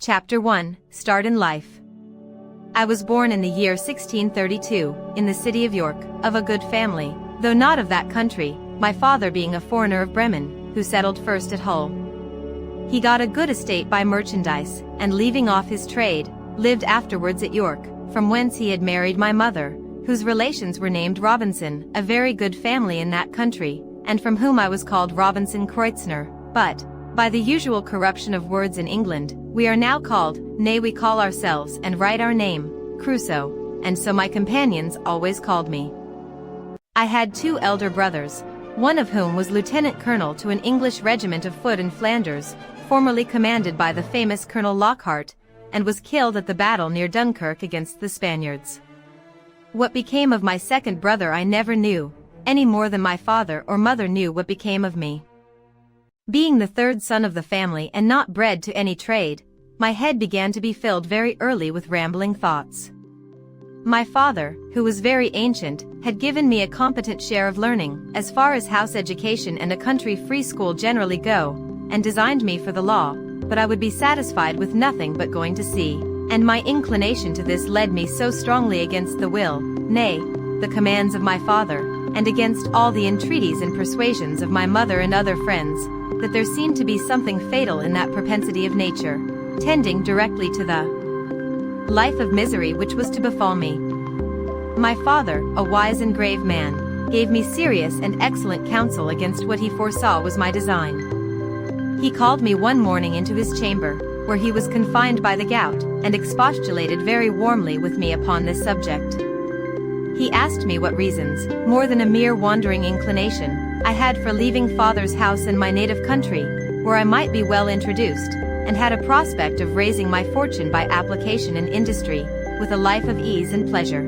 Chapter 1, Start in Life. I was born in the year 1632, in the city of York, of a good family, though not of that country, my father being a foreigner of Bremen, who settled first at Hull. He got a good estate by merchandise, and leaving off his trade, lived afterwards at York, from whence he had married my mother, whose relations were named Robinson, a very good family in that country, and from whom I was called Robinson Kreutzner, but, by the usual corruption of words in England, we are now called, nay we call ourselves and write our name, Crusoe, and so my companions always called me. I had 2 elder brothers, one of whom was lieutenant colonel to an English regiment of foot in Flanders, formerly commanded by the famous Colonel Lockhart, and was killed at the battle near Dunkirk against the Spaniards. What became of my second brother I never knew, any more than my father or mother knew what became of me. Being the 3rd son of the family and not bred to any trade, my head began to be filled very early with rambling thoughts. My father, who was very ancient, had given me a competent share of learning, as far as house education and a country free school generally go, and designed me for the law, but I would be satisfied with nothing but going to sea, and my inclination to this led me so strongly against the will, nay, the commands of my father, and against all the entreaties and persuasions of my mother and other friends, that there seemed to be something fatal in that propensity of nature, tending directly to the life of misery which was to befall me. My father, a wise and grave man, gave me serious and excellent counsel against what he foresaw was my design. He called me one morning into his chamber, where he was confined by the gout, and expostulated very warmly with me upon this subject. He asked me what reasons, more than a mere wandering inclination, I had for leaving father's house and my native country, where I might be well introduced, and had a prospect of raising my fortune by application and industry, with a life of ease and pleasure.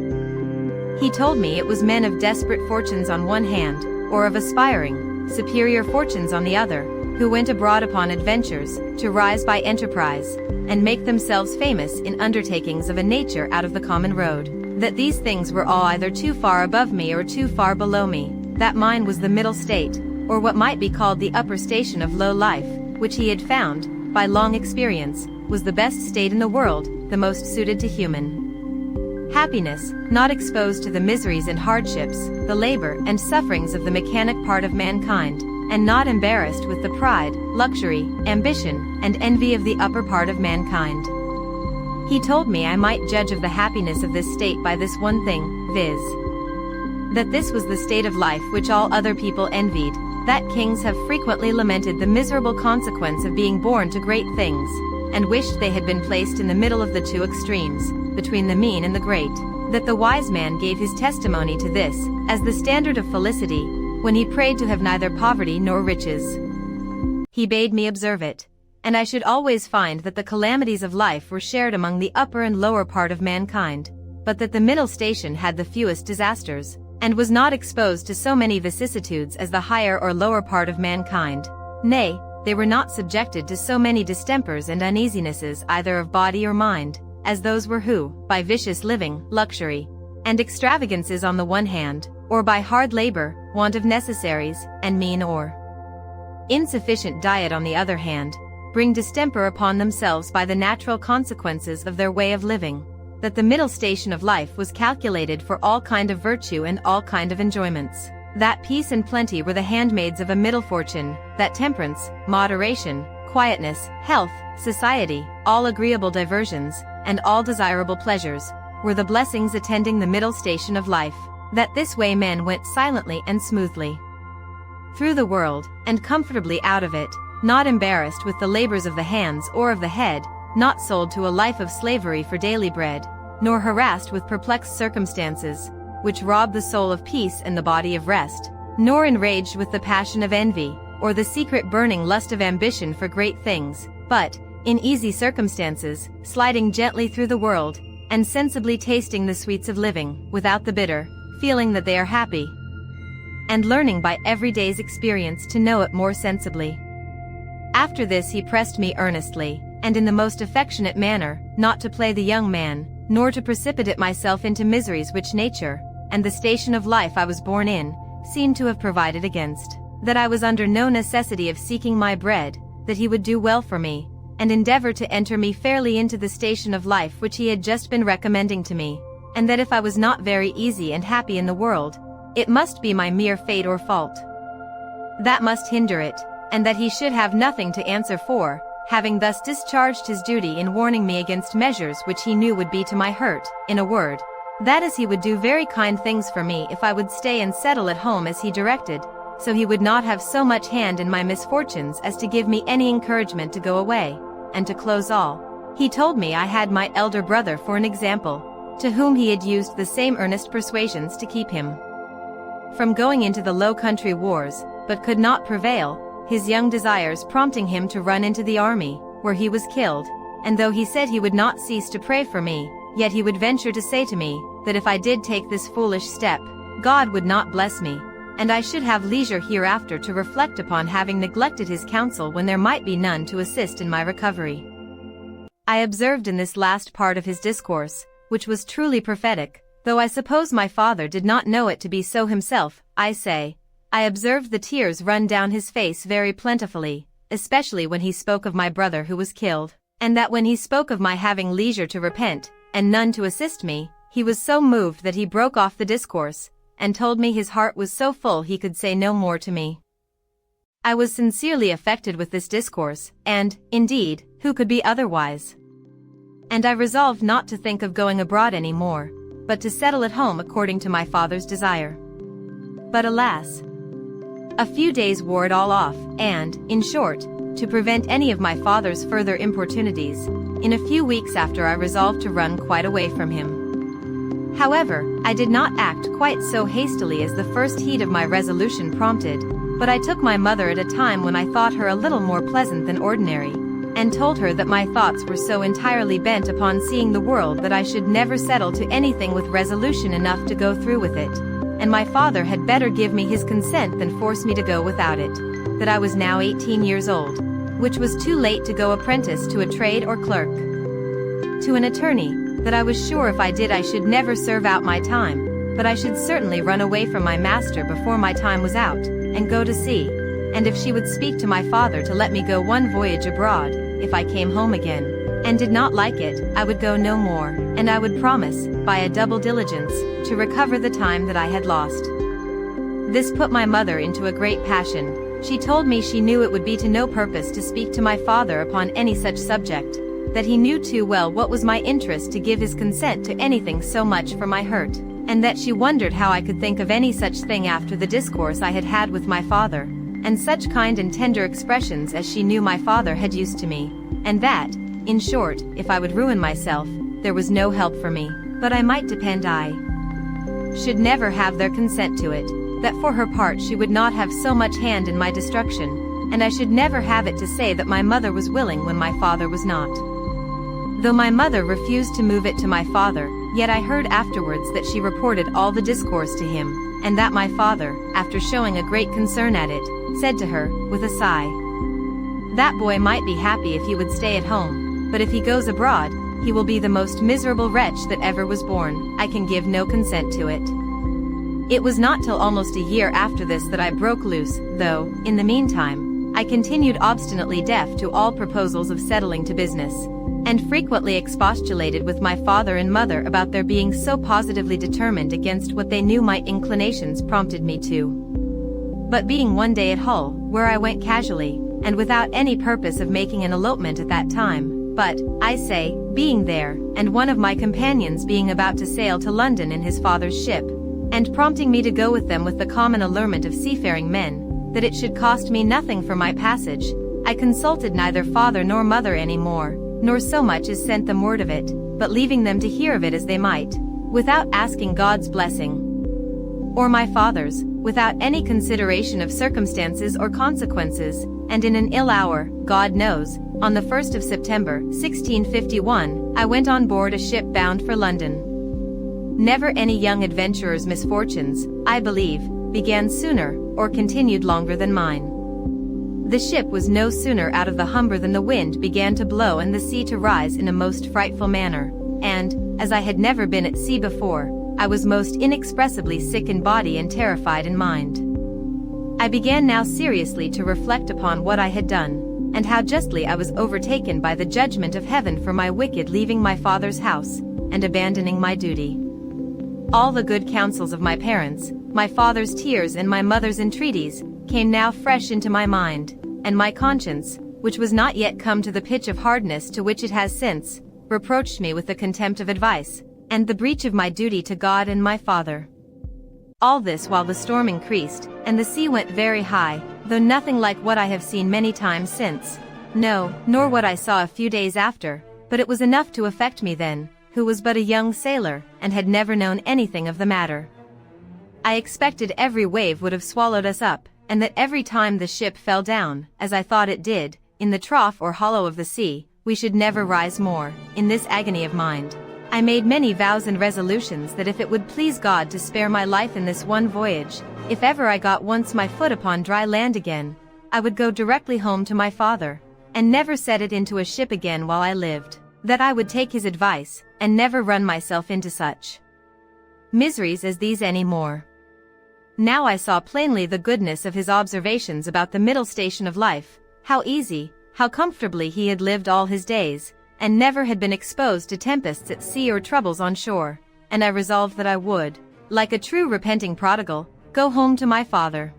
He told me it was men of desperate fortunes on one hand, or of aspiring, superior fortunes on the other, who went abroad upon adventures, to rise by enterprise, and make themselves famous in undertakings of a nature out of the common road, that these things were all either too far above me or too far below me, that mine was the middle state, or what might be called the upper station of low life, which he had found, by long experience, was the best state in the world, the most suited to human happiness, not exposed to the miseries and hardships, the labor and sufferings of the mechanic part of mankind, and not embarrassed with the pride, luxury, ambition, and envy of the upper part of mankind. He told me I might judge of the happiness of this state by this one thing, viz. that this was the state of life which all other people envied, that kings have frequently lamented the miserable consequence of being born to great things, and wished they had been placed in the middle of the 2 extremes, between the mean and the great, that the wise man gave his testimony to this, as the standard of felicity, when he prayed to have neither poverty nor riches. He bade me observe it, and I should always find that the calamities of life were shared among the upper and lower part of mankind, but that the middle station had the fewest disasters, and was not exposed to so many vicissitudes as the higher or lower part of mankind. Nay, they were not subjected to so many distempers and uneasinesses either of body or mind, as those were who, by vicious living, luxury, and extravagances on the one hand, or by hard labor, want of necessaries, and mean or insufficient diet on the other hand, bring distemper upon themselves by the natural consequences of their way of living, that the middle station of life was calculated for all kind of virtue and all kind of enjoyments, that peace and plenty were the handmaids of a middle fortune, that temperance, moderation, quietness, health, society, all agreeable diversions, and all desirable pleasures, were the blessings attending the middle station of life, that this way men went silently and smoothly through the world, and comfortably out of it, not embarrassed with the labors of the hands or of the head, not sold to a life of slavery for daily bread, nor harassed with perplexed circumstances, which rob the soul of peace and the body of rest, nor enraged with the passion of envy, or the secret burning lust of ambition for great things, but, in easy circumstances, sliding gently through the world, and sensibly tasting the sweets of living, without the bitter, feeling that they are happy, and learning by every day's experience to know it more sensibly. After this he pressed me earnestly, and in the most affectionate manner, not to play the young man, nor to precipitate myself into miseries which nature, and the station of life I was born in, seemed to have provided against, that I was under no necessity of seeking my bread, that he would do well for me, and endeavor to enter me fairly into the station of life which he had just been recommending to me, and that if I was not very easy and happy in the world, it must be my mere fate or fault that must hinder it, and that he should have nothing to answer for, having thus discharged his duty in warning me against measures which he knew would be to my hurt. In a word, that as he would do very kind things for me if I would stay and settle at home as he directed, so he would not have so much hand in my misfortunes as to give me any encouragement to go away, and to close all. He told me I had my elder brother for an example, to whom he had used the same earnest persuasions to keep him from going into the Low Country wars, but could not prevail, his young desires prompting him to run into the army, where he was killed, and though he said he would not cease to pray for me, yet he would venture to say to me, that if I did take this foolish step, God would not bless me, and I should have leisure hereafter to reflect upon having neglected his counsel when there might be none to assist in my recovery. I observed in this last part of his discourse, which was truly prophetic, though I suppose my father did not know it to be so himself, I observed the tears run down his face very plentifully, especially when he spoke of my brother who was killed, and that when he spoke of my having leisure to repent, and none to assist me, he was so moved that he broke off the discourse, and told me his heart was so full he could say no more to me. I was sincerely affected with this discourse, and, indeed, who could be otherwise? And I resolved not to think of going abroad any more, but to settle at home according to my father's desire. But alas! A few days wore it all off, and, in short, to prevent any of my father's further importunities, in a few weeks after I resolved to run quite away from him. However, I did not act quite so hastily as the first heat of my resolution prompted, but I took my mother at a time when I thought her a little more pleasant than ordinary, and told her that my thoughts were so entirely bent upon seeing the world that I should never settle to anything with resolution enough to go through with it, and my father had better give me his consent than force me to go without it, that I was now 18 years old, which was too late to go apprentice to a trade or clerk to an attorney, that I was sure if I did I should never serve out my time, but I should certainly run away from my master before my time was out, and go to sea, and if she would speak to my father to let me go one voyage abroad, if I came home again, and did not like it, I would go no more, and I would promise, by a double diligence, to recover the time that I had lost. This put my mother into a great passion. She told me she knew it would be to no purpose to speak to my father upon any such subject, that he knew too well what was my interest to give his consent to anything so much for my hurt, and that she wondered how I could think of any such thing after the discourse I had had with my father, and such kind and tender expressions as she knew my father had used to me, and that, in short, if I would ruin myself, there was no help for me, but I might depend I should never have their consent to it, that for her part she would not have so much hand in my destruction, and I should never have it to say that my mother was willing when my father was not. Though my mother refused to move it to my father, yet I heard afterwards that she reported all the discourse to him, and that my father, after showing a great concern at it, said to her, with a sigh, "That boy might be happy if he would stay at home, but if he goes abroad, he will be the most miserable wretch that ever was born. I can give no consent to it." It was not till almost a year after this that I broke loose, though, in the meantime, I continued obstinately deaf to all proposals of settling to business, and frequently expostulated with my father and mother about their being so positively determined against what they knew my inclinations prompted me to. But being one day at Hull, where I went casually, and without any purpose of making an elopement at that time, but, being there, and one of my companions being about to sail to London in his father's ship, and prompting me to go with them with the common allurement of seafaring men, that it should cost me nothing for my passage, I consulted neither father nor mother any more, nor so much as sent them word of it, but leaving them to hear of it as they might, without asking God's blessing, or my father's, without any consideration of circumstances or consequences, and in an ill hour, God knows, on the 1st of September, 1651, I went on board a ship bound for London. Never any young adventurer's misfortunes, I believe, began sooner, or continued longer than mine. The ship was no sooner out of the Humber than the wind began to blow and the sea to rise in a most frightful manner, and, as I had never been at sea before, I was most inexpressibly sick in body and terrified in mind. I began now seriously to reflect upon what I had done, and how justly I was overtaken by the judgment of heaven for my wicked leaving my father's house, and abandoning my duty. All the good counsels of my parents, my father's tears and my mother's entreaties, came now fresh into my mind, and my conscience, which was not yet come to the pitch of hardness to which it has since, reproached me with the contempt of advice, and the breach of my duty to God and my father. All this while the storm increased, and the sea went very high, though nothing like what I have seen many times since. No, nor what I saw a few days after, but it was enough to affect me then, who was but a young sailor, and had never known anything of the matter. I expected every wave would have swallowed us up, and that every time the ship fell down, as I thought it did, in the trough or hollow of the sea, we should never rise more. In this agony of mind, I made many vows and resolutions that if it would please God to spare my life in this one voyage, if ever I got once my foot upon dry land again, I would go directly home to my father, and never set it into a ship again while I lived, that I would take his advice, and never run myself into such miseries as these any more. Now I saw plainly the goodness of his observations about the middle station of life, how easy, how comfortably he had lived all his days, and never had been exposed to tempests at sea or troubles on shore, and I resolved that I would, like a true repenting prodigal, go home to my father.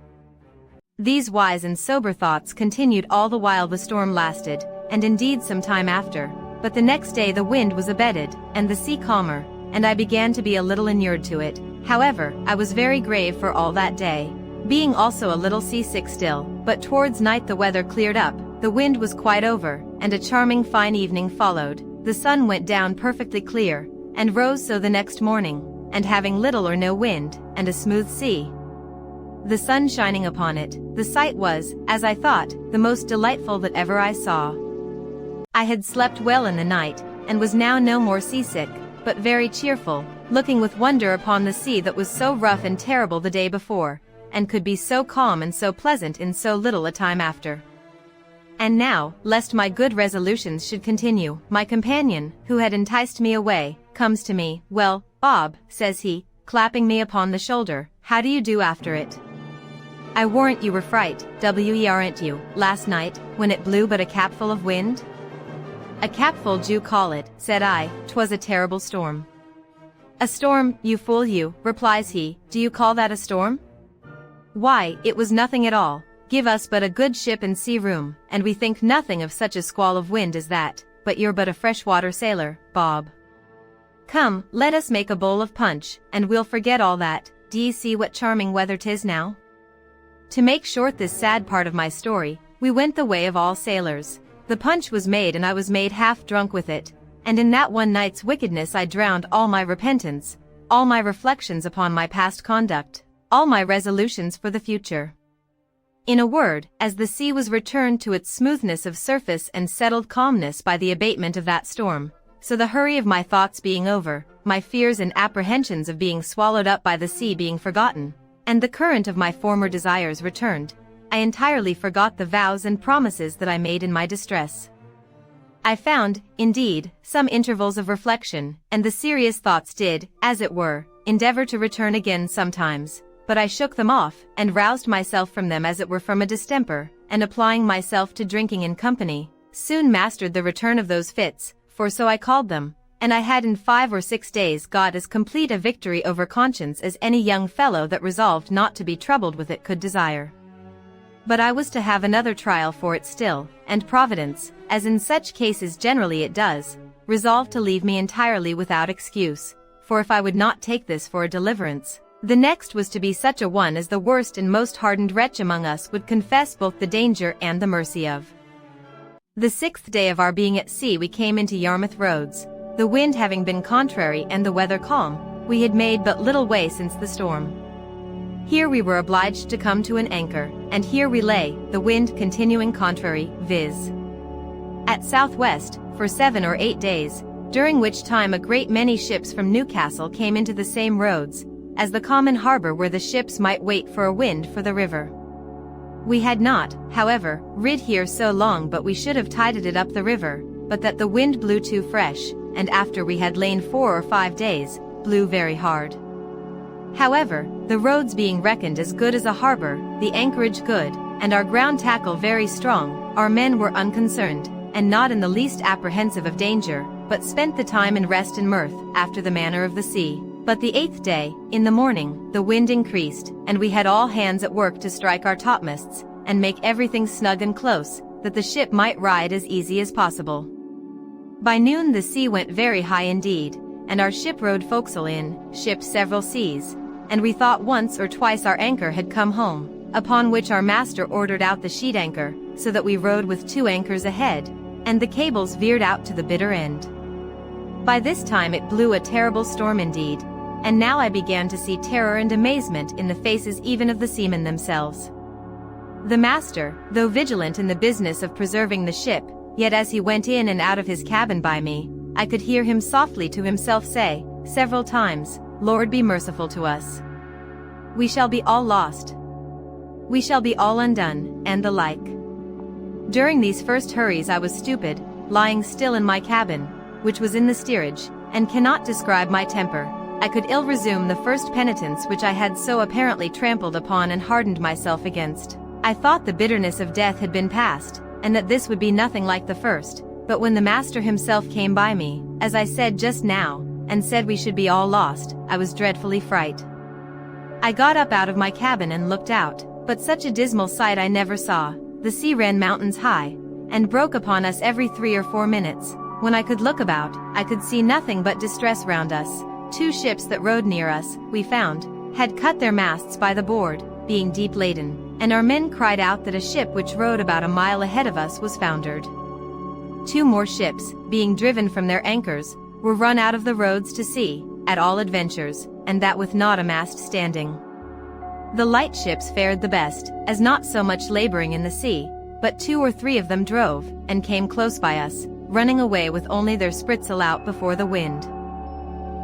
These wise and sober thoughts continued all the while the storm lasted, and indeed some time after, but the next day the wind was abated, and the sea calmer, and I began to be a little inured to it. However, I was very grave for all that day, being also a little seasick still, but towards night the weather cleared up, the wind was quite over, and a charming fine evening followed. The sun went down perfectly clear, and rose so the next morning, and having little or no wind, and a smooth sea, the sun shining upon it, the sight was, as I thought, the most delightful that ever I saw. I had slept well in the night, and was now no more seasick, but very cheerful, looking with wonder upon the sea that was so rough and terrible the day before, and could be so calm and so pleasant in so little a time after. And now, lest my good resolutions should continue, my companion, who had enticed me away, comes to me. "Well, Bob," says he, clapping me upon the shoulder, "how do you do after it? I warrant you were fright, weren't you, last night, when it blew but a capful of wind?" "A capful do you call it," said I, "'twas a terrible storm." "A storm, you fool you," replies he, "do you call that a storm? Why, it was nothing at all. Give us but a good ship and sea room, and we think nothing of such a squall of wind as that, but you're but a freshwater sailor, Bob. Come, let us make a bowl of punch, and we'll forget all that. D'ye see what charming weather 'tis now?" To make short this sad part of my story, we went the way of all sailors. The punch was made and I was made half drunk with it, and in that one night's wickedness I drowned all my repentance, all my reflections upon my past conduct, all my resolutions for the future. In a word, as the sea was returned to its smoothness of surface and settled calmness by the abatement of that storm, so the hurry of my thoughts being over, my fears and apprehensions of being swallowed up by the sea being forgotten, and the current of my former desires returned, I entirely forgot the vows and promises that I made in my distress. I found, indeed, some intervals of reflection, and the serious thoughts did, as it were, endeavor to return again sometimes, but I shook them off, and roused myself from them as it were from a distemper, and applying myself to drinking in company, soon mastered the return of those fits, for so I called them, and I had in 5 or 6 days got as complete a victory over conscience as any young fellow that resolved not to be troubled with it could desire. But I was to have another trial for it still, and Providence, as in such cases generally it does, resolved to leave me entirely without excuse, for if I would not take this for a deliverance, the next was to be such a one as the worst and most hardened wretch among us would confess both the danger and the mercy of. The 6th day of our being at sea we came into Yarmouth roads. The wind having been contrary and the weather calm, we had made but little way since the storm. Here we were obliged to come to an anchor, and here we lay, the wind continuing contrary, viz. at southwest, for 7 or 8 days, during which time a great many ships from Newcastle came into the same roads, as the common harbor where the ships might wait for a wind for the river. We had not, however, rid here so long but we should have tided it up the river, but that the wind blew too fresh, and after we had lain 4 or 5 days, blew very hard. However, the roads being reckoned as good as a harbor, the anchorage good, and our ground tackle very strong, our men were unconcerned, and not in the least apprehensive of danger, but spent the time in rest and mirth, after the manner of the sea. But the 8th day, in the morning, the wind increased, and we had all hands at work to strike our topmasts, and make everything snug and close, that the ship might ride as easy as possible. By noon the sea went very high indeed, and our ship rode forecastle in, ship several seas, and we thought once or twice our anchor had come home, upon which our master ordered out the sheet anchor, so that we rode with 2 anchors ahead, and the cables veered out to the bitter end. By this time it blew a terrible storm indeed, and now I began to see terror and amazement in the faces even of the seamen themselves. The master, though vigilant in the business of preserving the ship, yet as he went in and out of his cabin by me, I could hear him softly to himself say, several times, "Lord, be merciful to us. We shall be all lost. We shall be all undone," and the like. During these first hurries I was stupid, lying still in my cabin, which was in the steerage, and cannot describe my temper. I could ill resume the first penitence which I had so apparently trampled upon and hardened myself against. I thought the bitterness of death had been past, and that this would be nothing like the first, but when the master himself came by me, as I said just now, and said we should be all lost, I was dreadfully frightened. I got up out of my cabin and looked out, but such a dismal sight I never saw. The sea ran mountains high, and broke upon us every 3 or 4 minutes. When I could look about, I could see nothing but distress round us. 2 ships that rode near us, we found, had cut their masts by the board, being deep laden, and our men cried out that a ship which rode about a mile ahead of us was foundered. 2 more ships, being driven from their anchors, were run out of the roads to sea, at all adventures, and that with not a mast standing. The light ships fared the best, as not so much laboring in the sea, but 2 or 3 of them drove, and came close by us, running away with only their spritsail out before the wind.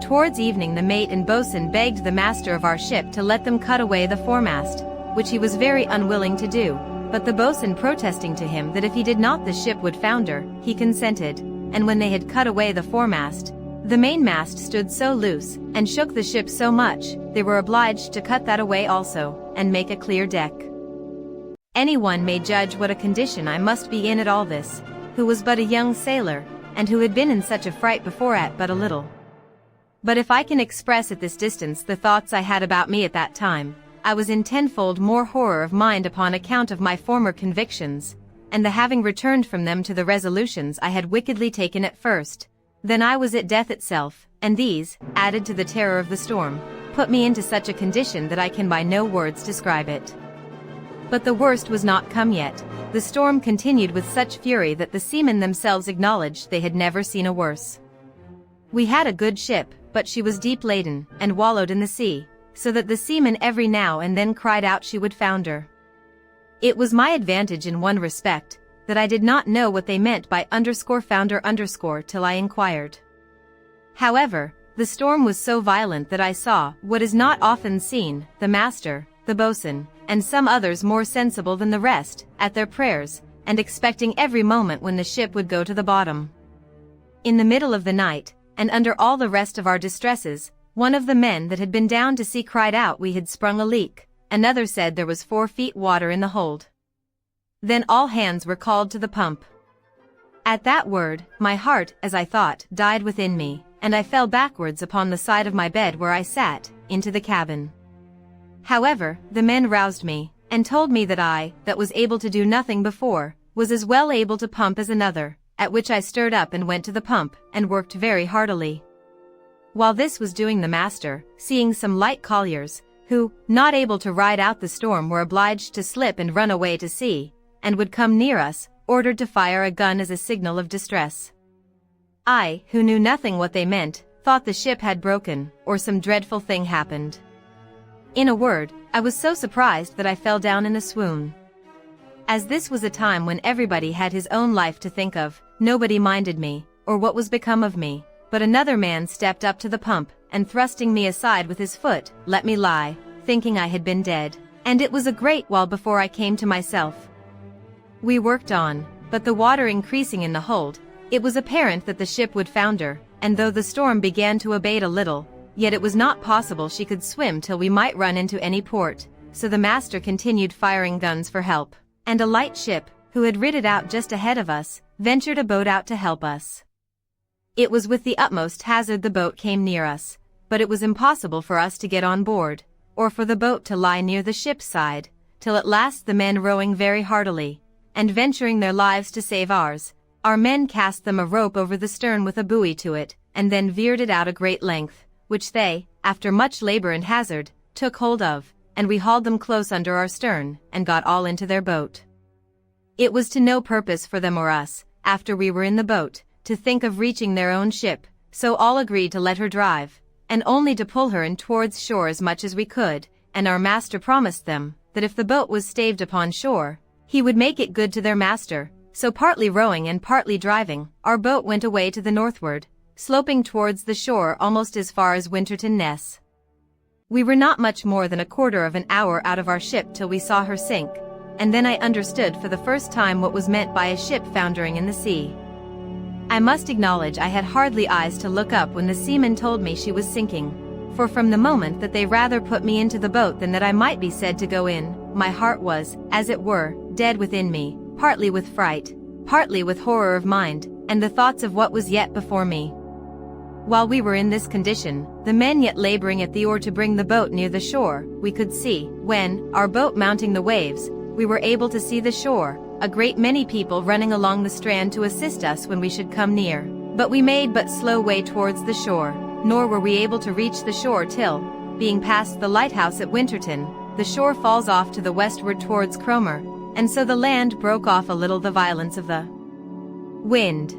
Towards evening the mate and boatswain begged the master of our ship to let them cut away the foremast, which he was very unwilling to do, but the boatswain protesting to him that if he did not the ship would founder, he consented, and when they had cut away the foremast, the mainmast stood so loose, and shook the ship so much, they were obliged to cut that away also, and make a clear deck. Anyone may judge what a condition I must be in at all this, who was but a young sailor, and who had been in such a fright before at but a little. But if I can express at this distance the thoughts I had about me at that time, I was in tenfold more horror of mind upon account of my former convictions, and the having returned from them to the resolutions I had wickedly taken at first, than I was at death itself, and these, added to the terror of the storm, put me into such a condition that I can by no words describe it. But the worst was not come yet. The storm continued with such fury that the seamen themselves acknowledged they had never seen a worse. We had a good ship, but she was deep laden, and wallowed in the sea, so that the seamen every now and then cried out she would founder. It was my advantage in one respect, that I did not know what they meant by _founder_ till I inquired. However, the storm was so violent that I saw, what is not often seen, the master, the boatswain, and some others more sensible than the rest, at their prayers, and expecting every moment when the ship would go to the bottom. In the middle of the night, and under all the rest of our distresses, one of the men that had been down to see cried out we had sprung a leak, another said there was 4 feet water in the hold. Then all hands were called to the pump. At that word, my heart, as I thought, died within me, and I fell backwards upon the side of my bed where I sat, into the cabin. However, the men roused me, and told me that I, that was able to do nothing before, was as well able to pump as another, at which I stirred up and went to the pump, and worked very heartily. While this was doing the master, seeing some light colliers, who, not able to ride out the storm were obliged to slip and run away to sea, and would come near us, ordered to fire a gun as a signal of distress. I, who knew nothing what they meant, thought the ship had broken, or some dreadful thing happened. In a word, I was so surprised that I fell down in a swoon. As this was a time when everybody had his own life to think of, nobody minded me, or what was become of me, but another man stepped up to the pump, and thrusting me aside with his foot, let me lie, thinking I had been dead, and it was a great while before I came to myself. We worked on, but the water increasing in the hold, it was apparent that the ship would founder, and though the storm began to abate a little, yet it was not possible she could swim till we might run into any port, so the master continued firing guns for help. and a light ship, who had rid it out just ahead of us, ventured a boat out to help us. It was with the utmost hazard the boat came near us, but it was impossible for us to get on board, or for the boat to lie near the ship's side, till at last the men rowing very heartily, and venturing their lives to save ours, our men cast them a rope over the stern with a buoy to it, and then veered it out a great length, which they, after much labor and hazard, took hold of, and we hauled them close under our stern, and got all into their boat. It was to no purpose for them or us, after we were in the boat, to think of reaching their own ship, so all agreed to let her drive, and only to pull her in towards shore as much as we could, and our master promised them, that if the boat was staved upon shore, he would make it good to their master. So partly rowing and partly driving, our boat went away to the northward, sloping towards the shore almost as far as Winterton Ness. We were not much more than a quarter of an hour out of our ship till we saw her sink, and then I understood for the first time what was meant by a ship foundering in the sea. I must acknowledge I had hardly eyes to look up when the seamen told me she was sinking, for from the moment that they rather put me into the boat than that I might be said to go in, my heart was, as it were, dead within me, partly with fright, partly with horror of mind, and the thoughts of what was yet before me. While we were in this condition, the men yet laboring at the oar to bring the boat near the shore, we could see, when, our boat mounting the waves, we were able to see the shore, a great many people running along the strand to assist us when we should come near. But we made but slow way towards the shore, nor were we able to reach the shore till, being past the lighthouse at Winterton, the shore falls off to the westward towards Cromer, and so the land broke off a little the violence of the wind.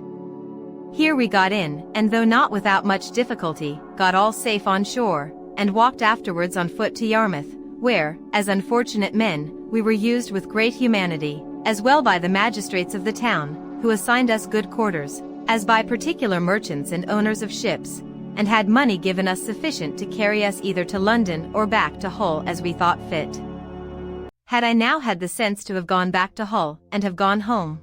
Here we got in, and though not without much difficulty, got all safe on shore, and walked afterwards on foot to Yarmouth, where, as unfortunate men, we were used with great humanity, as well by the magistrates of the town, who assigned us good quarters, as by particular merchants and owners of ships, and had money given us sufficient to carry us either to London or back to Hull as we thought fit. Had I now had the sense to have gone back to Hull, and have gone home,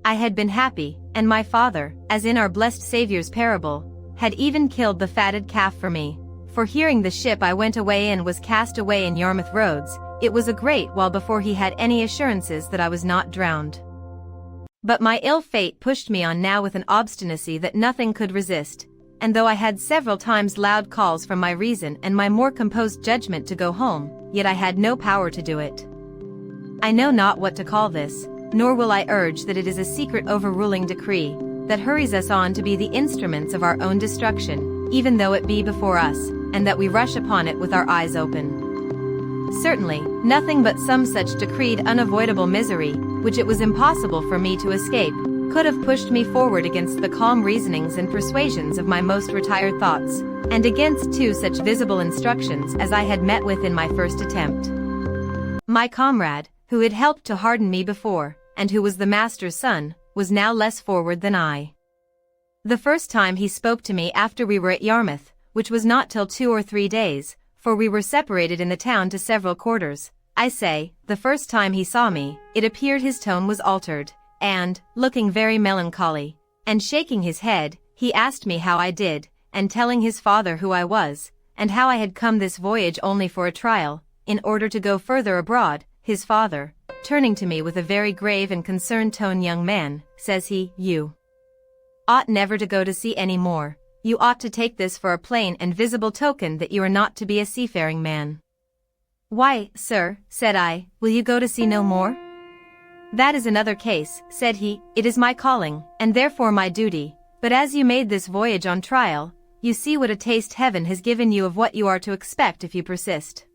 I had been happy, and my father, as in our blessed Saviour's parable, had even killed the fatted calf for me, for hearing the ship I went away in was cast away in Yarmouth roads, it was a great while before he had any assurances that I was not drowned. But my ill fate pushed me on now with an obstinacy that nothing could resist, and though I had several times loud calls from my reason and my more composed judgment to go home, yet I had no power to do it. I know not what to call this, nor will I urge that it is a secret overruling decree, that hurries us on to be the instruments of our own destruction, even though it be before us, and that we rush upon it with our eyes open. Certainly, nothing but some such decreed unavoidable misery, which it was impossible for me to escape, could have pushed me forward against the calm reasonings and persuasions of my most retired thoughts, and against two such visible instructions as I had met with in my first attempt. My comrade, who had helped to harden me before, and who was the master's son, was now less forward than I. The first time he spoke to me after we were at Yarmouth, which was not till 2 or 3 days, for we were separated in the town to several quarters, I say, the first time he saw me, it appeared his tone was altered, and, looking very melancholy, and shaking his head, he asked me how I did, and telling his father who I was, and how I had come this voyage only for a trial, in order to go further abroad, his father, turning to me with a very grave and concerned tone, young man, says he, you ought never to go to sea any more. You ought to take this for a plain and visible token that you are not to be a seafaring man. Why, sir, said I, will you go to sea no more? That is another case, said he, it is my calling, and therefore my duty, but as you made this voyage on trial, you see what a taste heaven has given you of what you are to expect if you persist.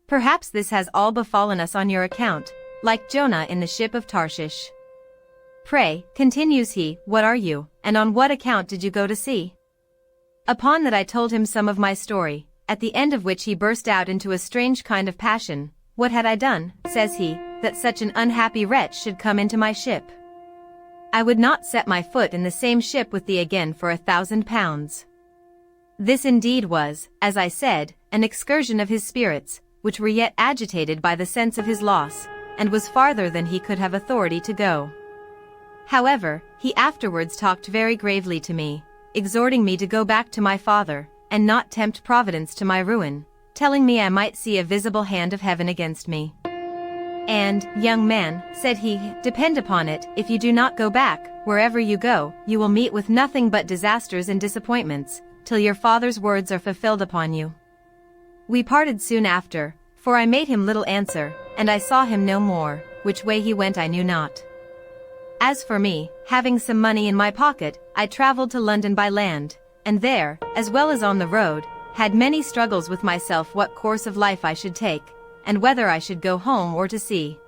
Perhaps this has all befallen us on your account, like Jonah in the ship of Tarshish. Pray, continues he, what are you, and on what account did you go to sea? Upon that I told him some of my story, at the end of which he burst out into a strange kind of passion. What had I done, says he, that such an unhappy wretch should come into my ship? I would not set my foot in the same ship with thee again for £1,000. This indeed was, as I said, an excursion of his spirits, which were yet agitated by the sense of his loss, and was farther than he could have authority to go. However, he afterwards talked very gravely to me, exhorting me to go back to my father, and not tempt Providence to my ruin, telling me I might see a visible hand of heaven against me. And, young man, said he, depend upon it, if you do not go back, wherever you go, you will meet with nothing but disasters and disappointments, till your father's words are fulfilled upon you. We parted soon after, for I made him little answer, and I saw him no more, which way he went I knew not. As for me, having some money in my pocket, I travelled to London by land, and there, as well as on the road, had many struggles with myself what course of life I should take, and whether I should go home or to sea.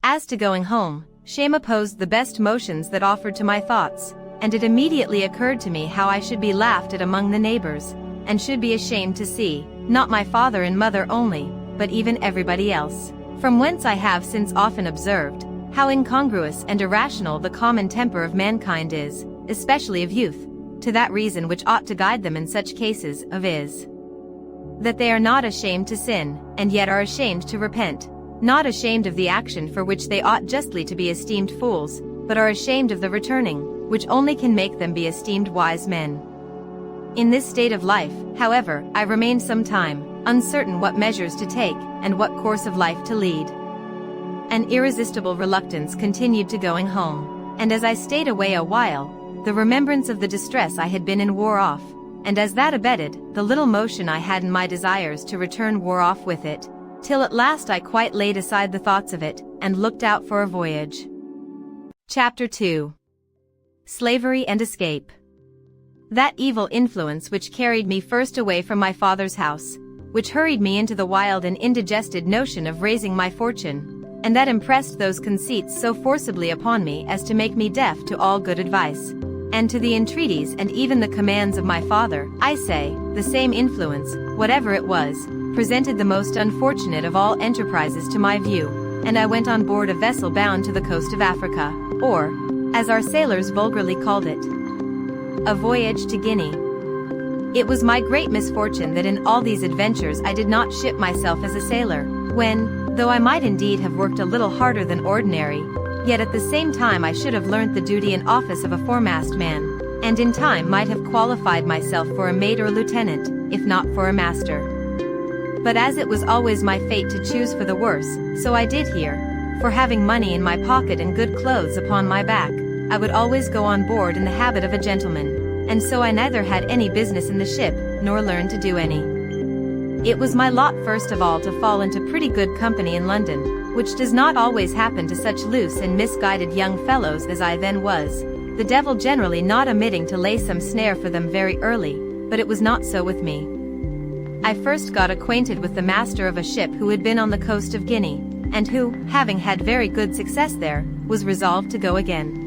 As to going home, shame opposed the best motions that offered to my thoughts, and it immediately occurred to me how I should be laughed at among the neighbors, and should be ashamed to see, not my father and mother only, but even everybody else. From whence I have since often observed, how incongruous and irrational the common temper of mankind is, especially of youth, to that reason which ought to guide them in such cases of is, that they are not ashamed to sin, and yet are ashamed to repent, not ashamed of the action for which they ought justly to be esteemed fools, but are ashamed of the returning, which only can make them be esteemed wise men. In this state of life, however, I remained some time, uncertain what measures to take, and what course of life to lead. An irresistible reluctance continued to going home, and as I stayed away a while, the remembrance of the distress I had been in wore off, and as that abated, the little motion I had in my desires to return wore off with it, till at last I quite laid aside the thoughts of it, and looked out for a voyage. Chapter 2. Slavery and Escape. That evil influence which carried me first away from my father's house, which hurried me into the wild and indigested notion of raising my fortune, and that impressed those conceits so forcibly upon me as to make me deaf to all good advice, and to the entreaties and even the commands of my father, I say, the same influence, whatever it was, presented the most unfortunate of all enterprises to my view, and I went on board a vessel bound to the coast of Africa, or, as our sailors vulgarly called it, a voyage to Guinea. It was my great misfortune that in all these adventures I did not ship myself as a sailor, when, though I might indeed have worked a little harder than ordinary, yet at the same time I should have learnt the duty and office of a foremast man, and in time might have qualified myself for a mate or lieutenant, if not for a master. But as it was always my fate to choose for the worse, so I did here, for having money in my pocket and good clothes upon my back, I would always go on board in the habit of a gentleman, and so I neither had any business in the ship, nor learned to do any. It was my lot first of all to fall into pretty good company in London, which does not always happen to such loose and misguided young fellows as I then was, the devil generally not omitting to lay some snare for them very early, but it was not so with me. I first got acquainted with the master of a ship who had been on the coast of Guinea, and who, having had very good success there, was resolved to go again.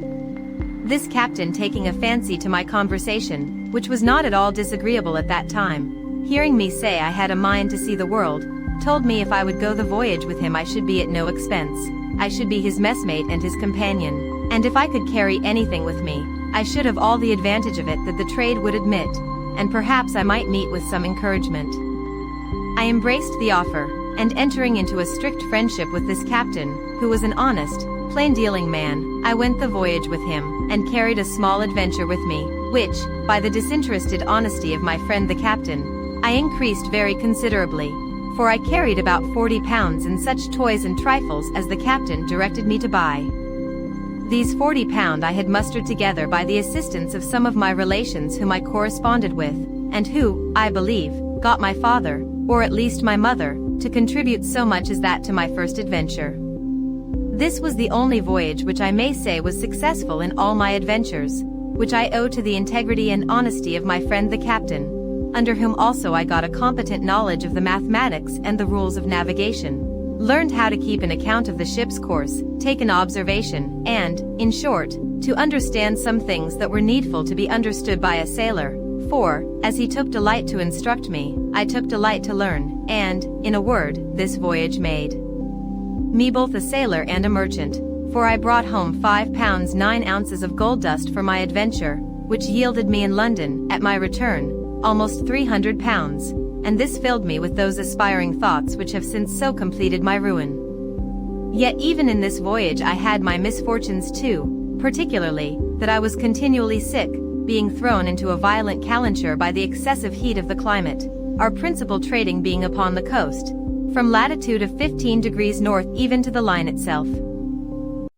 This captain taking a fancy to my conversation, which was not at all disagreeable at that time, hearing me say I had a mind to see the world, told me if I would go the voyage with him I should be at no expense, I should be his messmate and his companion, and if I could carry anything with me, I should have all the advantage of it that the trade would admit, and perhaps I might meet with some encouragement. I embraced the offer, and entering into a strict friendship with this captain, who was an honest, plain-dealing man, I went the voyage with him, and carried a small adventure with me, which, by the disinterested honesty of my friend the captain, I increased very considerably, for I carried about 40 pounds in such toys and trifles as the captain directed me to buy. These 40 pounds I had mustered together by the assistance of some of my relations whom I corresponded with, and who, I believe, got my father, or at least my mother, to contribute so much as that to my first adventure. This was the only voyage which I may say was successful in all my adventures, which I owe to the integrity and honesty of my friend the captain, under whom also I got a competent knowledge of the mathematics and the rules of navigation, learned how to keep an account of the ship's course, take an observation, and, in short, to understand some things that were needful to be understood by a sailor, for, as he took delight to instruct me, I took delight to learn, and, in a word, this voyage made me both a sailor and a merchant, for I brought home 5 pounds 9 ounces of gold dust for my adventure, which yielded me in London, at my return, almost 300 pounds, and this filled me with those aspiring thoughts which have since so completed my ruin. Yet even in this voyage I had my misfortunes too, particularly, that I was continually sick, being thrown into a violent calenture by the excessive heat of the climate, our principal trading being upon the coast, from latitude of 15 degrees north even to the line itself.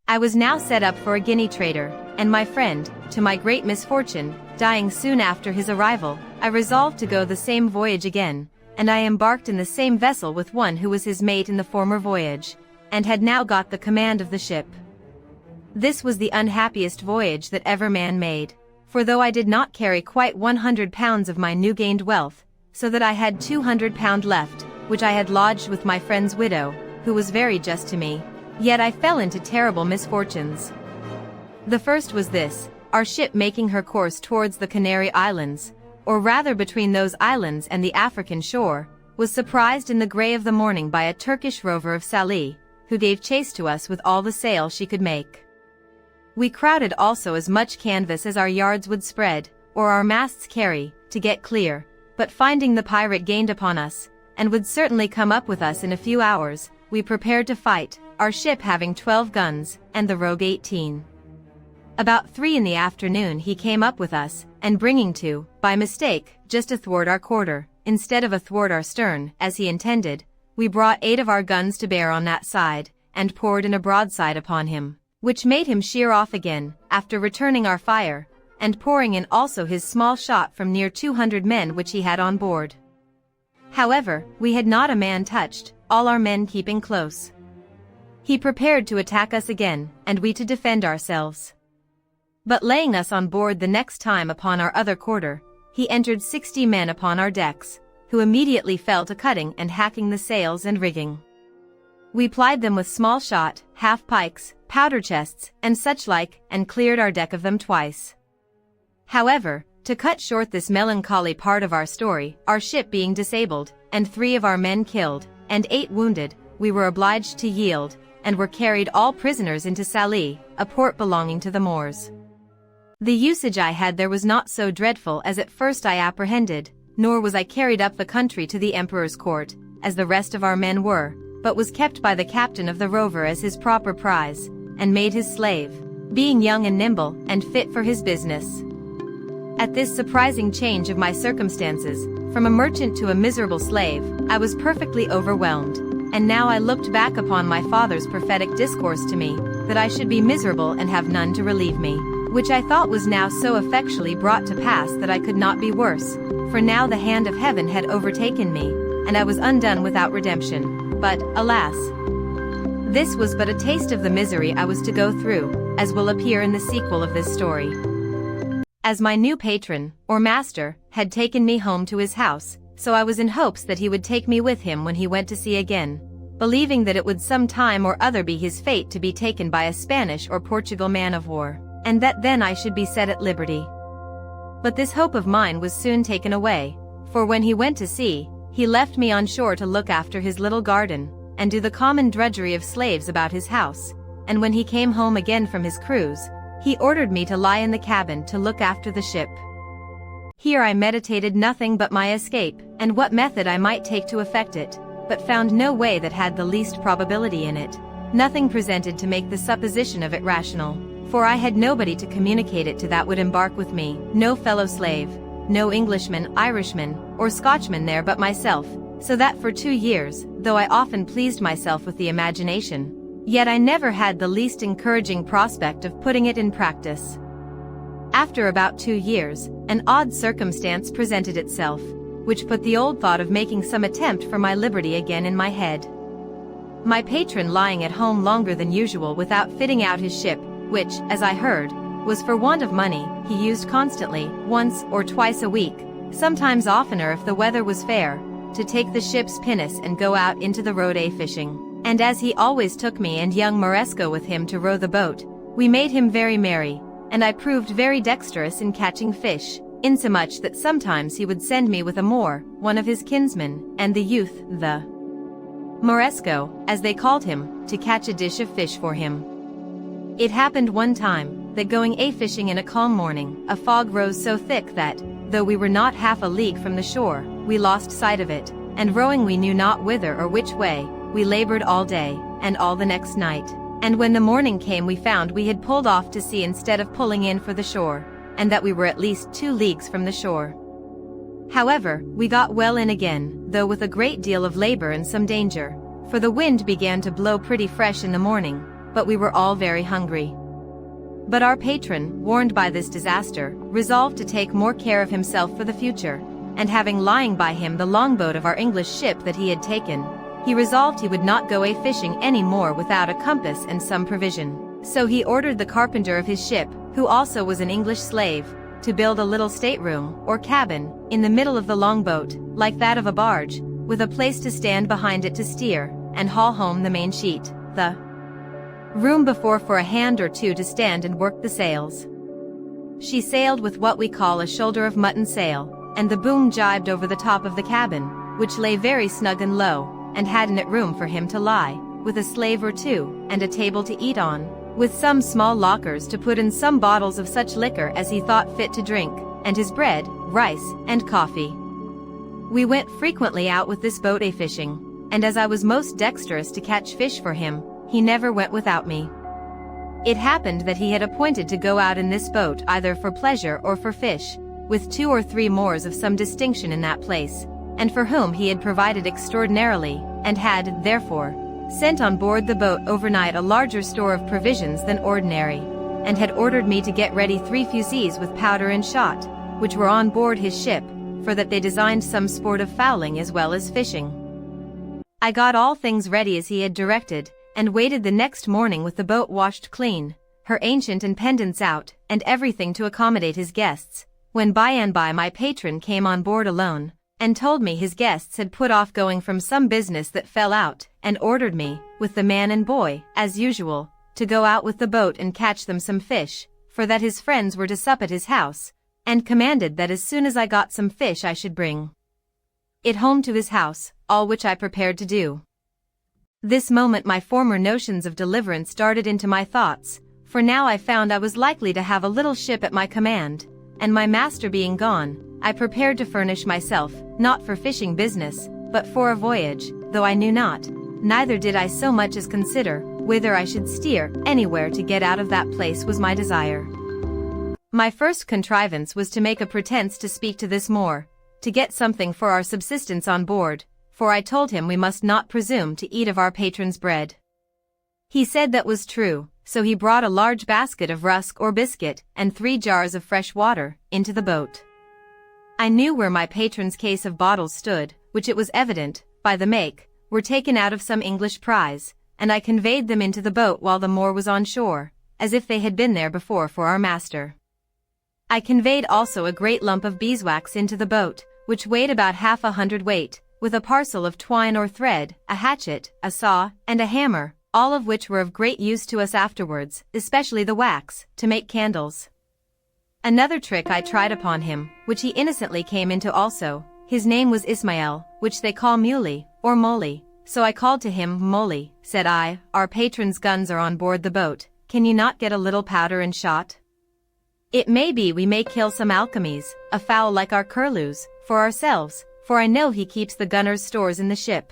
I was now set up for a Guinea trader, and my friend, to my great misfortune, dying soon after his arrival, I resolved to go the same voyage again, and I embarked in the same vessel with one who was his mate in the former voyage, and had now got the command of the ship. This was the unhappiest voyage that ever man made, for though I did not carry quite 100 pounds of my new-gained wealth, so that I had 200 pounds left, which I had lodged with my friend's widow, who was very just to me, yet I fell into terrible misfortunes. The first was this: our ship making her course towards the Canary Islands, or rather between those islands and the African shore, was surprised in the grey of the morning by a Turkish rover of Sallee, who gave chase to us with all the sail she could make. We crowded also as much canvas as our yards would spread, or our masts carry, to get clear, but finding the pirate gained upon us, and would certainly come up with us in a few hours, we prepared to fight, our ship having 12 guns, and the rogue 18. About 3 in the afternoon he came up with us, and bringing to, by mistake, just athwart our quarter, instead of athwart our stern, as he intended, we brought 8 of our guns to bear on that side, and poured in a broadside upon him, which made him sheer off again, after returning our fire, and pouring in also his small shot from near 200 men which he had on board. However, we had not a man touched, all our men keeping close. He prepared to attack us again, and we to defend ourselves. But laying us on board the next time upon our other quarter, he entered 60 men upon our decks, who immediately fell to cutting and hacking the sails and rigging. We plied them with small shot, half-pikes, powder chests, and such like, and cleared our deck of them twice. However, to cut short this melancholy part of our story, our ship being disabled, and 3 of our men killed, and 8 wounded, we were obliged to yield, and were carried all prisoners into Sallee, a port belonging to the Moors. The usage I had there was not so dreadful as at first I apprehended, nor was I carried up the country to the Emperor's court, as the rest of our men were, but was kept by the captain of the rover as his proper prize, and made his slave, being young and nimble, and fit for his business. At this surprising change of my circumstances, from a merchant to a miserable slave, I was perfectly overwhelmed, and now I looked back upon my father's prophetic discourse to me, that I should be miserable and have none to relieve me, which I thought was now so effectually brought to pass that I could not be worse, for now the hand of heaven had overtaken me, and I was undone without redemption. But, alas! This was but a taste of the misery I was to go through, as will appear in the sequel of this story. As my new patron, or master, had taken me home to his house, so I was in hopes that he would take me with him when he went to sea again, believing that it would some time or other be his fate to be taken by a Spanish or Portugal man-of-war, and that then I should be set at liberty. But this hope of mine was soon taken away, for when he went to sea, he left me on shore to look after his little garden, and do the common drudgery of slaves about his house, and when he came home again from his cruise, he ordered me to lie in the cabin to look after the ship. Here I meditated nothing but my escape, and what method I might take to effect it, but found no way that had the least probability in it, nothing presented to make the supposition of it rational, for I had nobody to communicate it to that would embark with me, no fellow slave, no Englishman, Irishman, or Scotchman there but myself, so that for 2 years, though I often pleased myself with the imagination, yet I never had the least encouraging prospect of putting it in practice. After about 2 years, an odd circumstance presented itself, which put the old thought of making some attempt for my liberty again in my head. My patron lying at home longer than usual without fitting out his ship, which, as I heard, was for want of money, he used constantly, once or twice a week, sometimes oftener if the weather was fair, to take the ship's pinnace and go out into the road a-fishing, and as he always took me and young Moresco with him to row the boat, we made him very merry, and I proved very dexterous in catching fish, insomuch that sometimes he would send me with a Moor, one of his kinsmen, and the youth, the Moresco, as they called him, to catch a dish of fish for him. It happened one time, that going a-fishing in a calm morning, a fog rose so thick that, though we were not half a league from the shore, we lost sight of it, and rowing we knew not whither or which way, we labored all day, and all the next night, and when the morning came we found we had pulled off to sea instead of pulling in for the shore, and that we were at least 2 leagues from the shore. However, we got well in again, though with a great deal of labor and some danger, for the wind began to blow pretty fresh in the morning, but we were all very hungry. But our patron, warned by this disaster, resolved to take more care of himself for the future, and having lying by him the longboat of our English ship that he had taken, he resolved he would not go a-fishing any more without a compass and some provision. So he ordered the carpenter of his ship, who also was an English slave, to build a little stateroom, or cabin, in the middle of the longboat, like that of a barge, with a place to stand behind it to steer, and haul home the main sheet, the room before for a hand or two to stand and work the sails. She sailed with what we call a shoulder of mutton sail, and the boom jibed over the top of the cabin, which lay very snug and low, and had in it room for him to lie, with a slave or two, and a table to eat on, with some small lockers to put in some bottles of such liquor as he thought fit to drink, and his bread, rice, and coffee. We went frequently out with this boat a-fishing, and as I was most dexterous to catch fish for him, he never went without me. It happened that he had appointed to go out in this boat either for pleasure or for fish, with 2 or 3 Moors of some distinction in that place, and for whom he had provided extraordinarily, and had, therefore, sent on board the boat overnight a larger store of provisions than ordinary, and had ordered me to get ready 3 fusees with powder and shot, which were on board his ship, for that they designed some sport of fowling as well as fishing. I got all things ready as he had directed, and waited the next morning with the boat washed clean, her ancient and pendants out, and everything to accommodate his guests, when by and by my patron came on board alone, and told me his guests had put off going from some business that fell out, and ordered me, with the man and boy, as usual, to go out with the boat and catch them some fish, for that his friends were to sup at his house, and commanded that as soon as I got some fish I should bring it home to his house, all which I prepared to do. This moment my former notions of deliverance darted into my thoughts, for now I found I was likely to have a little ship at my command, and my master being gone, I prepared to furnish myself, not for fishing business, but for a voyage, though I knew not, neither did I so much as consider, whither I should steer. Anywhere to get out of that place was my desire. My first contrivance was to make a pretence to speak to this Moor, to get something for our subsistence on board, for I told him we must not presume to eat of our patron's bread. He said that was true, so he brought a large basket of rusk or biscuit, and 3 jars of fresh water, into the boat. I knew where my patron's case of bottles stood, which it was evident, by the make, were taken out of some English prize, and I conveyed them into the boat while the Moor was on shore, as if they had been there before for our master. I conveyed also a great lump of beeswax into the boat, which weighed about 1/2 weight, with a parcel of twine or thread, a hatchet, a saw, and a hammer, all of which were of great use to us afterwards, especially the wax, to make candles. Another trick I tried upon him, which he innocently came into also. His name was Ismael, which they call Muley, or Molly, so I called to him. Molly, said I, our patron's guns are on board the boat, can you not get a little powder and shot? It may be we may kill some alchemies, a fowl like our curlews, for ourselves, for I know he keeps the gunner's stores in the ship.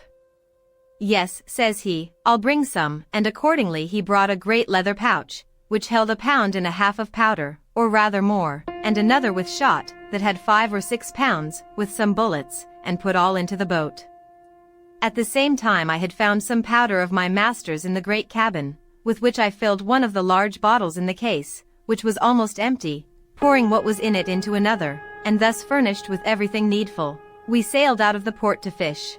Yes, says he, I'll bring some, and accordingly he brought a great leather pouch, which held 1.5 pounds of powder, or rather more, and another with shot, that had 5 or 6 pounds, with some bullets, and put all into the boat. At the same time I had found some powder of my master's in the great cabin, with which I filled one of the large bottles in the case, which was almost empty, pouring what was in it into another, and thus furnished with everything needful, we sailed out of the port to fish.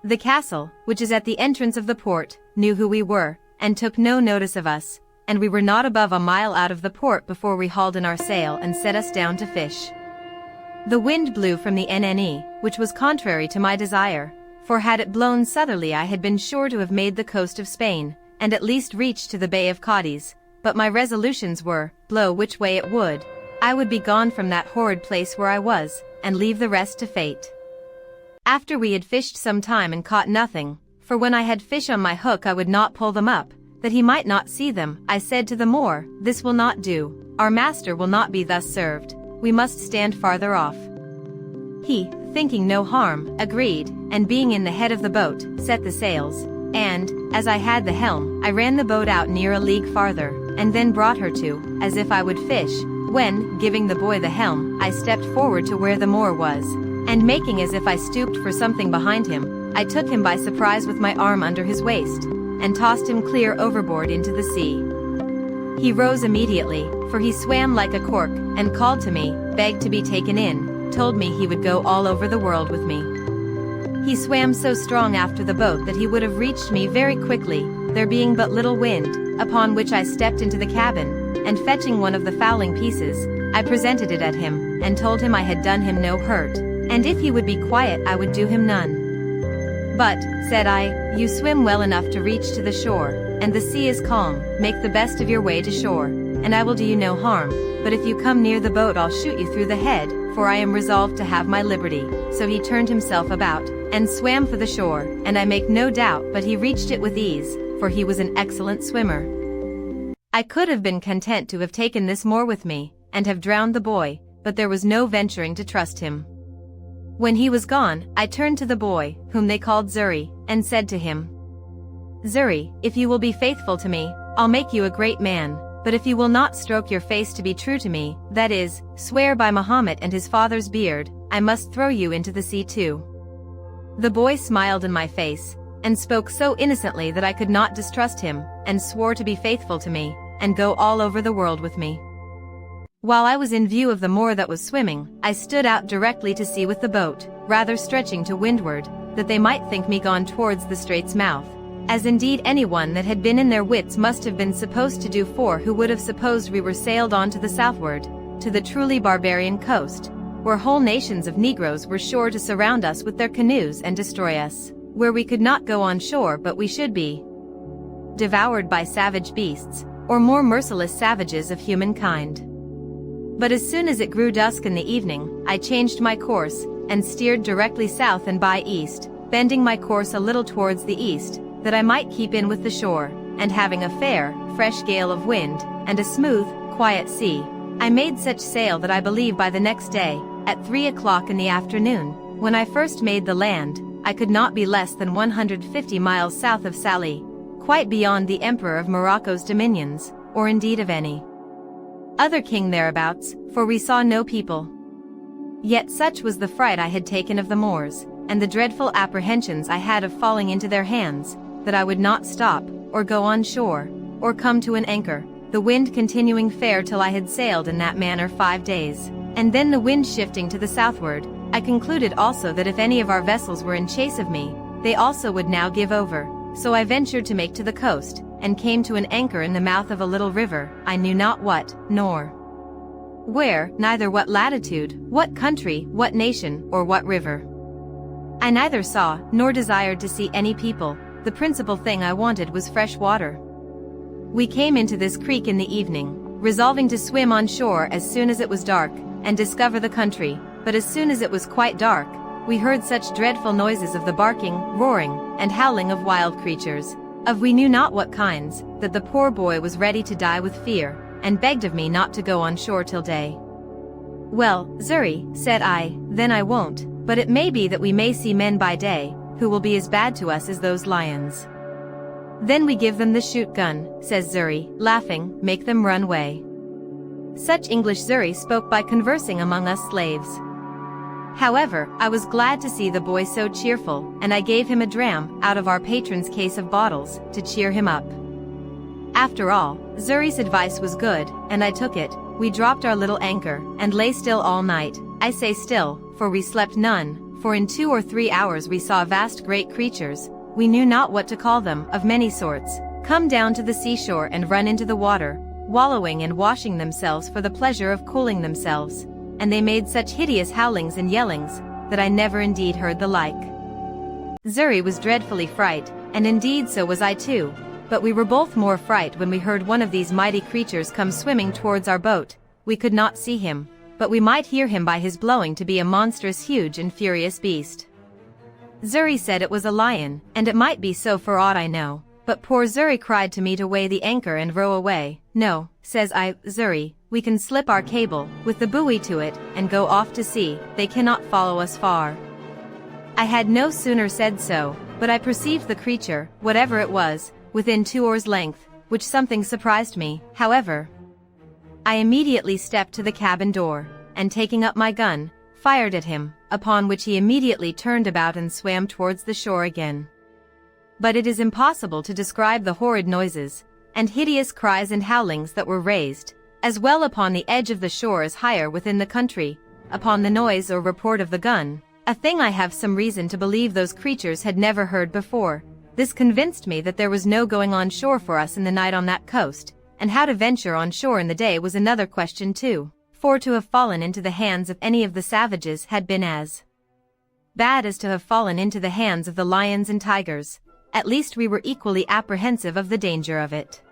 The castle, which is at the entrance of the port, knew who we were, and took no notice of us, and we were not above a mile out of the port before we hauled in our sail and set us down to fish. The wind blew from the NNE, which was contrary to my desire, for had it blown southerly I had been sure to have made the coast of Spain, and at least reached to the Bay of Cadiz, but my resolutions were, blow which way it would, I would be gone from that horrid place where I was, and leave the rest to fate. After we had fished some time and caught nothing, for when I had fish on my hook I would not pull them up, that he might not see them, I said to the Moor, this will not do, our master will not be thus served, we must stand farther off. He, thinking no harm, agreed, and being in the head of the boat, set the sails, and, as I had the helm, I ran the boat out near a league farther, and then brought her to, as if I would fish, when, giving the boy the helm, I stepped forward to where the Moor was, and making as if I stooped for something behind him, I took him by surprise with my arm under his waist, and tossed him clear overboard into the sea. He rose immediately, for he swam like a cork, and called to me, begged to be taken in, told me he would go all over the world with me. He swam so strong after the boat that he would have reached me very quickly, there being but little wind, upon which I stepped into the cabin, and fetching one of the fowling pieces, I presented it at him, and told him I had done him no hurt, and if he would be quiet I would do him none. But, said I, you swim well enough to reach to the shore, and the sea is calm, make the best of your way to shore, and I will do you no harm, but if you come near the boat I'll shoot you through the head, for I am resolved to have my liberty. So he turned himself about, and swam for the shore, and I make no doubt but he reached it with ease, for he was an excellent swimmer. I could have been content to have taken this Moor with me, and have drowned the boy, but there was no venturing to trust him. When he was gone, I turned to the boy, whom they called Xury, and said to him, Xury, if you will be faithful to me, I'll make you a great man, but if you will not stroke your face to be true to me, that is, swear by Mahomet and his father's beard, I must throw you into the sea too. The boy smiled in my face, and spoke so innocently that I could not distrust him, and swore to be faithful to me, and go all over the world with me. While I was in view of the Moor that was swimming, I stood out directly to sea with the boat, rather stretching to windward, that they might think me gone towards the strait's mouth, as indeed anyone that had been in their wits must have been supposed to do, for who would have supposed we were sailed on to the southward, to the truly barbarian coast, where whole nations of Negroes were sure to surround us with their canoes and destroy us, where we could not go on shore but we should be devoured by savage beasts, or more merciless savages of humankind. But as soon as it grew dusk in the evening, I changed my course, and steered directly south and by east, bending my course a little towards the east, that I might keep in with the shore, and having a fair, fresh gale of wind, and a smooth, quiet sea, I made such sail that I believe by the next day, at 3 o'clock in the afternoon, when I first made the land, I could not be less than 150 miles south of Salé, quite beyond the Emperor of Morocco's dominions, or indeed of any other king thereabouts, for we saw no people. Yet such was the fright I had taken of the Moors, and the dreadful apprehensions I had of falling into their hands, that I would not stop, or go on shore, or come to an anchor, the wind continuing fair till I had sailed in that manner 5 days, and then the wind shifting to the southward. I concluded also that if any of our vessels were in chase of me, they also would now give over, so I ventured to make to the coast, and came to an anchor in the mouth of a little river, I knew not what, nor where, neither what latitude, what country, what nation, or what river. I neither saw, nor desired to see any people, the principal thing I wanted was fresh water. We came into this creek in the evening, resolving to swim on shore as soon as it was dark, and discover the country, but as soon as it was quite dark, we heard such dreadful noises of the barking, roaring, and howling of wild creatures, of we knew not what kinds, that the poor boy was ready to die with fear, and begged of me not to go on shore till day. Well, Xury, said I, then I won't, but it may be that we may see men by day, who will be as bad to us as those lions. Then we give them the shoot gun, says Xury, laughing, make them run away. Such English Xury spoke by conversing among us slaves. However, I was glad to see the boy so cheerful, and I gave him a dram out of our patron's case of bottles, to cheer him up. After all, Xury's advice was good, and I took it. We dropped our little anchor, and lay still all night. I say still, for we slept none, for in 2 or 3 hours we saw vast great creatures, we knew not what to call them, of many sorts, come down to the seashore and run into the water, wallowing and washing themselves for the pleasure of cooling themselves, and they made such hideous howlings and yellings, that I never indeed heard the like. Xury was dreadfully fright, and indeed so was I too, but we were both more fright when we heard one of these mighty creatures come swimming towards our boat. We could not see him, but we might hear him by his blowing to be a monstrous huge and furious beast. Xury said it was a lion, and it might be so for aught I know, but poor Xury cried to me to weigh the anchor and row away. No, says I, Xury, we can slip our cable, with the buoy to it, and go off to sea, they cannot follow us far. I had no sooner said so, but I perceived the creature, whatever it was, within 2 oars' length, which something surprised me, however. I immediately stepped to the cabin door, and taking up my gun, fired at him, upon which he immediately turned about and swam towards the shore again. But it is impossible to describe the horrid noises, and hideous cries and howlings that were raised, as well upon the edge of the shore as higher within the country, upon the noise or report of the gun, a thing I have some reason to believe those creatures had never heard before. This convinced me that there was no going on shore for us in the night on that coast, and how to venture on shore in the day was another question too, for to have fallen into the hands of any of the savages had been as bad as to have fallen into the hands of the lions and tigers. At least we were equally apprehensive of the danger of it.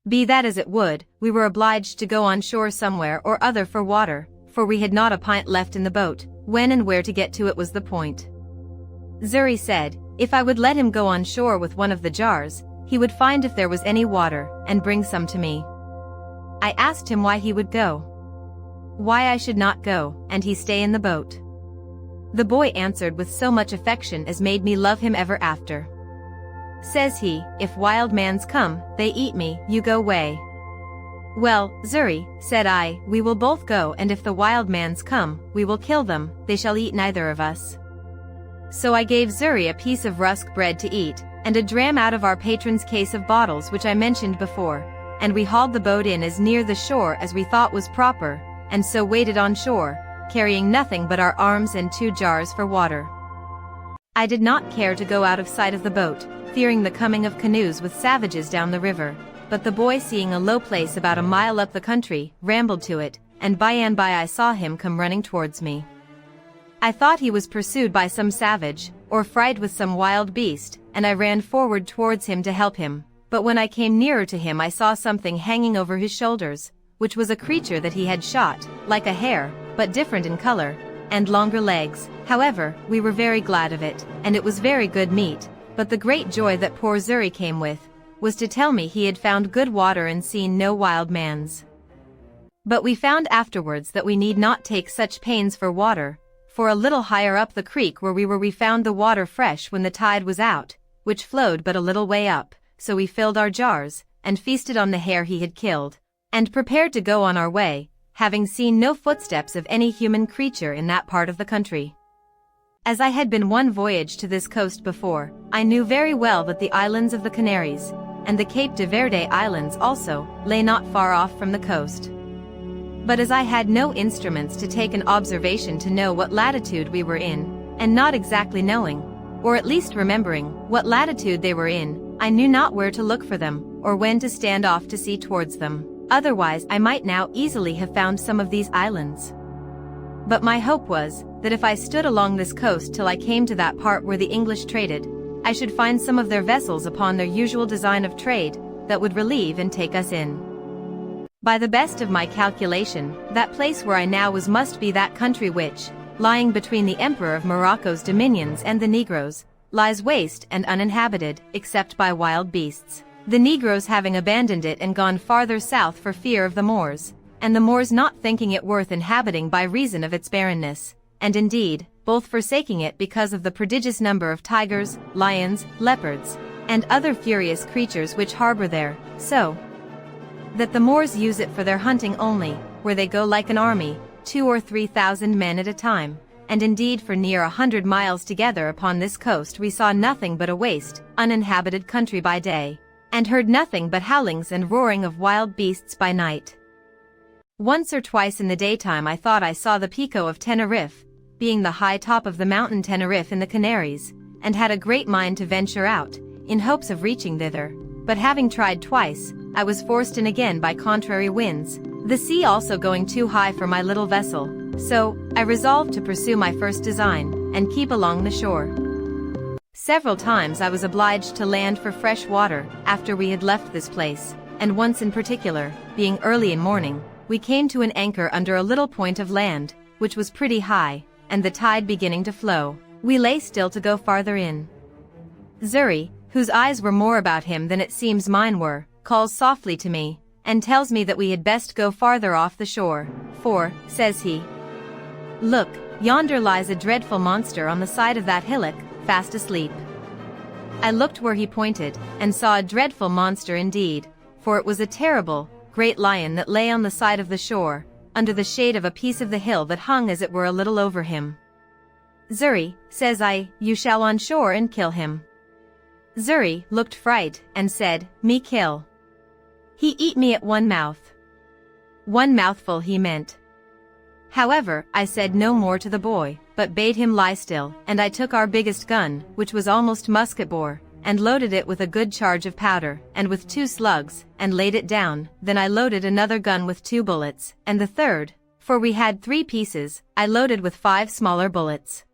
Be that as it would, we were obliged to go on shore somewhere or other for water, for we had not a pint left in the boat. When and where to get to it was the point. XIII said, if I would let him go on shore with one of the jars, he would find if there was any water, and bring some to me. I asked him why he would go. Why I should not go, and he stay in the boat. The boy answered with so much affection as made me love him ever after. Says he, if wild mans come, they eat me, you go way. Well, XIII, said I, we will both go, and if the wild mans come, we will kill them, they shall eat neither of us. So I gave XIII a piece of rusk bread to eat, and a dram out of our patron's case of bottles which I mentioned before, and we hauled the boat in as near the shore as we thought was proper, and so waited on shore, carrying nothing but our arms and 2 jars for water. I did not care to go out of sight of the boat, fearing the coming of canoes with savages down the river, but the boy, seeing a low place about a mile up the country, rambled to it, and by and by I saw him come running towards me. I thought he was pursued by some savage, or fright with some wild beast, and I ran forward towards him to help him, but when I came nearer to him I saw something hanging over his shoulders, which was a creature that he had shot, like a hare, but different in color, and longer legs. However, we were very glad of it, and it was very good meat, but the great joy that poor XIII came with, was to tell me he had found good water and seen no wild mans. But we found afterwards that we need not take such pains for water, for a little higher up the creek where we were we found the water fresh when the tide was out, which flowed but a little way up, so we filled our jars, and feasted on the hare he had killed, and prepared to go on our way, having seen no footsteps of any human creature in that part of the country. As I had been one voyage to this coast before, I knew very well that the islands of the Canaries, and the Cape de Verde Islands also, lay not far off from the coast. But as I had no instruments to take an observation to know what latitude we were in, and not exactly knowing, or at least remembering, what latitude they were in, I knew not where to look for them, or when to stand off to sea towards them. Otherwise I might now easily have found some of these islands. But my hope was, that if I stood along this coast till I came to that part where the English traded, I should find some of their vessels upon their usual design of trade, that would relieve and take us in. By the best of my calculation, that place where I now was must be that country which, lying between the Emperor of Morocco's dominions and the Negroes, lies waste and uninhabited, except by wild beasts, the Negroes having abandoned it and gone farther south for fear of the Moors, and the Moors not thinking it worth inhabiting by reason of its barrenness, and indeed, both forsaking it because of the prodigious number of tigers, lions, leopards, and other furious creatures which harbor there, so that the Moors use it for their hunting only, where they go like an army, 2,000 or 3,000 men at a time, and indeed for near 100 miles together upon this coast we saw nothing but a waste, uninhabited country by day, and heard nothing but howlings and roaring of wild beasts by night. Once or twice in the daytime I thought I saw the Pico of Tenerife, being the high top of the mountain Tenerife in the Canaries, and had a great mind to venture out, in hopes of reaching thither, but having tried twice, I was forced in again by contrary winds, the sea also going too high for my little vessel, so I resolved to pursue my first design, and keep along the shore. Several times I was obliged to land for fresh water, after we had left this place, and once in particular, being early in morning, we came to an anchor under a little point of land, which was pretty high, and the tide beginning to flow, we lay still to go farther in. XIII, whose eyes were more about him than it seems mine were, calls softly to me, and tells me that we had best go farther off the shore, for, says he, look, yonder lies a dreadful monster on the side of that hillock, fast asleep. I looked where he pointed, and saw a dreadful monster indeed, for it was a terrible, great lion that lay on the side of the shore, under the shade of a piece of the hill that hung as it were a little over him. "Xury," says I, "you shall on shore and kill him." Xury looked fright, and said, "Me kill. He eat me at one mouth." One mouthful he meant. However, I said no more to the boy, but bade him lie still, and I took our biggest gun, which was almost musket-bore, and loaded it with a good charge of powder, and with 2 slugs, and laid it down. Then I loaded another gun with 2 bullets, and the third, for we had 3 pieces, I loaded with 5 smaller bullets.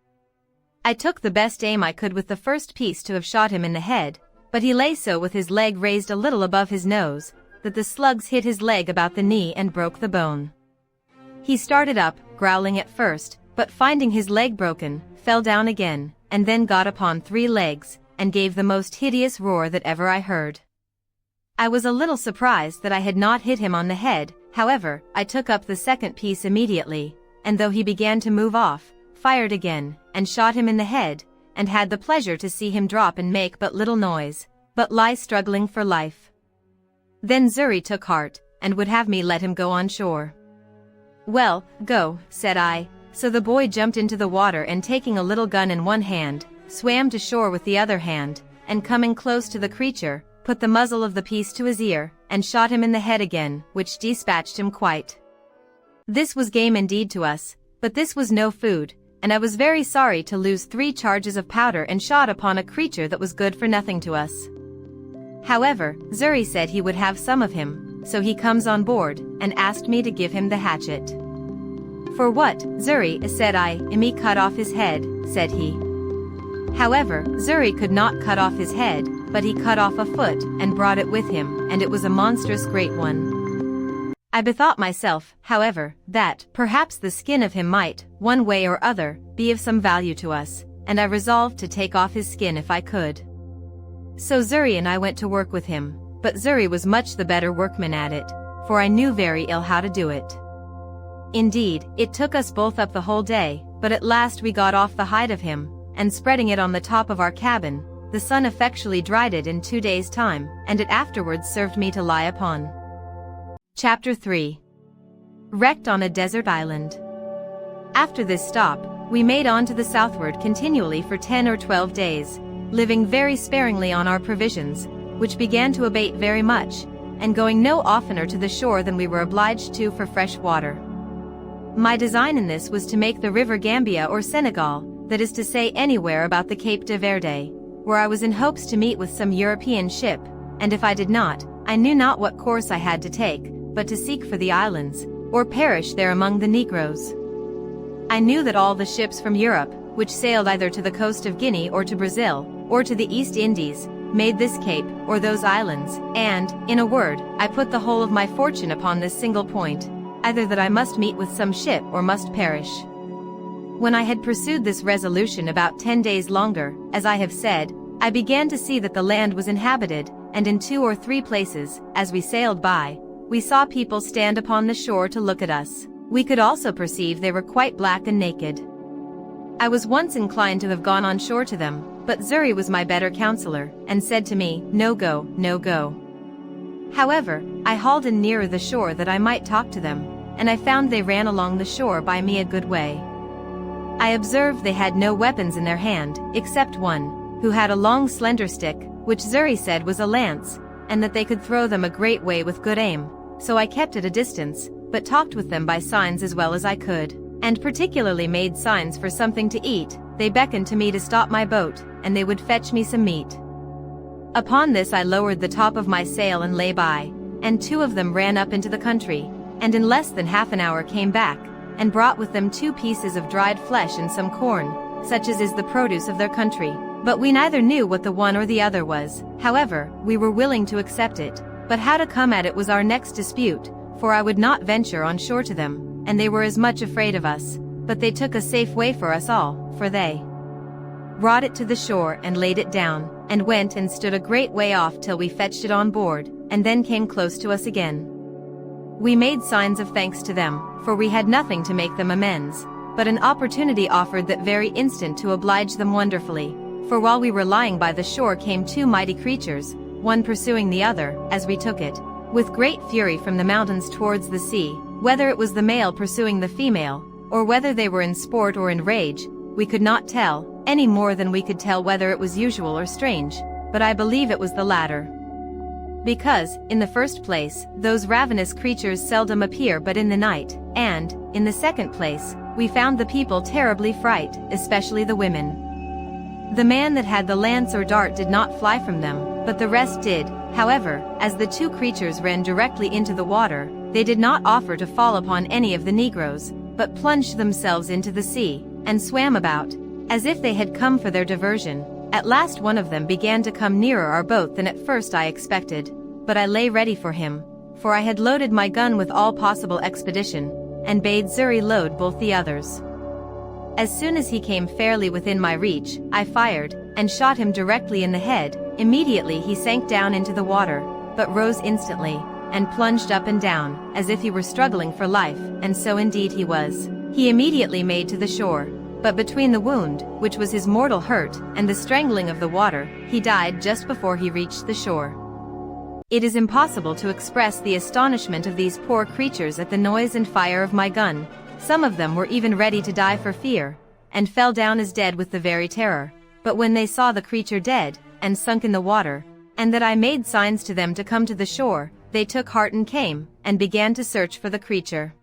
I took the best aim I could with the first piece to have shot him in the head, but he lay so with his leg raised a little above his nose, that the slugs hit his leg about the knee and broke the bone. He started up, growling at first, but finding his leg broken, fell down again, and then got upon 3 legs, and gave the most hideous roar that ever I heard. I was a little surprised that I had not hit him on the head. However, I took up the second piece immediately, and though he began to move off, fired again, and shot him in the head, and had the pleasure to see him drop and make but little noise, but lie struggling for life. Then Xury took heart, and would have me let him go on shore. "Well, go," said I, so the boy jumped into the water and taking a little gun in one hand, swam to shore with the other hand, and coming close to the creature, put the muzzle of the piece to his ear, and shot him in the head again, which dispatched him quite. This was game indeed to us, but this was no food, and I was very sorry to lose 3 charges of powder and shot upon a creature that was good for nothing to us. However, Xury said he would have some of him, so he comes on board, and asked me to give him the hatchet. "For what, Xury?" said I. "Me cut off his head," said he. However, Xury could not cut off his head, but he cut off a foot, and brought it with him, and it was a monstrous great one. I bethought myself, however, that, perhaps the skin of him might, one way or other, be of some value to us, and I resolved to take off his skin if I could. So Xury and I went to work with him, but Xury was much the better workman at it, for I knew very ill how to do it. Indeed, it took us both up the whole day, but at last we got off the hide of him, and spreading it on the top of our cabin, the sun effectually dried it in 2 days' time, and it afterwards served me to lie upon. Chapter 3. Wrecked on a desert island. After this stop, we made on to the southward continually for 10 or 12 days, living very sparingly on our provisions, which began to abate very much, and going no oftener to the shore than we were obliged to for fresh water. My design in this was to make the river Gambia or Senegal, that is to say anywhere about the Cape de Verde, where I was in hopes to meet with some European ship, and if I did not, I knew not what course I had to take, but to seek for the islands, or perish there among the Negroes. I knew that all the ships from Europe, which sailed either to the coast of Guinea or to Brazil, or to the East Indies, made this cape, or those islands, and, in a word, I put the whole of my fortune upon this single point, either that I must meet with some ship or must perish. When I had pursued this resolution about 10 days longer, as I have said, I began to see that the land was inhabited, and in 2 or 3 places, as we sailed by, we saw people stand upon the shore to look at us. We could also perceive they were quite black and naked. I was once inclined to have gone on shore to them, but Xury was my better counselor, and said to me, "No go, no go." However, I hauled in nearer the shore that I might talk to them, and I found they ran along the shore by me a good way. I observed they had no weapons in their hand, except one, who had a long slender stick, which Xury said was a lance, and that they could throw them a great way with good aim, so I kept at a distance, but talked with them by signs as well as I could, and particularly made signs for something to eat. They beckoned to me to stop my boat, and they would fetch me some meat. Upon this I lowered the top of my sail and lay by, and 2 of them ran up into the country, and in less than half an hour came back, and brought with them 2 pieces of dried flesh and some corn, such as is the produce of their country, but we neither knew what the one or the other was. However, we were willing to accept it, but how to come at it was our next dispute, for I would not venture on shore to them, and they were as much afraid of us, but they took a safe way for us all, for they brought it to the shore and laid it down, and went and stood a great way off till we fetched it on board, and then came close to us again. We made signs of thanks to them, for we had nothing to make them amends, but an opportunity offered that very instant to oblige them wonderfully, for while we were lying by the shore came 2 mighty creatures, one pursuing the other, as we took it, with great fury from the mountains towards the sea. Whether it was the male pursuing the female, or whether they were in sport or in rage, we could not tell, any more than we could tell whether it was usual or strange, but I believe it was the latter. Because, in the first place, those ravenous creatures seldom appear but in the night, and, in the second place, we found the people terribly frightened, especially the women. The man that had the lance or dart did not fly from them, but the rest did. However, as the two creatures ran directly into the water, they did not offer to fall upon any of the Negroes, but plunged themselves into the sea, and swam about, as if they had come for their diversion. At last one of them began to come nearer our boat than at first I expected, but I lay ready for him, for I had loaded my gun with all possible expedition, and bade Xury load both the others. As soon as he came fairly within my reach, I fired, and shot him directly in the head. Immediately he sank down into the water, but rose instantly, and plunged up and down, as if he were struggling for life, and so indeed he was. He immediately made to the shore, but between the wound, which was his mortal hurt, and the strangling of the water, he died just before he reached the shore. It is impossible to express the astonishment of these poor creatures at the noise and fire of my gun. Some of them were even ready to die for fear, and fell down as dead with the very terror. But when they saw the creature dead, and sunk in the water, and that I made signs to them to come to the shore, they took heart and came, and began to search for the creature.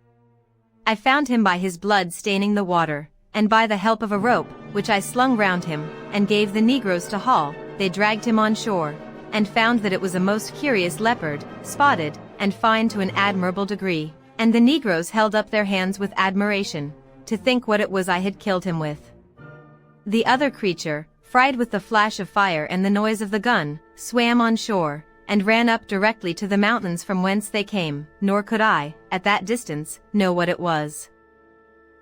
I found him by his blood staining the water, and by the help of a rope, which I slung round him, and gave the Negroes to haul, they dragged him on shore, and found that it was a most curious leopard, spotted, and fine to an admirable degree. And the Negroes held up their hands with admiration, to think what it was I had killed him with. The other creature, fried with the flash of fire and the noise of the gun, swam on shore, and ran up directly to the mountains from whence they came, nor could I, at that distance, know what it was.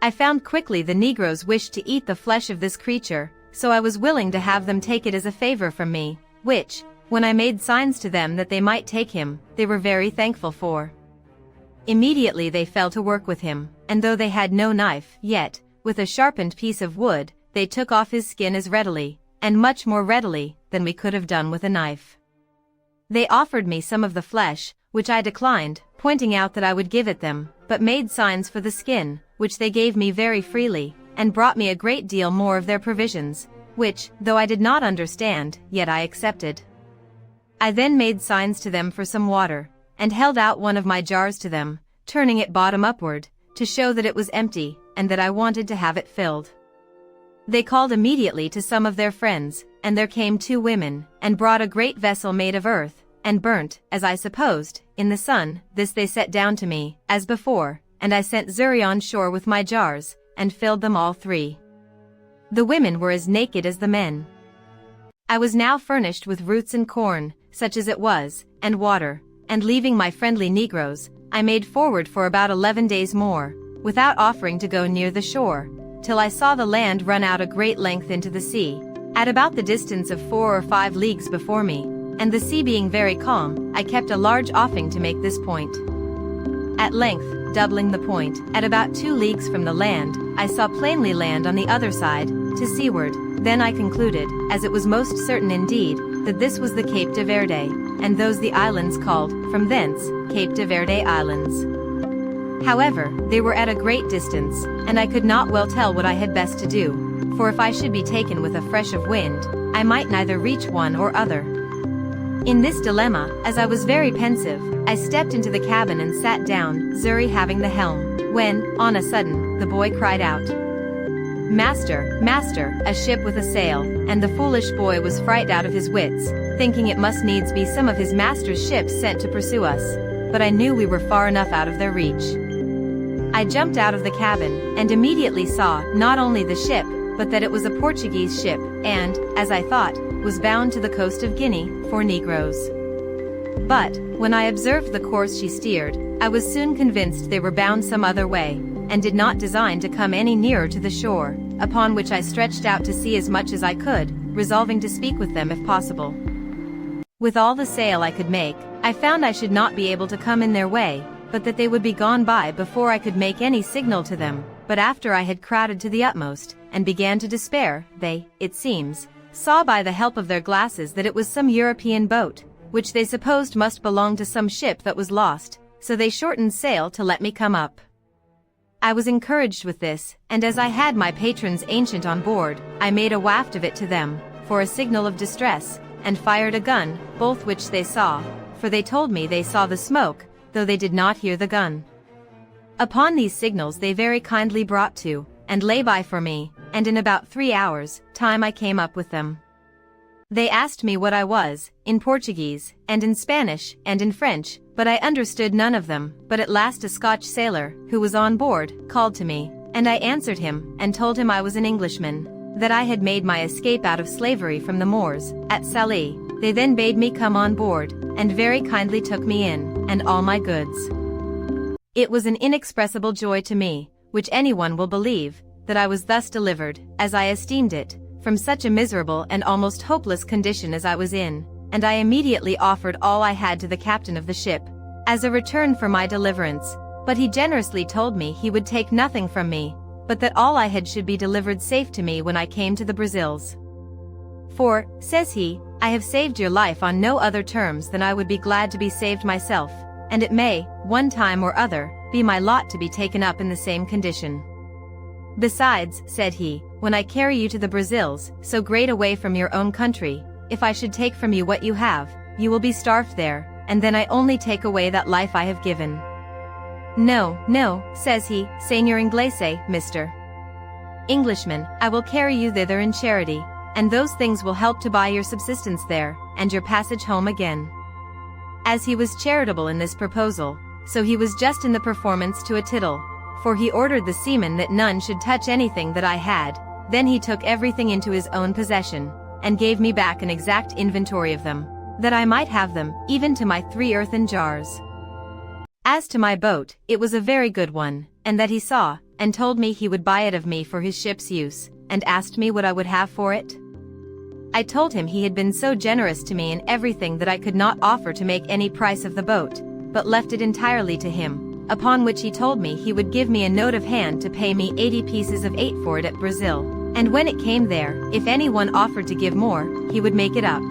I found quickly the Negroes wished to eat the flesh of this creature, so I was willing to have them take it as a favor from me, which, when I made signs to them that they might take him, they were very thankful for. Immediately they fell to work with him, and though they had no knife, yet, with a sharpened piece of wood, they took off his skin as readily, and much more readily, than we could have done with a knife. They offered me some of the flesh, which I declined, pointing out that I would give it them, but made signs for the skin, which they gave me very freely, and brought me a great deal more of their provisions, which, though I did not understand, yet I accepted. I then made signs to them for some water, and held out one of my jars to them, turning it bottom upward, to show that it was empty, and that I wanted to have it filled. They called immediately to some of their friends, and there came two women, and brought a great vessel made of earth, and burnt, as I supposed, in the sun. This they set down to me, as before, and I sent Xury on shore with my jars, and filled them all three. The women were as naked as the men. I was now furnished with roots and corn, such as it was, and water, and leaving my friendly Negroes, I made forward for about 11 days more, without offering to go near the shore, till I saw the land run out a great length into the sea, at about the distance of 4 or 5 leagues before me, and the sea being very calm, I kept a large offing to make this point. At length, doubling the point, at about 2 leagues from the land, I saw plainly land on the other side, to seaward. Then I concluded, as it was most certain indeed, that this was the Cape de Verde, and those the islands called, from thence, Cape de Verde Islands. However, they were at a great distance, and I could not well tell what I had best to do, for if I should be taken with a fresh of wind, I might neither reach one or other. In this dilemma, as I was very pensive, I stepped into the cabin and sat down, Xury having the helm, when, on a sudden, the boy cried out, "Master, master, a ship with a sail," and the foolish boy was frightened out of his wits, thinking it must needs be some of his master's ships sent to pursue us, but I knew we were far enough out of their reach. I jumped out of the cabin, and immediately saw, not only the ship, but that it was a Portuguese ship, and, as I thought, was bound to the coast of Guinea, for Negroes. But, when I observed the course she steered, I was soon convinced they were bound some other way, and did not design to come any nearer to the shore, upon which I stretched out to sea as much as I could, resolving to speak with them if possible. With all the sail I could make, I found I should not be able to come in their way, but that they would be gone by before I could make any signal to them. But after I had crowded to the utmost, and began to despair, they, it seems, saw by the help of their glasses that it was some European boat, which they supposed must belong to some ship that was lost, so they shortened sail to let me come up. I was encouraged with this, and as I had my patron's ancient on board, I made a waft of it to them, for a signal of distress, and fired a gun, both which they saw, for they told me they saw the smoke, though they did not hear the gun. Upon these signals they very kindly brought to, and lay by for me, and in about 3 hours' time I came up with them. They asked me what I was, in Portuguese, and in Spanish, and in French, but I understood none of them, but at last a Scotch sailor, who was on board, called to me, and I answered him, and told him I was an Englishman, that I had made my escape out of slavery from the Moors, at Salé. They then bade me come on board, and very kindly took me in, and all my goods. It was an inexpressible joy to me, which anyone will believe, that I was thus delivered, as I esteemed it, from such a miserable and almost hopeless condition as I was in, and I immediately offered all I had to the captain of the ship, as a return for my deliverance, but he generously told me he would take nothing from me, but that all I had should be delivered safe to me when I came to the Brazils. For, says he, I have saved your life on no other terms than I would be glad to be saved myself, and it may, one time or other, be my lot to be taken up in the same condition. Besides, said he, when I carry you to the Brazils, so great away from your own country, if I should take from you what you have, you will be starved there, and then I only take away that life I have given. No, no, says he, Señor Inglese, Mr. Englishman, I will carry you thither in charity, and those things will help to buy your subsistence there, and your passage home again. As he was charitable in this proposal, so he was just in the performance to a tittle, for he ordered the seamen that none should touch anything that I had, then he took everything into his own possession, and gave me back an exact inventory of them, that I might have them, even to my 3 earthen jars. As to my boat, it was a very good one, and that he saw, and told me he would buy it of me for his ship's use, and asked me what I would have for it. I told him he had been so generous to me in everything that I could not offer to make any price of the boat, but left it entirely to him, upon which he told me he would give me a note of hand to pay me 80 pieces of 8 for it at Brazil, and when it came there, if anyone offered to give more, he would make it up.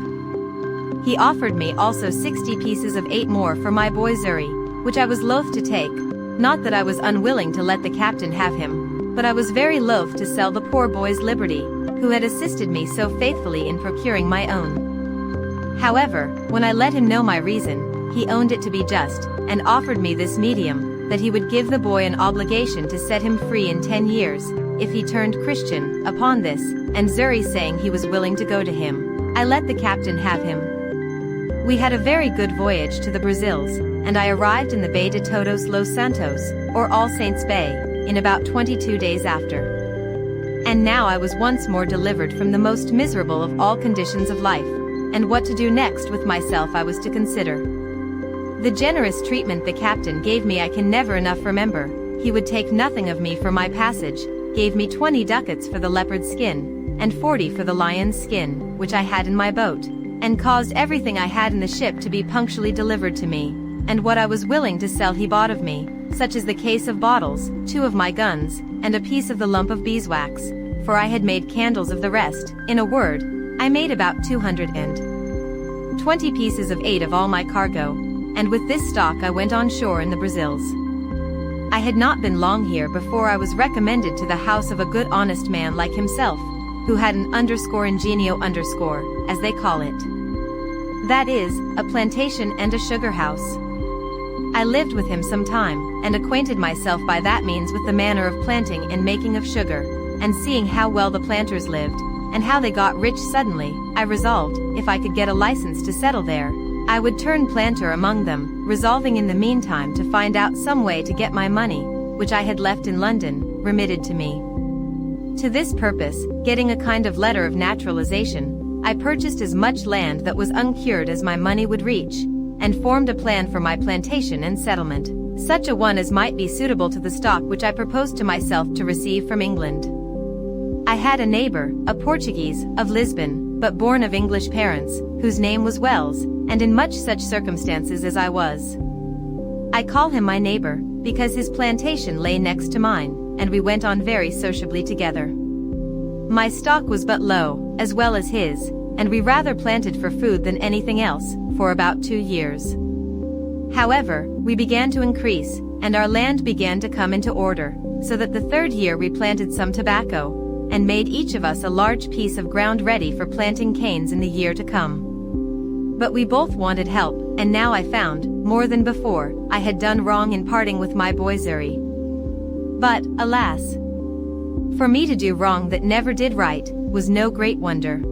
He offered me also 60 pieces of 8 more for my boy Zuri, which I was loath to take, not that I was unwilling to let the captain have him, but I was very loath to sell the poor boy's liberty, who had assisted me so faithfully in procuring my own. However, when I let him know my reason, he owned it to be just, and offered me this medium, that he would give the boy an obligation to set him free in 10 years, if he turned Christian. Upon this, and Zuri saying he was willing to go to him, I let the captain have him. We had a very good voyage to the Brazils, and I arrived in the Bay de Todos los Santos, or All Saints Bay, in about 22 days after. And now I was once more delivered from the most miserable of all conditions of life, and what to do next with myself I was to consider. The generous treatment the captain gave me I can never enough remember. He would take nothing of me for my passage, gave me 20 ducats for the leopard's skin, and 40 for the lion's skin, which I had in my boat, and caused everything I had in the ship to be punctually delivered to me, and what I was willing to sell he bought of me, such as the case of bottles, 2 of my guns, and a piece of the lump of beeswax, for I had made candles of the rest. In a word, I made about 220 pieces of 8 of all my cargo, and with this stock I went on shore in the Brazils. I had not been long here before I was recommended to the house of a good honest man like himself, who had an _ingenio_, as they call it. That is, a plantation and a sugar house. I lived with him some time, and acquainted myself by that means with the manner of planting and making of sugar, and seeing how well the planters lived, and how they got rich suddenly, I resolved, if I could get a license to settle there, I would turn planter among them, resolving in the meantime to find out some way to get my money, which I had left in London, remitted to me. To this purpose, getting a kind of letter of naturalization, I purchased as much land that was uncured as my money would reach, and formed a plan for my plantation and settlement, such a one as might be suitable to the stock which I proposed to myself to receive from England. I had a neighbor, a Portuguese, of Lisbon, but born of English parents, whose name was Wells, and in much such circumstances as I was. I call him my neighbor, because his plantation lay next to mine, and we went on very sociably together. My stock was but low, as well as his, and we rather planted for food than anything else, for about 2 years. However, we began to increase, and our land began to come into order, so that the 3rd year we planted some tobacco, and made each of us a large piece of ground ready for planting canes in the year to come. But we both wanted help, and now I found, more than before, I had done wrong in parting with my boy Zuri. But, alas! For me to do wrong that never did right, was no great wonder.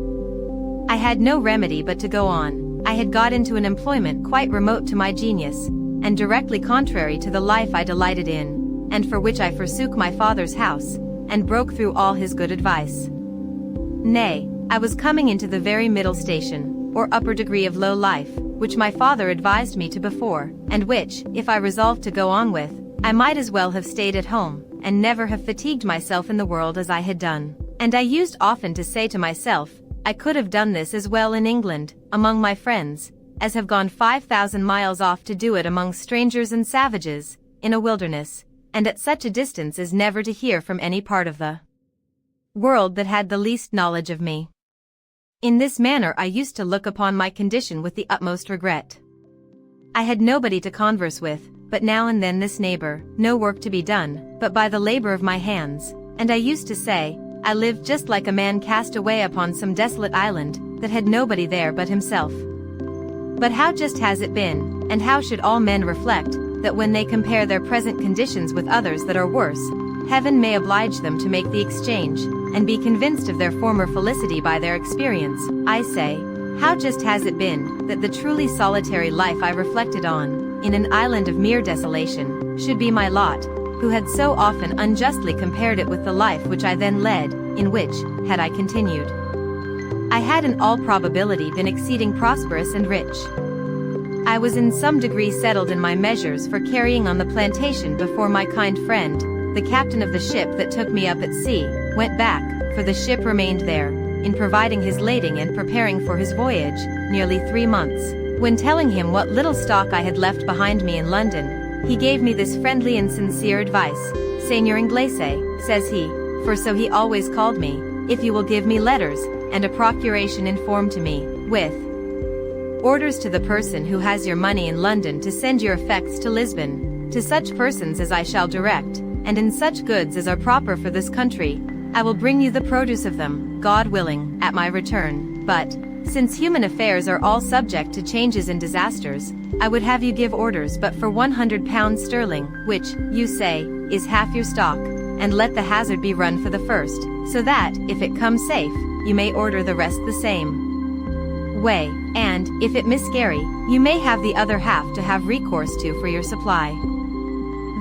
I had no remedy but to go on. I had got into an employment quite remote to my genius, and directly contrary to the life I delighted in, and for which I forsook my father's house, and broke through all his good advice. Nay, I was coming into the very middle station, or upper degree of low life, which my father advised me to before, and which, if I resolved to go on with, I might as well have stayed at home, and never have fatigued myself in the world as I had done. And I used often to say to myself, I could have done this as well in England, among my friends, as have gone 5,000 miles off to do it among strangers and savages, in a wilderness, and at such a distance as never to hear from any part of the world that had the least knowledge of me. In this manner I used to look upon my condition with the utmost regret. I had nobody to converse with, but now and then this neighbor, no work to be done, but by the labor of my hands, and I used to say, I lived just like a man cast away upon some desolate island, that had nobody there but himself. But how just has it been, and how should all men reflect, that when they compare their present conditions with others that are worse, heaven may oblige them to make the exchange, and be convinced of their former felicity by their experience. I say, how just has it been, that the truly solitary life I reflected on, in an island of mere desolation, should be my lot, who had so often unjustly compared it with the life which I then led, in which, had I continued, I had in all probability been exceeding prosperous and rich. I was in some degree settled in my measures for carrying on the plantation before my kind friend, the captain of the ship that took me up at sea, went back, for the ship remained there, in providing his lading and preparing for his voyage, nearly 3 months. When telling him what little stock I had left behind me in London, he gave me this friendly and sincere advice. Señor Inglese, says he, for so he always called me, if you will give me letters, and a procuration in form to me, with orders to the person who has your money in London to send your effects to Lisbon, to such persons as I shall direct, and in such goods as are proper for this country, I will bring you the produce of them, God willing, at my return. But, since human affairs are all subject to changes and disasters, I would have you give orders but for £100 sterling, which, you say, is half your stock, and let the hazard be run for the first, so that, if it comes safe, you may order the rest the same way, and, if it miscarry, you may have the other half to have recourse to for your supply.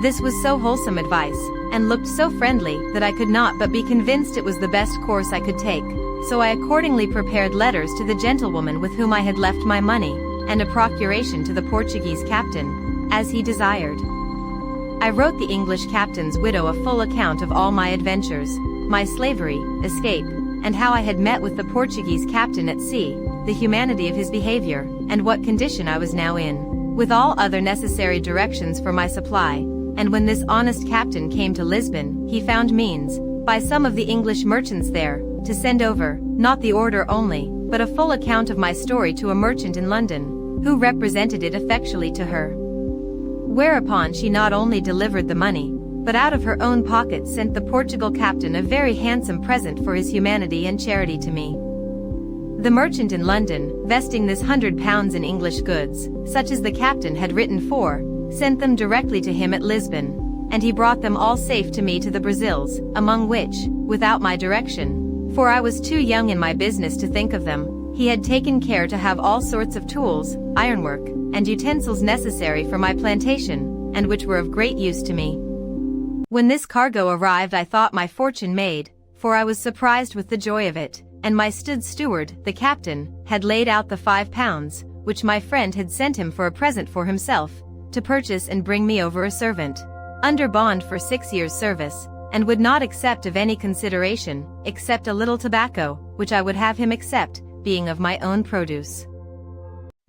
This was so wholesome advice, and looked so friendly, that I could not but be convinced it was the best course I could take, so I accordingly prepared letters to the gentlewoman with whom I had left my money, and a procuration to the Portuguese captain, as he desired. I wrote the English captain's widow a full account of all my adventures, my slavery, escape, and how I had met with the Portuguese captain at sea, the humanity of his behavior, and what condition I was now in, with all other necessary directions for my supply. And when this honest captain came to Lisbon, he found means, by some of the English merchants there, to send over, not the order only, but a full account of my story to a merchant in London, who represented it effectually to her. Whereupon she not only delivered the money, but out of her own pocket sent the Portugal captain a very handsome present for his humanity and charity to me. The merchant in London, vesting this £100 in English goods, such as the captain had written for, sent them directly to him at Lisbon, and he brought them all safe to me to the Brazils, among which, without my direction, for I was too young in my business to think of them, he had taken care to have all sorts of tools, ironwork, and utensils necessary for my plantation, and which were of great use to me. When this cargo arrived I thought my fortune made, for I was surprised with the joy of it, and my steward, the captain, had laid out the £5, which my friend had sent him for a present for himself, to purchase and bring me over a servant, under bond for 6 years' service, and would not accept of any consideration, except a little tobacco, which I would have him accept, being of my own produce.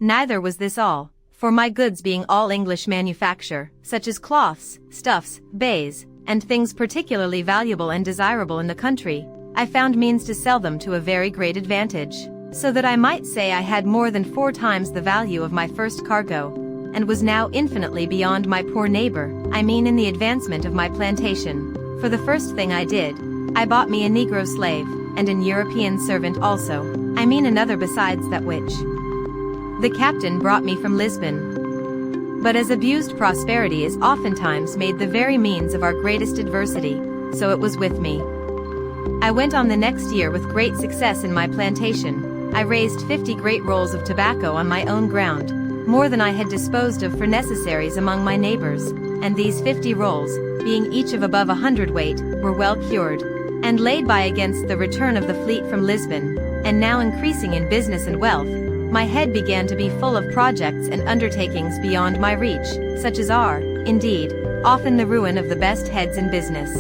Neither was this all, for my goods being all English manufacture, such as cloths, stuffs, baize, and things particularly valuable and desirable in the country, I found means to sell them to a very great advantage. so that I might say I had more than 4 times the value of my first cargo, and was now infinitely beyond my poor neighbor, I mean in the advancement of my plantation. For the first thing I did, I bought me a Negro slave, and an European servant also, I mean another besides that which the captain brought me from Lisbon. But as abused prosperity is oftentimes made the very means of our greatest adversity, so it was with me. I went on the next year with great success in my plantation. I raised 50 great rolls of tobacco on my own ground, more than I had disposed of for necessaries among my neighbors, and these 50 rolls, being each of above 100 weight, were well cured, and laid by against the return of the fleet from Lisbon, and now increasing in business and wealth, my head began to be full of projects and undertakings beyond my reach, such as are, indeed, often the ruin of the best heads in business.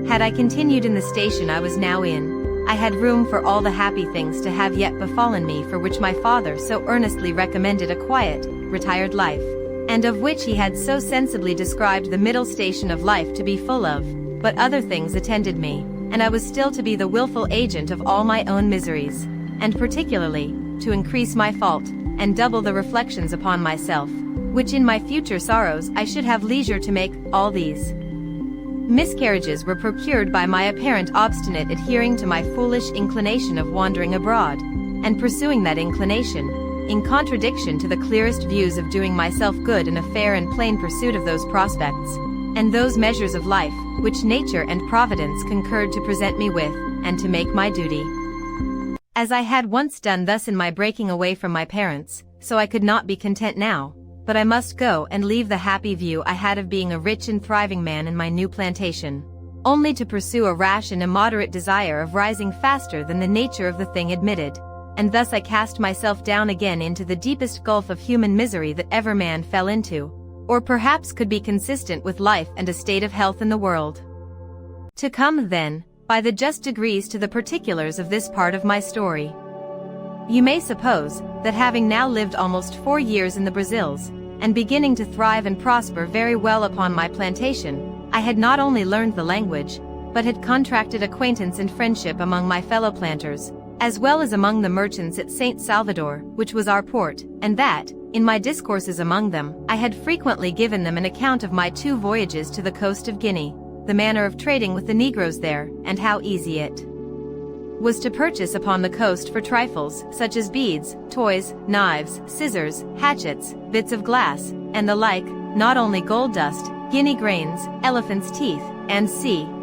Had I continued in the station I was now in, I had room for all the happy things to have yet befallen me for which my father so earnestly recommended a quiet, retired life, and of which he had so sensibly described the middle station of life to be full of, but other things attended me, and I was still to be the wilful agent of all my own miseries, and particularly, to increase my fault, and double the reflections upon myself, which in my future sorrows I should have leisure to make. All these miscarriages were procured by my apparent obstinate adhering to my foolish inclination of wandering abroad, and pursuing that inclination, in contradiction to the clearest views of doing myself good in a fair and plain pursuit of those prospects, and those measures of life, which nature and providence concurred to present me with, and to make my duty. As I had once done thus in my breaking away from my parents, so I could not be content now, but I must go and leave the happy view I had of being a rich and thriving man in my new plantation, only to pursue a rash and immoderate desire of rising faster than the nature of the thing admitted, and thus I cast myself down again into the deepest gulf of human misery that ever man fell into, or perhaps could be consistent with life and a state of health in the world. To come, then, by the just degrees to the particulars of this part of my story. You may suppose that having now lived almost 4 years in the Brazils, and beginning to thrive and prosper very well upon my plantation, I had not only learned the language, but had contracted acquaintance and friendship among my fellow planters, as well as among the merchants at St. Salvador, which was our port, and that, in my discourses among them, I had frequently given them an account of my 2 voyages to the coast of Guinea, the manner of trading with the Negroes there, and how easy it was to purchase upon the coast for trifles, such as beads, toys, knives, scissors, hatchets, bits of glass, and the like, not only gold dust, guinea grains, elephants' teeth, and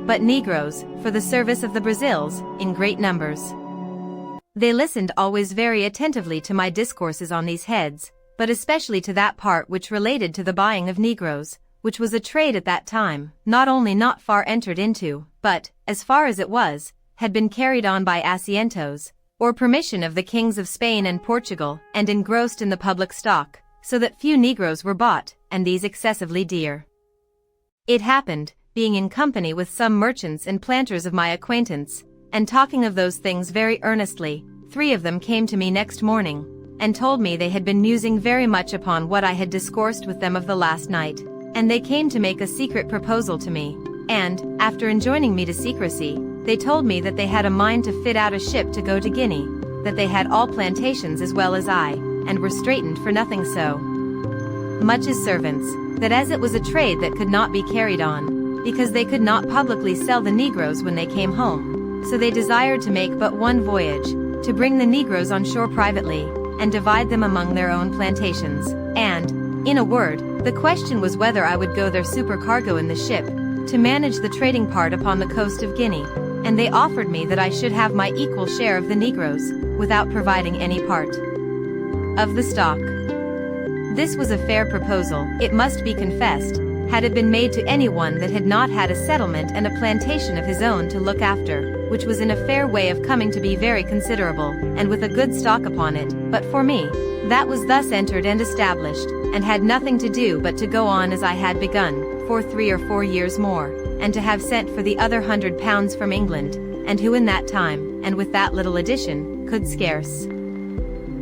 but Negroes, for the service of the Brazils, in great numbers. They listened always very attentively to my discourses on these heads, but especially to that part which related to the buying of Negroes, which was a trade at that time, not only not far entered into, but, as far as it was, had been carried on by asientos, or permission of the kings of Spain and Portugal, and engrossed in the public stock, so that few Negroes were bought, and these excessively dear. It happened, being in company with some merchants and planters of my acquaintance, and talking of those things very earnestly, 3 of them came to me next morning, and told me they had been musing very much upon what I had discoursed with them of the last night, and they came to make a secret proposal to me, and, after enjoining me to secrecy, they told me that they had a mind to fit out a ship to go to Guinea, that they had all plantations as well as I, and were straitened for nothing so much as servants, that as it was a trade that could not be carried on, because they could not publicly sell the Negroes when they came home, so they desired to make but one voyage, to bring the Negroes on shore privately, and divide them among their own plantations, and, in a word, the question was whether I would go their supercargo in the ship, to manage the trading part upon the coast of Guinea, and they offered me that I should have my equal share of the Negroes, without providing any part of the stock. This was a fair proposal, it must be confessed, had it been made to anyone that had not had a settlement and a plantation of his own to look after, which was in a fair way of coming to be very considerable, and with a good stock upon it. But for me, that was thus entered and established, and had nothing to do but to go on as I had begun, for 3 or 4 years more, and to have sent for the other £100 from England, and who in that time, and with that little addition, could scarce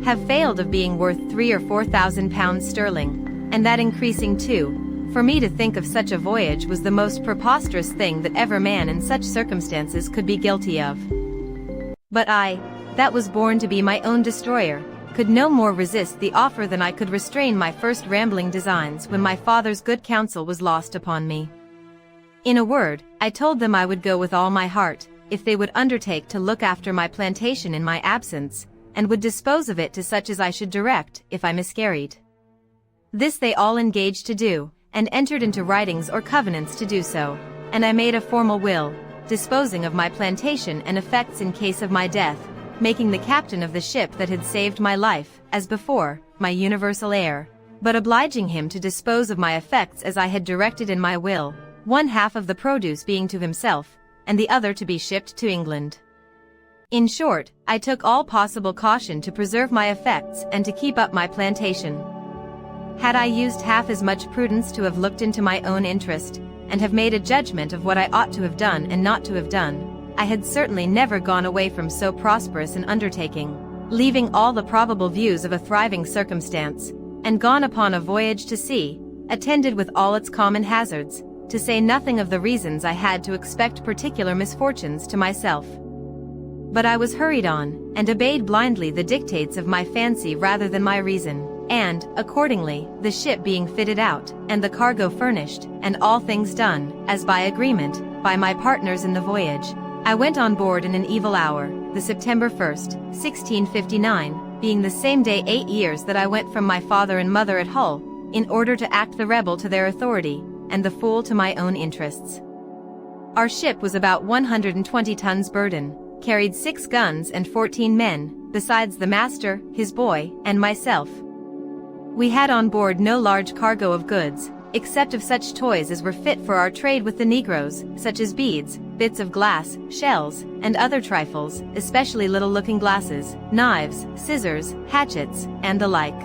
have failed of being worth £3,000 or £4,000 sterling, and that increasing too. For me to think of such a voyage was the most preposterous thing that ever man in such circumstances could be guilty of. But I, that was born to be my own destroyer, could no more resist the offer than I could restrain my first rambling designs when my father's good counsel was lost upon me. In a word, I told them I would go with all my heart, if they would undertake to look after my plantation in my absence, and would dispose of it to such as I should direct, if I miscarried. This they all engaged to do, and entered into writings or covenants to do so, and I made a formal will, disposing of my plantation and effects in case of my death, making the captain of the ship that had saved my life, as before, my universal heir, but obliging him to dispose of my effects as I had directed in my will, one half of the produce being to himself, and the other to be shipped to England. In short, I took all possible caution to preserve my effects and to keep up my plantation. Had I used half as much prudence to have looked into my own interest, and have made a judgment of what I ought to have done and not to have done, I had certainly never gone away from so prosperous an undertaking, leaving all the probable views of a thriving circumstance, and gone upon a voyage to sea, attended with all its common hazards, to say nothing of the reasons I had to expect particular misfortunes to myself. But I was hurried on, and obeyed blindly the dictates of my fancy rather than my reason, and, accordingly, the ship being fitted out, and the cargo furnished, and all things done, as by agreement, by my partners in the voyage, I went on board in an evil hour, the September 1st, 1659, being the same day 8 years that I went from my father and mother at Hull, in order to act the rebel to their authority, and the fool to my own interests. Our ship was about 120 tons burden, carried 6 guns and 14 men, besides the master, his boy, and myself. We had on board no large cargo of goods, except of such toys as were fit for our trade with the negroes, such as beads, bits of glass, shells, and other trifles, especially little looking-glasses, knives, scissors, hatchets, and the like.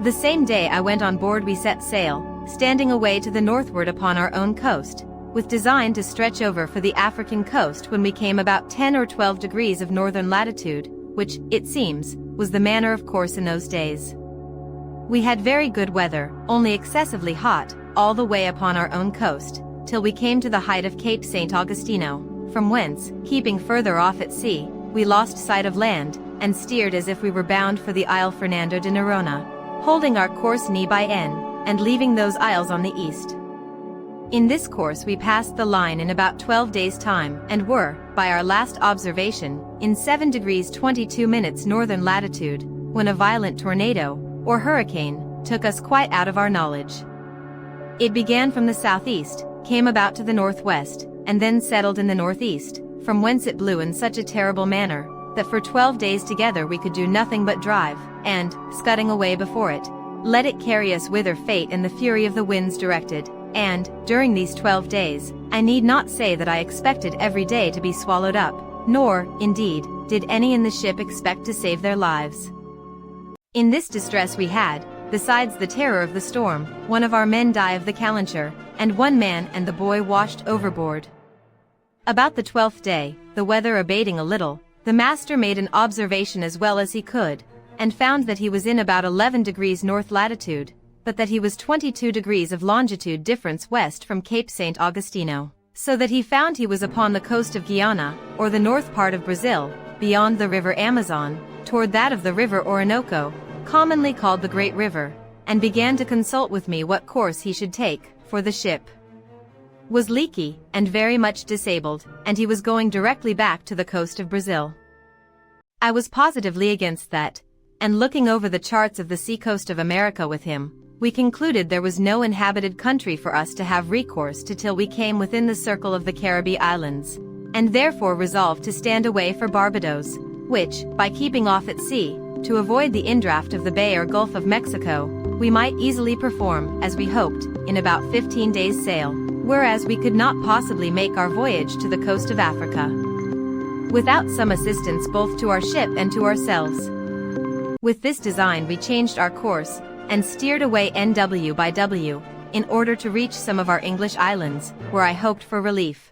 The same day I went on board we set sail, standing away to the northward upon our own coast, with design to stretch over for the African coast when we came about 10 or 12 degrees of northern latitude, which, it seems, was the manner of course in those days. We had very good weather, only excessively hot, all the way upon our own coast, till we came to the height of Cape St. Augustino, from whence, keeping further off at sea, we lost sight of land, and steered as if we were bound for the Isle Fernando de Noronha, holding our course N by N, and leaving those isles on the east. In this course we passed the line in about 12 days' time, and were, by our last observation, in 7 degrees 22 minutes northern latitude, when a violent tornado, or hurricane, took us quite out of our knowledge. It began from the southeast, came about to the northwest, and then settled in the northeast, from whence it blew in such a terrible manner, that for 12 days together we could do nothing but drive, and, scudding away before it, let it carry us whither fate and the fury of the winds directed, and, during these 12 days, I need not say that I expected every day to be swallowed up, nor, indeed, did any in the ship expect to save their lives. In this distress we had, besides the terror of the storm, one of our men die of the calenture, and one man and the boy washed overboard. About the 12th day, the weather abating a little, the master made an observation as well as he could, and found that he was in about 11 degrees north latitude, but that he was 22 degrees of longitude difference west from Cape St. Augustino, so that he found he was upon the coast of Guiana, or the north part of Brazil, beyond the river Amazon, toward that of the river Orinoco, commonly called the Great River, and began to consult with me what course he should take, for the ship was leaky, and very much disabled, and he was going directly back to the coast of Brazil. I was positively against that, and looking over the charts of the seacoast of America with him, we concluded there was no inhabited country for us to have recourse to till we came within the circle of the Caribbee Islands, and therefore resolved to stand away for Barbados, which, by keeping off at sea, to avoid the indraft of the Bay or Gulf of Mexico, we might easily perform, as we hoped, in about 15 days' sail, whereas we could not possibly make our voyage to the coast of Africa without some assistance both to our ship and to ourselves. With this design we changed our course, and steered away NW by W, in order to reach some of our English islands, where I hoped for relief.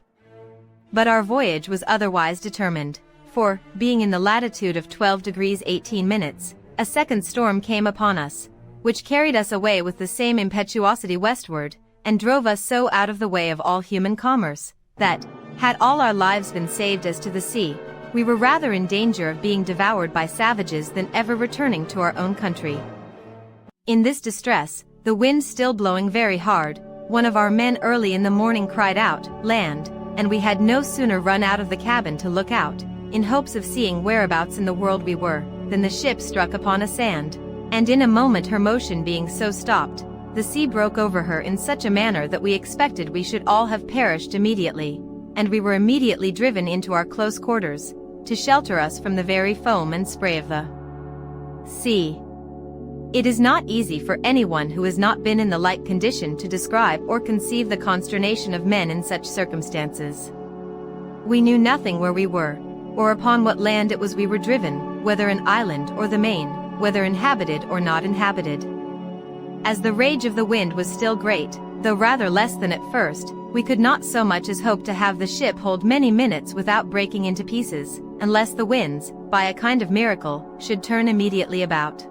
But our voyage was otherwise determined, for, being in the latitude of 12 degrees 18 minutes, a second storm came upon us, which carried us away with the same impetuosity westward, and drove us so out of the way of all human commerce, that, had all our lives been saved as to the sea, we were rather in danger of being devoured by savages than ever returning to our own country. In this distress, the wind still blowing very hard, one of our men early in the morning cried out, "Land," and we had no sooner run out of the cabin to look out, in hopes of seeing whereabouts in the world we were, than the ship struck upon a sand, and in a moment her motion being so stopped, the sea broke over her in such a manner that we expected we should all have perished immediately, and we were immediately driven into our close quarters, to shelter us from the very foam and spray of the sea. It is not easy for anyone who has not been in the like condition to describe or conceive the consternation of men in such circumstances. We knew nothing where we were, or upon what land it was we were driven, whether an island or the main, whether inhabited or not inhabited. As the rage of the wind was still great, though rather less than at first, we could not so much as hope to have the ship hold many minutes without breaking into pieces, unless the winds, by a kind of miracle, should turn immediately about.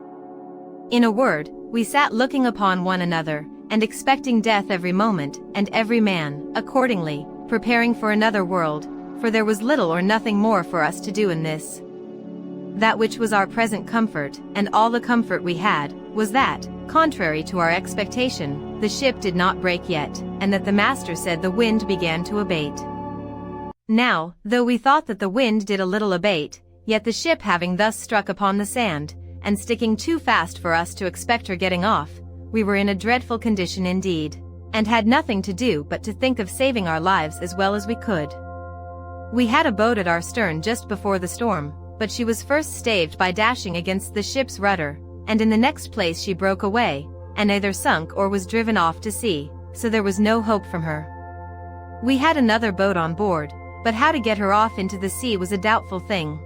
In a word, we sat looking upon one another, and expecting death every moment, and every man, accordingly, preparing for another world, for there was little or nothing more for us to do in this. That which was our present comfort, and all the comfort we had, was that, contrary to our expectation, the ship did not break yet, and that the master said the wind began to abate. Now, though we thought that the wind did a little abate, yet the ship having thus struck upon the sand, and sticking too fast for us to expect her getting off, we were in a dreadful condition indeed, and had nothing to do but to think of saving our lives as well as we could. We had a boat at our stern just before the storm, but she was first staved by dashing against the ship's rudder, and in the next place she broke away, and either sunk or was driven off to sea, so there was no hope from her. We had another boat on board, but how to get her off into the sea was a doubtful thing.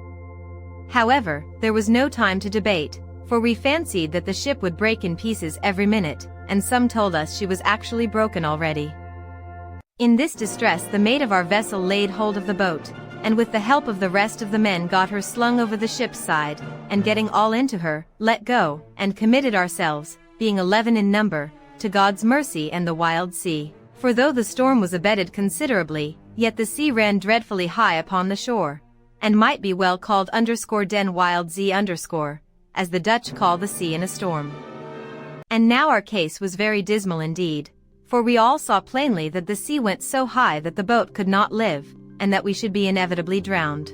However, there was no time to debate, for we fancied that the ship would break in pieces every minute, and some told us she was actually broken already. In this distress the mate of our vessel laid hold of the boat, and with the help of the rest of the men got her slung over the ship's side, and getting all into her, let go, and committed ourselves, being 11 in number, to God's mercy and the wild sea. For though the storm was abated considerably, yet the sea ran dreadfully high upon the shore, and might be well called _den wild zee _, as the Dutch call the sea in a storm. And now our case was very dismal indeed, for we all saw plainly that the sea went so high that the boat could not live, and that we should be inevitably drowned.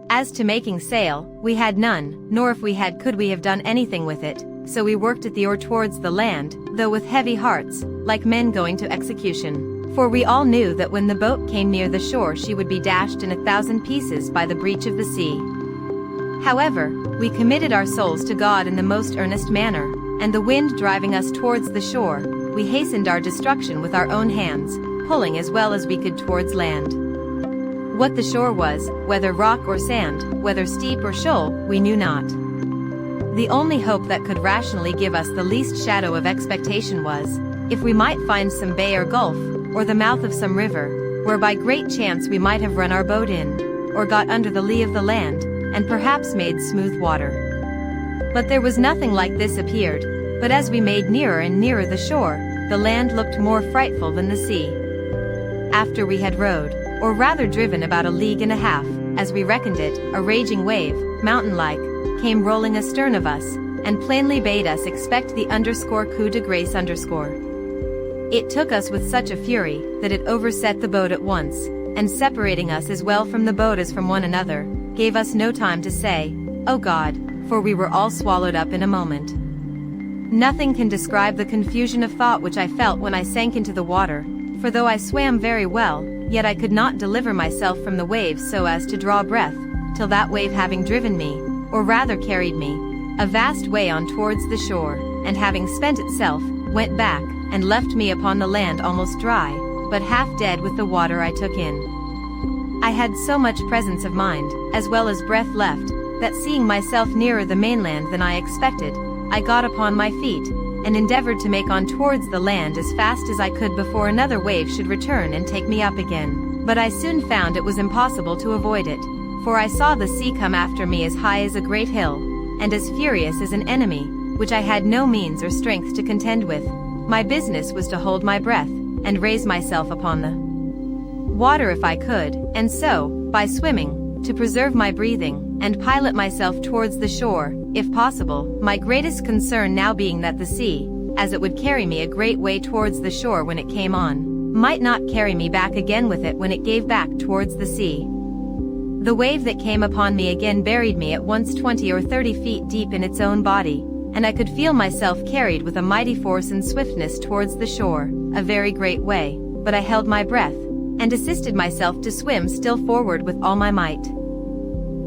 As to making sail, we had none, nor if we had could we have done anything with it, so we worked at the oar towards the land, though with heavy hearts, like men going to execution. For we all knew that when the boat came near the shore she would be dashed in 1,000 pieces by the breach of the sea. However, we committed our souls to God in the most earnest manner, and the wind driving us towards the shore, we hastened our destruction with our own hands, pulling as well as we could towards land. What the shore was, whether rock or sand, whether steep or shoal, we knew not. The only hope that could rationally give us the least shadow of expectation was, if we might find some bay or gulf, or the mouth of some river, where by great chance we might have run our boat in, or got under the lee of the land, and perhaps made smooth water. But there was nothing like this appeared, but as we made nearer and nearer the shore, the land looked more frightful than the sea. After we had rowed, or rather driven about 1.5 leagues, as we reckoned it, a raging wave, mountain-like, came rolling astern of us, and plainly bade us expect the coup de grace _. It took us with such a fury, that it overset the boat at once, and separating us as well from the boat as from one another, gave us no time to say, "O God," for we were all swallowed up in a moment. Nothing can describe the confusion of thought which I felt when I sank into the water, for though I swam very well, yet I could not deliver myself from the waves so as to draw breath, till that wave having driven me, or rather carried me, a vast way on towards the shore, and having spent itself, went back, and left me upon the land almost dry, but half dead with the water I took in. I had so much presence of mind, as well as breath left, that seeing myself nearer the mainland than I expected, I got upon my feet, and endeavored to make on towards the land as fast as I could before another wave should return and take me up again. But I soon found it was impossible to avoid it, for I saw the sea come after me as high as a great hill, and as furious as an enemy, which I had no means or strength to contend with. My business was to hold my breath, and raise myself upon the water if I could, and so, by swimming, to preserve my breathing, and pilot myself towards the shore, if possible, my greatest concern now being that the sea, as it would carry me a great way towards the shore when it came on, might not carry me back again with it when it gave back towards the sea. The wave that came upon me again buried me at once 20 or 30 feet deep in its own body, and I could feel myself carried with a mighty force and swiftness towards the shore, a very great way, but I held my breath, and assisted myself to swim still forward with all my might.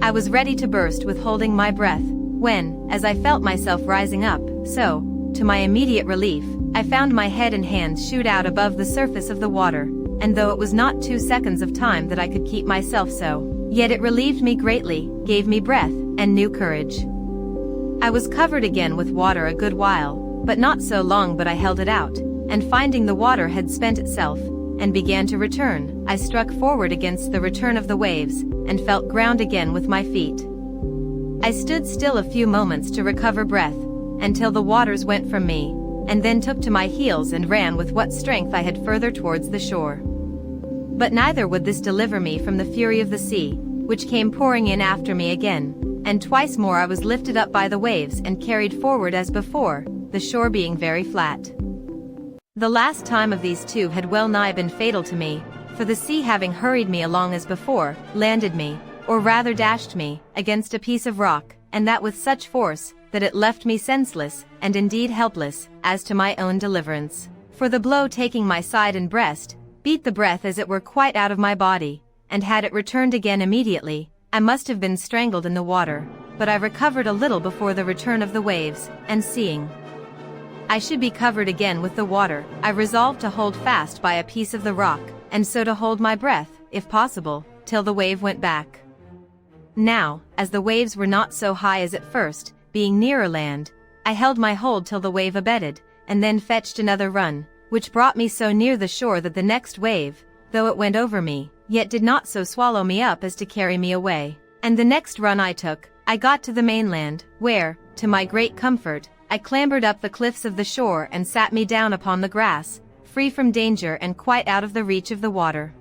I was ready to burst with holding my breath, when, as I felt myself rising up, so, to my immediate relief, I found my head and hands shoot out above the surface of the water, and though it was not 2 seconds of time that I could keep myself so, yet it relieved me greatly, gave me breath, and new courage. I was covered again with water a good while, but not so long but I held it out, and finding the water had spent itself, and began to return, I struck forward against the return of the waves, and felt ground again with my feet. I stood still a few moments to recover breath, until the waters went from me, and then took to my heels and ran with what strength I had further towards the shore. But neither would this deliver me from the fury of the sea, which came pouring in after me again, and twice more I was lifted up by the waves and carried forward as before, the shore being very flat. The last time of these two had well nigh been fatal to me, for the sea having hurried me along as before, landed me, or rather dashed me, against a piece of rock, and that with such force, that it left me senseless, and indeed helpless, as to my own deliverance. For the blow taking my side and breast, beat the breath as it were quite out of my body, and had it returned again immediately, I must have been strangled in the water, but I recovered a little before the return of the waves, and seeing I should be covered again with the water, I resolved to hold fast by a piece of the rock, and so to hold my breath, if possible, till the wave went back. Now, as the waves were not so high as at first, being nearer land, I held my hold till the wave abated, and then fetched another run, which brought me so near the shore that the next wave, though it went over me, yet did not so swallow me up as to carry me away. And the next run I took, I got to the mainland, where, to my great comfort, I clambered up the cliffs of the shore and sat me down upon the grass, free from danger and quite out of the reach of the water.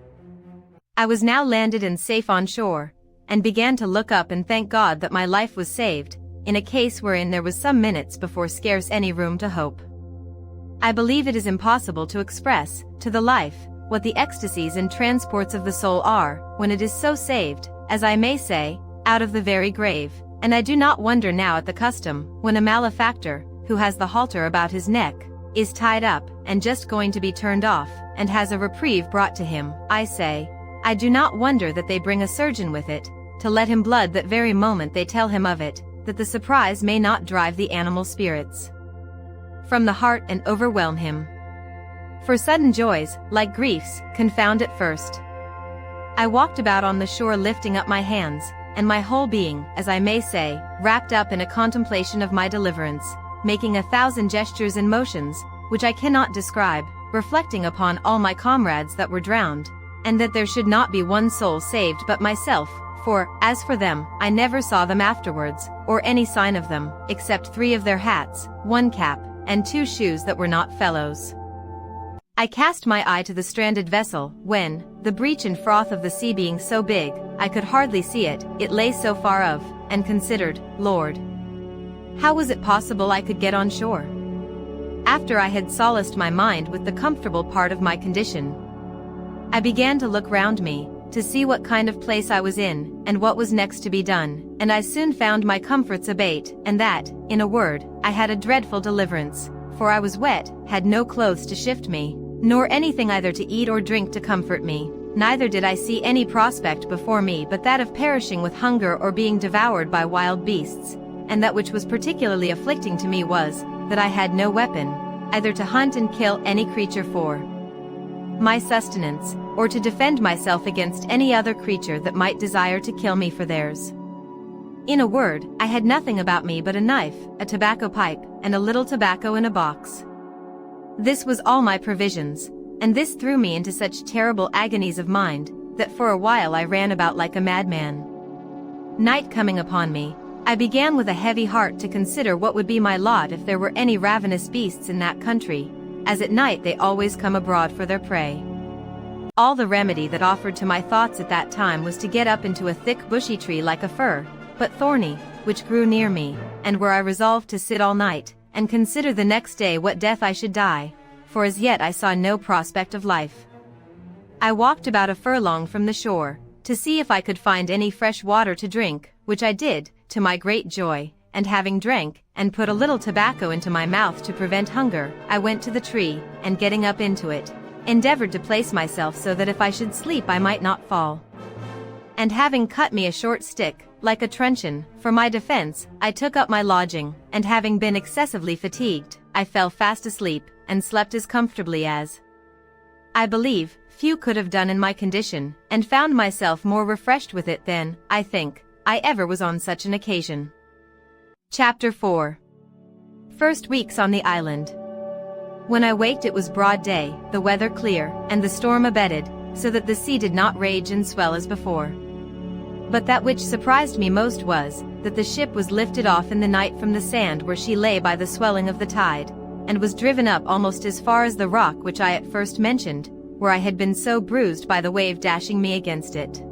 I was now landed and safe on shore, and began to look up and thank God that my life was saved, in a case wherein there was some minutes before scarce any room to hope. I believe it is impossible to express, to the life, what the ecstasies and transports of the soul are, when it is so saved, as I may say, out of the very grave. And I do not wonder now at the custom, when a malefactor, who has the halter about his neck, is tied up, and just going to be turned off, and has a reprieve brought to him, I say, I do not wonder that they bring a surgeon with it, to let him blood that very moment they tell him of it, that the surprise may not drive the animal spirits from the heart and overwhelm him. For sudden joys, like griefs, confound at first. I walked about on the shore lifting up my hands, and my whole being, as I may say, wrapped up in a contemplation of my deliverance, making 1,000 gestures and motions, which I cannot describe, reflecting upon all my comrades that were drowned, and that there should not be one soul saved but myself, for, as for them, I never saw them afterwards, or any sign of them, except 3 of their hats, 1 cap, and 2 shoes that were not fellows. I cast my eye to the stranded vessel, when, the breach and froth of the sea being so big, I could hardly see it, it lay so far off, and considered, Lord, how was it possible I could get on shore? After I had solaced my mind with the comfortable part of my condition, I began to look round me, to see what kind of place I was in, and what was next to be done, and I soon found my comforts abate, and that, in a word, I had a dreadful deliverance, for I was wet, had no clothes to shift me, nor anything either to eat or drink to comfort me, neither did I see any prospect before me but that of perishing with hunger or being devoured by wild beasts, and that which was particularly afflicting to me was, that I had no weapon, either to hunt and kill any creature for my sustenance, or to defend myself against any other creature that might desire to kill me for theirs. In a word, I had nothing about me but a knife, a tobacco pipe, and a little tobacco in a box. This was all my provisions, and this threw me into such terrible agonies of mind, that for a while I ran about like a madman. Night coming upon me, I began with a heavy heart to consider what would be my lot if there were any ravenous beasts in that country, as at night they always come abroad for their prey. All the remedy that offered to my thoughts at that time was to get up into a thick bushy tree like a fir, but thorny, which grew near me, and where I resolved to sit all night, and consider the next day what death I should die, for as yet I saw no prospect of life. I walked about a furlong from the shore, to see if I could find any fresh water to drink, which I did, to my great joy, and having drank, and put a little tobacco into my mouth to prevent hunger, I went to the tree, and getting up into it, endeavored to place myself so that if I should sleep I might not fall. And having cut me a short stick, like a truncheon, for my defense, I took up my lodging, and having been excessively fatigued, I fell fast asleep, and slept as comfortably as, I believe, few could have done in my condition, and found myself more refreshed with it than, I think, I ever was on such an occasion. Chapter 4. First weeks on the island. When I waked it was broad day, the weather clear, and the storm abated, so that the sea did not rage and swell as before. But that which surprised me most was, that the ship was lifted off in the night from the sand where she lay by the swelling of the tide, and was driven up almost as far as the rock which I at first mentioned, where I had been so bruised by the wave dashing me against it.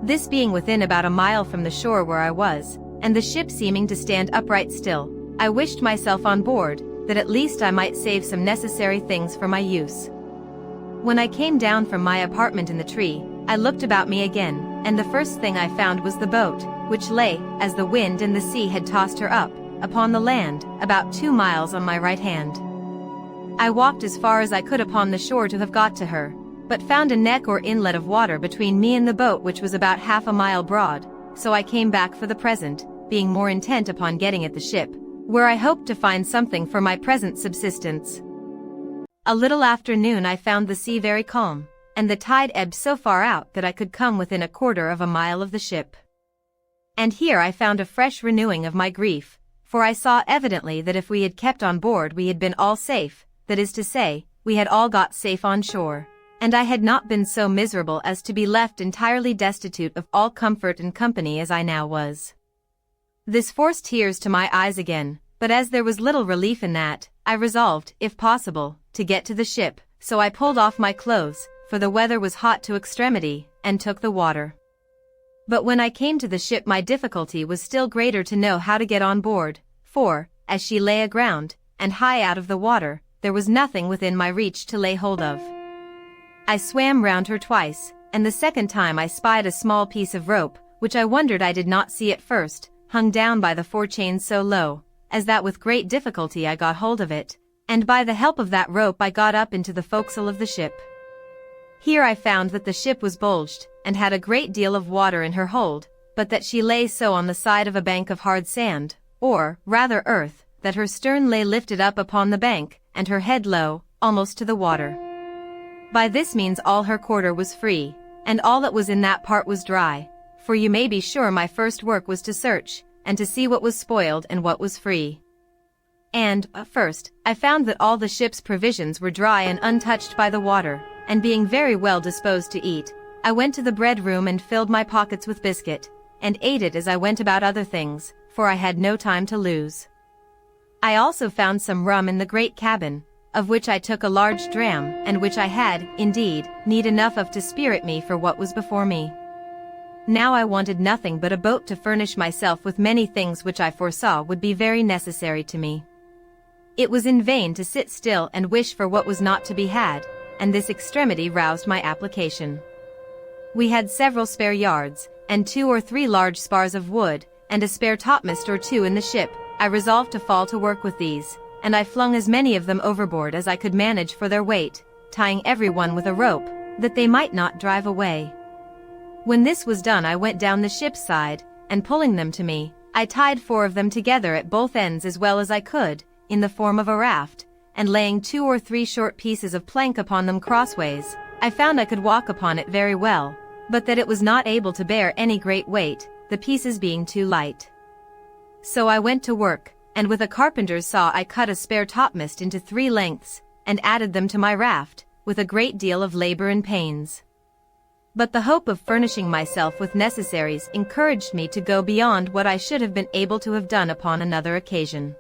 This being within about a mile from the shore where I was, and the ship seeming to stand upright still, I wished myself on board, that at least I might save some necessary things for my use. When I came down from my apartment in the tree, I looked about me again, and the first thing I found was the boat, which lay, as the wind and the sea had tossed her up, upon the land, about 2 miles on my right hand. I walked as far as I could upon the shore to have got to her, but found a neck or inlet of water between me and the boat which was about half a mile broad, so I came back for the present, being more intent upon getting at the ship, where I hoped to find something for my present subsistence. A little after noon I found the sea very calm, and the tide ebbed so far out that I could come within 1/4 of a mile of the ship. And here I found a fresh renewing of my grief, for I saw evidently that if we had kept on board we had been all safe, that is to say, we had all got safe on shore, and I had not been so miserable as to be left entirely destitute of all comfort and company as I now was. This forced tears to my eyes again, but as there was little relief in that, I resolved, if possible, to get to the ship, so I pulled off my clothes, for the weather was hot to extremity, and took the water. But when I came to the ship my difficulty was still greater to know how to get on board, for, as she lay aground, and high out of the water, there was nothing within my reach to lay hold of. I swam round her twice, and the second time I spied a small piece of rope, which I wondered I did not see at first, hung down by the forechains so low, as that with great difficulty I got hold of it, and by the help of that rope I got up into the forecastle of the ship. Here I found that the ship was bulged, and had a great deal of water in her hold, but that she lay so on the side of a bank of hard sand, or, rather earth, that her stern lay lifted up upon the bank, and her head low, almost to the water. By this means all her quarter was free, and all that was in that part was dry, for you may be sure my first work was to search, and to see what was spoiled and what was free. And, first, I found that all the ship's provisions were dry and untouched by the water, and being very well disposed to eat, I went to the bread room and filled my pockets with biscuit, and ate it as I went about other things, for I had no time to lose. I also found some rum in the great cabin, of which I took a large dram, and which I had, indeed, need enough of to spirit me for what was before me. Now I wanted nothing but a boat to furnish myself with many things which I foresaw would be very necessary to me. It was in vain to sit still and wish for what was not to be had, and this extremity roused my application. We had several spare yards, and 2 or 3 large spars of wood, and a spare topmast or 2 in the ship. I resolved to fall to work with these, and I flung as many of them overboard as I could manage for their weight, tying every one with a rope, that they might not drive away. When this was done I went down the ship's side, and pulling them to me, I tied 4 of them together at both ends as well as I could, in the form of a raft, and laying 2 or 3 short pieces of plank upon them crossways, I found I could walk upon it very well, but that it was not able to bear any great weight, the pieces being too light. So I went to work, and with a carpenter's saw I cut a spare topmast into 3 lengths, and added them to my raft, with a great deal of labor and pains. But the hope of furnishing myself with necessaries encouraged me to go beyond what I should have been able to have done upon another occasion.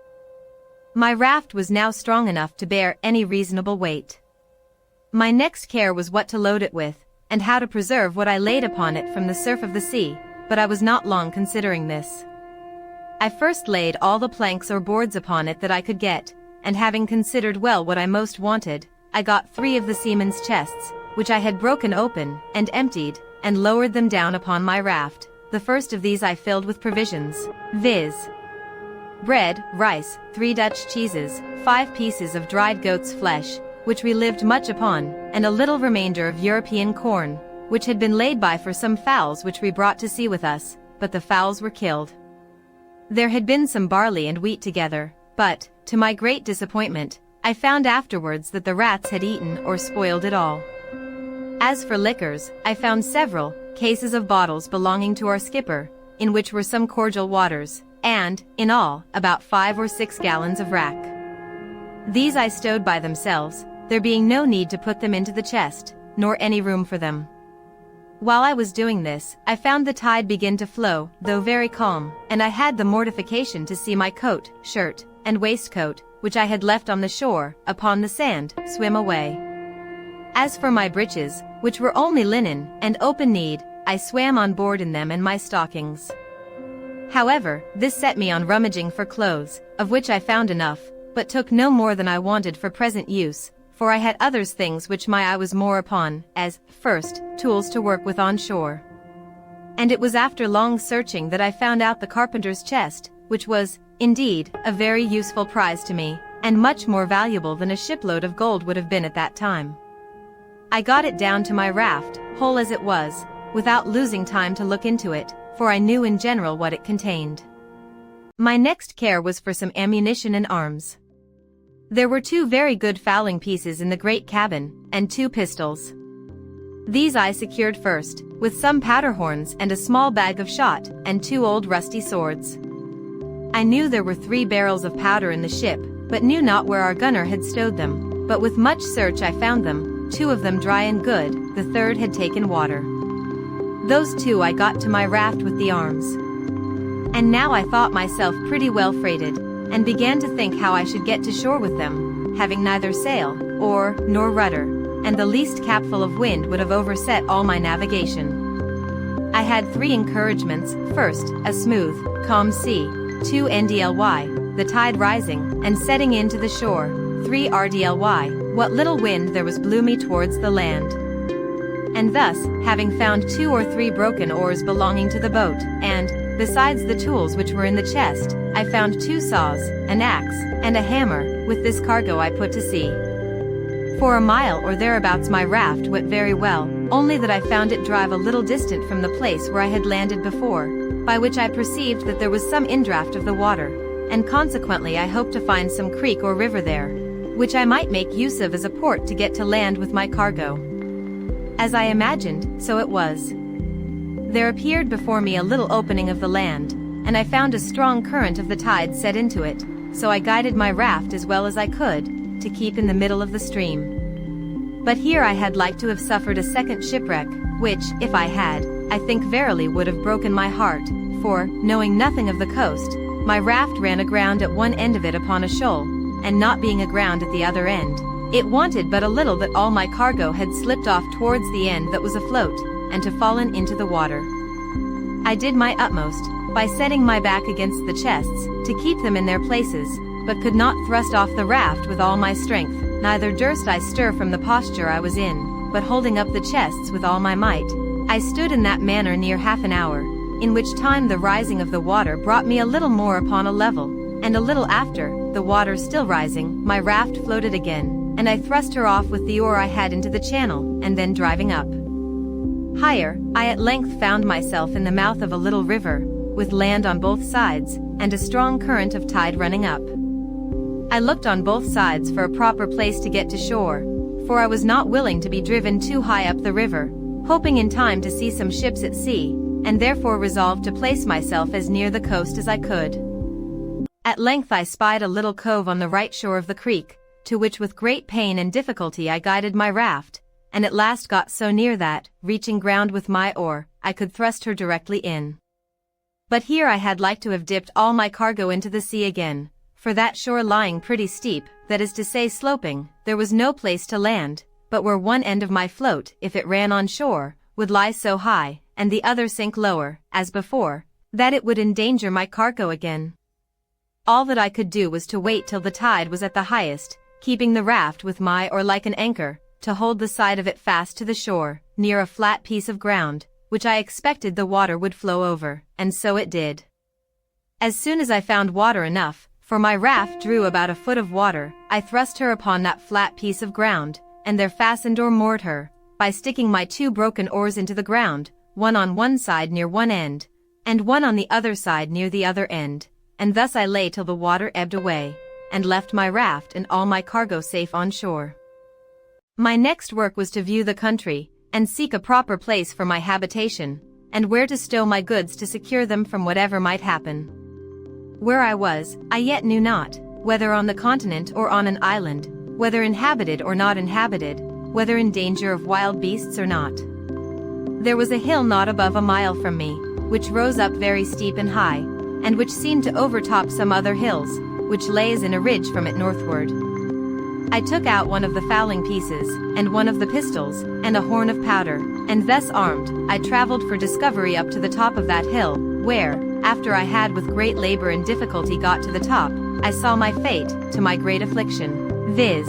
My raft was now strong enough to bear any reasonable weight. My next care was what to load it with, and how to preserve what I laid upon it from the surf of the sea, but I was not long considering this. I first laid all the planks or boards upon it that I could get, and having considered well what I most wanted, I got 3 of the seamen's chests, which I had broken open, and emptied, and lowered them down upon my raft. The first of these I filled with provisions, viz. bread, rice, 3 Dutch cheeses, 5 pieces of dried goat's flesh, which we lived much upon, and a little remainder of European corn, which had been laid by for some fowls which we brought to sea with us, but the fowls were killed. There had been some barley and wheat together, but, to my great disappointment, I found afterwards that the rats had eaten or spoiled it all. As for liquors, I found several cases of bottles belonging to our skipper, in which were some cordial waters, and, in all, about 5 or 6 gallons of rack. These I stowed by themselves, there being no need to put them into the chest, nor any room for them. While I was doing this, I found the tide begin to flow, though very calm, and I had the mortification to see my coat, shirt, and waistcoat, which I had left on the shore, upon the sand, swim away. As for my breeches, which were only linen, and open-kneed, I swam on board in them and my stockings. However, this set me on rummaging for clothes, of which I found enough, but took no more than I wanted for present use, for I had others things which my eye was more upon, as, first, tools to work with on shore. And it was after long searching that I found out the carpenter's chest, which was, indeed, a very useful prize to me, and much more valuable than a shipload of gold would have been at that time. I got it down to my raft, whole as it was, without losing time to look into it, for I knew in general what it contained. My next care was for some ammunition and arms. There were 2 very good fowling pieces in the great cabin, and 2 pistols. These I secured first, with some powder horns and a small bag of shot, and 2 old rusty swords. I knew there were 3 barrels of powder in the ship, but knew not where our gunner had stowed them, but with much search I found them, 2 of them dry and good, the 3rd had taken water. Those 2 I got to my raft with the arms. And now I thought myself pretty well freighted, and began to think how I should get to shore with them, having neither sail, oar, nor rudder, and the least capful of wind would have overset all my navigation. I had 3 encouragements: first, a smooth, calm sea; 2 ndly, the tide rising, and setting in to the shore; 3 rdly, what little wind there was blew me towards the land. And thus, having found 2 or 3 broken oars belonging to the boat, and, besides the tools which were in the chest, I found 2 saws, an axe, and a hammer, with this cargo I put to sea. For a mile or thereabouts my raft went very well, only that I found it drive a little distant from the place where I had landed before, by which I perceived that there was some indraft of the water, and consequently I hoped to find some creek or river there, which I might make use of as a port to get to land with my cargo. As I imagined, so it was. There appeared before me a little opening of the land, and I found a strong current of the tide set into it, so I guided my raft as well as I could, to keep in the middle of the stream. But here I had like to have suffered a second shipwreck, which, if I had, I think verily would have broken my heart, for, knowing nothing of the coast, my raft ran aground at one end of it upon a shoal, and not being aground at the other end, it wanted but a little that all my cargo had slipped off towards the end that was afloat, and to fallen into the water. I did my utmost, by setting my back against the chests, to keep them in their places, but could not thrust off the raft with all my strength, neither durst I stir from the posture I was in, but holding up the chests with all my might, I stood in that manner near half an hour, in which time the rising of the water brought me a little more upon a level, and a little after, the water still rising, my raft floated again, and I thrust her off with the oar I had into the channel, and then driving up higher, I at length found myself in the mouth of a little river, with land on both sides, and a strong current of tide running up. I looked on both sides for a proper place to get to shore, for I was not willing to be driven too high up the river, hoping in time to see some ships at sea, and therefore resolved to place myself as near the coast as I could. At length I spied a little cove on the right shore of the creek, to which with great pain and difficulty I guided my raft, and at last got so near that, reaching ground with my oar, I could thrust her directly in. But here I had like to have dipped all my cargo into the sea again, for that shore lying pretty steep, that is to say sloping, there was no place to land, but where one end of my float, if it ran on shore, would lie so high, and the other sink lower, as before, that it would endanger my cargo again. All that I could do was to wait till the tide was at the highest, keeping the raft with my oar like an anchor, to hold the side of it fast to the shore, near a flat piece of ground, which I expected the water would flow over, and so it did. As soon as I found water enough, for my raft drew about a foot of water, I thrust her upon that flat piece of ground, and there fastened or moored her, by sticking my 2 broken oars into the ground, one on one side near one end, and one on the other side near the other end, and thus I lay till the water ebbed away, and left my raft and all my cargo safe on shore. My next work was to view the country, and seek a proper place for my habitation, and where to stow my goods to secure them from whatever might happen. Where I was, I yet knew not, whether on the continent or on an island, whether inhabited or not inhabited, whether in danger of wild beasts or not. There was a hill not above a mile from me, which rose up very steep and high, and which seemed to overtop some other hills, which lay as in a ridge from it northward. I took out one of the fowling pieces, and one of the pistols, and a horn of powder, and thus armed, I traveled for discovery up to the top of that hill, where, after I had with great labor and difficulty got to the top, I saw my fate, to my great affliction, viz.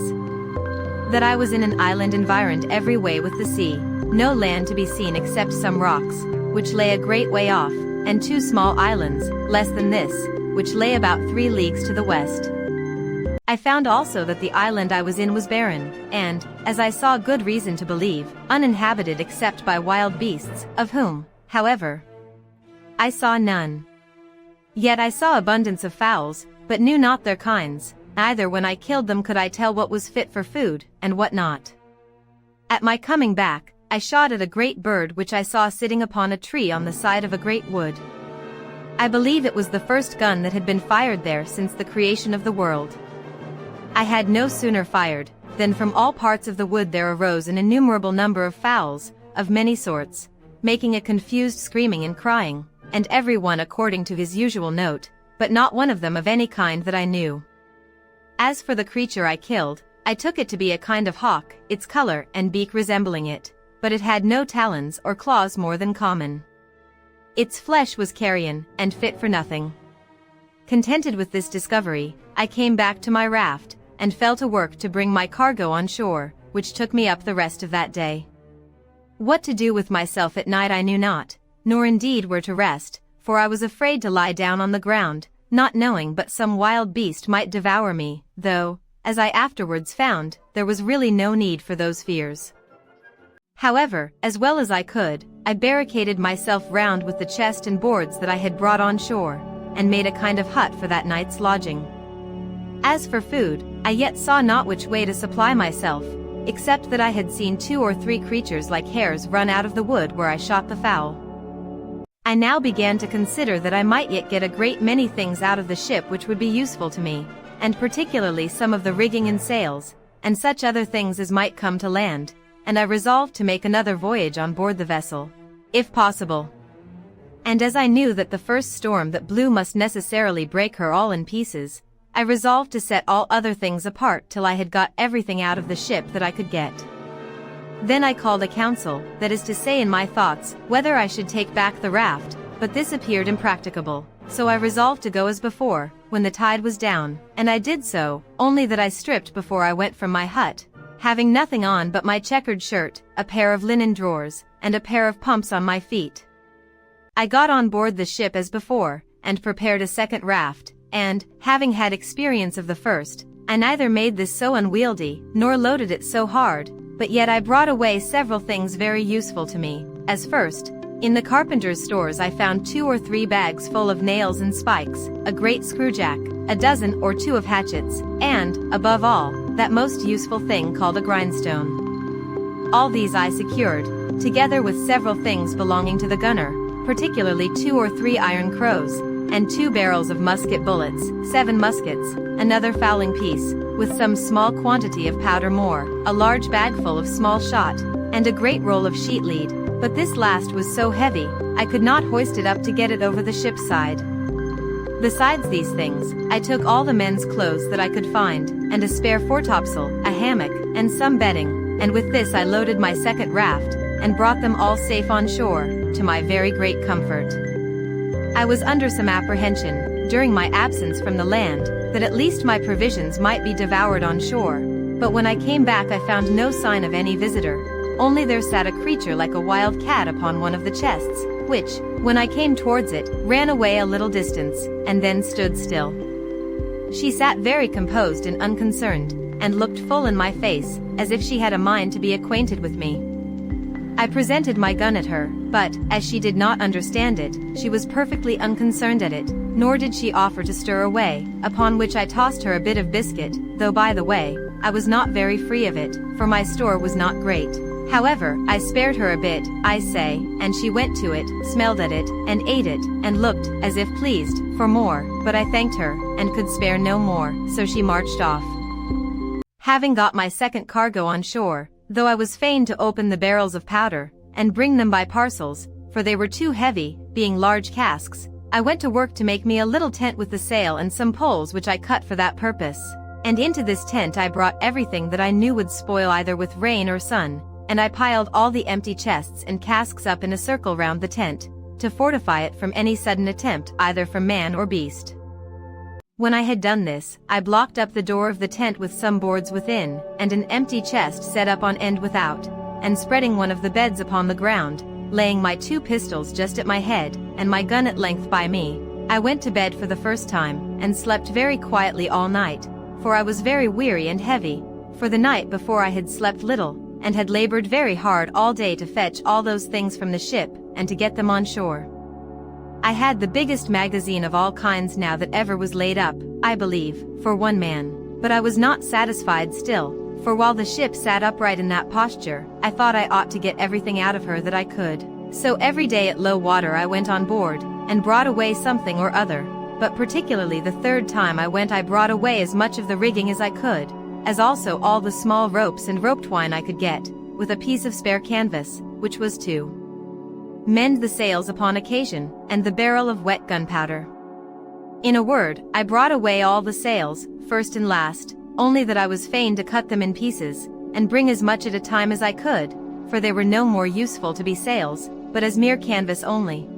that I was in an island environed every way with the sea, no land to be seen except some rocks, which lay a great way off, and 2 small islands, less than this, which lay about 3 leagues to the west. I found also that the island I was in was barren, and, as I saw good reason to believe, uninhabited except by wild beasts, of whom, however, I saw none. Yet I saw abundance of fowls, but knew not their kinds, neither when I killed them could I tell what was fit for food, and what not. At my coming back, I shot at a great bird which I saw sitting upon a tree on the side of a great wood. I believe it was the first gun that had been fired there since the creation of the world. I had no sooner fired, than from all parts of the wood there arose an innumerable number of fowls, of many sorts, making a confused screaming and crying, and every one according to his usual note, but not one of them of any kind that I knew. As for the creature I killed, I took it to be a kind of hawk, its color and beak resembling it, but it had no talons or claws more than common. Its flesh was carrion, and fit for nothing. Contented with this discovery, I came back to my raft, and fell to work to bring my cargo on shore, which took me up the rest of that day. What to do with myself at night I knew not, nor indeed where to rest, for I was afraid to lie down on the ground, not knowing but some wild beast might devour me, though, as I afterwards found, there was really no need for those fears. However, as well as I could, I barricaded myself round with the chest and boards that I had brought on shore, and made a kind of hut for that night's lodging. As for food, I yet saw not which way to supply myself, except that I had seen 2 or 3 creatures like hares run out of the wood where I shot the fowl. I now began to consider that I might yet get a great many things out of the ship which would be useful to me, and particularly some of the rigging and sails, and such other things as might come to land, and I resolved to make another voyage on board the vessel, if possible. And as I knew that the first storm that blew must necessarily break her all in pieces, I resolved to set all other things apart till I had got everything out of the ship that I could get. Then I called a council, that is to say in my thoughts, whether I should take back the raft, but this appeared impracticable, so I resolved to go as before, when the tide was down, and I did so, only that I stripped before I went from my hut, having nothing on but my checkered shirt, a pair of linen drawers, and a pair of pumps on my feet. I got on board the ship as before, and prepared a second raft, and, having had experience of the first, I neither made this so unwieldy, nor loaded it so hard, but yet I brought away several things very useful to me, as first, in the carpenter's stores I found 2 or 3 bags full of nails and spikes, a great screwjack, a dozen or 2 of hatchets, and, above all, that most useful thing called a grindstone. All these I secured, together with several things belonging to the gunner, particularly 2 or 3 iron crows, and 2 barrels of musket bullets, 7 muskets, another fowling piece, with some small quantity of powder more, a large bag full of small shot, and a great roll of sheet lead, but this last was so heavy, I could not hoist it up to get it over the ship's side. Besides these things, I took all the men's clothes that I could find, and a spare foretopsail, a hammock, and some bedding, and with this I loaded my second raft, and brought them all safe on shore, to my very great comfort. I was under some apprehension, during my absence from the land, that at least my provisions might be devoured on shore, but when I came back I found no sign of any visitor, only there sat a creature like a wild cat upon one of the chests, which, when I came towards it, ran away a little distance, and then stood still. She sat very composed and unconcerned, and looked full in my face, as if she had a mind to be acquainted with me. I presented my gun at her, but, as she did not understand it, she was perfectly unconcerned at it, nor did she offer to stir away, upon which I tossed her a bit of biscuit, though by the way, I was not very free of it, for my store was not great. However, I spared her a bit, I say, and she went to it, smelled at it, and ate it, and looked, as if pleased, for more, but I thanked her, and could spare no more, so she marched off. Having got my second cargo on shore, though I was fain to open the barrels of powder, and bring them by parcels, for they were too heavy, being large casks, I went to work to make me a little tent with the sail and some poles which I cut for that purpose. And into this tent I brought everything that I knew would spoil either with rain or sun, and I piled all the empty chests and casks up in a circle round the tent, to fortify it from any sudden attempt either from man or beast. When I had done this, I blocked up the door of the tent with some boards within, and an empty chest set up on end without, and spreading one of the beds upon the ground, laying my 2 pistols just at my head, and my gun at length by me, I went to bed for the first time, and slept very quietly all night, for I was very weary and heavy, for the night before I had slept little, and had labored very hard all day to fetch all those things from the ship, and to get them on shore. I had the biggest magazine of all kinds now that ever was laid up, I believe, for one man, but I was not satisfied still, for while the ship sat upright in that posture, I thought I ought to get everything out of her that I could. So every day at low water I went on board, and brought away something or other, but particularly the third time I went I brought away as much of the rigging as I could, as also all the small ropes and rope twine I could get, with a piece of spare canvas, which was to mend the sails upon occasion, and the barrel of wet gunpowder. In a word, I brought away all the sails, first and last, only that I was fain to cut them in pieces, and bring as much at a time as I could, for they were no more useful to be sails, but as mere canvas only.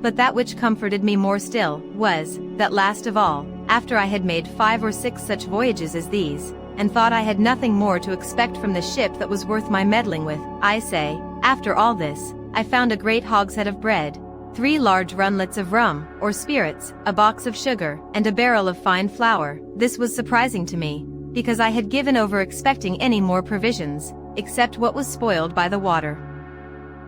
But that which comforted me more still, was, that last of all, after I had made 5 or 6 such voyages as these, and thought I had nothing more to expect from the ship that was worth my meddling with, I say, after all this, I found a great hogshead of bread, 3 large runlets of rum, or spirits, a box of sugar, and a barrel of fine flour. This was surprising to me, because I had given over expecting any more provisions, except what was spoiled by the water.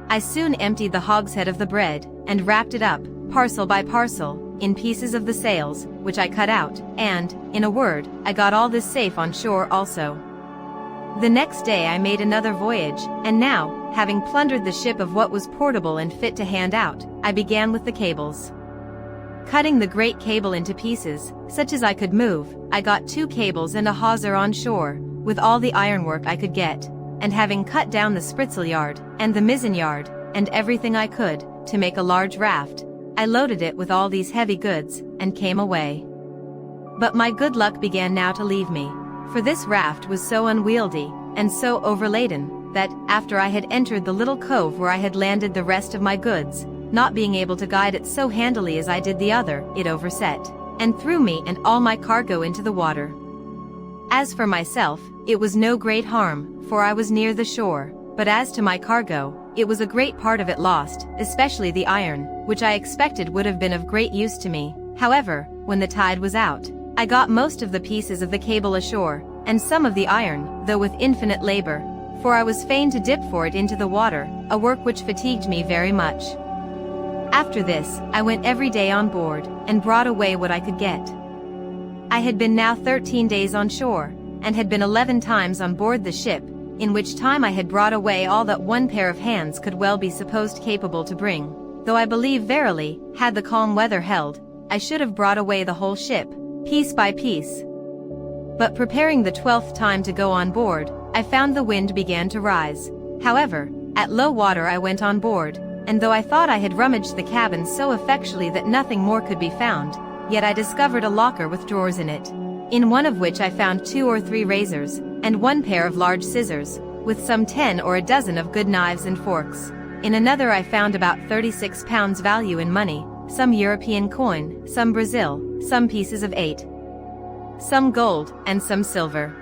I soon emptied the hogshead of the bread, and wrapped it up, parcel by parcel, in pieces of the sails, which I cut out, and, in a word, I got all this safe on shore also. The next day I made another voyage, and now, having plundered the ship of what was portable and fit to hand out, I began with the cables. Cutting the great cable into pieces, such as I could move, I got 2 cables and a hawser on shore, with all the ironwork I could get, and having cut down the spritsail yard, and the mizzen yard, and everything I could, to make a large raft, I loaded it with all these heavy goods, and came away. But my good luck began now to leave me, for this raft was so unwieldy, and so overladen, that, after I had entered the little cove where I had landed the rest of my goods, not being able to guide it so handily as I did the other, it overset, and threw me and all my cargo into the water. As for myself, it was no great harm, for I was near the shore, but as to my cargo, it was a great part of it lost, especially the iron, which I expected would have been of great use to me. However, when the tide was out, I got most of the pieces of the cable ashore, and some of the iron, though with infinite labor, for I was fain to dip for it into the water, a work which fatigued me very much. After this, I went every day on board, and brought away what I could get. I had been now 13 days on shore, and had been 11 times on board the ship, in which time I had brought away all that one pair of hands could well be supposed capable to bring, though I believe verily, had the calm weather held, I should have brought away the whole ship, piece by piece. But preparing the 12th time to go on board, I found the wind began to rise. However, at low water I went on board, and though I thought I had rummaged the cabin so effectually that nothing more could be found, yet I discovered a locker with drawers in it, in one of which I found 2 or 3 razors, and 1 pair of large scissors, with some 10 or a dozen of good knives and forks. In another I found about 36 pounds value in money, some European coin, some Brazil, some pieces of 8, some gold, and some silver.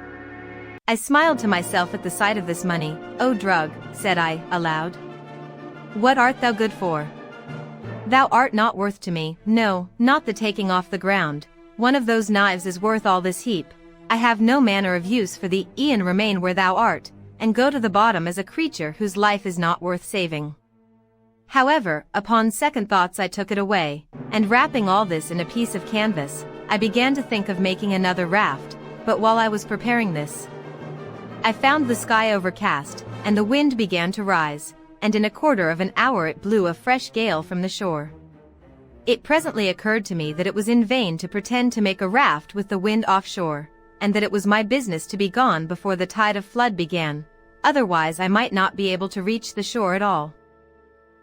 I smiled to myself at the sight of this money. "O drug," said I, aloud, "what art thou good for? Thou art not worth to me, no, not the taking off the ground. One of those knives is worth all this heap. I have no manner of use for thee, e'en remain where thou art, and go to the bottom as a creature whose life is not worth saving." However, upon second thoughts I took it away, and wrapping all this in a piece of canvas, I began to think of making another raft, but while I was preparing this, I found the sky overcast, and the wind began to rise, and in a quarter of an hour it blew a fresh gale from the shore. It presently occurred to me that it was in vain to pretend to make a raft with the wind offshore, and that it was my business to be gone before the tide of flood began, otherwise I might not be able to reach the shore at all.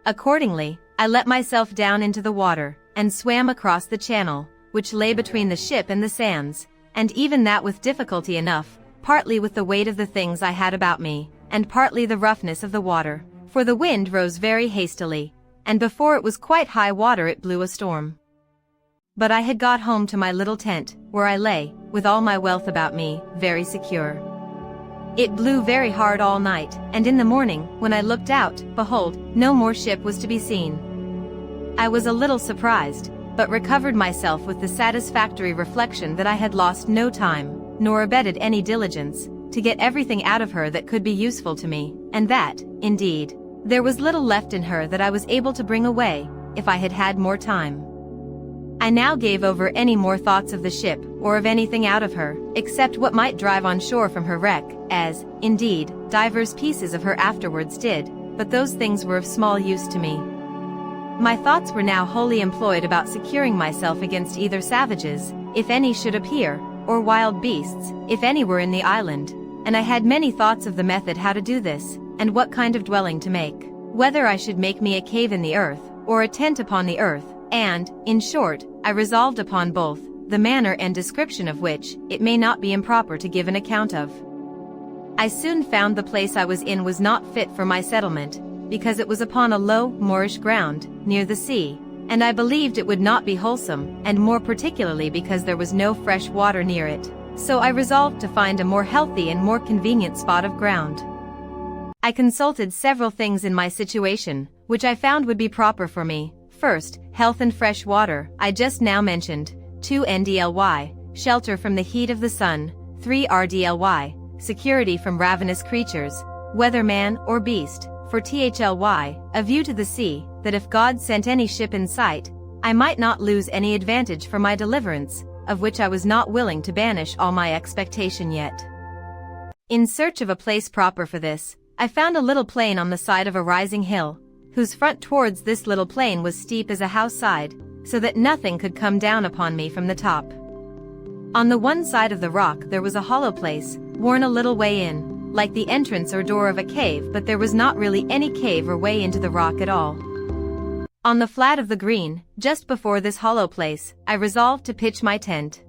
Accordingly, I let myself down into the water, and swam across the channel, which lay between the ship and the sands, and even that with difficulty enough, partly with the weight of the things I had about me, and partly the roughness of the water, for the wind rose very hastily, and before it was quite high water it blew a storm. But I had got home to my little tent, where I lay, with all my wealth about me, very secure. It blew very hard all night, and in the morning, when I looked out, behold, no more ship was to be seen. I was a little surprised, but recovered myself with the satisfactory reflection that I had lost no time, nor abetted any diligence, to get everything out of her that could be useful to me, and that, indeed, there was little left in her that I was able to bring away, if I had had more time. I now gave over any more thoughts of the ship, or of anything out of her, except what might drive on shore from her wreck, as, indeed, divers pieces of her afterwards did, but those things were of small use to me. My thoughts were now wholly employed about securing myself against either savages, if any should appear, or wild beasts, if any were in the island, and I had many thoughts of the method how to do this, and what kind of dwelling to make, whether I should make me a cave in the earth, or a tent upon the earth, and, in short, I resolved upon both, the manner and description of which it may not be improper to give an account of. I soon found the place I was in was not fit for my settlement, because it was upon a low, moorish ground, near the sea, and I believed it would not be wholesome, and more particularly because there was no fresh water near it, so I resolved to find a more healthy and more convenient spot of ground. I consulted several things in my situation, which I found would be proper for me. First, health and fresh water, I just now mentioned. 2 ndly, shelter from the heat of the sun. 3 rdly, security from ravenous creatures, whether man or beast. 4 thly, a view to the sea, that if God sent any ship in sight, I might not lose any advantage for my deliverance, of which I was not willing to banish all my expectation yet. In search of a place proper for this, I found a little plain on the side of a rising hill, whose front towards this little plain was steep as a house side, so that nothing could come down upon me from the top. On the one side of the rock there was a hollow place, worn a little way in, like the entrance or door of a cave, but there was not really any cave or way into the rock at all. On the flat of the green, just before this hollow place, I resolved to pitch my tent.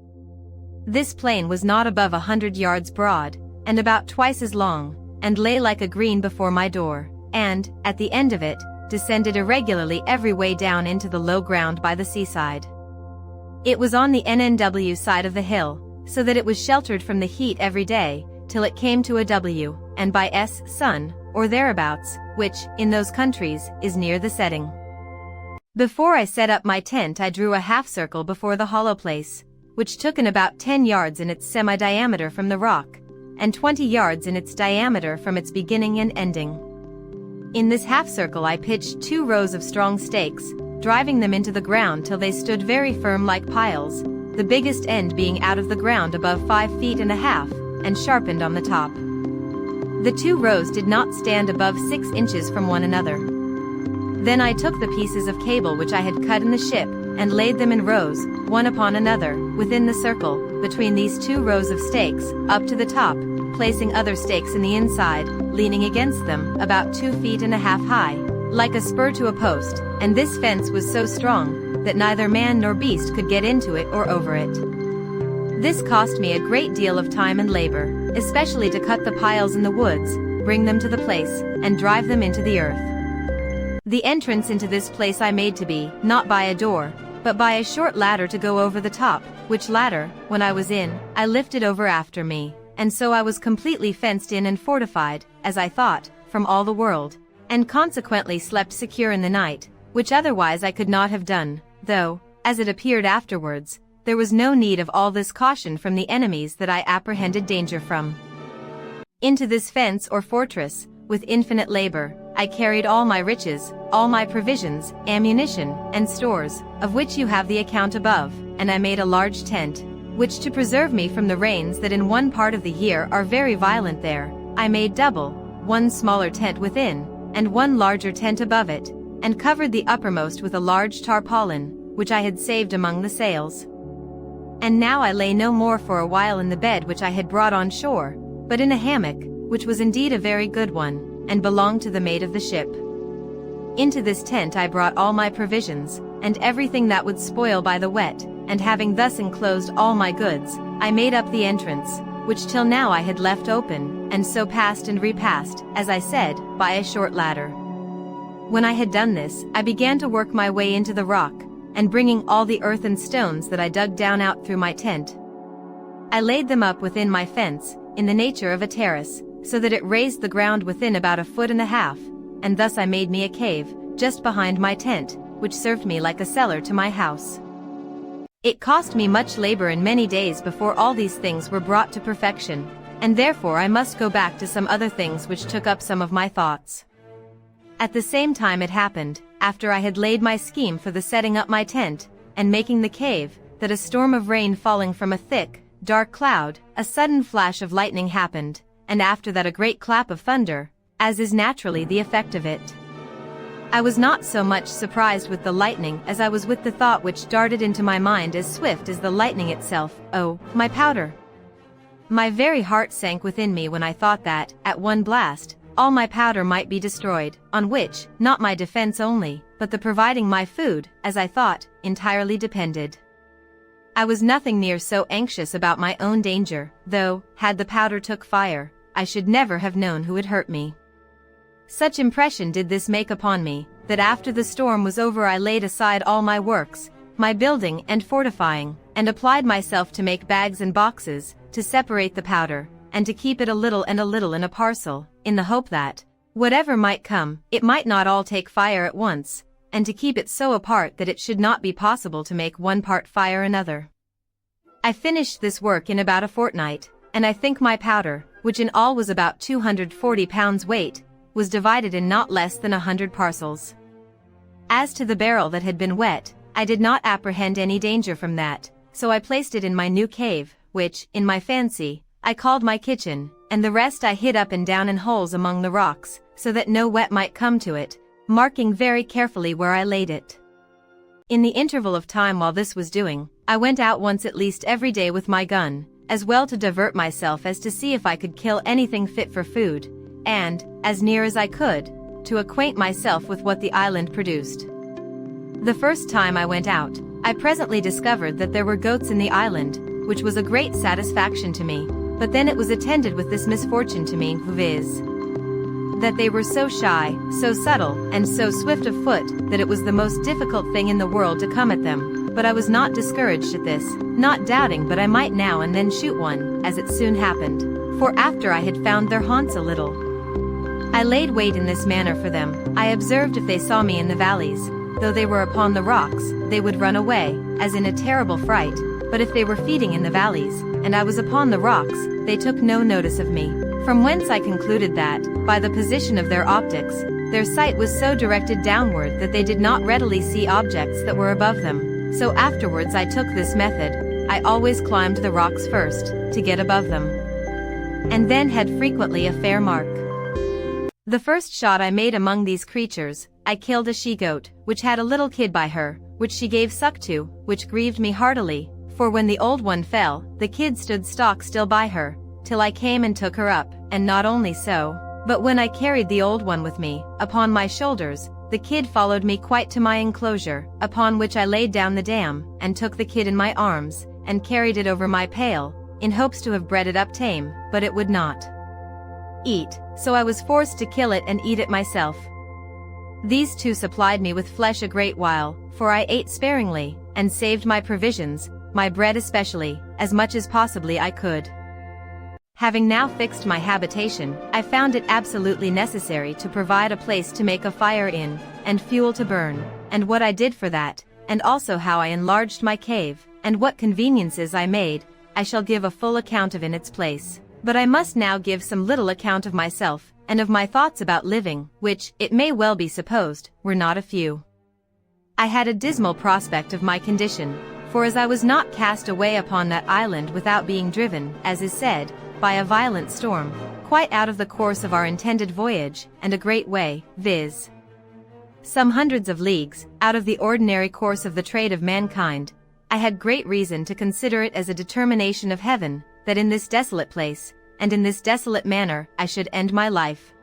This plain was not above 100 yards broad, and about twice as long, and lay like a green before my door, and, at the end of it, descended irregularly every way down into the low ground by the seaside. It was on the NNW side of the hill, so that it was sheltered from the heat every day, till it came to a W, and by S sun, or thereabouts, which, in those countries, is near the setting. Before I set up my tent I drew a half-circle before the hollow place, which took in about 10 yards in its semi-diameter from the rock, and 20 yards in its diameter from its beginning and ending. In this half-circle I pitched 2 rows of strong stakes, driving them into the ground till they stood very firm like piles, the biggest end being out of the ground above 5 feet and a half, and sharpened on the top. The 2 rows did not stand above 6 inches from one another. Then I took the pieces of cable which I had cut in the ship, and laid them in rows, one upon another, within the circle, between these 2 rows of stakes, up to the top, placing other stakes in the inside, leaning against them, about 2 feet and a half high, like a spur to a post, and this fence was so strong, that neither man nor beast could get into it or over it. This cost me a great deal of time and labor, especially to cut the piles in the woods, bring them to the place, and drive them into the earth. The entrance into this place I made to be, not by a door, but by a short ladder to go over the top, which ladder, when I was in, I lifted over after me, and so I was completely fenced in and fortified, as I thought, from all the world, and consequently slept secure in the night, which otherwise I could not have done, though, as it appeared afterwards, there was no need of all this caution from the enemies that I apprehended danger from. Into this fence or fortress, with infinite labor, I carried all my riches, all my provisions, ammunition, and stores, of which you have the account above, and I made a large tent, which to preserve me from the rains that in one part of the year are very violent there, I made double, one smaller tent within, and one larger tent above it, and covered the uppermost with a large tarpaulin, which I had saved among the sails. And now I lay no more for a while in the bed which I had brought on shore, but in a hammock, which was indeed a very good one, and belonged to the mate of the ship. Into this tent I brought all my provisions, and everything that would spoil by the wet, and having thus enclosed all my goods, I made up the entrance, which till now I had left open, and so passed and repassed, as I said, by a short ladder. When I had done this, I began to work my way into the rock, and bringing all the earth and stones that I dug down out through my tent, I laid them up within my fence, in the nature of a terrace, so that it raised the ground within about 1.5 feet, and thus I made me a cave, just behind my tent, which served me like a cellar to my house. It cost me much labor and many days before all these things were brought to perfection, and therefore I must go back to some other things which took up some of my thoughts. At the same time it happened, after I had laid my scheme for the setting up my tent, and making the cave, that a storm of rain falling from a thick, dark cloud, a sudden flash of lightning happened, and after that a great clap of thunder, as is naturally the effect of it. I was not so much surprised with the lightning as I was with the thought which darted into my mind as swift as the lightning itself, oh, my powder! My very heart sank within me when I thought that, at one blast, all my powder might be destroyed, on which, not my defense only, but the providing my food, as I thought, entirely depended. I was nothing near so anxious about my own danger, though, had the powder took fire, I should never have known who had hurt me. Such impression did this make upon me, that after the storm was over I laid aside all my works, my building and fortifying, and applied myself to make bags and boxes, to separate the powder, and to keep it a little and a little in a parcel, in the hope that, whatever might come, it might not all take fire at once, and to keep it so apart that it should not be possible to make one part fire another. I finished this work in about a fortnight, and I think my powder, which in all was about 240 pounds weight, was divided in not less than 100 parcels. As to the barrel that had been wet, I did not apprehend any danger from that, so I placed it in my new cave, which, in my fancy, I called my kitchen, and the rest I hid up and down in holes among the rocks, so that no wet might come to it, marking very carefully where I laid it. In the interval of time while this was doing, I went out once at least every day with my gun, as well to divert myself as to see if I could kill anything fit for food, and, as near as I could, to acquaint myself with what the island produced. The first time I went out, I presently discovered that there were goats in the island, which was a great satisfaction to me, but then it was attended with this misfortune to me, viz., that they were so shy, so subtle, and so swift of foot, that it was the most difficult thing in the world to come at them, but I was not discouraged at this, not doubting but I might now and then shoot one, as it soon happened, for after I had found their haunts a little, I laid wait in this manner for them. I observed if they saw me in the valleys, though they were upon the rocks, they would run away, as in a terrible fright, but if they were feeding in the valleys, and I was upon the rocks, they took no notice of me. From whence I concluded that, by the position of their optics, their sight was so directed downward that they did not readily see objects that were above them. So afterwards I took this method, I always climbed the rocks first, to get above them, and then had frequently a fair mark. The first shot I made among these creatures, I killed a she-goat, which had a little kid by her, which she gave suck to, which grieved me heartily, for when the old one fell, the kid stood stock still by her, till I came and took her up, and not only so, but when I carried the old one with me, upon my shoulders, the kid followed me quite to my enclosure, upon which I laid down the dam, and took the kid in my arms, and carried it over my pail, in hopes to have bred it up tame, but it would not. eat, so I was forced to kill it and eat it myself. These two supplied me with flesh a great while, for I ate sparingly, and saved my provisions, my bread especially, as much as possibly I could. Having now fixed my habitation, I found it absolutely necessary to provide a place to make a fire in, and fuel to burn, and what I did for that, and also how I enlarged my cave, and what conveniences I made, I shall give a full account of in its place. But I must now give some little account of myself, and of my thoughts about living, which, it may well be supposed, were not a few. I had a dismal prospect of my condition, for as I was not cast away upon that island without being driven, as is said, by a violent storm, quite out of the course of our intended voyage, and a great way, viz. some hundreds of leagues, out of the ordinary course of the trade of mankind, I had great reason to consider it as a determination of heaven, that in this desolate place, and in this desolate manner, I should end my life.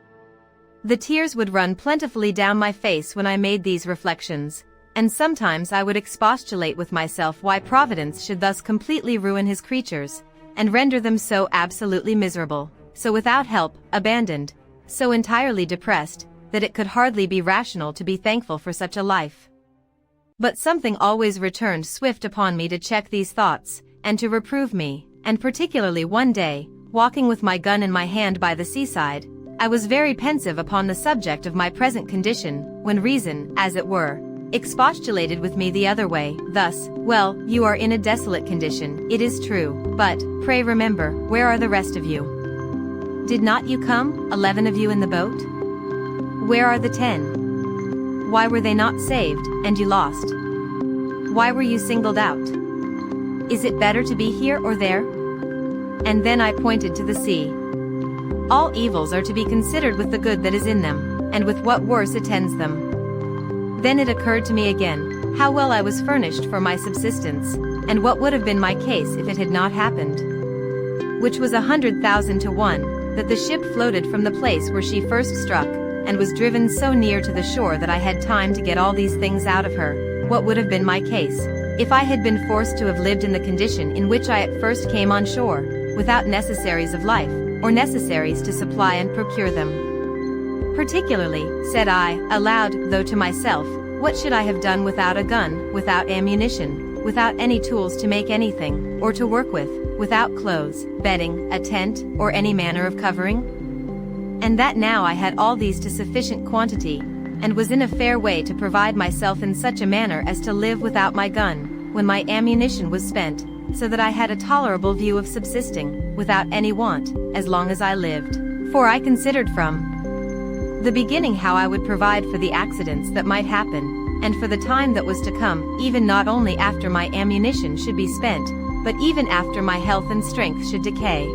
The tears would run plentifully down my face when I made these reflections, and sometimes I would expostulate with myself why Providence should thus completely ruin his creatures, and render them so absolutely miserable, so without help, abandoned, so entirely depressed, that it could hardly be rational to be thankful for such a life. But something always returned swift upon me to check these thoughts, and to reprove me, and particularly one day, walking with my gun in my hand by the seaside, I was very pensive upon the subject of my present condition, when reason, as it were, expostulated with me the other way, thus, well, you are in a desolate condition, it is true, but, pray remember, where are the rest of you? Did not you come, 11 of you in the boat? Where are the 10? Why were they not saved, and you lost? Why were you singled out? Is it better to be here or there? And then I pointed to the sea. All evils are to be considered with the good that is in them, and with what worse attends them. Then it occurred to me again, how well I was furnished for my subsistence, and what would have been my case if it had not happened. Which was 100,000 to 1, that the ship floated from the place where she first struck, and was driven so near to the shore that I had time to get all these things out of her. What would have been my case, if I had been forced to have lived in the condition in which I at first came on shore, without necessaries of life, or necessaries to supply and procure them? Particularly, said I, aloud, though to myself, what should I have done without a gun, without ammunition, without any tools to make anything, or to work with, without clothes, bedding, a tent, or any manner of covering? And that now I had all these to sufficient quantity, and was in a fair way to provide myself in such a manner as to live without my gun, when my ammunition was spent, so that I had a tolerable view of subsisting, without any want, as long as I lived. For I considered from the beginning how I would provide for the accidents that might happen, and for the time that was to come, even not only after my ammunition should be spent, but even after my health and strength should decay.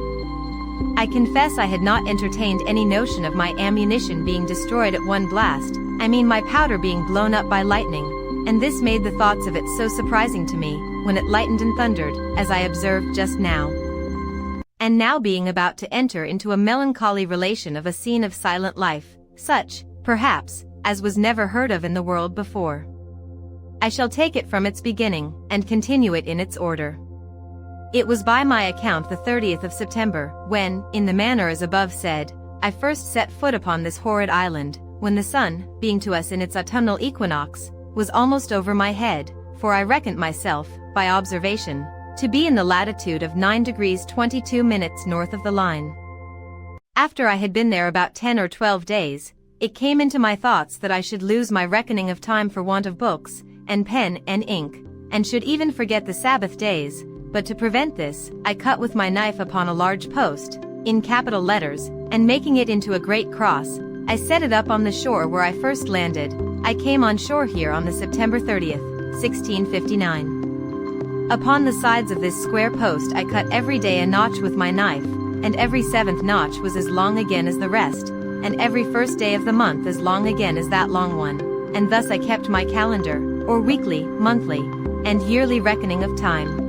I confess I had not entertained any notion of my ammunition being destroyed at one blast, I mean my powder being blown up by lightning, and this made the thoughts of it so surprising to me, when it lightened and thundered, as I observed just now. And now being about to enter into a melancholy relation of a scene of silent life, such, perhaps, as was never heard of in the world before. I shall take it from its beginning, and continue it in its order. It was by my account the 30th of September, when, in the manner as above said, I first set foot upon this horrid island, when the sun, being to us in its autumnal equinox, was almost over my head, for I reckoned myself, by observation, to be in the latitude of 9 degrees 22 minutes north of the line. After I had been there about 10 or 12 days, it came into my thoughts that I should lose my reckoning of time for want of books, and pen and ink, and should even forget the Sabbath days, but to prevent this, I cut with my knife upon a large post, in capital letters, and making it into a great cross, I set it up on the shore where I first landed. I came on shore here on the September 30th, 1659. Upon the sides of this square post I cut every day a notch with my knife, and every 7th notch was as long again as the rest, and every first day of the month as long again as that long one, and thus I kept my calendar, or weekly, monthly, and yearly reckoning of time.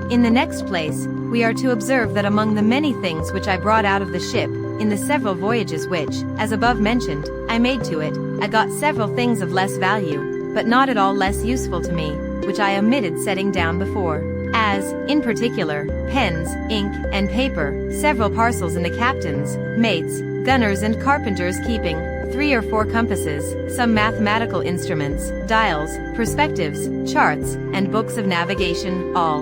In the next place, we are to observe that among the many things which I brought out of the ship, in the several voyages which, as above mentioned, I made to it, I got several things of less value, but not at all less useful to me, which I omitted setting down before, as, in particular, pens, ink, and paper, several parcels in the captain's, mates, gunners and carpenters keeping, 3 or 4 compasses, some mathematical instruments, dials, perspectives, charts, and books of navigation, all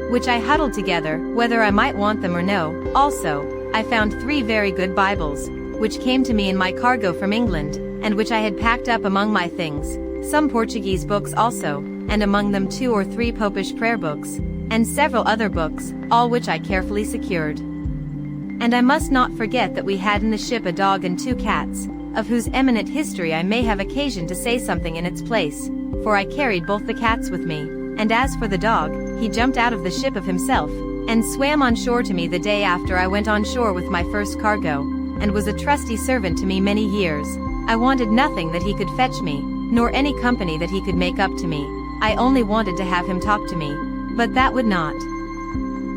which I huddled together, whether I might want them or no. Also, I found 3 very good Bibles, which came to me in my cargo from England, and which I had packed up among my things, some Portuguese books also, and among them 2 or 3 Popish prayer books, and several other books, all which I carefully secured. And I must not forget that we had in the ship a dog and 2 cats, of whose eminent history I may have occasion to say something in its place, for I carried both the cats with me, and as for the dog, he jumped out of the ship of himself, and swam on shore to me the day after I went on shore with my first cargo, and was a trusty servant to me many years. I wanted nothing that he could fetch me, nor any company that he could make up to me. I only wanted to have him talk to me, but that would not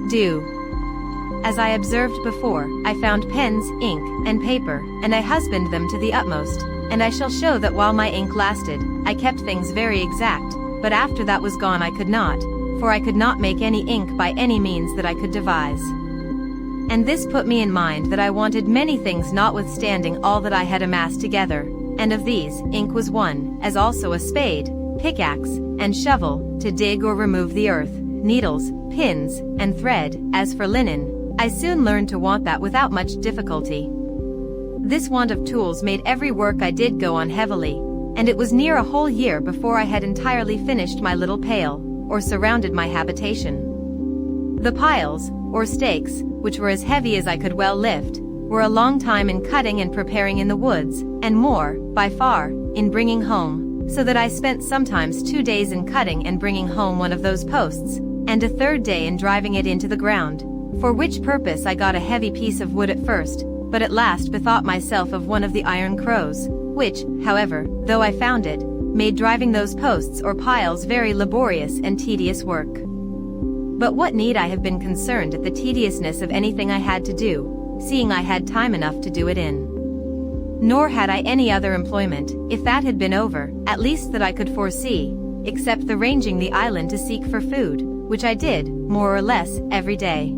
do. As I observed before, I found pens, ink, and paper, and I husbanded them to the utmost, and I shall show that while my ink lasted, I kept things very exact, but after that was gone I could not, for I could not make any ink by any means that I could devise. And this put me in mind that I wanted many things notwithstanding all that I had amassed together, and of these, ink was one, as also a spade, pickaxe, and shovel, to dig or remove the earth, needles, pins, and thread. As for linen, I soon learned to want that without much difficulty. This want of tools made every work I did go on heavily, and it was near a whole year before I had entirely finished my little pale, or surrounded my habitation. The piles, or stakes, which were as heavy as I could well lift, were a long time in cutting and preparing in the woods, and more, by far, in bringing home, so that I spent sometimes 2 days in cutting and bringing home one of those posts, and a 3rd day in driving it into the ground, for which purpose I got a heavy piece of wood at first, but at last bethought myself of one of the iron crows, which, however, though I found it, made driving those posts or piles very laborious and tedious work. But what need I have been concerned at the tediousness of anything I had to do, seeing I had time enough to do it in? Nor had I any other employment, if that had been over, at least that I could foresee, except the ranging the island to seek for food, which I did, more or less, every day.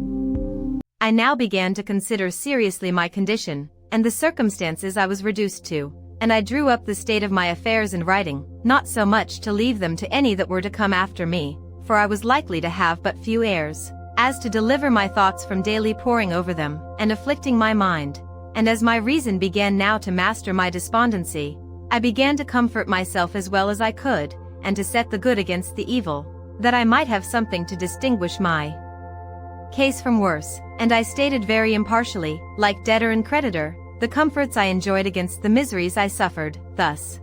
I now began to consider seriously my condition, and the circumstances I was reduced to, and I drew up the state of my affairs in writing, not so much to leave them to any that were to come after me, for I was likely to have but few heirs, as to deliver my thoughts from daily poring over them, and afflicting my mind. And as my reason began now to master my despondency, I began to comfort myself as well as I could, and to set the good against the evil, that I might have something to distinguish my case from worse, and I stated very impartially, like debtor and creditor, the comforts I enjoyed against the miseries I suffered, thus: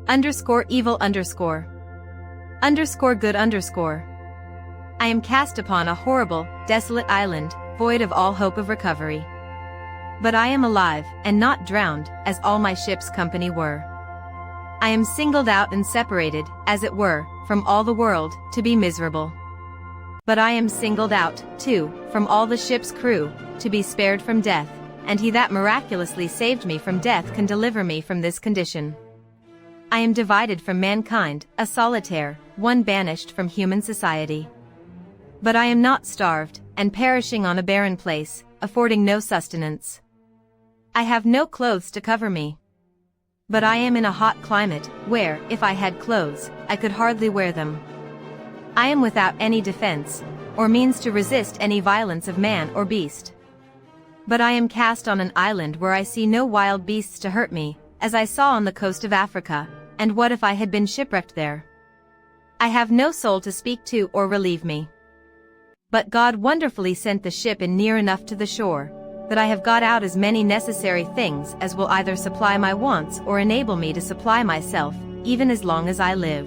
_evil_, _good_. I am cast upon a horrible, desolate island, void of all hope of recovery. But I am alive, and not drowned, as all my ship's company were. I am singled out and separated, as it were, from all the world, to be miserable. But I am singled out, too, from all the ship's crew, to be spared from death, and he that miraculously saved me from death can deliver me from this condition. I am divided from mankind, a solitaire, one banished from human society. But I am not starved, and perishing on a barren place, affording no sustenance. I have no clothes to cover me. But I am in a hot climate, where, if I had clothes, I could hardly wear them. I am without any defense, or means to resist any violence of man or beast. But I am cast on an island where I see no wild beasts to hurt me, as I saw on the coast of Africa, and what if I had been shipwrecked there? I have no soul to speak to or relieve me. But God wonderfully sent the ship in near enough to the shore, that I have got out as many necessary things as will either supply my wants or enable me to supply myself, even as long as I live.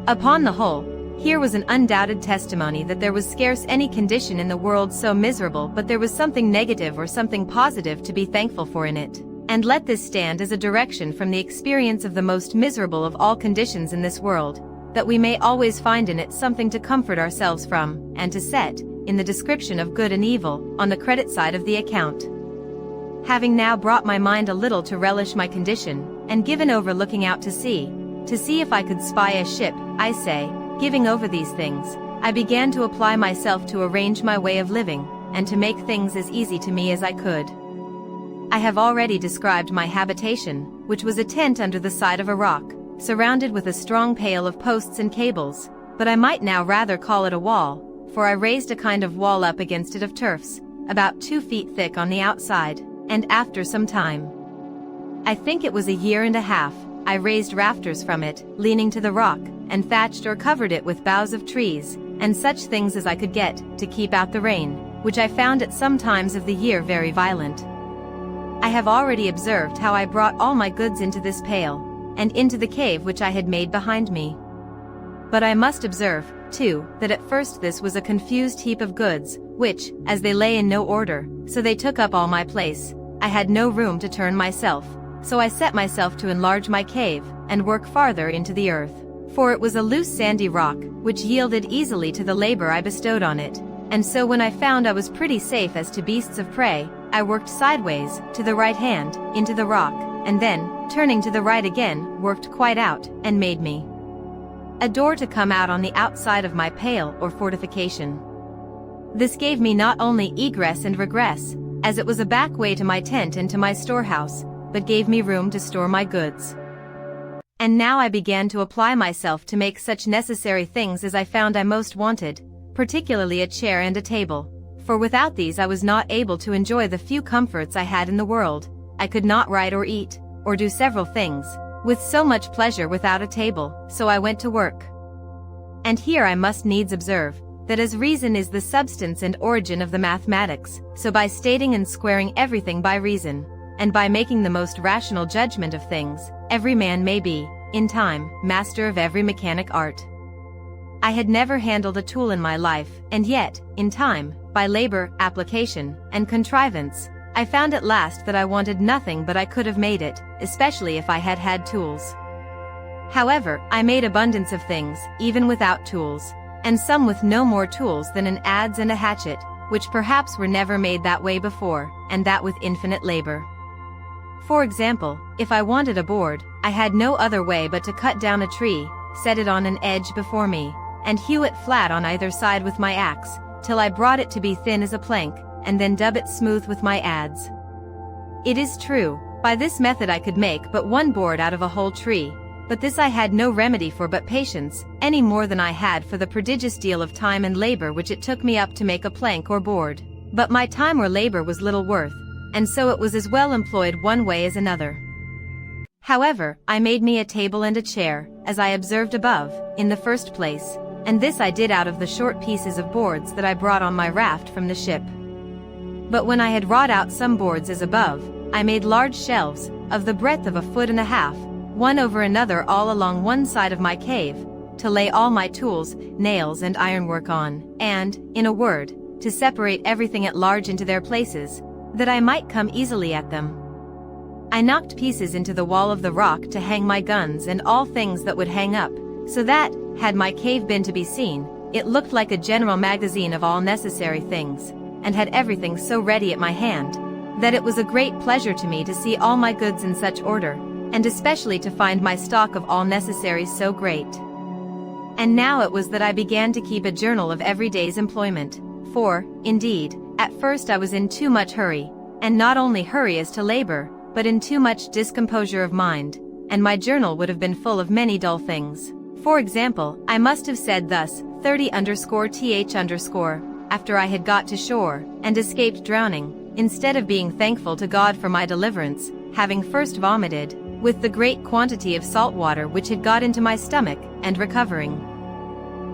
Upon the whole, here was an undoubted testimony that there was scarce any condition in the world so miserable but there was something negative or something positive to be thankful for in it. And let this stand as a direction from the experience of the most miserable of all conditions in this world, that we may always find in it something to comfort ourselves from, and to set, in the description of good and evil, on the credit side of the account. Having now brought my mind a little to relish my condition, and given over looking out to see if I could spy a ship, I say, giving over these things, I began to apply myself to arrange my way of living, and to make things as easy to me as I could. I have already described my habitation, which was a tent under the side of a rock, surrounded with a strong pale of posts and cables, but I might now rather call it a wall, for I raised a kind of wall up against it of turfs, about 2 feet thick on the outside, and after some time, I think it was a year and a half, I raised rafters from it, leaning to the rock, and thatched or covered it with boughs of trees, and such things as I could get, to keep out the rain, which I found at some times of the year very violent. I have already observed how I brought all my goods into this pale, and into the cave which I had made behind me. But I must observe, too, that at first this was a confused heap of goods, which, as they lay in no order, so they took up all my place, I had no room to turn myself, so I set myself to enlarge my cave, and work farther into the earth, for it was a loose sandy rock, which yielded easily to the labor I bestowed on it, and so when I found I was pretty safe as to beasts of prey, I worked sideways, to the right hand, into the rock, and then, turning to the right again, worked quite out, and made me a door to come out on the outside of my pale or fortification. This gave me not only egress and regress, as it was a back way to my tent and to my storehouse, but gave me room to store my goods. And now I began to apply myself to make such necessary things as I found I most wanted, particularly a chair and a table, for without these I was not able to enjoy the few comforts I had in the world. I could not write or eat, or do several things, with so much pleasure without a table, so I went to work. And here I must needs observe, that as reason is the substance and origin of the mathematics, so by stating and squaring everything by reason, and by making the most rational judgment of things, every man may be, in time, master of every mechanic art. I had never handled a tool in my life, and yet, in time, by labor, application, and contrivance, I found at last that I wanted nothing but I could have made it, especially if I had had tools. However, I made abundance of things, even without tools, and some with no more tools than an adze and a hatchet, which perhaps were never made that way before, and that with infinite labor. For example, if I wanted a board, I had no other way but to cut down a tree, set it on an edge before me, and hew it flat on either side with my axe, till I brought it to be thin as a plank, and then dub it smooth with my adze. It is true, by this method I could make but one board out of a whole tree, but this I had no remedy for but patience, any more than I had for the prodigious deal of time and labor which it took me up to make a plank or board. But my time or labor was little worth, and so it was as well employed one way as another. However, I made me a table and a chair, as I observed above, in the first place, and this I did out of the short pieces of boards that I brought on my raft from the ship. But when I had wrought out some boards as above, I made large shelves, of the breadth of 1.5 feet, one over another all along one side of my cave, to lay all my tools, nails and ironwork on, and, in a word, to separate everything at large into their places, that I might come easily at them. I knocked pieces into the wall of the rock to hang my guns and all things that would hang up, so that, had my cave been to be seen, it looked like a general magazine of all necessary things, and had everything so ready at my hand, that it was a great pleasure to me to see all my goods in such order, and especially to find my stock of all necessaries so great. And now it was that I began to keep a journal of every day's employment, for, indeed, at first I was in too much hurry, and not only hurry as to labor, but in too much discomposure of mind, and my journal would have been full of many dull things. For example, I must have said thus, 30_th_, after I had got to shore, and escaped drowning, instead of being thankful to God for my deliverance, having first vomited, with the great quantity of salt water which had got into my stomach, and recovering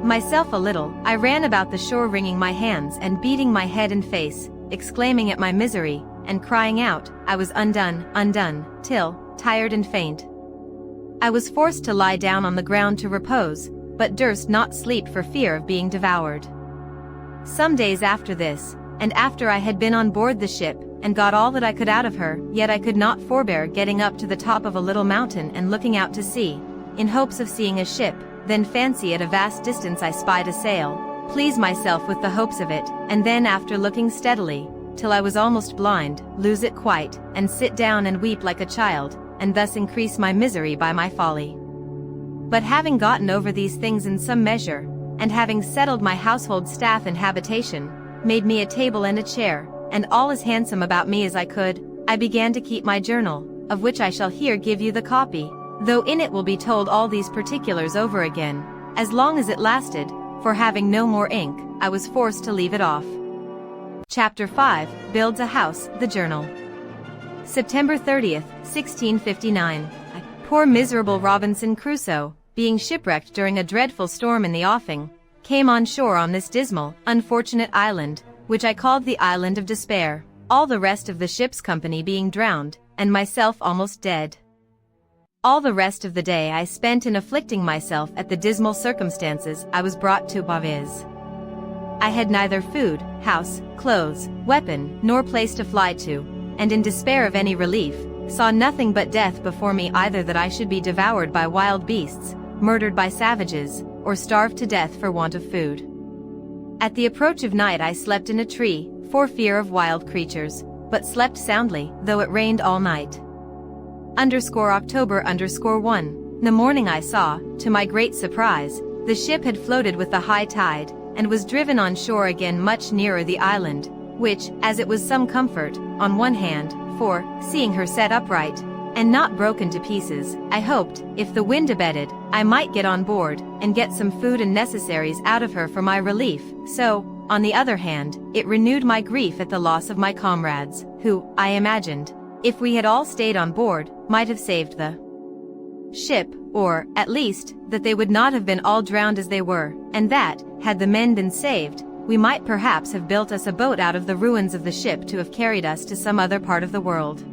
myself a little, I ran about the shore wringing my hands and beating my head and face, exclaiming at my misery, and crying out, I was undone, undone, till, tired and faint, I was forced to lie down on the ground to repose, but durst not sleep for fear of being devoured. Some days after this, and after I had been on board the ship, and got all that I could out of her, yet I could not forbear getting up to the top of a little mountain and looking out to sea, in hopes of seeing a ship, then fancy at a vast distance I spied a sail, please myself with the hopes of it, and then after looking steadily, till I was almost blind, lose it quite, and sit down and weep like a child, and thus increase my misery by my folly. But having gotten over these things in some measure, and having settled my household staff and habitation, made me a table and a chair, and all as handsome about me as I could, I began to keep my journal, of which I shall here give you the copy, though in it will be told all these particulars over again, as long as it lasted, for having no more ink, I was forced to leave it off. Chapter 5, Builds a House, the Journal. September 30th, 1659. Poor miserable Robinson Crusoe, being shipwrecked during a dreadful storm in the offing, came on shore on this dismal, unfortunate island, which I called the Island of Despair, all the rest of the ship's company being drowned, and myself almost dead. All the rest of the day I spent in afflicting myself at the dismal circumstances I was brought to, viz. I had neither food, house, clothes, weapon, nor place to fly to, and in despair of any relief, saw nothing but death before me, either that I should be devoured by wild beasts, murdered by savages, or starved to death for want of food. At the approach of night I slept in a tree, for fear of wild creatures, but slept soundly, though it rained all night. October 1. The morning I saw, to my great surprise, the ship had floated with the high tide, and was driven on shore again much nearer the island, which, as it was some comfort, on one hand, for, seeing her set upright, and not broken to pieces, I hoped, if the wind abated, I might get on board, and get some food and necessaries out of her for my relief, so, on the other hand, it renewed my grief at the loss of my comrades, who, I imagined, if we had all stayed on board, might have saved the ship, or, at least, that they would not have been all drowned as they were, and that, had the men been saved, we might perhaps have built us a boat out of the ruins of the ship to have carried us to some other part of the world.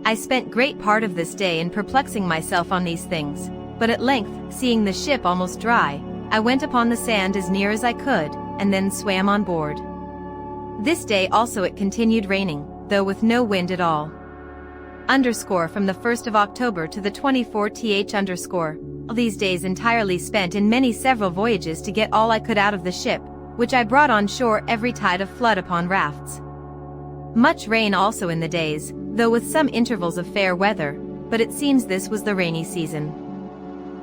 I spent great part of this day in perplexing myself on these things, but at length, seeing the ship almost dry, I went upon the sand as near as I could, and then swam on board. This day also it continued raining, though with no wind at all. From the 1st of October to the 24th. All these days entirely spent in many several voyages to get all I could out of the ship, which I brought on shore every tide of flood upon rafts. Much rain also in the days, though with some intervals of fair weather, but it seems this was the rainy season.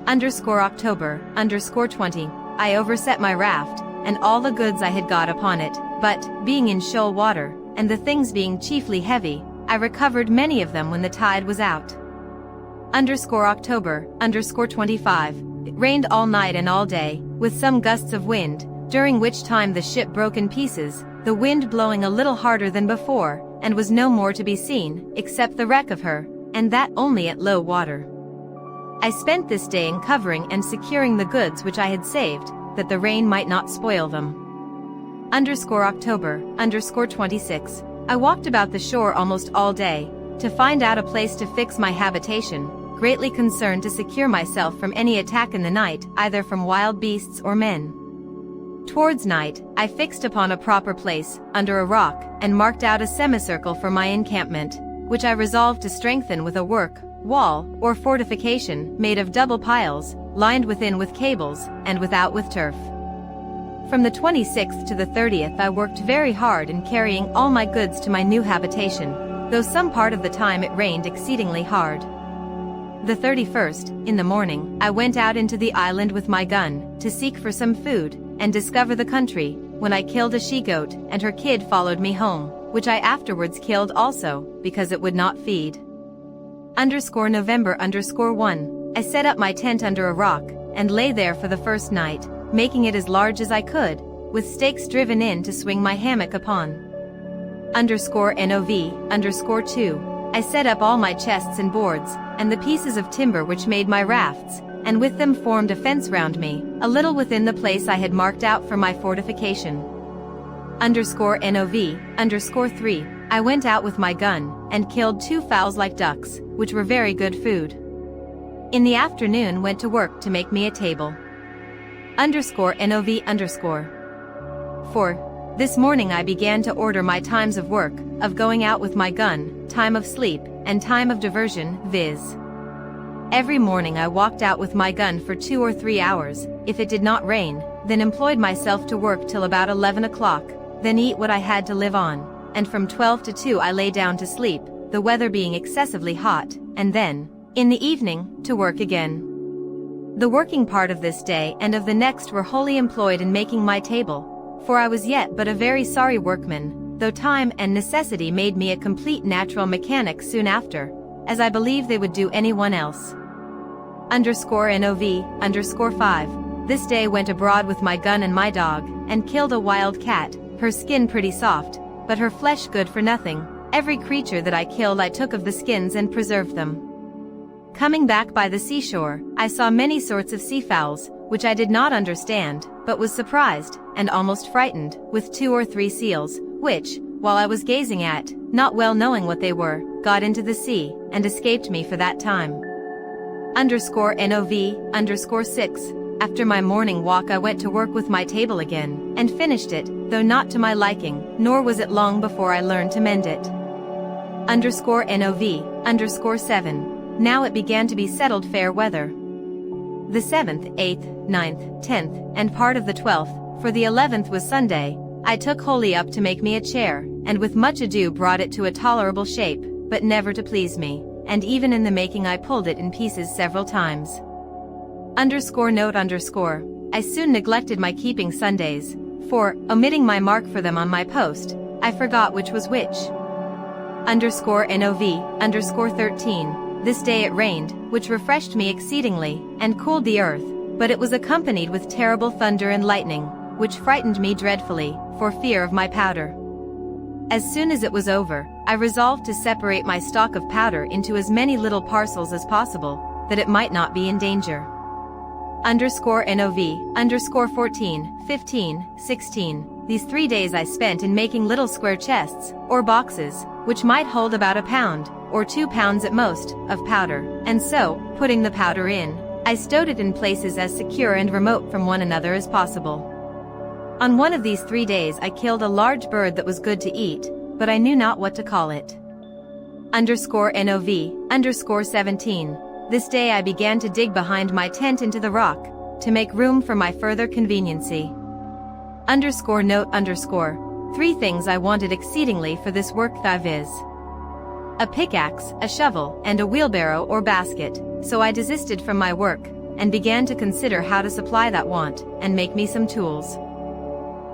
October 20. I overset my raft, and all the goods I had got upon it, but, being in shoal water, and the things being chiefly heavy, I recovered many of them when the tide was out. October 25. It rained all night and all day, with some gusts of wind, during which time the ship broke in pieces, the wind blowing a little harder than before, and was no more to be seen, except the wreck of her, and that only at low water. I spent this day in covering and securing the goods which I had saved, that the rain might not spoil them. October 26. I walked about the shore almost all day, to find out a place to fix my habitation, greatly concerned to secure myself from any attack in the night, either from wild beasts or men. Towards night, I fixed upon a proper place, under a rock, and marked out a semicircle for my encampment, which I resolved to strengthen with a work, wall, or fortification, made of double piles, lined within with cables, and without with turf. From the 26th to the 30th I worked very hard in carrying all my goods to my new habitation, though some part of the time it rained exceedingly hard. The 31st, in the morning, I went out into the island with my gun, to seek for some food, and discover the country, when I killed a she-goat, and her kid followed me home, which I afterwards killed also, because it would not feed. November 1. I set up my tent under a rock, and lay there for the first night, making it as large as I could, with stakes driven in to swing my hammock upon. Nov 2. I set up all my chests and boards, and the pieces of timber which made my rafts, and with them formed a fence round me, a little within the place I had marked out for my fortification. Nov 3. I went out with my gun, and killed 2 fowls like ducks, which were very good food. In the afternoon went to work to make me a table. Nov 4. This morning I began to order my times of work, of going out with my gun, time of sleep, and time of diversion, viz. Every morning I walked out with my gun for 2 or 3 hours, if it did not rain, then employed myself to work till about 11 o'clock, then eat what I had to live on, and from 12 to 2 I lay down to sleep, the weather being excessively hot, and then, in the evening, to work again. The working part of this day and of the next were wholly employed in making my table, for I was yet but a very sorry workman, though time and necessity made me a complete natural mechanic soon after, as I believe they would do anyone else. _NOV_5. This day went abroad with my gun and my dog, and killed a wild cat, her skin pretty soft, but her flesh good for nothing. Every creature that I killed I took of the skins and preserved them. Coming back by the seashore, I saw many sorts of seafowls, which I did not understand, but was surprised, and almost frightened, with 2 or 3 seals, which, while I was gazing at, not well knowing what they were, got into the sea, and escaped me for that time. _NOV_6. After my morning walk I went to work with my table again, and finished it, though not to my liking, nor was it long before I learned to mend it. _NOV_7. Now it began to be settled fair weather. The 7th, 8th, 9th, 10th, and part of the 12th, for the 11th was Sunday, I took wholly up to make me a chair, and with much ado brought it to a tolerable shape, but never to please me, and even in the making I pulled it in pieces several times. _note_. I soon neglected my keeping Sundays, for, omitting my mark for them on my post, I forgot which was which. _NOV_13. This day it rained, which refreshed me exceedingly, and cooled the earth, but it was accompanied with terrible thunder and lightning, which frightened me dreadfully, for fear of my powder. As soon as it was over, I resolved to separate my stock of powder into as many little parcels as possible, that it might not be in danger. _NOV_14, 15, 16. These 3 days I spent in making little square chests, or boxes, which might hold about 1 pound, or 2 pounds at most, of powder, and so, putting the powder in, I stowed it in places as secure and remote from one another as possible. On one of these 3 days I killed a large bird that was good to eat, but I knew not what to call it. _NOV_17. This day I began to dig behind my tent into the rock, to make room for my further conveniency. _note_. 3 things I wanted exceedingly for this work, viz. a pickaxe, a shovel, and a wheelbarrow or basket, so I desisted from my work, and began to consider how to supply that want, and make me some tools.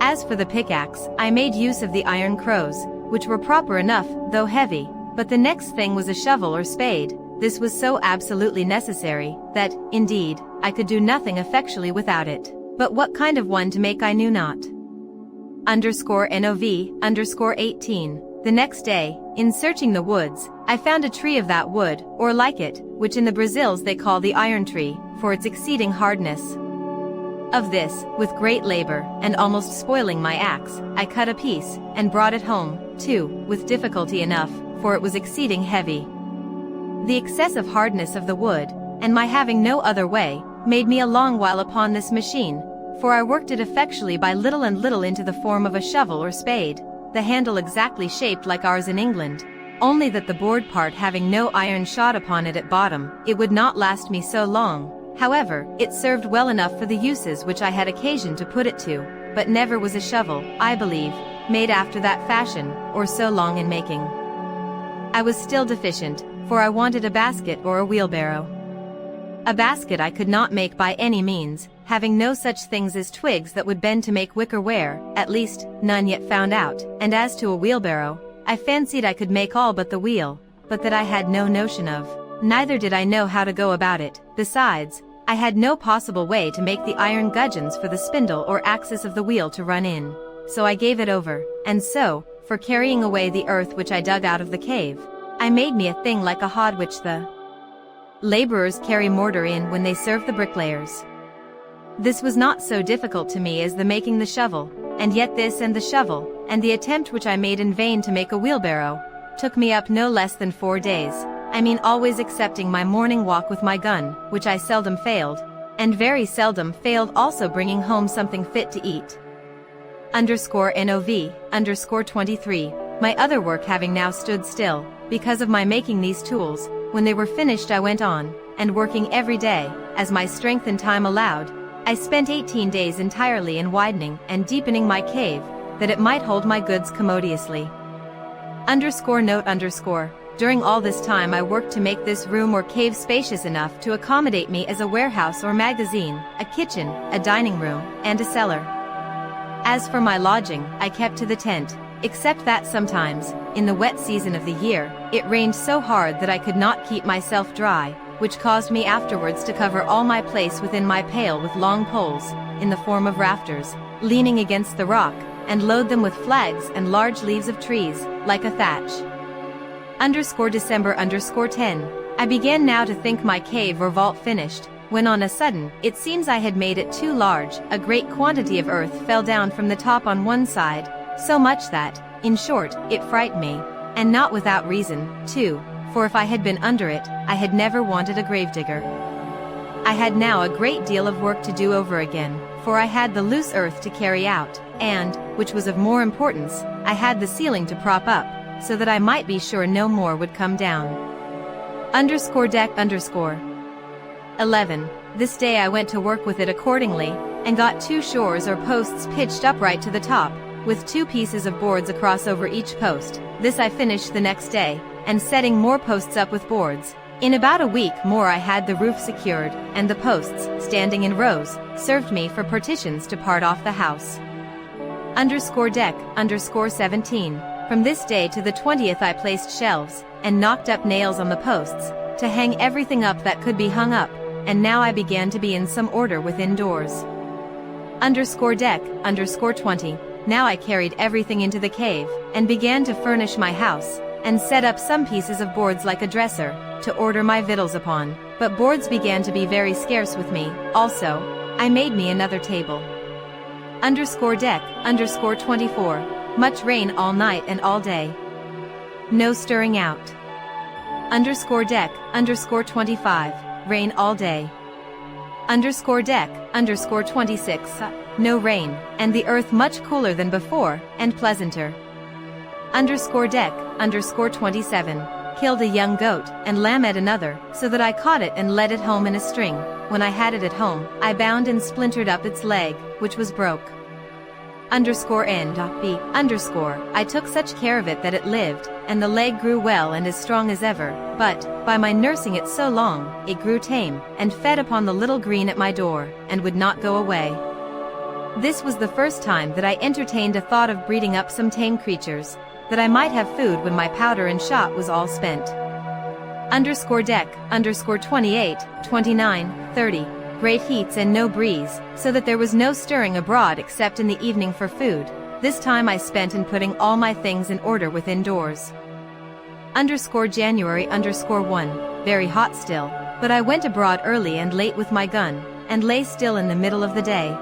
As for the pickaxe, I made use of the iron crows, which were proper enough, though heavy, but the next thing was a shovel or spade. This was so absolutely necessary, that, indeed, I could do nothing effectually without it, but what kind of one to make I knew not. _NOV_18. The next day, in searching the woods, I found a tree of that wood, or like it, which in the Brazils they call the iron tree, for its exceeding hardness. Of this, with great labor, and almost spoiling my axe, I cut a piece, and brought it home, too, with difficulty enough, for it was exceeding heavy. The excessive hardness of the wood, and my having no other way, made me a long while upon this machine, for I worked it effectually by little and little into the form of a shovel or spade, the handle exactly shaped like ours in England, only that the board part having no iron shot upon it at bottom, it would not last me so long. However, it served well enough for the uses which I had occasion to put it to, but never was a shovel, I believe, made after that fashion, or so long in making. I was still deficient, for I wanted a basket or a wheelbarrow. A basket I could not make by any means, having no such things as twigs that would bend to make wicker ware, at least, none yet found out, and as to a wheelbarrow, I fancied I could make all but the wheel, but that I had no notion of, neither did I know how to go about it. Besides, I had no possible way to make the iron gudgeons for the spindle or axis of the wheel to run in, so I gave it over, and so, for carrying away the earth which I dug out of the cave, I made me a thing like a hod which the laborers carry mortar in when they serve the bricklayers. This was not so difficult to me as the making the shovel, and yet this and the shovel, and the attempt which I made in vain to make a wheelbarrow, took me up no less than 4 days, I mean always excepting my morning walk with my gun, which I seldom failed, and very seldom failed also bringing home something fit to eat. _NOV_23. My other work having now stood still, because of my making these tools, when they were finished I went on, and working every day, as my strength and time allowed, I spent 18 days entirely in widening and deepening my cave, that it might hold my goods commodiously. _note_. During all this time I worked to make this room or cave spacious enough to accommodate me as a warehouse or magazine, a kitchen, a dining room, and a cellar. As for my lodging, I kept to the tent, except that sometimes, in the wet season of the year, it rained so hard that I could not keep myself dry, which caused me afterwards to cover all my place within my pail with long poles, in the form of rafters, leaning against the rock, and load them with flags and large leaves of trees, like a thatch. December_10. I began now to think my cave or vault finished, when on a sudden, it seems I had made it too large, a great quantity of earth fell down from the top on one side, so much that, in short, it frightened me, and not without reason, too, for if I had been under it, I had never wanted a gravedigger. I had now a great deal of work to do over again, for I had the loose earth to carry out, and, which was of more importance, I had the ceiling to prop up, so that I might be sure no more would come down. Deck. 11. This day I went to work with it accordingly, and got 2 shores or posts pitched upright to the top, with 2 pieces of boards across over each post. This I finished the next day, and setting more posts up with boards. In about a week more I had the roof secured, and the posts, standing in rows, served me for partitions to part off the house. Deck. 17. From this day to the 20th I placed shelves, and knocked up nails on the posts, to hang everything up that could be hung up, and now I began to be in some order within doors. Deck. 20. Now I carried everything into the cave, and began to furnish my house, and set up some pieces of boards like a dresser, to order my victuals upon, but boards began to be very scarce with me, also, I made me another table. Deck. 24. Much rain all night and all day. No stirring out. Deck. 25. Rain all day. Deck. 26. No rain, and the earth much cooler than before, and pleasanter. Deck. 27. Killed a young goat, and lamed another, so that I caught it and led it home in a string. When I had it at home, I bound and splintered up its leg, which was broke. N.B. I took such care of it that it lived, and the leg grew well and as strong as ever, but, by my nursing it so long, it grew tame, and fed upon the little green at my door, and would not go away. This was the first time that I entertained a thought of breeding up some tame creatures, that I might have food when my powder and shot was all spent. Deck. 28, 29, 30. Great heats and no breeze, so that there was no stirring abroad except in the evening for food. This time I spent in putting all my things in order within doors. January 1. Very hot still, but I went abroad early and late with my gun, and lay still in the middle of the day.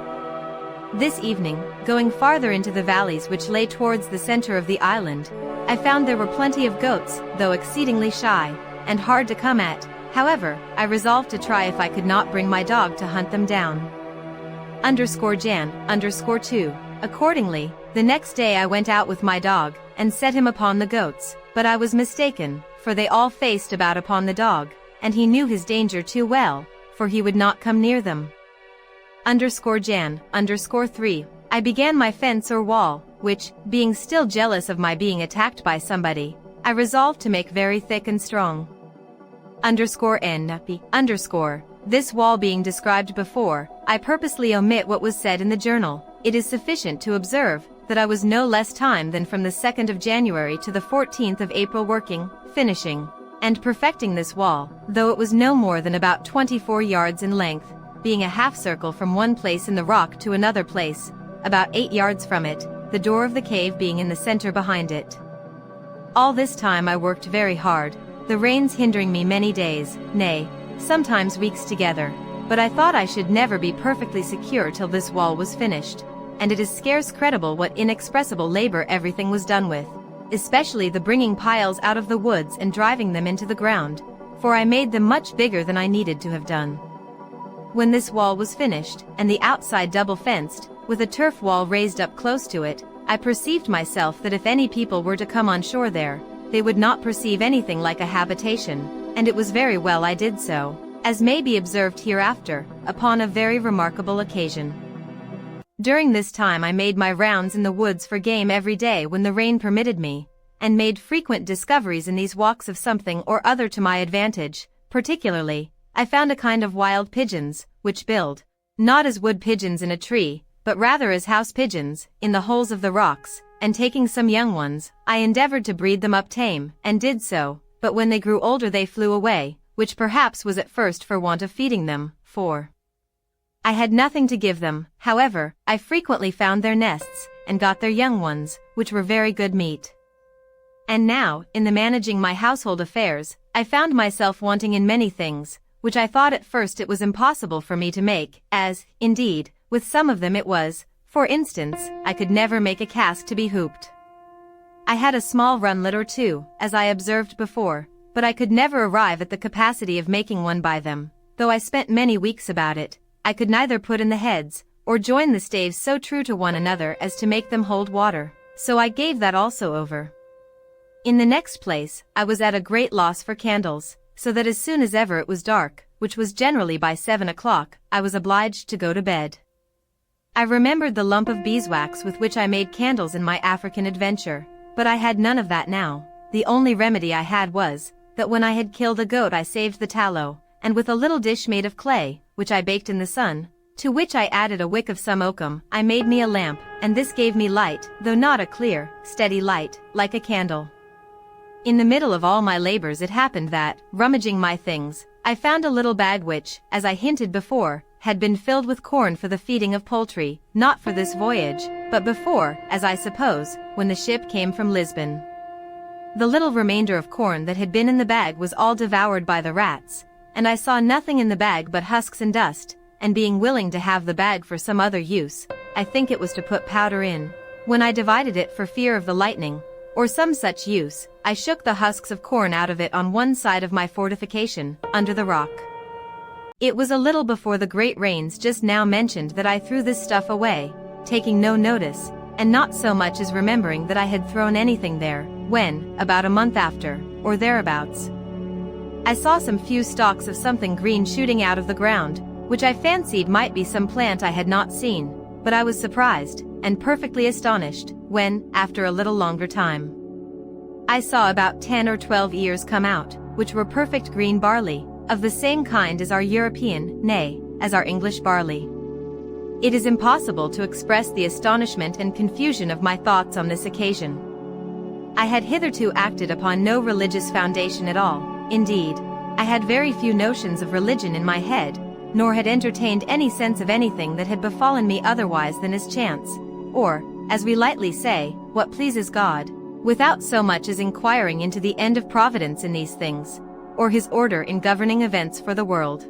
This evening, going farther into the valleys which lay towards the center of the island, I found there were plenty of goats, though exceedingly shy, and hard to come at. However, I resolved to try if I could not bring my dog to hunt them down. Jan. 2. Accordingly, the next day I went out with my dog, and set him upon the goats, but I was mistaken, for they all faced about upon the dog, and he knew his danger too well, for he would not come near them. Jan. 3. I began my fence or wall, which, being still jealous of my being attacked by somebody, I resolved to make very thick and strong. N.B. This wall being described before, I purposely omit what was said in the journal. It is sufficient to observe that I was no less time than from the 2nd of January to the 14th of April working, finishing, and perfecting this wall, though it was no more than about 24 yards in length, being a half circle from one place in the rock to another place, about 8 yards from it, the door of the cave being in the center behind it. All this time I worked very hard, the rains hindering me many days, nay, sometimes weeks together, but I thought I should never be perfectly secure till this wall was finished, and it is scarce credible what inexpressible labor everything was done with, especially the bringing piles out of the woods and driving them into the ground, for I made them much bigger than I needed to have done. When this wall was finished, and the outside double-fenced, with a turf wall raised up close to it, I perceived myself that if any people were to come on shore there, they would not perceive anything like a habitation, and it was very well I did so, as may be observed hereafter, upon a very remarkable occasion. During this time I made my rounds in the woods for game every day when the rain permitted me, and made frequent discoveries in these walks of something or other to my advantage. Particularly, I found a kind of wild pigeons, which build, not as wood pigeons in a tree, but rather as house pigeons, in the holes of the rocks, and taking some young ones, I endeavored to breed them up tame, and did so, but when they grew older they flew away, which perhaps was at first for want of feeding them, for I had nothing to give them. However, I frequently found their nests, and got their young ones, which were very good meat. And now, in the managing my household affairs, I found myself wanting in many things, which I thought at first it was impossible for me to make, as, indeed, with some of them it was. For instance, I could never make a cask to be hooped. I had a small runlet or two, as I observed before, but I could never arrive at the capacity of making one by them. Though I spent many weeks about it, I could neither put in the heads, or join the staves so true to one another as to make them hold water, so I gave that also over. In the next place, I was at a great loss for candles, so that as soon as ever it was dark, which was generally by 7 o'clock, I was obliged to go to bed. I remembered the lump of beeswax with which I made candles in my African adventure, but I had none of that now. The only remedy I had was, that when I had killed a goat I saved the tallow, and with a little dish made of clay, which I baked in the sun, to which I added a wick of some oakum, I made me a lamp, and this gave me light, though not a clear, steady light, like a candle. In the middle of all my labors it happened that, rummaging my things, I found a little bag which, as I hinted before, had been filled with corn for the feeding of poultry, not for this voyage, but before, as I suppose, when the ship came from Lisbon. The little remainder of corn that had been in the bag was all devoured by the rats, and I saw nothing in the bag but husks and dust, and being willing to have the bag for some other use, I think it was to put powder in, when I divided it for fear of the lightning, or some such use, I shook the husks of corn out of it on one side of my fortification, under the rock. It was a little before the great rains just now mentioned that I threw this stuff away, taking no notice, and not so much as remembering that I had thrown anything there, when, about a month after, or thereabouts, I saw some few stalks of something green shooting out of the ground, which I fancied might be some plant I had not seen, but I was surprised, and perfectly astonished, when, after a little longer time, I saw about 10 or 12 ears come out, which were perfect green barley, of the same kind as our European, nay, as our English barley. It is impossible to express the astonishment and confusion of my thoughts on this occasion. I had hitherto acted upon no religious foundation at all. Indeed, I had very few notions of religion in my head, nor had entertained any sense of anything that had befallen me otherwise than as chance, or, as we lightly say, what pleases God, without so much as inquiring into the end of providence in these things, or his order in governing events for the world.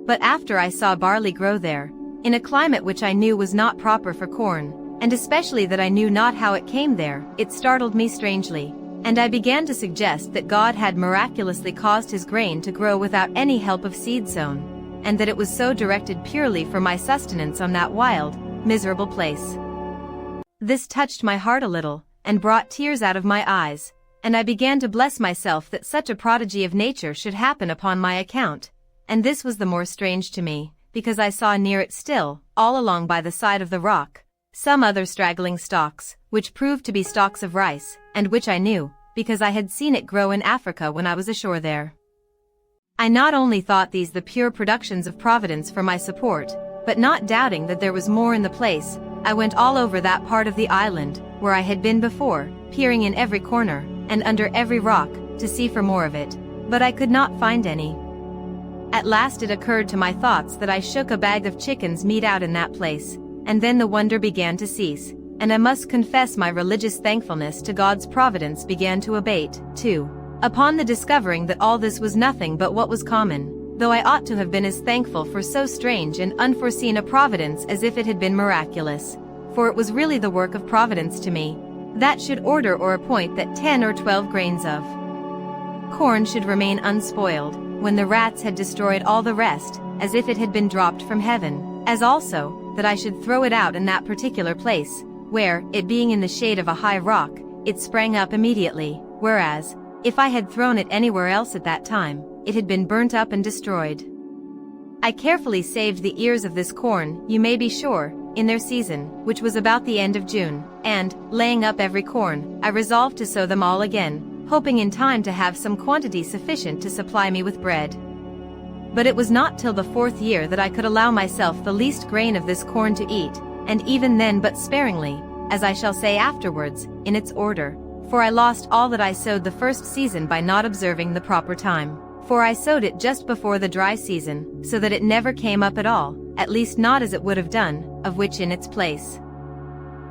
But after I saw barley grow there, in a climate which I knew was not proper for corn, and especially that I knew not how it came there, it startled me strangely, and I began to suggest that God had miraculously caused his grain to grow without any help of seed sown, and that it was so directed purely for my sustenance on that wild, miserable place. This touched my heart a little, and brought tears out of my eyes, and I began to bless myself that such a prodigy of nature should happen upon my account, and this was the more strange to me, because I saw near it still, all along by the side of the rock, some other straggling stalks, which proved to be stalks of rice, and which I knew, because I had seen it grow in Africa when I was ashore there. I not only thought these the pure productions of Providence for my support, but not doubting that there was more in the place, I went all over that part of the island, where I had been before, peering in every corner, and under every rock, to see for more of it, but I could not find any. At last it occurred to my thoughts that I shook a bag of chickens' meat out in that place, and then the wonder began to cease, and I must confess my religious thankfulness to God's providence began to abate, too, upon the discovering that all this was nothing but what was common, though I ought to have been as thankful for so strange and unforeseen a providence as if it had been miraculous, for it was really the work of Providence to me, that should order or appoint that 10 or 12 grains of corn should remain unspoiled, when the rats had destroyed all the rest, as if it had been dropped from heaven, as also, that I should throw it out in that particular place, where, it being in the shade of a high rock, it sprang up immediately, whereas, if I had thrown it anywhere else at that time, it had been burnt up and destroyed. I carefully saved the ears of this corn, you may be sure, in their season, which was about the end of June, and, laying up every corn, I resolved to sow them all again, hoping in time to have some quantity sufficient to supply me with bread. But it was not till the 4th year that I could allow myself the least grain of this corn to eat, and even then but sparingly, as I shall say afterwards, in its order, for I lost all that I sowed the first season by not observing the proper time. For I sowed it just before the dry season, so that it never came up at all, at least not as it would have done, of which in its place.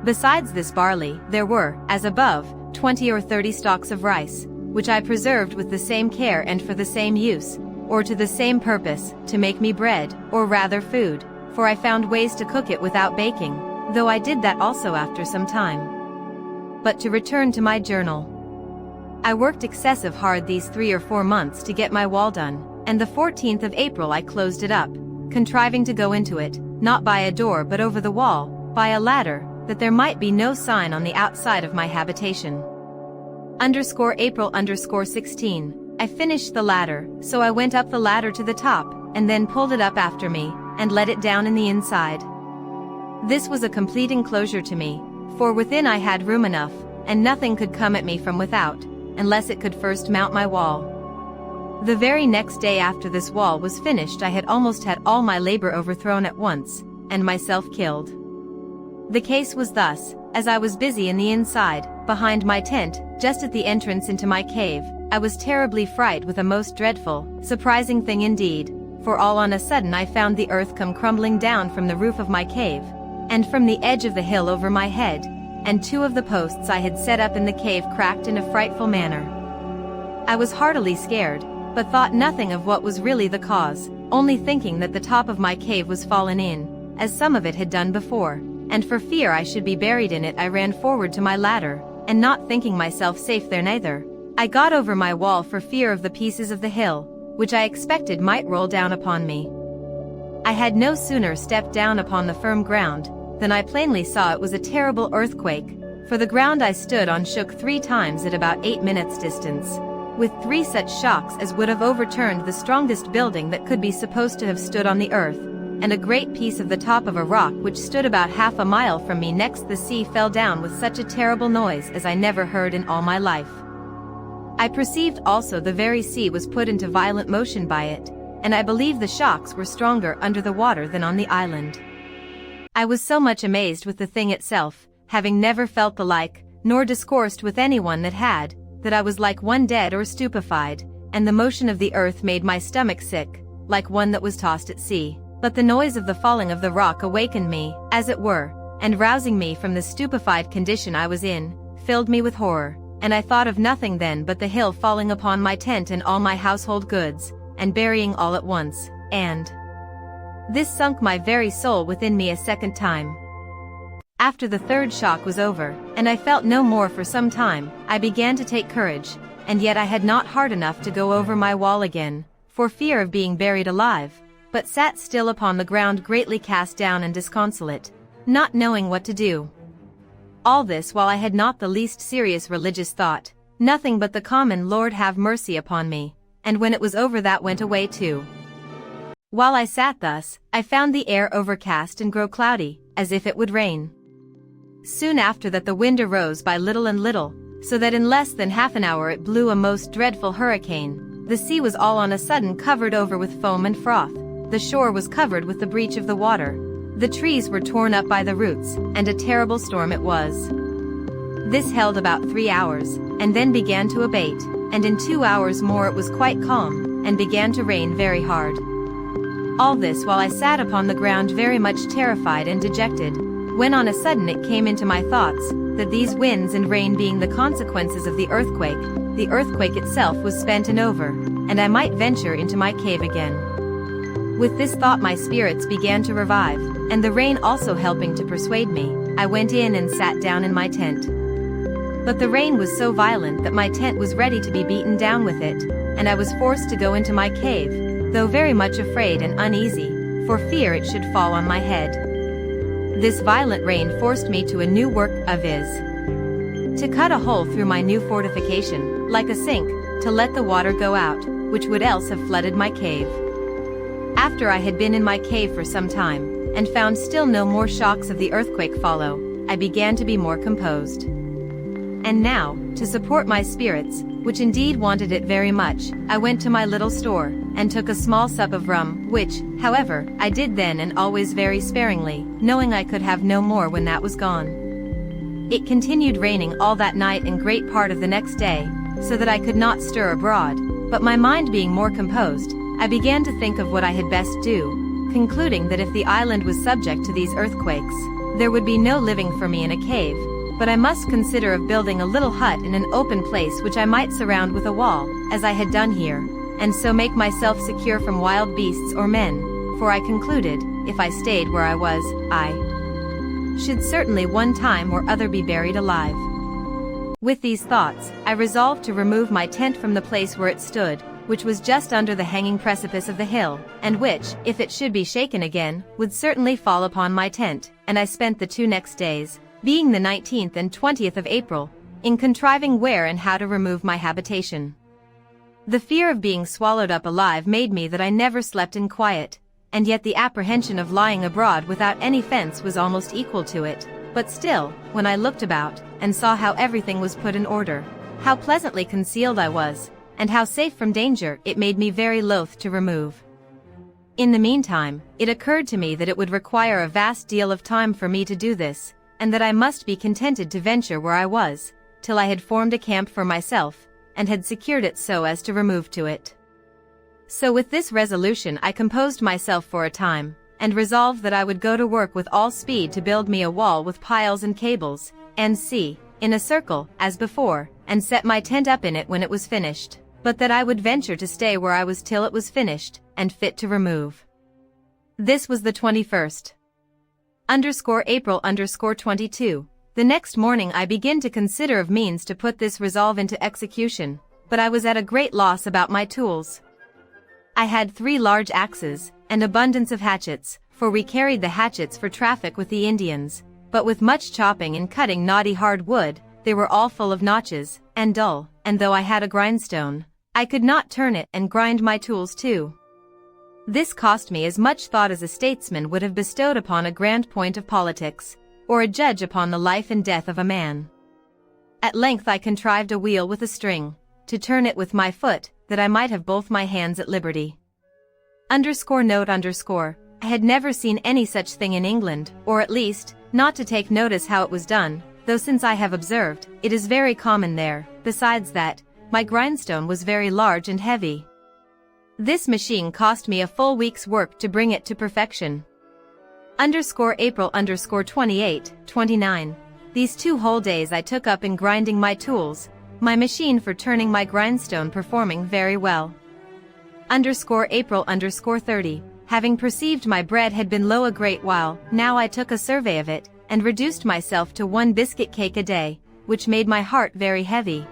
Besides this barley, there were, as above, 20 or 30 stalks of rice, which I preserved with the same care and for the same use, or to the same purpose, to make me bread, or rather food, for I found ways to cook it without baking, though I did that also after some time. But to return to my journal. I worked excessive hard these 3 or 4 months to get my wall done, and the 14th of April I closed it up, contriving to go into it, not by a door but over the wall, by a ladder, that there might be no sign on the outside of my habitation. _April_16, I finished the ladder, so I went up the ladder to the top, and then pulled it up after me, and let it down in the inside. This was a complete enclosure to me, for within I had room enough, and nothing could come at me from without, unless it could first mount my wall. The very next day after this wall was finished I had almost had all my labor overthrown at once, and myself killed. The case was thus: as I was busy in the inside, behind my tent, just at the entrance into my cave, I was terribly frightened with a most dreadful, surprising thing indeed, for all on a sudden I found the earth come crumbling down from the roof of my cave, and from the edge of the hill over my head, and 2 of the posts I had set up in the cave cracked in a frightful manner. I was heartily scared, but thought nothing of what was really the cause, only thinking that the top of my cave was fallen in, as some of it had done before, and for fear I should be buried in it I ran forward to my ladder, and not thinking myself safe there neither, I got over my wall for fear of the pieces of the hill, which I expected might roll down upon me. I had no sooner stepped down upon the firm ground, than I plainly saw it was a terrible earthquake, for the ground I stood on shook 3 times at about 8 minutes distance, with 3 such shocks as would have overturned the strongest building that could be supposed to have stood on the earth, and a great piece of the top of a rock which stood about half a mile from me next the sea fell down with such a terrible noise as I never heard in all my life. I perceived also the very sea was put into violent motion by it, and I believe the shocks were stronger under the water than on the island. I was so much amazed with the thing itself, having never felt the like, nor discoursed with anyone that had, that I was like one dead or stupefied, and the motion of the earth made my stomach sick, like one that was tossed at sea. But the noise of the falling of the rock awakened me, as it were, and rousing me from the stupefied condition I was in, filled me with horror, and I thought of nothing then but the hill falling upon my tent and all my household goods, and burying all at once, and this sunk my very soul within me a second time. After the 3rd shock was over, and I felt no more for some time, I began to take courage, and yet I had not heart enough to go over my wall again, for fear of being buried alive, but sat still upon the ground greatly cast down and disconsolate, not knowing what to do. All this while I had not the least serious religious thought, nothing but the common Lord have mercy upon me, and when it was over that went away too. While I sat thus, I found the air overcast and grow cloudy, as if it would rain. Soon after that the wind arose by little and little, so that in less than half an hour it blew a most dreadful hurricane. The sea was all on a sudden covered over with foam and froth, the shore was covered with the breach of the water, the trees were torn up by the roots, and a terrible storm it was. This held about 3 hours, and then began to abate, and in 2 hours more it was quite calm, and began to rain very hard. All this while I sat upon the ground very much terrified and dejected, when on a sudden it came into my thoughts, that these winds and rain being the consequences of the earthquake itself was spent and over, and I might venture into my cave again. With this thought my spirits began to revive, and the rain also helping to persuade me, I went in and sat down in my tent. But the rain was so violent that my tent was ready to be beaten down with it, and I was forced to go into my cave, though very much afraid and uneasy, for fear it should fall on my head. This violent rain forced me to a new work, viz. to cut a hole through my new fortification, like a sink, to let the water go out, which would else have flooded my cave. After I had been in my cave for some time, and found still no more shocks of the earthquake follow, I began to be more composed. And now, to support my spirits, which indeed wanted it very much, I went to my little store, and took a small sup of rum, which, however, I did then and always very sparingly, knowing I could have no more when that was gone. It continued raining all that night and great part of the next day, so that I could not stir abroad, but my mind being more composed, I began to think of what I had best do, concluding that if the island was subject to these earthquakes, there would be no living for me in a cave, but I must consider of building a little hut in an open place which I might surround with a wall, as I had done here, and so make myself secure from wild beasts or men, for I concluded, if I stayed where I was, I should certainly one time or other be buried alive. With these thoughts, I resolved to remove my tent from the place where it stood, which was just under the hanging precipice of the hill, and which, if it should be shaken again, would certainly fall upon my tent, and I spent the 2 next days, being the 19th and 20th of April, in contriving where and how to remove my habitation. The fear of being swallowed up alive made me that I never slept in quiet, and yet the apprehension of lying abroad without any fence was almost equal to it, but still, when I looked about, and saw how everything was put in order, how pleasantly concealed I was, and how safe from danger, it made me very loath to remove. In the meantime, it occurred to me that it would require a vast deal of time for me to do this, and that I must be contented to venture where I was, till I had formed a camp for myself, and had secured it so as to remove to it. So with this resolution I composed myself for a time, and resolved that I would go to work with all speed to build me a wall with piles and cables, and see, in a circle, as before, and set my tent up in it when it was finished, but that I would venture to stay where I was till it was finished, and fit to remove. This was the 21st. April 22. The next morning I begin to consider of means to put this resolve into execution, but I was at a great loss about my tools. I had 3 large axes, and abundance of hatchets, for we carried the hatchets for traffic with the Indians, but with much chopping and cutting knotty hard wood, they were all full of notches, and dull, and though I had a grindstone, I could not turn it and grind my tools too. This cost me as much thought as a statesman would have bestowed upon a grand point of politics, or a judge upon the life and death of a man. At length I contrived a wheel with a string, to turn it with my foot, that I might have both my hands at liberty. Note I had never seen any such thing in England, or at least, not to take notice how it was done, though since I have observed, it is very common there. Besides that, my grindstone was very large and heavy. This machine cost me a full week's work to bring it to perfection. April 28, 29. These 2 whole days I took up in grinding my tools, my machine for turning my grindstone performing very well. April 30. Having perceived my bread had been low a great while, now I took a survey of it, and reduced myself to 1 biscuit cake a day, which made my heart very heavy.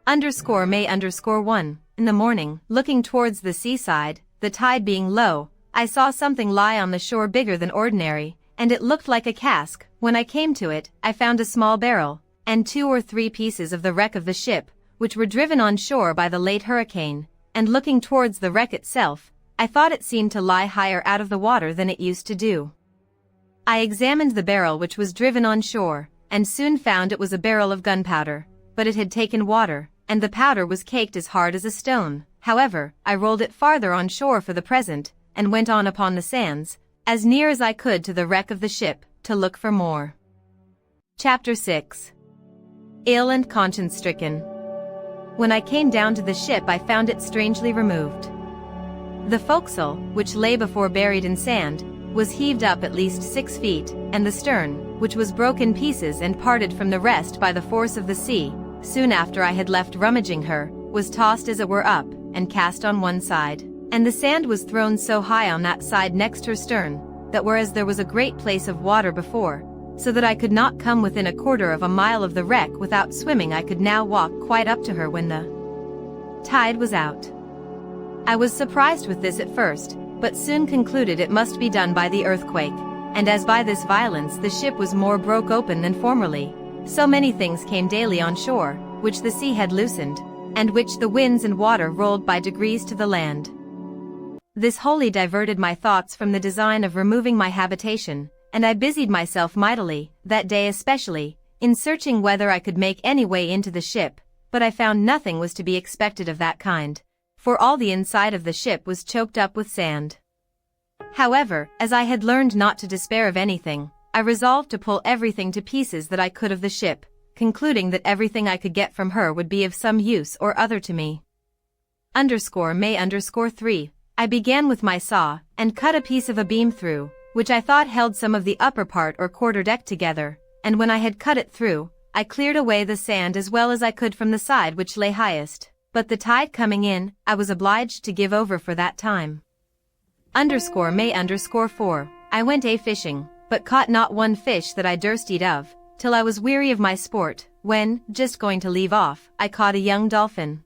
May 1. In the morning, looking towards the seaside, the tide being low, I saw something lie on the shore bigger than ordinary, and it looked like a cask. When I came to it, I found a small barrel, and 2 or 3 pieces of the wreck of the ship, which were driven on shore by the late hurricane, and looking towards the wreck itself, I thought it seemed to lie higher out of the water than it used to do. I examined the barrel which was driven on shore, and soon found it was a barrel of gunpowder, but it had taken water, and the powder was caked as hard as a stone. However, I rolled it farther on shore for the present, and went on upon the sands, as near as I could to the wreck of the ship, to look for more. Chapter 6. Ill and conscience-stricken. When I came down to the ship I found it strangely removed. The forecastle, which lay before buried in sand, was heaved up at least 6 feet, and the stern, which was broke in pieces and parted from the rest by the force of the sea, soon after I had left rummaging her, was tossed as it were up, and cast on one side, and the sand was thrown so high on that side next her stern, that whereas there was a great place of water before, so that I could not come within 1/4 of a mile of the wreck without swimming, I could now walk quite up to her when the tide was out. I was surprised with this at first, but soon concluded it must be done by the earthquake, and as by this violence the ship was more broke open than formerly, so many things came daily on shore, which the sea had loosened, and which the winds and water rolled by degrees to the land. This wholly diverted my thoughts from the design of removing my habitation, and I busied myself mightily, that day especially, in searching whether I could make any way into the ship, but I found nothing was to be expected of that kind, for all the inside of the ship was choked up with sand. However, as I had learned not to despair of anything, I resolved to pull everything to pieces that I could of the ship, concluding that everything I could get from her would be of some use or other to me. May_3. I began with my saw, and cut a piece of a beam through, which I thought held some of the upper part or quarter-deck together, and when I had cut it through, I cleared away the sand as well as I could from the side which lay highest, but the tide coming in, I was obliged to give over for that time. May_4. I went fishing, but caught not one fish that I durst eat of, till I was weary of my sport, when, just going to leave off, I caught a young dolphin.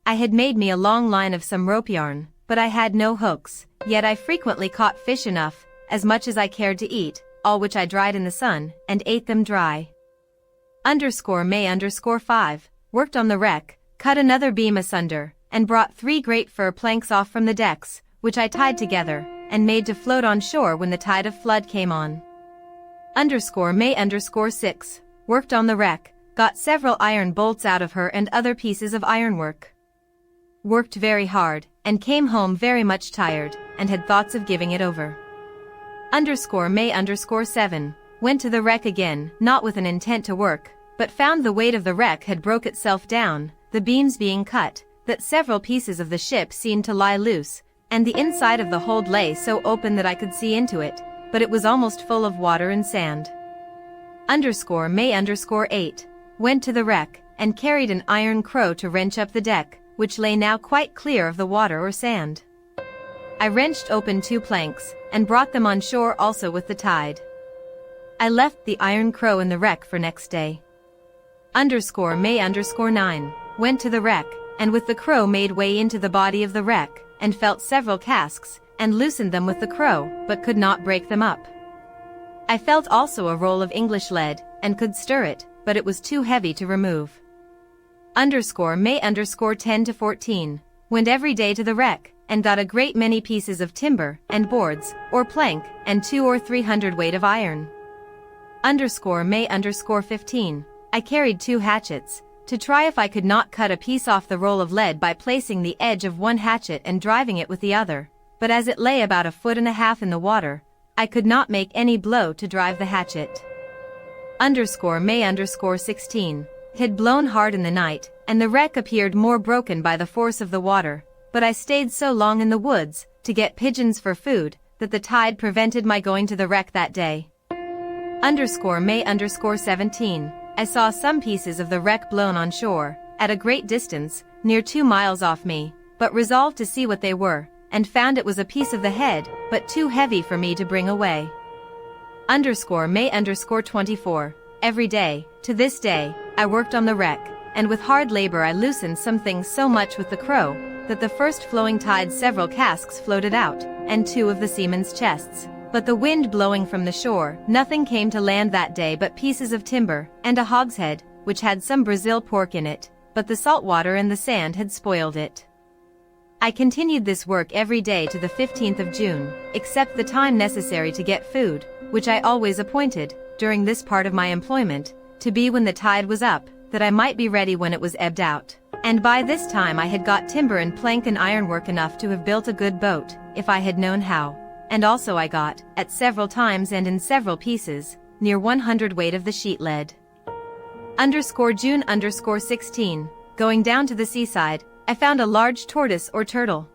I had made me a long line of some rope yarn, but I had no hooks, yet I frequently caught fish enough, as much as I cared to eat, all which I dried in the sun, and ate them dry. May_5, worked on the wreck, cut another beam asunder, and brought 3 great fir planks off from the decks, which I tied together, and made to float on shore when the tide of flood came on. May_6, worked on the wreck, got several iron bolts out of her and other pieces of ironwork. Worked very hard, and came home very much tired, and had thoughts of giving it over. May_7, went to the wreck again, not with an intent to work, but found the weight of the wreck had broke itself down, the beams being cut, that several pieces of the ship seemed to lie loose, and the inside of the hold lay so open that I could see into it, but it was almost full of water and sand. May_8, went to the wreck, and carried an iron crow to wrench up the deck, which lay now quite clear of the water or sand. I wrenched open 2 planks, and brought them on shore also with the tide. I left the iron crow in the wreck for next day. May_9, went to the wreck, and with the crow made way into the body of the wreck, and felt several casks, and loosened them with the crow, but could not break them up. I felt also a roll of English lead, and could stir it, but it was too heavy to remove. May_10-14, went every day to the wreck, and got a great many pieces of timber, and boards, or plank, and 200 or 300 weight of iron. May_15, I carried 2 hatchets, to try if I could not cut a piece off the roll of lead by placing the edge of one hatchet and driving it with the other, but as it lay about 1.5 feet in the water, I could not make any blow to drive the hatchet. May_16, it had blown hard in the night, and the wreck appeared more broken by the force of the water, but I stayed so long in the woods, to get pigeons for food, that the tide prevented my going to the wreck that day. May_17, I saw some pieces of the wreck blown on shore, at a great distance, near 2 miles off me, but resolved to see what they were, and found it was a piece of the head, but too heavy for me to bring away. May_24, every day, to this day, I worked on the wreck, and with hard labor I loosened some things so much with the crow, that the first flowing tide several casks floated out, and 2 of the seamen's chests. But the wind blowing from the shore, nothing came to land that day but pieces of timber, and a hogshead, which had some Brazil pork in it, but the salt water and the sand had spoiled it. I continued this work every day to the 15th of June, except the time necessary to get food, which I always appointed, during this part of my employment, to be when the tide was up, that I might be ready when it was ebbed out. And by this time I had got timber and plank and ironwork enough to have built a good boat, if I had known how. And also I got, at several times and in several pieces, near 100 weight of the sheet lead. June_16, going down to the seaside, I found a large tortoise or turtle.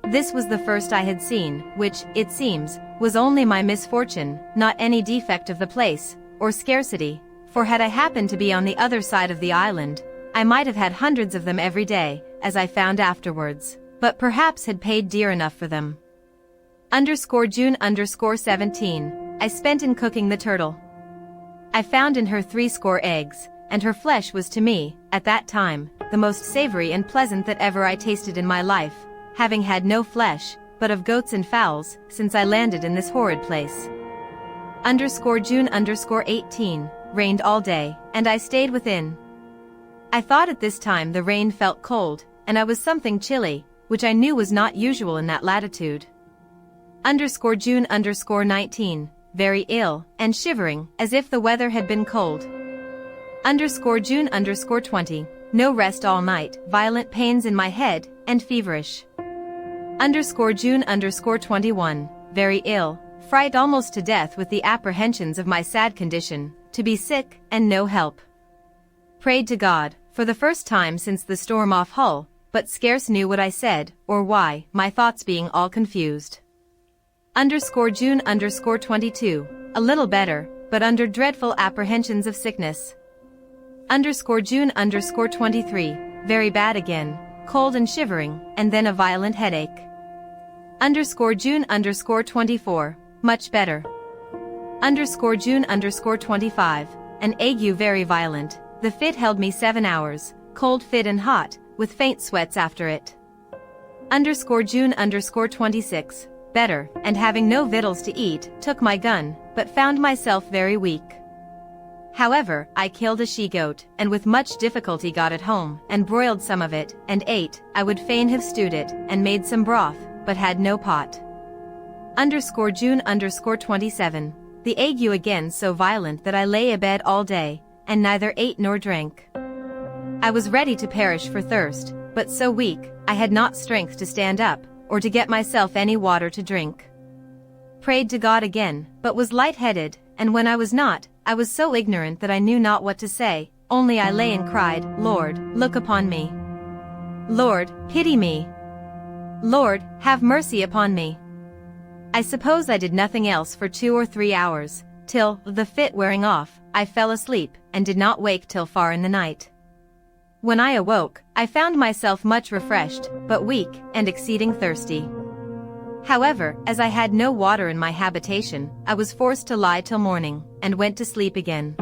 This was the first I had seen, which, it seems, was only my misfortune, not any defect of the place, or scarcity, for had I happened to be on the other side of the island, I might have had hundreds of them every day, as I found afterwards, but perhaps had paid dear enough for them. June_17, I spent in cooking the turtle. I found in her 80 eggs, and her flesh was to me, at that time, the most savory and pleasant that ever I tasted in my life, having had no flesh, but of goats and fowls, since I landed in this horrid place. June_18, rained all day, and I stayed within. I thought at this time the rain felt cold, and I was something chilly, which I knew was not usual in that latitude. June 19, very ill, and shivering, as if the weather had been cold. June 20, no rest all night, violent pains in my head, and feverish. June 21, very ill, fright almost to death with the apprehensions of my sad condition, to be sick, and no help. Prayed to God, for the first time since the storm off Hull, but scarce knew what I said, or why, my thoughts being all confused. June 22, a little better, but under dreadful apprehensions of sickness. June 23, very bad again, cold and shivering, and then a violent headache. June 24, much better. June 25, an ague very violent, the fit held me 7 hours, cold fit and hot, with faint sweats after it. June 26, better, and having no victuals to eat, took my gun, but found myself very weak. However, I killed a she-goat, and with much difficulty got it home, and broiled some of it, and ate. I would fain have stewed it, and made some broth, but had no pot. June 27, the ague again so violent that I lay abed all day, and neither ate nor drank. I was ready to perish for thirst, but so weak, I had not strength to stand up, or to get myself any water to drink. Prayed to God again, but was light-headed, and when I was not, I was so ignorant that I knew not what to say, only I lay and cried, Lord, look upon me. Lord, pity me. Lord, have mercy upon me. I suppose I did nothing else for 2 or 3 hours, till, the fit wearing off, I fell asleep, and did not wake till far in the night. When I awoke, I found myself much refreshed, but weak, and exceeding thirsty. However, as I had no water in my habitation, I was forced to lie till morning, and went to sleep again.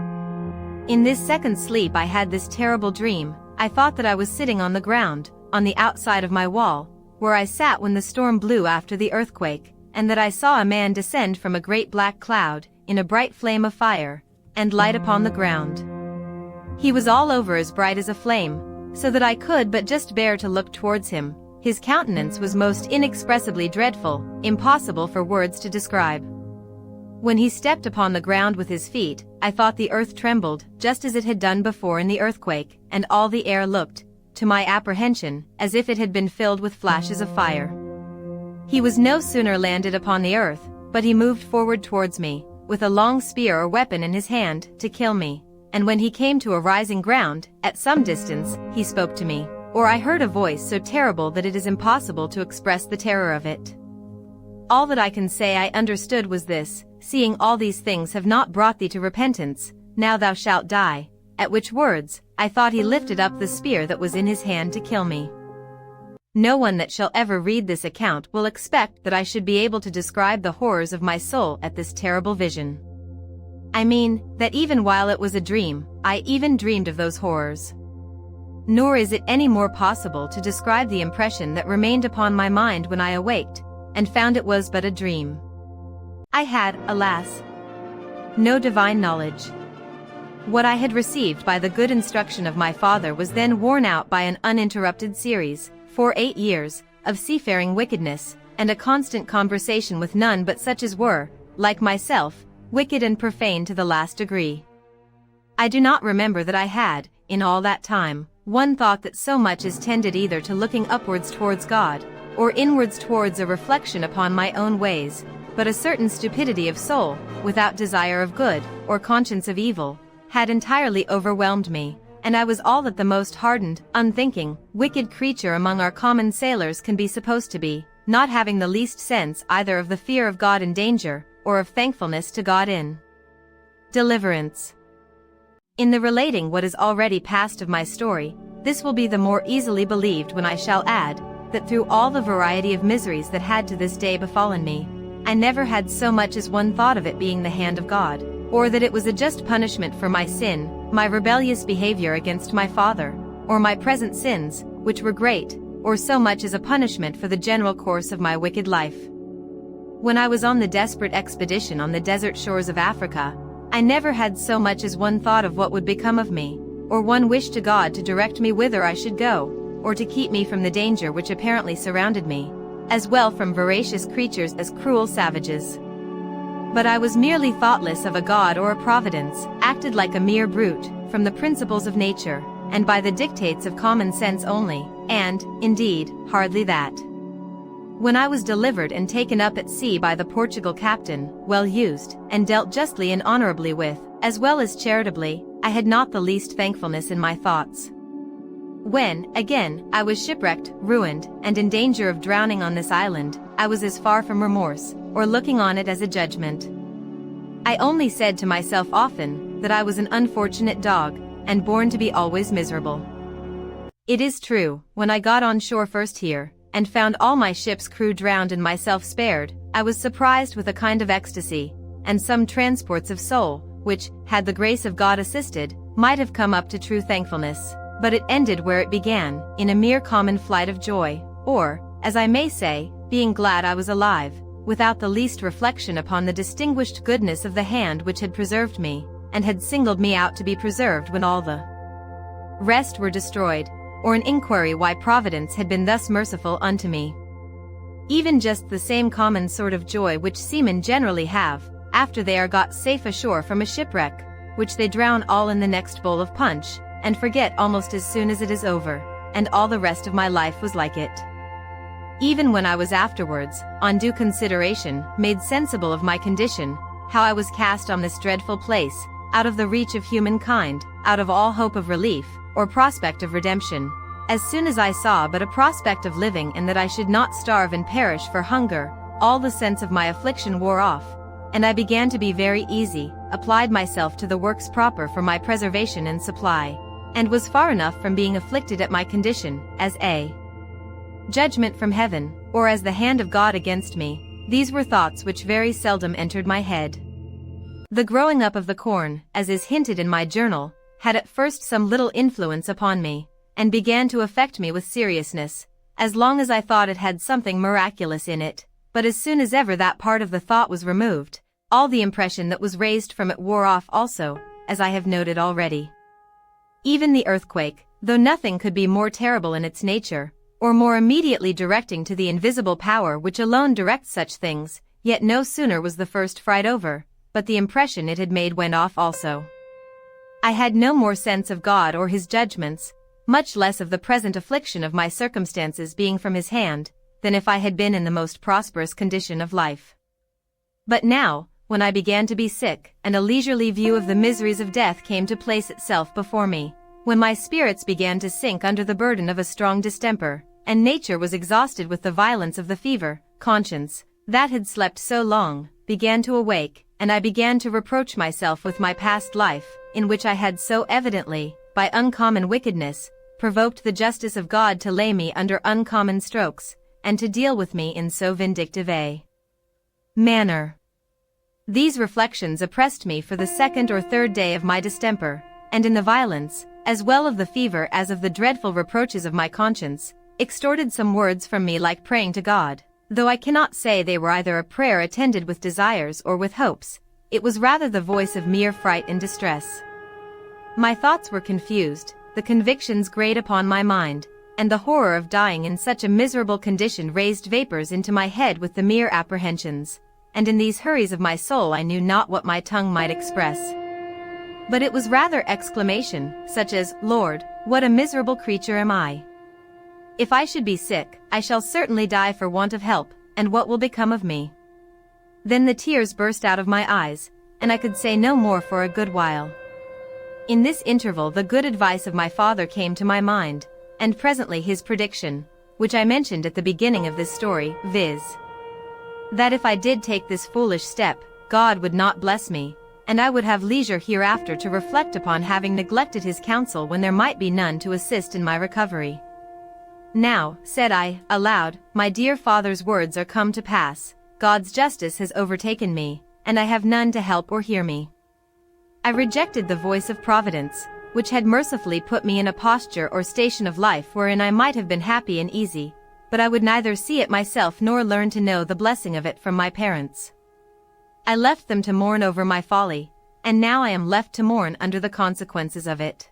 In this second sleep I had this terrible dream. I thought that I was sitting on the ground, on the outside of my wall, where I sat when the storm blew after the earthquake, and that I saw a man descend from a great black cloud, in a bright flame of fire, and light upon the ground. He was all over as bright as a flame, so that I could but just bear to look towards him. His countenance was most inexpressibly dreadful, impossible for words to describe. When he stepped upon the ground with his feet, I thought the earth trembled, just as it had done before in the earthquake, and all the air looked, to my apprehension, as if it had been filled with flashes of fire. He was no sooner landed upon the earth, but he moved forward towards me, with a long spear or weapon in his hand, to kill me. And when he came to a rising ground, at some distance, he spoke to me, or I heard a voice so terrible that it is impossible to express the terror of it. All that I can say I understood was this: seeing all these things have not brought thee to repentance, now thou shalt die. At which words, I thought he lifted up the spear that was in his hand to kill me. No one that shall ever read this account will expect that I should be able to describe the horrors of my soul at this terrible vision. I mean, that even while it was a dream, I even dreamed of those horrors. Nor is it any more possible to describe the impression that remained upon my mind when I awaked, and found it was but a dream. I had, alas, no divine knowledge. What I had received by the good instruction of my father was then worn out by an uninterrupted series, for 8 years, of seafaring wickedness, and a constant conversation with none but such as were, like myself, wicked and profane to the last degree. I do not remember that I had, in all that time, one thought that so much as tended either to looking upwards towards God, or inwards towards a reflection upon my own ways, but a certain stupidity of soul, without desire of good, or conscience of evil, had entirely overwhelmed me, and I was all that the most hardened, unthinking, wicked creature among our common sailors can be supposed to be, not having the least sense either of the fear of God in danger, or of thankfulness to God in deliverance. In the relating what is already past of my story, this will be the more easily believed when I shall add, that through all the variety of miseries that had to this day befallen me, I never had so much as one thought of it being the hand of God, or that it was a just punishment for my sin, my rebellious behavior against my father, or my present sins, which were great, or so much as a punishment for the general course of my wicked life. When I was on the desperate expedition on the desert shores of Africa, I never had so much as one thought of what would become of me, or one wish to God to direct me whither I should go, or to keep me from the danger which apparently surrounded me, as well from voracious creatures as cruel savages. But I was merely thoughtless of a god or a providence, acted like a mere brute, from the principles of nature, and by the dictates of common sense only, and, indeed, hardly that. When I was delivered and taken up at sea by the Portugal captain, well used, and dealt justly and honorably with, as well as charitably, I had not the least thankfulness in my thoughts. When, again, I was shipwrecked, ruined, and in danger of drowning on this island, I was as far from remorse, or looking on it as a judgment. I only said to myself often, that I was an unfortunate dog, and born to be always miserable. It is true, when I got on shore first here, and found all my ship's crew drowned and myself spared, I was surprised with a kind of ecstasy, and some transports of soul, which, had the grace of God assisted, might have come up to true thankfulness, but it ended where it began, in a mere common flight of joy, or, as I may say, being glad I was alive, without the least reflection upon the distinguished goodness of the hand which had preserved me, and had singled me out to be preserved when all the rest were destroyed, or an inquiry why Providence had been thus merciful unto me. Even just the same common sort of joy which seamen generally have, after they are got safe ashore from a shipwreck, which they drown all in the next bowl of punch, and forget almost as soon as it is over, and all the rest of my life was like it. Even when I was afterwards, on due consideration, made sensible of my condition, how I was cast on this dreadful place, out of the reach of humankind, out of all hope of relief, or prospect of redemption, as soon as I saw but a prospect of living and that I should not starve and perish for hunger, all the sense of my affliction wore off, and I began to be very easy, applied myself to the works proper for my preservation and supply, and was far enough from being afflicted at my condition, as a judgment from heaven, or as the hand of God against me. These were thoughts which very seldom entered my head. The growing up of the corn, as is hinted in my journal, had at first some little influence upon me, and began to affect me with seriousness, as long as I thought it had something miraculous in it, but as soon as ever that part of the thought was removed, all the impression that was raised from it wore off also, as I have noted already. Even the earthquake, though nothing could be more terrible in its nature, or more immediately directing to the invisible power which alone directs such things, yet no sooner was the first fright over, but the impression it had made went off also. I had no more sense of God or his judgments, much less of the present affliction of my circumstances being from his hand, than if I had been in the most prosperous condition of life. But now, when I began to be sick, and a leisurely view of the miseries of death came to place itself before me, when my spirits began to sink under the burden of a strong distemper, and nature was exhausted with the violence of the fever, conscience, that had slept so long, began to awake, and I began to reproach myself with my past life, in which I had so evidently, by uncommon wickedness, provoked the justice of God to lay me under uncommon strokes, and to deal with me in so vindictive a manner. These reflections oppressed me for the second or third day of my distemper, and in the violence, as well of the fever as of the dreadful reproaches of my conscience, extorted some words from me like praying to God, though I cannot say they were either a prayer attended with desires or with hopes. It was rather the voice of mere fright and distress. My thoughts were confused, the convictions grate upon my mind, and the horror of dying in such a miserable condition raised vapors into my head with the mere apprehensions, and in these hurries of my soul I knew not what my tongue might express. But it was rather exclamation, such as, Lord, what a miserable creature am I! If I should be sick, I shall certainly die for want of help, and what will become of me? Then the tears burst out of my eyes, and I could say no more for a good while. In this interval the good advice of my father came to my mind, and presently his prediction, which I mentioned at the beginning of this story, viz. That if I did take this foolish step, God would not bless me, and I would have leisure hereafter to reflect upon having neglected his counsel when there might be none to assist in my recovery. Now, said I, aloud, my dear father's words are come to pass, God's justice has overtaken me, and I have none to help or hear me. I rejected the voice of Providence, which had mercifully put me in a posture or station of life wherein I might have been happy and easy, but I would neither see it myself nor learn to know the blessing of it from my parents. I left them to mourn over my folly, and now I am left to mourn under the consequences of it.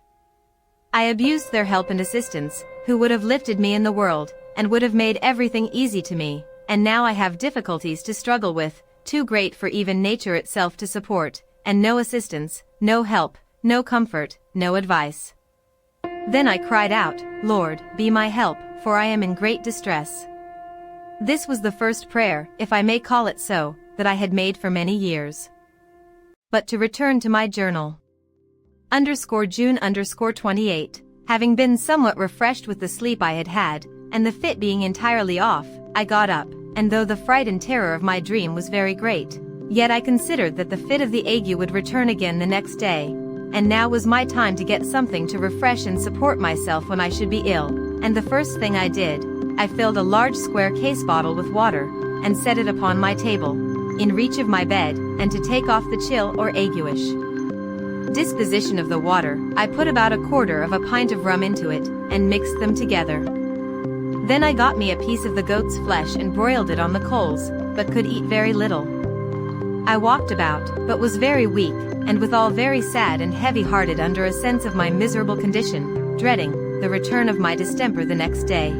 I abused their help and assistance, who would have lifted me in the world, and would have made everything easy to me, and now I have difficulties to struggle with, too great for even nature itself to support, and no assistance, no help, no comfort, no advice. Then I cried out, Lord, be my help, for I am in great distress. This was the first prayer, if I may call it so, that I had made for many years. But to return to my journal. June_28, having been somewhat refreshed with the sleep I had had, and the fit being entirely off, I got up, and though the fright and terror of my dream was very great, yet I considered that the fit of the ague would return again the next day, and now was my time to get something to refresh and support myself when I should be ill, and the first thing I did, I filled a large square case bottle with water, and set it upon my table, in reach of my bed, and to take off the chill or aguish disposition of the water, I put about a quarter of a pint of rum into it, and mixed them together. Then I got me a piece of the goat's flesh and broiled it on the coals, but could eat very little. I walked about, but was very weak, and withal very sad and heavy-hearted under a sense of my miserable condition, dreading the return of my distemper the next day.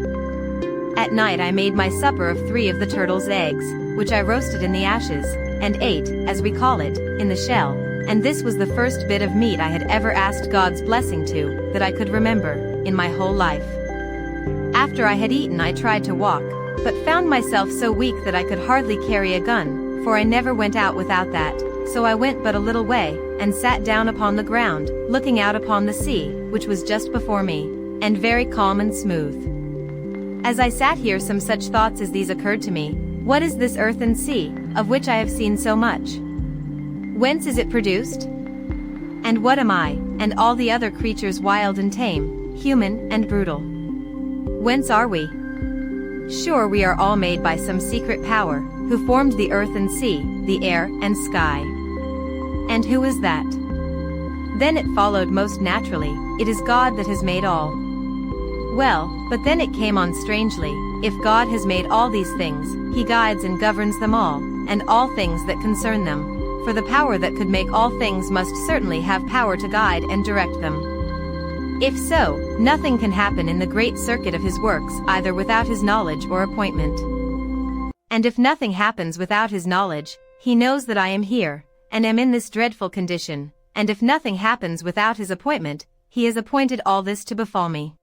At night I made my supper of 3 of the turtle's eggs, which I roasted in the ashes, and ate, as we call it, in the shell, and this was the first bit of meat I had ever asked God's blessing to, that I could remember, in my whole life. After I had eaten I tried to walk, but found myself so weak that I could hardly carry a gun, for I never went out without that, so I went but a little way, and sat down upon the ground, looking out upon the sea, which was just before me, and very calm and smooth. As I sat here some such thoughts as these occurred to me. What is this earth and sea, of which I have seen so much? Whence is it produced? And what am I, and all the other creatures wild and tame, human and brutal? Whence are we? Sure we are all made by some secret power, who formed the earth and sea, the air and sky. And who is that? Then it followed most naturally, it is God that has made all. Well, but then it came on strangely, if God has made all these things, He guides and governs them all, and all things that concern them. For the power that could make all things must certainly have power to guide and direct them. If so, nothing can happen in the great circuit of His works either without His knowledge or appointment. And if nothing happens without His knowledge, He knows that I am here, and am in this dreadful condition, and if nothing happens without His appointment, He has appointed all this to befall me.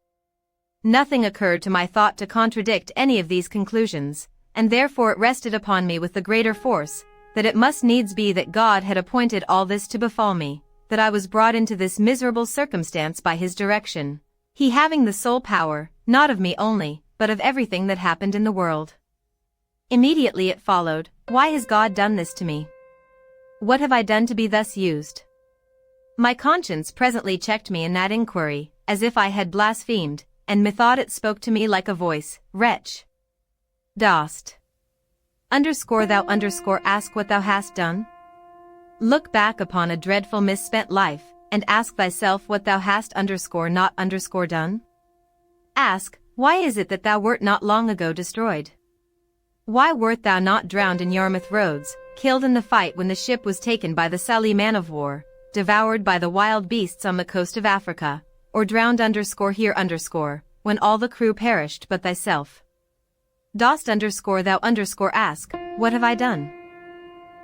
Nothing occurred to my thought to contradict any of these conclusions, and therefore it rested upon me with the greater force, that it must needs be that God had appointed all this to befall me, that I was brought into this miserable circumstance by His direction, He having the sole power, not of me only, but of everything that happened in the world. Immediately it followed, why has God done this to me? What have I done to be thus used? My conscience presently checked me in that inquiry, as if I had blasphemed, and methought it spoke to me like a voice, wretch. Dost. Thou ask what thou hast done? Look back upon a dreadful misspent life, and ask thyself what thou hast not done? Ask, why is it that thou wert not long ago destroyed? Why wert thou not drowned in Yarmouth Roads, killed in the fight when the ship was taken by the Sully man-of-war, devoured by the wild beasts on the coast of Africa, or drowned here when all the crew perished but thyself? Dost thou ask, what have I done?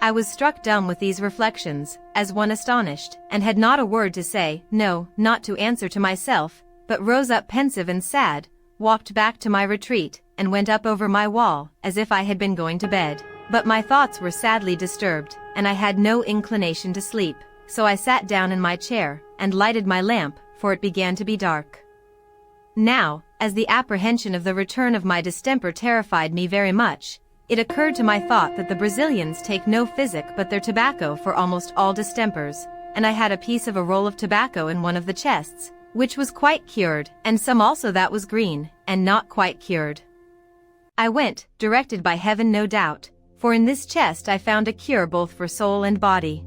I was struck dumb with these reflections, as one astonished, and had not a word to say, no, not to answer to myself, but rose up pensive and sad, walked back to my retreat, and went up over my wall, as if I had been going to bed. But my thoughts were sadly disturbed, and I had no inclination to sleep, so I sat down in my chair, and lighted my lamp, for it began to be dark. Now, as the apprehension of the return of my distemper terrified me very much, it occurred to my thought that the Brazilians take no physic but their tobacco for almost all distempers, and I had a piece of a roll of tobacco in one of the chests, which was quite cured, and some also that was green, and not quite cured. I went, directed by heaven no doubt, for in this chest I found a cure both for soul and body.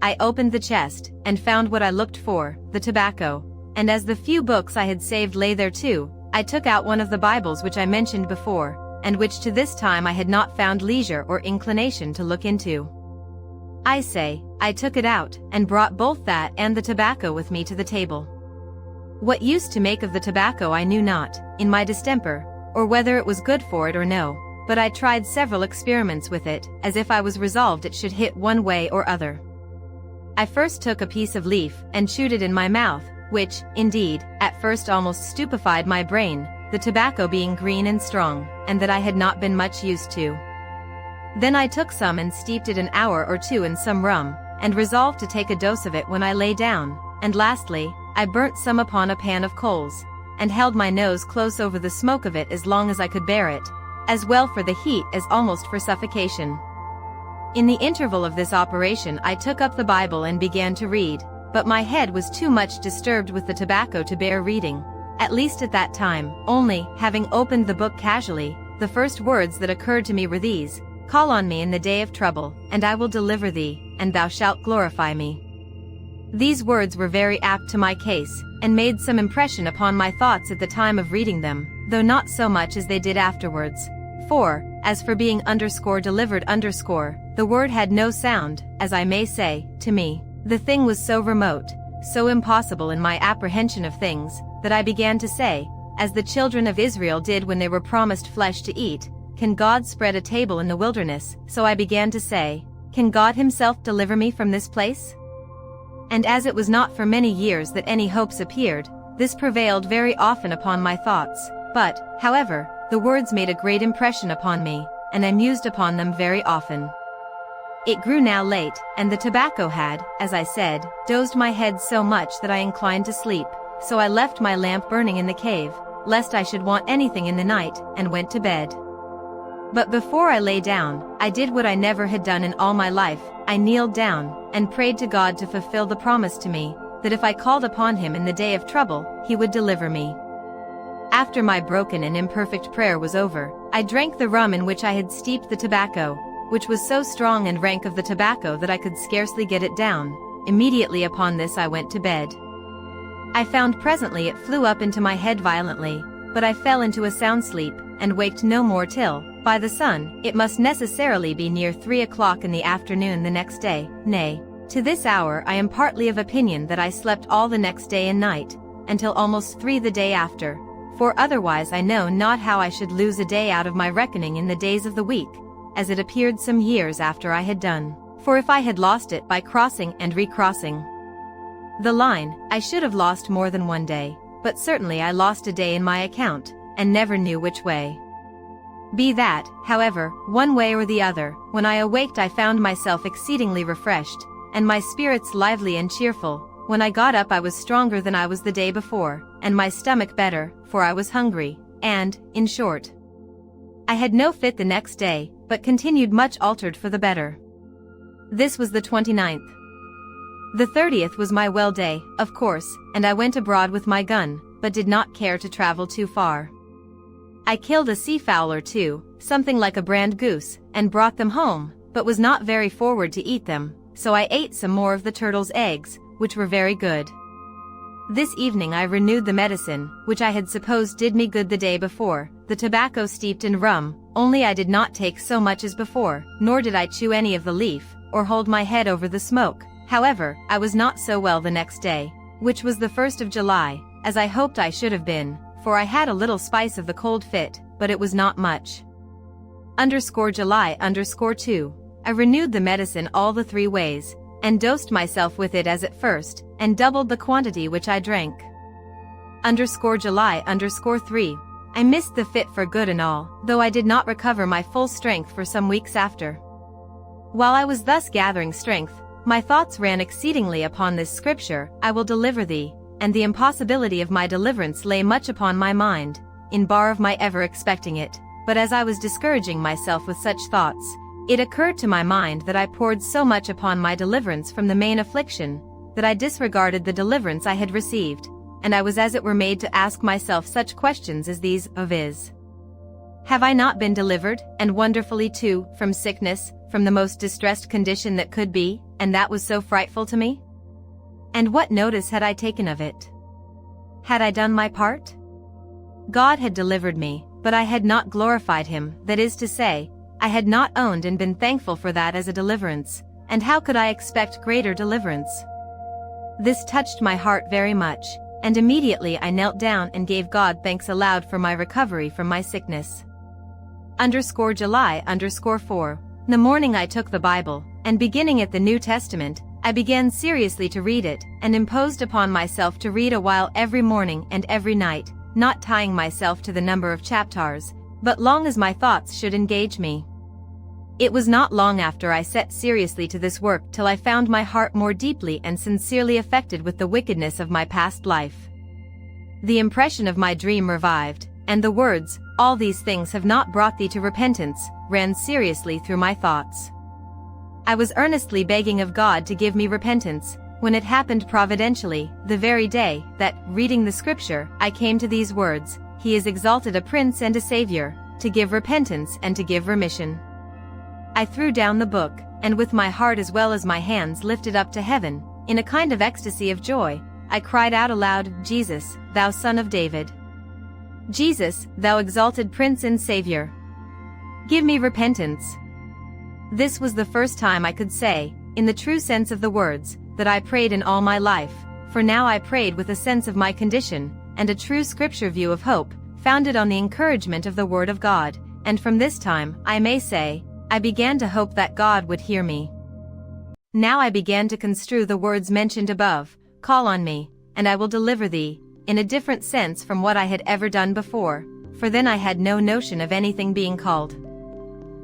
I opened the chest, and found what I looked for, the tobacco, and as the few books I had saved lay there too, I took out one of the Bibles which I mentioned before, and which to this time I had not found leisure or inclination to look into. I took it out, and brought both that and the tobacco with me to the table. What use to make of the tobacco I knew not, in my distemper, or whether it was good for it or no, but I tried several experiments with it, as if I was resolved it should hit one way or other. I first took a piece of leaf and chewed it in my mouth, which, indeed, at first almost stupefied my brain, the tobacco being green and strong, and that I had not been much used to. Then I took some and steeped it an hour or two in some rum, and resolved to take a dose of it when I lay down, and lastly, I burnt some upon a pan of coals, and held my nose close over the smoke of it as long as I could bear it, as well for the heat as almost for suffocation. In the interval of this operation I took up the Bible and began to read, but my head was too much disturbed with the tobacco to bear reading, at least at that time, only, having opened the book casually, the first words that occurred to me were these: "Call on me in the day of trouble, and I will deliver thee, and thou shalt glorify me." These words were very apt to my case, and made some impression upon my thoughts at the time of reading them, though not so much as they did afterwards. For, as for being _delivered_, the word had no sound, as I may say, to me. The thing was so remote, so impossible in my apprehension of things, that I began to say, as the children of Israel did when they were promised flesh to eat, "Can God spread a table in the wilderness?" So I began to say, "Can God himself deliver me from this place?" And as it was not for many years that any hopes appeared, this prevailed very often upon my thoughts, but, however, the words made a great impression upon me, and I mused upon them very often. It grew now late, and the tobacco had, as I said, dozed my head so much that I inclined to sleep, so I left my lamp burning in the cave, lest I should want anything in the night, and went to bed. But before I lay down, I did what I never had done in all my life. I kneeled down, and prayed to God to fulfill the promise to me, that if I called upon him in the day of trouble, he would deliver me. After my broken and imperfect prayer was over, I drank the rum in which I had steeped the tobacco, which was so strong and rank of the tobacco that I could scarcely get it down. Immediately upon this I went to bed. I found presently it flew up into my head violently, but I fell into a sound sleep, and waked no more till, by the sun, it must necessarily be near 3 o'clock in the afternoon the next day. Nay, to this hour I am partly of opinion that I slept all the next day and night, until almost 3 the day after, for otherwise I know not how I should lose a day out of my reckoning in the days of the week, as it appeared some years after I had done, for if I had lost it by crossing and recrossing the line, I should have lost more than one day, but certainly I lost a day in my account, and never knew which way. Be that, however, one way or the other, when I awaked I found myself exceedingly refreshed, and my spirits lively and cheerful. When I got up I was stronger than I was the day before, and my stomach better, for I was hungry, and, in short, I had no fit the next day, but continued much altered for the better. This was the 29th. The 30th was my well day, of course, and I went abroad with my gun, but did not care to travel too far. I killed a sea-fowl or two, something like a brand goose, and brought them home, but was not very forward to eat them, so I ate some more of the turtle's eggs, which were very good. This evening I renewed the medicine, which I had supposed did me good the day before, the tobacco steeped in rum, only I did not take so much as before, nor did I chew any of the leaf, or hold my head over the smoke. However, I was not so well the next day, which was the 1st of July, as I hoped I should have been, for I had a little spice of the cold fit, but it was not much. _July_2, I renewed the medicine all the 3 ways, and dosed myself with it as at first, and doubled the quantity which I drank. _July_3, I missed the fit for good and all, though I did not recover my full strength for some weeks after. While I was thus gathering strength, my thoughts ran exceedingly upon this scripture, "I will deliver thee," and the impossibility of my deliverance lay much upon my mind, in bar of my ever expecting it. But as I was discouraging myself with such thoughts, it occurred to my mind that I poured so much upon my deliverance from the main affliction, that I disregarded the deliverance I had received, and I was as it were made to ask myself such questions as these, viz. Have I not been delivered, and wonderfully too, from sickness, from the most distressed condition that could be, and that was so frightful to me? And what notice had I taken of it? Had I done my part? God had delivered me, but I had not glorified him, that is to say, I had not owned and been thankful for that as a deliverance, and how could I expect greater deliverance? This touched my heart very much, and immediately I knelt down and gave God thanks aloud for my recovery from my sickness. July_4. The morning I took the Bible, and beginning at the New Testament, I began seriously to read it, and imposed upon myself to read a while every morning and every night, not tying myself to the number of chapters, but long as my thoughts should engage me. It was not long after I set seriously to this work till I found my heart more deeply and sincerely affected with the wickedness of my past life. The impression of my dream revived, and the words, "All these things have not brought thee to repentance," ran seriously through my thoughts. I was earnestly begging of God to give me repentance, when it happened providentially, the very day that, reading the scripture, I came to these words, "He is exalted a Prince and a Savior, to give repentance and to give remission." I threw down the book, and with my heart as well as my hands lifted up to heaven, in a kind of ecstasy of joy, I cried out aloud, "Jesus, thou Son of David! Jesus, thou exalted Prince and Savior! Give me repentance!" This was the first time I could say, in the true sense of the words, that I prayed in all my life, for now I prayed with a sense of my condition, and a true scripture view of hope, founded on the encouragement of the Word of God, and from this time, I may say, I began to hope that God would hear me. Now I began to construe the words mentioned above, "Call on me, and I will deliver thee," in a different sense from what I had ever done before, for then I had no notion of anything being called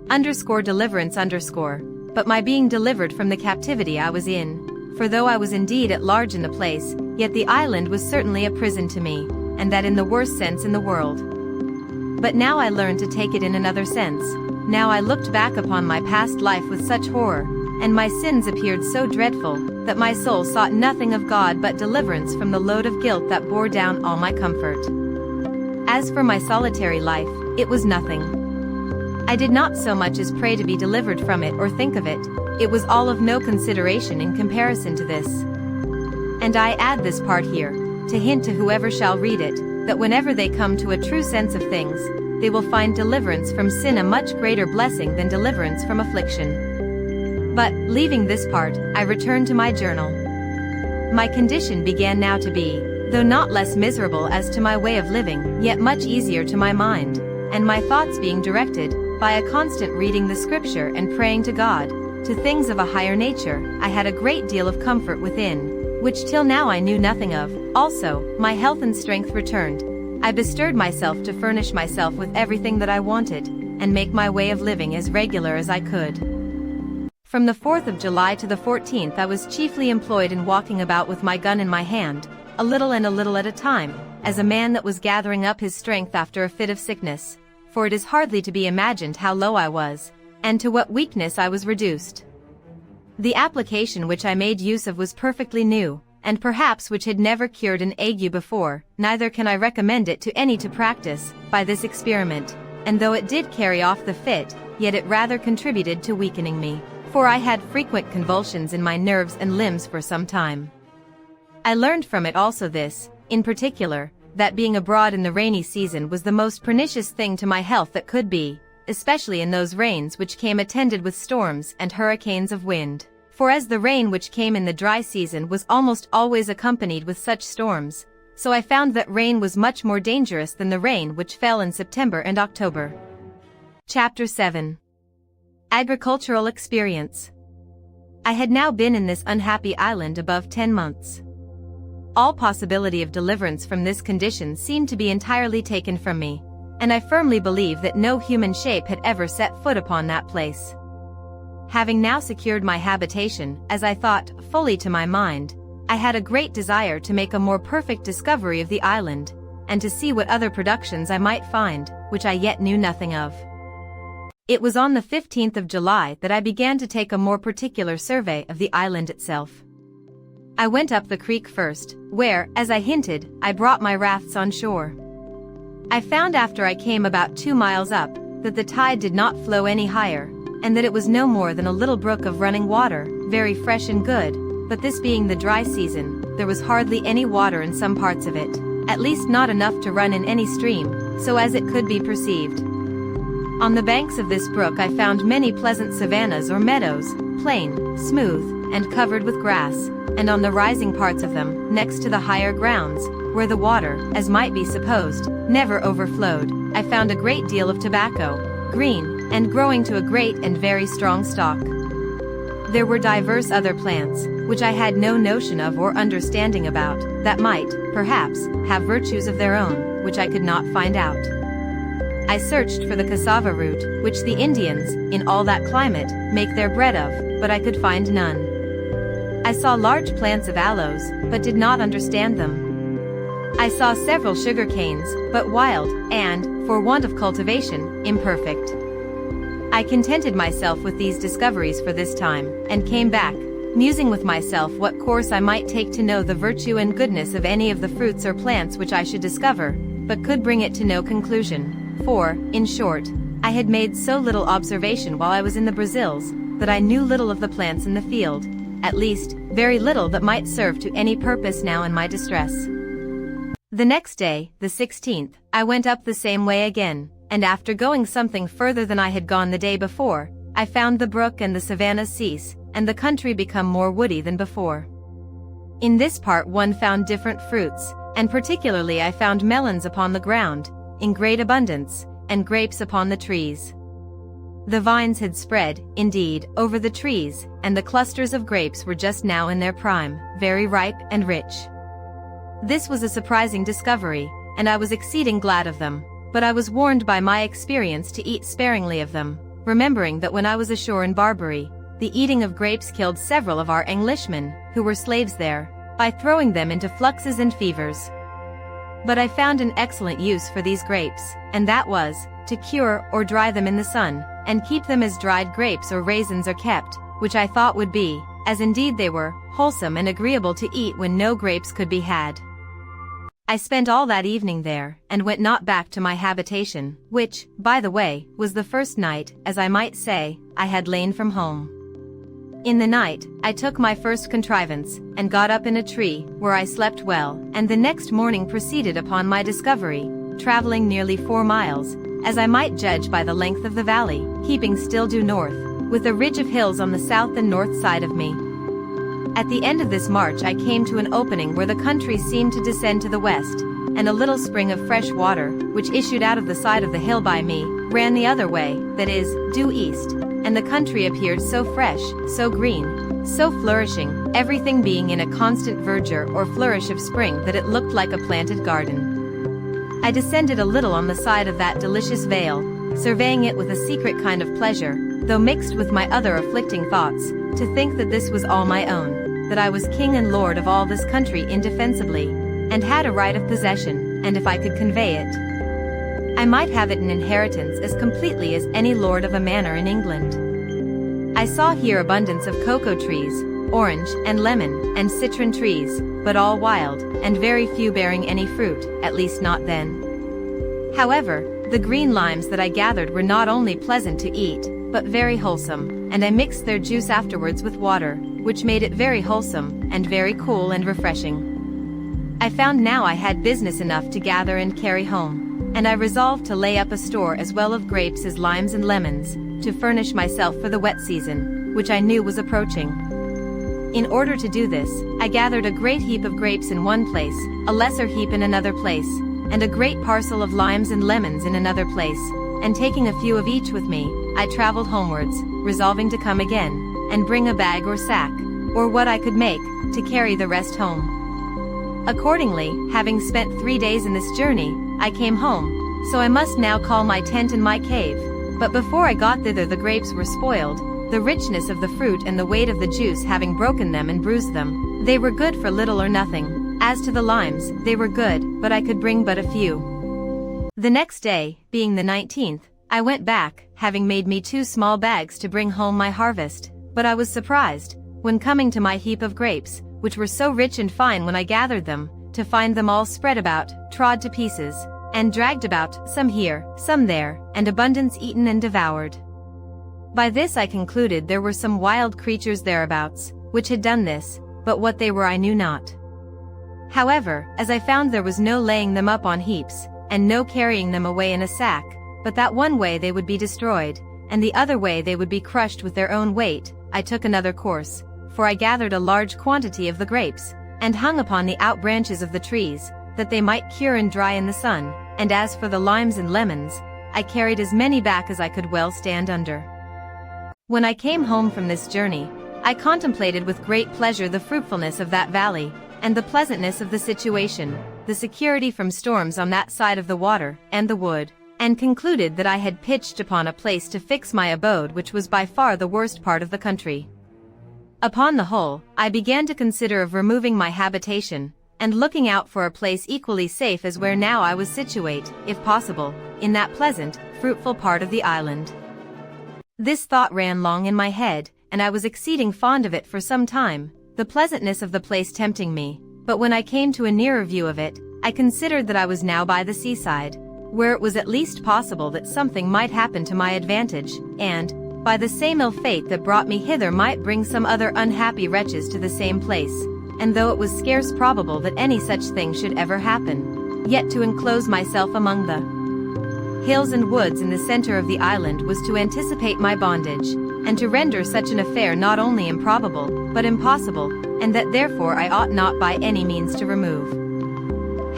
_deliverance_, but my being delivered from the captivity I was in, for though I was indeed at large in the place, yet the island was certainly a prison to me, and that in the worst sense in the world. But now I learned to take it in another sense. Now I looked back upon my past life with such horror, and my sins appeared so dreadful, that my soul sought nothing of God but deliverance from the load of guilt that bore down all my comfort. As for my solitary life, it was nothing. I did not so much as pray to be delivered from it or think of it. It was all of no consideration in comparison to this. And I add this part here, to hint to whoever shall read it, that whenever they come to a true sense of things, they will find deliverance from sin a much greater blessing than deliverance from affliction. But, leaving this part, I return to my journal. My condition began now to be, though not less miserable as to my way of living, yet much easier to my mind, and my thoughts being directed, by a constant reading the scripture and praying to God, to things of a higher nature, I had a great deal of comfort within, which till now I knew nothing of. Also, my health and strength returned. I bestirred myself to furnish myself with everything that I wanted, and make my way of living as regular as I could. From the 4th of July to the 14th I was chiefly employed in walking about with my gun in my hand, a little and a little at a time, as a man that was gathering up his strength after a fit of sickness, for it is hardly to be imagined how low I was, and to what weakness I was reduced. The application which I made use of was perfectly new, and perhaps which had never cured an ague before, neither can I recommend it to any to practice, by this experiment, and though it did carry off the fit, yet it rather contributed to weakening me, for I had frequent convulsions in my nerves and limbs for some time. I learned from it also this, in particular, that being abroad in the rainy season was the most pernicious thing to my health that could be, especially in those rains which came attended with storms and hurricanes of wind. For as the rain which came in the dry season was almost always accompanied with such storms, so I found that rain was much more dangerous than the rain which fell in September and October. Chapter 7. Agricultural Experience. I had now been in this unhappy island above 10 months. All possibility of deliverance from this condition seemed to be entirely taken from me, and I firmly believe that no human shape had ever set foot upon that place. Having now secured my habitation, as I thought, fully to my mind, I had a great desire to make a more perfect discovery of the island, and to see what other productions I might find, which I yet knew nothing of. It was on the 15th of July that I began to take a more particular survey of the island itself. I went up the creek first, where, as I hinted, I brought my rafts on shore. I found after I came about 2 miles up, that the tide did not flow any higher, and that it was no more than a little brook of running water, very fresh and good, but this being the dry season, there was hardly any water in some parts of it, at least not enough to run in any stream, so as it could be perceived. On the banks of this brook I found many pleasant savannas or meadows, plain, smooth, and covered with grass, and on the rising parts of them, next to the higher grounds, where the water, as might be supposed, never overflowed, I found a great deal of tobacco, green, and growing to a great and very strong stalk. There were divers other plants, which I had no notion of or understanding about, that might, perhaps, have virtues of their own, which I could not find out. I searched for the cassava root, which the Indians, in all that climate, make their bread of, but I could find none. I saw large plants of aloes, but did not understand them. I saw several sugar canes, but wild, and, for want of cultivation, imperfect. I contented myself with these discoveries for this time, and came back, musing with myself what course I might take to know the virtue and goodness of any of the fruits or plants which I should discover, but could bring it to no conclusion, for, in short, I had made so little observation while I was in the Brazils, that I knew little of the plants in the field, at least, very little that might serve to any purpose now in my distress. The next day, the 16th, I went up the same way again, and after going something further than I had gone the day before, I found the brook and the savannas cease, and the country become more woody than before. In this part one found different fruits, and particularly I found melons upon the ground, in great abundance, and grapes upon the trees. The vines had spread, indeed, over the trees, and the clusters of grapes were just now in their prime, very ripe and rich. This was a surprising discovery, and I was exceeding glad of them, but I was warned by my experience to eat sparingly of them, remembering that when I was ashore in Barbary, the eating of grapes killed several of our Englishmen, who were slaves there, by throwing them into fluxes and fevers. But I found an excellent use for these grapes, and that was, to cure or dry them in the sun, and keep them as dried grapes or raisins are kept, which I thought would be, as indeed they were, wholesome and agreeable to eat when no grapes could be had. I spent all that evening there, and went not back to my habitation, which, by the way, was the first night, as I might say, I had lain from home. In the night, I took my first contrivance, and got up in a tree, where I slept well, and the next morning proceeded upon my discovery, traveling nearly 4 miles, as I might judge by the length of the valley, keeping still due north, with a ridge of hills on the south and north side of me. At the end of this march I came to an opening where the country seemed to descend to the west, and a little spring of fresh water, which issued out of the side of the hill by me, ran the other way, that is, due east, and the country appeared so fresh, so green, so flourishing, everything being in a constant verdure or flourish of spring that it looked like a planted garden. I descended a little on the side of that delicious vale, surveying it with a secret kind of pleasure, though mixed with my other afflicting thoughts, to think that this was all my own, that I was king and lord of all this country indefensibly, and had a right of possession, and if I could convey it, I might have it in inheritance as completely as any lord of a manor in England. I saw here abundance of cocoa trees, orange and lemon and citron trees, but all wild, and very few bearing any fruit, at least not then. However, the green limes that I gathered were not only pleasant to eat, but very wholesome, and I mixed their juice afterwards with water, which made it very wholesome, and very cool and refreshing. I found now I had business enough to gather and carry home, and I resolved to lay up a store as well of grapes as limes and lemons, to furnish myself for the wet season, which I knew was approaching. In order to do this, I gathered a great heap of grapes in one place, a lesser heap in another place, and a great parcel of limes and lemons in another place, and taking a few of each with me, I traveled homewards, resolving to come again, and bring a bag or sack, or what I could make, to carry the rest home. Accordingly, having spent 3 days in this journey, I came home, so I must now call my tent and my cave, but before I got thither the grapes were spoiled, the richness of the fruit and the weight of the juice having broken them and bruised them. They were good for little or nothing. As to the limes, they were good, but I could bring but a few. The next day, being the 19th, I went back, having made me 2 small bags to bring home my harvest, but I was surprised, when coming to my heap of grapes, which were so rich and fine when I gathered them, to find them all spread about, trod to pieces, and dragged about, some here, some there, and abundance eaten and devoured. By this I concluded there were some wild creatures thereabouts, which had done this, but what they were I knew not. However, as I found there was no laying them up on heaps, and no carrying them away in a sack, but that one way they would be destroyed, and the other way they would be crushed with their own weight, I took another course, for I gathered a large quantity of the grapes, and hung upon the out branches of the trees, that they might cure and dry in the sun, and as for the limes and lemons, I carried as many back as I could well stand under. When I came home from this journey, I contemplated with great pleasure the fruitfulness of that valley, and the pleasantness of the situation, the security from storms on that side of the water, and the wood, and concluded that I had pitched upon a place to fix my abode which was by far the worst part of the country. Upon the whole, I began to consider of removing my habitation, and looking out for a place equally safe as where now I was situate, if possible, in that pleasant, fruitful part of the island. This thought ran long in my head, and I was exceeding fond of it for some time, the pleasantness of the place tempting me, but when I came to a nearer view of it, I considered that I was now by the seaside, where it was at least possible that something might happen to my advantage, and, by the same ill fate that brought me hither might bring some other unhappy wretches to the same place, and though it was scarce probable that any such thing should ever happen, yet to enclose myself among the hills and woods in the center of the island was to anticipate my bondage, and to render such an affair not only improbable, but impossible, and that therefore I ought not by any means to remove.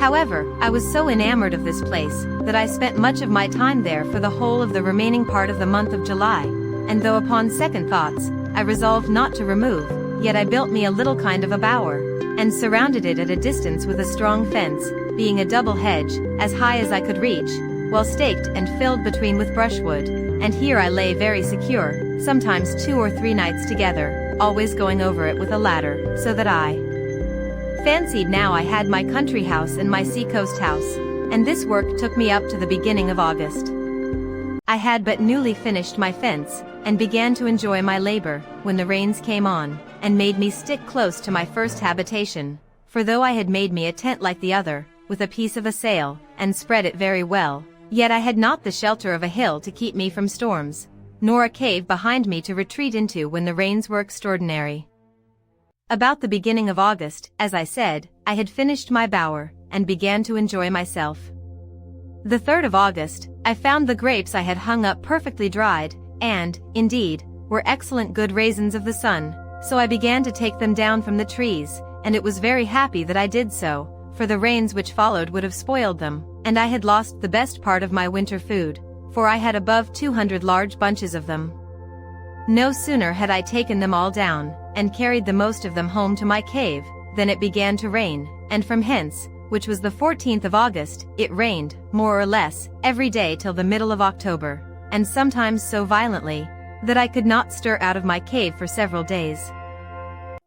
However, I was so enamored of this place, that I spent much of my time there for the whole of the remaining part of the month of July, and though upon second thoughts, I resolved not to remove, yet I built me a little kind of a bower, and surrounded it at a distance with a strong fence, being a double hedge, as high as I could reach, well staked and filled between with brushwood, and here I lay very secure, sometimes 2 or 3 nights together, always going over it with a ladder, so that I fancied now I had my country house and my seacoast house, and this work took me up to the beginning of August. I had but newly finished my fence, and began to enjoy my labor, when the rains came on, and made me stick close to my first habitation, for though I had made me a tent like the other, with a piece of a sail, and spread it very well, yet I had not the shelter of a hill to keep me from storms, nor a cave behind me to retreat into when the rains were extraordinary. About the beginning of August, as I said, I had finished my bower, and began to enjoy myself. The 3rd of August, I found the grapes I had hung up perfectly dried, and, indeed, were excellent good raisins of the sun, so I began to take them down from the trees, and it was very happy that I did so, for the rains which followed would have spoiled them, and I had lost the best part of my winter food, for I had above 200 large bunches of them. No sooner had I taken them all down, and carried the most of them home to my cave, than it began to rain, and from hence, which was the 14th of August, it rained, more or less, every day till the middle of October, and sometimes so violently, that I could not stir out of my cave for several days.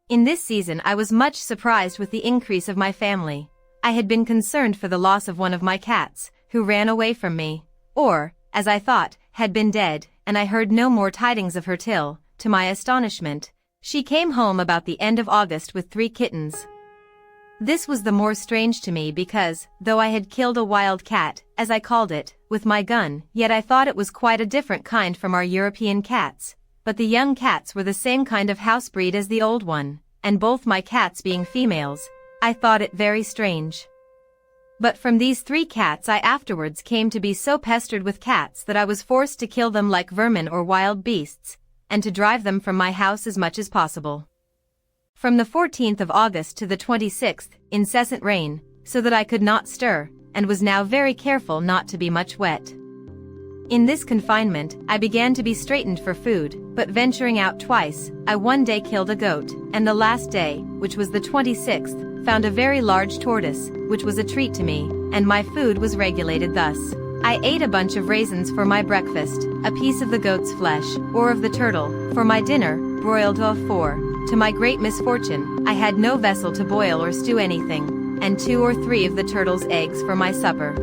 In this season I was much surprised with the increase of my family. I had been concerned for the loss of one of my cats, who ran away from me, or, as I thought, had been dead, and I heard no more tidings of her till, to my astonishment, she came home about the end of August with 3 kittens. This was the more strange to me because, though I had killed a wild cat, as I called it, with my gun, yet I thought it was quite a different kind from our European cats, but the young cats were the same kind of house breed as the old one, and both my cats being females, I thought it very strange. But from these 3 cats I afterwards came to be so pestered with cats that I was forced to kill them like vermin or wild beasts, and to drive them from my house as much as possible. From the 14th of August to the 26th, incessant rain, so that I could not stir, and was now very careful not to be much wet. In this confinement, I began to be straitened for food, but venturing out twice, I one day killed a goat, and the last day, which was the 26th, found a very large tortoise, which was a treat to me, and my food was regulated thus. I ate a bunch of raisins for my breakfast, a piece of the goat's flesh, or of the turtle, for my dinner, broiled off 4. To my great misfortune, I had no vessel to boil or stew anything, and 2 or 3 of the turtle's eggs for my supper.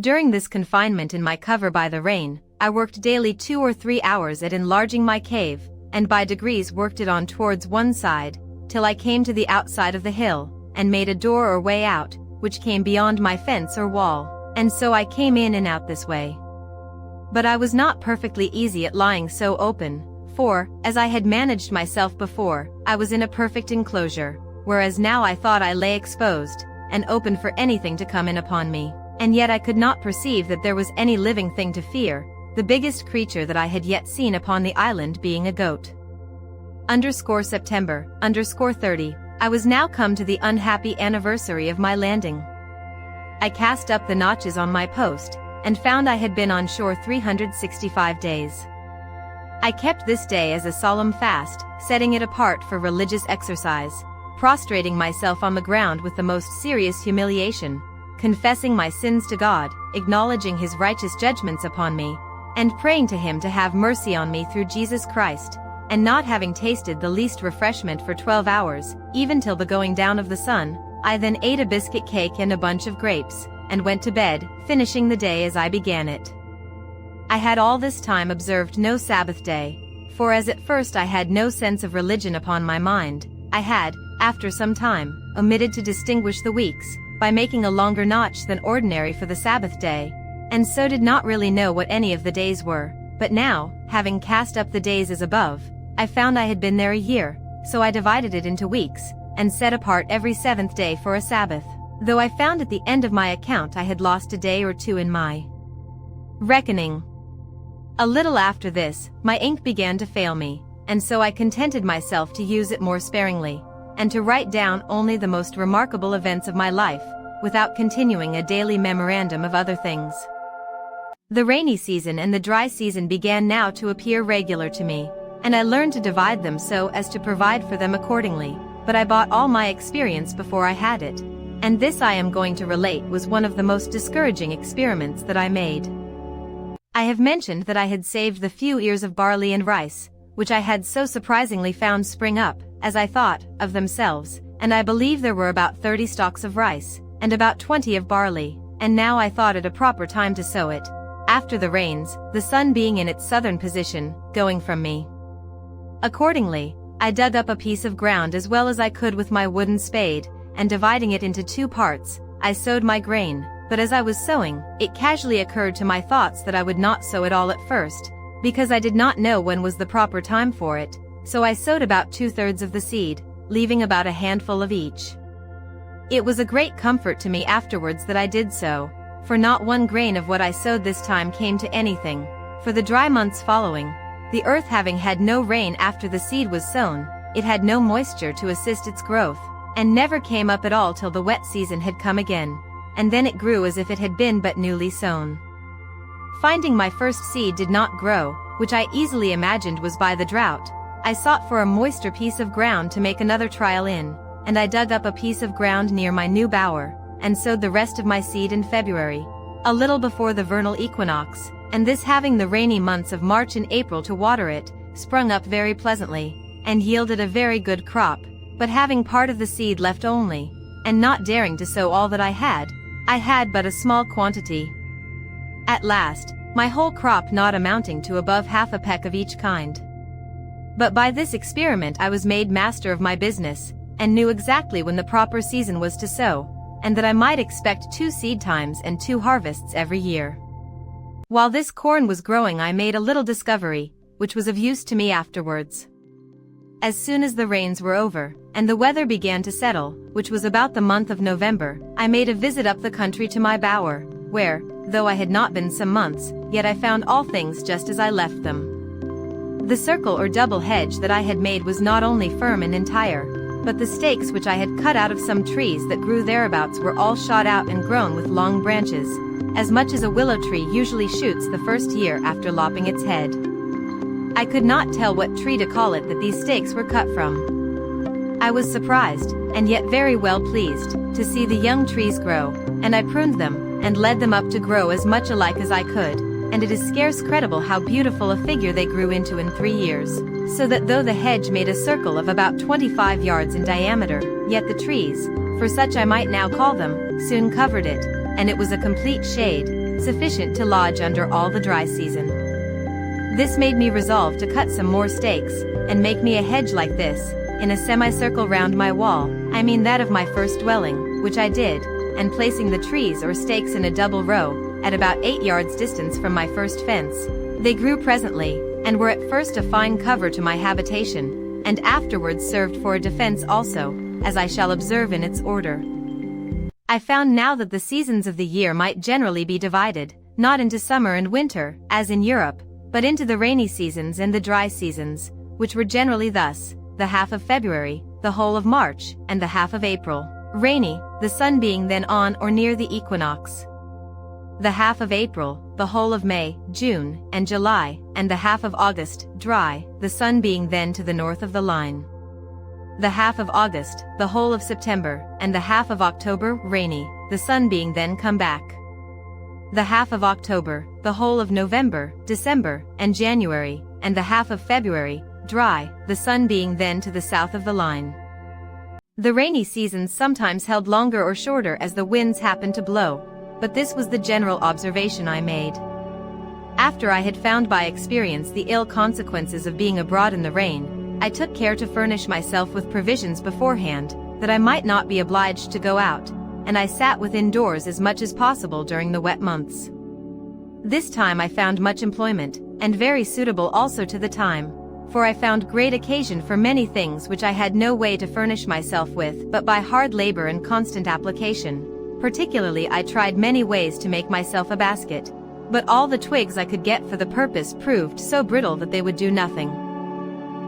During this confinement in my cover by the rain, I worked daily 2 or 3 hours at enlarging my cave, and by degrees worked it on towards one side, till I came to the outside of the hill, and made a door or way out, which came beyond my fence or wall, and so I came in and out this way. But I was not perfectly easy at lying so open, for, as I had managed myself before, I was in a perfect enclosure, whereas now I thought I lay exposed, and open for anything to come in upon me, and yet I could not perceive that there was any living thing to fear, the biggest creature that I had yet seen upon the island being a goat. September, 30, I was now come to the unhappy anniversary of my landing. I cast up the notches on my post, and found I had been on shore 365 days. I kept this day as a solemn fast, setting it apart for religious exercise, prostrating myself on the ground with the most serious humiliation, confessing my sins to God, acknowledging his righteous judgments upon me, and praying to him to have mercy on me through Jesus Christ, and not having tasted the least refreshment for 12 hours, even till the going down of the sun, I then ate a biscuit cake and a bunch of grapes, and went to bed, finishing the day as I began it. I had all this time observed no Sabbath day, for as at first I had no sense of religion upon my mind, I had, after some time, omitted to distinguish the weeks, by making a longer notch than ordinary for the Sabbath day, and so did not really know what any of the days were, but now, having cast up the days as above, I found I had been there a year, so I divided it into weeks, and set apart every 7th day for a Sabbath, though I found at the end of my account I had lost a day or two in my reckoning. A little after this, my ink began to fail me, and so I contented myself to use it more sparingly, and to write down only the most remarkable events of my life, without continuing a daily memorandum of other things. The rainy season and the dry season began now to appear regular to me, and I learned to divide them so as to provide for them accordingly, but I bought all my experience before I had it, and this I am going to relate was one of the most discouraging experiments that I made. I have mentioned that I had saved the few ears of barley and rice, which I had so surprisingly found spring up, as I thought, of themselves, and I believe there were about 30 stalks of rice, and about 20 of barley, and now I thought it a proper time to sow it, after the rains, the sun being in its southern position, going from me. Accordingly, I dug up a piece of ground as well as I could with my wooden spade, and dividing it into 2 parts, I sowed my grain, but as I was sowing, it casually occurred to my thoughts that I would not sow it all at first, because I did not know when was the proper time for it, so I sowed about 2/3 of the seed, leaving about a handful of each. It was a great comfort to me afterwards that I did so, for not one grain of what I sowed this time came to anything, for the dry months following, the earth having had no rain after the seed was sown, it had no moisture to assist its growth, and never came up at all till the wet season had come again, and then it grew as if it had been but newly sown. Finding my first seed did not grow, which I easily imagined was by the drought, I sought for a moister piece of ground to make another trial in, and I dug up a piece of ground near my new bower, and sowed the rest of my seed in February, a little before the vernal equinox, and this having the rainy months of March and April to water it, sprung up very pleasantly, and yielded a very good crop, but having part of the seed left only, and not daring to sow all that I had but a small quantity. At last, my whole crop not amounting to above half a peck of each kind. But by this experiment I was made master of my business, and knew exactly when the proper season was to sow, and that I might expect 2 seed times and 2 harvests every year. While this corn was growing I made a little discovery, which was of use to me afterwards. As soon as the rains were over, and the weather began to settle, which was about the month of November, I made a visit up the country to my bower, where, though I had not been some months, yet I found all things just as I left them. The circle or double hedge that I had made was not only firm and entire, but the stakes which I had cut out of some trees that grew thereabouts were all shot out and grown with long branches, as much as a willow tree usually shoots the first year after lopping its head. I could not tell what tree to call it that these stakes were cut from. I was surprised, and yet very well pleased, to see the young trees grow, and I pruned them, and led them up to grow as much alike as I could, and it is scarce credible how beautiful a figure they grew into in 3 years, so that though the hedge made a circle of about 25 yards in diameter, yet the trees, for such I might now call them, soon covered it, and it was a complete shade, sufficient to lodge under all the dry season. This made me resolve to cut some more stakes, and make me a hedge like this, in a semicircle round my wall, I mean that of my first dwelling, which I did, and placing the trees or stakes in a double row, at about 8 yards distance from my first fence, they grew presently, and were at first a fine cover to my habitation, and afterwards served for a defense also, as I shall observe in its order. I found now that the seasons of the year might generally be divided, not into summer and winter, as in Europe, but into the rainy seasons and the dry seasons, which were generally thus, the half of February, the whole of March, and the half of April. Rainy, the sun being then on or near the equinox. The half of April, the whole of May, June, and July, and the half of August, dry, the sun being then to the north of the line. The half of August, the whole of September, and the half of October, rainy, the sun being then come back. The half of October, the whole of November, December, and January, and the half of February, dry, the sun being then to the south of the line. The rainy seasons sometimes held longer or shorter as the winds happened to blow, but this was the general observation I made. After I had found by experience the ill consequences of being abroad in the rain, I took care to furnish myself with provisions beforehand, that I might not be obliged to go out, and I sat within doors as much as possible during the wet months. This time I found much employment, and very suitable also to the time, for I found great occasion for many things which I had no way to furnish myself with but by hard labor and constant application. Particularly I tried many ways to make myself a basket, but all the twigs I could get for the purpose proved so brittle that they would do nothing.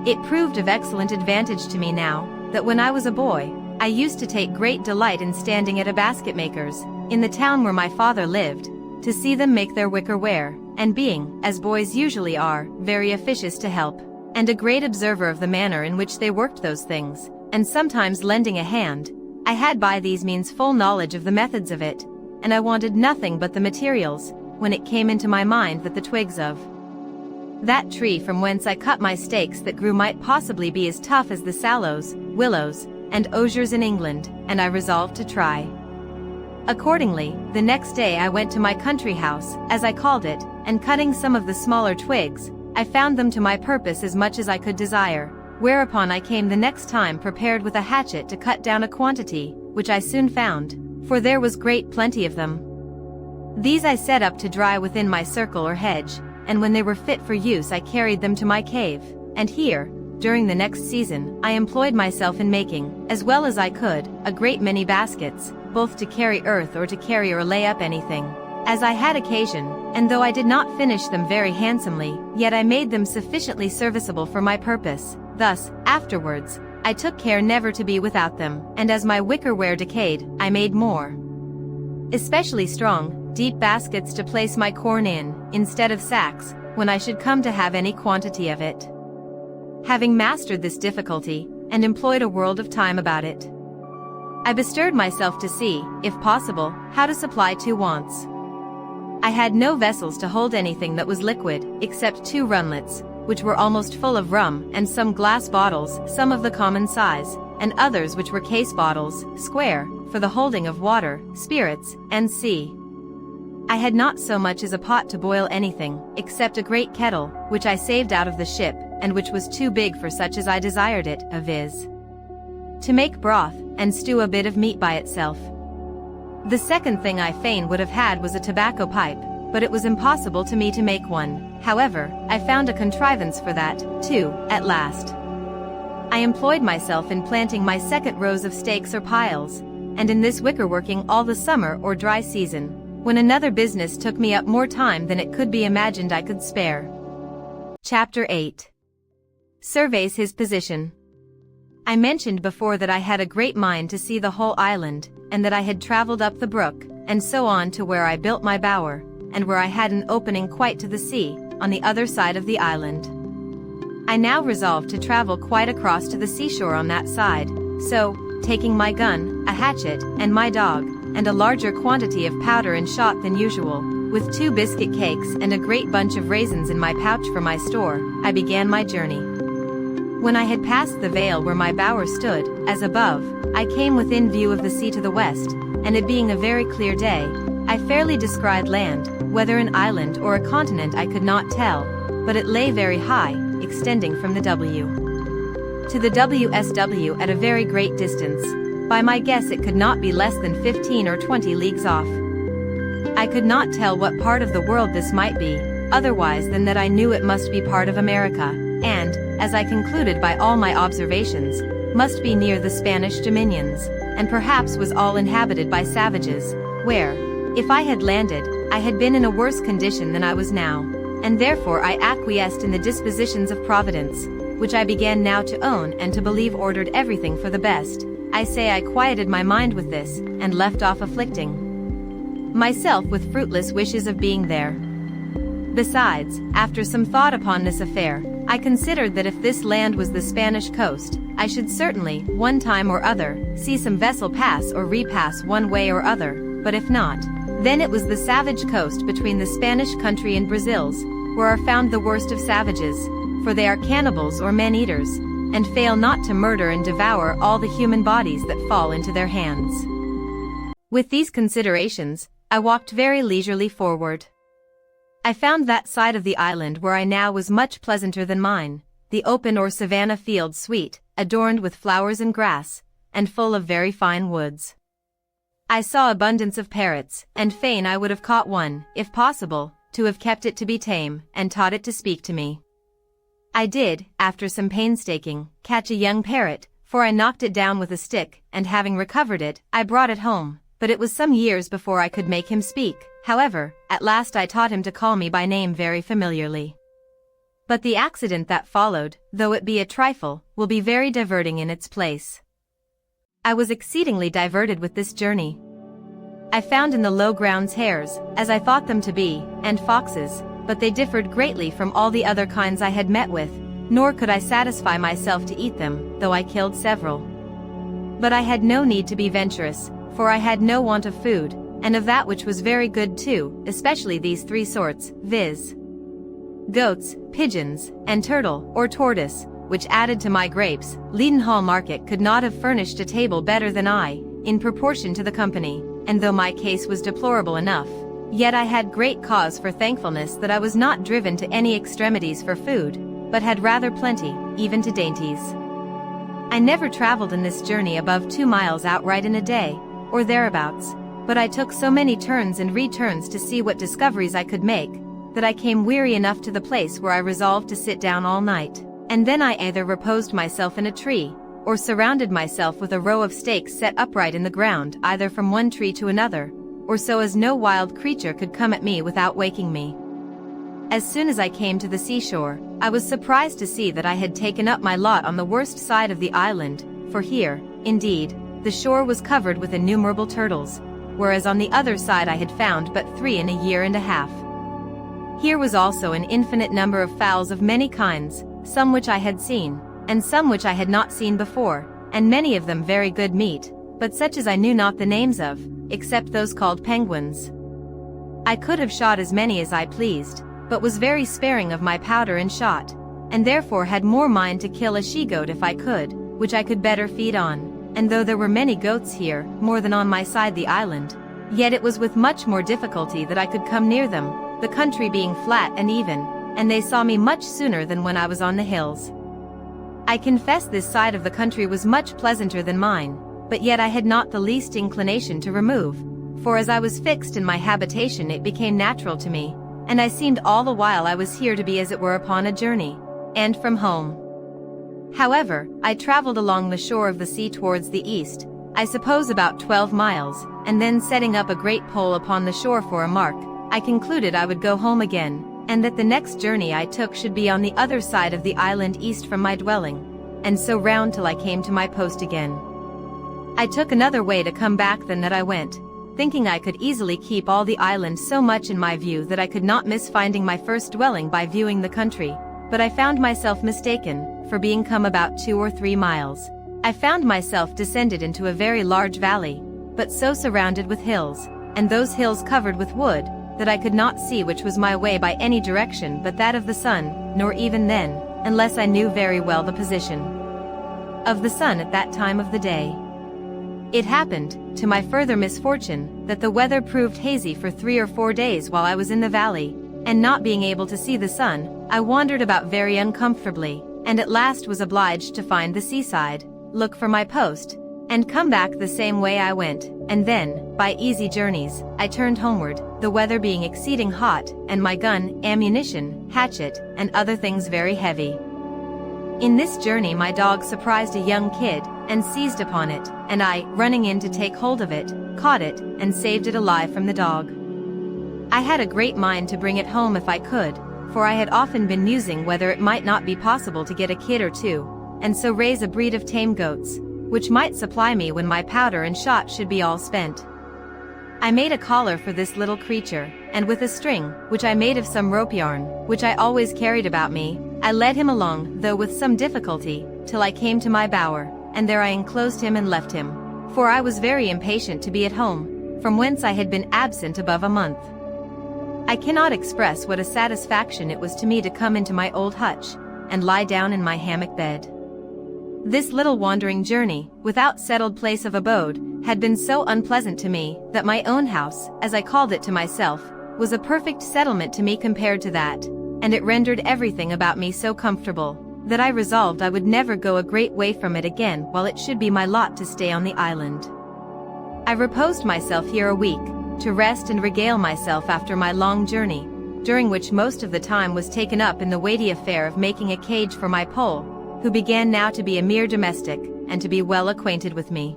It proved of excellent advantage to me now, that when I was a boy, I used to take great delight in standing at a basket maker's, in the town where my father lived, to see them make their wicker ware, and being, as boys usually are, very officious to help, and a great observer of the manner in which they worked those things, and sometimes lending a hand, I had by these means full knowledge of the methods of it, and I wanted nothing but the materials, when it came into my mind that the twigs of that tree from whence I cut my stakes that grew might possibly be as tough as the sallows, willows, and osiers in England, and I resolved to try. Accordingly, the next day I went to my country house, as I called it, and cutting some of the smaller twigs, I found them to my purpose as much as I could desire, whereupon I came the next time prepared with a hatchet to cut down a quantity, which I soon found, for there was great plenty of them. These I set up to dry within my circle or hedge, and when they were fit for use I carried them to my cave, and here, during the next season, I employed myself in making, as well as I could, a great many baskets, both to carry earth or to carry or lay up anything, as I had occasion, and though I did not finish them very handsomely, yet I made them sufficiently serviceable for my purpose. Thus, afterwards, I took care never to be without them, and as my wicker ware decayed, I made more, especially strong, deep baskets to place my corn in, instead of sacks, when I should come to have any quantity of it. Having mastered this difficulty, and employed a world of time about it, I bestirred myself to see, if possible, how to supply two wants. I had no vessels to hold anything that was liquid, except 2 runlets, which were almost full of rum, and some glass bottles, some of the common size, and others which were case bottles, square, for the holding of water, spirits, and sea. I had not so much as a pot to boil anything, except a great kettle, which I saved out of the ship, and which was too big for such as I desired it, viz. To make broth, and stew a bit of meat by itself. The second thing I fain would have had was a tobacco pipe, but it was impossible to me to make one. However, I found a contrivance for that, too, at last. I employed myself in planting my second rows of stakes or piles, and in this wicker working all the summer or dry season, when another business took me up more time than it could be imagined I could spare. Chapter 8. Surveys his position. I mentioned before that I had a great mind to see the whole island, and that I had traveled up the brook, and so on to where I built my bower, and where I had an opening quite to the sea, on the other side of the island. I now resolved to travel quite across to the seashore on that side, so, taking my gun, a hatchet, and my dog, and a larger quantity of powder and shot than usual, with 2 biscuit cakes and a great bunch of raisins in my pouch for my store, I began my journey. When I had passed the vale where my bower stood, as above, I came within view of the sea to the west, and it being a very clear day, I fairly descried land, whether an island or a continent I could not tell, but it lay very high, extending from the W to the WSW at a very great distance. By my guess it could not be less than 15 or 20 leagues off. I could not tell what part of the world this might be, otherwise than that I knew it must be part of America, and, as I concluded by all my observations, must be near the Spanish dominions, and perhaps was all inhabited by savages, where, if I had landed, I had been in a worse condition than I was now, and therefore I acquiesced in the dispositions of Providence, which I began now to own and to believe ordered everything for the best, I say I quieted my mind with this, and left off afflicting myself with fruitless wishes of being there. Besides, after some thought upon this affair, I considered that if this land was the Spanish coast, I should certainly, one time or other, see some vessel pass or repass one way or other, but if not, then it was the savage coast between the Spanish country and Brazil's, where are found the worst of savages, for they are cannibals or man-eaters, and fail not to murder and devour all the human bodies that fall into their hands. With these considerations, I walked very leisurely forward. I found that side of the island where I now was much pleasanter than mine, the open or savanna fields sweet, adorned with flowers and grass, and full of very fine woods. I saw abundance of parrots, and fain I would have caught one, if possible, to have kept it to be tame, and taught it to speak to me. I did, after some painstaking, catch a young parrot, for I knocked it down with a stick, and having recovered it, I brought it home, but it was some years before I could make him speak. However, at last I taught him to call me by name very familiarly. But the accident that followed, though it be a trifle, will be very diverting in its place. I was exceedingly diverted with this journey. I found in the low grounds hares, as I thought them to be, and foxes, but they differed greatly from all the other kinds I had met with, nor could I satisfy myself to eat them, though I killed several. But I had no need to be venturous, for I had no want of food, and of that which was very good too, especially these three sorts, viz. Goats, pigeons, and turtle, or tortoise, which added to my grapes, Leadenhall Market could not have furnished a table better than I, in proportion to the company, and though my case was deplorable enough, yet I had great cause for thankfulness that I was not driven to any extremities for food, but had rather plenty, even to dainties. I never traveled in this journey above 2 miles outright in a day, or thereabouts, but I took so many turns and returns to see what discoveries I could make, that I came weary enough to the place where I resolved to sit down all night, and then I either reposed myself in a tree, or surrounded myself with a row of stakes set upright in the ground either from one tree to another, or so as no wild creature could come at me without waking me. As soon as I came to the seashore, I was surprised to see that I had taken up my lot on the worst side of the island, for here, indeed, the shore was covered with innumerable turtles, whereas on the other side I had found but 3 in a year and a half. Here was also an infinite number of fowls of many kinds, some which I had seen, and some which I had not seen before, and many of them very good meat, but such as I knew not the names of, except those called penguins. I could have shot as many as I pleased, but was very sparing of my powder and shot, and therefore had more mind to kill a she-goat if I could, which I could better feed on. And though there were many goats here, more than on my side the island, yet it was with much more difficulty that I could come near them, the country being flat and even, and they saw me much sooner than when I was on the hills. I confess this side of the country was much pleasanter than mine, but yet I had not the least inclination to remove, for as I was fixed in my habitation it became natural to me, and I seemed all the while I was here to be as it were upon a journey, and from home. However, I traveled along the shore of the sea towards the east, I suppose about 12 miles, and then setting up a great pole upon the shore for a mark, I concluded I would go home again, and that the next journey I took should be on the other side of the island east from my dwelling, and so round till I came to my post again. I took another way to come back than that I went, thinking I could easily keep all the island so much in my view that I could not miss finding my first dwelling by viewing the country, but I found myself mistaken, for being come about 2 or 3 miles, I found myself descended into a very large valley, but so surrounded with hills, and those hills covered with wood, that I could not see which was my way by any direction but that of the sun, nor even then, unless I knew very well the position of the sun at that time of the day. It happened, to my further misfortune, that the weather proved hazy for 3 or 4 days while I was in the valley, and not being able to see the sun, I wandered about very uncomfortably, and at last was obliged to find the seaside, look for my post, and come back the same way I went, and then, by easy journeys, I turned homeward, the weather being exceeding hot, and my gun, ammunition, hatchet, and other things very heavy. In this journey my dog surprised a young kid, and seized upon it, and I, running in to take hold of it, caught it, and saved it alive from the dog. I had a great mind to bring it home if I could, for I had often been musing whether it might not be possible to get a kid or two, and so raise a breed of tame goats, which might supply me when my powder and shot should be all spent. I made a collar for this little creature, and with a string, which I made of some rope yarn, which I always carried about me, I led him along, though with some difficulty, till I came to my bower, and there I enclosed him and left him. For I was very impatient to be at home, from whence I had been absent above a month. I cannot express what a satisfaction it was to me to come into my old hutch, and lie down in my hammock bed. This little wandering journey, without settled place of abode, had been so unpleasant to me, that my own house, as I called it to myself, was a perfect settlement to me compared to that, and it rendered everything about me so comfortable, that I resolved I would never go a great way from it again while it should be my lot to stay on the island. I reposed myself here a week, to rest and regale myself after my long journey, during which most of the time was taken up in the weighty affair of making a cage for my Pole, who began now to be a mere domestic, and to be well acquainted with me.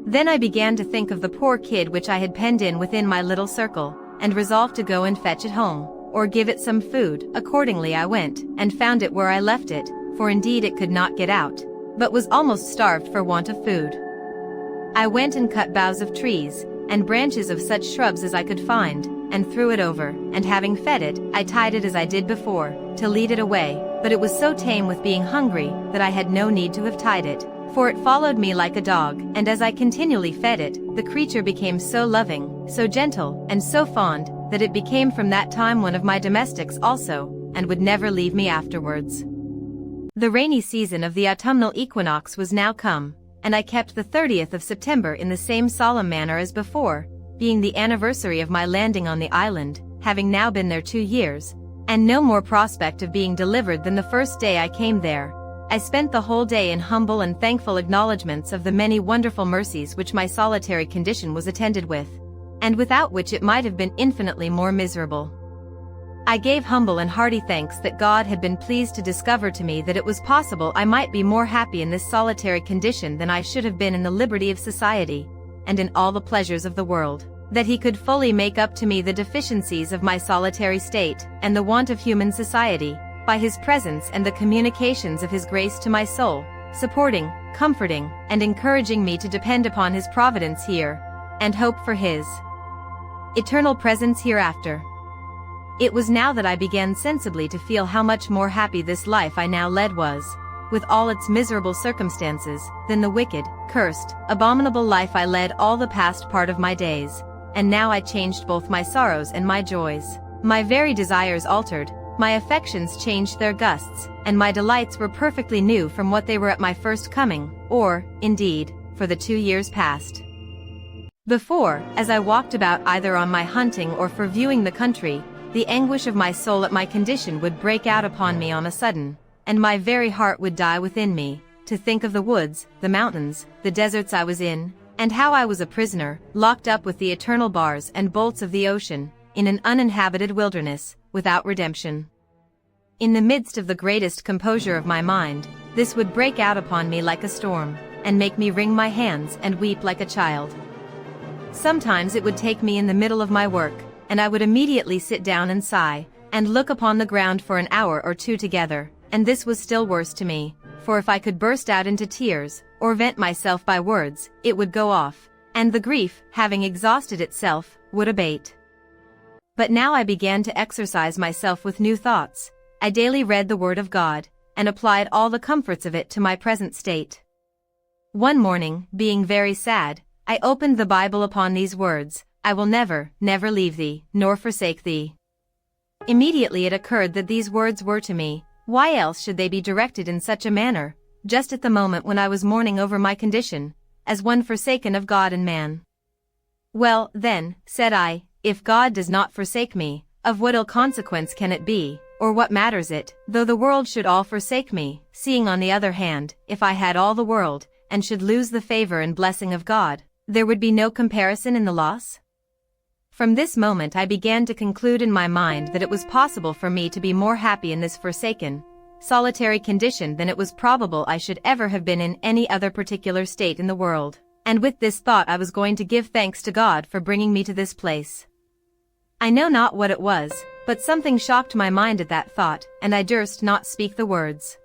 Then I began to think of the poor kid which I had penned in within my little circle, and resolved to go and fetch it home, or give it some food. Accordingly I went, and found it where I left it, for indeed it could not get out, but was almost starved for want of food. I went and cut boughs of trees, and branches of such shrubs as I could find, and threw it over, and having fed it, I tied it as I did before, to lead it away, but it was so tame with being hungry, that I had no need to have tied it, for it followed me like a dog, and as I continually fed it, the creature became so loving, so gentle, and so fond, that it became from that time one of my domestics also, and would never leave me afterwards. The rainy season of the autumnal equinox was now come, and I kept the 30th of September in the same solemn manner as before, being the anniversary of my landing on the island, having now been there 2 years, and no more prospect of being delivered than the first day I came there. I spent the whole day in humble and thankful acknowledgments of the many wonderful mercies which my solitary condition was attended with, and without which it might have been infinitely more miserable. I gave humble and hearty thanks that God had been pleased to discover to me that it was possible I might be more happy in this solitary condition than I should have been in the liberty of society, and in all the pleasures of the world, that he could fully make up to me the deficiencies of my solitary state, and the want of human society, by his presence and the communications of his grace to my soul, supporting, comforting, and encouraging me to depend upon his providence here, and hope for his eternal presence hereafter. It was now that I began sensibly to feel how much more happy this life I now led was, with all its miserable circumstances, than the wicked, cursed, abominable life I led all the past part of my days, and now I changed both my sorrows and my joys. My very desires altered, my affections changed their gusts, and my delights were perfectly new from what they were at my first coming, or, indeed, for the 2 years past. Before, as I walked about either on my hunting or for viewing the country, the anguish of my soul at my condition would break out upon me on a sudden, and my very heart would die within me, to think of the woods, the mountains, the deserts I was in, and how I was a prisoner, locked up with the eternal bars and bolts of the ocean, in an uninhabited wilderness, without redemption. In the midst of the greatest composure of my mind, this would break out upon me like a storm, and make me wring my hands and weep like a child. Sometimes it would take me in the middle of my work, and I would immediately sit down and sigh, and look upon the ground for an hour or two together, and this was still worse to me, for if I could burst out into tears, or vent myself by words, it would go off, and the grief, having exhausted itself, would abate. But now I began to exercise myself with new thoughts. I daily read the Word of God, and applied all the comforts of it to my present state. One morning, being very sad, I opened the Bible upon these words, "I will never, never leave thee, nor forsake thee." Immediately it occurred that these words were to me. Why else should they be directed in such a manner, just at the moment when I was mourning over my condition, as one forsaken of God and man? Well, then, said I, if God does not forsake me, of what ill consequence can it be, or what matters it, though the world should all forsake me, seeing on the other hand, if I had all the world, and should lose the favor and blessing of God, there would be no comparison in the loss? From this moment I began to conclude in my mind that it was possible for me to be more happy in this forsaken, solitary condition than it was probable I should ever have been in any other particular state in the world, and with this thought I was going to give thanks to God for bringing me to this place. I know not what it was, but something shocked my mind at that thought, and I durst not speak the words.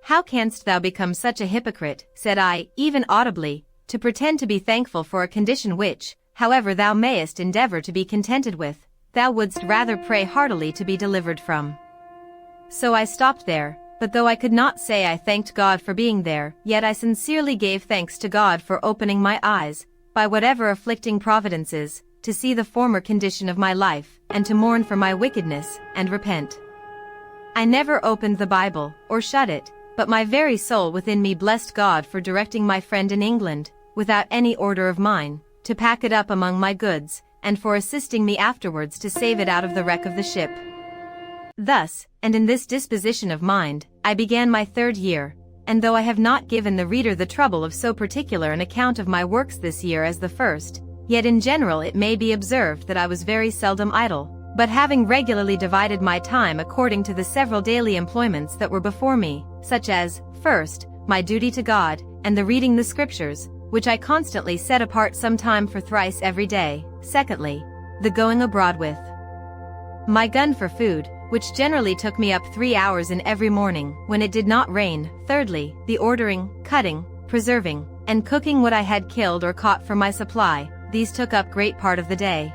"How canst thou become such a hypocrite," said I, even audibly, "to pretend to be thankful for a condition which, however thou mayest endeavor to be contented with, thou wouldst rather pray heartily to be delivered from?" So I stopped there, but though I could not say I thanked God for being there, yet I sincerely gave thanks to God for opening my eyes, by whatever afflicting providences, to see the former condition of my life, and to mourn for my wickedness, and repent. I never opened the Bible, or shut it, but my very soul within me blessed God for directing my friend in England, without any order of mine, to pack it up among my goods, and for assisting me afterwards to save it out of the wreck of the ship. Thus, and in this disposition of mind, I began my 3rd year, and though I have not given the reader the trouble of so particular an account of my works this year as the first, yet in general it may be observed that I was very seldom idle, but having regularly divided my time according to the several daily employments that were before me, such as, first, my duty to God, and the reading the Scriptures, which I constantly set apart some time for thrice every day, secondly, the going abroad with my gun for food, which generally took me up 3 hours in every morning, when it did not rain, thirdly, the ordering, cutting, preserving, and cooking what I had killed or caught for my supply, these took up great part of the day.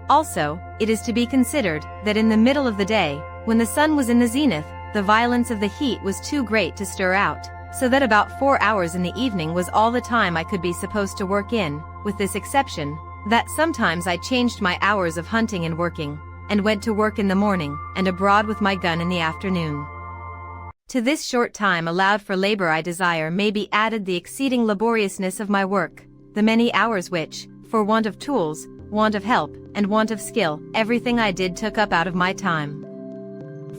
Also, it is to be considered, that in the middle of the day, when the sun was in the zenith, the violence of the heat was too great to stir out, so that about 4 hours in the evening was all the time I could be supposed to work in, with this exception, that sometimes I changed my hours of hunting and working, and went to work in the morning, and abroad with my gun in the afternoon. To this short time allowed for labor I desire may be added the exceeding laboriousness of my work, the many hours which, for want of tools, want of help, and want of skill, everything I did took up out of my time.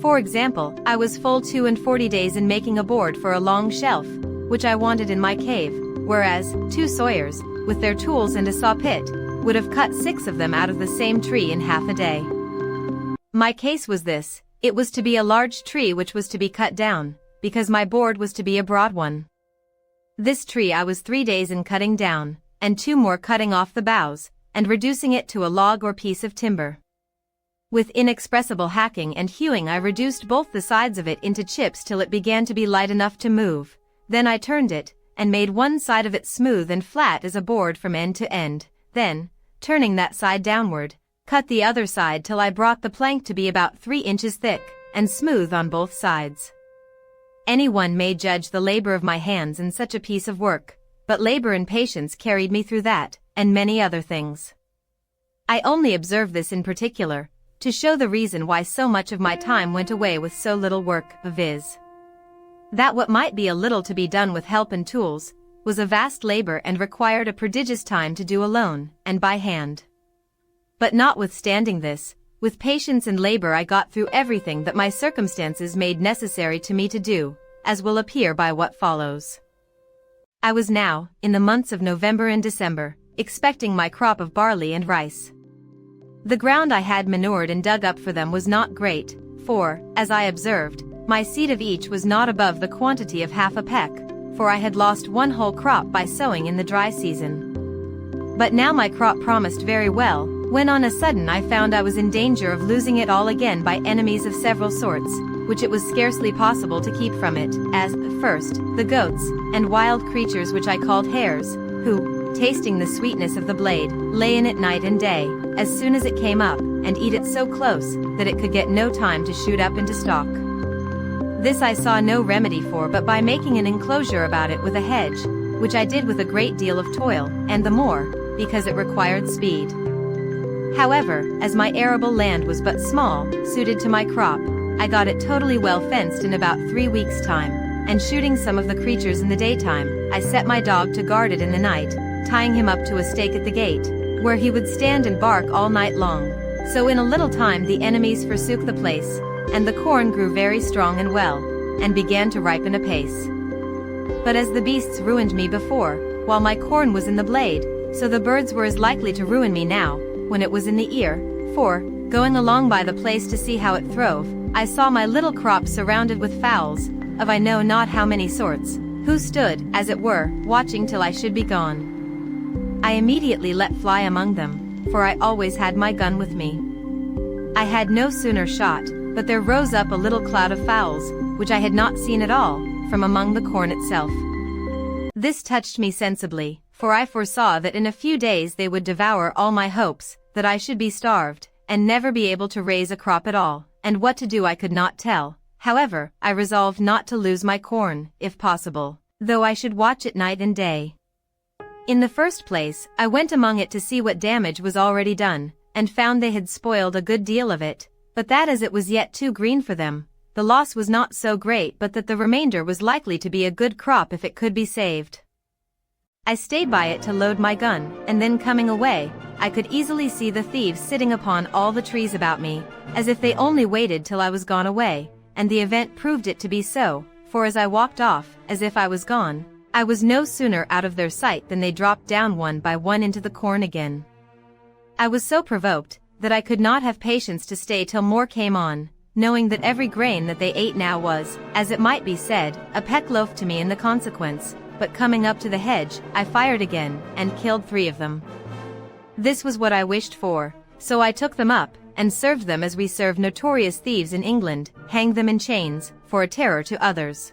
For example, I was full 42 days in making a board for a long shelf, which I wanted in my cave, whereas 2 sawyers, with their tools and a saw pit, would have cut 6 of them out of the same tree in half a day. My case was this: it was to be a large tree which was to be cut down, because my board was to be a broad one. This tree I was 3 days in cutting down, and 2 more cutting off the boughs, and reducing it to a log or piece of timber. With inexpressible hacking and hewing I reduced both the sides of it into chips till it began to be light enough to move, then I turned it, and made one side of it smooth and flat as a board from end to end, then, turning that side downward, cut the other side till I brought the plank to be about 3 inches thick, and smooth on both sides. Anyone may judge the labor of my hands in such a piece of work, but labor and patience carried me through that, and many other things. I only observe this in particular, to show the reason why so much of my time went away with so little work, viz. that what might be a little to be done with help and tools, was a vast labor and required a prodigious time to do alone, and by hand. But notwithstanding this, with patience and labor I got through everything that my circumstances made necessary to me to do, as will appear by what follows. I was now, in the months of November and December, expecting my crop of barley and rice. The ground I had manured and dug up for them was not great, for, as I observed, my seed of each was not above the quantity of half a peck, for I had lost 1 whole crop by sowing in the dry season. But now my crop promised very well, when on a sudden I found I was in danger of losing it all again by enemies of several sorts, which it was scarcely possible to keep from it, as, first, the goats, and wild creatures which I called hares, who, tasting the sweetness of the blade, lay in it night and day, as soon as it came up, and eat it so close, that it could get no time to shoot up into stalk. This I saw no remedy for but by making an enclosure about it with a hedge, which I did with a great deal of toil, and the more, because it required speed. However, as my arable land was but small, suited to my crop, I got it totally well fenced in about 3 weeks' time, and shooting some of the creatures in the daytime, I set my dog to guard it in the night, tying him up to a stake at the gate, where he would stand and bark all night long. So in a little time the enemies forsook the place, and the corn grew very strong and well, and began to ripen apace. But as the beasts ruined me before, while my corn was in the blade, so the birds were as likely to ruin me now, when it was in the ear, for, going along by the place to see how it throve, I saw my little crop surrounded with fowls, of I know not how many sorts, who stood, as it were, watching till I should be gone. I immediately let fly among them, for I always had my gun with me. I had no sooner shot, but there rose up a little cloud of fowls, which I had not seen at all, from among the corn itself. This touched me sensibly, for I foresaw that in a few days they would devour all my hopes, that I should be starved, and never be able to raise a crop at all, and what to do I could not tell. However, I resolved not to lose my corn, if possible, though I should watch it night and day. In the first place, I went among it to see what damage was already done, and found they had spoiled a good deal of it, but that as it was yet too green for them, the loss was not so great but that the remainder was likely to be a good crop if it could be saved. I stayed by it to load my gun, and then coming away, I could easily see the thieves sitting upon all the trees about me, as if they only waited till I was gone away, and the event proved it to be so, for as I walked off, as if I was gone, I was no sooner out of their sight than they dropped down one by one into the corn again. I was so provoked, that I could not have patience to stay till more came on, knowing that every grain that they ate now was, as it might be said, a peck loaf to me in the consequence, but coming up to the hedge, I fired again, and killed 3 of them. This was what I wished for, so I took them up, and served them as we serve notorious thieves in England, hanged them in chains, for a terror to others.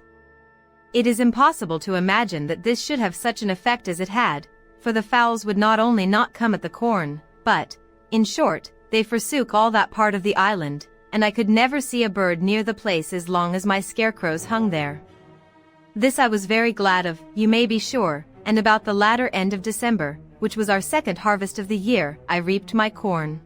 It is impossible to imagine that this should have such an effect as it had, for the fowls would not only not come at the corn, but, in short, they forsook all that part of the island, and I could never see a bird near the place as long as my scarecrows hung there. This I was very glad of, you may be sure, and about the latter end of December, which was our second harvest of the year, I reaped my corn.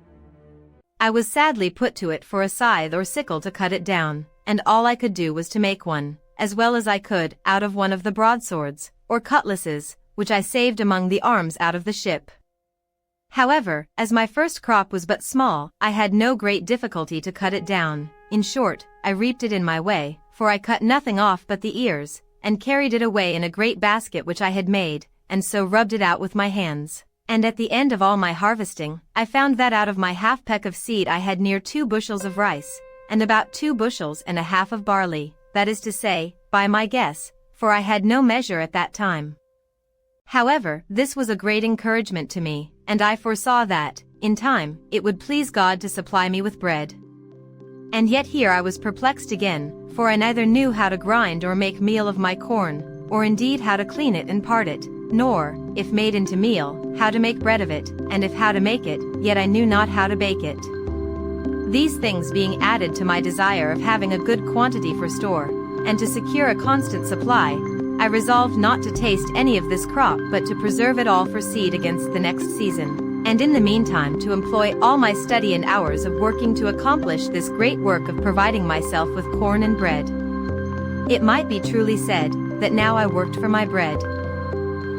I was sadly put to it for a scythe or sickle to cut it down, and all I could do was to make one, as well as I could, out of one of the broadswords, or cutlasses, which I saved among the arms out of the ship. However, as my first crop was but small, I had no great difficulty to cut it down. In short, I reaped it in my way, for I cut nothing off but the ears, and carried it away in a great basket which I had made, and so rubbed it out with my hands. And at the end of all my harvesting, I found that out of my half-peck of seed I had near 2 bushels of rice, and about 2 bushels and a half of barley, that is to say, by my guess, for I had no measure at that time. However, this was a great encouragement to me, and I foresaw that, in time, it would please God to supply me with bread. And yet here I was perplexed again, for I neither knew how to grind or make meal of my corn, or indeed how to clean it and part it, nor, if made into meal, how to make bread of it, and if how to make it, yet I knew not how to bake it. These things being added to my desire of having a good quantity for store, and to secure a constant supply, I resolved not to taste any of this crop but to preserve it all for seed against the next season, and in the meantime to employ all my study and hours of working to accomplish this great work of providing myself with corn and bread. It might be truly said, that now I worked for my bread.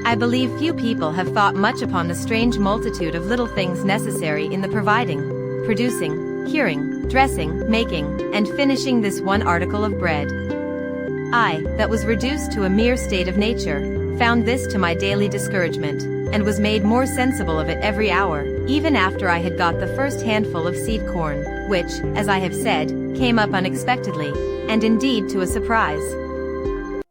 I believe few people have thought much upon the strange multitude of little things necessary in the providing, producing, curing, dressing, making, and finishing this one article of bread. I, that was reduced to a mere state of nature, found this to my daily discouragement, and was made more sensible of it every hour, even after I had got the first handful of seed corn, which, as I have said, came up unexpectedly, and indeed to a surprise.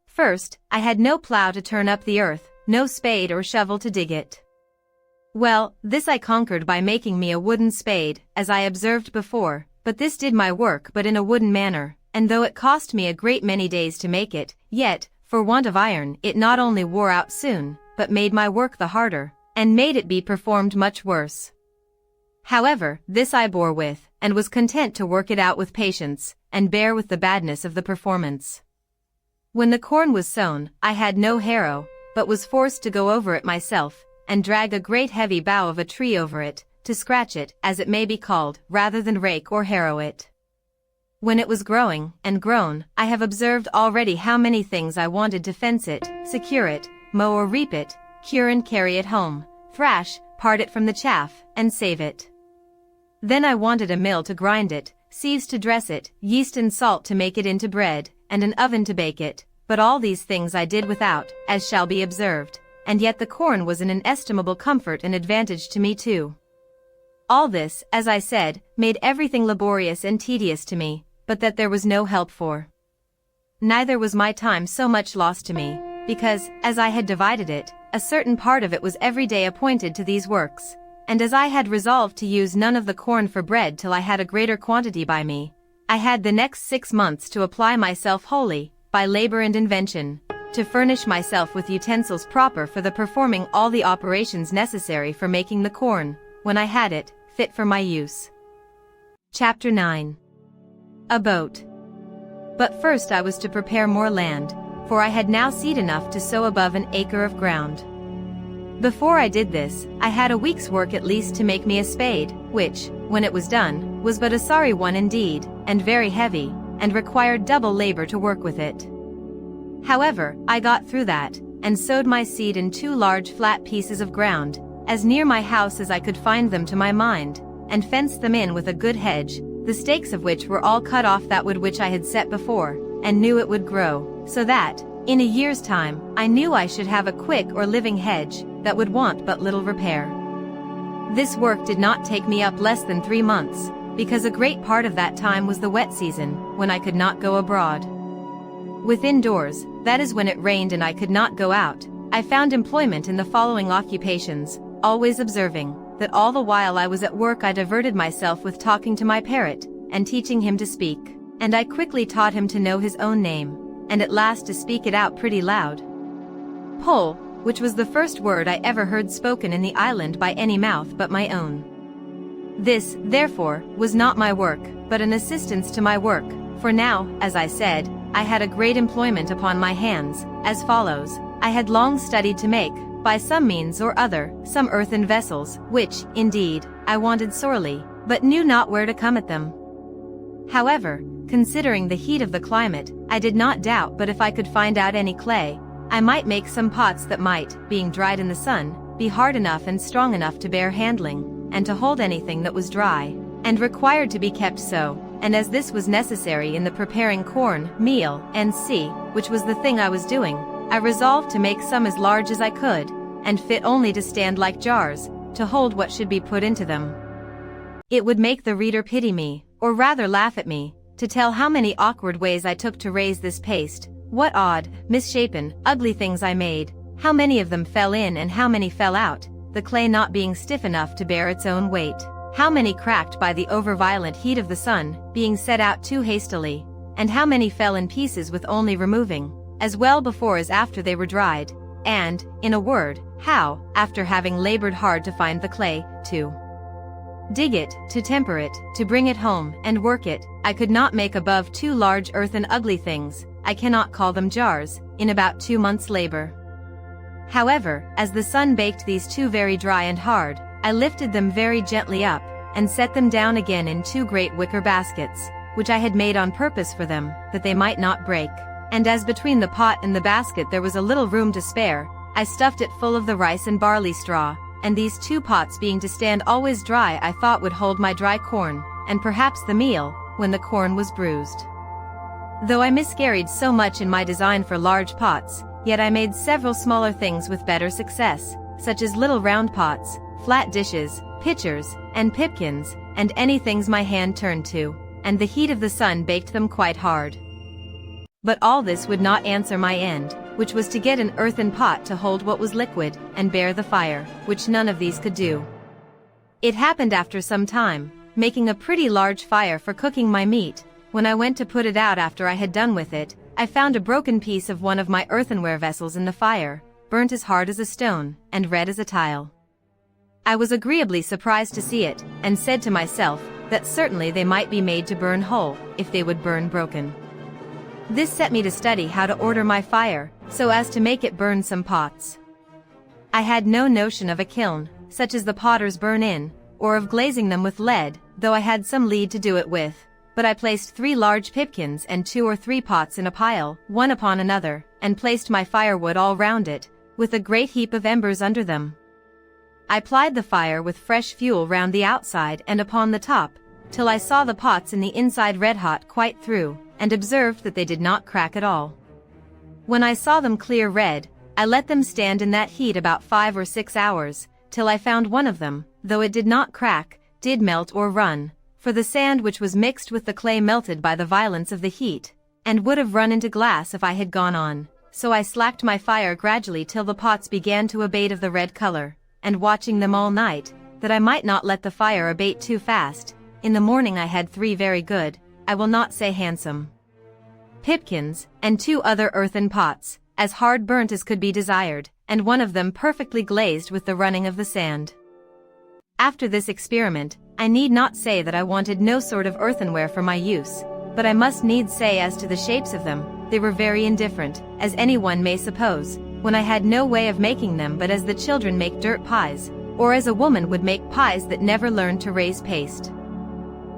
First, I had no plow to turn up the earth, no spade or shovel to dig it. Well, this I conquered by making me a wooden spade, as I observed before, but this did my work but in a wooden manner, and though it cost me a great many days to make it, yet, for want of iron, it not only wore out soon, but made my work the harder, and made it be performed much worse. However, this I bore with, and was content to work it out with patience, and bear with the badness of the performance. When the corn was sown, I had no harrow, but was forced to go over it myself, and drag a great heavy bough of a tree over it, to scratch it, as it may be called, rather than rake or harrow it. When it was growing, and grown, I have observed already how many things I wanted to fence it, secure it, mow or reap it, cure and carry it home, thrash, part it from the chaff, and save it. Then I wanted a mill to grind it, sieves to dress it, yeast and salt to make it into bread, and an oven to bake it, but all these things I did without, as shall be observed, and yet the corn was an inestimable comfort and advantage to me too. All this, as I said, made everything laborious and tedious to me, but that there was no help for. Neither was my time so much lost to me, because, as I had divided it, a certain part of it was every day appointed to these works, and as I had resolved to use none of the corn for bread till I had a greater quantity by me, I had the next 6 months to apply myself wholly, by labor and invention, to furnish myself with utensils proper for the performing all the operations necessary for making the corn, when I had it, fit for my use. Chapter 9. A boat. But first I was to prepare more land, for I had now seed enough to sow above an acre of ground. Before I did this, I had a week's work at least to make me a spade, which, when it was done, was but a sorry one indeed, and very heavy, and required double labor to work with it. However, I got through that, and sowed my seed in 2 large flat pieces of ground, as near my house as I could find them to my mind, and fenced them in with a good hedge, the stakes of which were all cut off that wood which I had set before, and knew it would grow, so that, in a year's time, I knew I should have a quick or living hedge, that would want but little repair. This work did not take me up less than 3 months, because a great part of that time was the wet season, when I could not go abroad. Within doors, that is when it rained and I could not go out, I found employment in the following occupations, always observing, that all the while I was at work I diverted myself with talking to my parrot, and teaching him to speak, and I quickly taught him to know his own name, and at last to speak it out pretty loud. Pole, which was the first word I ever heard spoken in the island by any mouth but my own. This, therefore, was not my work, but an assistance to my work, for now, as I said, I had a great employment upon my hands, as follows. I had long studied to make, by some means or other, some earthen vessels, which, indeed, I wanted sorely, but knew not where to come at them. However, considering the heat of the climate, I did not doubt but if I could find out any clay, I might make some pots that might, being dried in the sun, be hard enough and strong enough to bear handling, and to hold anything that was dry, and required to be kept so, and as this was necessary in the preparing corn, meal, and which was the thing I was doing, I resolved to make some as large as I could, and fit only to stand like jars, to hold what should be put into them. It would make the reader pity me, or rather laugh at me, to tell how many awkward ways I took to raise this paste, what odd, misshapen, ugly things I made, how many of them fell in and how many fell out, the clay not being stiff enough to bear its own weight, how many cracked by the over-violent heat of the sun, being set out too hastily, and how many fell in pieces with only removing, as well before as after they were dried, and, in a word, how, after having labored hard to find the clay, to dig it, to temper it, to bring it home, and work it, I could not make above 2 large earthen ugly things, I cannot call them jars, in about 2 months' labor. However, as the sun baked these 2 very dry and hard, I lifted them very gently up, and set them down again in 2 great wicker baskets, which I had made on purpose for them, that they might not break, and as between the pot and the basket there was a little room to spare, I stuffed it full of the rice and barley straw, and these 2 pots being to stand always dry I thought would hold my dry corn, and perhaps the meal, when the corn was bruised. Though I miscarried so much in my design for large pots, yet I made several smaller things with better success, such as little round pots, flat dishes, pitchers, and pipkins, and any things my hand turned to, and the heat of the sun baked them quite hard. But all this would not answer my end, which was to get an earthen pot to hold what was liquid, and bear the fire, which none of these could do. It happened after some time, making a pretty large fire for cooking my meat, when I went to put it out after I had done with it, I found a broken piece of one of my earthenware vessels in the fire, burnt as hard as a stone, and red as a tile. I was agreeably surprised to see it, and said to myself, that certainly they might be made to burn whole, if they would burn broken. This set me to study how to order my fire, so as to make it burn some pots. I had no notion of a kiln, such as the potters burn in, or of glazing them with lead, though I had some lead to do it with, but I placed 3 large pipkins and 2 or 3 pots in a pile, one upon another, and placed my firewood all round it, with a great heap of embers under them. I plied the fire with fresh fuel round the outside and upon the top, till I saw the pots in the inside red-hot quite through, and observed that they did not crack at all. When I saw them clear red, I let them stand in that heat about 5 or 6 hours, till I found one of them, though it did not crack, did melt or run, for the sand which was mixed with the clay melted by the violence of the heat, and would have run into glass if I had gone on, so I slacked my fire gradually till the pots began to abate of the red color, and watching them all night, that I might not let the fire abate too fast, in the morning I had 3 very good, I will not say handsome, pipkins, and 2 other earthen pots, as hard burnt as could be desired, and one of them perfectly glazed with the running of the sand. After this experiment, I need not say that I wanted no sort of earthenware for my use, but I must needs say as to the shapes of them, they were very indifferent, as anyone may suppose, when I had no way of making them but as the children make dirt pies, or as a woman would make pies that never learned to raise paste.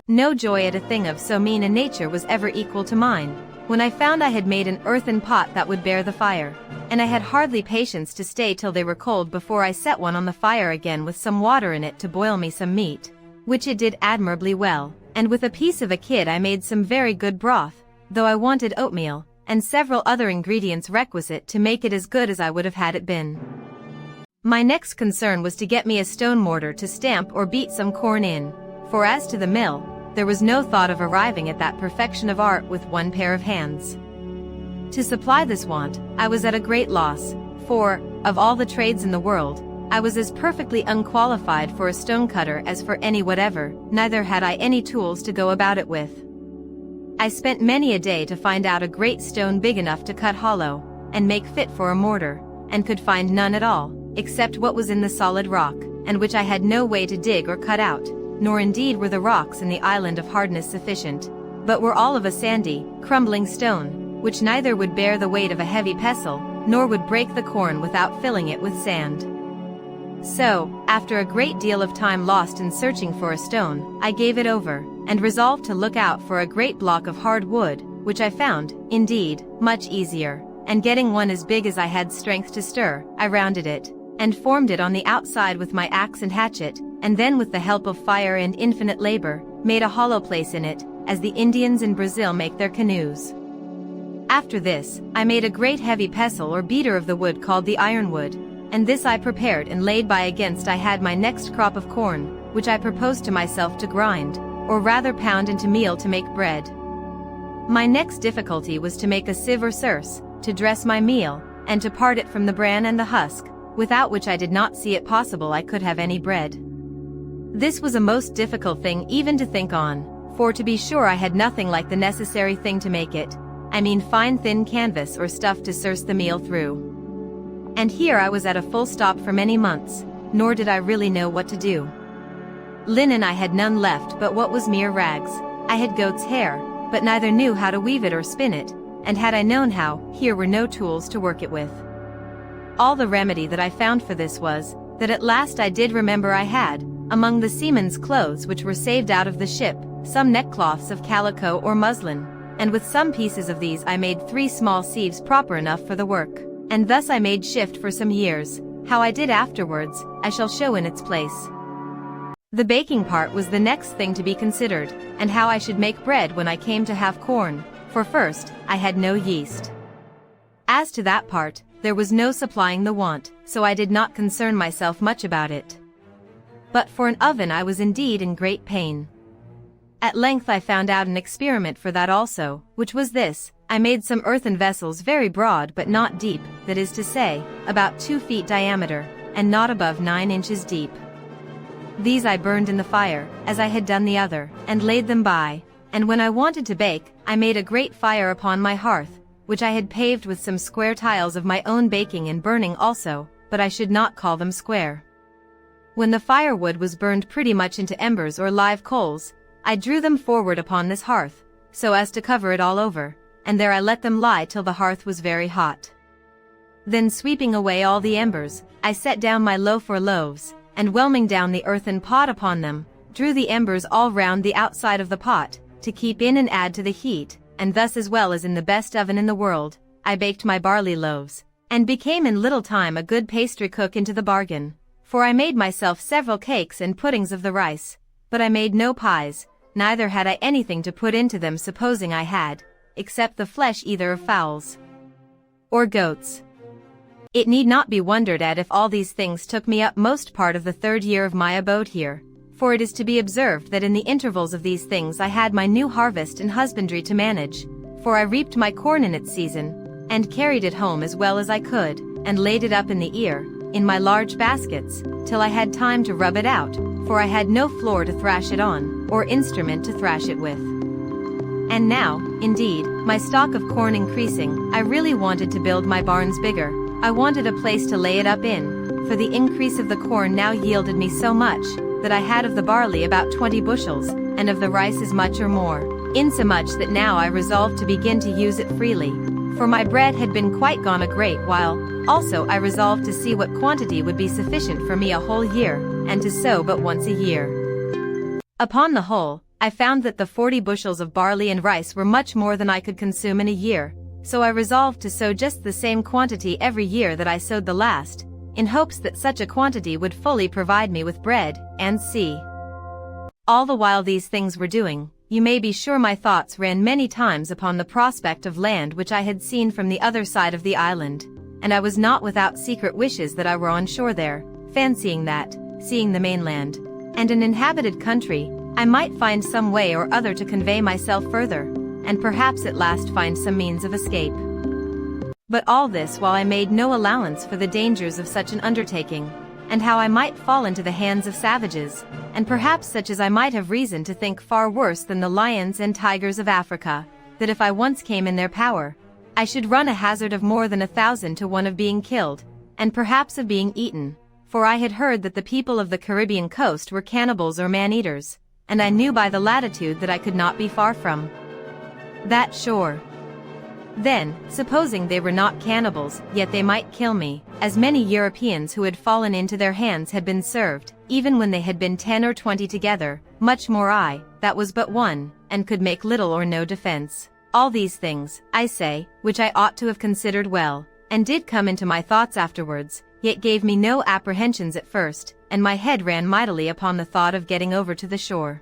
No joy at a thing of so mean a nature was ever equal to mine, when I found I had made an earthen pot that would bear the fire, and I had hardly patience to stay till they were cold before I set one on the fire again with some water in it to boil me some meat, which it did admirably well, and with a piece of a kid I made some very good broth, though I wanted oatmeal, and several other ingredients requisite to make it as good as I would have had it been. My next concern was to get me a stone mortar to stamp or beat some corn in, for as to the mill, there was no thought of arriving at that perfection of art with one pair of hands. To supply this want, I was at a great loss, for, of all the trades in the world, I was as perfectly unqualified for a stone cutter as for any whatever, neither had I any tools to go about it with. I spent many a day to find out a great stone big enough to cut hollow, and make fit for a mortar, and could find none at all, except what was in the solid rock, and which I had no way to dig or cut out, nor indeed were the rocks in the island of hardness sufficient, but were all of a sandy, crumbling stone, which neither would bear the weight of a heavy pestle, nor would break the corn without filling it with sand. So, after a great deal of time lost in searching for a stone, I gave it over, and resolved to look out for a great block of hard wood, which I found, indeed, much easier, and getting one as big as I had strength to stir, I rounded it, and formed it on the outside with my axe and hatchet, and then with the help of fire and infinite labor, made a hollow place in it, as the Indians in Brazil make their canoes. After this, I made a great heavy pestle or beater of the wood called the ironwood, and this I prepared and laid by against I had my next crop of corn, which I proposed to myself to grind, or rather pound into meal to make bread. My next difficulty was to make a sieve or circe, to dress my meal, and to part it from the bran and the husk, without which I did not see it possible I could have any bread. This was a most difficult thing even to think on, for to be sure I had nothing like the necessary thing to make it, I mean fine thin canvas or stuff to circe the meal through. And here I was at a full stop for many months, nor did I really know what to do. Linen I had none left but what was mere rags. I had goat's hair, but neither knew how to weave it or spin it, and had I known how, here were no tools to work it with. All the remedy that I found for this was, that at last I did remember I had, among the seamen's clothes which were saved out of the ship, some neckcloths of calico or muslin, and with some pieces of these I made 3 small sieves proper enough for the work, and thus I made shift for some years. How I did afterwards, I shall show in its place. The baking part was the next thing to be considered, and how I should make bread when I came to have corn, for first, I had no yeast. As to that part, there was no supplying the want, so I did not concern myself much about it. But for an oven I was indeed in great pain. At length I found out an experiment for that also, which was this: I made some earthen vessels very broad but not deep, that is to say, about 2 feet diameter, and not above 9 inches deep. These I burned in the fire, as I had done the other, and laid them by, and when I wanted to bake, I made a great fire upon my hearth, which I had paved with some square tiles of my own baking and burning also, but I should not call them square. When the firewood was burned pretty much into embers or live coals, I drew them forward upon this hearth, so as to cover it all over, and there I let them lie till the hearth was very hot. Then sweeping away all the embers, I set down my loaf or loaves, and whelming down the earthen pot upon them, drew the embers all round the outside of the pot, to keep in and add to the heat, and thus as well as in the best oven in the world, I baked my barley loaves, and became in little time a good pastry cook into the bargain, for I made myself several cakes and puddings of the rice, but I made no pies, neither had I anything to put into them supposing I had, except the flesh either of fowls or goats. It need not be wondered at if all these things took me up most part of the 3rd year of my abode here, for it is to be observed that in the intervals of these things I had my new harvest and husbandry to manage, for I reaped my corn in its season, and carried it home as well as I could, and laid it up in the ear, in my large baskets, till I had time to rub it out, for I had no floor to thrash it on, or instrument to thrash it with. And now, indeed, my stock of corn increasing, I really wanted to build my barns bigger. I wanted a place to lay it up in, for the increase of the corn now yielded me so much, that I had of the barley about 20 bushels, and of the rice as much or more, insomuch that now I resolved to begin to use it freely. For my bread had been quite gone a great while. Also I resolved to see what quantity would be sufficient for me a whole year, and to sow but once a year. Upon the whole, I found that the 40 bushels of barley and rice were much more than I could consume in a year, so I resolved to sow just the same quantity every year that I sowed the last, in hopes that such a quantity would fully provide me with bread, and see. All the while these things were doing, you may be sure my thoughts ran many times upon the prospect of land which I had seen from the other side of the island, and I was not without secret wishes that I were on shore there, fancying that, seeing the mainland, and an inhabited country, I might find some way or other to convey myself further, and perhaps at last find some means of escape. But all this while I made no allowance for the dangers of such an undertaking, and how I might fall into the hands of savages, and perhaps such as I might have reason to think far worse than the lions and tigers of Africa, that if I once came in their power, I should run a hazard of more than 1,000 to 1 of being killed, and perhaps of being eaten, for I had heard that the people of the Caribbean coast were cannibals or man-eaters, and I knew by the latitude that I could not be far from that shore. Then, supposing they were not cannibals, yet they might kill me, as many Europeans who had fallen into their hands had been served, even when they had been 10 or 20 together, much more I, that was but one, and could make little or no defense. All these things, I say, which I ought to have considered well, and did come into my thoughts afterwards, yet gave me no apprehensions at first, and my head ran mightily upon the thought of getting over to the shore.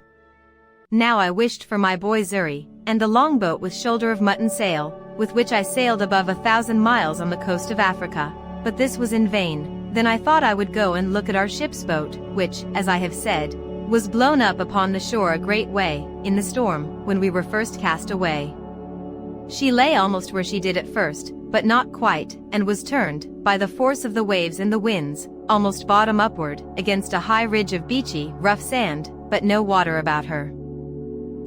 Now I wished for my boy Xury, and the longboat with shoulder of mutton sail, with which I sailed above 1,000 miles on the coast of Africa, but this was in vain. Then I thought I would go and look at our ship's boat, which, as I have said, was blown up upon the shore a great way, in the storm, when we were first cast away. She lay almost where she did at first, but not quite, and was turned, by the force of the waves and the winds, almost bottom upward, against a high ridge of beachy, rough sand, but no water about her.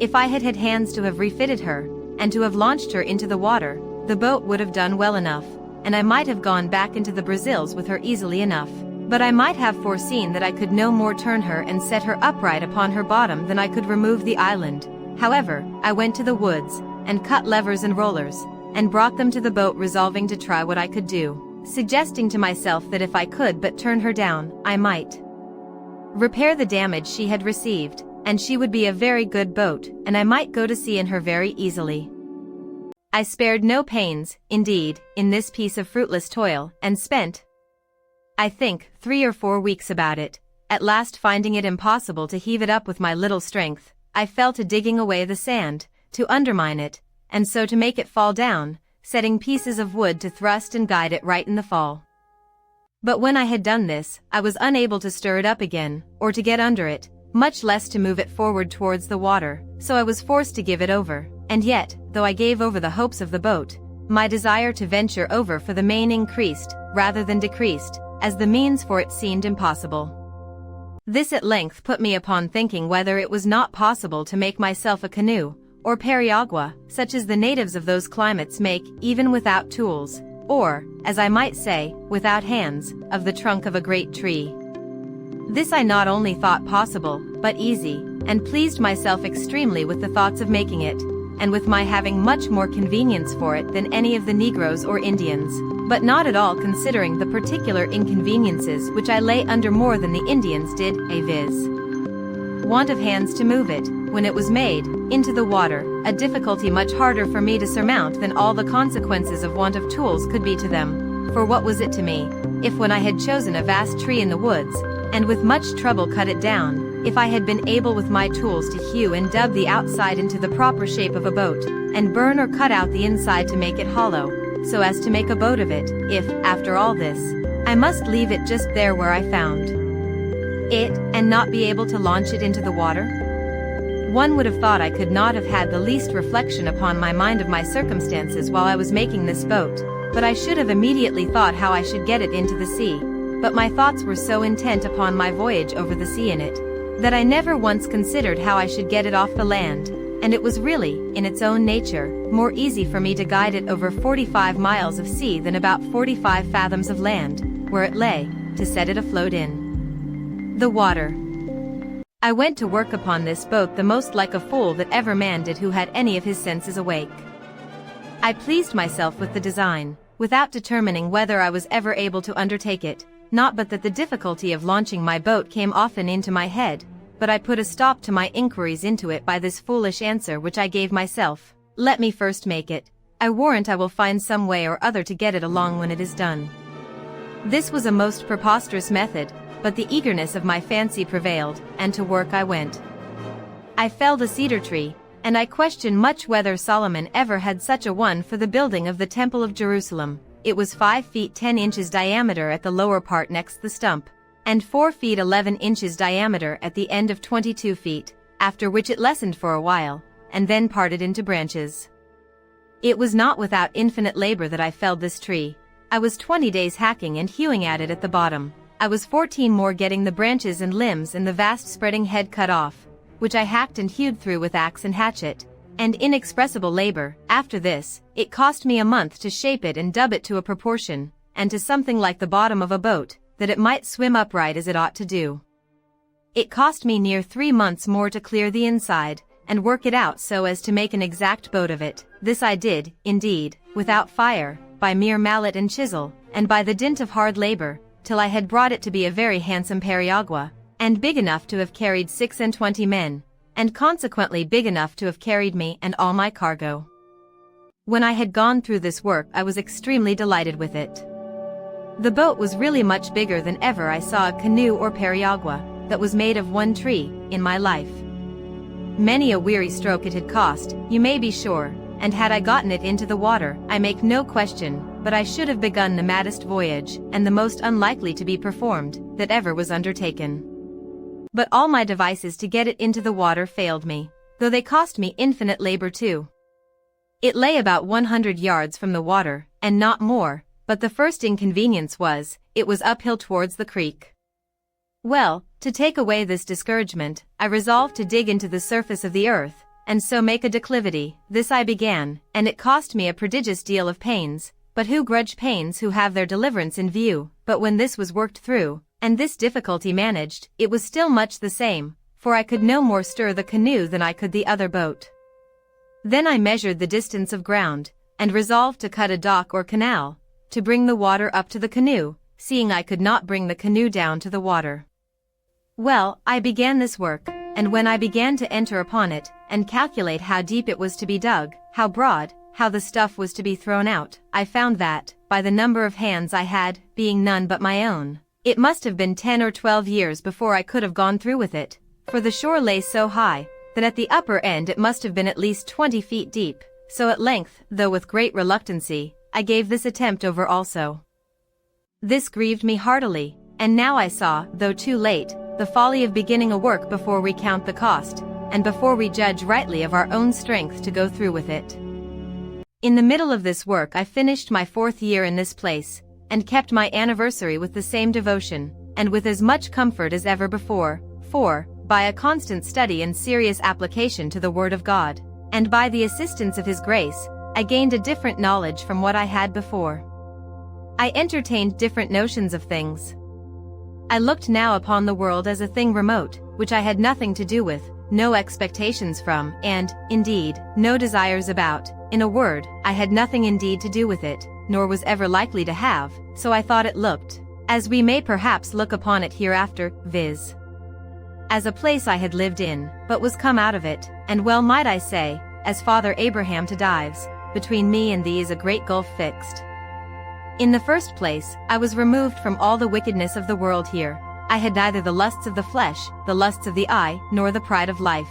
If I had had hands to have refitted her, and to have launched her into the water, the boat would have done well enough, and I might have gone back into the Brazils with her easily enough. But I might have foreseen that I could no more turn her and set her upright upon her bottom than I could remove the island. However, I went to the woods, and cut levers and rollers, and brought them to the boat, resolving to try what I could do, suggesting to myself that if I could but turn her down, I might repair the damage she had received, and she would be a very good boat, and I might go to sea in her very easily. I spared no pains, indeed, in this piece of fruitless toil, and spent, I think, 3 or 4 weeks about it. At last, finding it impossible to heave it up with my little strength, I fell to digging away the sand, to undermine it, and so to make it fall down, setting pieces of wood to thrust and guide it right in the fall. But when I had done this, I was unable to stir it up again, or to get under it, much less to move it forward towards the water, so I was forced to give it over, and yet, though I gave over the hopes of the boat, my desire to venture over for the main increased, rather than decreased, as the means for it seemed impossible. This at length put me upon thinking whether it was not possible to make myself a canoe, or periagua, such as the natives of those climates make, even without tools, or, as I might say, without hands, of the trunk of a great tree. This I not only thought possible, but easy, and pleased myself extremely with the thoughts of making it, and with my having much more convenience for it than any of the Negroes or Indians, but not at all considering the particular inconveniences which I lay under more than the Indians did, viz. Want of hands to move it, when it was made, into the water, a difficulty much harder for me to surmount than all the consequences of want of tools could be to them. For what was it to me, if when I had chosen a vast tree in the woods, and with much trouble cut it down, if I had been able with my tools to hew and dub the outside into the proper shape of a boat, and burn or cut out the inside to make it hollow, so as to make a boat of it, if, after all this, I must leave it just there where I found it, and not be able to launch it into the water? One would have thought I could not have had the least reflection upon my mind of my circumstances while I was making this boat, but I should have immediately thought how I should get it into the sea. But my thoughts were so intent upon my voyage over the sea in it, that I never once considered how I should get it off the land, and it was really, in its own nature, more easy for me to guide it over 45 miles of sea than about 45 fathoms of land, where it lay, to set it afloat in the water. I went to work upon this boat the most like a fool that ever man did who had any of his senses awake. I pleased myself with the design, without determining whether I was ever able to undertake it, not but that the difficulty of launching my boat came often into my head, but I put a stop to my inquiries into it by this foolish answer which I gave myself: let me first make it. I warrant I will find some way or other to get it along when it is done. This was a most preposterous method, but the eagerness of my fancy prevailed, and to work I went. I felled a cedar tree, and I question much whether Solomon ever had such a one for the building of the Temple of Jerusalem. It was 5 feet 10 inches diameter at the lower part next the stump, and 4 feet 11 inches diameter at the end of 22 feet, after which it lessened for a while, and then parted into branches. It was not without infinite labor that I felled this tree. I was 20 days hacking and hewing at it at the bottom. I was 14 more getting the branches and limbs and the vast spreading head cut off, which I hacked and hewed through with axe and hatchet, and inexpressible labor. After this, it cost me a month to shape it and dub it to a proportion, and to something like the bottom of a boat, that it might swim upright as it ought to do. It cost me near 3 months more to clear the inside, and work it out so as to make an exact boat of it. This I did, indeed, without fire, by mere mallet and chisel, and by the dint of hard labor, till I had brought it to be a very handsome periagua, and big enough to have carried 26 men, and consequently big enough to have carried me and all my cargo. When I had gone through this work I was extremely delighted with it. The boat was really much bigger than ever I saw a canoe or periagua, that was made of one tree, in my life. Many a weary stroke it had cost, you may be sure, and had I gotten it into the water, I make no question, but I should have begun the maddest voyage, and the most unlikely to be performed, that ever was undertaken. But all my devices to get it into the water failed me, though they cost me infinite labor too. It lay about 100 yards from the water, and not more, but the first inconvenience was, it was uphill towards the creek. Well, to take away this discouragement, I resolved to dig into the surface of the earth, and so make a declivity. This I began, and it cost me a prodigious deal of pains, but who grudge pains who have their deliverance in view? But when this was worked through, and this difficulty managed, it was still much the same, for I could no more stir the canoe than I could the other boat. Then I measured the distance of ground, and resolved to cut a dock or canal, to bring the water up to the canoe, seeing I could not bring the canoe down to the water. Well, I began this work, and when I began to enter upon it, and calculate how deep it was to be dug, how broad, how the stuff was to be thrown out, I found that, by the number of hands I had, being none but my own, it must have been 10 or 12 years before I could have gone through with it, for the shore lay so high, that at the upper end it must have been at least 20 feet deep, so at length, though with great reluctancy, I gave this attempt over also. This grieved me heartily, and now I saw, though too late, the folly of beginning a work before we count the cost, and before we judge rightly of our own strength to go through with it. In the middle of this work I finished my 4th year in this place, and kept my anniversary with the same devotion, and with as much comfort as ever before, for, by a constant study and serious application to the Word of God, and by the assistance of His grace, I gained a different knowledge from what I had before. I entertained different notions of things. I looked now upon the world as a thing remote, which I had nothing to do with, no expectations from, and, indeed, no desires about. In a word, I had nothing indeed to do with it, nor was ever likely to have, so I thought it looked, as we may perhaps look upon it hereafter, viz. as a place I had lived in, but was come out of it, and well might I say, as Father Abraham to Dives, between me and thee is a great gulf fixed. In the first place, I was removed from all the wickedness of the world here. I had neither the lusts of the flesh, the lusts of the eye, nor the pride of life.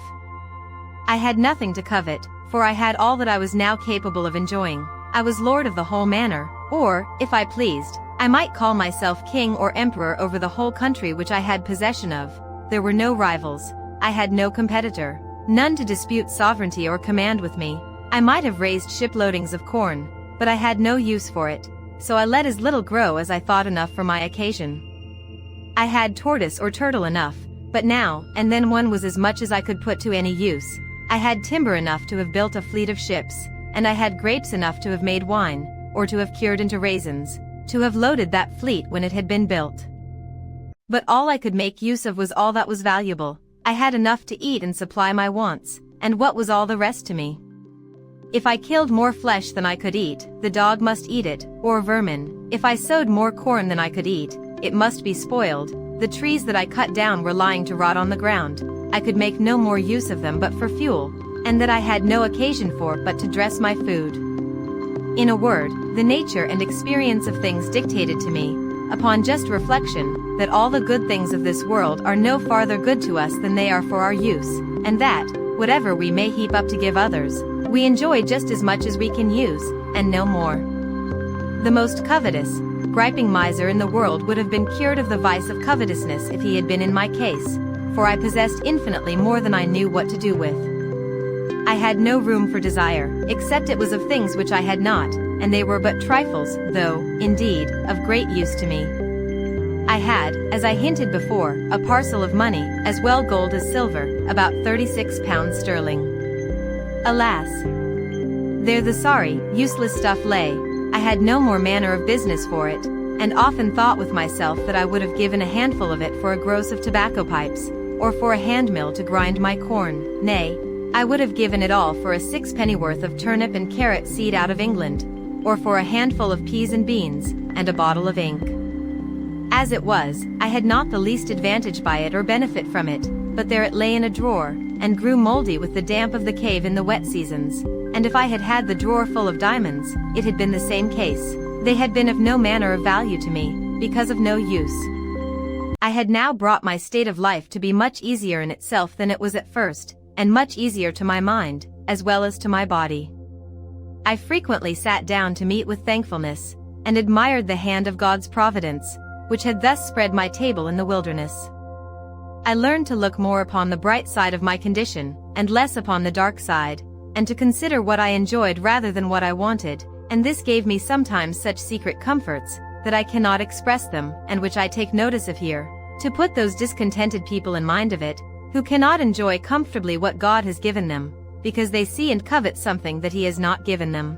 I had nothing to covet, for I had all that I was now capable of enjoying. I was lord of the whole manor, or, if I pleased, I might call myself king or emperor over the whole country which I had possession of. There were no rivals. I had no competitor, none to dispute sovereignty or command with me. I might have raised shiploadings of corn, but I had no use for it, so I let as little grow as I thought enough for my occasion. I had tortoise or turtle enough, but now and then one was as much as I could put to any use. I had timber enough to have built a fleet of ships, and I had grapes enough to have made wine, or to have cured into raisins, to have loaded that fleet when it had been built. But all I could make use of was all that was valuable. I had enough to eat and supply my wants, and what was all the rest to me? If I killed more flesh than I could eat, the dog must eat it, or vermin. If I sowed more corn than I could eat, it must be spoiled. The trees that I cut down were lying to rot on the ground. I could make no more use of them but for fuel, and that I had no occasion for but to dress my food. In a word, the nature and experience of things dictated to me, upon just reflection, that all the good things of this world are no farther good to us than they are for our use, and that, whatever we may heap up to give others, we enjoy just as much as we can use, and no more. The most covetous, griping miser in the world would have been cured of the vice of covetousness if he had been in my case, for I possessed infinitely more than I knew what to do with. I had no room for desire, except it was of things which I had not, and they were but trifles, though, indeed, of great use to me. I had, as I hinted before, a parcel of money, as well gold as silver, about 36 pounds sterling. Alas! There the sorry, useless stuff lay. I had no more manner of business for it, and often thought with myself that I would have given a handful of it for a gross of tobacco pipes, or for a handmill to grind my corn. Nay, I would have given it all for a sixpennyworth of turnip and carrot seed out of England, or for a handful of peas and beans, and a bottle of ink. As it was, I had not the least advantage by it or benefit from it, but there it lay in a drawer, and grew mouldy with the damp of the cave in the wet seasons, and if I had had the drawer full of diamonds, it had been the same case. They had been of no manner of value to me, because of no use. I had now brought my state of life to be much easier in itself than it was at first, and much easier to my mind, as well as to my body. I frequently sat down to meat with thankfulness, and admired the hand of God's providence, which had thus spread my table in the wilderness. I learned to look more upon the bright side of my condition, and less upon the dark side, and to consider what I enjoyed rather than what I wanted, and this gave me sometimes such secret comforts, that I cannot express them, and which I take notice of here, to put those discontented people in mind of it, who cannot enjoy comfortably what God has given them, because they see and covet something that He has not given them.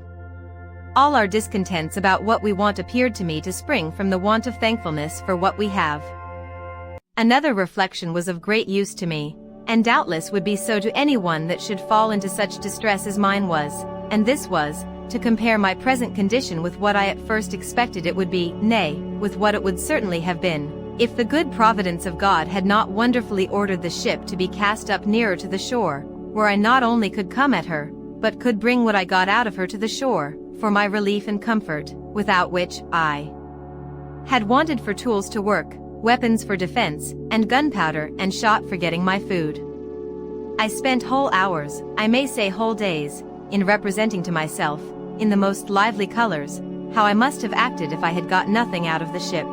All our discontents about what we want appeared to me to spring from the want of thankfulness for what we have. Another reflection was of great use to me, and doubtless would be so to anyone that should fall into such distress as mine was, and this was, to compare my present condition with what I at first expected it would be, nay, with what it would certainly have been, if the good providence of God had not wonderfully ordered the ship to be cast up nearer to the shore, where I not only could come at her, but could bring what I got out of her to the shore, for my relief and comfort, without which I had wanted for tools to work, weapons for defense, and gunpowder and shot for getting my food. I spent whole hours, I may say whole days, in representing to myself, in the most lively colors, how I must have acted if I had got nothing out of the ship.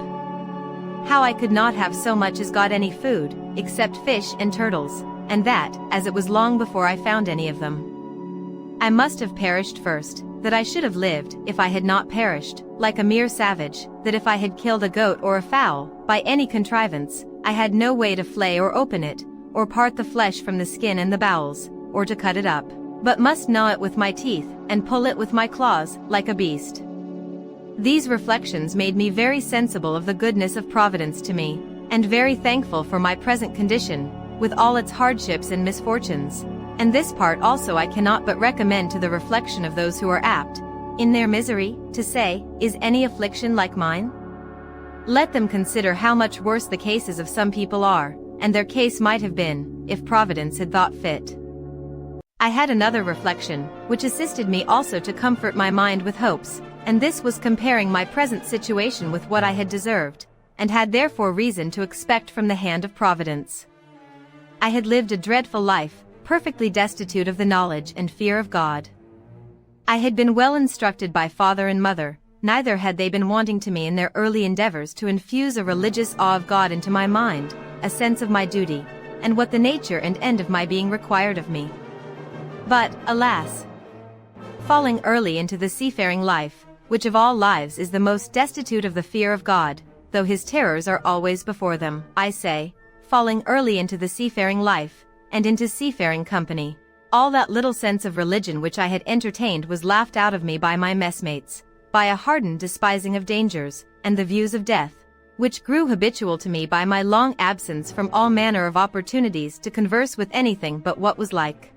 How I could not have so much as got any food, except fish and turtles, and that, as it was long before I found any of them. I must have perished first, that I should have lived, if I had not perished, like a mere savage, that if I had killed a goat or a fowl, by any contrivance, I had no way to flay or open it, or part the flesh from the skin and the bowels, or to cut it up, but must gnaw it with my teeth, and pull it with my claws, like a beast. These reflections made me very sensible of the goodness of Providence to me, and very thankful for my present condition, with all its hardships and misfortunes. And this part also I cannot but recommend to the reflection of those who are apt, in their misery, to say, "Is any affliction like mine?" Let them consider how much worse the cases of some people are, and their case might have been, if Providence had thought fit. I had another reflection, which assisted me also to comfort my mind with hopes, and this was comparing my present situation with what I had deserved, and had therefore reason to expect from the hand of Providence. I had lived a dreadful life, perfectly destitute of the knowledge and fear of God. I had been well instructed by father and mother, neither had they been wanting to me in their early endeavors to infuse a religious awe of God into my mind, a sense of my duty, and what the nature and end of my being required of me. But, alas! Falling early into the seafaring life, which of all lives is the most destitute of the fear of God, though His terrors are always before them, I say, falling early into the seafaring life, and into seafaring company, all that little sense of religion which I had entertained was laughed out of me by my messmates, by a hardened despising of dangers, and the views of death, which grew habitual to me by my long absence from all manner of opportunities to converse with anything but what was like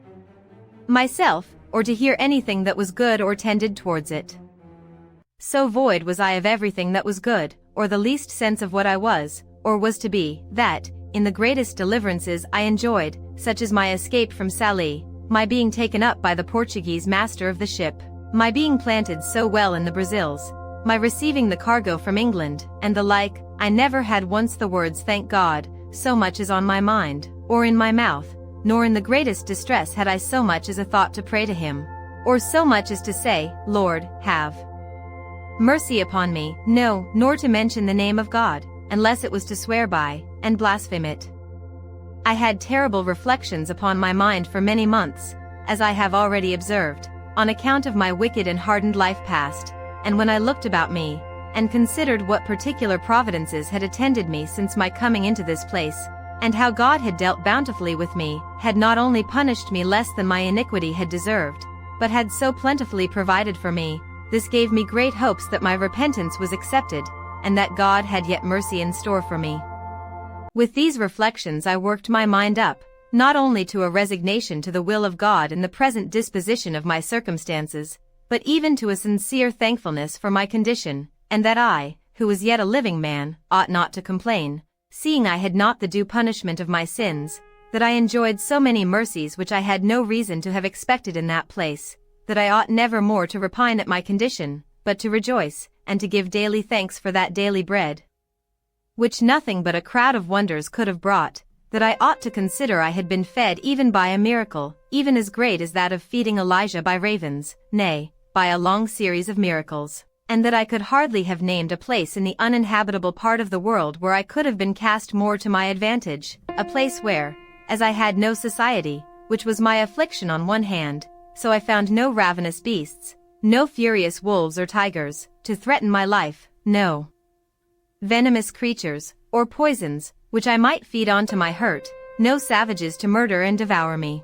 myself, or to hear anything that was good or tended towards it. So void was I of everything that was good, or the least sense of what I was, or was to be, that, in the greatest deliverances I enjoyed, such as my escape from Sallee, my being taken up by the Portuguese master of the ship, my being planted so well in the Brazils, my receiving the cargo from England, and the like, I never had once the words "thank God," so much as on my mind, or in my mouth, nor in the greatest distress had I so much as a thought to pray to him, or so much as to say, "Lord, have mercy upon me," no, nor to mention the name of God, unless it was to swear by, and blaspheme it. I had terrible reflections upon my mind for many months, as I have already observed, on account of my wicked and hardened life past, and when I looked about me, and considered what particular providences had attended me since my coming into this place, and how God had dealt bountifully with me, had not only punished me less than my iniquity had deserved, but had so plentifully provided for me, this gave me great hopes that my repentance was accepted, and that God had yet mercy in store for me. With these reflections I worked my mind up, not only to a resignation to the will of God in the present disposition of my circumstances, but even to a sincere thankfulness for my condition, and that I, who was yet a living man, ought not to complain, seeing I had not the due punishment of my sins, that I enjoyed so many mercies which I had no reason to have expected in that place, that I ought never more to repine at my condition, but to rejoice, and to give daily thanks for that daily bread, which nothing but a crowd of wonders could have brought, that I ought to consider I had been fed even by a miracle, even as great as that of feeding Elijah by ravens, nay, by a long series of miracles, and that I could hardly have named a place in the uninhabitable part of the world where I could have been cast more to my advantage, a place where, as I had no society, which was my affliction on one hand, so I found no ravenous beasts, no furious wolves or tigers, to threaten my life, no venomous creatures, or poisons, which I might feed on to my hurt, no savages to murder and devour me.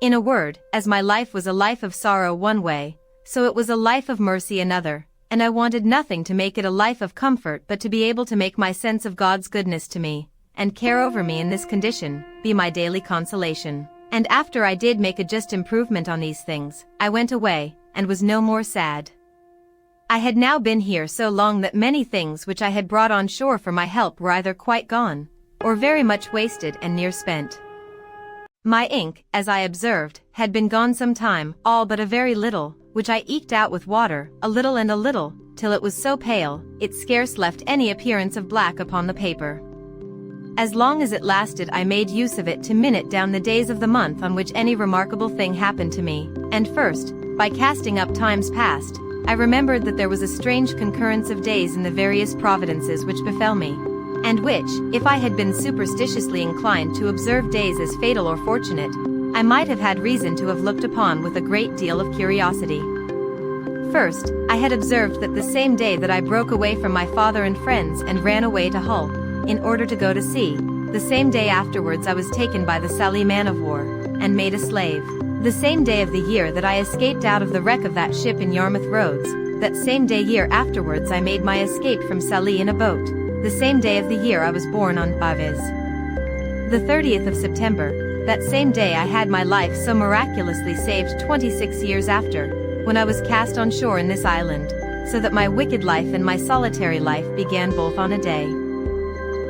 In a word, as my life was a life of sorrow one way, so it was a life of mercy another, and I wanted nothing to make it a life of comfort but to be able to make my sense of God's goodness to me, and care over me in this condition, be my daily consolation. And after I did make a just improvement on these things, I went away, and was no more sad. I had now been here so long that many things which I had brought on shore for my help were either quite gone, or very much wasted and near spent. My ink, as I observed, had been gone some time, all but a very little, which I eked out with water, a little, till it was so pale, it scarce left any appearance of black upon the paper. As long as it lasted I made use of it to minute down the days of the month on which any remarkable thing happened to me, and first, by casting up times past, I remembered that there was a strange concurrence of days in the various providences which befell me, and which, if I had been superstitiously inclined to observe days as fatal or fortunate, I might have had reason to have looked upon with a great deal of curiosity. First, I had observed that the same day that I broke away from my father and friends and ran away to Hull, in order to go to sea, the same day afterwards I was taken by the Sallee man-of-war, and made a slave. The same day of the year that I escaped out of the wreck of that ship in Yarmouth Roads, that same day year afterwards I made my escape from Sallee in a boat, the same day of the year I was born on, viz. the 30th of September, that same day I had my life so miraculously saved 26 years after, when I was cast on shore in this island, so that my wicked life and my solitary life began both on a day.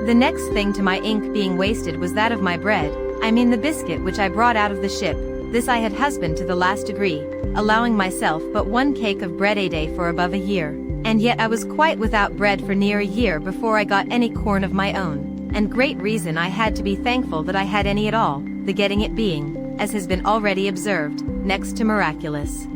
The next thing to my ink being wasted was that of my bread, I mean the biscuit which I brought out of the ship. This I had husbanded to the last degree, allowing myself but one cake of bread a day for above a year, and yet I was quite without bread for near a year before I got any corn of my own, and great reason I had to be thankful that I had any at all, the getting it being, as has been already observed, next to miraculous.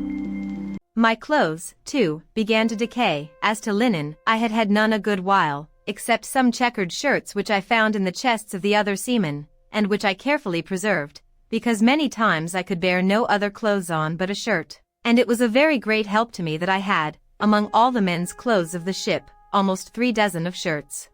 My clothes, too, began to decay. As to linen, I had had none a good while, except some checkered shirts which I found in the chests of the other seamen, and which I carefully preserved, because many times I could bear no other clothes on but a shirt, and it was a very great help to me that I had, among all the men's clothes of the ship, almost 3 dozen of shirts.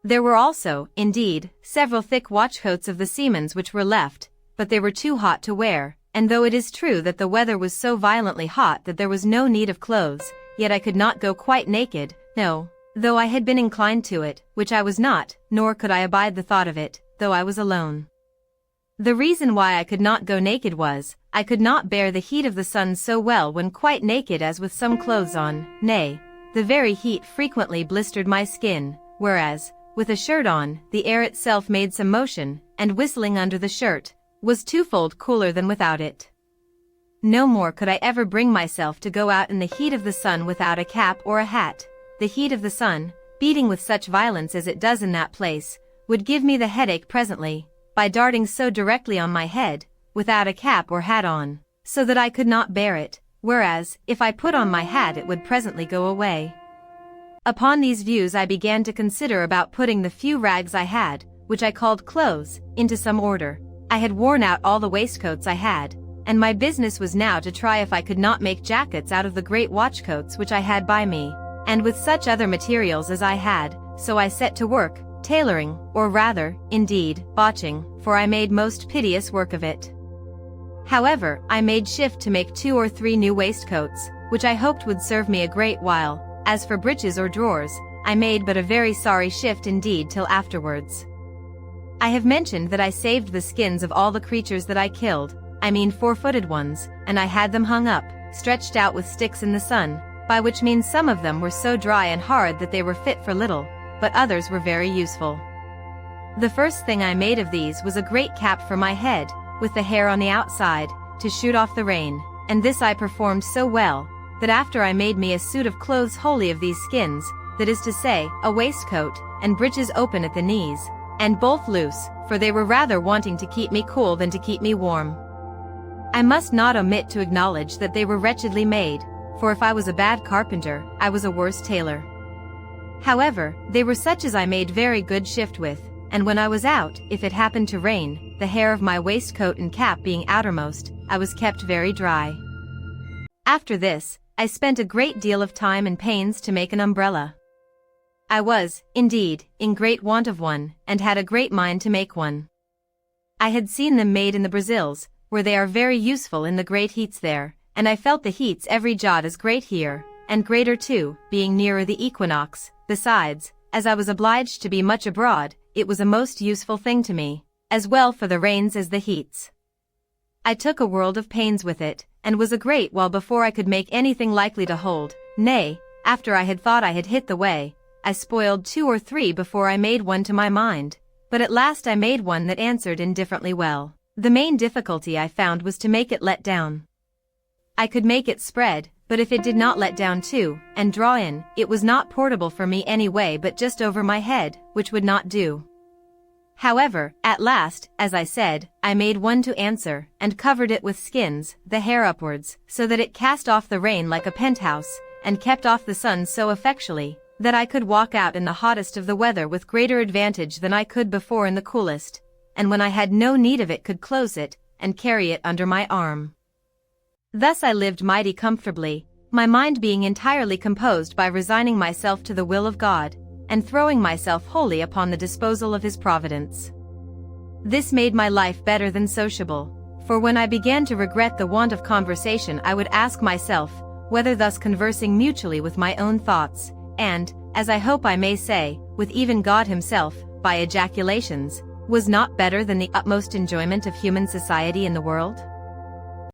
There were also, indeed, several thick watchcoats of the seamen's which were left, but they were too hot to wear, and though it is true that the weather was so violently hot that there was no need of clothes, yet I could not go quite naked, no, though I had been inclined to it, which I was not, nor could I abide the thought of it, though I was alone. The reason why I could not go naked was, I could not bear the heat of the sun so well when quite naked as with some clothes on, nay, the very heat frequently blistered my skin, whereas, with a shirt on, the air itself made some motion, and whistling under the shirt, was twofold cooler than without it. No more could I ever bring myself to go out in the heat of the sun without a cap or a hat. The heat of the sun, beating with such violence as it does in that place, would give me the headache presently, by darting so directly on my head, without a cap or hat on, so that I could not bear it, whereas, if I put on my hat it would presently go away. Upon these views I began to consider about putting the few rags I had, which I called clothes, into some order. I had worn out all the waistcoats I had, and my business was now to try if I could not make jackets out of the great watchcoats which I had by me, and with such other materials as I had, so I set to work, tailoring, or rather, indeed, botching, for I made most piteous work of it. However, I made shift to make 2 or 3 new waistcoats, which I hoped would serve me a great while. As for breeches or drawers, I made but a very sorry shift indeed till afterwards. I have mentioned that I saved the skins of all the creatures that I killed, I mean 4-footed ones, and I had them hung up, stretched out with sticks in the sun, by which means some of them were so dry and hard that they were fit for little, but others were very useful. The first thing I made of these was a great cap for my head, with the hair on the outside, to shoot off the rain, and this I performed so well, that after I made me a suit of clothes wholly of these skins, that is to say, a waistcoat, and breeches open at the knees, and both loose, for they were rather wanting to keep me cool than to keep me warm. I must not omit to acknowledge that they were wretchedly made, for if I was a bad carpenter, I was a worse tailor. However, they were such as I made very good shift with, and when I was out, if it happened to rain, the hair of my waistcoat and cap being outermost, I was kept very dry. After this, I spent a great deal of time and pains to make an umbrella. I was, indeed, in great want of one, and had a great mind to make one. I had seen them made in the Brazils, where they are very useful in the great heats there, and I felt the heats every jot as great here, and greater too, being nearer the equinox. Besides, as I was obliged to be much abroad, it was a most useful thing to me, as well for the rains as the heats. I took a world of pains with it, and was a great while before I could make anything likely to hold, nay, after I had thought I had hit the way, I spoiled 2 or 3 before I made one to my mind, but at last I made one that answered indifferently well. The main difficulty I found was to make it let down. I could make it spread, but if it did not let down too, and draw in, it was not portable for me any way but just over my head, which would not do. However, at last, as I said, I made one to answer, and covered it with skins, the hair upwards, so that it cast off the rain like a penthouse, and kept off the sun so effectually, that I could walk out in the hottest of the weather with greater advantage than I could before in the coolest, and when I had no need of it could close it, and carry it under my arm. Thus I lived mighty comfortably, my mind being entirely composed by resigning myself to the will of God, and throwing myself wholly upon the disposal of His providence. This made my life better than sociable, for when I began to regret the want of conversation I would ask myself, whether thus conversing mutually with my own thoughts, and, as I hope I may say, with even God Himself, by ejaculations, was not better than the utmost enjoyment of human society in the world?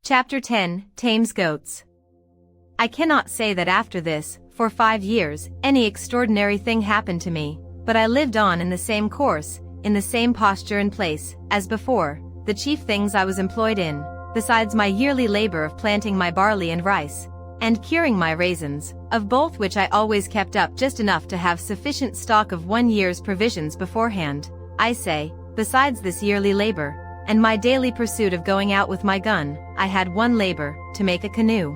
Chapter 10, Tames Goats. I cannot say that after this, for 5 years, any extraordinary thing happened to me, but I lived on in the same course, in the same posture and place, as before. The chief things I was employed in, besides my yearly labor of planting my barley and rice, and curing my raisins, of both which I always kept up just enough to have sufficient stock of 1 year's provisions beforehand, I say, besides this yearly labor, and my daily pursuit of going out with my gun, I had one labor, to make a canoe,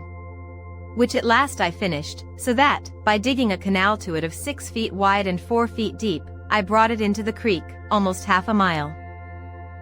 which at last I finished, so that, by digging a canal to it of 6 feet wide and 4 feet deep, I brought it into the creek, almost half a mile.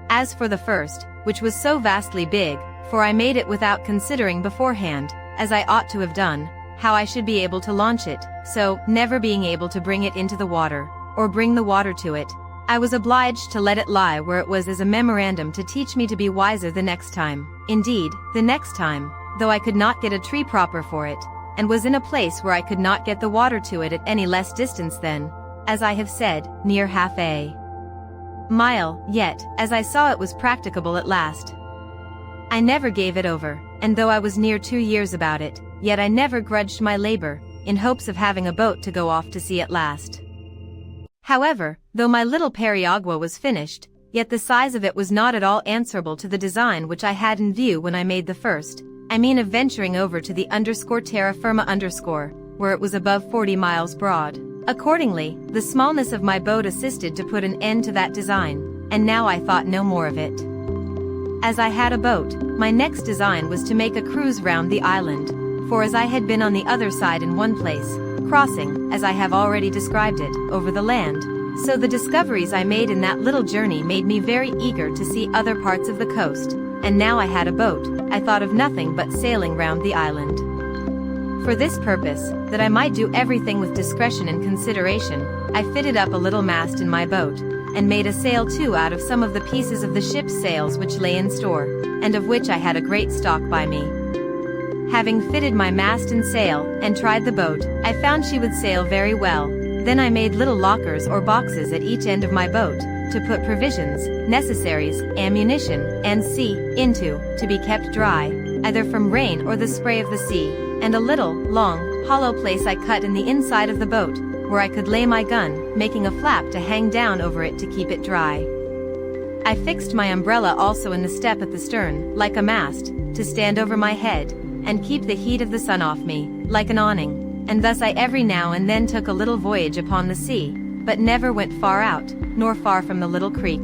As for the first, which was so vastly big, for I made it without considering beforehand, as I ought to have done, how I should be able to launch it, so, never being able to bring it into the water, or bring the water to it, I was obliged to let it lie where it was as a memorandum to teach me to be wiser the next time. Indeed, the next time, though I could not get a tree proper for it, and was in a place where I could not get the water to it at any less distance than, as I have said, near half a mile, yet, as I saw it was practicable at last, I never gave it over, and though I was near 2 years about it, yet I never grudged my labor, in hopes of having a boat to go off to sea at last. However, though my little periagua was finished, yet the size of it was not at all answerable to the design which I had in view when I made the first, I mean of venturing over to the terra firma where it was above 40 miles broad. Accordingly, the smallness of my boat assisted to put an end to that design, and now I thought no more of it. As I had a boat, my next design was to make a cruise round the island, for as I had been on the other side in one place, crossing, as I have already described it, over the land, so the discoveries I made in that little journey made me very eager to see other parts of the coast, and now I had a boat, I thought of nothing but sailing round the island. For this purpose, that I might do everything with discretion and consideration, I fitted up a little mast in my boat, and made a sail too out of some of the pieces of the ship's sails which lay in store, and of which I had a great stock by me. Having fitted my mast and sail, and tried the boat, I found she would sail very well. Then I made little lockers or boxes at each end of my boat, to put provisions, necessaries, ammunition, and into, to be kept dry, either from rain or the spray of the sea, and a little, long, hollow place I cut in the inside of the boat, where I could lay my gun, making a flap to hang down over it to keep it dry. I fixed my umbrella also in the step at the stern, like a mast, to stand over my head, and keep the heat of the sun off me, like an awning, and thus I every now and then took a little voyage upon the sea, but never went far out, nor far from the little creek.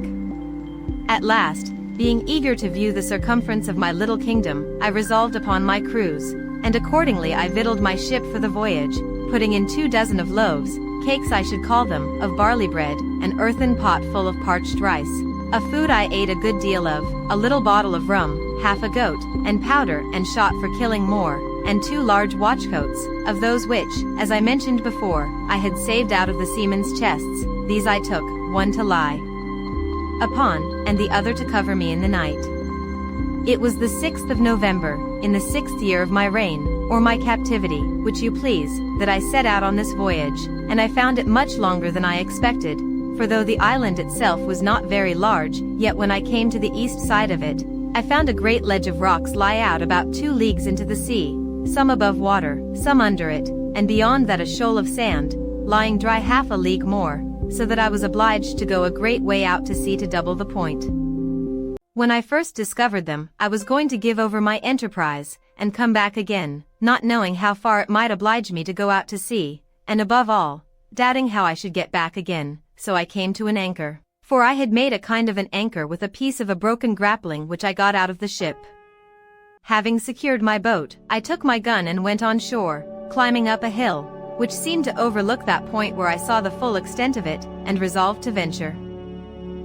At last, being eager to view the circumference of my little kingdom, I resolved upon my cruise, and accordingly I victualled my ship for the voyage, putting in 24 of loaves, cakes I should call them, of barley bread, an earthen pot full of parched rice, a food I ate a good deal of, a little bottle of rum, half a goat, and powder and shot for killing more, and 2 large watchcoats, of those which, as I mentioned before, I had saved out of the seamen's chests. These I took, one to lie upon, and the other to cover me in the night. It was the 6th of November, in the 6th year of my reign, or my captivity, which you please, that I set out on this voyage, and I found it much longer than I expected, for though the island itself was not very large, yet when I came to the east side of it, I found a great ledge of rocks lie out about 2 leagues into the sea, some above water, some under it, and beyond that a shoal of sand, lying dry half a league more, so that I was obliged to go a great way out to sea to double the point. When I first discovered them, I was going to give over my enterprise, and come back again, not knowing how far it might oblige me to go out to sea, and above all, doubting how I should get back again, so I came to an anchor. For I had made a kind of an anchor with a piece of a broken grappling which I got out of the ship. Having secured my boat, I took my gun and went on shore, climbing up a hill, which seemed to overlook that point where I saw the full extent of it, and resolved to venture.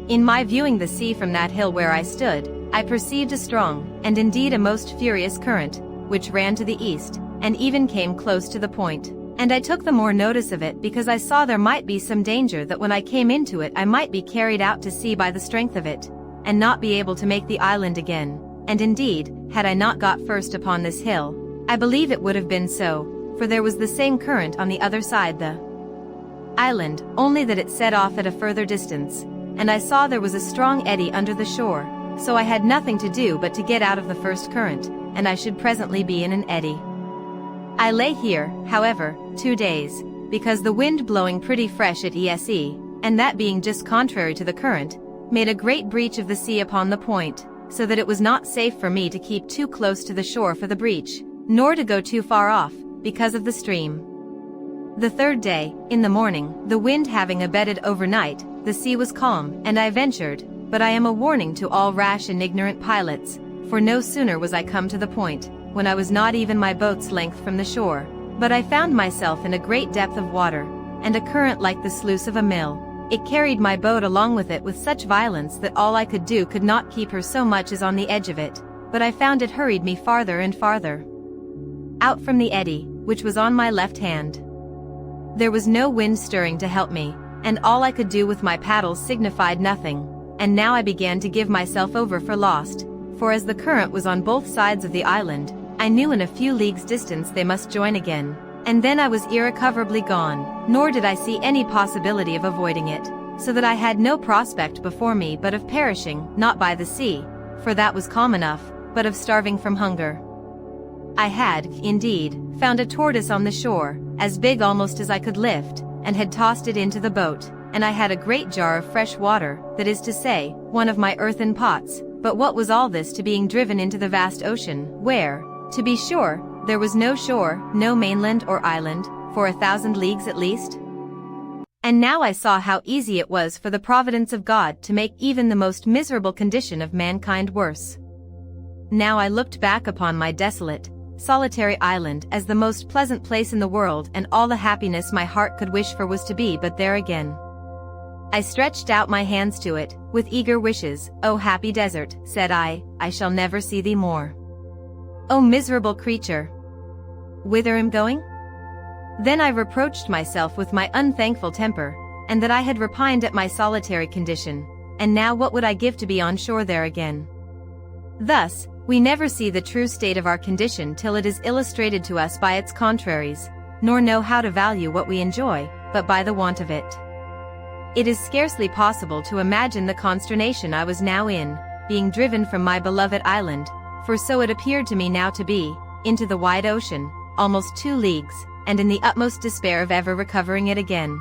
In my viewing the sea from that hill where I stood, I perceived a strong, and indeed a most furious current, which ran to the east, and even came close to the point. And I took the more notice of it because I saw there might be some danger that when I came into it I might be carried out to sea by the strength of it, and not be able to make the island again, and indeed, had I not got first upon this hill, I believe it would have been so, for there was the same current on the other side the island, only that it set off at a further distance, and I saw there was a strong eddy under the shore, so I had nothing to do but to get out of the first current, and I should presently be in an eddy. I lay here, however, 2 days, because the wind blowing pretty fresh at ESE, and that being just contrary to the current, made a great breach of the sea upon the point, so that it was not safe for me to keep too close to the shore for the breach, nor to go too far off, because of the stream. The 3rd day, in the morning, the wind having abated overnight, the sea was calm, and I ventured, but I am a warning to all rash and ignorant pilots, for no sooner was I come to the point, when I was not even my boat's length from the shore, but I found myself in a great depth of water, and a current like the sluice of a mill. It carried my boat along with it with such violence that all I could do could not keep her so much as on the edge of it, but I found it hurried me farther and farther out from the eddy, which was on my left hand. There was no wind stirring to help me, and all I could do with my paddles signified nothing, and now I began to give myself over for lost, for as the current was on both sides of the island, I knew in a few leagues' distance they must join again, and then I was irrecoverably gone, nor did I see any possibility of avoiding it, so that I had no prospect before me but of perishing, not by the sea, for that was calm enough, but of starving from hunger. I had, indeed, found a tortoise on the shore, as big almost as I could lift, and had tossed it into the boat, and I had a great jar of fresh water, that is to say, one of my earthen pots, but what was all this to being driven into the vast ocean, where, to be sure, there was no shore, no mainland or island, for 1,000 leagues at least? And now I saw how easy it was for the providence of God to make even the most miserable condition of mankind worse. Now I looked back upon my desolate, solitary island as the most pleasant place in the world, and all the happiness my heart could wish for was to be but there again. I stretched out my hands to it, with eager wishes. "O happy desert," said I shall never see thee more. O miserable creature! Whither am going? Then I reproached myself with my unthankful temper, and that I had repined at my solitary condition, and now what would I give to be on shore there again? Thus, we never see the true state of our condition till it is illustrated to us by its contraries, nor know how to value what we enjoy, but by the want of it. It is scarcely possible to imagine the consternation I was now in, being driven from my beloved island, for so it appeared to me now to be, into the wide ocean, almost 2 leagues, and in the utmost despair of ever recovering it again.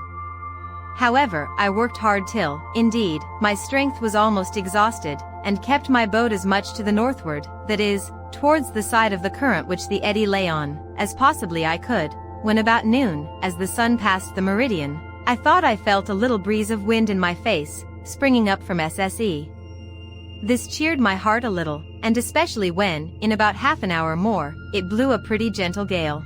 However, I worked hard till, indeed, my strength was almost exhausted, and kept my boat as much to the northward, that is, towards the side of the current which the eddy lay on, as possibly I could, when about noon, as the sun passed the meridian, I thought I felt a little breeze of wind in my face, springing up from SSE. This cheered my heart a little, and especially when, in about half an hour more, it blew a pretty gentle gale.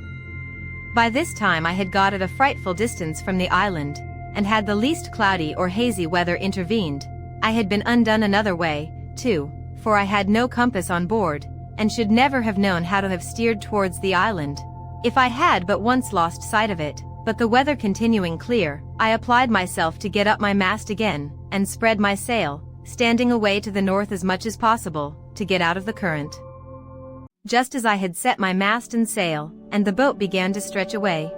By this time I had got at a frightful distance from the island, and had the least cloudy or hazy weather intervened, I had been undone another way, too, for I had no compass on board, and should never have known how to have steered towards the island, if I had but once lost sight of it. But the weather continuing clear, I applied myself to get up my mast again, and spread my sail, standing away to the north as much as possible, to get out of the current. Just as I had set my mast and sail, and the boat began to stretch away,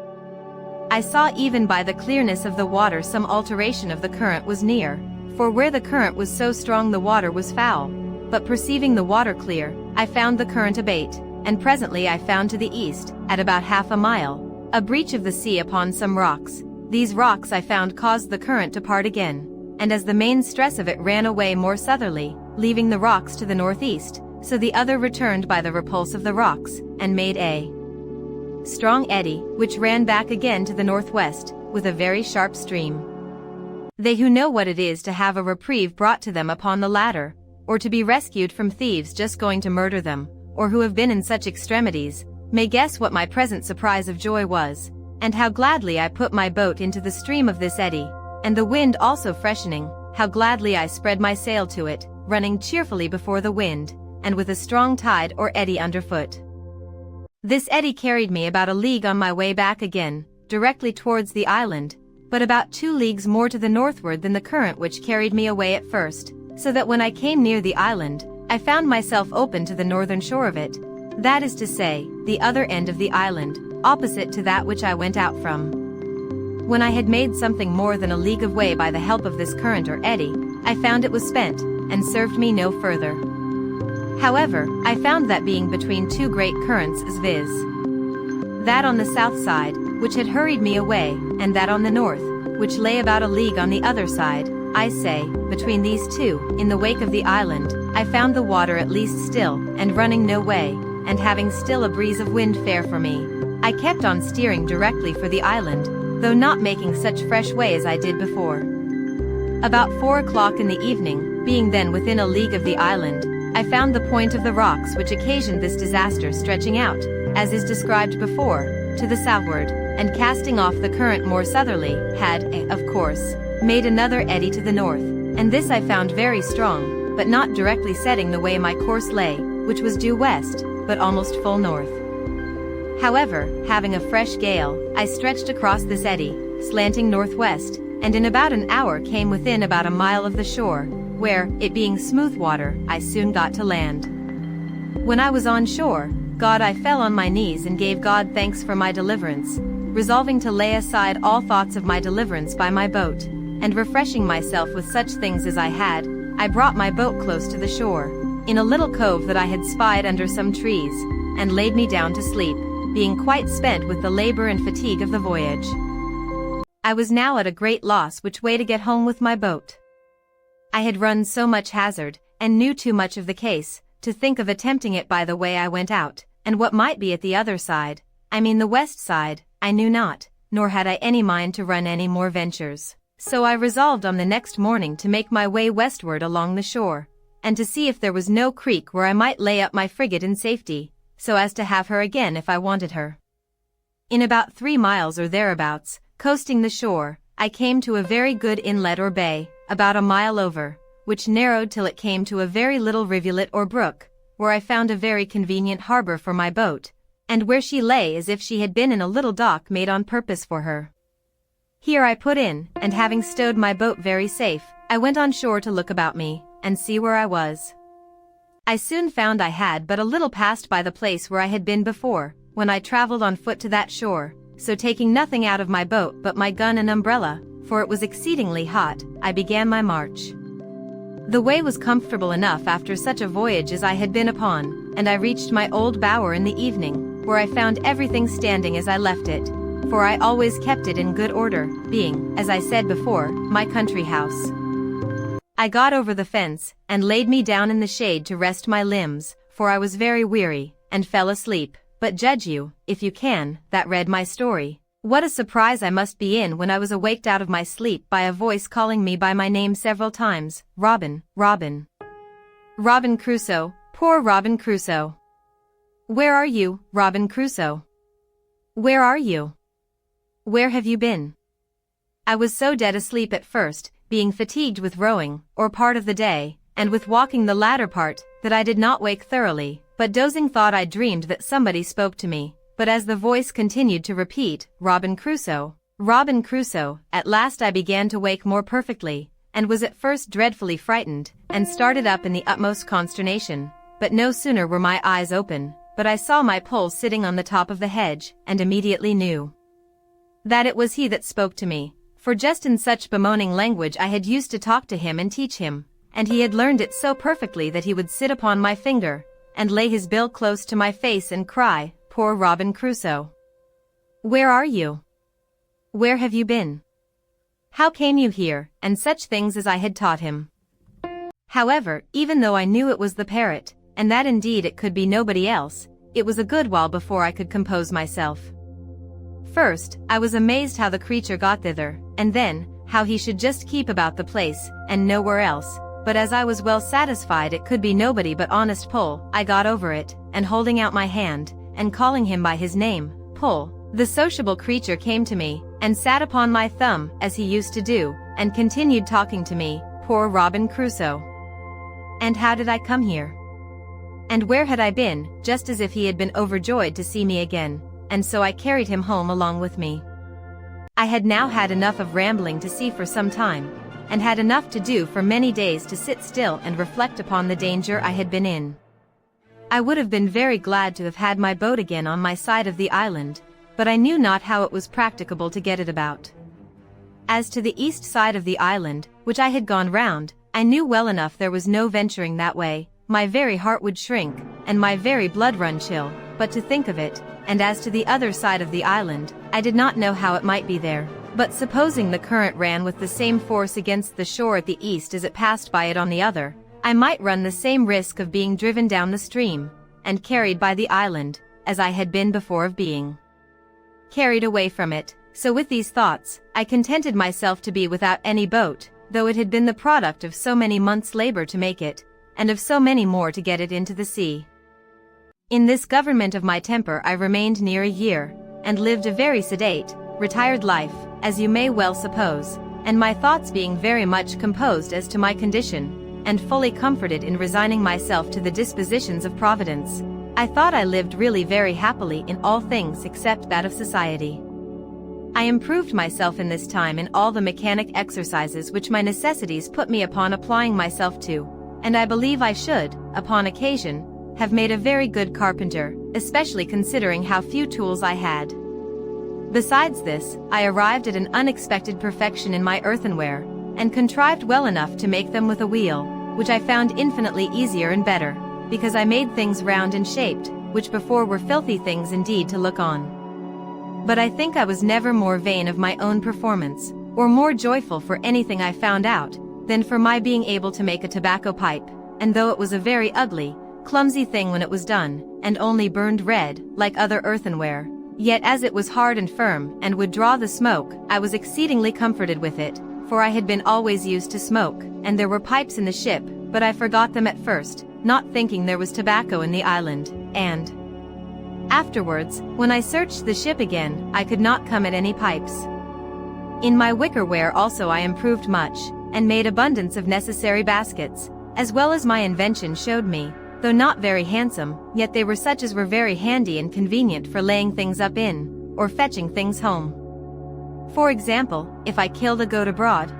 I saw even by the clearness of the water some alteration of the current was near, for where the current was so strong the water was foul, but perceiving the water clear, I found the current abate, and presently I found to the east, at about half a mile, a breach of the sea upon some rocks. These rocks I found caused the current to part again, and as the main stress of it ran away more southerly, leaving the rocks to the northeast, so the other returned by the repulse of the rocks, and made a strong eddy, which ran back again to the northwest, with a very sharp stream. They who know what it is to have a reprieve brought to them upon the ladder, or to be rescued from thieves just going to murder them, or who have been in such extremities, may guess what my present surprise of joy was, and how gladly I put my boat into the stream of this eddy, and the wind also freshening, how gladly I spread my sail to it, running cheerfully before the wind, and with a strong tide or eddy underfoot. This eddy carried me about a league on my way back again, directly towards the island, but about 2 leagues more to the northward than the current which carried me away at first, so that when I came near the island, I found myself open to the northern shore of it, that is to say, the other end of the island, opposite to that which I went out from. When I had made something more than a league of way by the help of this current or eddy, I found it was spent, and served me no further. However, I found that being between 2 great currents, viz. that on the south side, which had hurried me away, and that on the north, which lay about a league on the other side, I say, between these 2, in the wake of the island, I found the water at least still, and running no way, and having still a breeze of wind fair for me, I kept on steering directly for the island, though not making such fresh way as I did before. About 4 o'clock in the evening, being then within a league of the island, I found the point of the rocks which occasioned this disaster stretching out, as is described before, to the southward, and casting off the current more southerly, had, of course, made another eddy to the north, and this I found very strong, but not directly setting the way my course lay, which was due west, but almost full north. However, having a fresh gale, I stretched across this eddy, slanting northwest, and in about an hour came within about a mile of the shore, where, it being smooth water, I soon got to land. When I was on shore, I fell on my knees and gave God thanks for my deliverance, resolving to lay aside all thoughts of my deliverance by my boat, and refreshing myself with such things as I had, I brought my boat close to the shore, in a little cove that I had spied under some trees, and laid me down to sleep, being quite spent with the labor and fatigue of the voyage. I was now at a great loss which way to get home with my boat. I had run so much hazard, and knew too much of the case, to think of attempting it by the way I went out, and what might be at the other side, I mean the west side, I knew not, nor had I any mind to run any more ventures. So I resolved on the next morning to make my way westward along the shore, and to see if there was no creek where I might lay up my frigate in safety, so as to have her again if I wanted her. In about 3 miles or thereabouts, coasting the shore, I came to a very good inlet or bay, about a mile over, which narrowed till it came to a very little rivulet or brook, where I found a very convenient harbor for my boat, and where she lay as if she had been in a little dock made on purpose for her. Here I put in, and having stowed my boat very safe, I went on shore to look about me, and see where I was. I soon found I had but a little passed by the place where I had been before, when I traveled on foot to that shore, so taking nothing out of my boat but my gun and umbrella, for it was exceedingly hot, I began my march. The way was comfortable enough after such a voyage as I had been upon, and I reached my old bower in the evening, where I found everything standing as I left it, for I always kept it in good order, being, as I said before, my country house. I got over the fence, and laid me down in the shade to rest my limbs, for I was very weary, and fell asleep. But judge you, if you can, that read my story, what a surprise I must be in when I was awaked out of my sleep by a voice calling me by my name several times, Robin, Robin. Robin Crusoe, poor Robin Crusoe. Where are you, Robin Crusoe? Where are you? Where have you been? I was so dead asleep at first, being fatigued with rowing, or part of the day, and with walking the latter part, that I did not wake thoroughly, but dozing thought I dreamed that somebody spoke to me, but as the voice continued to repeat, Robin Crusoe, Robin Crusoe, at last I began to wake more perfectly, and was at first dreadfully frightened, and started up in the utmost consternation, but no sooner were my eyes open, but I saw my Pole sitting on the top of the hedge, and immediately knew that it was he that spoke to me, for just in such bemoaning language I had used to talk to him and teach him, and he had learned it so perfectly that he would sit upon my finger, and lay his bill close to my face and cry, poor Robin Crusoe. Where are you? Where have you been? How came you here, and such things as I had taught him. However, even though I knew it was the parrot, and that indeed it could be nobody else, it was a good while before I could compose myself. First, I was amazed how the creature got thither, and then, how he should just keep about the place, and nowhere else, but as I was well satisfied it could be nobody but honest Pole, I got over it, and holding out my hand, and calling him by his name, Pole, the sociable creature came to me, and sat upon my thumb, as he used to do, and continued talking to me, poor Robin Crusoe. And how did I come here? And where had I been, just as if he had been overjoyed to see me again, and so I carried him home along with me. I had now had enough of rambling to see for some time, and had enough to do for many days to sit still and reflect upon the danger I had been in. I would have been very glad to have had my boat again on my side of the island, but I knew not how it was practicable to get it about. As to the east side of the island, which I had gone round, I knew well enough there was no venturing that way, my very heart would shrink, and my very blood run chill, but to think of it, and as to the other side of the island, I did not know how it might be there, but supposing the current ran with the same force against the shore at the east as it passed by it on the other, I might run the same risk of being driven down the stream, and carried by the island, as I had been before of being carried away from it. So with these thoughts, I contented myself to be without any boat, though it had been the product of so many months' labor to make it, and of so many more to get it into the sea. In this government of my temper I remained near a year, and lived a very sedate, retired life, as you may well suppose, and my thoughts being very much composed as to my condition, and fully comforted in resigning myself to the dispositions of Providence, I thought I lived really very happily in all things except that of society. I improved myself in this time in all the mechanic exercises which my necessities put me upon applying myself to, and I believe I should, upon occasion, have made a very good carpenter, especially considering how few tools I had. Besides this, I arrived at an unexpected perfection in my earthenware, and contrived well enough to make them with a wheel, which I found infinitely easier and better, because I made things round and shaped, which before were filthy things indeed to look on. But I think I was never more vain of my own performance, or more joyful for anything I found out, than for my being able to make a tobacco pipe, and though it was a very ugly, clumsy thing when it was done, and only burned red, like other earthenware, yet as it was hard and firm and would draw the smoke, I was exceedingly comforted with it, for I had been always used to smoke, and there were pipes in the ship, but I forgot them at first, not thinking there was tobacco in the island, and afterwards, when I searched the ship again, I could not come at any pipes. In my wickerware also I improved much, and made abundance of necessary baskets, as well as my invention showed me, though not very handsome, yet they were such as were very handy and convenient for laying things up in, or fetching things home. For example, if I killed a goat abroad,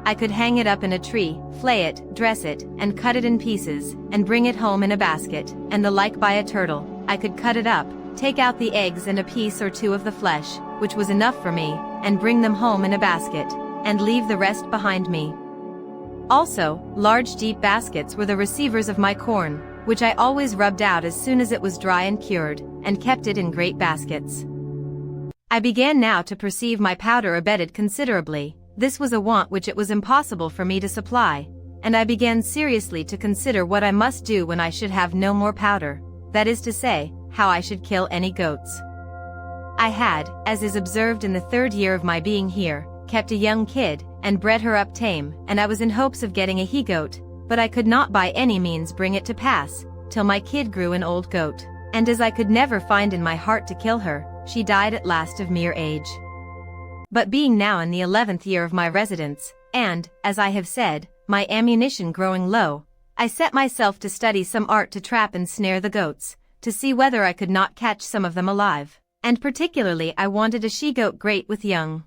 I could hang it up in a tree, flay it, dress it, and cut it in pieces, and bring it home in a basket, and the like by a turtle. I could cut it up, take out the eggs and a piece or two of the flesh, which was enough for me, and bring them home in a basket, and leave the rest behind me. Also, large deep baskets were the receivers of my corn, which I always rubbed out as soon as it was dry and cured, and kept it in great baskets. I began now to perceive my powder abated considerably. This was a want which it was impossible for me to supply, and I began seriously to consider what I must do when I should have no more powder, that is to say, how I should kill any goats. I had, as is observed in the 3rd year of my being here, kept a young kid, and bred her up tame, and I was in hopes of getting a he-goat, but I could not by any means bring it to pass, till my kid grew an old goat, and as I could never find in my heart to kill her, she died at last of mere age. But being now in the 11th year of my residence, and, as I have said, my ammunition growing low, I set myself to study some art to trap and snare the goats, to see whether I could not catch some of them alive, and particularly I wanted a she-goat great with young.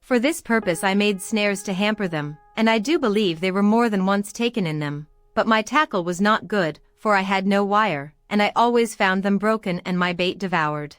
For this purpose I made snares to hamper them, and I do believe they were more than once taken in them, but my tackle was not good, for I had no wire, and I always found them broken and my bait devoured.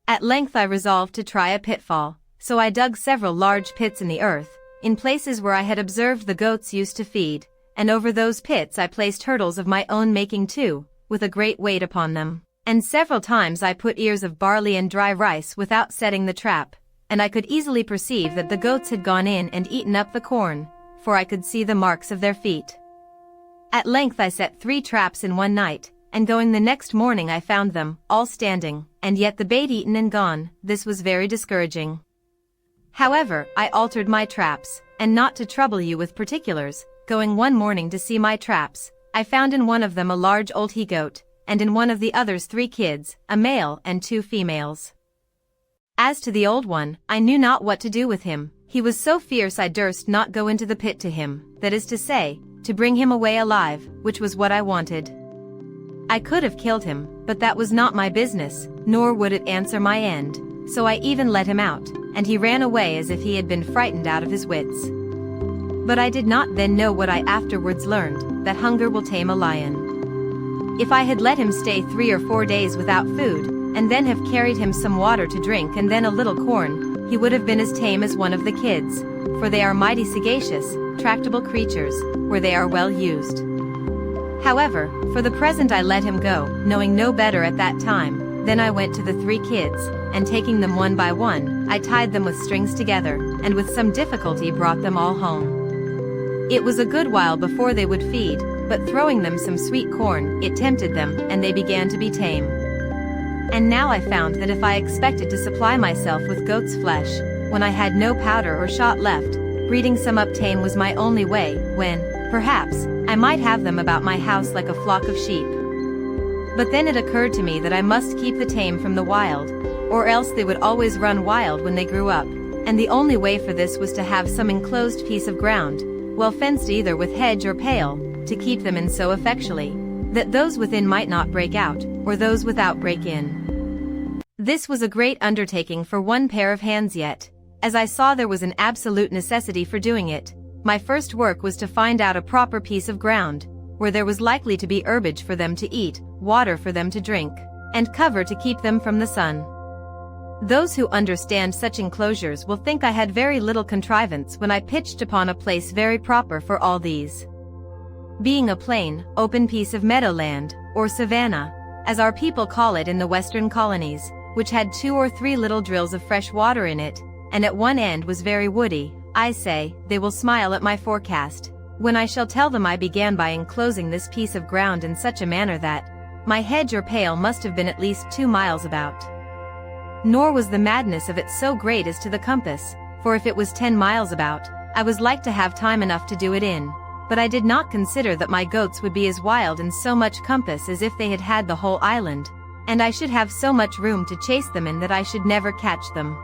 At length I resolved to try a pitfall, so I dug several large pits in the earth, in places where I had observed the goats used to feed, and over those pits I placed hurdles of my own making too, with a great weight upon them, and several times I put ears of barley and dry rice without setting the trap, and I could easily perceive that the goats had gone in and eaten up the corn, for I could see the marks of their feet. At length I set 3 traps in one night, and going the next morning I found them, all standing, and yet the bait eaten and gone. This was very discouraging. However, I altered my traps, and not to trouble you with particulars, going one morning to see my traps, I found in one of them a large old he-goat, and in one of the others 3 kids, a male and 2 females. As to the old one, I knew not what to do with him. He was so fierce I durst not go into the pit to him, that is to say, to bring him away alive, which was what I wanted. I could have killed him, but that was not my business, nor would it answer my end, so I even let him out, and he ran away as if he had been frightened out of his wits. But I did not then know what I afterwards learned, that hunger will tame a lion. If I had let him stay 3 or 4 days without food, and then have carried him some water to drink and then a little corn, he would have been as tame as one of the kids, for they are mighty sagacious, tractable creatures, where they are well used. However, for the present I let him go, knowing no better at that time. Then I went to the 3 kids, and taking them one by one, I tied them with strings together, and with some difficulty brought them all home. It was a good while before they would feed, but throwing them some sweet corn, it tempted them, and they began to be tame. And now I found that if I expected to supply myself with goat's flesh, when I had no powder or shot left, breeding some up tame was my only way, when, perhaps, I might have them about my house like a flock of sheep. But then it occurred to me that I must keep the tame from the wild, or else they would always run wild when they grew up, and the only way for this was to have some enclosed piece of ground, well fenced either with hedge or pale, to keep them in so effectually, that those within might not break out, or those without break in. This was a great undertaking for one pair of hands, yet, as I saw there was an absolute necessity for doing it, my first work was to find out a proper piece of ground, where there was likely to be herbage for them to eat, water for them to drink, and cover to keep them from the sun. Those who understand such enclosures will think I had very little contrivance when I pitched upon a place very proper for all these. Being a plain, open piece of meadowland, or savanna, as our people call it in the western colonies, which had 2 or 3 little drills of fresh water in it, and at one end was very woody, I say, they will smile at my forecast, when I shall tell them I began by enclosing this piece of ground in such a manner that my hedge or pale must have been at least 2 miles about. Nor was the madness of it so great as to the compass, for if it was 10 miles about, I was like to have time enough to do it in, but I did not consider that my goats would be as wild in so much compass as if they had had the whole island, and I should have so much room to chase them in that I should never catch them.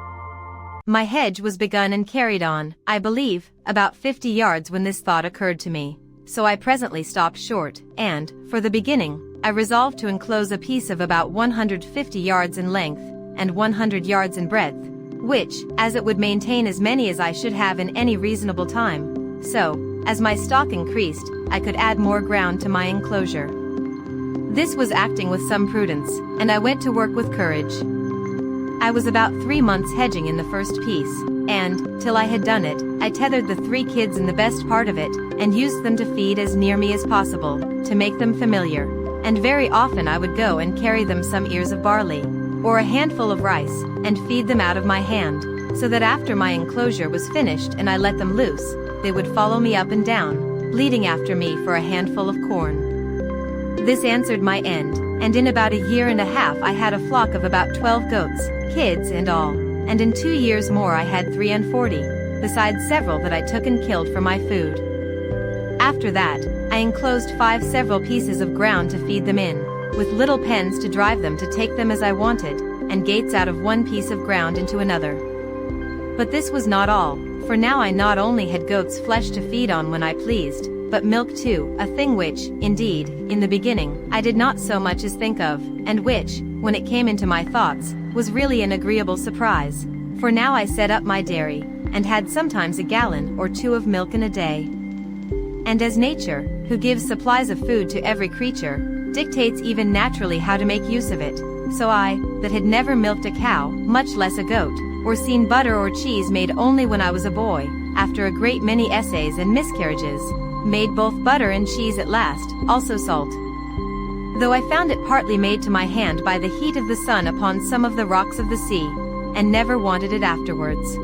My hedge was begun and carried on, I believe, about 50 yards when this thought occurred to me, so I presently stopped short, and, for the beginning, I resolved to enclose a piece of about 150 yards in length, and 100 yards in breadth, which, as it would maintain as many as I should have in any reasonable time, so, as my stock increased, I could add more ground to my enclosure. This was acting with some prudence, and I went to work with courage. I was about 3 months hedging in the first piece, and, till I had done it, I tethered the 3 kids in the best part of it, and used them to feed as near me as possible, to make them familiar, and very often I would go and carry them some ears of barley, or a handful of rice, and feed them out of my hand, so that after my enclosure was finished and I let them loose, they would follow me up and down, leading after me for a handful of corn. This answered my end, and in about a year and a half I had a flock of about 12 goats, kids and all, and in 2 years more I had 43, besides several that I took and killed for my food. After that, I enclosed 5 several pieces of ground to feed them in, with little pens to drive them to take them as I wanted, and gates out of one piece of ground into another. But this was not all, for now I not only had goat's flesh to feed on when I pleased, but milk too, a thing which, indeed, in the beginning, I did not so much as think of, and which, when it came into my thoughts, was really an agreeable surprise, for now I set up my dairy, and had sometimes a gallon or 2 of milk in a day. And as nature, who gives supplies of food to every creature, dictates even naturally how to make use of it, so I, that had never milked a cow, much less a goat, or seen butter or cheese made only when I was a boy, after a great many essays and miscarriages, made both butter and cheese at last, also salt. Though I found it partly made to my hand by the heat of the sun upon some of the rocks of the sea, and never wanted it afterwards.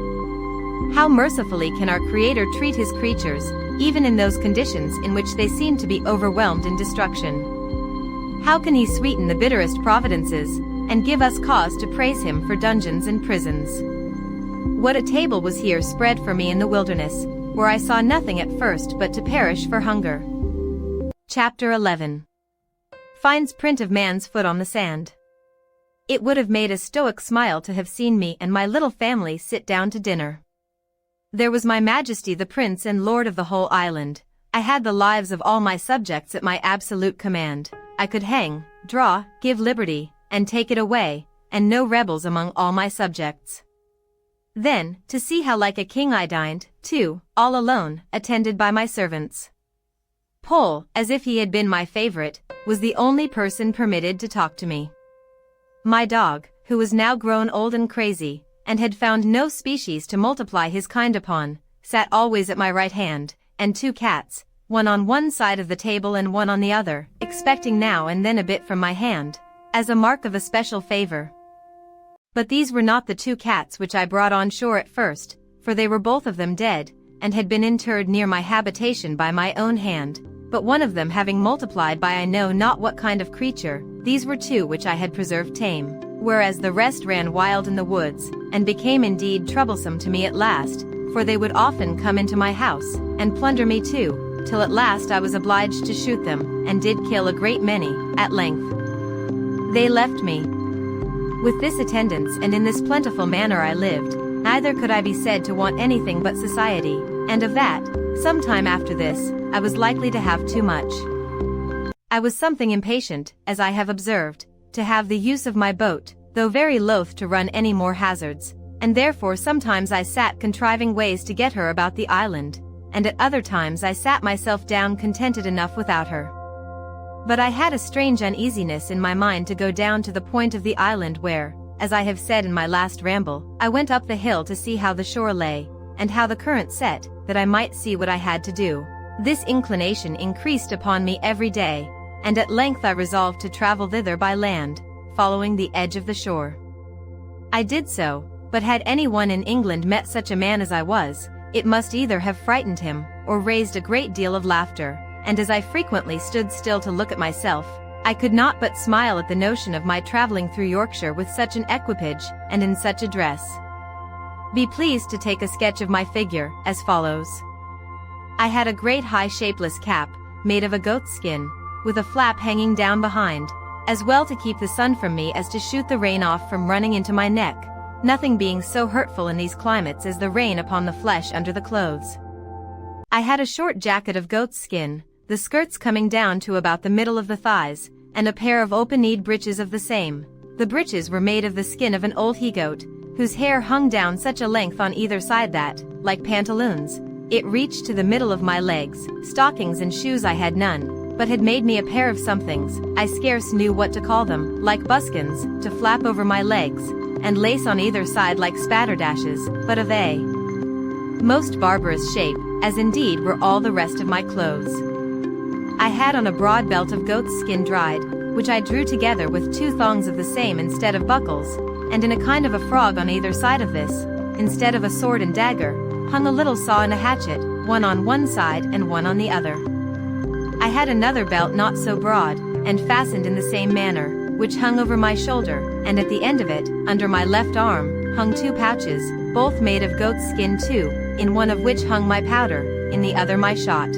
How mercifully can our Creator treat His creatures, even in those conditions in which they seem to be overwhelmed in destruction. How can He sweeten the bitterest providences, and give us cause to praise Him for dungeons and prisons? What a table was here spread for me in the wilderness, where I saw nothing at first but to perish for hunger. Chapter 11. Finds print of man's foot on the sand. It would have made a stoic smile to have seen me and my little family sit down to dinner. There was my Majesty the Prince and Lord of the whole island. I had the lives of all my subjects at my absolute command. I could hang, draw, give liberty, and take it away, and no rebels among all my subjects. Then, to see how like a king I dined, too, all alone, attended by my servants. Pole, as if he had been my favorite, was the only person permitted to talk to me. My dog, who was now grown old and crazy, and had found no species to multiply his kind upon, sat always at my right hand, and 2 cats, one on one side of the table and one on the other, expecting now and then a bit from my hand, as a mark of a special favor. But these were not the 2 cats which I brought on shore at first, for they were both of them dead, and had been interred near my habitation by my own hand, but one of them having multiplied by I know not what kind of creature, these were 2 which I had preserved tame, whereas the rest ran wild in the woods, and became indeed troublesome to me at last, for they would often come into my house, and plunder me too, till at last I was obliged to shoot them, and did kill a great many, at length. They left me. With this attendance and in this plentiful manner I lived, neither could I be said to want anything but society, and of that, some time after this, I was likely to have too much. I was something impatient, as I have observed, to have the use of my boat, though very loath to run any more hazards, and therefore sometimes I sat contriving ways to get her about the island, and at other times I sat myself down contented enough without her. But I had a strange uneasiness in my mind to go down to the point of the island where, as I have said in my last ramble, I went up the hill to see how the shore lay, and how the current set, that I might see what I had to do. This inclination increased upon me every day, and at length I resolved to travel thither by land, following the edge of the shore. I did so, but had anyone in England met such a man as I was, it must either have frightened him, or raised a great deal of laughter, and as I frequently stood still to look at myself, I could not but smile at the notion of my traveling through Yorkshire with such an equipage, and in such a dress. Be pleased to take a sketch of my figure, as follows. I had a great high shapeless cap, made of a goat's skin, with a flap hanging down behind, as well to keep the sun from me as to shoot the rain off from running into my neck, nothing being so hurtful in these climates as the rain upon the flesh under the clothes. I had a short jacket of goat's skin, the skirts coming down to about the middle of the thighs, and a pair of open-kneed breeches of the same. The breeches were made of the skin of an old he-goat, whose hair hung down such a length on either side that, like pantaloons, it reached to the middle of my legs. Stockings and shoes I had none, but had made me a pair of somethings, I scarce knew what to call them, like buskins, to flap over my legs, and lace on either side like spatterdashes, but of a most barbarous shape, as indeed were all the rest of my clothes. I had on a broad belt of goat's skin dried, which I drew together with 2 thongs of the same instead of buckles, and in a kind of a frog on either side of this, instead of a sword and dagger, hung a little saw and a hatchet, one on one side and one on the other. I had another belt not so broad, and fastened in the same manner, which hung over my shoulder, and at the end of it, under my left arm, hung 2 pouches, both made of goat's skin too, in one of which hung my powder, in the other my shot.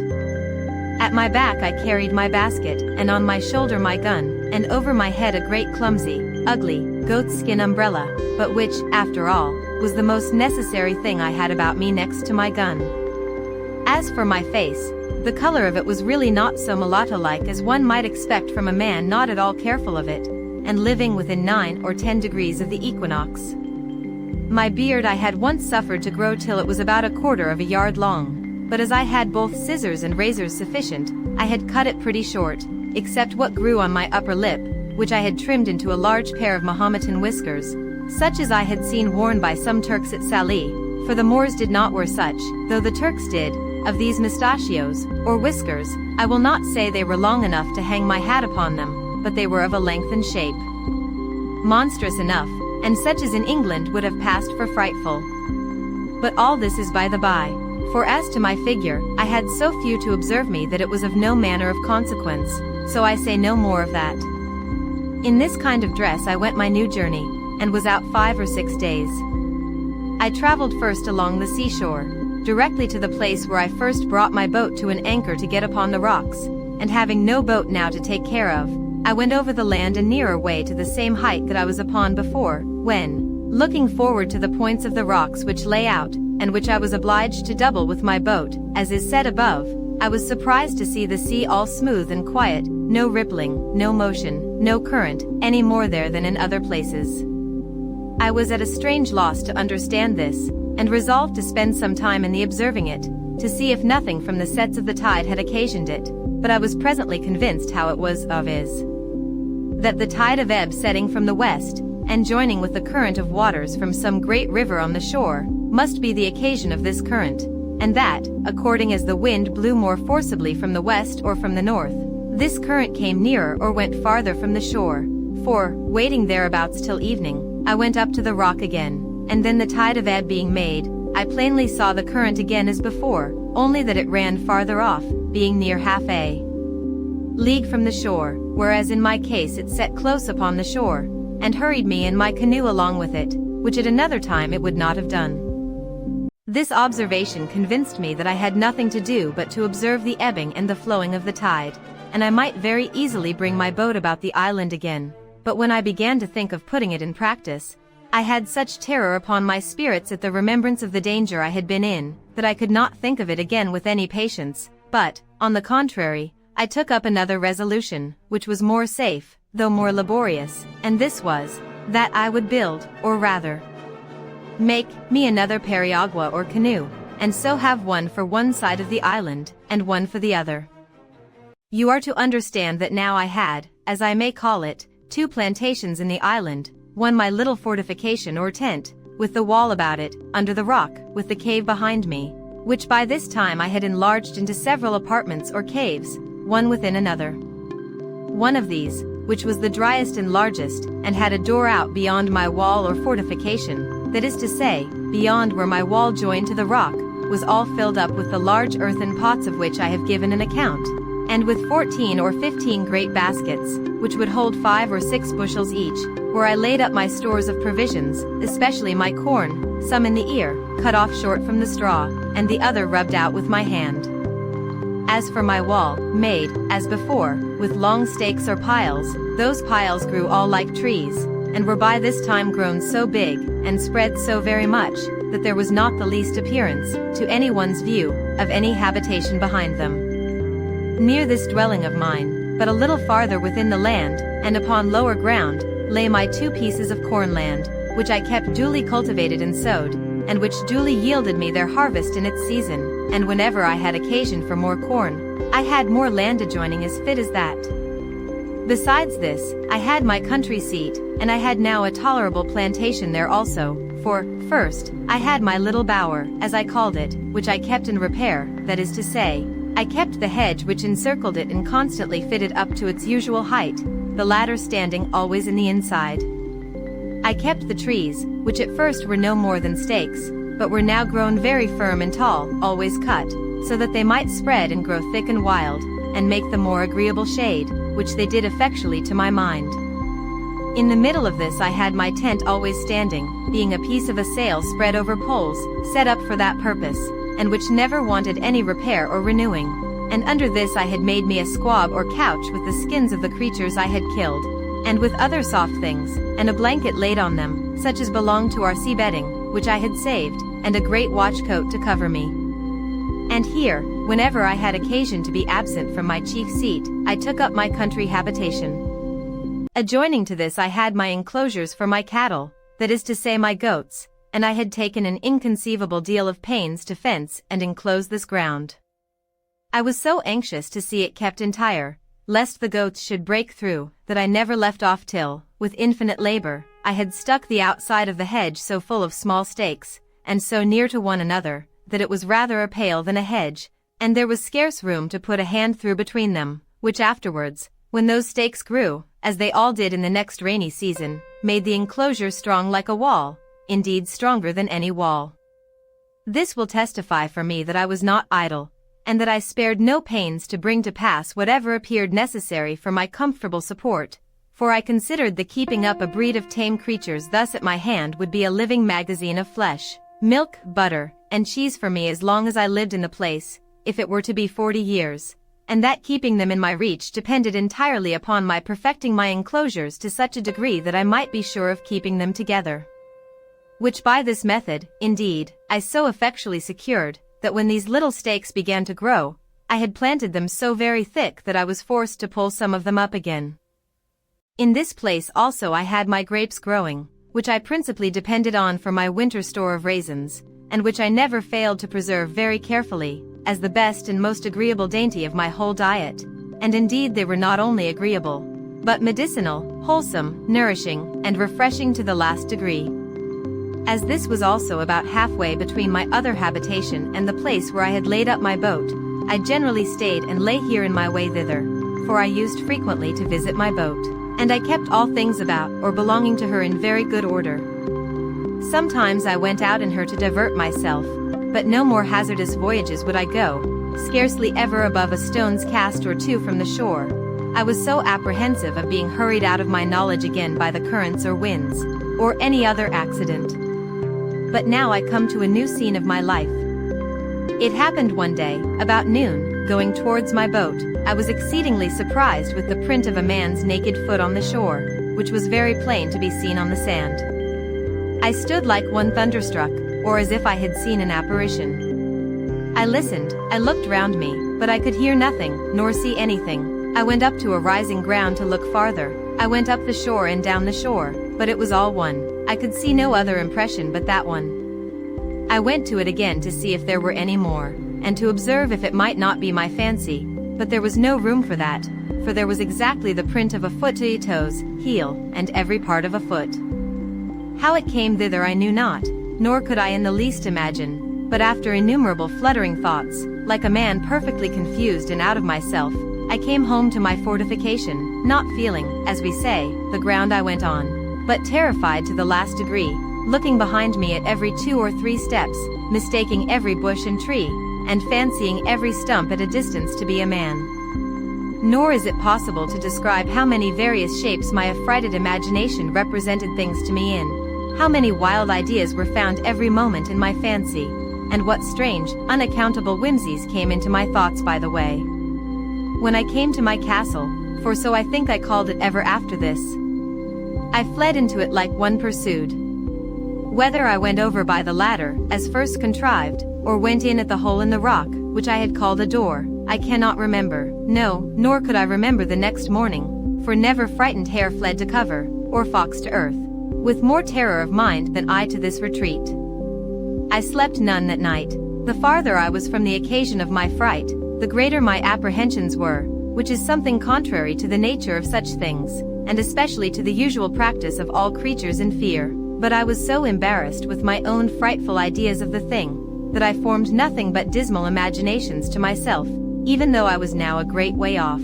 At my back I carried my basket, and on my shoulder my gun, and over my head a great clumsy, ugly, goatskin umbrella, but which, after all, was the most necessary thing I had about me next to my gun. As for my face, the color of it was really not so mulatto-like as one might expect from a man not at all careful of it, and living within 9 or 10 degrees of the equinox. My beard I had once suffered to grow till it was about 1/4 of a yard long, but as I had both scissors and razors sufficient, I had cut it pretty short, except what grew on my upper lip, which I had trimmed into a large pair of Mahometan whiskers, such as I had seen worn by some Turks at Sallee, for the Moors did not wear such, though the Turks did. Of these mustachios, or whiskers, I will not say they were long enough to hang my hat upon them, but they were of a length and shape monstrous enough, and such as in England would have passed for frightful. But all this is by the by, for as to my figure, I had so few to observe me that it was of no manner of consequence, so I say no more of that. In this kind of dress I went my new journey, and was out 5 or 6 days. I traveled first along the seashore, directly to the place where I first brought my boat to an anchor to get upon the rocks, and having no boat now to take care of, I went over the land a nearer way to the same height that I was upon before, when, looking forward to the points of the rocks which lay out, and which I was obliged to double with my boat, as is said above, I was surprised to see the sea all smooth and quiet, no rippling, no motion, no current, any more there than in other places. I was at a strange loss to understand this, and resolved to spend some time in the observing it, to see if nothing from the sets of the tide had occasioned it, but I was presently convinced how it was that the tide of ebb setting from the west, and joining with the current of waters from some great river on the shore, must be the occasion of this current, and that, according as the wind blew more forcibly from the west or from the north, this current came nearer or went farther from the shore, for, waiting thereabouts till evening, I went up to the rock again, and then the tide of ebb being made, I plainly saw the current again as before, only that it ran farther off, being near half a league from the shore, whereas in my case it set close upon the shore, and hurried me and my canoe along with it, which at another time it would not have done. This observation convinced me that I had nothing to do but to observe the ebbing and the flowing of the tide, and I might very easily bring my boat about the island again, but when I began to think of putting it in practice, I had such terror upon my spirits at the remembrance of the danger I had been in, that I could not think of it again with any patience, but, on the contrary, I took up another resolution, which was more safe, though more laborious, and this was, that I would build, or rather, make me another periagua or canoe, and so have one for one side of the island, and one for the other. You are to understand that now I had, as I may call it, 2 plantations in the island, one my little fortification or tent, with the wall about it, under the rock, with the cave behind me, which by this time I had enlarged into several apartments or caves, one within another. One of these, which was the driest and largest, and had a door out beyond my wall or fortification, that is to say, beyond where my wall joined to the rock, was all filled up with the large earthen pots of which I have given an account, and with 14 or 15 great baskets, which would hold 5 or 6 bushels each, where I laid up my stores of provisions, especially my corn, some in the ear, cut off short from the straw, and the other rubbed out with my hand. As for my wall, made, as before, with long stakes or piles, those piles grew all like trees, and were by this time grown so big, and spread so very much, that there was not the least appearance, to any one's view, of any habitation behind them. Near this dwelling of mine, but a little farther within the land, and upon lower ground, lay my 2 pieces of corn land, which I kept duly cultivated and sowed, and which duly yielded me their harvest in its season, and whenever I had occasion for more corn, I had more land adjoining as fit as that. Besides this, I had my country seat, and I had now a tolerable plantation there also, for, first, I had my little bower, as I called it, which I kept in repair, that is to say, I kept the hedge which encircled it and constantly fitted up to its usual height, the latter standing always in the inside. I kept the trees, which at first were no more than stakes, but were now grown very firm and tall, always cut, so that they might spread and grow thick and wild, and make the more agreeable shade, which they did effectually to my mind. In the middle of this I had my tent always standing, being a piece of a sail spread over poles, set up for that purpose, and which never wanted any repair or renewing, and under this I had made me a squab or couch with the skins of the creatures I had killed, and with other soft things, and a blanket laid on them, such as belonged to our sea bedding, which I had saved, and a great watch coat to cover me. And here, whenever I had occasion to be absent from my chief seat, I took up my country habitation. Adjoining to this I had my enclosures for my cattle, that is to say my goats, and I had taken an inconceivable deal of pains to fence and enclose this ground. I was so anxious to see it kept entire, lest the goats should break through, that I never left off till, with infinite labor, I had stuck the outside of the hedge so full of small stakes, and so near to one another, that it was rather a pale than a hedge, and there was scarce room to put a hand through between them, which afterwards, when those stakes grew, as they all did in the next rainy season, made the enclosure strong like a wall, indeed stronger than any wall. This will testify for me that I was not idle, and that I spared no pains to bring to pass whatever appeared necessary for my comfortable support, for I considered the keeping up a breed of tame creatures thus at my hand would be a living magazine of flesh, milk, butter, and cheese for me as long as I lived in the place, if it were to be 40 years, and that keeping them in my reach depended entirely upon my perfecting my enclosures to such a degree that I might be sure of keeping them together. Which by this method, indeed, I so effectually secured, that when these little stakes began to grow, I had planted them so very thick that I was forced to pull some of them up again. In this place also I had my grapes growing, which I principally depended on for my winter store of raisins, and which I never failed to preserve very carefully, as the best and most agreeable dainty of my whole diet, and indeed they were not only agreeable, but medicinal, wholesome, nourishing, and refreshing to the last degree. As this was also about halfway between my other habitation and the place where I had laid up my boat, I generally stayed and lay here in my way thither, for I used frequently to visit my boat, and I kept all things about or belonging to her in very good order. Sometimes I went out in her to divert myself, but no more hazardous voyages would I go, scarcely ever above a stone's cast or 2 from the shore. I was so apprehensive of being hurried out of my knowledge again by the currents or winds, or any other accident. But now I come to a new scene of my life. It happened one day, about noon, going towards my boat, I was exceedingly surprised with the print of a man's naked foot on the shore, which was very plain to be seen on the sand. I stood like one thunderstruck, or as if I had seen an apparition. I listened, I looked round me, but I could hear nothing, nor see anything. I went up to a rising ground to look farther, I went up the shore and down the shore, but it was all one. I could see no other impression but that one. I went to it again to see if there were any more, and to observe if it might not be my fancy, but there was no room for that, for there was exactly the print of a foot to a toes, heel, and every part of a foot. How it came thither I knew not, nor could I in the least imagine, but after innumerable fluttering thoughts, like a man perfectly confused and out of myself, I came home to my fortification, not feeling, as we say, the ground I went on, but terrified to the last degree, looking behind me at every 2 or 3 steps, mistaking every bush and tree, and fancying every stump at a distance to be a man. Nor is it possible to describe how many various shapes my affrighted imagination represented things to me in, how many wild ideas were found every moment in my fancy, and what strange, unaccountable whimsies came into my thoughts by the way. When I came to my castle, for so I think I called it ever after this, I fled into it like one pursued. Whether I went over by the ladder, as first contrived, or went in at the hole in the rock, which I had called a door, I cannot remember, no, nor could I remember the next morning, for never frightened hare fled to cover, or fox to earth, with more terror of mind than I to this retreat. I slept none that night. The farther I was from the occasion of my fright, the greater my apprehensions were, which is something contrary to the nature of such things, and especially to the usual practice of all creatures in fear, but I was so embarrassed with my own frightful ideas of the thing, that I formed nothing but dismal imaginations to myself, even though I was now a great way off.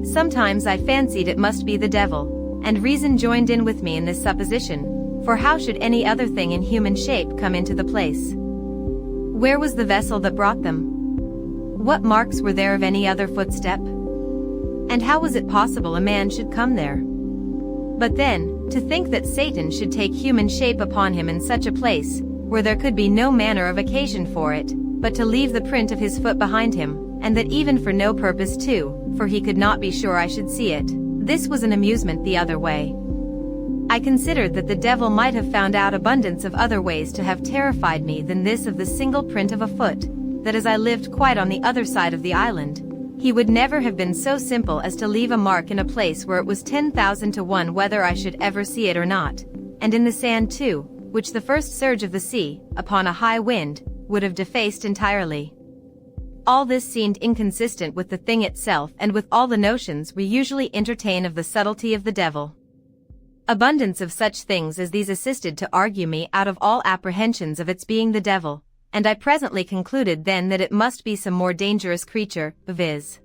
Sometimes I fancied it must be the devil, and reason joined in with me in this supposition, for how should any other thing in human shape come into the place? Where was the vessel that brought them? What marks were there of any other footstep? And how was it possible a man should come there? But then, to think that Satan should take human shape upon him in such a place, where there could be no manner of occasion for it, but to leave the print of his foot behind him, and that even for no purpose too, for he could not be sure I should see it, this was an amusement the other way. I considered that the devil might have found out abundance of other ways to have terrified me than this of the single print of a foot, that as I lived quite on the other side of the island, he would never have been so simple as to leave a mark in a place where it was 10,000 to 1 whether I should ever see it or not, and in the sand too, which the first surge of the sea, upon a high wind, would have defaced entirely. All this seemed inconsistent with the thing itself and with all the notions we usually entertain of the subtlety of the devil. Abundance of such things as these assisted to argue me out of all apprehensions of its being the devil, and I presently concluded then that it must be some more dangerous creature, viz.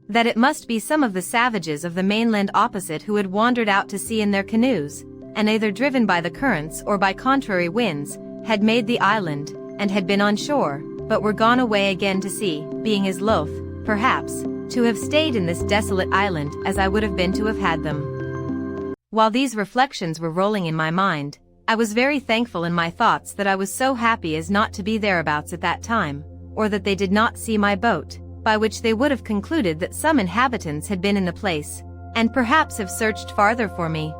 that it must be some of the savages of the mainland opposite who had wandered out to sea in their canoes, and either driven by the currents or by contrary winds, had made the island, and had been on shore, but were gone away again to sea, being as loath, perhaps, to have stayed in this desolate island as I would have been to have had them. While these reflections were rolling in my mind, I was very thankful in my thoughts that I was so happy as not to be thereabouts at that time, or that they did not see my boat, by which they would have concluded that some inhabitants had been in the place, and perhaps have searched farther for me.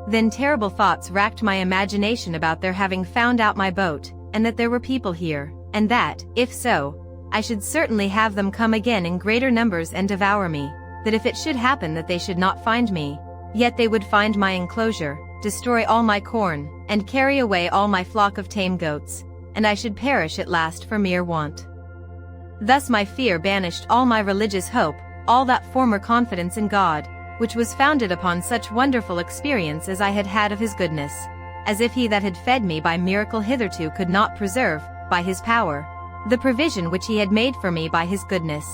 Then terrible thoughts racked my imagination about their having found out my boat, and that there were people here, and that, if so, I should certainly have them come again in greater numbers and devour me, that if it should happen that they should not find me, yet they would find my enclosure, destroy all my corn, and carry away all my flock of tame goats, and I should perish at last for mere want. Thus my fear banished all my religious hope, all that former confidence in God, which was founded upon such wonderful experience as I had had of his goodness, as if he that had fed me by miracle hitherto could not preserve, by his power, the provision which he had made for me by his goodness.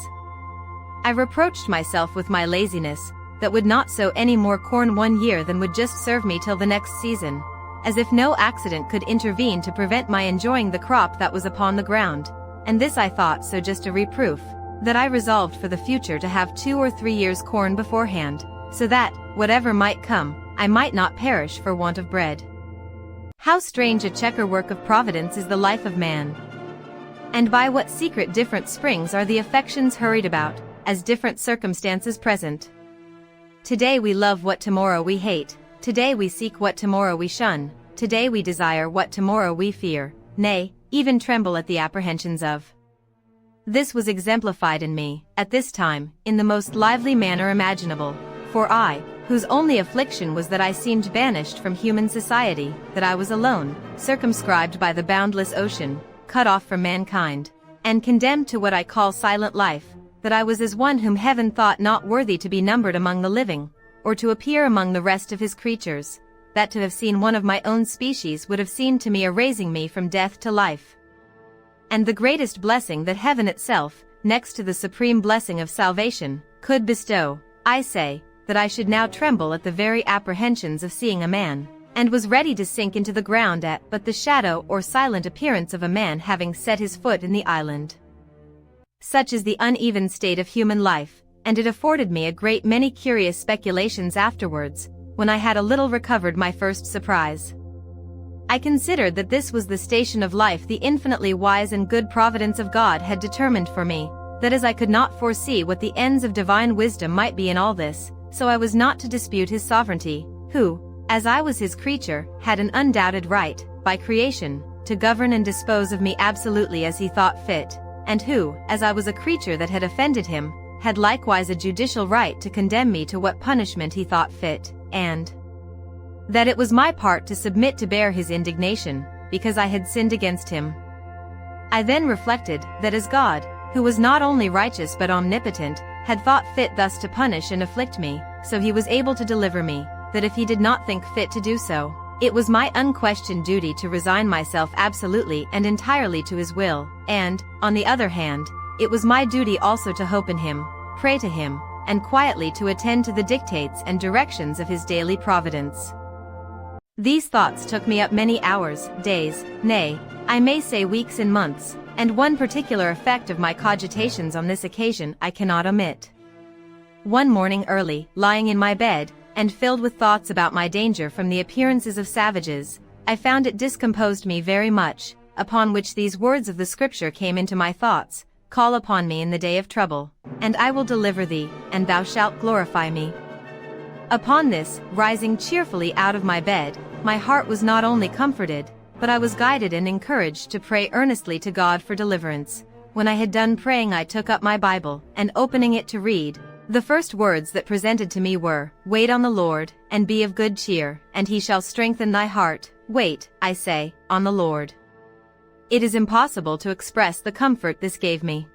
I reproached myself with my laziness, that would not sow any more corn 1 year than would just serve me till the next season, as if no accident could intervene to prevent my enjoying the crop that was upon the ground, and this I thought so just a reproof, that I resolved for the future to have 2 or 3 years' corn beforehand, so that, whatever might come, I might not perish for want of bread. How strange a checker-work of Providence is the life of man! And by what secret different springs are the affections hurried about, as different circumstances present. Today we love what tomorrow we hate, today we seek what tomorrow we shun, today we desire what tomorrow we fear, nay, even tremble at the apprehensions of. This was exemplified in me, at this time, in the most lively manner imaginable, For I, whose only affliction was that I seemed banished from human society, that I was alone, circumscribed by the boundless ocean, cut off from mankind, and condemned to what I call silent life, that I was as one whom heaven thought not worthy to be numbered among the living, or to appear among the rest of his creatures, that to have seen one of my own species would have seemed to me a raising me from death to life. And the greatest blessing that heaven itself, next to the supreme blessing of salvation, could bestow, I say, that I should now tremble at the very apprehensions of seeing a man, and was ready to sink into the ground at but the shadow or silent appearance of a man having set his foot in the island. Such is the uneven state of human life, and it afforded me a great many curious speculations afterwards, when I had a little recovered my first surprise. I considered that this was the station of life the infinitely wise and good providence of God had determined for me, that as I could not foresee what the ends of divine wisdom might be in all this, so I was not to dispute his sovereignty, who, as I was his creature, had an undoubted right, by creation, to govern and dispose of me absolutely as he thought fit, and who, as I was a creature that had offended him, had likewise a judicial right to condemn me to what punishment he thought fit, and that it was my part to submit to bear his indignation, because I had sinned against him. I then reflected, that as God, who was not only righteous but omnipotent, had thought fit thus to punish and afflict me, so he was able to deliver me, that if he did not think fit to do so, it was my unquestioned duty to resign myself absolutely and entirely to his will, and, on the other hand, it was my duty also to hope in him, pray to him, and quietly to attend to the dictates and directions of his daily providence. These thoughts took me up many hours, days, nay, I may say weeks and months, and one particular effect of my cogitations on this occasion I cannot omit. One morning early, lying in my bed, and filled with thoughts about my danger from the appearances of savages, I found it discomposed me very much, upon which these words of the Scripture came into my thoughts, "Call upon me in the day of trouble, and I will deliver thee, and thou shalt glorify me." Upon this, rising cheerfully out of my bed, my heart was not only comforted, but I was guided and encouraged to pray earnestly to God for deliverance. When I had done praying, I took up my Bible, and opening it to read, the first words that presented to me were, "Wait on the Lord, and be of good cheer, and he shall strengthen thy heart." Wait, I say, on the Lord. It is impossible to express the comfort this gave me.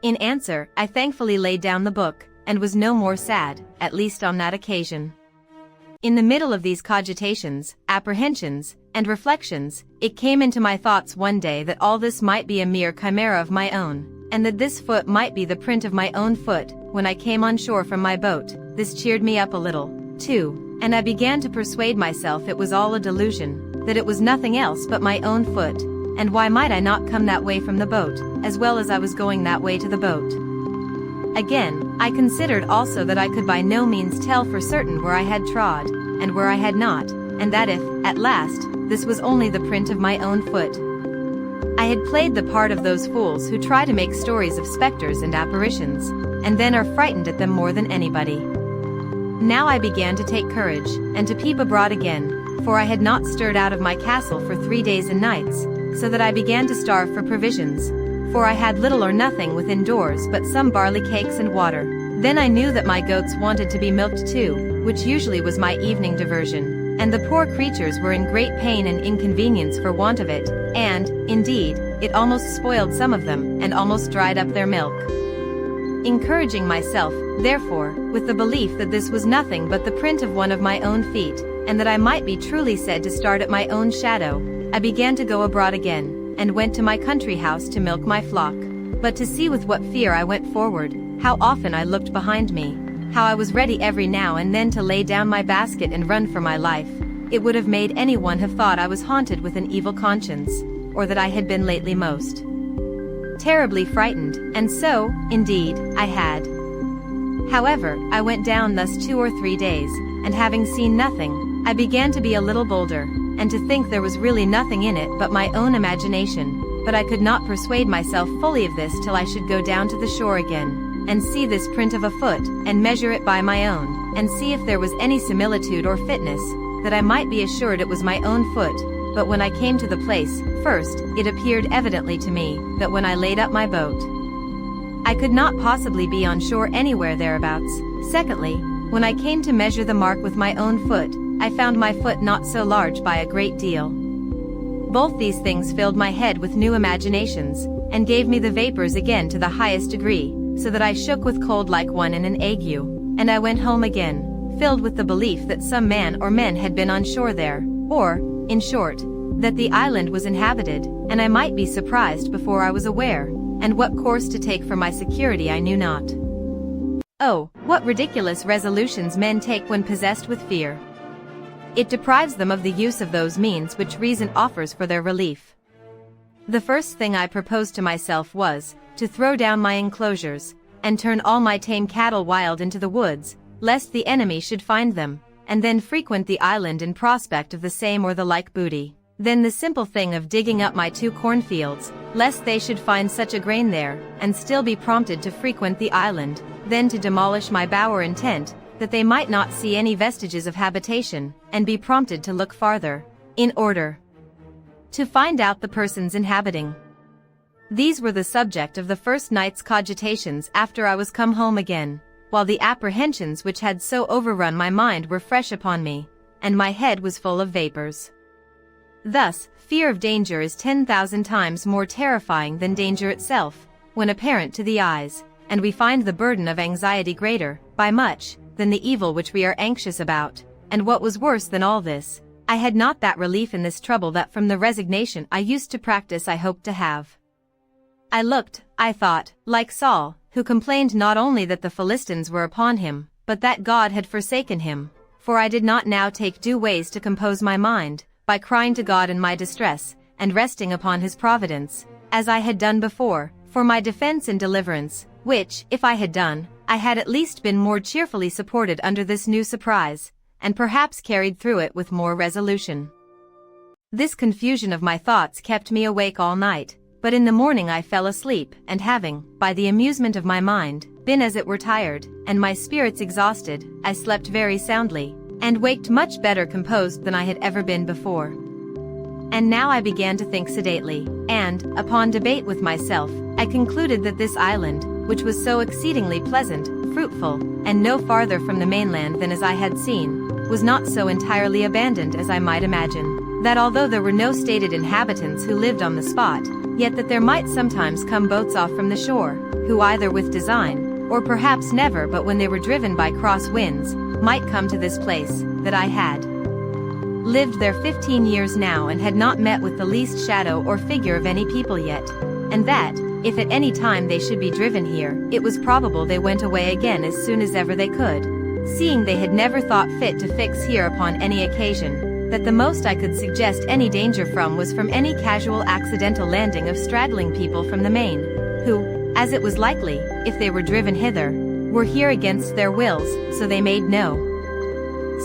In answer, I thankfully laid down the book, and was no more sad, at least on that occasion. In the middle of these cogitations, apprehensions, and reflections, it came into my thoughts one day that all this might be a mere chimera of my own, and that this foot might be the print of my own foot. When I came on shore from my boat, this cheered me up a little, too, and I began to persuade myself it was all a delusion, that it was nothing else but my own foot, and why might I not come that way from the boat, as well as I was going that way to the boat? Again, I considered also that I could by no means tell for certain where I had trod, and where I had not, and that if, at last, this was only the print of my own foot. I had played the part of those fools who try to make stories of specters and apparitions, and then are frightened at them more than anybody. Now I began to take courage, and to peep abroad again, for I had not stirred out of my castle for 3 days and nights, so that I began to starve for provisions, for I had little or nothing within doors but some barley cakes and water. Then I knew that my goats wanted to be milked too, which usually was my evening diversion, and the poor creatures were in great pain and inconvenience for want of it, and, indeed, it almost spoiled some of them, and almost dried up their milk. Encouraging myself, therefore, with the belief that this was nothing but the print of one of my own feet, and that I might be truly said to start at my own shadow, I began to go abroad again, and went to my country house to milk my flock. But to see with what fear I went forward, how often I looked behind me, how I was ready every now and then to lay down my basket and run for my life, it would have made anyone have thought I was haunted with an evil conscience, or that I had been lately most terribly frightened, and so, indeed, I had. However, I went down thus 2 or 3 days, and having seen nothing, I began to be a little bolder, and to think there was really nothing in it but my own imagination, but I could not persuade myself fully of this till I should go down to the shore again, and see this print of a foot, and measure it by my own, and see if there was any similitude or fitness, that I might be assured it was my own foot. But when I came to the place, first, it appeared evidently to me, that when I laid up my boat, I could not possibly be on shore anywhere thereabouts. Secondly, When I came to measure the mark with my own foot, I found my foot not so large by a great deal. Both these things filled my head with new imaginations, and gave me the vapors again to the highest degree, so that I shook with cold like one in an ague, and I went home again, filled with the belief that some man or men had been on shore there, or, in short, that the island was inhabited, and I might be surprised before I was aware, and what course to take for my security I knew not. Oh, what ridiculous resolutions men take when possessed with fear! It deprives them of the use of those means which reason offers for their relief. The first thing I proposed to myself was, to throw down my enclosures, and turn all my tame cattle wild into the woods, lest the enemy should find them, and then frequent the island in prospect of the same or the like booty. Then the simple thing of digging up my 2 cornfields, lest they should find such a grain there, and still be prompted to frequent the island, then to demolish my bower and tent, that they might not see any vestiges of habitation, and be prompted to look farther, in order to find out the persons inhabiting. These were the subject of the first night's cogitations after I was come home again, while the apprehensions which had so overrun my mind were fresh upon me, and my head was full of vapors. Thus, fear of danger is 10,000 times more terrifying than danger itself, when apparent to the eyes, and we find the burden of anxiety greater, by much, than the evil which we are anxious about. And what was worse than all this, I had not that relief in this trouble that from the resignation I used to practice I hoped to have. I looked, I thought, like Saul, who complained not only that the Philistines were upon him, but that God had forsaken him, for I did not now take due ways to compose my mind, by crying to God in my distress, and resting upon his providence, as I had done before, for my defense and deliverance, which, if I had done, I had at least been more cheerfully supported under this new surprise, and perhaps carried through it with more resolution. This confusion of my thoughts kept me awake all night, but in the morning I fell asleep, and having, by the amusement of my mind, been as it were tired, and my spirits exhausted, I slept very soundly, and waked much better composed than I had ever been before. And now I began to think sedately, and, upon debate with myself, I concluded that this island, which was so exceedingly pleasant, fruitful, and no farther from the mainland than as I had seen, was not so entirely abandoned as I might imagine, that although there were no stated inhabitants who lived on the spot, yet that there might sometimes come boats off from the shore, who either with design, or perhaps never but when they were driven by cross winds, might come to this place, that I had lived there 15 years now and had not met with the least shadow or figure of any people yet, and that, if at any time they should be driven here, it was probable they went away again as soon as ever they could, seeing they had never thought fit to fix here upon any occasion, that the most I could suggest any danger from was from any casual accidental landing of straggling people from the main, who, as it was likely, if they were driven hither, were here against their wills, so they made no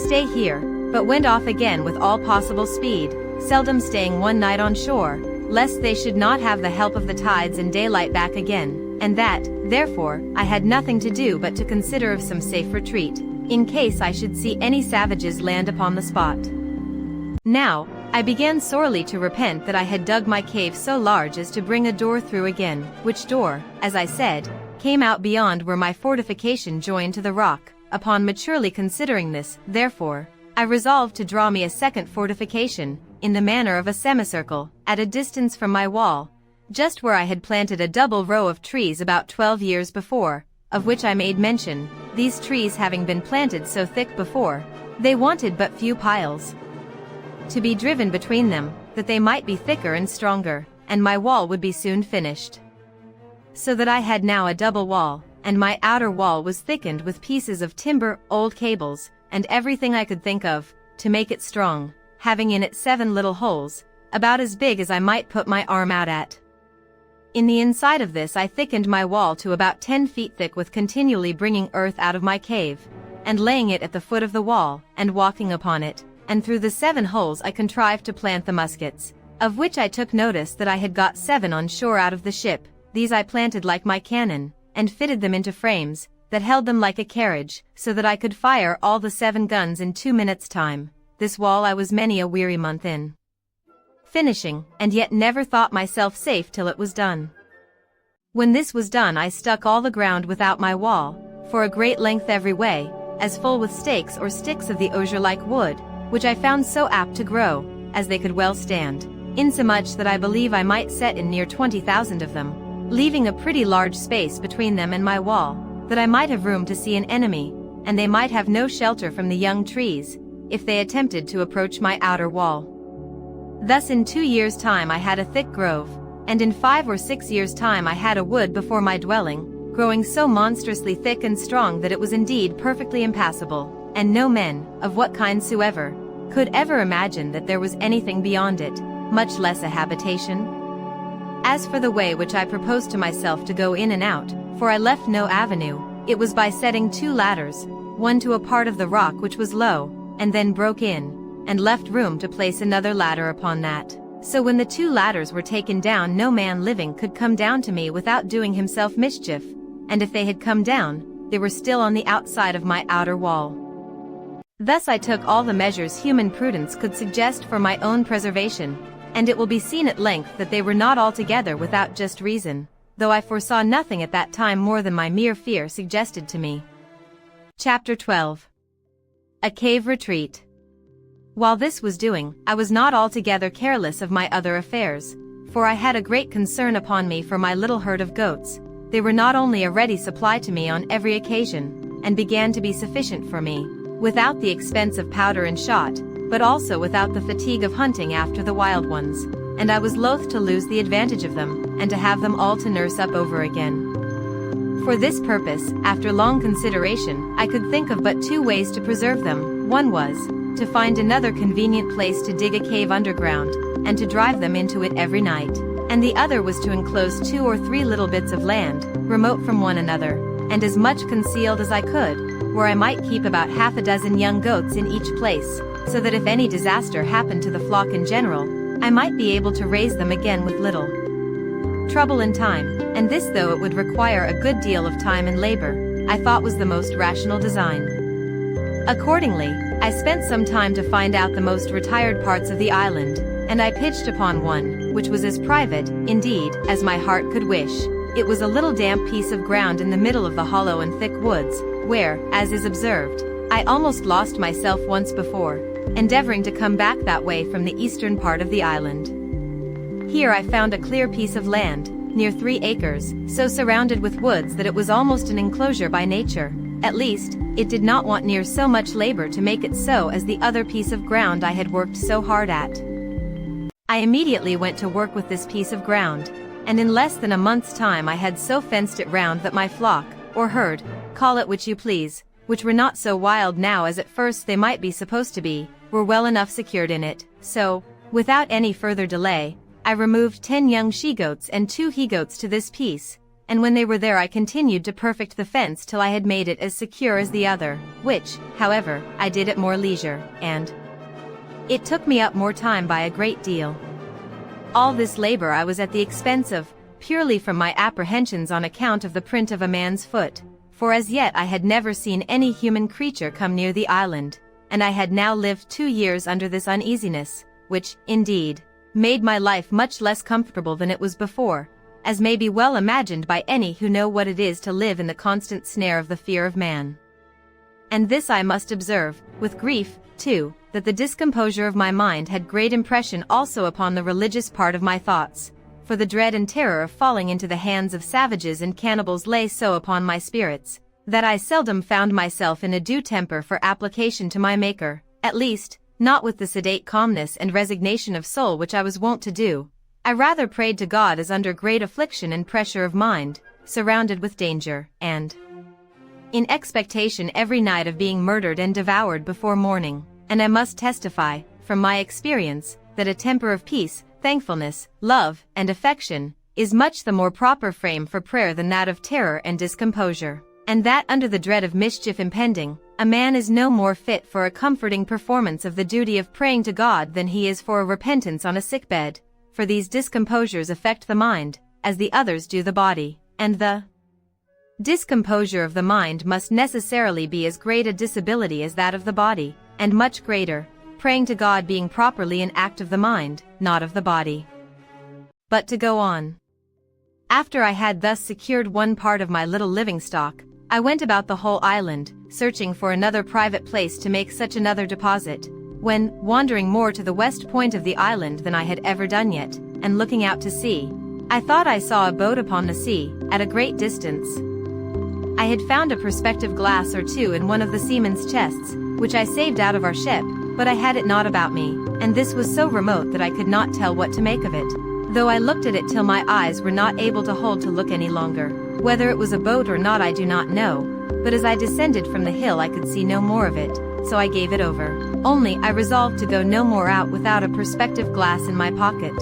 stay here, but went off again with all possible speed, seldom staying one night on shore, lest they should not have the help of the tides and daylight back again, and that, therefore, I had nothing to do but to consider of some safe retreat, in case I should see any savages land upon the spot. Now, I began sorely to repent that I had dug my cave so large as to bring a door through again, which door, as I said, came out beyond where my fortification joined to the rock. Upon maturely considering this, therefore, I resolved to draw me a second fortification, in the manner of a semicircle, at a distance from my wall, just where I had planted a double row of trees about 12 years before, of which I made mention, these trees having been planted so thick before, they wanted but few piles to be driven between them, that they might be thicker and stronger, and my wall would be soon finished. So that I had now a double wall, and my outer wall was thickened with pieces of timber, old cables, and everything I could think of, to make it strong, having in it 7 little holes, about as big as I might put my arm out at. In the inside of this I thickened my wall to about 10 feet thick with continually bringing earth out of my cave, and laying it at the foot of the wall, and walking upon it, and through the 7 holes I contrived to plant the muskets, of which I took notice that I had got 7 on shore out of the ship. These I planted like my cannon, and fitted them into frames, that held them like a carriage, so that I could fire all the 7 guns in 2 minutes' time. This wall I was many a weary month in finishing, and yet never thought myself safe till it was done. When this was done I stuck all the ground without my wall, for a great length every way, as full with stakes or sticks of the osier-like wood, which I found so apt to grow, as they could well stand, insomuch that I believe I might set in near 20,000 of them, leaving a pretty large space between them and my wall, that I might have room to see an enemy, and they might have no shelter from the young trees, if they attempted to approach my outer wall. Thus in 2 years' time I had a thick grove, and in 5 or 6 years' time I had a wood before my dwelling, growing so monstrously thick and strong that it was indeed perfectly impassable, and no men, of what kind soever, could ever imagine that there was anything beyond it, much less a habitation. As for the way which I proposed to myself to go in and out, for I left no avenue, it was by setting 2 ladders, one to a part of the rock which was low, and then broke in, and left room to place another ladder upon that. So when the 2 ladders were taken down, no man living could come down to me without doing himself mischief, and if they had come down, they were still on the outside of my outer wall. Thus I took all the measures human prudence could suggest for my own preservation, and it will be seen at length that they were not altogether without just reason, though I foresaw nothing at that time more than my mere fear suggested to me. Chapter 12. A Cave Retreat. While this was doing, I was not altogether careless of my other affairs, for I had a great concern upon me for my little herd of goats. They were not only a ready supply to me on every occasion, and began to be sufficient for me, without the expense of powder and shot, but also without the fatigue of hunting after the wild ones, and I was loath to lose the advantage of them, and to have them all to nurse up over again. For this purpose, after long consideration, I could think of but 2 ways to preserve them. One was, to find another convenient place to dig a cave underground, and to drive them into it every night, and the other was to enclose 2 or 3 little bits of land, remote from one another, and as much concealed as I could, where I might keep about half a dozen young goats in each place, so that if any disaster happened to the flock in general, I might be able to raise them again with little trouble and time, and this, though it would require a good deal of time and labor, I thought was the most rational design. Accordingly, I spent some time to find out the most retired parts of the island, and I pitched upon one, which was as private, indeed, as my heart could wish. It was a little damp piece of ground in the middle of the hollow and thick woods, where, as is observed, I almost lost myself once before, endeavoring to come back that way from the eastern part of the island. Here I found a clear piece of land, near 3 acres, so surrounded with woods that it was almost an enclosure by nature. At least, it did not want near so much labor to make it so as the other piece of ground I had worked so hard at. I immediately went to work with this piece of ground, and in less than a month's time I had so fenced it round that my flock, or herd, call it which you please, which were not so wild now as at first they might be supposed to be, were well enough secured in it. So, without any further delay, I removed 10 young she-goats and 2 he-goats to this piece, and when they were there I continued to perfect the fence till I had made it as secure as the other, which, however, I did at more leisure, and it took me up more time by a great deal. All this labor I was at the expense of, purely from my apprehensions on account of the print of a man's foot, for as yet I had never seen any human creature come near the island, and I had now lived 2 years under this uneasiness, which, indeed, made my life much less comfortable than it was before, as may be well imagined by any who know what it is to live in the constant snare of the fear of man. And this I must observe, with grief, too, that the discomposure of my mind had great impression also upon the religious part of my thoughts, for the dread and terror of falling into the hands of savages and cannibals lay so upon my spirits, that I seldom found myself in a due temper for application to my Maker, at least, not with the sedate calmness and resignation of soul which I was wont to do. I rather prayed to God as under great affliction and pressure of mind, surrounded with danger, and in expectation every night of being murdered and devoured before morning, and I must testify, from my experience, that a temper of peace, thankfulness, love, and affection, is much the more proper frame for prayer than that of terror and discomposure, and that under the dread of mischief impending, a man is no more fit for a comforting performance of the duty of praying to God than he is for a repentance on a sickbed, for these discomposures affect the mind, as the others do the body, and the discomposure of the mind must necessarily be as great a disability as that of the body, and much greater, praying to God being properly an act of the mind, not of the body. But to go on. After I had thus secured one part of my little living stock, I went about the whole island, searching for another private place to make such another deposit, when, wandering more to the west point of the island than I had ever done yet, and looking out to sea, I thought I saw a boat upon the sea, at a great distance. I had found a perspective glass or two in one of the seamen's chests, which I saved out of our ship, but I had it not about me, and this was so remote that I could not tell what to make of it, though I looked at it till my eyes were not able to hold to look any longer. Whether it was a boat or not I do not know, but as I descended from the hill I could see no more of it, so I gave it over. Only I resolved to go no more out without a perspective glass in my pocket.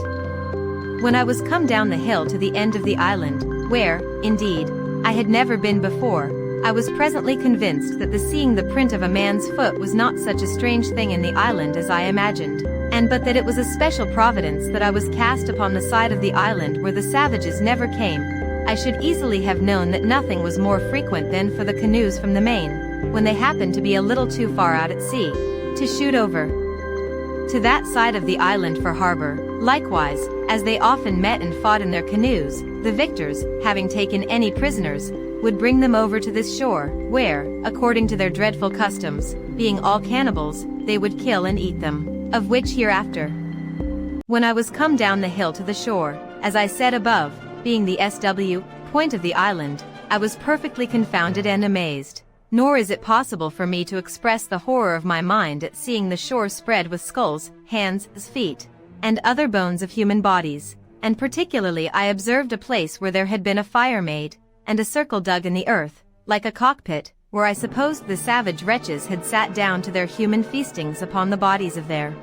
When I was come down the hill to the end of the island, where, indeed, I had never been before, I was presently convinced that the seeing the print of a man's foot was not such a strange thing in the island as I imagined, and but that it was a special providence that I was cast upon the side of the island where the savages never came. I should easily have known that nothing was more frequent than for the canoes from the main, when they happened to be a little too far out at sea, to shoot over to that side of the island for harbor. Likewise, as they often met and fought in their canoes, the victors, having taken any prisoners, would bring them over to this shore, where, according to their dreadful customs, being all cannibals, they would kill and eat them, of which hereafter. When I was come down the hill to the shore, as I said above, being the SW point of the island, I was perfectly confounded and amazed. Nor is it possible for me to express the horror of my mind at seeing the shore spread with skulls, hands, feet, and other bones of human bodies, and particularly I observed a place where there had been a fire made, and a circle dug in the earth, like a cockpit, where I supposed the savage wretches had sat down to their human feastings upon the bodies of their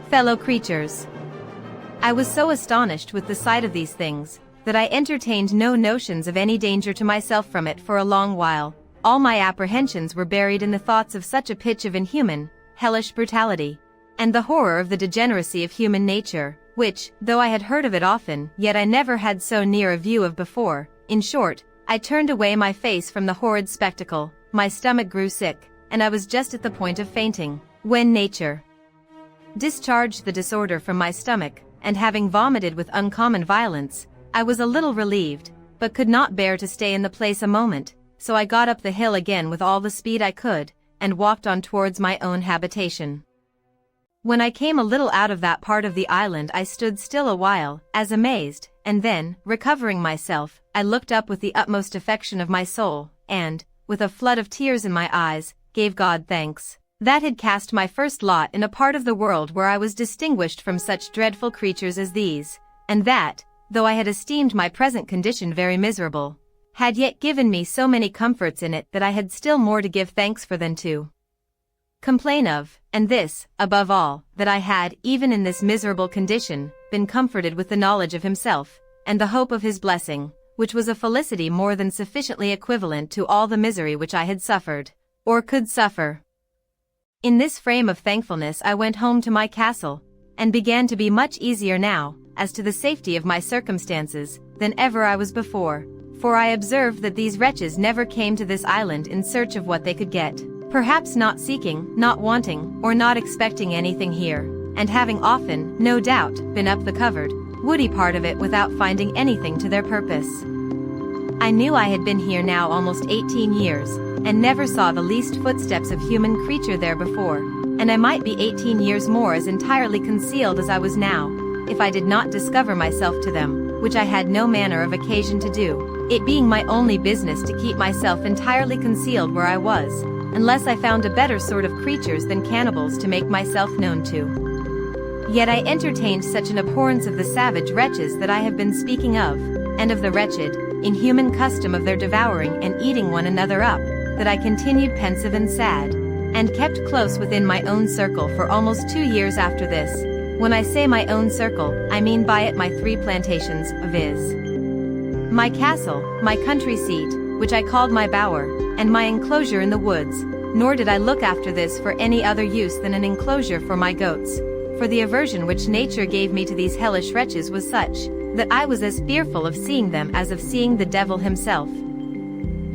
fellow creatures. I was so astonished with the sight of these things, that I entertained no notions of any danger to myself from it for a long while. All my apprehensions were buried in the thoughts of such a pitch of inhuman, hellish brutality, and the horror of the degeneracy of human nature, which, though I had heard of it often, yet I never had so near a view of before. In short, I turned away my face from the horrid spectacle, my stomach grew sick, and I was just at the point of fainting, when nature discharged the disorder from my stomach, and having vomited with uncommon violence, I was a little relieved, but could not bear to stay in the place a moment, so I got up the hill again with all the speed I could, and walked on towards my own habitation. When I came a little out of that part of the island I stood still a while, as amazed, and then, recovering myself, I looked up with the utmost affection of my soul, and, with a flood of tears in my eyes, gave God thanks, that had cast my first lot in a part of the world where I was distinguished from such dreadful creatures as these, and that, though I had esteemed my present condition very miserable, had yet given me so many comforts in it that I had still more to give thanks for than to complain of, and this, above all, that I had, even in this miserable condition, been comforted with the knowledge of himself, and the hope of his blessing, which was a felicity more than sufficiently equivalent to all the misery which I had suffered, or could suffer. In this frame of thankfulness I went home to my castle, and began to be much easier now, as to the safety of my circumstances, than ever I was before, for I observed that these wretches never came to this island in search of what they could get, perhaps not seeking, not wanting, or not expecting anything here, and having often, no doubt, been up the covered, woody part of it without finding anything to their purpose. I knew I had been here now almost 18 years, and never saw the least footsteps of human creature there before, and I might be 18 years more as entirely concealed as I was now, if I did not discover myself to them, which I had no manner of occasion to do, it being my only business to keep myself entirely concealed where I was, unless I found a better sort of creatures than cannibals to make myself known to. Yet I entertained such an abhorrence of the savage wretches that I have been speaking of, and of the wretched, inhuman custom of their devouring and eating one another up, that I continued pensive and sad, and kept close within my own circle for almost 2 years after this. When I say my own circle, I mean by it my 3 plantations, viz. my castle, my country seat, which I called my bower, and my enclosure in the woods, nor did I look after this for any other use than an enclosure for my goats, for the aversion which nature gave me to these hellish wretches was such, that I was as fearful of seeing them as of seeing the devil himself.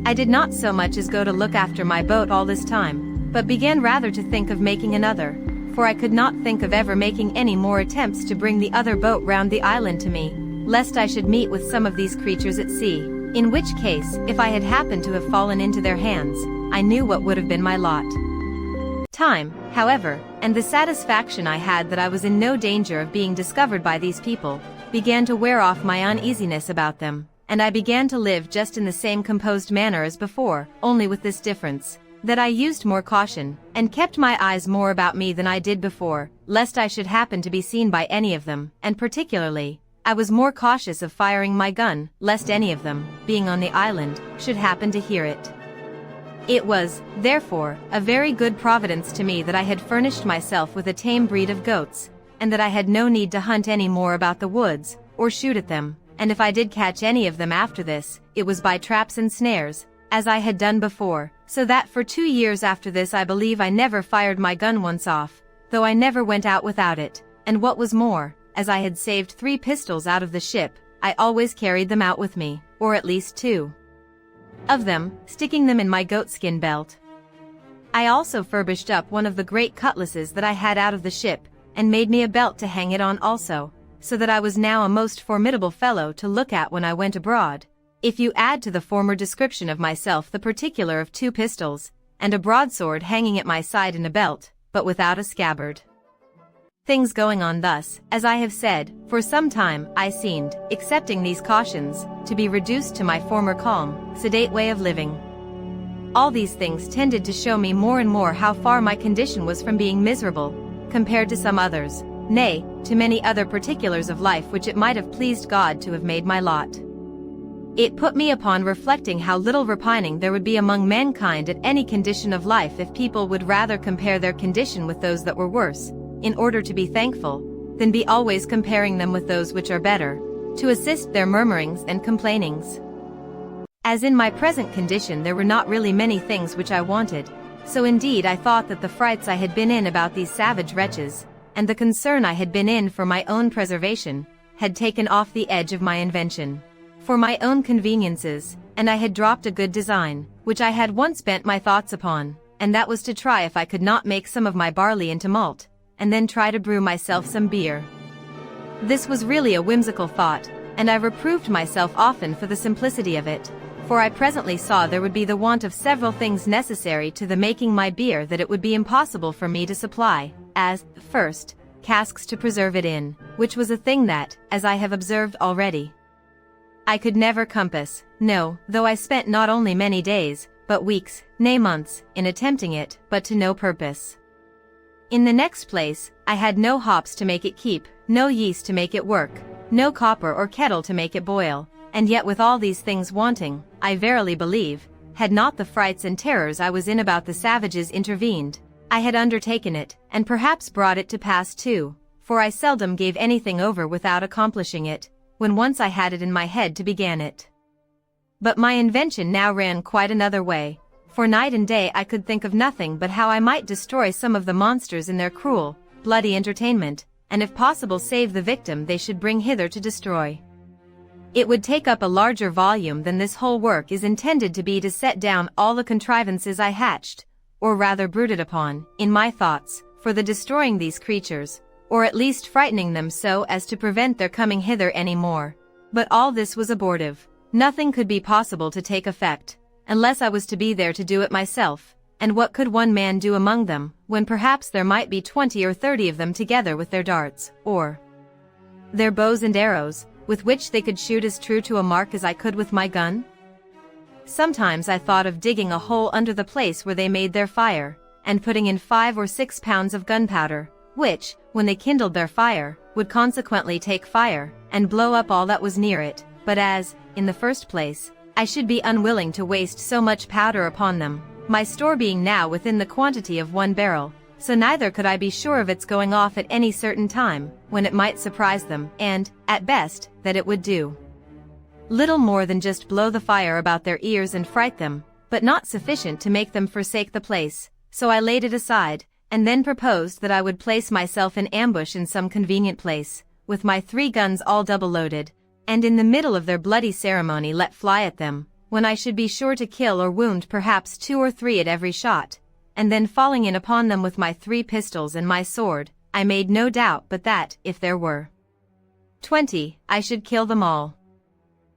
I did not so much as go to look after my boat all this time, but began rather to think of making another, for I could not think of ever making any more attempts to bring the other boat round the island to me, lest I should meet with some of these creatures at sea, In which case, if I had happened to have fallen into their hands, I knew what would have been my lot. Time, however, and the satisfaction I had that I was in no danger of being discovered by these people, began to wear off my uneasiness about them, and I began to live just in the same composed manner as before, only with this difference, that I used more caution, and kept my eyes more about me than I did before, lest I should happen to be seen by any of them, and particularly, I was more cautious of firing my gun, lest any of them, being on the island, should happen to hear it. It was, therefore, a very good providence to me that I had furnished myself with a tame breed of goats, and that I had no need to hunt any more about the woods, or shoot at them, and if I did catch any of them after this, it was by traps and snares, as I had done before, so that for 2 years after this I believe I never fired my gun once off, though I never went out without it, and what was more, as I had saved 3 pistols out of the ship, I always carried them out with me, or at least 2 of them, sticking them in my goatskin belt. I also furbished up one of the great cutlasses that I had out of the ship, and made me a belt to hang it on also, so that I was now a most formidable fellow to look at when I went abroad. If you add to the former description of myself the particular of 2 pistols, and a broadsword hanging at my side in a belt, but without a scabbard. Things going on thus, as I have said, for some time, I seemed, accepting these cautions, to be reduced to my former calm, sedate way of living. All these things tended to show me more and more how far my condition was from being miserable, compared to some others, nay, to many other particulars of life which it might have pleased God to have made my lot. It put me upon reflecting how little repining there would be among mankind at any condition of life if people would rather compare their condition with those that were worse, in order to be thankful, than be always comparing them with those which are better, to assist their murmurings and complainings. As in my present condition there were not really many things which I wanted, so indeed I thought that the frights I had been in about these savage wretches, and the concern I had been in for my own preservation, had taken off the edge of my invention, for my own conveniences, and I had dropped a good design, which I had once bent my thoughts upon, and that was to try if I could not make some of my barley into malt, and then try to brew myself some beer. This was really a whimsical thought, and I reproved myself often for the simplicity of it, for I presently saw there would be the want of several things necessary to the making my beer that it would be impossible for me to supply, as, first, casks to preserve it in, which was a thing that, as I have observed already, I could never compass, no, though I spent not only many days, but weeks, nay months, in attempting it, but to no purpose. In the next place, I had no hops to make it keep, no yeast to make it work, no copper or kettle to make it boil, and yet with all these things wanting, I verily believe, had not the frights and terrors I was in about the savages intervened, I had undertaken it, and perhaps brought it to pass too, for I seldom gave anything over without accomplishing it, when once I had it in my head to begin it. But my invention now ran quite another way, for night and day I could think of nothing but how I might destroy some of the monsters in their cruel, bloody entertainment, and if possible save the victim they should bring hither to destroy. It would take up a larger volume than this whole work is intended to be to set down all the contrivances I hatched, or rather brooded upon, in my thoughts, for the destroying these creatures, or at least frightening them so as to prevent their coming hither any more. But all this was abortive. Nothing could be possible to take effect, unless I was to be there to do it myself, and what could one man do among them, when perhaps there might be 20 or 30 of them together with their darts, or their bows and arrows, with which they could shoot as true to a mark as I could with my gun? Sometimes I thought of digging a hole under the place where they made their fire, and putting in 5 or 6 pounds of gunpowder, which, when they kindled their fire, would consequently take fire, and blow up all that was near it, but as, in the first place, I should be unwilling to waste so much powder upon them, my store being now within the quantity of 1 barrel, so neither could I be sure of its going off at any certain time, when it might surprise them, and, at best, that it would do little more than just blow the fire about their ears and fright them, but not sufficient to make them forsake the place, so I laid it aside, and then proposed that I would place myself in ambush in some convenient place, with my 3 guns all double-loaded, and in the middle of their bloody ceremony let fly at them, when I should be sure to kill or wound perhaps 2 or 3 at every shot, and then falling in upon them with my 3 pistols and my sword, I made no doubt but that, if there were 20, I should kill them all.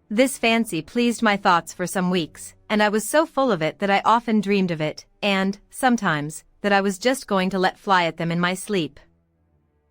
This fancy pleased my thoughts for some weeks, and I was so full of it that I often dreamed of it, and, sometimes, that I was just going to let fly at them in my sleep.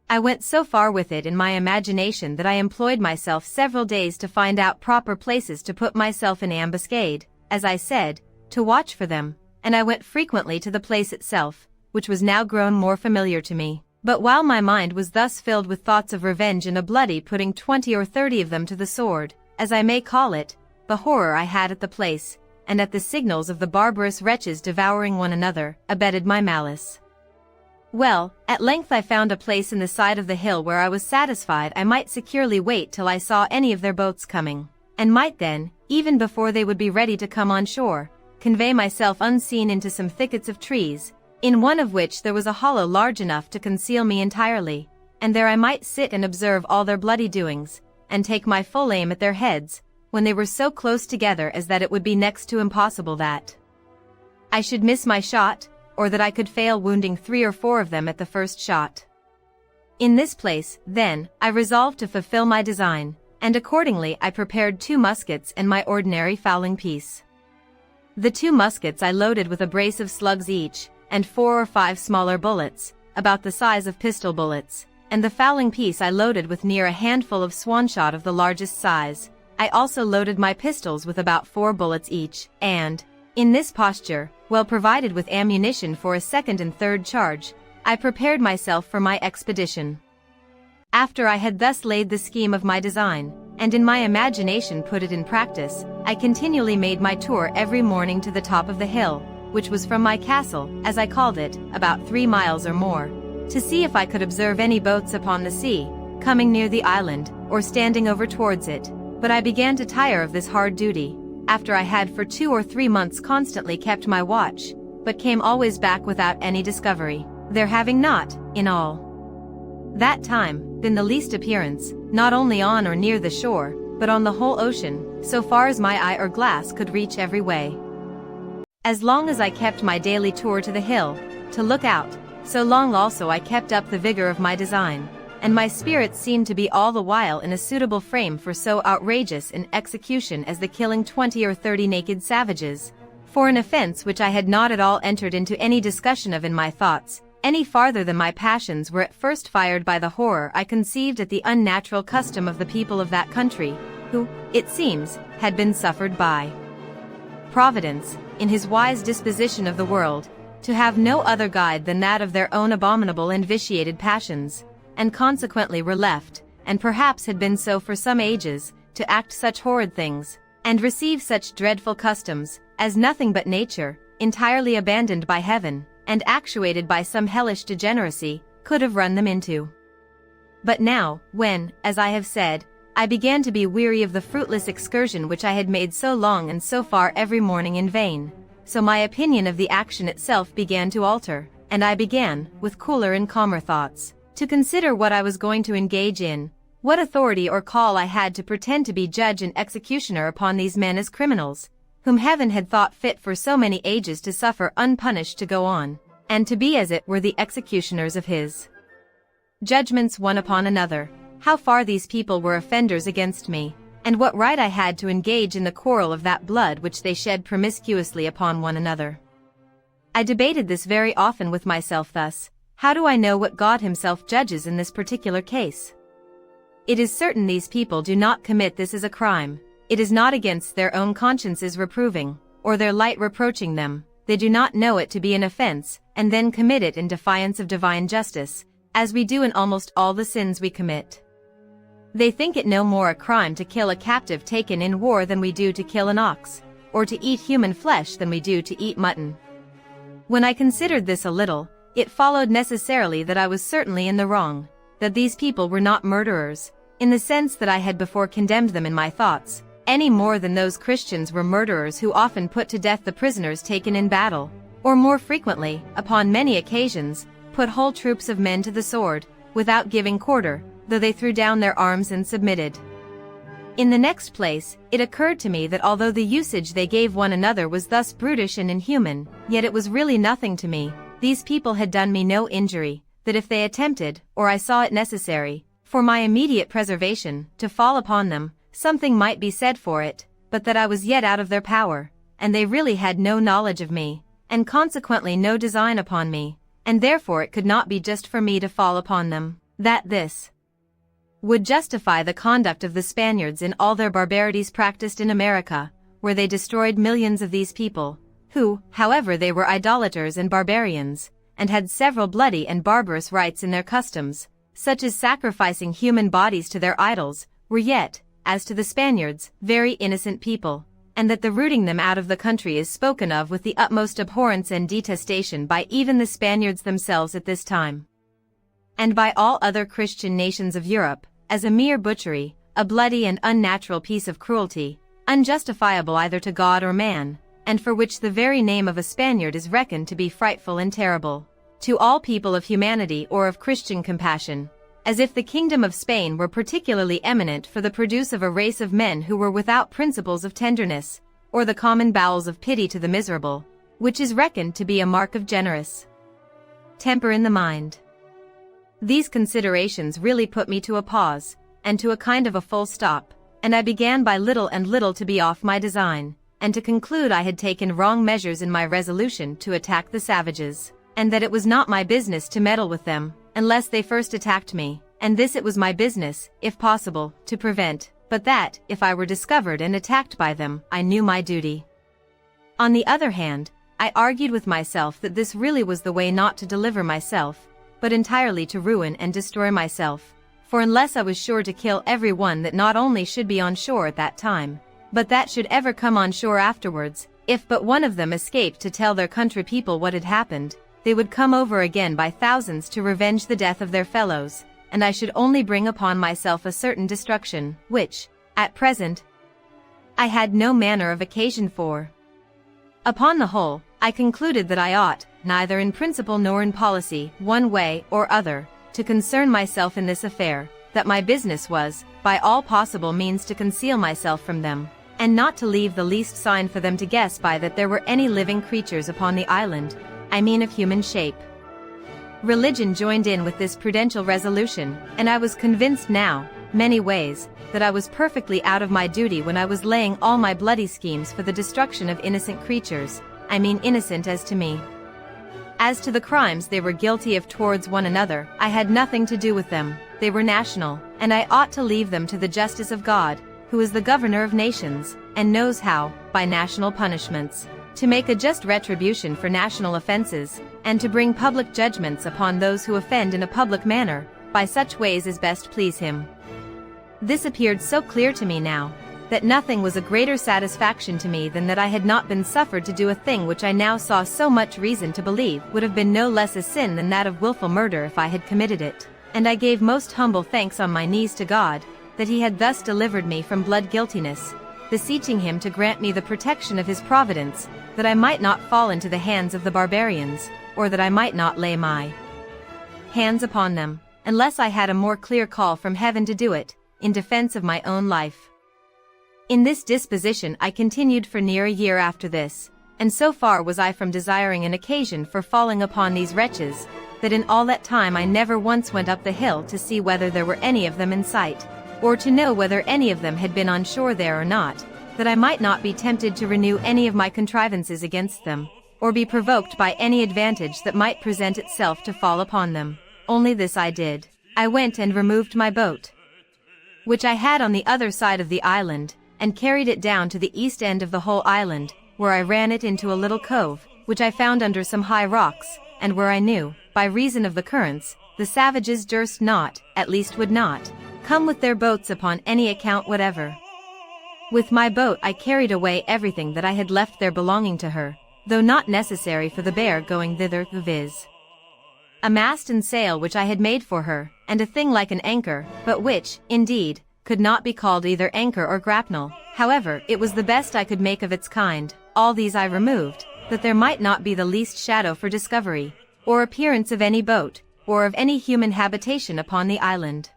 I went so far with it in my imagination that I employed myself several days to find out proper places to put myself in ambuscade, as I said, to watch for them, and I went frequently to the place itself, which was now grown more familiar to me. But while my mind was thus filled with thoughts of revenge and a bloody putting 20 or 30 of them to the sword, as I may call it, the horror I had at the place, and at the signals of the barbarous wretches devouring one another, abetted my malice. Well, at length I found a place in the side of the hill where I was satisfied I might securely wait till I saw any of their boats coming, and might then, even before they would be ready to come on shore, convey myself unseen into some thickets of trees, in one of which there was a hollow large enough to conceal me entirely, and there I might sit and observe all their bloody doings, and take my full aim at their heads, when they were so close together as that it would be next to impossible that I should miss my shot, or that I could fail wounding 3 or 4 of them at the first shot. In this place, then, I resolved to fulfill my design, and accordingly I prepared 2 muskets and my ordinary fowling piece. The 2 muskets I loaded with a brace of slugs each, and 4 or 5 smaller bullets, about the size of pistol bullets, and the fowling piece I loaded with near a handful of swanshot of the largest size. I also loaded my pistols with about 4 bullets each, and, in this posture, well provided with ammunition for a second and third charge, I prepared myself for my expedition. After I had thus laid the scheme of my design, and in my imagination put it in practice, I continually made my tour every morning to the top of the hill, which was from my castle, as I called it, about 3 miles or more, to see if I could observe any boats upon the sea, coming near the island, or standing over towards it. But I began to tire of this hard duty, after I had for 2 or 3 months constantly kept my watch, but came always back without any discovery, there having not, in all that time, been the least appearance, not only on or near the shore, but on the whole ocean, so far as my eye or glass could reach every way. As long as I kept my daily tour to the hill, to look out, so long also I kept up the vigor of my design, and my spirits seemed to be all the while in a suitable frame for so outrageous an execution as the killing 20 or 30 naked savages, for an offense which I had not at all entered into any discussion of in my thoughts, any farther than my passions were at first fired by the horror I conceived at the unnatural custom of the people of that country, who, it seems, had been suffered by Providence, in his wise disposition of the world, to have no other guide than that of their own abominable and vitiated passions, and consequently were left, and perhaps had been so for some ages, to act such horrid things, and receive such dreadful customs, as nothing but nature, entirely abandoned by heaven, and actuated by some hellish degeneracy, could have run them into. But now, when, as I have said, I began to be weary of the fruitless excursion which I had made so long and so far every morning in vain, so my opinion of the action itself began to alter, and I began, with cooler and calmer thoughts, to consider what I was going to engage in, what authority or call I had to pretend to be judge and executioner upon these men as criminals, whom heaven had thought fit for so many ages to suffer unpunished to go on, and to be as it were the executioners of his judgments one upon another, how far these people were offenders against me, and what right I had to engage in the quarrel of that blood which they shed promiscuously upon one another. I debated this very often with myself thus: how do I know what God himself judges in this particular case? It is certain these people do not commit this as a crime. It is not against their own consciences reproving, or their light reproaching them. They do not know it to be an offense, and then commit it in defiance of divine justice, as we do in almost all the sins we commit. They think it no more a crime to kill a captive taken in war than we do to kill an ox, or to eat human flesh than we do to eat mutton. When I considered this a little, it followed necessarily that I was certainly in the wrong, that these people were not murderers, in the sense that I had before condemned them in my thoughts, any more than those Christians were murderers who often put to death the prisoners taken in battle, or more frequently, upon many occasions, put whole troops of men to the sword, without giving quarter, though they threw down their arms and submitted. In the next place, it occurred to me that although the usage they gave one another was thus brutish and inhuman, yet it was really nothing to me. These people had done me no injury, that if they attempted, or I saw it necessary, for my immediate preservation, to fall upon them, something might be said for it, but that I was yet out of their power, and they really had no knowledge of me, and consequently no design upon me, and therefore it could not be just for me to fall upon them, that this would justify the conduct of the Spaniards in all their barbarities practiced in America, where they destroyed millions of these people, who, however they were idolaters and barbarians, and had several bloody and barbarous rites in their customs, such as sacrificing human bodies to their idols, were yet, as to the Spaniards, very innocent people, and that the rooting them out of the country is spoken of with the utmost abhorrence and detestation by even the Spaniards themselves at this time, and by all other Christian nations of Europe, as a mere butchery, a bloody and unnatural piece of cruelty, unjustifiable either to God or man, and for which the very name of a Spaniard is reckoned to be frightful and terrible, to all people of humanity or of Christian compassion, as if the kingdom of Spain were particularly eminent for the produce of a race of men who were without principles of tenderness, or the common bowels of pity to the miserable, which is reckoned to be a mark of generous temper in the mind. These considerations really put me to a pause, and to a kind of a full stop, and I began by little and little to be off my design, and to conclude I had taken wrong measures in my resolution to attack the savages, and that it was not my business to meddle with them, unless they first attacked me, and this it was my business, if possible, to prevent, but that, if I were discovered and attacked by them, I knew my duty. On the other hand, I argued with myself that this really was the way not to deliver myself, but entirely to ruin and destroy myself, for unless I was sure to kill every one that not only should be on shore at that time, but that should ever come on shore afterwards, if but one of them escaped to tell their country people what had happened, they would come over again by thousands to revenge the death of their fellows, and I should only bring upon myself a certain destruction, which, at present, I had no manner of occasion for. Upon the whole, I concluded that I ought, neither in principle nor in policy, one way or other, to concern myself in this affair, that my business was, by all possible means to conceal myself from them, and not to leave the least sign for them to guess by that there were any living creatures upon the island, I mean of human shape. Religion joined in with this prudential resolution, and I was convinced now, many ways, that I was perfectly out of my duty when I was laying all my bloody schemes for the destruction of innocent creatures, I mean innocent as to me. As to the crimes they were guilty of towards one another, I had nothing to do with them, they were national, and I ought to leave them to the justice of God, who is the governor of nations, and knows how, by national punishments, to make a just retribution for national offenses, and to bring public judgments upon those who offend in a public manner, by such ways as best please him. This appeared so clear to me now, that nothing was a greater satisfaction to me than that I had not been suffered to do a thing which I now saw so much reason to believe would have been no less a sin than that of wilful murder if I had committed it, and I gave most humble thanks on my knees to God, that he had thus delivered me from blood guiltiness, beseeching him to grant me the protection of his providence, that I might not fall into the hands of the barbarians, or that I might not lay my hands upon them, unless I had a more clear call from heaven to do it, in defense of my own life. In this disposition I continued for near a year after this, and so far was I from desiring an occasion for falling upon these wretches, that in all that time I never once went up the hill to see whether there were any of them in sight, or to know whether any of them had been on shore there or not, that I might not be tempted to renew any of my contrivances against them, or be provoked by any advantage that might present itself to fall upon them. Only this I did. I went and removed my boat, which I had on the other side of the island, and carried it down to the east end of the whole island, where I ran it into a little cove, which I found under some high rocks, and where I knew, by reason of the currents, the savages durst not, at least would not, come with their boats upon any account whatever. With my boat I carried away everything that I had left there belonging to her, though not necessary for the bear going thither, viz. a mast and sail which I had made for her, and a thing like an anchor, but which, indeed, could not be called either anchor or grapnel. However, it was the best I could make of its kind. All these I removed, that there might not be the least shadow for discovery, or appearance of any boat, or of any human habitation upon the island.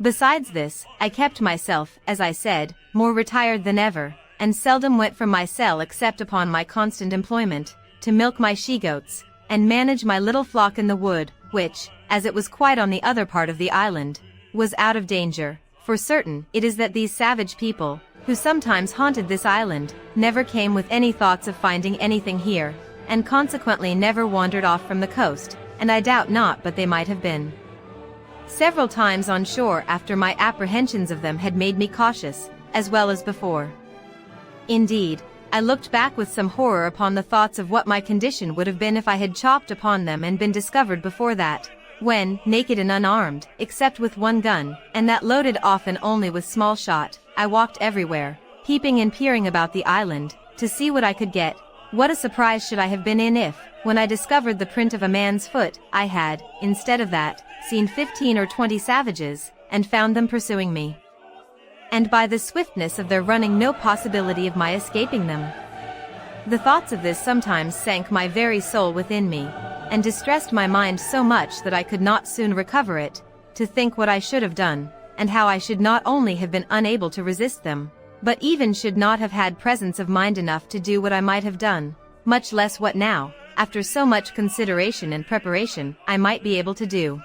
Besides this, I kept myself, as I said, more retired than ever, and seldom went from my cell except upon my constant employment, to milk my she-goats, and manage my little flock in the wood, which, as it was quite on the other part of the island, was out of danger, for certain it is that these savage people, who sometimes haunted this island, never came with any thoughts of finding anything here, and consequently never wandered off from the coast, and I doubt not but they might have been several times on shore after my apprehensions of them had made me cautious, as well as before. Indeed, I looked back with some horror upon the thoughts of what my condition would have been if I had chopped upon them and been discovered before that, when, naked and unarmed, except with one gun, and that loaded often only with small shot, I walked everywhere, peeping and peering about the island, to see what I could get. What a surprise should I have been in if, when I discovered the print of a man's foot, I had, instead of that, seen 15 or 20 savages, and found them pursuing me. And by the swiftness of their running no possibility of my escaping them. The thoughts of this sometimes sank my very soul within me, and distressed my mind so much that I could not soon recover it, to think what I should have done, and how I should not only have been unable to resist them, but even should not have had presence of mind enough to do what I might have done, much less what now, after so much consideration and preparation, I might be able to do.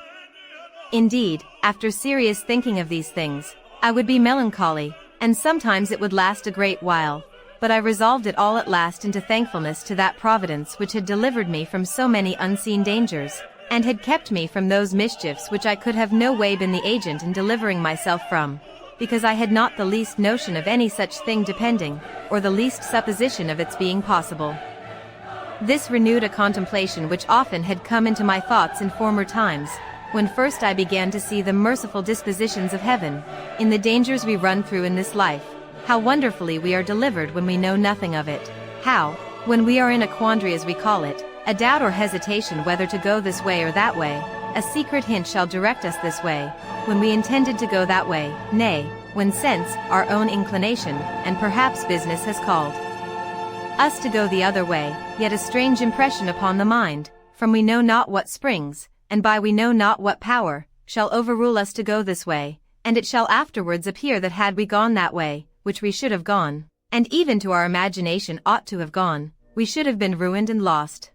Indeed, after serious thinking of these things, I would be melancholy, and sometimes it would last a great while, but I resolved it all at last into thankfulness to that Providence which had delivered me from so many unseen dangers, and had kept me from those mischiefs which I could have no way been the agent in delivering myself from, because I had not the least notion of any such thing depending, or the least supposition of its being possible. This renewed a contemplation which often had come into my thoughts in former times, when first I began to see the merciful dispositions of heaven, in the dangers we run through in this life, how wonderfully we are delivered when we know nothing of it, how, when we are in a quandary as we call it, a doubt or hesitation whether to go this way or that way, a secret hint shall direct us this way, when we intended to go that way, nay, when sense, our own inclination, and perhaps business has called us to go the other way, yet a strange impression upon the mind, from we know not what springs, and by we know not what power, shall overrule us to go this way, and it shall afterwards appear that had we gone that way, which we should have gone, and even to our imagination ought to have gone, we should have been ruined and lost.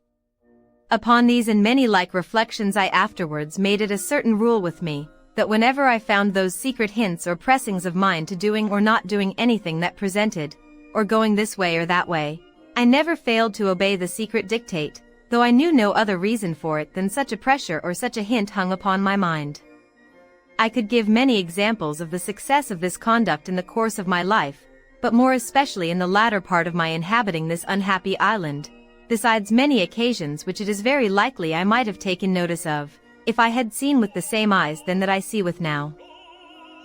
Upon these and many like reflections I afterwards made it a certain rule with me, that whenever I found those secret hints or pressings of mind to doing or not doing anything that presented, or going this way or that way, I never failed to obey the secret dictate, though I knew no other reason for it than such a pressure or such a hint hung upon my mind. I could give many examples of the success of this conduct in the course of my life, but more especially in the latter part of my inhabiting this unhappy island, besides many occasions which it is very likely I might have taken notice of, if I had seen with the same eyes then that I see with now.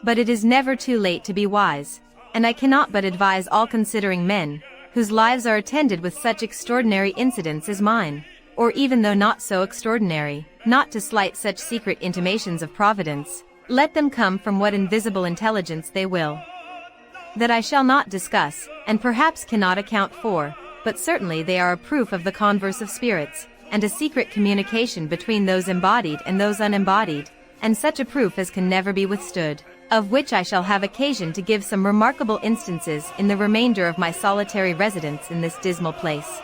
But it is never too late to be wise, and I cannot but advise all considering men, whose lives are attended with such extraordinary incidents as mine, or even though not so extraordinary, not to slight such secret intimations of Providence, let them come from what invisible intelligence they will. That I shall not discuss, and perhaps cannot account for, but certainly they are a proof of the converse of spirits, and a secret communication between those embodied and those unembodied, and such a proof as can never be withstood, of which I shall have occasion to give some remarkable instances in the remainder of my solitary residence in this dismal place.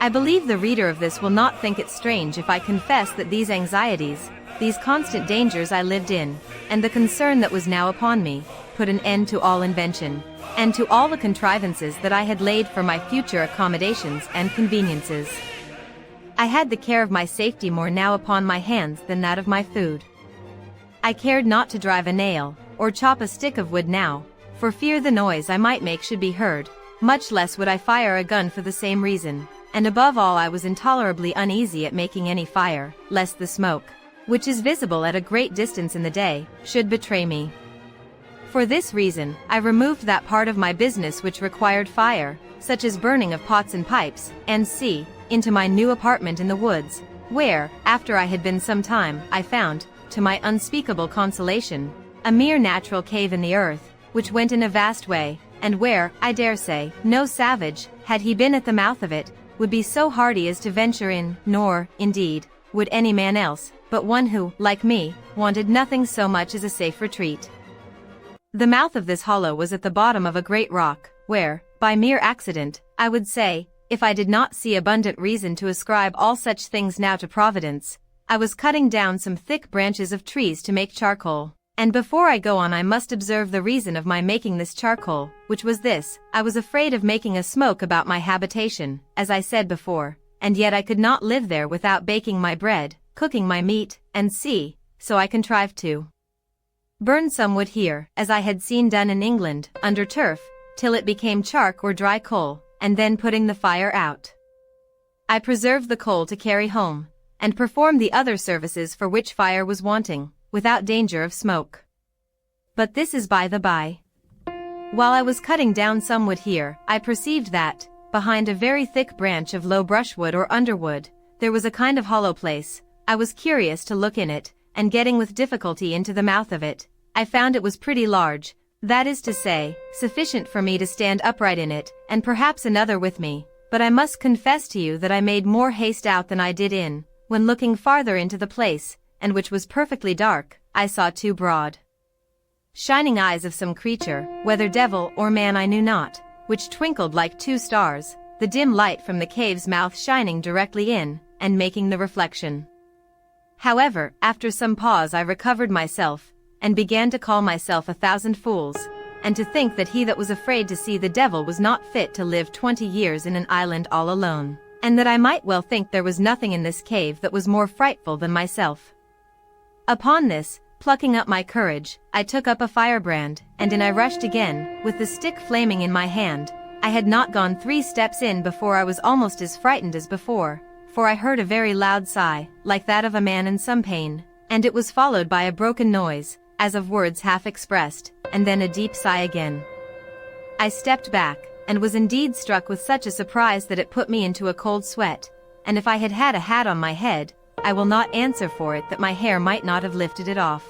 I believe the reader of this will not think it strange if I confess that these anxieties, these constant dangers I lived in, and the concern that was now upon me, put an end to all invention, and to all the contrivances that I had laid for my future accommodations and conveniences. I had the care of my safety more now upon my hands than that of my food. I cared not to drive a nail, or chop a stick of wood now, for fear the noise I might make should be heard, much less would I fire a gun for the same reason, and above all I was intolerably uneasy at making any fire, lest the smoke, which is visible at a great distance in the day, should betray me. For this reason, I removed that part of my business which required fire, such as burning of pots and pipes, and into my new apartment in the woods, where, after I had been some time, I found, to my unspeakable consolation, a mere natural cave in the earth, which went in a vast way, and where, I dare say, no savage, had he been at the mouth of it, would be so hardy as to venture in, nor, indeed, would any man else, but one who, like me, wanted nothing so much as a safe retreat. The mouth of this hollow was at the bottom of a great rock, where, by mere accident, I would say, if I did not see abundant reason to ascribe all such things now to Providence, I was cutting down some thick branches of trees to make charcoal, And before I go on, I must observe the reason of my making this charcoal, which was this: I was afraid of making a smoke about my habitation, as I said before, and yet I could not live there without baking my bread, cooking my meat, and so I contrived to burn some wood here, as I had seen done in England, under turf, till it became chark or dry coal, and then putting the fire out, I preserved the coal to carry home, and perform the other services for which fire was wanting, without danger of smoke. But this is by the by. While I was cutting down some wood here, I perceived that, behind a very thick branch of low brushwood or underwood, there was a kind of hollow place. I was curious to look in it, and getting with difficulty into the mouth of it, I found it was pretty large, that is to say, sufficient for me to stand upright in it, and perhaps another with me, but I must confess to you that I made more haste out than I did in, when looking farther into the place, and which was perfectly dark, I saw two broad, shining eyes of some creature, whether devil or man I knew not, which twinkled like two stars, the dim light from the cave's mouth shining directly in, and making the reflection. However, after some pause I recovered myself, and began to call myself 1,000 fools, and to think that he that was afraid to see the devil was not fit to live 20 years in an island all alone, and that I might well think there was nothing in this cave that was more frightful than myself. Upon this, plucking up my courage, I took up a firebrand, and in I rushed again, with the stick flaming in my hand. I had not gone 3 steps in before I was almost as frightened as before, for I heard a very loud sigh, like that of a man in some pain, and it was followed by a broken noise, as of words half expressed, and then a deep sigh again. I stepped back, and was indeed struck with such a surprise that it put me into a cold sweat, and if I had had a hat on my head, I will not answer for it that my hair might not have lifted it off.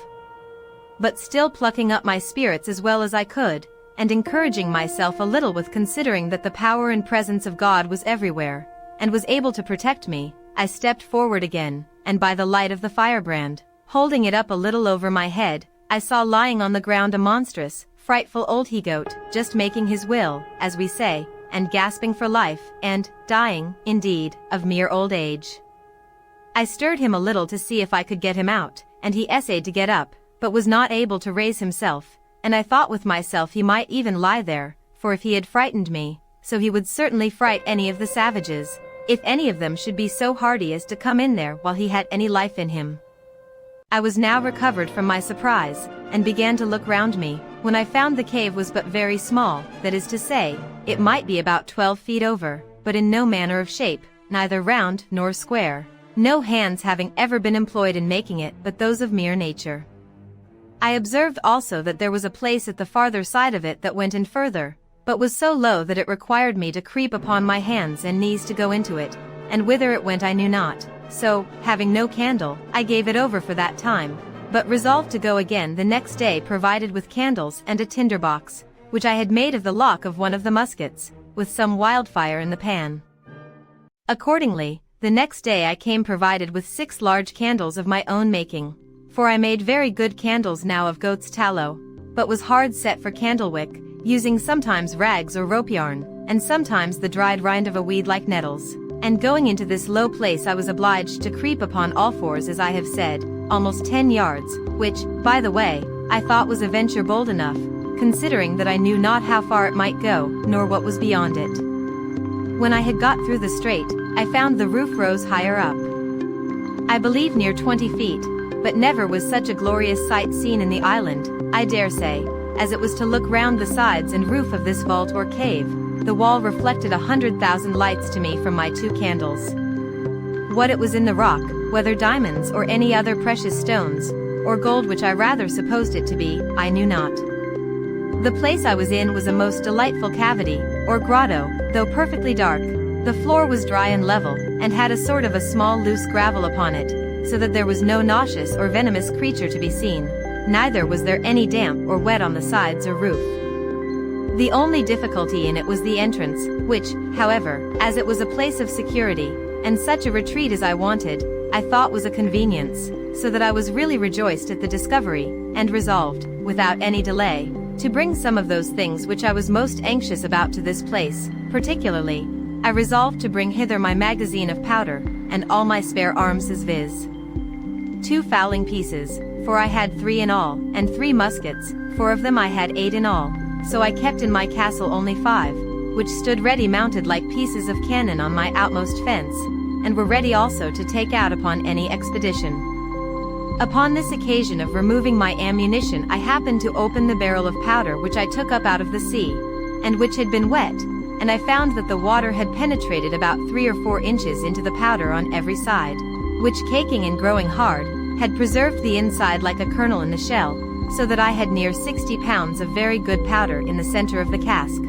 But still plucking up my spirits as well as I could, and encouraging myself a little with considering that the power and presence of God was everywhere, and was able to protect me, I stepped forward again, and by the light of the firebrand, holding it up a little over my head, I saw lying on the ground a monstrous, frightful old he-goat, just making his will, as we say, and gasping for life, and dying, indeed, of mere old age. I stirred him a little to see if I could get him out, and he essayed to get up, but was not able to raise himself, and I thought with myself he might even lie there, for if he had frightened me, so he would certainly fright any of the savages, if any of them should be so hardy as to come in there while he had any life in him. I was now recovered from my surprise, and began to look round me, when I found the cave was but very small, that is to say, it might be about 12 feet over, but in no manner of shape, neither round nor square, no hands having ever been employed in making it but those of mere nature. I observed also that there was a place at the farther side of it that went in further, but was so low that it required me to creep upon my hands and knees to go into it, and whither it went I knew not, so, having no candle, I gave it over for that time, but resolved to go again the next day provided with candles and a tinder box, which I had made of the lock of one of the muskets, with some wildfire in the pan. Accordingly, the next day I came provided with 6 large candles of my own making, for I made very good candles now of goat's tallow, but was hard set for candlewick, using sometimes rags or rope yarn, and sometimes the dried rind of a weed like nettles. And going into this low place I was obliged to creep upon all fours as I have said, almost 10 yards, which, by the way, I thought was a venture bold enough, considering that I knew not how far it might go, nor what was beyond it. When I had got through the strait, I found the roof rose higher up. I believe near 20 feet, but never was such a glorious sight seen in the island, I dare say, as it was to look round the sides and roof of this vault or cave. The wall reflected 100,000 lights to me from my 2 candles. What it was in the rock, whether diamonds or any other precious stones, or gold which I rather supposed it to be, I knew not. The place I was in was a most delightful cavity, or grotto, though perfectly dark. The floor was dry and level, and had a sort of a small loose gravel upon it, so that there was no nauseous or venomous creature to be seen, neither was there any damp or wet on the sides or roof. The only difficulty in it was the entrance, which, however, as it was a place of security, and such a retreat as I wanted, I thought was a convenience, so that I was really rejoiced at the discovery, and resolved, without any delay, to bring some of those things which I was most anxious about to this place. Particularly, I resolved to bring hither my magazine of powder, and all my spare arms, as viz. 2 fowling pieces, for I had 3 in all, and 3 muskets, for of them I had 8 in all, so I kept in my castle only 5, which stood ready mounted like pieces of cannon on my outmost fence, and were ready also to take out upon any expedition. Upon this occasion of removing my ammunition I happened to open the barrel of powder which I took up out of the sea, and which had been wet, and I found that the water had penetrated about 3 or 4 inches into the powder on every side, which caking and growing hard, had preserved the inside like a kernel in the shell, so that I had near 60 pounds of very good powder in the center of the cask.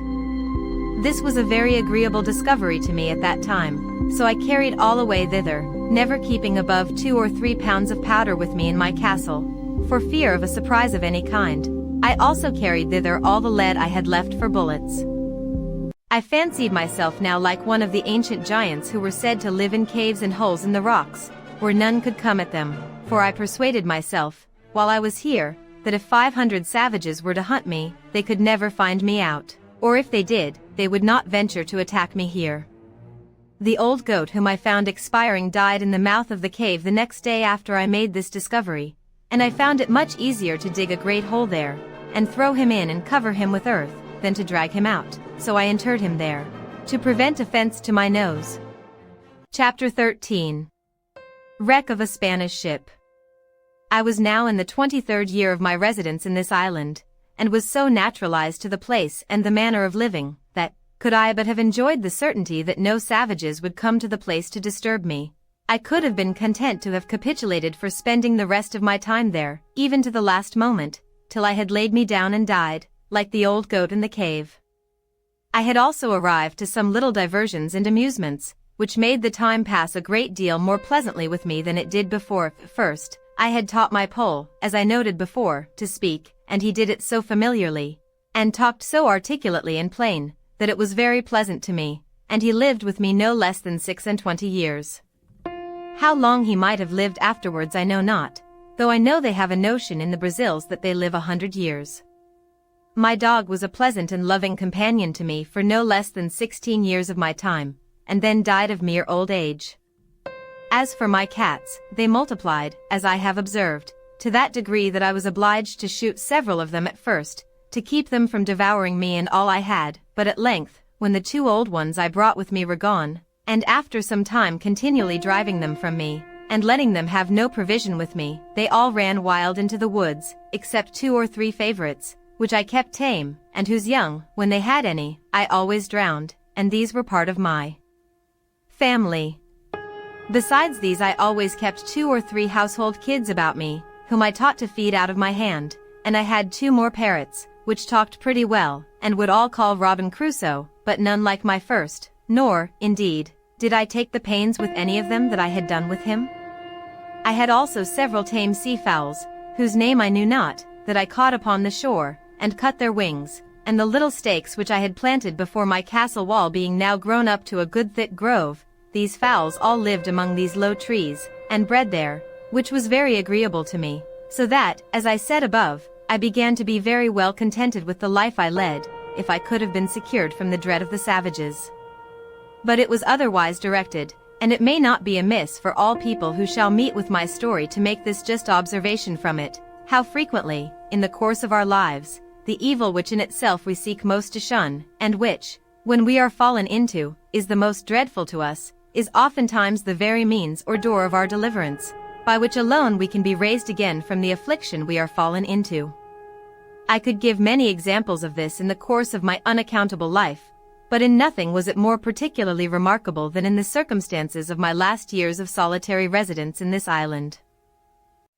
This was a very agreeable discovery to me at that time, so I carried all away thither, never keeping above 2 or 3 pounds of powder with me in my castle, for fear of a surprise of any kind. I also carried thither all the lead I had left for bullets. I fancied myself now like one of the ancient giants who were said to live in caves and holes in the rocks, where none could come at them, for I persuaded myself, while I was here, that if 500 savages were to hunt me, they could never find me out, or if they did, they would not venture to attack me here. The old goat whom I found expiring died in the mouth of the cave the next day after I made this discovery, and I found it much easier to dig a great hole there, and throw him in and cover him with earth, than to drag him out, so I interred him there, to prevent offense to my nose. Chapter 13. Wreck of a Spanish Ship. I was now in the 23rd year of my residence in this island, and was so naturalized to the place and the manner of living, that, could I but have enjoyed the certainty that no savages would come to the place to disturb me, I could have been content to have capitulated for spending the rest of my time there, even to the last moment, till I had laid me down and died, like the old goat in the cave. I had also arrived to some little diversions and amusements, which made the time pass a great deal more pleasantly with me than it did before. First, I had taught my Pole, as I noted before, to speak, and he did it so familiarly, and talked so articulately and plain, that it was very pleasant to me, and he lived with me no less than 26 years. How long he might have lived afterwards I know not, though I know they have a notion in the Brazils that they live 100 years. My dog was a pleasant and loving companion to me for no less than 16 years of my time, and then died of mere old age. As for my cats, they multiplied, as I have observed, to that degree that I was obliged to shoot several of them at first, to keep them from devouring me and all I had, but at length, when the 2 old ones I brought with me were gone, and after some time continually driving them from me, and letting them have no provision with me, they all ran wild into the woods, except 2 or 3 favorites, which I kept tame, and whose young, when they had any, I always drowned, and these were part of my family. Besides these I always kept 2 or 3 household kids about me, whom I taught to feed out of my hand, and I had 2 more parrots, which talked pretty well, and would all call Robin Crusoe, but none like my first, nor, indeed, did I take the pains with any of them that I had done with him. I had also several tame sea-fowls, whose name I knew not, that I caught upon the shore, and cut their wings, and the little stakes which I had planted before my castle wall being now grown up to a good thick grove, these fowls all lived among these low trees, and bred there, which was very agreeable to me, so that, as I said above, I began to be very well contented with the life I led, if I could have been secured from the dread of the savages. But it was otherwise directed, and it may not be amiss for all people who shall meet with my story to make this just observation from it, how frequently, in the course of our lives, the evil which in itself we seek most to shun, and which, when we are fallen into, is the most dreadful to us, is oftentimes the very means or door of our deliverance, by which alone we can be raised again from the affliction we are fallen into. I could give many examples of this in the course of my unaccountable life, but in nothing was it more particularly remarkable than in the circumstances of my last years of solitary residence in this island.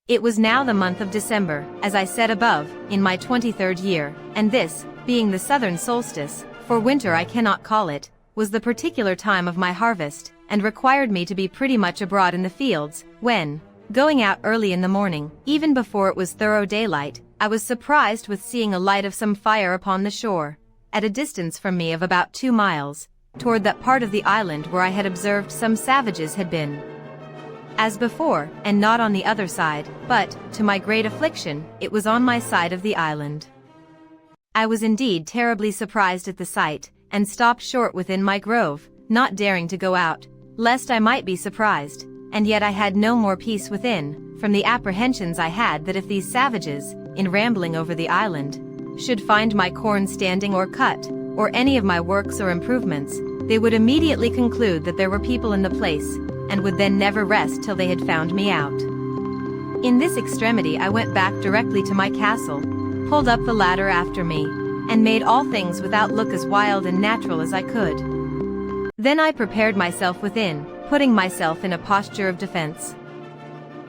It was now the month of December, as I said above, in my 23rd year, and this, being the southern solstice, for winter I cannot call it, was the particular time of my harvest, and required me to be pretty much abroad in the fields, when, going out early in the morning, even before it was thorough daylight, I was surprised with seeing a light of some fire upon the shore, at a distance from me of about 2 miles, toward that part of the island where I had observed some savages had been. As before, and not on the other side, but, to my great affliction, it was on my side of the island. I was indeed terribly surprised at the sight, and stopped short within my grove, not daring to go out, lest I might be surprised, and yet I had no more peace within, from the apprehensions I had that if these savages, in rambling over the island, should find my corn standing or cut, or any of my works or improvements, they would immediately conclude that there were people in the place, and would then never rest till they had found me out. In this extremity I went back directly to my castle, pulled up the ladder after me, and made all things without look as wild and natural as I could. Then I prepared myself within, putting myself in a posture of defense.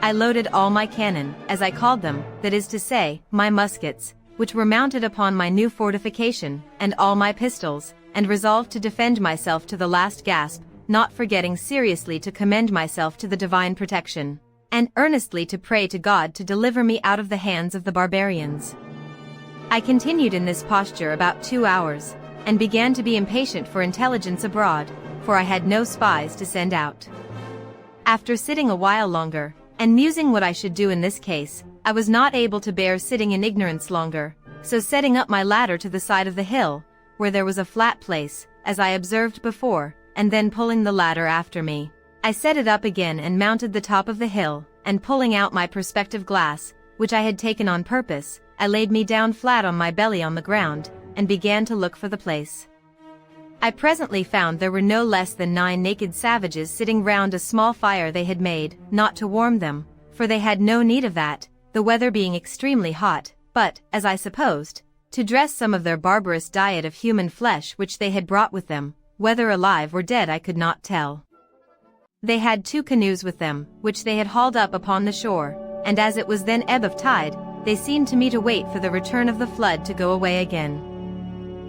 I loaded all my cannon, as I called them, that is to say, my muskets, which were mounted upon my new fortification, and all my pistols, and resolved to defend myself to the last gasp, not forgetting seriously to commend myself to the divine protection, and earnestly to pray to God to deliver me out of the hands of the barbarians. I continued in this posture about 2 hours, and began to be impatient for intelligence abroad, for I had no spies to send out. After sitting a while longer, and musing what I should do in this case, I was not able to bear sitting in ignorance longer, so setting up my ladder to the side of the hill, where there was a flat place, as I observed before, and then pulling the ladder after me, I set it up again and mounted the top of the hill, and pulling out my perspective glass, which I had taken on purpose, I laid me down flat on my belly on the ground, and began to look for the place. I presently found there were no less than 9 naked savages sitting round a small fire they had made, not to warm them, for they had no need of that, the weather being extremely hot, but, as I supposed, to dress some of their barbarous diet of human flesh which they had brought with them, whether alive or dead I could not tell. They had 2 canoes with them, which they had hauled up upon the shore, and as it was then ebb of tide, they seemed to me to wait for the return of the flood to go away again.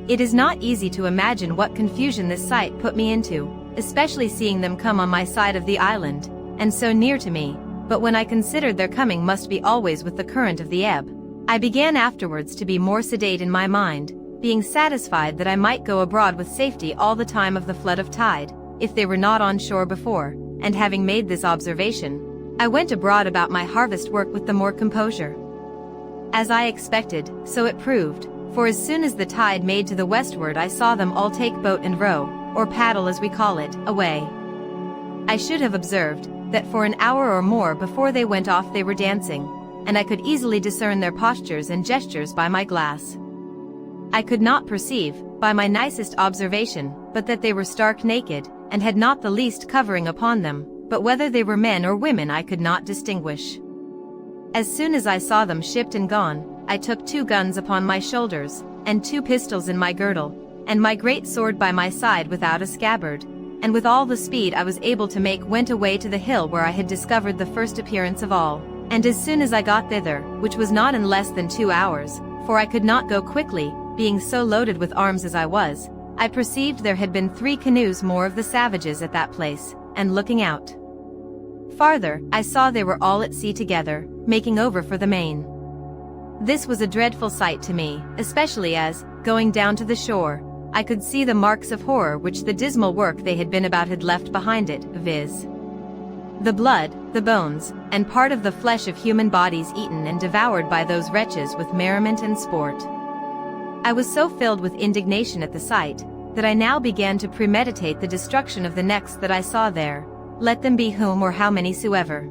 It is not easy to imagine what confusion this sight put me into, especially seeing them come on my side of the island, and so near to me, but when I considered their coming must be always with the current of the ebb, I began afterwards to be more sedate in my mind, being satisfied that I might go abroad with safety all the time of the flood of tide, if they were not on shore before, and having made this observation, I went abroad about my harvest work with the more composure. As I expected, so it proved, for as soon as the tide made to the westward I saw them all take boat and row, or paddle as we call it, away. I should have observed, that for an hour or more before they went off they were dancing, and I could easily discern their postures and gestures by my glass. I could not perceive, by my nicest observation, but that they were stark naked, and had not the least covering upon them, but whether they were men or women I could not distinguish. As soon as I saw them shipped and gone, I took 2 guns upon my shoulders, and 2 pistols in my girdle, and my great sword by my side without a scabbard, and with all the speed I was able to make went away to the hill where I had discovered the first appearance of all, and as soon as I got thither, which was not in less than 2 hours, for I could not go quickly, being so loaded with arms as I was, I perceived there had been 3 canoes more of the savages at that place, and looking out farther, I saw they were all at sea together, making over for the main. This was a dreadful sight to me, especially as, going down to the shore, I could see the marks of horror which the dismal work they had been about had left behind it, viz. the blood, the bones, and part of the flesh of human bodies eaten and devoured by those wretches with merriment and sport. I was so filled with indignation at the sight, that I now began to premeditate the destruction of the next that I saw there, let them be whom or how many soever.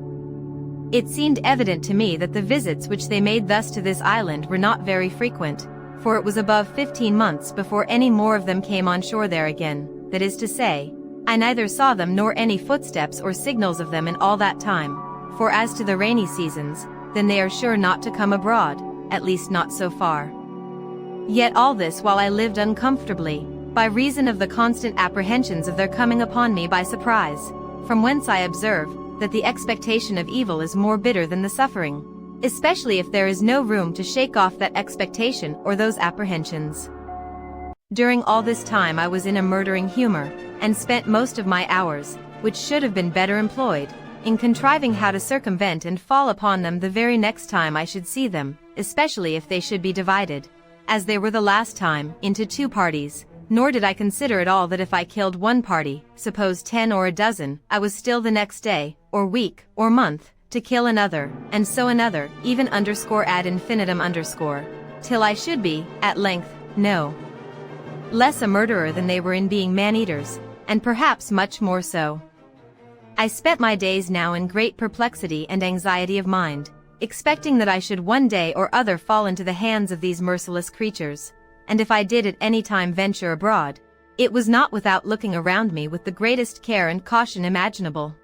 It seemed evident to me that the visits which they made thus to this island were not very frequent, for it was above 15 months before any more of them came on shore there again, that is to say, I neither saw them nor any footsteps or signals of them in all that time, for as to the rainy seasons, then they are sure not to come abroad, at least not so far. Yet all this while I lived uncomfortably, by reason of the constant apprehensions of their coming upon me by surprise, from whence I observe, that the expectation of evil is more bitter than the suffering, especially if there is no room to shake off that expectation or those apprehensions. During all this time I was in a murdering humor, and spent most of my hours, which should have been better employed, in contriving how to circumvent and fall upon them the very next time I should see them, especially if they should be divided, as they were the last time, into 2 parties, nor did I consider at all that if I killed one party, suppose 10 or a dozen, I was still the next day, or week, or month, to kill another, and so another, even underscore ad infinitum underscore, till I should be, at length, no less a murderer than they were in being man-eaters, and perhaps much more so. I spent my days now in great perplexity and anxiety of mind, expecting that I should one day or other fall into the hands of these merciless creatures, and if I did at any time venture abroad, it was not without looking around me with the greatest care and caution imaginable.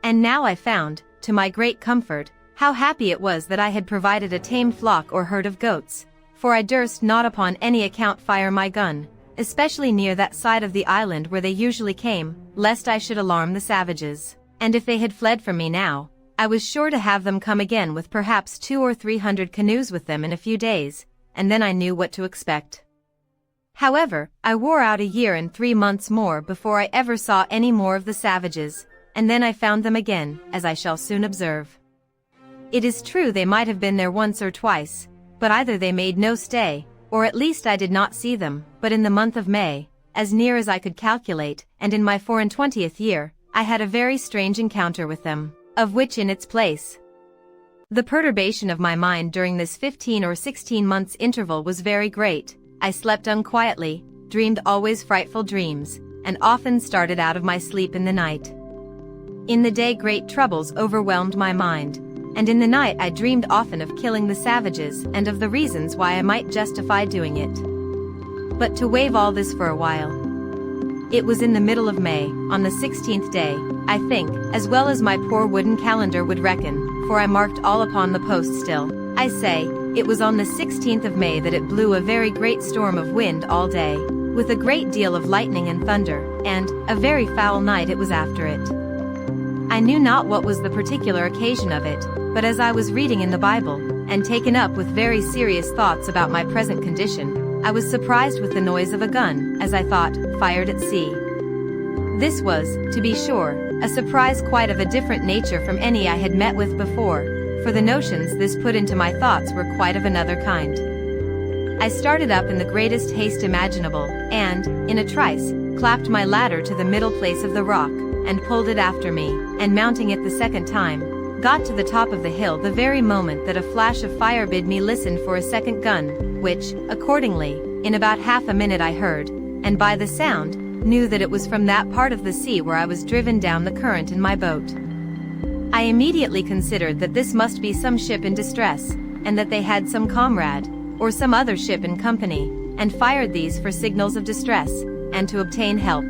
And now I found, to my great comfort, how happy it was that I had provided a tamed flock or herd of goats, for I durst not upon any account fire my gun, especially near that side of the island where they usually came, lest I should alarm the savages, and if they had fled from me now, I was sure to have them come again with perhaps 200 or 300 canoes with them in a few days, and then I knew what to expect. However, I wore out a year and 3 months more before I ever saw any more of the savages, and then I found them again, as I shall soon observe. It is true they might have been there once or twice, but either they made no stay, or at least I did not see them, but in the month of May, as near as I could calculate, and in my 24th year, I had a very strange encounter with them, of which in its place. The perturbation of my mind during this 15 or 16 months interval was very great. I slept unquietly, dreamed always frightful dreams, and often started out of my sleep in the night. In the day great troubles overwhelmed my mind, and in the night I dreamed often of killing the savages and of the reasons why I might justify doing it. But to waive all this for a while. It was in the middle of May, on the 16th day, I think, as well as my poor wooden calendar would reckon, for I marked all upon the post still. I say, it was on the 16th of May that it blew a very great storm of wind all day, with a great deal of lightning and thunder, and a very foul night it was after it. I knew not what was the particular occasion of it, but as I was reading in the Bible, and taken up with very serious thoughts about my present condition, I was surprised with the noise of a gun, as I thought, fired at sea. This was, to be sure, a surprise quite of a different nature from any I had met with before, for the notions this put into my thoughts were quite of another kind. I started up in the greatest haste imaginable, and, in a trice, clapped my ladder to the middle place of the rock, and pulled it after me, and mounting it the second time, got to the top of the hill the very moment that a flash of fire bid me listen for a second gun, which, accordingly, in about half a minute I heard, and by the sound, knew that it was from that part of the sea where I was driven down the current in my boat. I immediately considered that this must be some ship in distress, and that they had some comrade, or some other ship in company, and fired these for signals of distress, and to obtain help.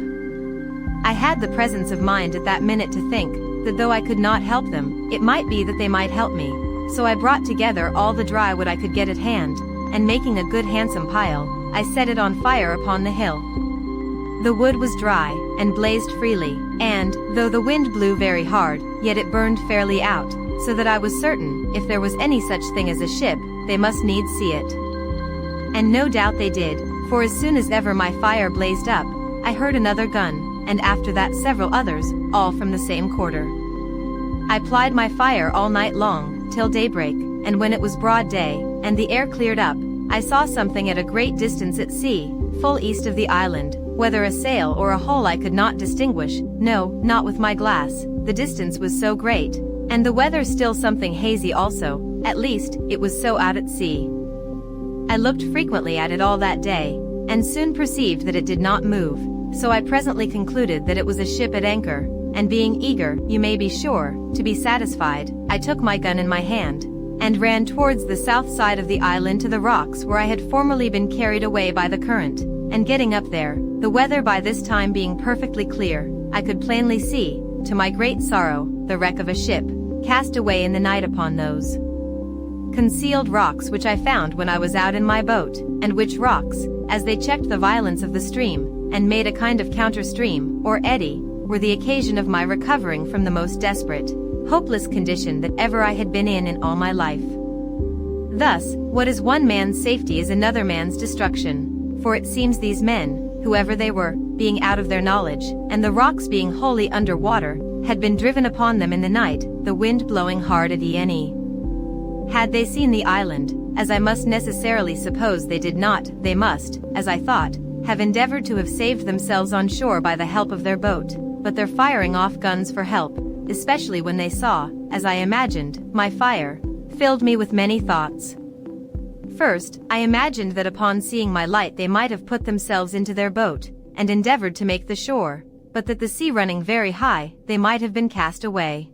I had the presence of mind at that minute to think, that though I could not help them, it might be that they might help me, so I brought together all the dry wood I could get at hand, and making a good handsome pile, I set it on fire upon the hill. The wood was dry, and blazed freely, and, though the wind blew very hard, yet it burned fairly out, so that I was certain, if there was any such thing as a ship, they must needs see it. And no doubt they did, for as soon as ever my fire blazed up, I heard another gun, and after that several others, all from the same quarter. I plied my fire all night long, till daybreak, and when it was broad day, and the air cleared up, I saw something at a great distance at sea, full east of the island, whether a sail or a hull I could not distinguish, no, not with my glass, the distance was so great, and the weather still something hazy also, at least, it was so out at sea. I looked frequently at it all that day, and soon perceived that it did not move, so I presently concluded that it was a ship at anchor, and being eager, you may be sure, to be satisfied, I took my gun in my hand, and ran towards the south side of the island to the rocks where I had formerly been carried away by the current, and getting up there, the weather by this time being perfectly clear, I could plainly see, to my great sorrow, the wreck of a ship, cast away in the night upon those concealed rocks which I found when I was out in my boat, and which rocks, as they checked the violence of the stream, and made a kind of counter-stream, or eddy, were the occasion of my recovering from the most desperate, hopeless condition that ever I had been in all my life. Thus, what is one man's safety is another man's destruction, for it seems these men, whoever they were, being out of their knowledge, and the rocks being wholly under water, had been driven upon them in the night, the wind blowing hard at E&E. Had they seen the island, as I must necessarily suppose they did not, they must, as I thought, have endeavored to have saved themselves on shore by the help of their boat, but their firing off guns for help, especially when they saw, as I imagined, my fire, filled me with many thoughts. First, I imagined that upon seeing my light they might have put themselves into their boat, and endeavored to make the shore, but that the sea running very high, they might have been cast away.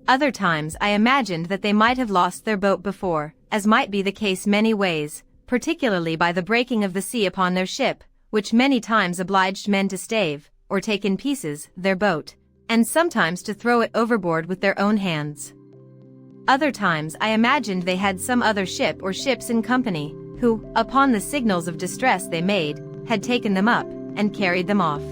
Other times I imagined that they might have lost their boat before, as might be the case many ways, particularly by the breaking of the sea upon their ship, which many times obliged men to stave, or take in pieces, their boat, and sometimes to throw it overboard with their own hands. Other times I imagined they had some other ship or ships in company, who, upon the signals of distress they made, had taken them up, and carried them off.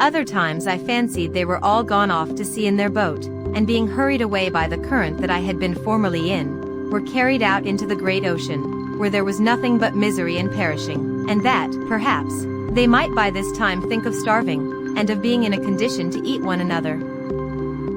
Other times I fancied they were all gone off to sea in their boat, and being hurried away by the current that I had been formerly in, were carried out into the great ocean, where there was nothing but misery and perishing, and that, perhaps, they might by this time think of starving, and of being in a condition to eat one another.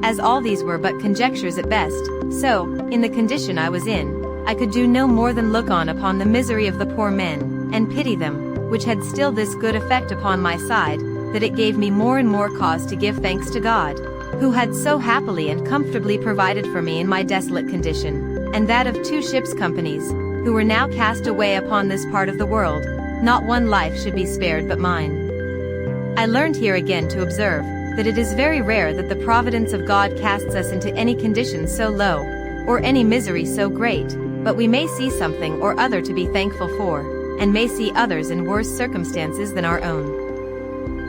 As all these were but conjectures at best, so, in the condition I was in, I could do no more than look on upon the misery of the poor men, and pity them, which had still this good effect upon my side, that it gave me more and more cause to give thanks to God, who had so happily and comfortably provided for me in my desolate condition, and that of 2 ships' companies, who were now cast away upon this part of the world, not one life should be spared but mine. I learned here again to observe, that it is very rare that the providence of God casts us into any condition so low, or any misery so great, but we may see something or other to be thankful for, and may see others in worse circumstances than our own.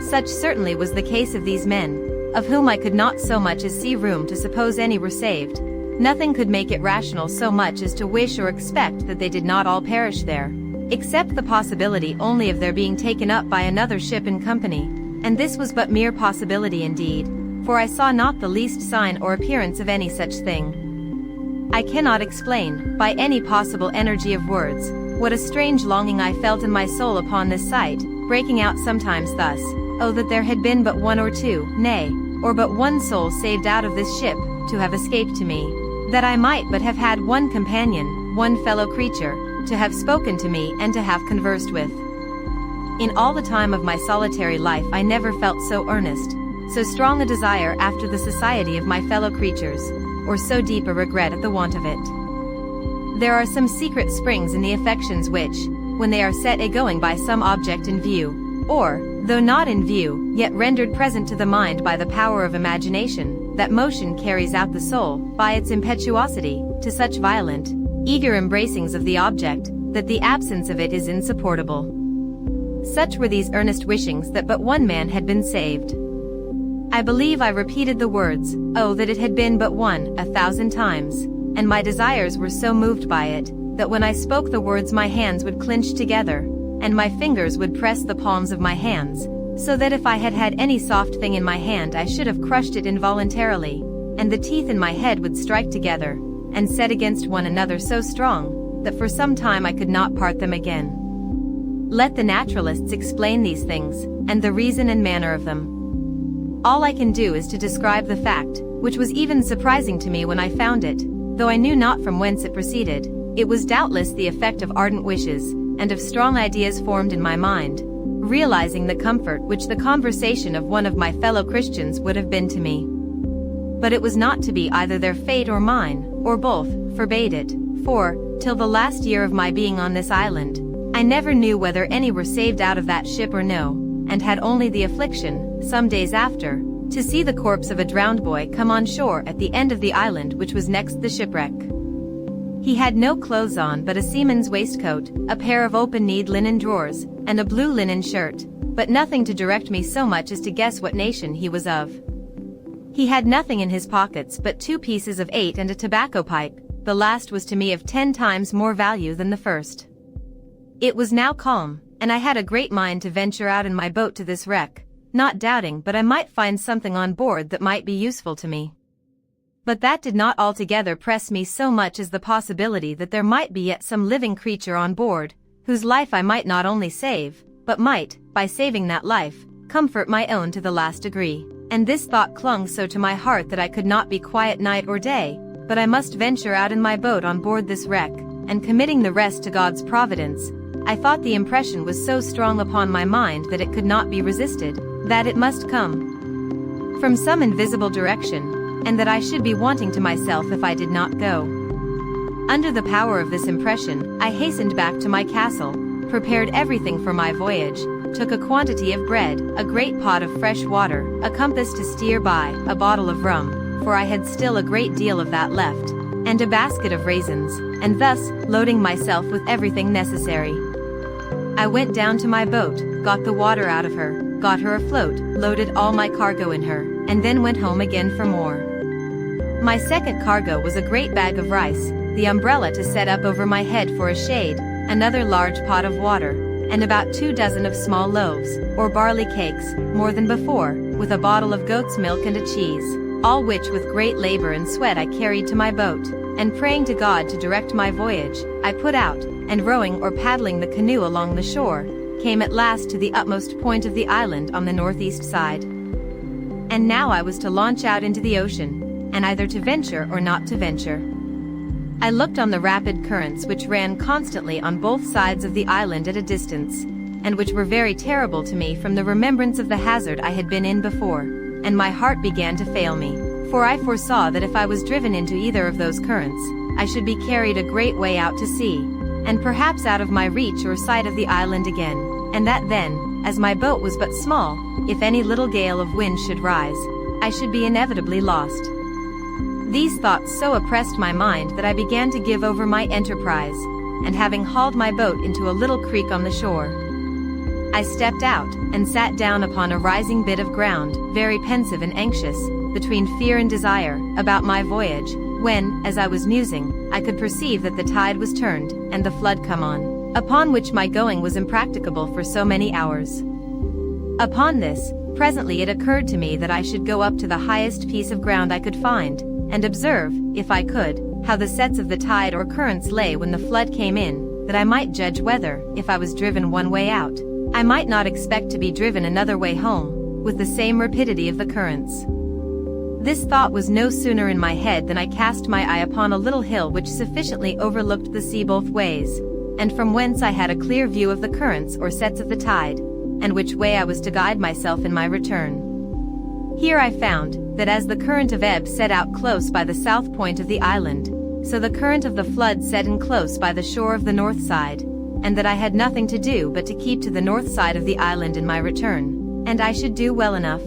Such certainly was the case of these men, of whom I could not so much as see room to suppose any were saved. Nothing could make it rational so much as to wish or expect that they did not all perish there, except the possibility only of their being taken up by another ship in company, and this was but mere possibility indeed, for I saw not the least sign or appearance of any such thing. I cannot explain, by any possible energy of words, what a strange longing I felt in my soul upon this sight, breaking out sometimes thus, oh that there had been but 1 or 2, nay, or but 1 soul saved out of this ship, to have escaped to me, that I might but have had 1 companion, 1 fellow creature, to have spoken to me and to have conversed with. In all the time of my solitary life I never felt so earnest, so strong a desire after the society of my fellow creatures, or so deep a regret at the want of it. There are some secret springs in the affections which, when they are set a-going by some object in view, or, though not in view, yet rendered present to the mind by the power of imagination, that motion carries out the soul, by its impetuosity, to such violent, eager embracings of the object, that the absence of it is insupportable. Such were these earnest wishings that but 1 man had been saved. I believe I repeated the words, oh that it had been but 1, 1,000 times, and my desires were so moved by it, that when I spoke the words my hands would clinch together, and my fingers would press the palms of my hands, so that if I had had any soft thing in my hand I should have crushed it involuntarily, and the teeth in my head would strike together, and set against one another so strong, that for some time I could not part them again. Let the naturalists explain these things, and the reason and manner of them. All I can do is to describe the fact, which was even surprising to me when I found it, though I knew not from whence it proceeded. It was doubtless the effect of ardent wishes, and of strong ideas formed in my mind, realizing the comfort which the conversation of one of my fellow Christians would have been to me. But it was not to be either their fate or mine, or both, forbade it, for, till the last year of my being on this island, I never knew whether any were saved out of that ship or no, and had only the affliction, some days after, to see the corpse of a drowned boy come on shore at the end of the island which was next the shipwreck. He had no clothes on but a seaman's waistcoat, a pair of open-kneed linen drawers, and a blue linen shirt, but nothing to direct me so much as to guess what nation he was of. He had nothing in his pockets but 2 pieces of 8 and a tobacco pipe. The last was to me of 10 times more value than the first. It was now calm, and I had a great mind to venture out in my boat to this wreck, not doubting but I might find something on board that might be useful to me. But that did not altogether press me so much as the possibility that there might be yet some living creature on board, whose life I might not only save, but might, by saving that life, comfort my own to the last degree. And this thought clung so to my heart that I could not be quiet night or day, but I must venture out in my boat on board this wreck, and committing the rest to God's providence, I thought the impression was so strong upon my mind that it could not be resisted, that it must come from some invisible direction, and that I should be wanting to myself if I did not go. Under the power of this impression, I hastened back to my castle, prepared everything for my voyage, took a quantity of bread, a great pot of fresh water, a compass to steer by, a bottle of rum, for I had still a great deal of that left, and a basket of raisins, and thus, loading myself with everything necessary, I went down to my boat, got the water out of her, got her afloat, loaded all my cargo in her, and then went home again for more. My second cargo was a great bag of rice, the umbrella to set up over my head for a shade, another large pot of water, and about 2 dozen of small loaves, or barley cakes, more than before, with a bottle of goat's milk and a cheese, all which with great labor and sweat I carried to my boat, and praying to God to direct my voyage, I put out, and rowing or paddling the canoe along the shore, came at last to the utmost point of the island on the northeast side. And now I was to launch out into the ocean, and either to venture or not to venture. I looked on the rapid currents which ran constantly on both sides of the island at a distance, and which were very terrible to me from the remembrance of the hazard I had been in before, and my heart began to fail me, for I foresaw that if I was driven into either of those currents, I should be carried a great way out to sea, and perhaps out of my reach or sight of the island again, and that then, as my boat was but small, if any little gale of wind should rise, I should be inevitably lost. These thoughts so oppressed my mind that I began to give over my enterprise, and having hauled my boat into a little creek on the shore, I stepped out, and sat down upon a rising bit of ground, very pensive and anxious, between fear and desire, about my voyage, when, as I was musing, I could perceive that the tide was turned, and the flood come on, upon which my going was impracticable for so many hours. Upon this, presently it occurred to me that I should go up to the highest piece of ground I could find, and observe, if I could, how the sets of the tide or currents lay when the flood came in, that I might judge whether, if I was driven one way out, I might not expect to be driven another way home, with the same rapidity of the currents. This thought was no sooner in my head than I cast my eye upon a little hill which sufficiently overlooked the sea both ways, and from whence I had a clear view of the currents or sets of the tide, and which way I was to guide myself in my return. Here I found, that as the current of ebb set out close by the south point of the island, so the current of the flood set in close by the shore of the north side, and that I had nothing to do but to keep to the north side of the island in my return, and I should do well enough.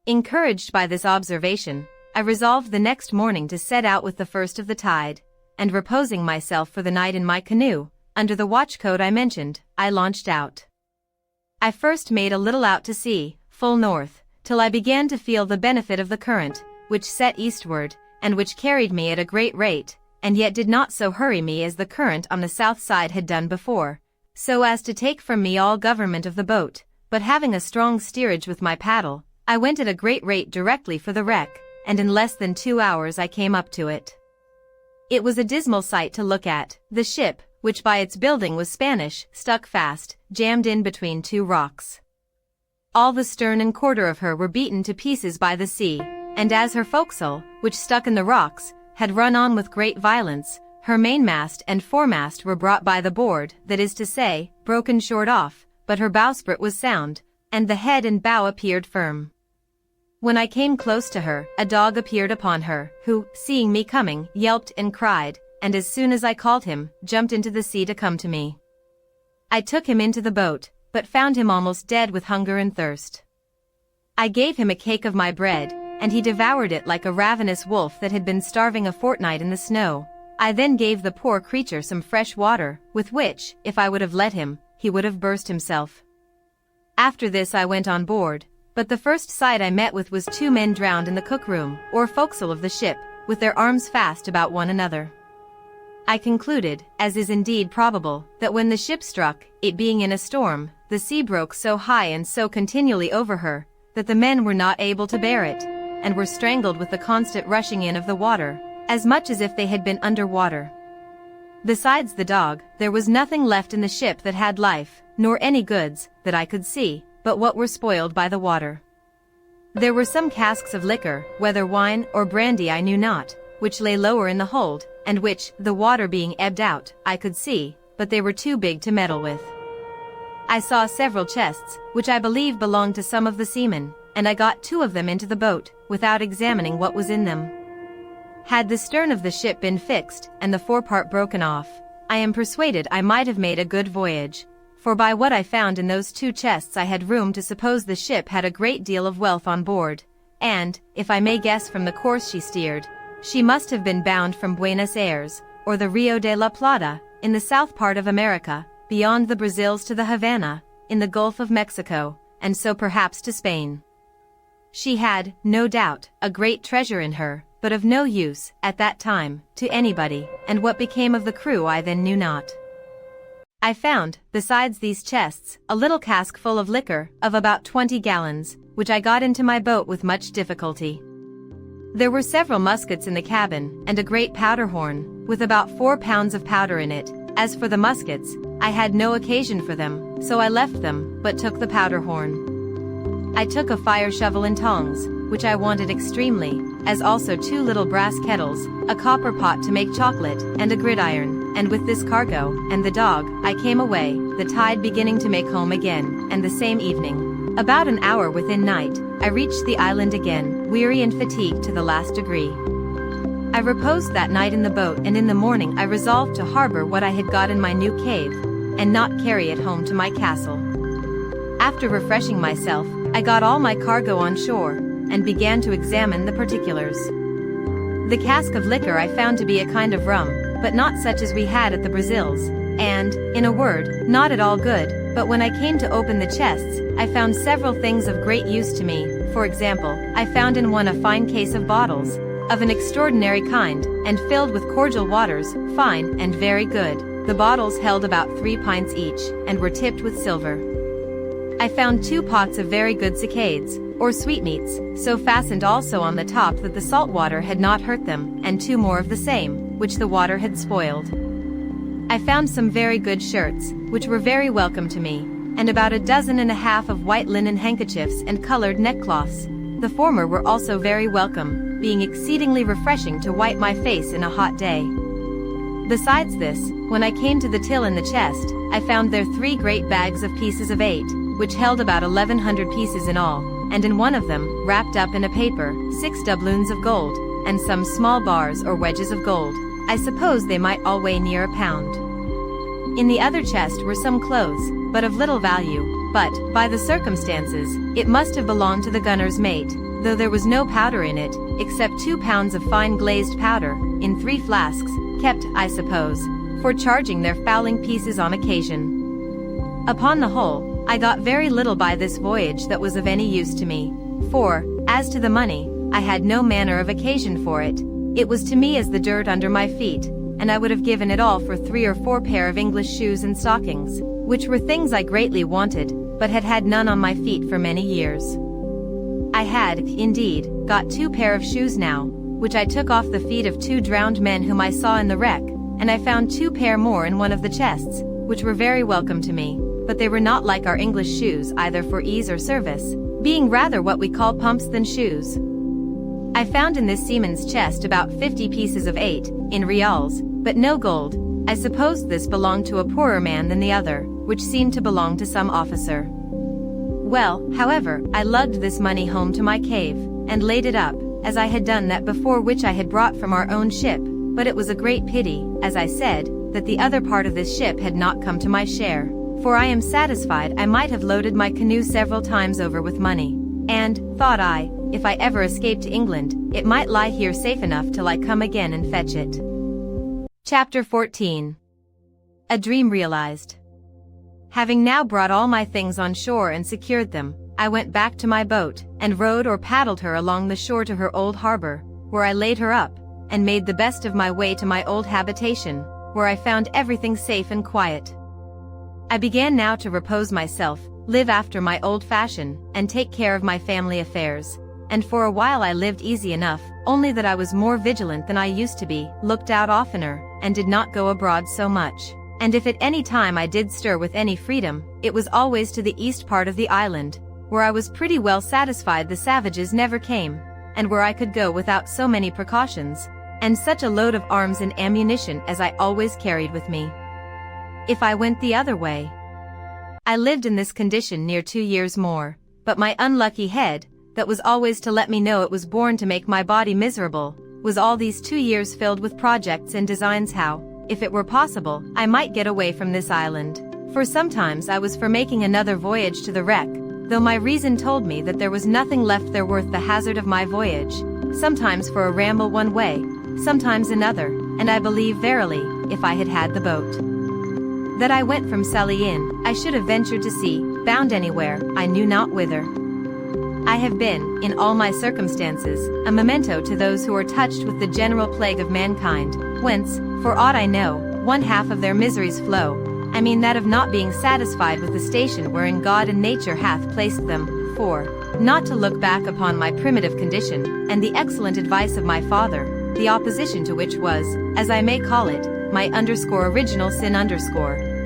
Encouraged by this observation, I resolved the next morning to set out with the first of the tide, and reposing myself for the night in my canoe, under the watchcoat I mentioned, I launched out. I first made a little out to sea, full north, till I began to feel the benefit of the current, which set eastward, and which carried me at a great rate, and yet did not so hurry me as the current on the south side had done before, so as to take from me all government of the boat, but having a strong steerage with my paddle, I went at a great rate directly for the wreck, and in less than 2 hours I came up to it. It was a dismal sight to look at, the ship, which by its building was Spanish, stuck fast, jammed in between 2 rocks. All the stern and quarter of her were beaten to pieces by the sea, and as her forecastle, which stuck in the rocks, had run on with great violence, her mainmast and foremast were brought by the board, that is to say, broken short off, but her bowsprit was sound, and the head and bow appeared firm. When I came close to her, a dog appeared upon her, who, seeing me coming, yelped and cried, and as soon as I called him, jumped into the sea to come to me. I took him into the boat, but found him almost dead with hunger and thirst. I gave him a cake of my bread, and he devoured it like a ravenous wolf that had been starving a fortnight in the snow. I then gave the poor creature some fresh water, with which, if I would have let him, he would have burst himself. After this I went on board, but the first sight I met with was 2 men drowned in the cook-room, or forecastle of the ship, with their arms fast about one another. I concluded, as is indeed probable, that when the ship struck, it being in a storm, the sea broke so high and so continually over her, that the men were not able to bear it, and were strangled with the constant rushing in of the water, as much as if they had been under water. Besides the dog, there was nothing left in the ship that had life, nor any goods, that I could see, but what were spoiled by the water. There were some casks of liquor, whether wine or brandy I knew not, which lay lower in the hold, and which, the water being ebbed out, I could see, but they were too big to meddle with. I saw several chests, which I believe belonged to some of the seamen, and I got 2 of them into the boat, without examining what was in them. Had the stern of the ship been fixed, and the forepart broken off, I am persuaded I might have made a good voyage, for by what I found in those 2 chests I had room to suppose the ship had a great deal of wealth on board, and, if I may guess from the course she steered, she must have been bound from Buenos Aires, or the Rio de la Plata, in the south part of America, beyond the Brazils to the Havana, in the Gulf of Mexico, and so perhaps to Spain. She had, no doubt, a great treasure in her, but of no use, at that time, to anybody, and what became of the crew I then knew not. I found, besides these chests, a little cask full of liquor, of about 20 gallons, which I got into my boat with much difficulty. There were several muskets in the cabin, and a great powder horn, with about 4 pounds of powder in it. As for the muskets, I had no occasion for them, so I left them, but took the powder horn. I took a fire shovel and tongs, which I wanted extremely, as also 2 little brass kettles, a copper pot to make chocolate, and a gridiron, and with this cargo, and the dog, I came away, the tide beginning to make home again, and the same evening, about an hour within night, I reached the island again, weary and fatigued to the last degree. I reposed that night in the boat, and in the morning I resolved to harbor what I had got in my new cave, and not carry it home to my castle. After refreshing myself, I got all my cargo on shore, and began to examine the particulars. The cask of liquor I found to be a kind of rum, but not such as we had at the Brazils, and, in a word, not at all good, but when I came to open the chests, I found several things of great use to me. For example, I found in one a fine case of bottles, of an extraordinary kind, and filled with cordial waters, fine and very good. The bottles held about 3 pints each, and were tipped with silver. I found 2 pots of very good cicades, or sweetmeats, so fastened also on the top that the salt water had not hurt them, and 2 more of the same, which the water had spoiled. I found some very good shirts, which were very welcome to me, and about 1.5 dozens of white linen handkerchiefs and colored neckcloths. The former were also very welcome, being exceedingly refreshing to wipe my face in a hot day. Besides this, when I came to the till in the chest, I found there 3 great bags of pieces of 8, which held about 1,100 pieces in all, and in one of them, wrapped up in a paper, 6 doubloons of gold, and some small bars or wedges of gold. I suppose they might all weigh near 1 pound. In the other chest were some clothes, but of little value, but, by the circumstances, it must have belonged to the gunner's mate, though there was no powder in it, except 2 pounds of fine glazed powder, in 3 flasks, kept, I suppose, for charging their fowling pieces on occasion. Upon the whole, I got very little by this voyage that was of any use to me, for, as to the money, I had no manner of occasion for it. It was to me as the dirt under my feet, and I would have given it all for 3 or 4 pair of English shoes and stockings, which were things I greatly wanted, but had had none on my feet for many years. I had, indeed, got 2 pair of shoes now, which I took off the feet of 2 drowned men whom I saw in the wreck, and I found 2 pair more in one of the chests, which were very welcome to me, but they were not like our English shoes either for ease or service, being rather what we call pumps than shoes. I found in this seaman's chest about 50 pieces of 8, in reals, but no gold. I supposed this belonged to a poorer man than the other, which seemed to belong to some officer. Well, however, I lugged this money home to my cave, and laid it up, as I had done that before which I had brought from our own ship, but it was a great pity, as I said, that the other part of this ship had not come to my share, for I am satisfied I might have loaded my canoe several times over with money, and, thought I, if I ever escaped to England, it might lie here safe enough till I come again and fetch it. Chapter 14. A Dream Realized. Having now brought all my things on shore and secured them, I went back to my boat, and rowed or paddled her along the shore to her old harbor, where I laid her up, and made the best of my way to my old habitation, where I found everything safe and quiet. I began now to repose myself, live after my old fashion, and take care of my family affairs, and for a while I lived easy enough, only that I was more vigilant than I used to be, looked out oftener, and did not go abroad so much. And if at any time I did stir with any freedom, it was always to the east part of the island, where I was pretty well satisfied the savages never came, and where I could go without so many precautions, and such a load of arms and ammunition as I always carried with me. If I went the other way, I lived in this condition near 2 years more, but my unlucky head, that was always to let me know it was born to make my body miserable, was all these 2 years filled with projects and designs how, if it were possible, I might get away from this island, For sometimes I was for making another voyage to the wreck, though my reason told me that there was nothing left there worth the hazard of my voyage, sometimes for a ramble one way, sometimes another, and I believe verily, if I had had the boat that I went from Sully in, I should have ventured to sea, bound anywhere, I knew not whither. I have been, in all my circumstances, a memento to those who are touched with the general plague of mankind, whence, for aught I know, one half of their miseries flow, I mean that of not being satisfied with the station wherein God and nature hath placed them, for, not to look back upon my primitive condition, and the excellent advice of my father, the opposition to which was, as I may call it, my original sin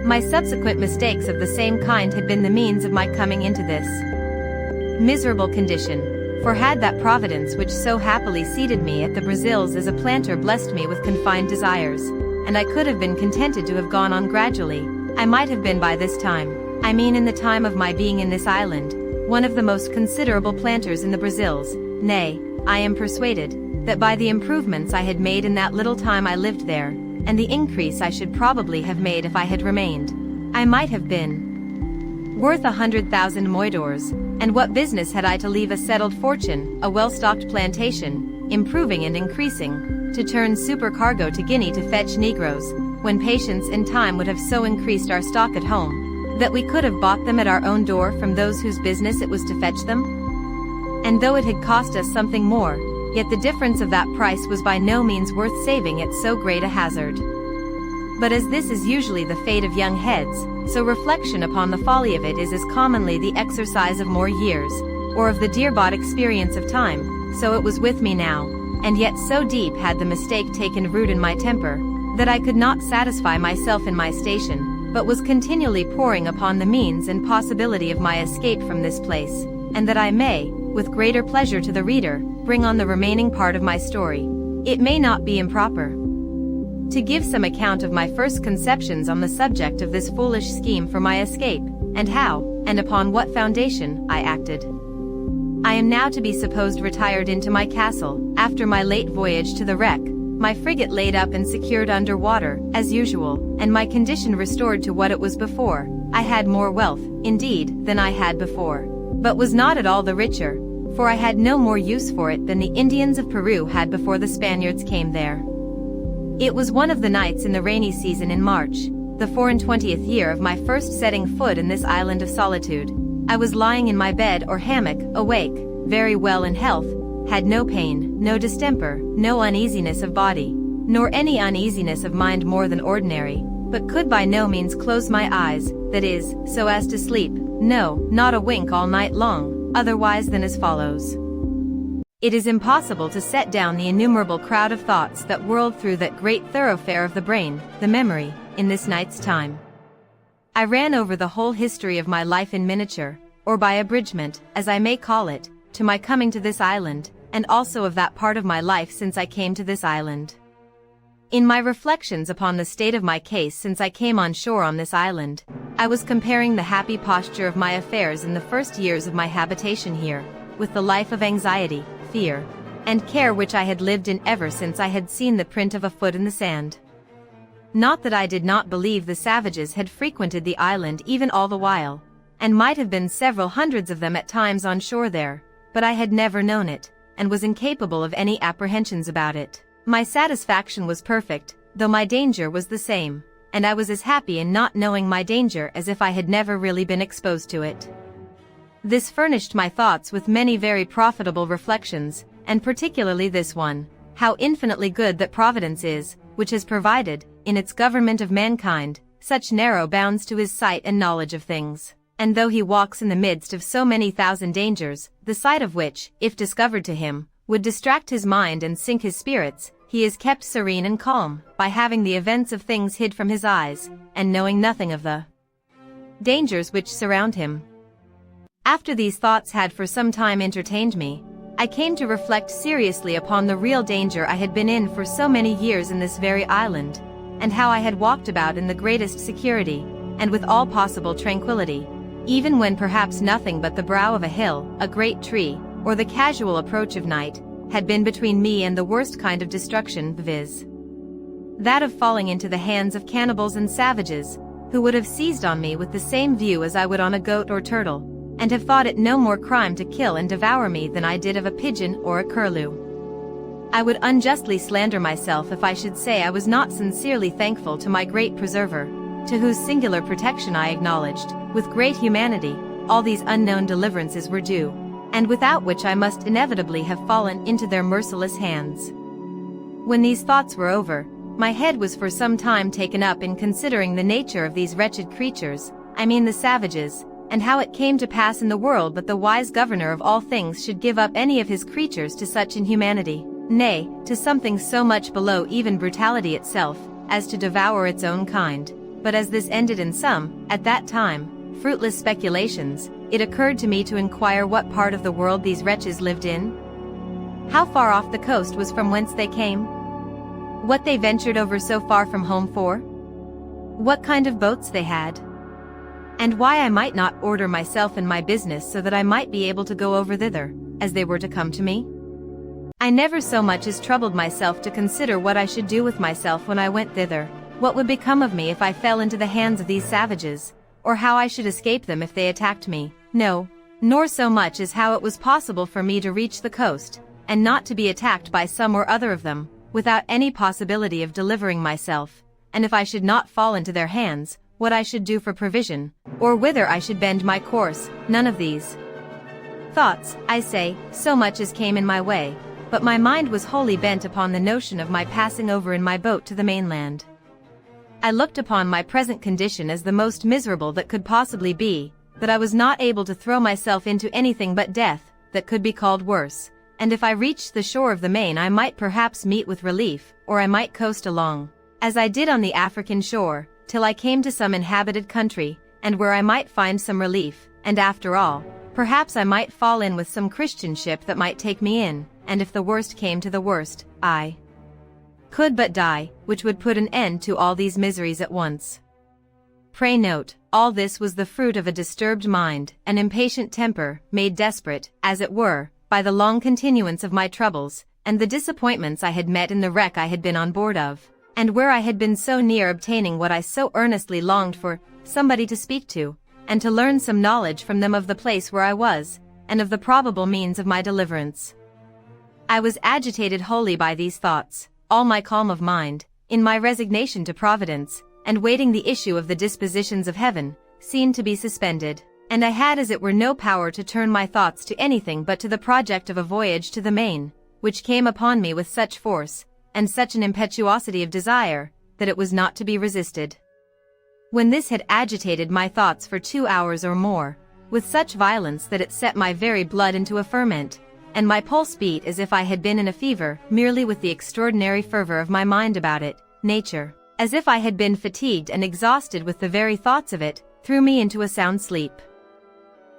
my subsequent mistakes of the same kind had been the means of my coming into this miserable condition, for had that providence which so happily seated me at the Brazils as a planter blessed me with confined desires, and I could have been contented to have gone on gradually, I might have been by this time, I mean in the time of my being in this island, one of the most considerable planters in the Brazils. Nay, I am persuaded, that by the improvements I had made in that little time I lived there, and the increase I should probably have made if I had remained, I might have been worth 100,000 moidores, and what business had I to leave a settled fortune, a well-stocked plantation, improving and increasing, to turn supercargo to Guinea to fetch negroes, when patience and time would have so increased our stock at home, that we could have bought them at our own door from those whose business it was to fetch them? And though it had cost us something more, yet the difference of that price was by no means worth saving at so great a hazard. But as this is usually the fate of young heads, so reflection upon the folly of it is as commonly the exercise of more years, or of the dear-bought experience of time, so it was with me now, and yet so deep had the mistake taken root in my temper, that I could not satisfy myself in my station, but was continually poring upon the means and possibility of my escape from this place, and that I may, with greater pleasure to the reader, bring on the remaining part of my story. It may not be improper to give some account of my first conceptions on the subject of this foolish scheme for my escape, and how, and upon what foundation, I acted. I am now to be supposed retired into my castle, after my late voyage to the wreck, my frigate laid up and secured under water, as usual, and my condition restored to what it was before. I had more wealth, indeed, than I had before, but was not at all the richer, for I had no more use for it than the Indians of Peru had before the Spaniards came there. It was one of the nights in the rainy season in March, the 24th year of my first setting foot in this island of solitude. I was lying in my bed or hammock, awake, very well in health, had no pain, no distemper, no uneasiness of body, nor any uneasiness of mind more than ordinary, but could by no means close my eyes, that is, so as to sleep, no, not a wink all night long, otherwise than as follows. It is impossible to set down the innumerable crowd of thoughts that whirled through that great thoroughfare of the brain, the memory, in this night's time. I ran over the whole history of my life in miniature, or by abridgment, as I may call it, to my coming to this island, and also of that part of my life since I came to this island. In my reflections upon the state of my case since I came on shore on this island, I was comparing the happy posture of my affairs in the first years of my habitation here, with the life of anxiety, fear, and care which I had lived in ever since I had seen the print of a foot in the sand. Not that I did not believe the savages had frequented the island even all the while, and might have been several hundreds of them at times on shore there, but I had never known it, and was incapable of any apprehensions about it. My satisfaction was perfect, though my danger was the same, and I was as happy in not knowing my danger as if I had never really been exposed to it. This furnished my thoughts with many very profitable reflections, and particularly this one, how infinitely good that Providence is, which has provided, in its government of mankind, such narrow bounds to his sight and knowledge of things. And though he walks in the midst of so many thousand dangers, the sight of which, if discovered to him, would distract his mind and sink his spirits, he is kept serene and calm, by having the events of things hid from his eyes, and knowing nothing of the dangers which surround him. After these thoughts had for some time entertained me, I came to reflect seriously upon the real danger I had been in for so many years in this very island, and how I had walked about in the greatest security, and with all possible tranquility, even when perhaps nothing but the brow of a hill, a great tree, or the casual approach of night, had been between me and the worst kind of destruction, viz. that of falling into the hands of cannibals and savages, who would have seized on me with the same view as I would on a goat or turtle, and have thought it no more crime to kill and devour me than I did of a pigeon or a curlew. I would unjustly slander myself if I should say I was not sincerely thankful to my great preserver, to whose singular protection I acknowledged, with great humanity, all these unknown deliverances were due, and without which I must inevitably have fallen into their merciless hands. When these thoughts were over, my head was for some time taken up in considering the nature of these wretched creatures, I mean the savages, and how it came to pass in the world that the wise governor of all things should give up any of his creatures to such inhumanity, nay, to something so much below even brutality itself, as to devour its own kind. But as this ended in some, at that time, fruitless speculations, it occurred to me to inquire what part of the world these wretches lived in, how far off the coast was from whence they came, what they ventured over so far from home for, what kind of boats they had, and why I might not order myself and my business so that I might be able to go over thither, as they were to come to me. I never so much as troubled myself to consider what I should do with myself when I went thither, what would become of me if I fell into the hands of these savages, or how I should escape them if they attacked me, no, nor so much as how it was possible for me to reach the coast, and not to be attacked by some or other of them, without any possibility of delivering myself, and if I should not fall into their hands, what I should do for provision, or whither I should bend my course. None of these thoughts, I say, so much as came in my way, but my mind was wholly bent upon the notion of my passing over in my boat to the mainland. I looked upon my present condition as the most miserable that could possibly be, that I was not able to throw myself into anything but death, that could be called worse, and if I reached the shore of the main I might perhaps meet with relief, or I might coast along, as I did on the African shore, till I came to some inhabited country, and where I might find some relief, and after all, perhaps I might fall in with some Christian ship that might take me in, and if the worst came to the worst, I could but die, which would put an end to all these miseries at once. Pray note, all this was the fruit of a disturbed mind, an impatient temper, made desperate, as it were, by the long continuance of my troubles, and the disappointments I had met in the wreck I had been on board of, and where I had been so near obtaining what I so earnestly longed for, somebody to speak to, and to learn some knowledge from them of the place where I was, and of the probable means of my deliverance. I was agitated wholly by these thoughts, all my calm of mind, in my resignation to Providence, and waiting the issue of the dispositions of heaven, seemed to be suspended, and I had as it were no power to turn my thoughts to anything but to the project of a voyage to the main, which came upon me with such force, and such an impetuosity of desire, that it was not to be resisted. When this had agitated my thoughts for 2 hours or more, with such violence that it set my very blood into a ferment, and my pulse beat as if I had been in a fever, merely with the extraordinary fervor of my mind about it, nature, as if I had been fatigued and exhausted with the very thoughts of it, threw me into a sound sleep.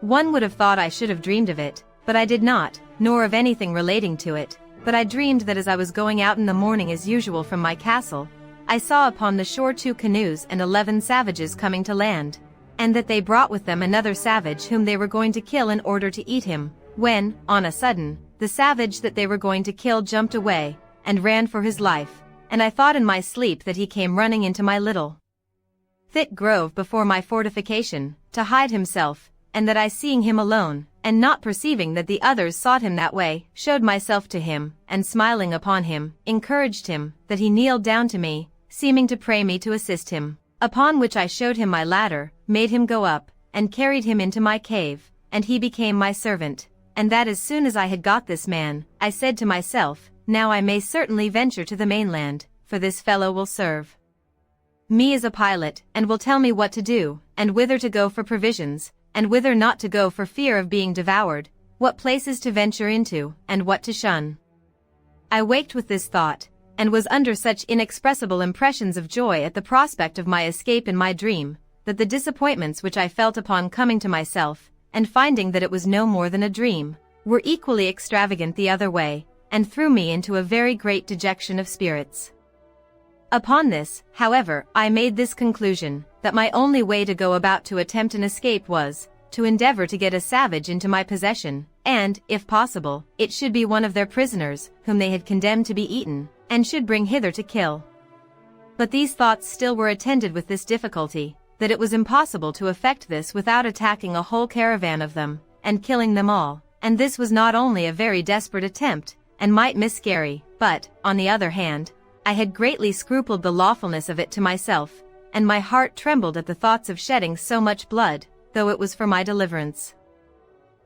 One would have thought I should have dreamed of it, but I did not, nor of anything relating to it, but I dreamed that as I was going out in the morning as usual from my castle, I saw upon the shore 2 canoes and 11 savages coming to land, and that they brought with them another savage whom they were going to kill in order to eat him, when, on a sudden, the savage that they were going to kill jumped away, and ran for his life, and I thought in my sleep that he came running into my little thick grove before my fortification, to hide himself, and that I seeing him alone, and not perceiving that the others sought him that way, showed myself to him, and smiling upon him, encouraged him, that he kneeled down to me, seeming to pray me to assist him, upon which I showed him my ladder, made him go up, and carried him into my cave, and he became my servant, and that as soon as I had got this man, I said to myself, now I may certainly venture to the mainland, for this fellow will serve me as a pilot, and will tell me what to do, and whither to go for provisions, and whither not to go for fear of being devoured, what places to venture into, and what to shun. I waked with this thought, and was under such inexpressible impressions of joy at the prospect of my escape in my dream, that the disappointments which I felt upon coming to myself, and finding that it was no more than a dream, were equally extravagant the other way, and threw me into a very great dejection of spirits. Upon this, however, I made this conclusion, that my only way to go about to attempt an escape was, to endeavor to get a savage into my possession, and, if possible, it should be one of their prisoners, whom they had condemned to be eaten, and should bring hither to kill. But these thoughts still were attended with this difficulty, that it was impossible to effect this without attacking a whole caravan of them, and killing them all, and this was not only a very desperate attempt, and might miscarry, but, on the other hand, I had greatly scrupled the lawfulness of it to myself, and my heart trembled at the thoughts of shedding so much blood, though it was for my deliverance.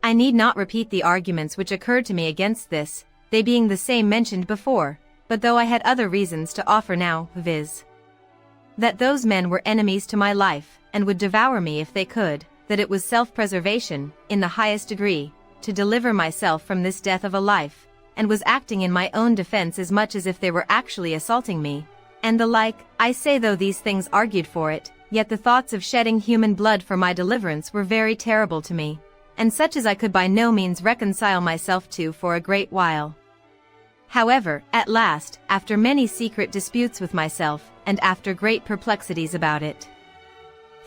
I need not repeat the arguments which occurred to me against this, they being the same mentioned before, but though I had other reasons to offer now, viz. that those men were enemies to my life, and would devour me if they could, that it was self-preservation, in the highest degree, to deliver myself from this death of a life, and was acting in my own defense as much as if they were actually assaulting me, and the like. I say though these things argued for it, yet the thoughts of shedding human blood for my deliverance were very terrible to me, and such as I could by no means reconcile myself to for a great while. However, at last, after many secret disputes with myself, and after great perplexities about it,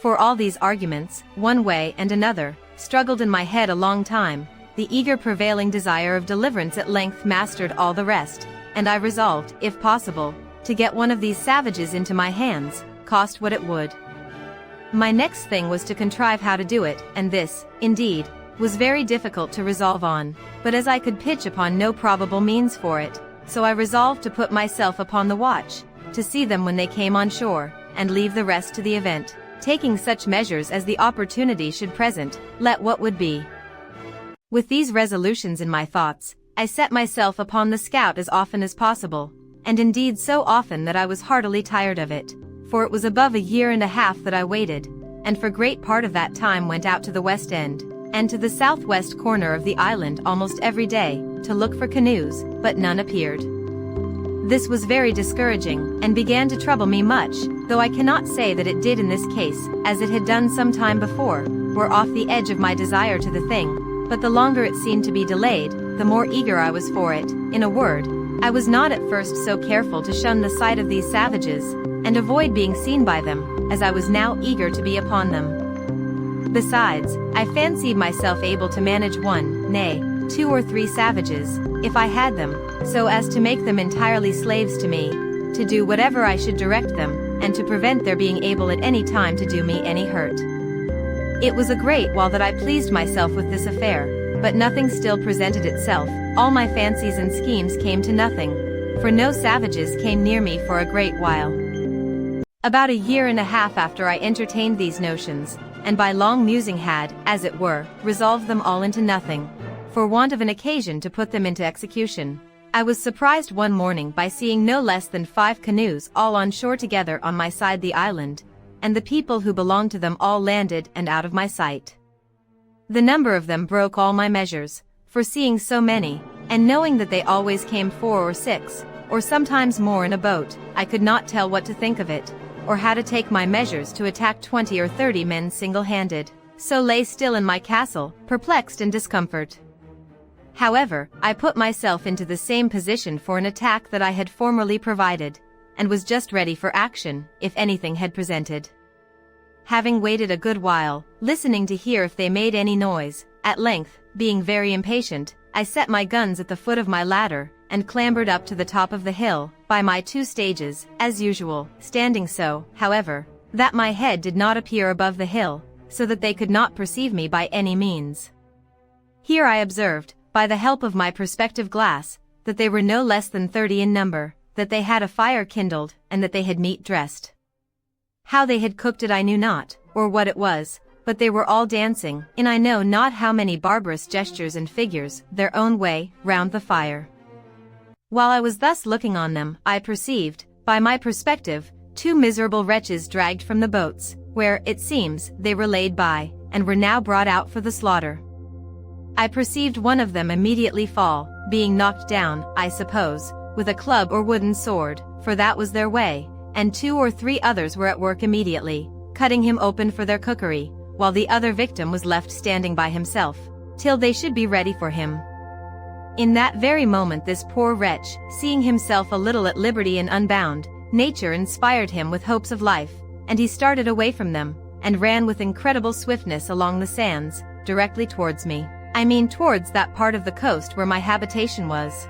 for all these arguments, one way and another, struggled in my head a long time, the eager prevailing desire of deliverance at length mastered all the rest, and I resolved, if possible, to get one of these savages into my hands, cost what it would. My next thing was to contrive how to do it, and this, indeed, was very difficult to resolve on, but as I could pitch upon no probable means for it, so I resolved to put myself upon the watch, to see them when they came on shore, and leave the rest to the event, taking such measures as the opportunity should present, let what would be. With these resolutions in my thoughts, I set myself upon the scout as often as possible, and indeed so often that I was heartily tired of it, for it was above a year and a half that I waited, and for great part of that time went out to the west end, and to the southwest corner of the island almost every day, to look for canoes, but none appeared. This was very discouraging, and began to trouble me much, though I cannot say that it did in this case, as it had done some time before, were off the edge of my desire to the thing, but the longer it seemed to be delayed, the more eager I was for it. In a word, I was not at first so careful to shun the sight of these savages, and avoid being seen by them, as I was now eager to be upon them. Besides, I fancied myself able to manage one, nay, 2 or 3 savages, if I had them, so as to make them entirely slaves to me, to do whatever I should direct them, and to prevent their being able at any time to do me any hurt. It was a great while that I pleased myself with this affair, but nothing still presented itself, all my fancies and schemes came to nothing, for no savages came near me for a great while. About a year and a half after I entertained these notions, and by long musing had, as it were, resolved them all into nothing, for want of an occasion to put them into execution, I was surprised one morning by seeing no less than 5 canoes all on shore together on my side the island, and the people who belonged to them all landed and out of my sight. The number of them broke all my measures, for seeing so many, and knowing that they always came 4 or 6, or sometimes more in a boat, I could not tell what to think of it, or how to take my measures to attack 20 or 30 men single-handed, so lay still in my castle, perplexed and discomfort. However, I put myself into the same position for an attack that I had formerly provided, and was just ready for action, if anything had presented. Having waited a good while, listening to hear if they made any noise, at length, being very impatient, I set my guns at the foot of my ladder, and clambered up to the top of the hill, by my 2 stages, as usual, standing so, however, that my head did not appear above the hill, so that they could not perceive me by any means. Here I observed, by the help of my perspective glass, that they were no less than 30 in number, that they had a fire kindled, and that they had meat dressed. How they had cooked it I knew not, or what it was, but they were all dancing, in I know not how many barbarous gestures and figures, their own way, round the fire. While I was thus looking on them, I perceived, by my perspective, 2 miserable wretches dragged from the boats, where, it seems, they were laid by, and were now brought out for the slaughter. I perceived one of them immediately fall, being knocked down, I suppose, with a club or wooden sword, for that was their way, and 2 or 3 others were at work immediately, cutting him open for their cookery, while the other victim was left standing by himself, till they should be ready for him. In that very moment this poor wretch, seeing himself a little at liberty and unbound, nature inspired him with hopes of life, and he started away from them, and ran with incredible swiftness along the sands, directly towards me. I mean towards that part of the coast where my habitation was.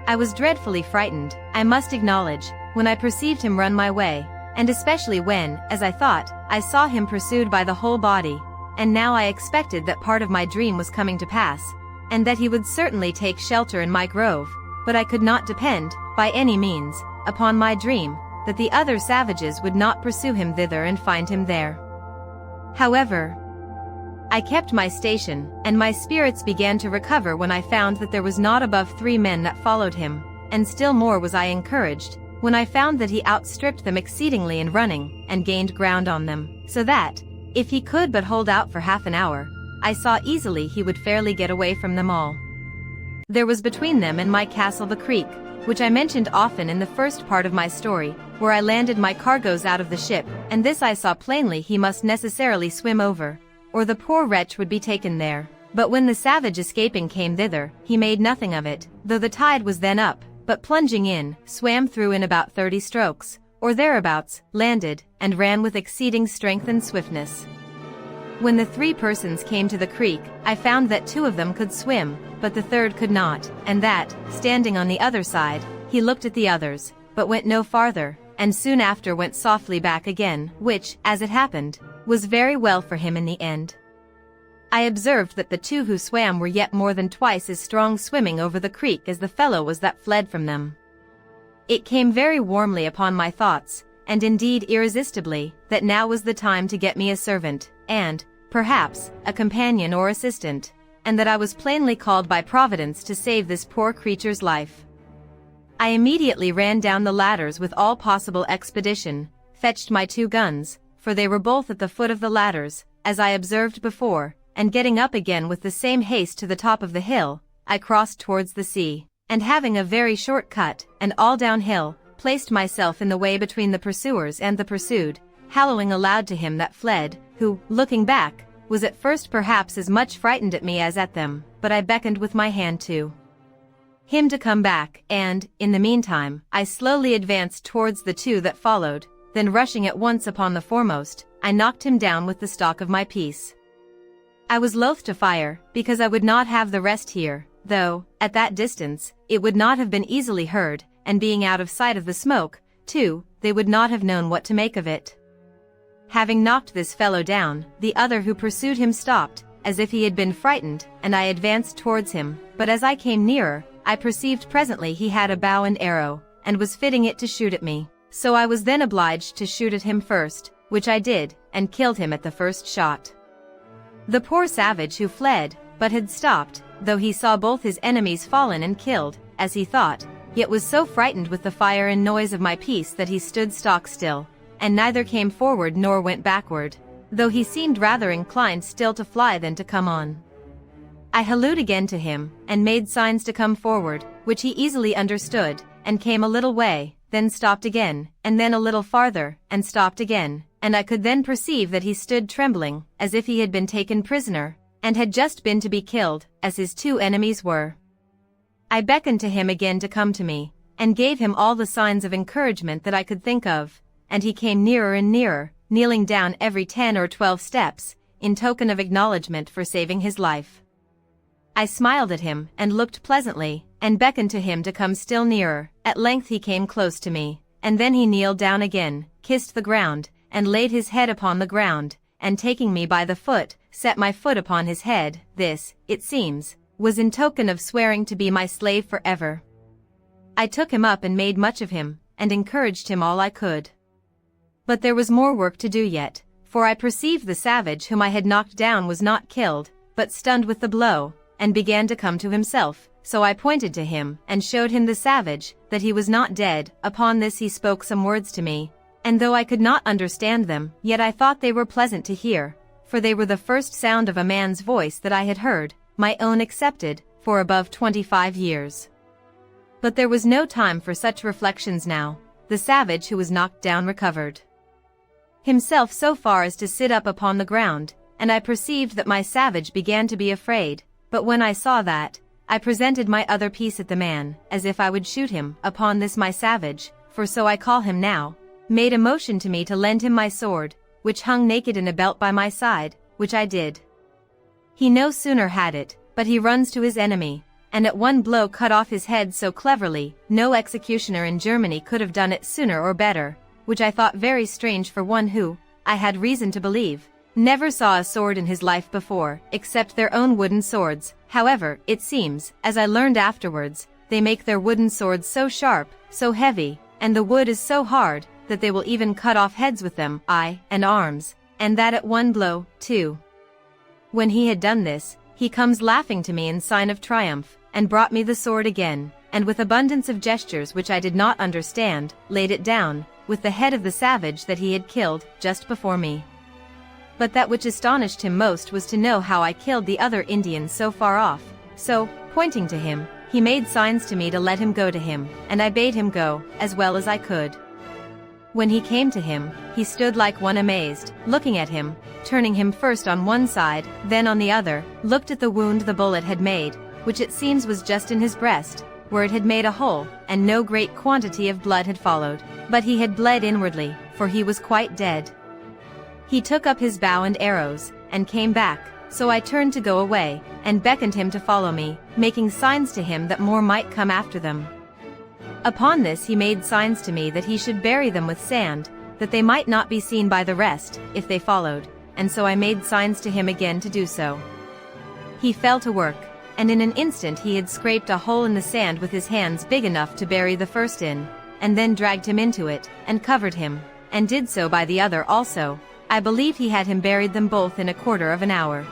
I was dreadfully frightened, I must acknowledge, when I perceived him run my way, and especially when, as I thought, I saw him pursued by the whole body, and now I expected that part of my dream was coming to pass, and that he would certainly take shelter in my grove, but I could not depend, by any means, upon my dream, that the other savages would not pursue him thither and find him there. However, I kept my station, and my spirits began to recover when I found that there was not above 3 men that followed him, and still more was I encouraged, when I found that he outstripped them exceedingly in running, and gained ground on them, so that, if he could but hold out for half an hour, I saw easily he would fairly get away from them all. There was between them and my castle the creek, which I mentioned often in the first part of my story, where I landed my cargoes out of the ship, and this I saw plainly he must necessarily swim over, or the poor wretch would be taken there. But when the savage escaping came thither, he made nothing of it, though the tide was then up, but plunging in, swam through in about 30 strokes, or thereabouts, landed, and ran with exceeding strength and swiftness. When the 3 persons came to the creek, I found that 2 of them could swim, but the third could not, and that, standing on the other side, he looked at the others, but went no farther, and soon after went softly back again, which, as it happened, was very well for him in the end. I observed that the 2 who swam were yet more than twice as strong swimming over the creek as the fellow was that fled from them. It came very warmly upon my thoughts, and indeed irresistibly, that now was the time to get me a servant, and, perhaps, a companion or assistant, and that I was plainly called by Providence to save this poor creature's life. I immediately ran down the ladders with all possible expedition, fetched my 2 guns, for they were both at the foot of the ladders, as I observed before, and getting up again with the same haste to the top of the hill, I crossed towards the sea, and having a very short cut, and all downhill, placed myself in the way between the pursuers and the pursued, hallooing aloud to him that fled, who, looking back, was at first perhaps as much frightened at me as at them, but I beckoned with my hand to him to come back, and, in the meantime, I slowly advanced towards the 2 that followed, then rushing at once upon the foremost, I knocked him down with the stock of my piece. I was loath to fire, because I would not have the rest hear, though, at that distance, it would not have been easily heard, and being out of sight of the smoke, too, they would not have known what to make of it. Having knocked this fellow down, the other who pursued him stopped, as if he had been frightened, and I advanced towards him, but as I came nearer, I perceived presently he had a bow and arrow, and was fitting it to shoot at me, so I was then obliged to shoot at him first, which I did, and killed him at the first shot. The poor savage who fled, but had stopped, though he saw both his enemies fallen and killed, as he thought, yet was so frightened with the fire and noise of my piece that he stood stock still, and neither came forward nor went backward, though he seemed rather inclined still to fly than to come on. I hallooed again to him, and made signs to come forward, which he easily understood, and came a little way, then stopped again, and then a little farther, and stopped again, and I could then perceive that he stood trembling, as if he had been taken prisoner, and had just been to be killed, as his 2 enemies were. I beckoned to him again to come to me, and gave him all the signs of encouragement that I could think of, and he came nearer and nearer, kneeling down every 10 or 12 steps, in token of acknowledgment for saving his life. I smiled at him, and looked pleasantly, and beckoned to him to come still nearer. At length he came close to me, and then he kneeled down again, kissed the ground, and laid his head upon the ground, and taking me by the foot, set my foot upon his head. This, it seems, was in token of swearing to be my slave forever. I took him up and made much of him, and encouraged him all I could. But there was more work to do yet, for I perceived the savage whom I had knocked down was not killed, but stunned with the blow, and began to come to himself, so I pointed to him, and showed him the savage, that he was not dead. Upon this he spoke some words to me, and though I could not understand them, yet I thought they were pleasant to hear, for they were the first sound of a man's voice that I had heard, my own excepted, for above 25 years. But there was no time for such reflections now. The savage who was knocked down recovered himself so far as to sit up upon the ground, and I perceived that my savage began to be afraid, but when I saw that, I presented my other piece at the man, as if I would shoot him. Upon this my savage, for so I call him now, made a motion to me to lend him my sword, which hung naked in a belt by my side, which I did. He no sooner had it, but he runs to his enemy, and at one blow cut off his head so cleverly, no executioner in Germany could have done it sooner or better, which I thought very strange for one who, I had reason to believe, never saw a sword in his life before, except their own wooden swords. However, it seems, as I learned afterwards, they make their wooden swords so sharp, so heavy, and the wood is so hard, that they will even cut off heads with them, and arms, and that at one blow, too. When he had done this, he comes laughing to me in sign of triumph, and brought me the sword again, and with abundance of gestures which I did not understand, laid it down, with the head of the savage that he had killed, just before me. But that which astonished him most was to know how I killed the other Indians so far off, so, pointing to him, he made signs to me to let him go to him, and I bade him go, as well as I could. When he came to him, he stood like one amazed, looking at him, turning him first on one side, then on the other, looked at the wound the bullet had made, which it seems was just in his breast, where it had made a hole, and no great quantity of blood had followed, but he had bled inwardly, for he was quite dead. He took up his bow and arrows, and came back, so I turned to go away, and beckoned him to follow me, making signs to him that more might come after them. Upon this he made signs to me that he should bury them with sand, that they might not be seen by the rest, if they followed, and so I made signs to him again to do so. He fell to work, and in an instant he had scraped a hole in the sand with his hands big enough to bury the first in, and then dragged him into it, and covered him, and did so by the other also. I believe he had him buried them both in a quarter of an hour.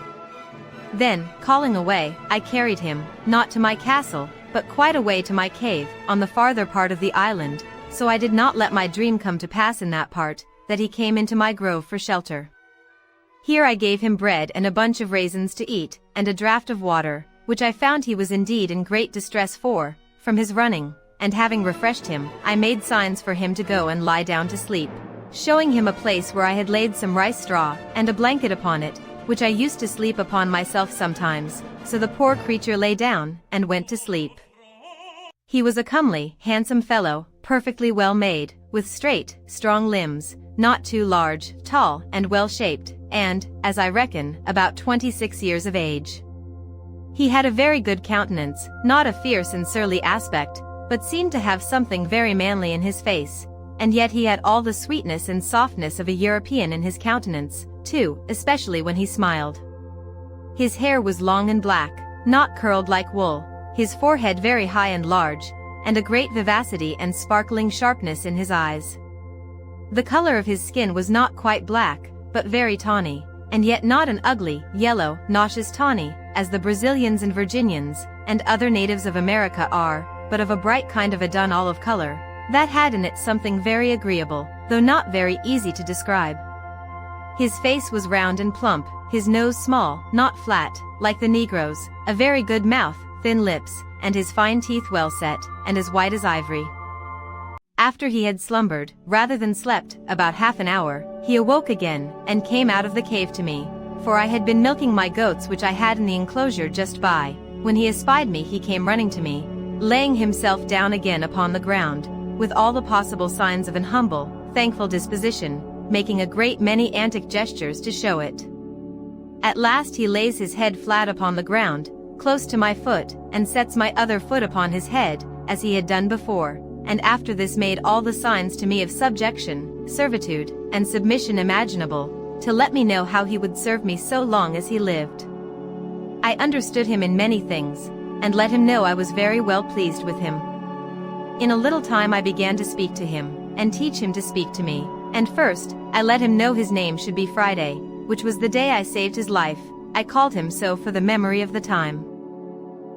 Then, calling away, I carried him, not to my castle, but quite away to my cave, on the farther part of the island, so I did not let my dream come to pass in that part, that he came into my grove for shelter. Here I gave him bread and a bunch of raisins to eat, and a draught of water, which I found he was indeed in great distress for, from his running, and having refreshed him, I made signs for him to go and lie down to sleep, showing him a place where I had laid some rice straw, and a blanket upon it, which I used to sleep upon myself sometimes, so the poor creature lay down, and went to sleep. He was a comely, handsome fellow, perfectly well made, with straight, strong limbs, not too large, tall, and well-shaped, and, as I reckon, about 26 years of age. He had a very good countenance, not a fierce and surly aspect, but seemed to have something very manly in his face, and yet he had all the sweetness and softness of a European in his countenance, too, especially when he smiled. His hair was long and black, not curled like wool, his forehead very high and large, and a great vivacity and sparkling sharpness in his eyes. The color of his skin was not quite black, but very tawny, and yet not an ugly, yellow, nauseous tawny, as the Brazilians and Virginians, and other natives of America are, but of a bright kind of a dun olive color, that had in it something very agreeable, though not very easy to describe. His face was round and plump, his nose small, not flat, like the Negroes, a very good mouth, thin lips, and his fine teeth well set, and as white as ivory. After he had slumbered, rather than slept, about half an hour, he awoke again, and came out of the cave to me, for I had been milking my goats which I had in the enclosure just by. When he espied me he came running to me, laying himself down again upon the ground, with all the possible signs of an humble, thankful disposition, making a great many antic gestures to show it. At last he lays his head flat upon the ground, close to my foot, and sets my other foot upon his head, as he had done before, and after this made all the signs to me of subjection, servitude, and submission imaginable, to let me know how he would serve me so long as he lived. I understood him in many things, and let him know I was very well pleased with him. In a little time I began to speak to him, and teach him to speak to me, and first, I let him know his name should be Friday, which was the day I saved his life. I called him so for the memory of the time.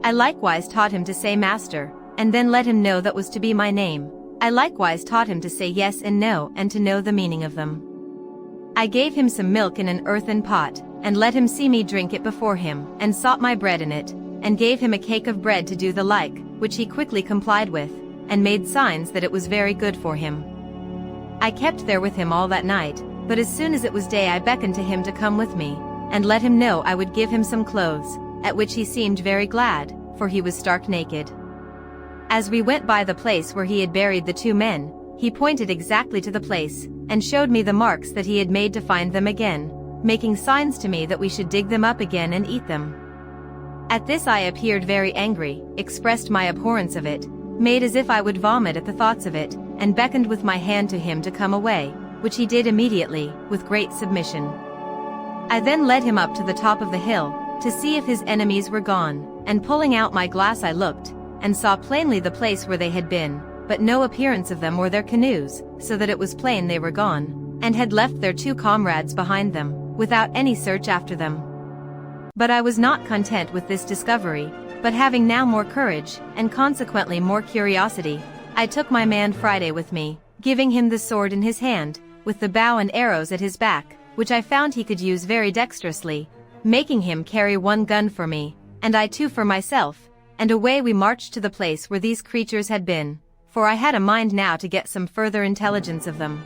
I likewise taught him to say master, and then let him know that was to be my name. I likewise taught him to say yes and no and to know the meaning of them. I gave him some milk in an earthen pot, and let him see me drink it before him, and sought my bread in it, and gave him a cake of bread to do the like, which he quickly complied with, and made signs that it was very good for him. I kept there with him all that night, but as soon as it was day I beckoned to him to come with me, and let him know I would give him some clothes, at which he seemed very glad, for he was stark naked. As we went by the place where he had buried the two men, he pointed exactly to the place, and showed me the marks that he had made to find them again, making signs to me that we should dig them up again and eat them. At this I appeared very angry, expressed my abhorrence of it, made as if I would vomit at the thoughts of it, and beckoned with my hand to him to come away, which he did immediately, with great submission. I then led him up to the top of the hill, to see if his enemies were gone, and pulling out my glass I looked, and saw plainly the place where they had been, but no appearance of them or their canoes, so that it was plain they were gone, and had left their 2 comrades behind them, without any search after them. But I was not content with this discovery, but having now more courage, and consequently more curiosity, I took my man Friday with me, giving him the sword in his hand, with the bow and arrows at his back, which I found he could use very dexterously, making him carry 1 gun for me, and I 2 for myself, and away we marched to the place where these creatures had been, for I had a mind now to get some further intelligence of them.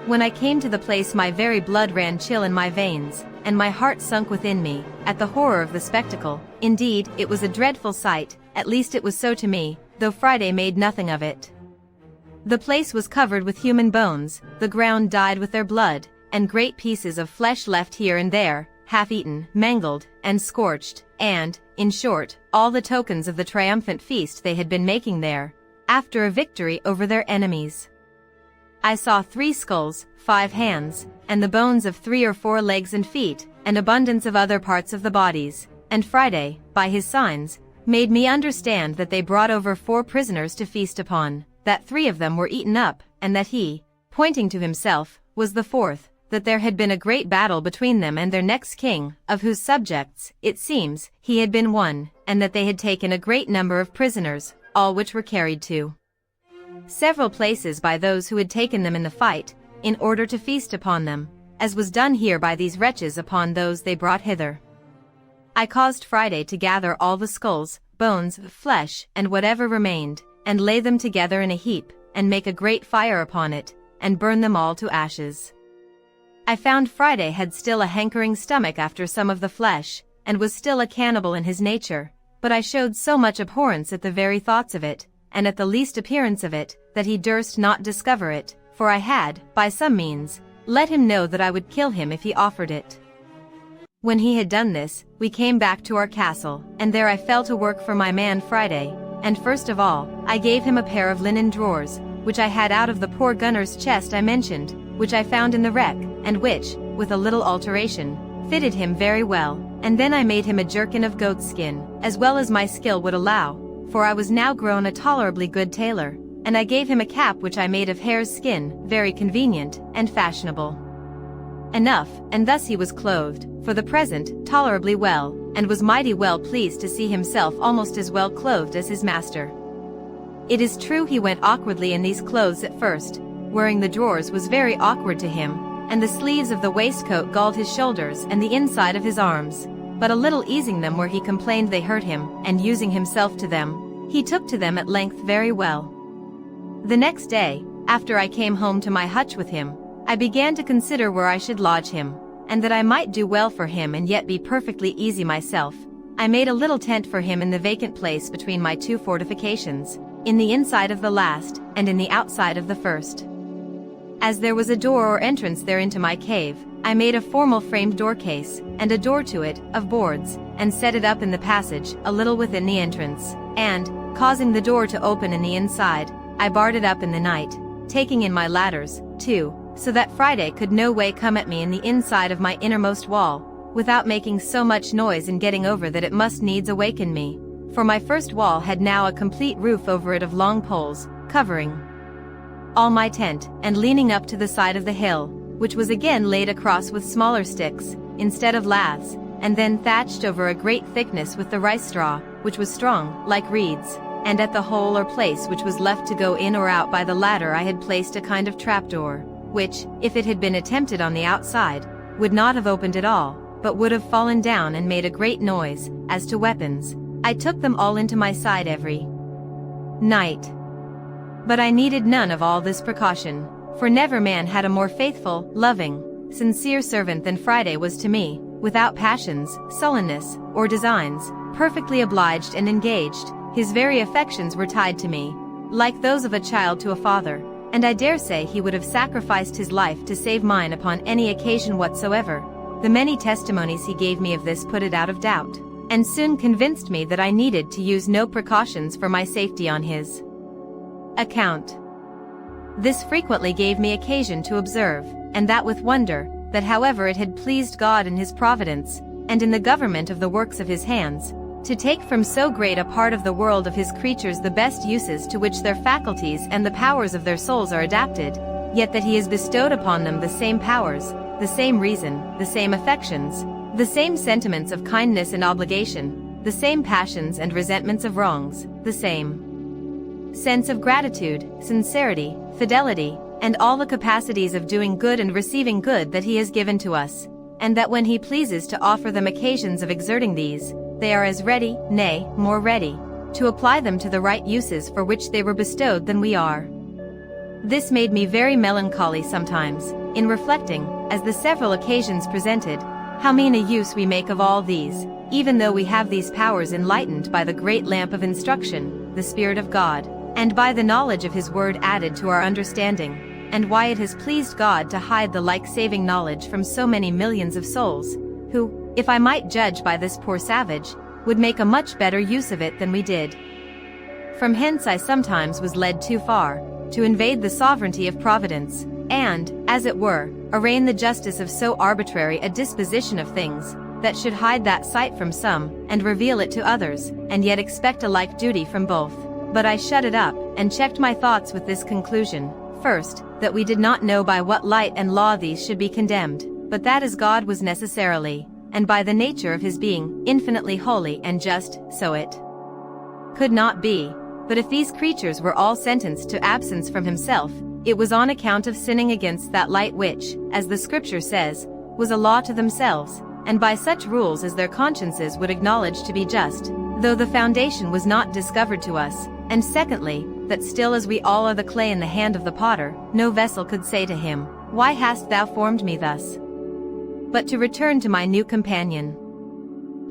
When I came to the place my very blood ran chill in my veins, and my heart sunk within me, at the horror of the spectacle. Indeed, it was a dreadful sight, at least it was so to me, though Friday made nothing of it. The place was covered with human bones, the ground dyed with their blood, and great pieces of flesh left here and there, half-eaten, mangled, and scorched, and, in short, all the tokens of the triumphant feast they had been making there, after a victory over their enemies. I saw 3 skulls, 5 hands, and the bones of 3 or 4 legs and feet, and abundance of other parts of the bodies, and Friday, by his signs, made me understand that they brought over 4 prisoners to feast upon, that 3 of them were eaten up, and that he, pointing to himself, was the 4th, that there had been a great battle between them and their next king, of whose subjects, it seems, he had been one, and that they had taken a great number of prisoners, all which were carried to several places by those who had taken them in the fight, in order to feast upon them, as was done here by these wretches upon those they brought hither. I caused Friday to gather all the skulls, bones, flesh, and whatever remained, and lay them together in a heap, and make a great fire upon it, and burn them all to ashes. I found Friday had still a hankering stomach after some of the flesh, and was still a cannibal in his nature, but I showed so much abhorrence at the very thoughts of it, and at the least appearance of it, that he durst not discover it, for I had, by some means, let him know that I would kill him if he offered it. When he had done this, we came back to our castle, and there I fell to work for my man Friday, and first of all, I gave him a pair of linen drawers, which I had out of the poor gunner's chest I mentioned, which I found in the wreck, and which, with a little alteration, fitted him very well, and then I made him a jerkin of goat's skin, as well as my skill would allow, for I was now grown a tolerably good tailor, and I gave him a cap which I made of hare's skin, very convenient, and fashionable enough, and thus he was clothed, for the present, tolerably well, and was mighty well pleased to see himself almost as well clothed as his master. It is true he went awkwardly in these clothes at first, wearing the drawers was very awkward to him, and the sleeves of the waistcoat galled his shoulders and the inside of his arms, but a little easing them where he complained they hurt him, and using himself to them, he took to them at length very well. The next day, after I came home to my hutch with him, I began to consider where I should lodge him, and that I might do well for him and yet be perfectly easy myself. I made a little tent for him in the vacant place between my 2 fortifications, in the inside of the last, and in the outside of the first. As there was a door or entrance there into my cave, I made a formal framed door case, and a door to it, of boards, and set it up in the passage, a little within the entrance, and, causing the door to open in the inside, I barred it up in the night, taking in my ladders, too, so that Friday could no way come at me in the inside of my innermost wall, without making so much noise in getting over that it must needs awaken me, for my first wall had now a complete roof over it of long poles, covering all my tent, and leaning up to the side of the hill, which was again laid across with smaller sticks, instead of laths, and then thatched over a great thickness with the rice straw, which was strong, like reeds, and at the hole or place which was left to go in or out by the ladder I had placed a kind of trapdoor, which, if it had been attempted on the outside, would not have opened at all, but would have fallen down and made a great noise. As to weapons, I took them all into my side every night. But I needed none of all this precaution, for never man had a more faithful, loving, sincere servant than Friday was to me, without passions, sullenness, or designs, perfectly obliged and engaged. His very affections were tied to me, like those of a child to a father, and I dare say he would have sacrificed his life to save mine upon any occasion whatsoever. The many testimonies he gave me of this put it out of doubt, and soon convinced me that I needed to use no precautions for my safety on his account. This frequently gave me occasion to observe, and that with wonder, that however it had pleased God in his providence, and in the government of the works of his hands, to take from so great a part of the world of his creatures the best uses to which their faculties and the powers of their souls are adapted, yet that he has bestowed upon them the same powers, the same reason, the same affections, the same sentiments of kindness and obligation, the same passions and resentments of wrongs, the same sense of gratitude, sincerity, fidelity, and all the capacities of doing good and receiving good that he has given to us, and that when he pleases to offer them occasions of exerting these, they are as ready, nay, more ready, to apply them to the right uses for which they were bestowed than we are. This made me very melancholy sometimes, in reflecting, as the several occasions presented, how mean a use we make of all these, even though we have these powers enlightened by the great lamp of instruction, the Spirit of God, and by the knowledge of his word added to our understanding, and why it has pleased God to hide the like saving knowledge from so many millions of souls, who, if I might judge by this poor savage, would make a much better use of it than we did. From hence I sometimes was led too far, to invade the sovereignty of Providence, and, as it were, arraign the justice of so arbitrary a disposition of things, that should hide that sight from some, and reveal it to others, and yet expect a like duty from both. But I shut it up, and checked my thoughts with this conclusion: first, that we did not know by what light and law these should be condemned, but that as God was necessarily, and by the nature of his being, infinitely holy and just, so it could not be. But if these creatures were all sentenced to absence from himself, it was on account of sinning against that light which, as the Scripture says, was a law to themselves, and by such rules as their consciences would acknowledge to be just, though the foundation was not discovered to us, and secondly, that still as we all are the clay in the hand of the potter, no vessel could say to him, "Why hast thou formed me thus?" But to return to my new companion.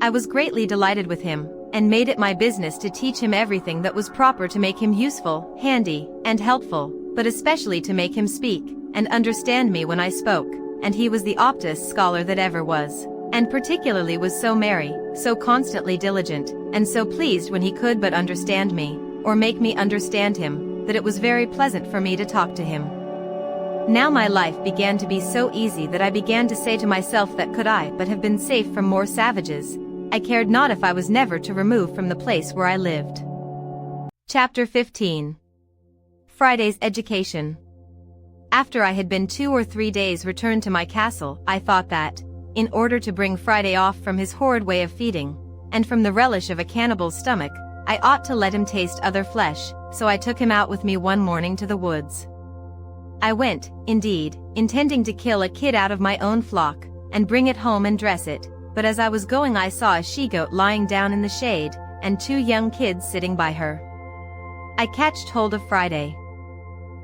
I was greatly delighted with him, and made it my business to teach him everything that was proper to make him useful, handy, and helpful, but especially to make him speak, and understand me when I spoke, and he was the optest scholar that ever was, and particularly was so merry, so constantly diligent, and so pleased when he could but understand me, or make me understand him, that it was very pleasant for me to talk to him. Now my life began to be so easy that I began to say to myself that could I but have been safe from more savages, I cared not if I was never to remove from the place where I lived. Chapter 15. Friday's Education. After I had been 2 or 3 days returned to my castle, I thought that, in order to bring Friday off from his horrid way of feeding, and from the relish of a cannibal's stomach, I ought to let him taste other flesh, so I took him out with me one morning to the woods. I went, indeed, intending to kill a kid out of my own flock, and bring it home and dress it, but as I was going I saw a she-goat lying down in the shade, and 2 young kids sitting by her. I catched hold of Friday.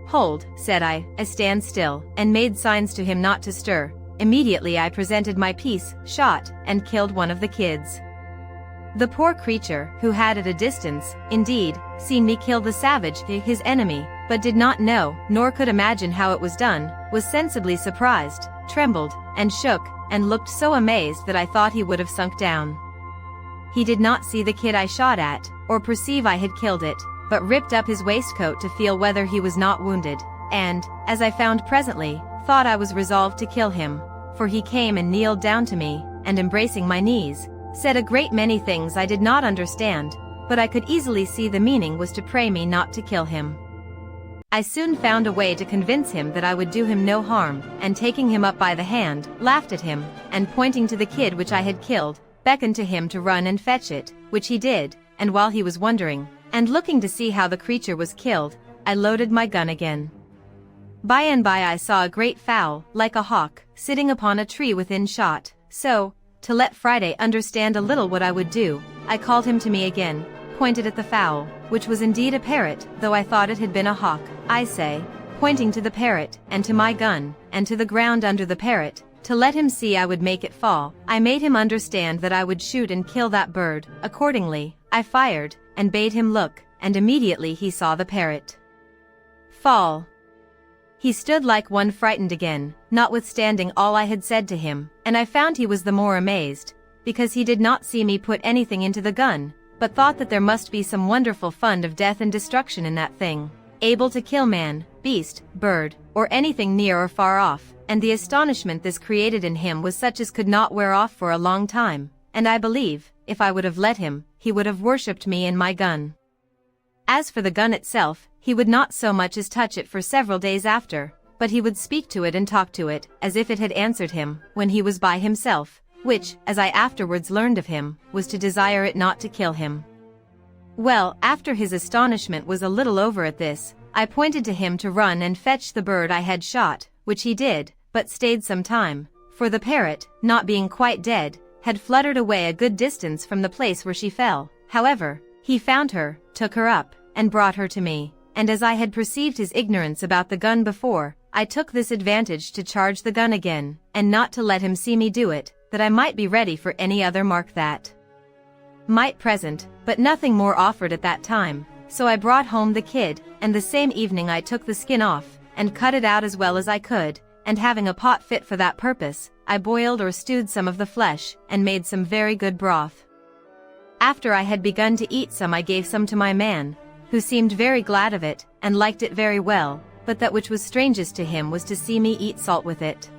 "Hold," said I stand still, and made signs to him not to stir. Immediately I presented my piece, shot, and killed one of the kids. The poor creature, who had at a distance, indeed, seen me kill the savage, his enemy, but did not know, nor could imagine how it was done, was sensibly surprised, trembled, and shook, and looked so amazed that I thought he would have sunk down. He did not see the kid I shot at, or perceive I had killed it, but ripped up his waistcoat to feel whether he was not wounded, and, as I found presently, thought I was resolved to kill him, for he came and kneeled down to me, and embracing my knees, said a great many things I did not understand, but I could easily see the meaning was to pray me not to kill him. I soon found a way to convince him that I would do him no harm, and taking him up by the hand, laughed at him, and pointing to the kid which I had killed, beckoned to him to run and fetch it, which he did, and while he was wondering, and looking to see how the creature was killed, I loaded my gun again. By and by I saw a great fowl, like a hawk, sitting upon a tree within shot, so, to let Friday understand a little what I would do, I called him to me again, pointed at the fowl, which was indeed a parrot, though I thought it had been a hawk, I say, pointing to the parrot, and to my gun, and to the ground under the parrot, to let him see I would make it fall. I made him understand that I would shoot and kill that bird. Accordingly, I fired, and bade him look, and immediately he saw the parrot fall. He stood like one frightened again, notwithstanding all I had said to him, and I found he was the more amazed, because he did not see me put anything into the gun, but thought that there must be some wonderful fund of death and destruction in that thing, able to kill man, beast, bird, or anything near or far off, and the astonishment this created in him was such as could not wear off for a long time, and I believe, if I would have let him, he would have worshipped me and my gun. As for the gun itself, he would not so much as touch it for several days after, but he would speak to it and talk to it, as if it had answered him, when he was by himself, which, as I afterwards learned of him, was to desire it not to kill him. Well, after his astonishment was a little over at this, I pointed to him to run and fetch the bird I had shot, which he did, but stayed some time, for the parrot, not being quite dead, had fluttered away a good distance from the place where she fell. However, he found her, took her up, and brought her to me, and as I had perceived his ignorance about the gun before, I took this advantage to charge the gun again, and not to let him see me do it, that I might be ready for any other mark that might present, but nothing more offered at that time, so I brought home the kid, and the same evening I took the skin off, and cut it out as well as I could, and having a pot fit for that purpose, I boiled or stewed some of the flesh, and made some very good broth. After I had begun to eat some I gave some to my man, who seemed very glad of it, and liked it very well, but that which was strangest to him was to see me eat salt with it.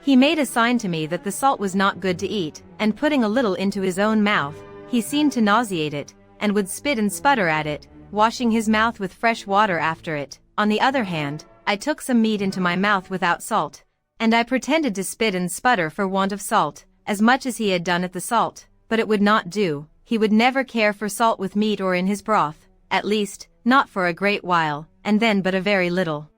He made a sign to me that the salt was not good to eat, and putting a little into his own mouth, he seemed to nauseate it, and would spit and sputter at it, washing his mouth with fresh water after it. On the other hand, I took some meat into my mouth without salt, and I pretended to spit and sputter for want of salt, as much as he had done at the salt, but it would not do. He would never care for salt with meat or in his broth, at least, not for a great while, and then but a very little.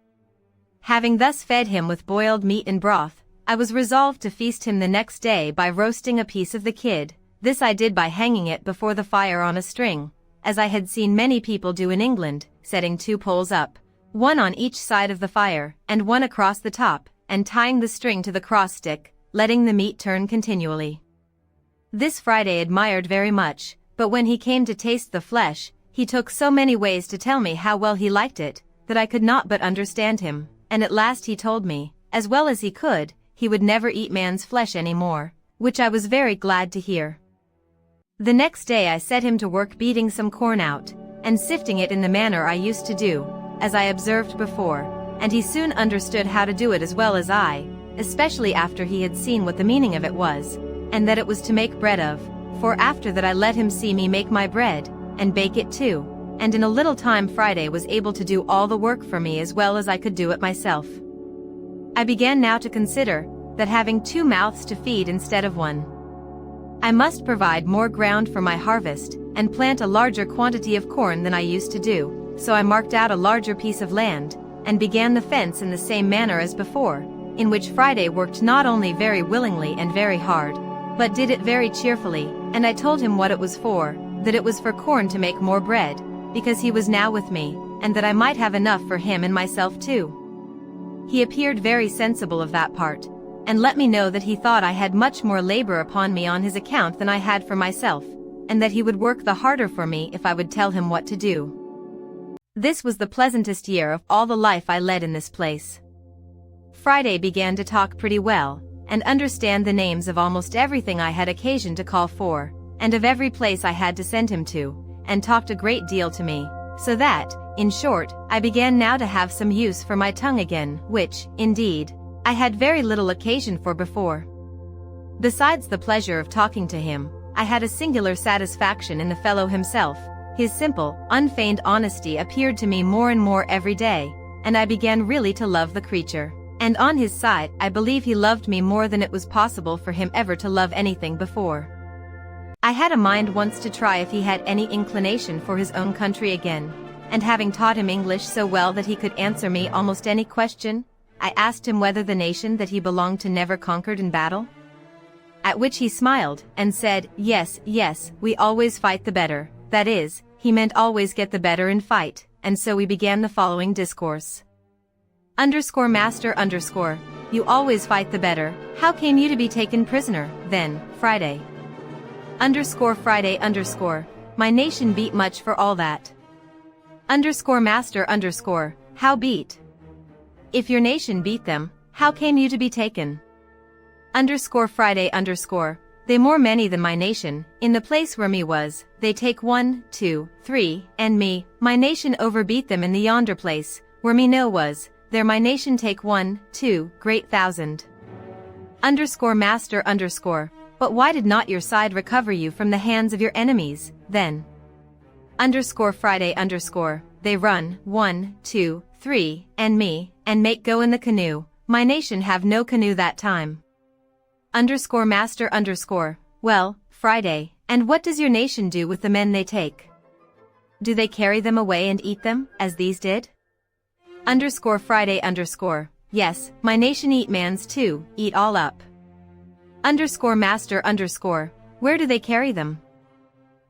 Having thus fed him with boiled meat and broth, I was resolved to feast him the next day by roasting a piece of the kid. This I did by hanging it before the fire on a string, as I had seen many people do in England, setting 2 poles up, one on each side of the fire, and one across the top, and tying the string to the cross stick, letting the meat turn continually. This Friday admired very much, but when he came to taste the flesh, he took so many ways to tell me how well he liked it, that I could not but understand him, and at last he told me, as well as he could, he would never eat man's flesh any more, which I was very glad to hear. The next day I set him to work beating some corn out, and sifting it in the manner I used to do, as I observed before, and he soon understood how to do it as well as I, especially after he had seen what the meaning of it was, and that it was to make bread of, for after that I let him see me make my bread, and bake it too, and in a little time Friday was able to do all the work for me as well as I could do it myself. I began now to consider, that having 2 mouths to feed instead of 1, I must provide more ground for my harvest, and plant a larger quantity of corn than I used to do, so I marked out a larger piece of land, and began the fence in the same manner as before, in which Friday worked not only very willingly and very hard, but did it very cheerfully, and I told him what it was for, that it was for corn to make more bread, because he was now with me, and that I might have enough for him and myself too. He appeared very sensible of that part, and let me know that he thought I had much more labor upon me on his account than I had for myself, and that he would work the harder for me if I would tell him what to do. This was the pleasantest year of all the life I led in this place. Friday began to talk pretty well, and understand the names of almost everything I had occasion to call for, and of every place I had to send him to, and talked a great deal to me, so that, in short, I began now to have some use for my tongue again, which, indeed, I had very little occasion for before. Besides the pleasure of talking to him, I had a singular satisfaction in the fellow himself. His simple, unfeigned honesty appeared to me more and more every day, and I began really to love the creature. And on his side, I believe he loved me more than it was possible for him ever to love anything before. I had a mind once to try if he had any inclination for his own country again, and having taught him English so well that he could answer me almost any question, I asked him whether the nation that he belonged to never conquered in battle. At which he smiled, and said, yes, we always fight the better, that is, he meant always get the better in fight, and so we began the following discourse. _master_, you always fight the better, how came you to be taken prisoner, then, Friday? _Friday_, my nation beat much for all that. _master_, how beat? If your nation beat them, how came you to be taken? _Friday_, they more many than my nation, in the place where me was, they take 1, 2, 3, and me, my nation overbeat them in the yonder place, where me know was, there my nation take 1, 2, great thousand. Underscore master underscore, but why did not your side recover you from the hands of your enemies, then? Underscore Friday underscore, they run, 1, 2, 3, and me, and make go in the canoe, my nation have no canoe that time. Underscore master underscore, well, Friday, and what does your nation do with the men they take? Do they carry them away and eat them, as these did? Underscore Friday underscore, yes, my nation eat mans too, eat all up. Underscore master underscore, where do they carry them?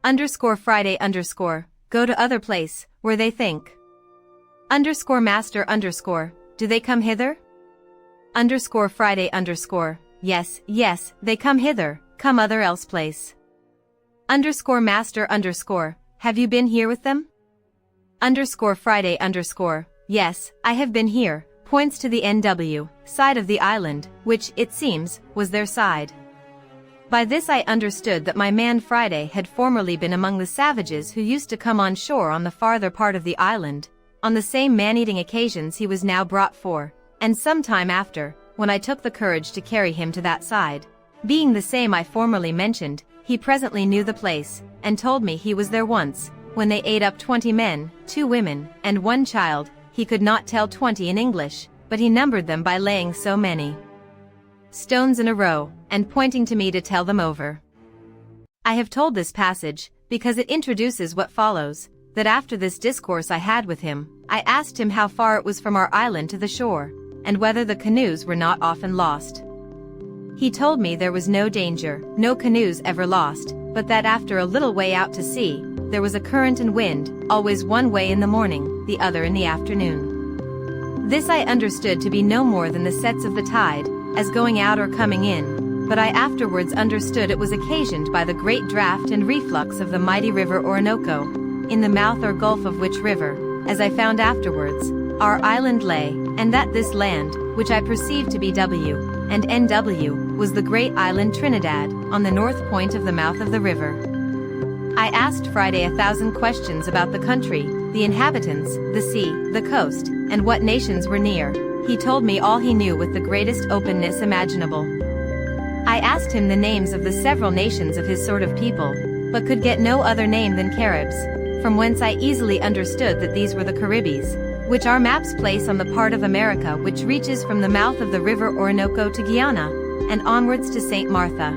Underscore Friday underscore, go to other place, where they think. Underscore master underscore, do they come hither? Underscore Friday underscore, yes, yes, they come hither, come other else place. Underscore master underscore, have you been here with them? Underscore Friday underscore, yes, I have been here, points to the NW, side of the island, which, it seems, was their side. By this I understood that my man Friday had formerly been among the savages who used to come on shore on the farther part of the island, on the same man-eating occasions he was now brought for, and some time after, when I took the courage to carry him to that side, being the same I formerly mentioned, he presently knew the place, and told me he was there once, when they ate up 20 men, 2 women, and 1 child. He could not tell 20 in English, but he numbered them by laying so many stones in a row, and pointing to me to tell them over. I have told this passage, because it introduces what follows, that after this discourse I had with him, I asked him how far it was from our island to the shore, and whether the canoes were not often lost. He told me there was no danger, no canoes ever lost, but that after a little way out to sea, there was a current and wind, always one way in the morning, the other in the afternoon. This I understood to be no more than the sets of the tide, as going out or coming in, but I afterwards understood it was occasioned by the great draught and reflux of the mighty river Orinoco, in the mouth or gulf of which river, as I found afterwards, our island lay, and that this land, which I perceived to be W and NW, was the great island Trinidad, on the north point of the mouth of the river. I asked Friday 1,000 questions about the country, the inhabitants, the sea, the coast, and what nations were near. He told me all he knew with the greatest openness imaginable. I asked him the names of the several nations of his sort of people, but could get no other name than Caribs, from whence I easily understood that these were the Caribbees, which our maps place on the part of America which reaches from the mouth of the river Orinoco to Guyana, and onwards to St. Martha.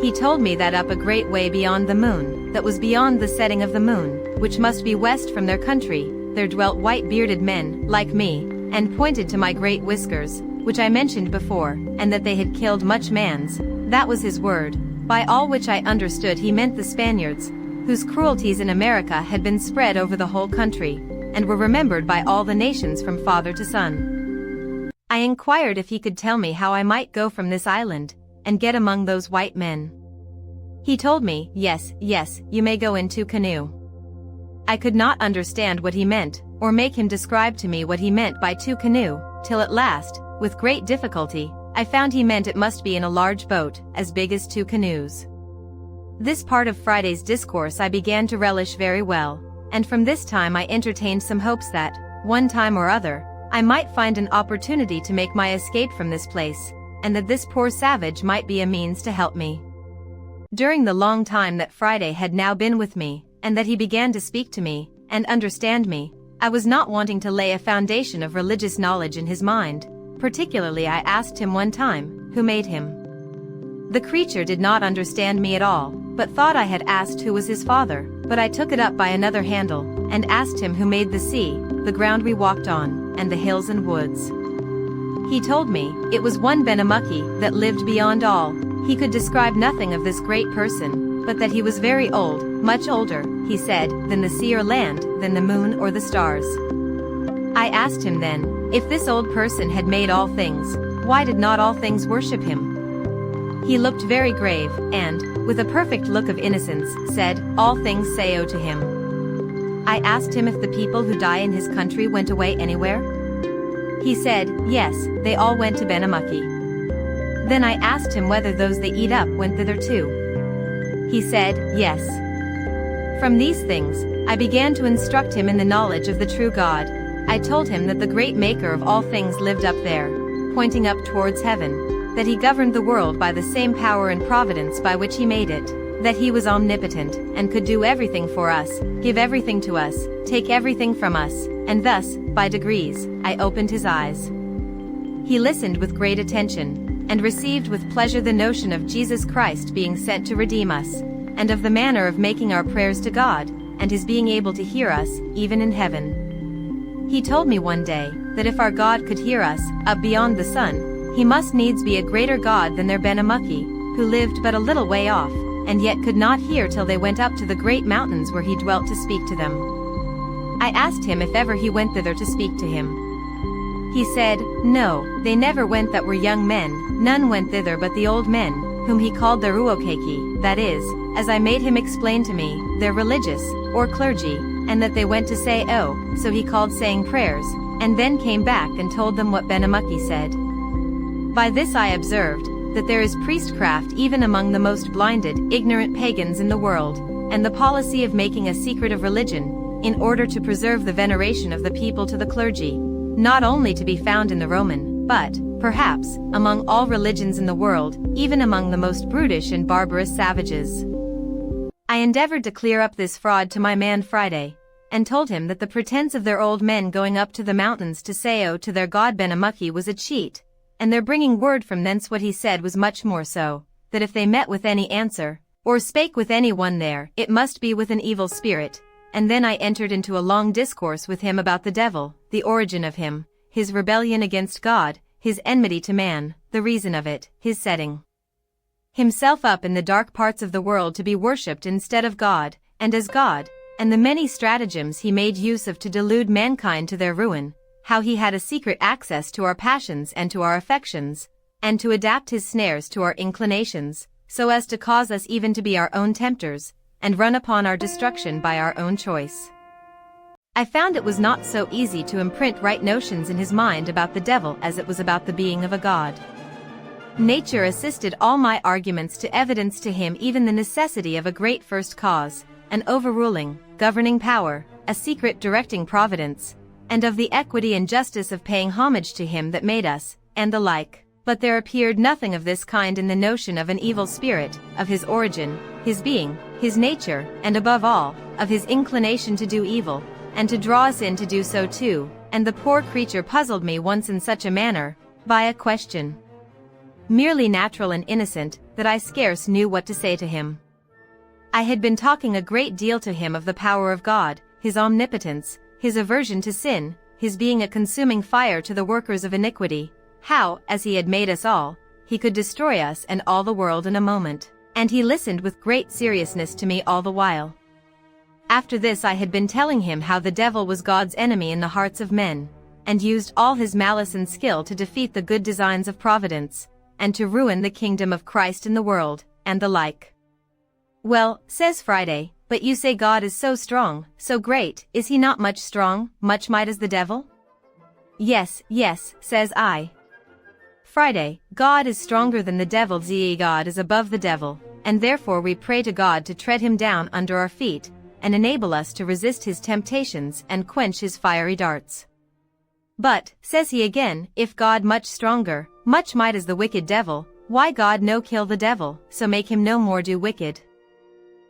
He told me that up a great way beyond the moon, that was beyond the setting of the moon, which must be west from their country, there dwelt white-bearded men, like me, and pointed to my great whiskers, which I mentioned before, and that they had killed much mans, that was his word, by all which I understood he meant the Spaniards, whose cruelties in America had been spread over the whole country, and were remembered by all the nations from father to son. I inquired if he could tell me how I might go from this island, and get among those white men. He told me, yes, yes, you may go in 2 canoe. I could not understand what he meant, or make him describe to me what he meant by 2 canoe, till at last, with great difficulty, I found he meant it must be in a large boat, as big as 2 canoes. This part of Friday's discourse I began to relish very well, and from this time I entertained some hopes that, one time or other, I might find an opportunity to make my escape from this place, and that this poor savage might be a means to help me. During the long time that Friday had now been with me, and that he began to speak to me, and understand me, I was not wanting to lay a foundation of religious knowledge in his mind. Particularly I asked him one time, who made him? The creature did not understand me at all, but thought I had asked who was his father, but I took it up by another handle, and asked him who made the sea, the ground we walked on, and the hills and woods. He told me, it was one Benamuckee that lived beyond all. He could describe nothing of this great person, but that he was very old, much older, he said, than the sea or land, than the moon or the stars. I asked him then, if this old person had made all things, why did not all things worship him? He looked very grave, and, with a perfect look of innocence, said, all things say O to him. I asked him if the people who die in his country went away anywhere? He said, yes, they all went to Benamuckee. Then I asked him whether those they eat up went thither too. He said, yes. From these things, I began to instruct him in the knowledge of the true God, I told him that the great maker of all things lived up there, pointing up towards heaven, that he governed the world by the same power and providence by which he made it, that he was omnipotent, and could do everything for us, give everything to us, take everything from us, and thus, by degrees, I opened his eyes. He listened with great attention, and received with pleasure the notion of Jesus Christ being sent to redeem us, and of the manner of making our prayers to God, and his being able to hear us, even in heaven. He told me one day, that if our God could hear us, up beyond the sun, he must needs be a greater God than their Benamuckee, who lived but a little way off, and yet could not hear till they went up to the great mountains where he dwelt to speak to them. I asked him if ever he went thither to speak to him. He said, no, they never went that were young men, none went thither but the old men, whom he called their uokeki, that is, as I made him explain to me, their religious, or clergy, and that they went to say so he called saying prayers, and then came back and told them what Benamuckee said. By this I observed, that there is priestcraft even among the most blinded, ignorant pagans in the world, and the policy of making a secret of religion, in order to preserve the veneration of the people to the clergy, not only to be found in the Roman, but, perhaps, among all religions in the world, even among the most brutish and barbarous savages. I endeavored to clear up this fraud to my man Friday, and told him that the pretense of their old men going up to the mountains to say to their god Benamuckee was a cheat, and their bringing word from thence what he said was much more so, that if they met with any answer, or spake with any one there, it must be with an evil spirit, and then I entered into a long discourse with him about the devil, the origin of him, his rebellion against God, his enmity to man, the reason of it, his setting himself up in the dark parts of the world to be worshipped instead of God, and as God, and the many stratagems he made use of to delude mankind to their ruin, how he had a secret access to our passions and to our affections, and to adapt his snares to our inclinations, so as to cause us even to be our own tempters, and run upon our destruction by our own choice. I found it was not so easy to imprint right notions in his mind about the devil as it was about the being of a god. Nature assisted all my arguments to evidence to him even the necessity of a great first cause, an overruling, governing power, a secret directing providence, and of the equity and justice of paying homage to him that made us, and the like. But there appeared nothing of this kind in the notion of an evil spirit, of his origin, his being, his nature, and above all, of his inclination to do evil, and to draw us in to do so too, and the poor creature puzzled me once in such a manner, by a question merely natural and innocent, that I scarce knew what to say to him. I had been talking a great deal to him of the power of God, his omnipotence, his aversion to sin, his being a consuming fire to the workers of iniquity, how, as he had made us all, he could destroy us and all the world in a moment, and he listened with great seriousness to me all the while. After this I had been telling him how the devil was God's enemy in the hearts of men, and used all his malice and skill to defeat the good designs of providence, and to ruin the kingdom of Christ in the world, and the like. Well, says Friday, but you say God is so strong, so great, is he not much strong, much might as the devil? Yes, yes, says I. Friday, God is stronger than the devil. God is above the devil, and therefore we pray to God to tread him down under our feet, and enable us to resist his temptations and quench his fiery darts. But, says he again, if God much stronger, much might as the wicked devil, why God no kill the devil, so make him no more do wicked?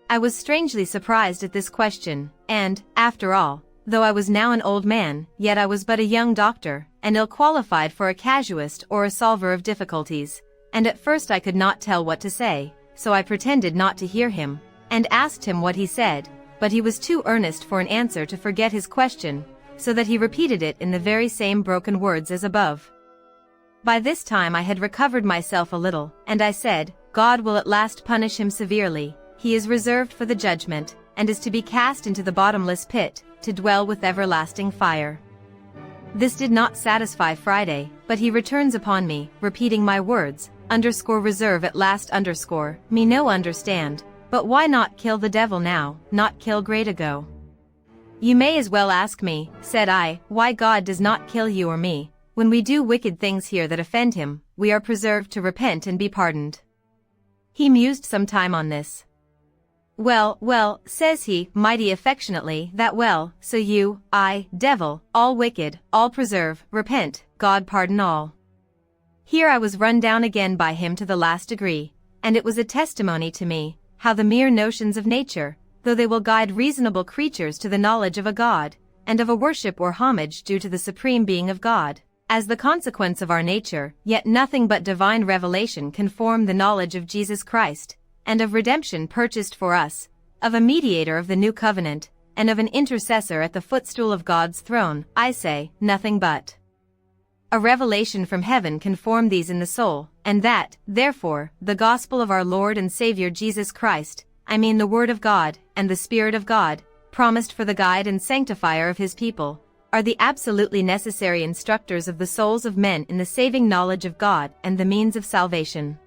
I was strangely surprised at this question, and, after all, though I was now an old man, yet I was but a young doctor, and ill-qualified for a casuist or a solver of difficulties, and at first I could not tell what to say, so I pretended not to hear him, and asked him what he said, but he was too earnest for an answer to forget his question, so that he repeated it in the very same broken words as above. By this time I had recovered myself a little, and I said, God will at last punish him severely, he is reserved for the judgment, and is to be cast into the bottomless pit, to dwell with everlasting fire. This did not satisfy Friday, but he returns upon me, repeating my words, _reserve at last _ me no understand, but why not kill the devil now, not kill great ago? You may as well ask me, said I, why God does not kill you or me. When we do wicked things here that offend him, we are preserved to repent and be pardoned. He mused some time on this. Well, says he, mighty affectionately, that well, so you, I, devil, all wicked, all preserve, repent, God pardon all. Here I was run down again by him to the last degree, and it was a testimony to me, how the mere notions of nature, though they will guide reasonable creatures to the knowledge of a God, and of a worship or homage due to the supreme being of God, as the consequence of our nature, yet nothing but divine revelation can form the knowledge of Jesus Christ, and of redemption purchased for us, of a mediator of the new covenant, and of an intercessor at the footstool of God's throne, I say, nothing but a revelation from heaven can form these in the soul, and that, therefore, the gospel of our Lord and Savior Jesus Christ, I mean the Word of God, and the Spirit of God, promised for the guide and sanctifier of his people, are the absolutely necessary instructors of the souls of men in the saving knowledge of God and the means of salvation.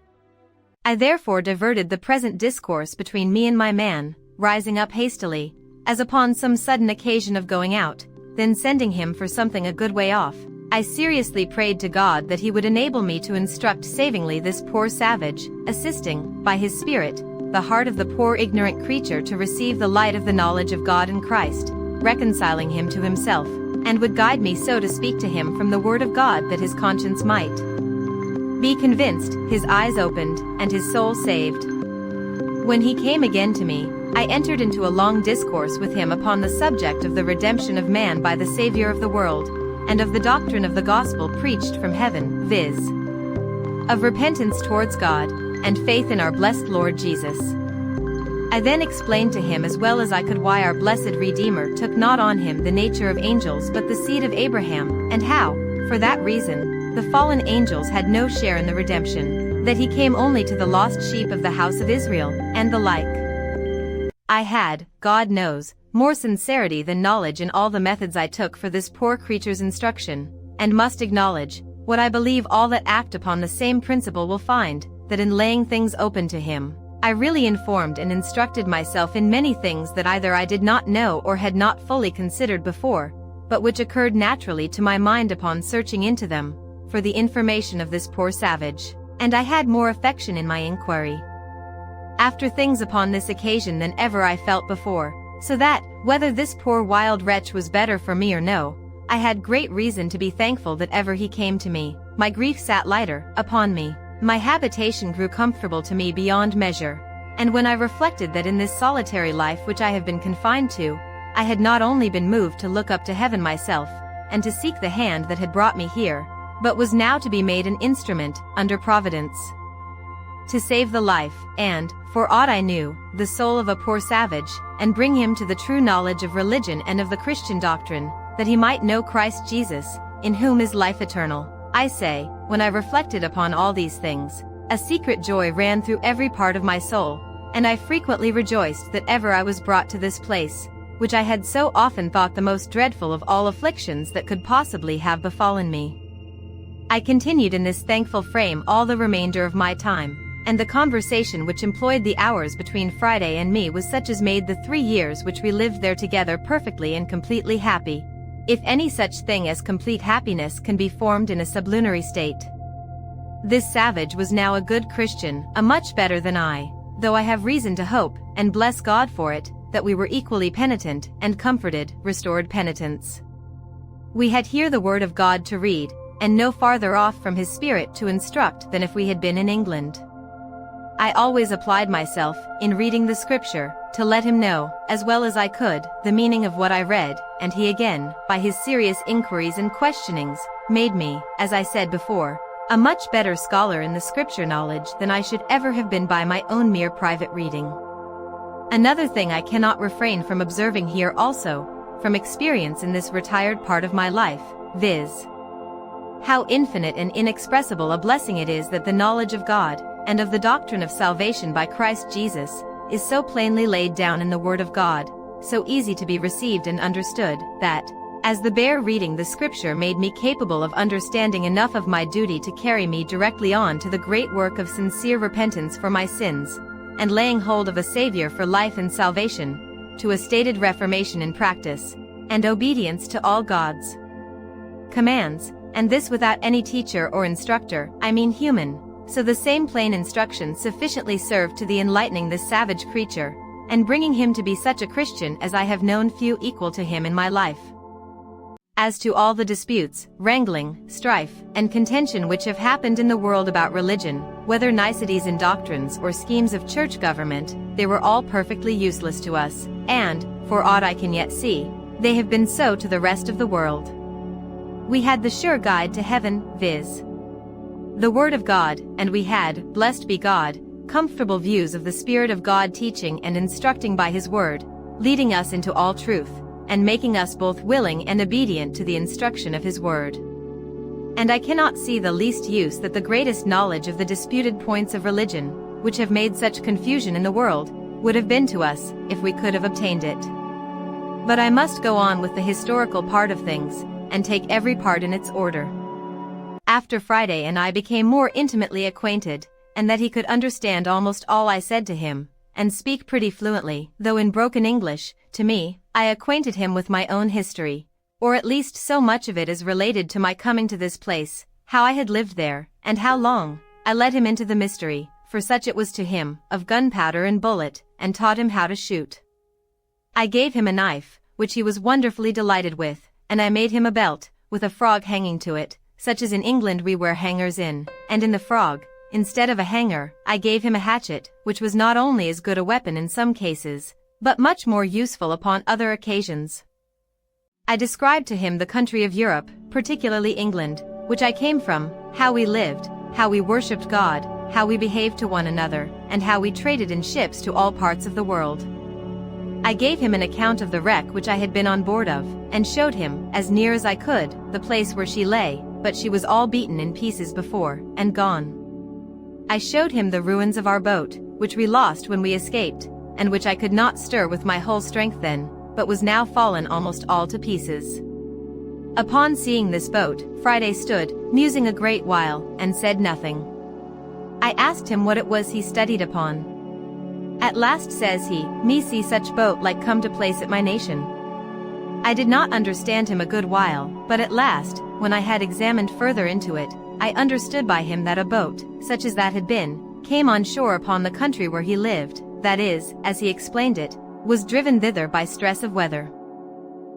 I therefore diverted the present discourse between me and my man, rising up hastily, as upon some sudden occasion of going out, then sending him for something a good way off, I seriously prayed to God that he would enable me to instruct savingly this poor savage, assisting, by his Spirit, the heart of the poor ignorant creature to receive the light of the knowledge of God in Christ, reconciling him to himself, and would guide me so to speak to him from the word of God that his conscience might be convinced, his eyes opened, and his soul saved. When he came again to me, I entered into a long discourse with him upon the subject of the redemption of man by the Savior of the world, and of the doctrine of the gospel preached from heaven, viz. Of repentance towards God, and faith in our blessed Lord Jesus. I then explained to him as well as I could why our blessed Redeemer took not on him the nature of angels but the seed of Abraham, and how, for that reason, the fallen angels had no share in the redemption, that he came only to the lost sheep of the house of Israel, and the like. I had, God knows, more sincerity than knowledge in all the methods I took for this poor creature's instruction, and must acknowledge, what I believe all that act upon the same principle will find, that in laying things open to him, I really informed and instructed myself in many things that either I did not know or had not fully considered before, but which occurred naturally to my mind upon searching into them, for the information of this poor savage, and I had more affection in my inquiry after things upon this occasion than ever I felt before, so that, whether this poor wild wretch was better for me or no, I had great reason to be thankful that ever he came to me, my grief sat lighter upon me, my habitation grew comfortable to me beyond measure, and when I reflected that in this solitary life which I have been confined to, I had not only been moved to look up to heaven myself, and to seek the hand that had brought me here, but was now to be made an instrument, under Providence, to save the life, and, for aught I knew, the soul of a poor savage, and bring him to the true knowledge of religion and of the Christian doctrine, that he might know Christ Jesus, in whom is life eternal. I say, when I reflected upon all these things, a secret joy ran through every part of my soul, and I frequently rejoiced that ever I was brought to this place, which I had so often thought the most dreadful of all afflictions that could possibly have befallen me. I continued in this thankful frame all the remainder of my time, and the conversation which employed the hours between Friday and me was such as made the 3 years which we lived there together perfectly and completely happy, if any such thing as complete happiness can be formed in a sublunary state. This savage was now a good Christian, a much better than I, though I have reason to hope, and bless God for it, that we were equally penitent, and comforted, restored penitents. We had here the word of God to read, and no farther off from his Spirit to instruct than if we had been in England. I always applied myself, in reading the Scripture, to let him know, as well as I could, the meaning of what I read, and he again, by his serious inquiries and questionings, made me, as I said before, a much better scholar in the Scripture knowledge than I should ever have been by my own mere private reading. Another thing I cannot refrain from observing here also, from experience in this retired part of my life, viz. How infinite and inexpressible a blessing it is that the knowledge of God, and of the doctrine of salvation by Christ Jesus, is so plainly laid down in the Word of God, so easy to be received and understood, that, as the bare reading the Scripture made me capable of understanding enough of my duty to carry me directly on to the great work of sincere repentance for my sins, and laying hold of a Savior for life and salvation, to a stated reformation in practice, and obedience to all God's commands, and this without any teacher or instructor, I mean human. So the same plain instruction sufficiently served to the enlightening this savage creature, and bringing him to be such a Christian as I have known few equal to him in my life. As to all the disputes, wrangling, strife, and contention which have happened in the world about religion, whether niceties in doctrines or schemes of church government, they were all perfectly useless to us, and, for aught I can yet see, they have been so to the rest of the world. We had the sure guide to heaven, viz. the Word of God, and we had, blessed be God, comfortable views of the Spirit of God teaching and instructing by His Word, leading us into all truth, and making us both willing and obedient to the instruction of His Word. And I cannot see the least use that the greatest knowledge of the disputed points of religion, which have made such confusion in the world, would have been to us, if we could have obtained it. But I must go on with the historical part of things, and take every part in its order. After Friday and I became more intimately acquainted, and that he could understand almost all I said to him, and speak pretty fluently, though in broken English, to me, I acquainted him with my own history, or at least so much of it as related to my coming to this place, how I had lived there, and how long. I led him into the mystery, for such it was to him, of gunpowder and bullet, and taught him how to shoot. I gave him a knife, which he was wonderfully delighted with, and I made him a belt, with a frog hanging to it, such as in England we wear hangers in, and in the frog, instead of a hanger, I gave him a hatchet, which was not only as good a weapon in some cases, but much more useful upon other occasions. I described to him the country of Europe, particularly England, which I came from, how we lived, how we worshipped God, how we behaved to one another, and how we traded in ships to all parts of the world. I gave him an account of the wreck which I had been on board of, and showed him, as near as I could, the place where she lay, but she was all beaten in pieces before, and gone. I showed him the ruins of our boat, which we lost when we escaped, and which I could not stir with my whole strength then, but was now fallen almost all to pieces. Upon seeing this boat, Friday stood, musing a great while, and said nothing. I asked him what it was he studied upon. At last says he, me see such boat like come to place at my nation. I did not understand him a good while, but at last, when I had examined further into it, I understood by him that a boat, such as that had been, came on shore upon the country where he lived, that is, as he explained it, was driven thither by stress of weather.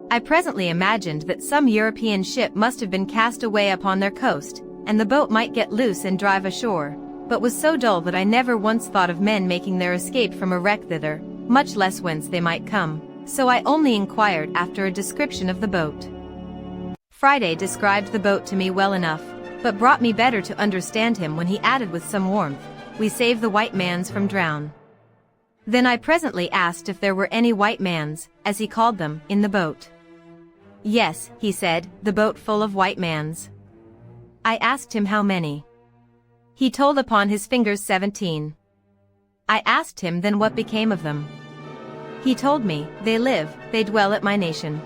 I presently imagined that some European ship must have been cast away upon their coast, and the boat might get loose and drive ashore, but was so dull that I never once thought of men making their escape from a wreck thither, much less whence they might come, so I only inquired after a description of the boat. Friday described the boat to me well enough, but brought me better to understand him when he added with some warmth, we save the white mans from drown. Then I presently asked if there were any white mans, as he called them, in the boat. Yes, he said, the boat full of white mans. I asked him how many. He told upon his fingers 17. I asked him then what became of them. He told me, they live, they dwell at my nation.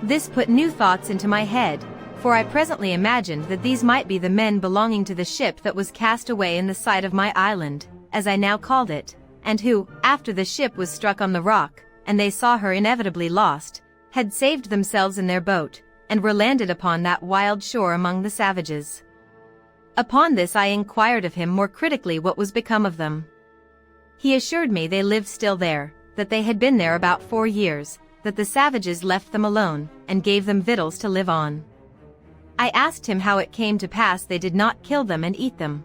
This put new thoughts into my head, for I presently imagined that these might be the men belonging to the ship that was cast away in the sight of my island, as I now called it, and who, after the ship was struck on the rock, and they saw her inevitably lost, had saved themselves in their boat, and were landed upon that wild shore among the savages. Upon this I inquired of him more critically what was become of them. He assured me they lived still there, that they had been there about 4 years, that the savages left them alone, and gave them victuals to live on. I asked him how it came to pass they did not kill them and eat them.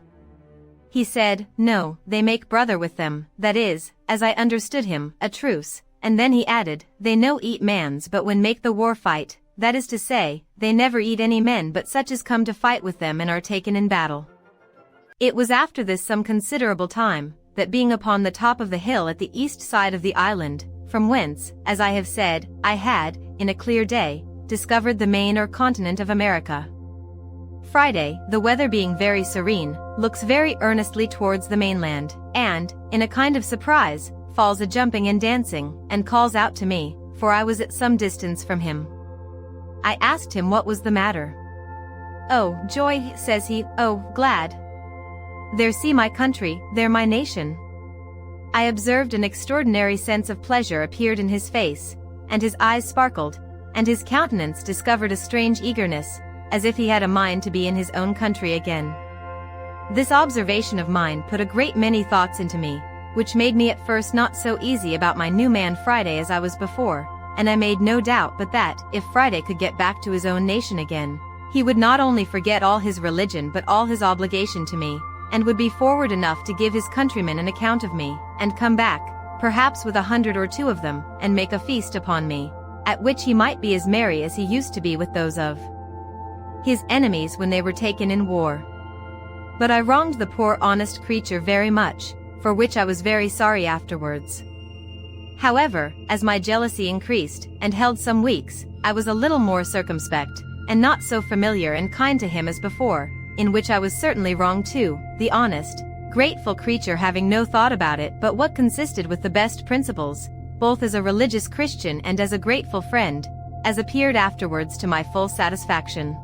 He said, no, they make brother with them, that is, as I understood him, a truce, and then he added, they no eat mans but when make the war fight, that is to say, they never eat any men but such as come to fight with them and are taken in battle. It was after this some considerable time, that being upon the top of the hill at the east side of the island, from whence, as I have said, I had, in a clear day, discovered the main or continent of America. Friday, the weather being very serene, looks very earnestly towards the mainland, and, in a kind of surprise, falls a-jumping and dancing, and calls out to me, for I was at some distance from him. I asked him what was the matter. Oh, joy, says he, oh, glad. There see my country, there my nation. I observed an extraordinary sense of pleasure appeared in his face, and his eyes sparkled, and his countenance discovered a strange eagerness, as if he had a mind to be in his own country again. This observation of mine put a great many thoughts into me, which made me at first not so easy about my new man Friday as I was before, and I made no doubt but that, if Friday could get back to his own nation again, he would not only forget all his religion but all his obligation to me, and would be forward enough to give his countrymen an account of me, and come back, perhaps with 100 or 2 of them, and make a feast upon me, at which he might be as merry as he used to be with those of his enemies when they were taken in war. But I wronged the poor honest creature very much, for which I was very sorry afterwards. However, as my jealousy increased, and held some weeks, I was a little more circumspect, and not so familiar and kind to him as before, in which I was certainly wrong too, the honest, grateful creature having no thought about it but what consisted with the best principles, both as a religious Christian and as a grateful friend, as appeared afterwards to my full satisfaction.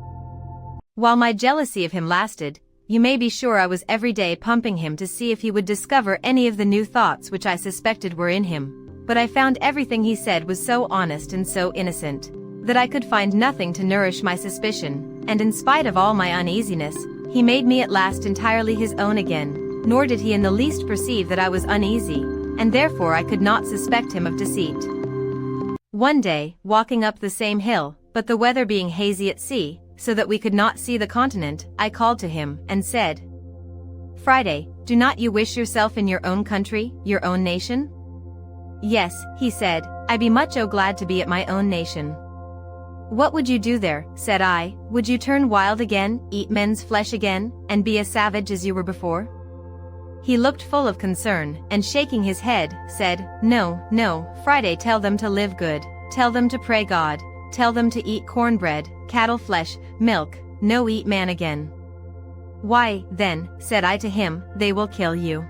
While my jealousy of him lasted, you may be sure I was every day pumping him to see if he would discover any of the new thoughts which I suspected were in him, but I found everything he said was so honest and so innocent, that I could find nothing to nourish my suspicion, and in spite of all my uneasiness, he made me at last entirely his own again, nor did he in the least perceive that I was uneasy, and therefore I could not suspect him of deceit. One day, walking up the same hill, but the weather being hazy at sea, so that we could not see the continent, I called to him, and said, "Friday, do not you wish yourself in your own country, your own nation?" "Yes," he said, "I be much glad to be at my own nation." "What would you do there?" said I. "Would you turn wild again, eat men's flesh again, and be a savage as you were before?" He looked full of concern, and shaking his head, said, "No, no, Friday, tell them to live good, tell them to pray God, tell them to eat cornbread, cattle flesh, milk, no eat man again." "Why, then," said I to him, "they will kill you."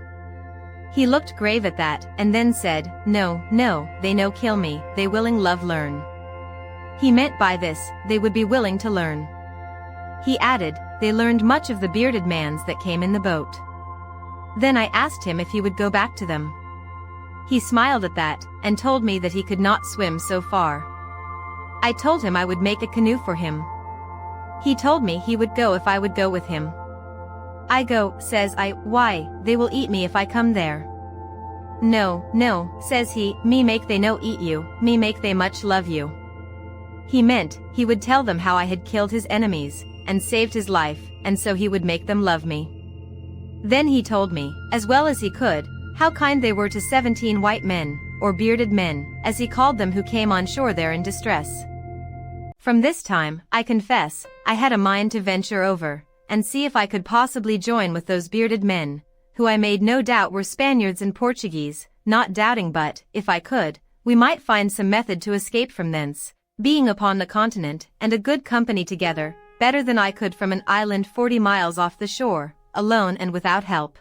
He looked grave at that, and then said, "No, no, they no kill me, they willing love learn." He meant by this, they would be willing to learn. He added, they learned much of the bearded mans that came in the boat. Then I asked him if he would go back to them. He smiled at that, and told me that he could not swim so far. I told him I would make a canoe for him. He told me he would go if I would go with him. "I go," says I, "why, they will eat me if I come there." "No, no," says he, "me make they no eat you, me make they much love you." He meant, he would tell them how I had killed his enemies, and saved his life, and so he would make them love me. Then he told me, as well as he could, how kind they were to 17 white men, or bearded men, as he called them, who came on shore there in distress. From this time, I confess, I had a mind to venture over, and see if I could possibly join with those bearded men, who I made no doubt were Spaniards and Portuguese, not doubting but, if I could, we might find some method to escape from thence, being upon the continent, and a good company together, better than I could from an island 40 miles off the shore, alone and without help.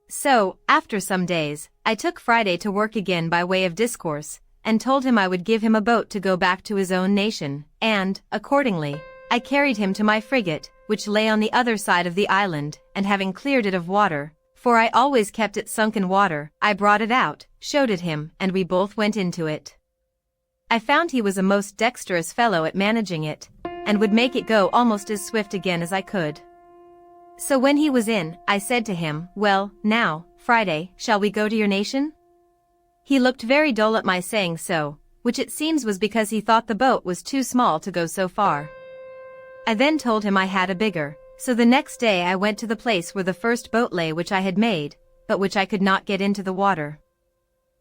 So, after some days, I took Friday to work again by way of discourse, and told him I would give him a boat to go back to his own nation, and, accordingly, I carried him to my frigate, which lay on the other side of the island, and having cleared it of water, for I always kept it sunk in water, I brought it out, showed it him, and we both went into it. I found he was a most dexterous fellow at managing it, and would make it go almost as swift again as I could. So when he was in, I said to him, "Well, now, Friday, shall we go to your nation?" He looked very dull at my saying so, which it seems was because he thought the boat was too small to go so far. I then told him I had a bigger, so the next day I went to the place where the first boat lay which I had made, but which I could not get into the water.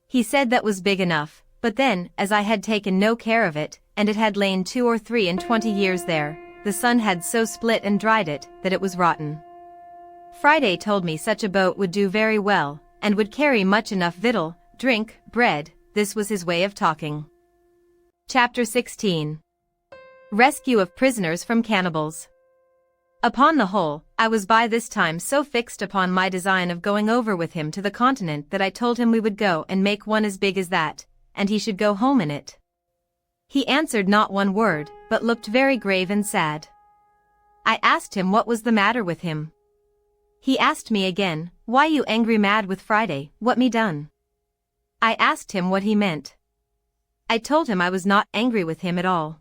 He said that was big enough, but then, as I had taken no care of it, and it had lain 2 or 3 and 20 years there, the sun had so split and dried it, that it was rotten. Friday told me such a boat would do very well, and would carry much enough victual, drink, bread. This was his way of talking. Chapter 16. Rescue of prisoners from cannibals. Upon the whole, I was by this time so fixed upon my design of going over with him to the continent that I told him we would go and make one as big as that, and he should go home in it. He answered not one word, but looked very grave and sad. I asked him what was the matter with him. He asked me again, "Why you angry mad with Friday, what me done?" I asked him what he meant. I told him I was not angry with him at all.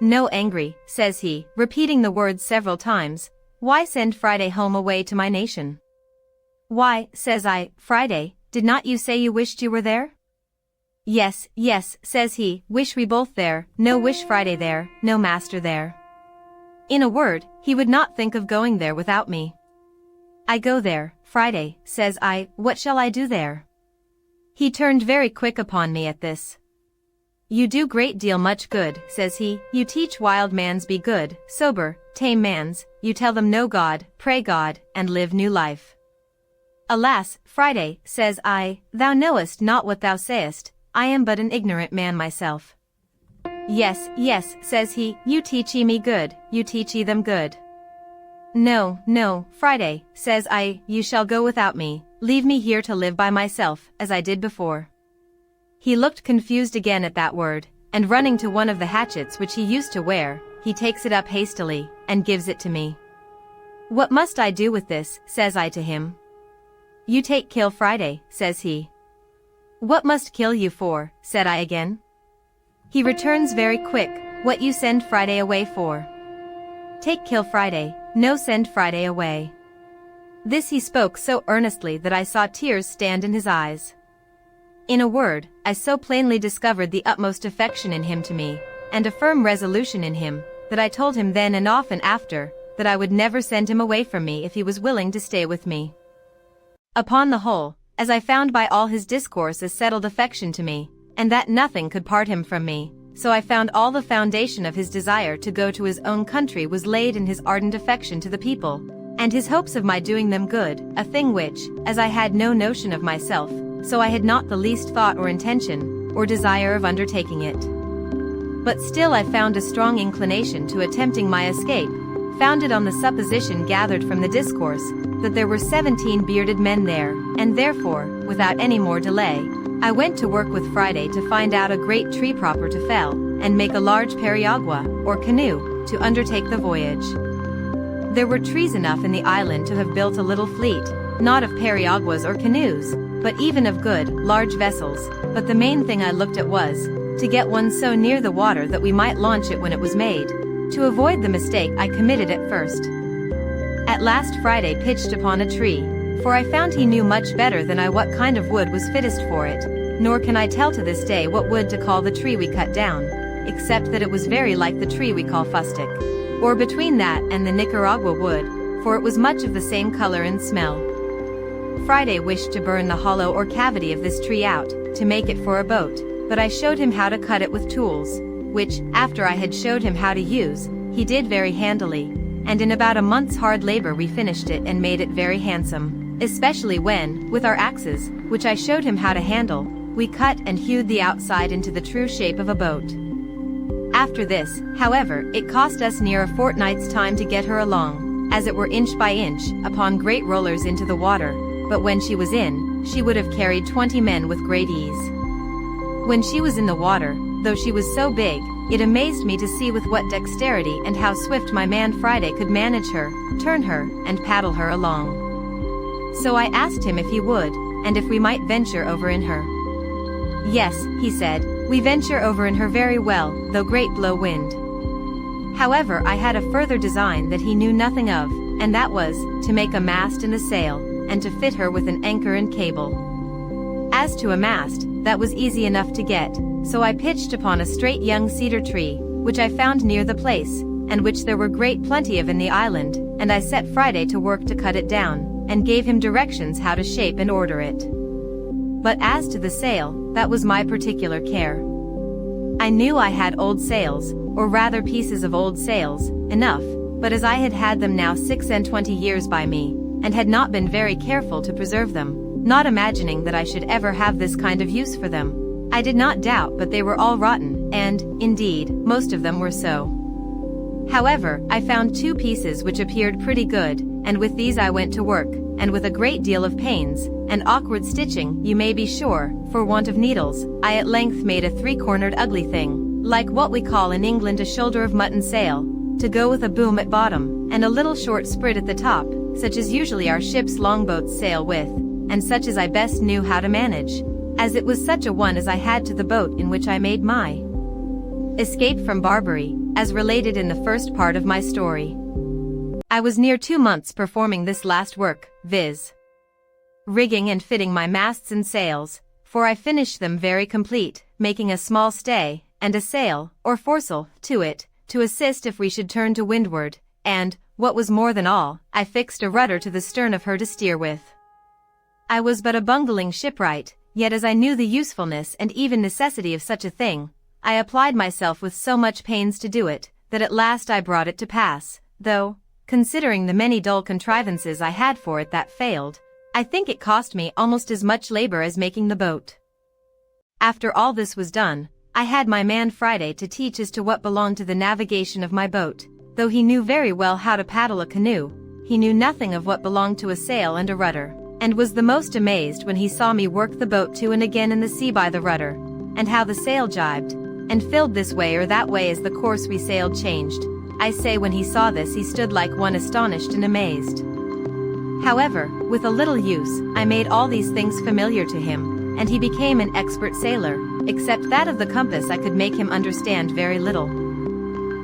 "No angry," says he, repeating the words several times. "Why send Friday home away to my nation?" Why, says I, Friday, did not you say you wished you were there? Yes, yes, says he, wish we both there, no wish Friday there, no master there. In a word, he would not think of going there without me. I go there, Friday, says I, what shall I do there? He turned very quick upon me at this. You do great deal much good, says he, you teach wild mans be good, sober, tame mans, you tell them know God, pray God, and live new life. Alas, Friday, says I, thou knowest not what thou sayest, I am but an ignorant man myself. Yes, yes, says he, you teach ye me good, you teach ye them good. No, no, Friday, says I, you shall go without me, leave me here to live by myself, as I did before. He looked confused again at that word, and running to one of the hatchets which he used to wear, he takes it up hastily, and gives it to me. What must I do with this, says I to him. You take kill Friday, says he. What must kill you for, said I again. He returns very quick, what you send Friday away for. Take kill Friday, no send Friday away. This he spoke so earnestly that I saw tears stand in his eyes. In a word, I so plainly discovered the utmost affection in him to me, and a firm resolution in him, that I told him then and often after, that I would never send him away from me if he was willing to stay with me. Upon the whole, as I found by all his discourse a settled affection to me, and that nothing could part him from me, so I found all the foundation of his desire to go to his own country was laid in his ardent affection to the people, and his hopes of my doing them good, a thing which, as I had no notion of myself, so I had not the least thought or intention, or desire of undertaking it. But still I found a strong inclination to attempting my escape, founded on the supposition gathered from the discourse, that there were 17 bearded men there, and therefore, without any more delay, I went to work with Friday to find out a great tree proper to fell, and make a large periagua, or canoe, to undertake the voyage. There were trees enough in the island to have built a little fleet, not of periaguas or canoes, but even of good, large vessels, but the main thing I looked at was, to get one so near the water that we might launch it when it was made, to avoid the mistake I committed at first. At last Friday pitched upon a tree, for I found he knew much better than I what kind of wood was fittest for it, nor can I tell to this day what wood to call the tree we cut down, except that it was very like the tree we call fustic, or between that and the Nicaragua wood, for it was much of the same color and smell. Friday wished to burn the hollow or cavity of this tree out, to make it for a boat, but I showed him how to cut it with tools, which, after I had showed him how to use, he did very handily, and in about a month's hard labor we finished it and made it very handsome, especially when, with our axes, which I showed him how to handle, we cut and hewed the outside into the true shape of a boat. After this, however, it cost us near a fortnight's time to get her along, as it were inch by inch, upon great rollers into the water, but when she was in, she would have carried 20 men with great ease. When she was in the water, though she was so big, it amazed me to see with what dexterity and how swift my man Friday could manage her, turn her, and paddle her along. So I asked him if he would, and if we might venture over in her. Yes, he said, we venture over in her very well, though great blow wind. However, I had a further design that he knew nothing of, and that was, to make a mast and a sail, and to fit her with an anchor and cable. As to a mast, that was easy enough to get, so I pitched upon a straight young cedar tree, which I found near the place, and which there were great plenty of in the island, and I set Friday to work to cut it down, and gave him directions how to shape and order it. But as to the sail, that was my particular care. I knew I had old sails, or rather pieces of old sails, enough, but as I had had them now 26 years by me, and had not been very careful to preserve them, not imagining that I should ever have this kind of use for them, I did not doubt but they were all rotten, and, indeed, most of them were so. However, I found 2 pieces which appeared pretty good, and with these I went to work, and with a great deal of pains, and awkward stitching, you may be sure, for want of needles, I at length made a 3-cornered ugly thing, like what we call in England a shoulder of mutton sail, to go with a boom at bottom, and a little short sprit at the top, such as usually our ship's longboats sail with, and such as I best knew how to manage, as it was such a one as I had to the boat in which I made my escape from Barbary, as related in the first part of my story. I was near 2 months performing this last work, viz. rigging and fitting my masts and sails, for I finished them very complete, making a small stay, and a sail, or foresail, to it, to assist if we should turn to windward, and, what was more than all, I fixed a rudder to the stern of her to steer with. I was but a bungling shipwright, yet as I knew the usefulness and even necessity of such a thing, I applied myself with so much pains to do it, that at last I brought it to pass, though, considering the many dull contrivances I had for it that failed, I think it cost me almost as much labor as making the boat. After all this was done, I had my man Friday to teach as to what belonged to the navigation of my boat. Though he knew very well how to paddle a canoe, he knew nothing of what belonged to a sail and a rudder, and was the most amazed when he saw me work the boat to and again in the sea by the rudder, and how the sail jibed, and filled this way or that way as the course we sailed changed. I say when he saw this he stood like one astonished and amazed. However, with a little use, I made all these things familiar to him, and he became an expert sailor, except that of the compass I could make him understand very little.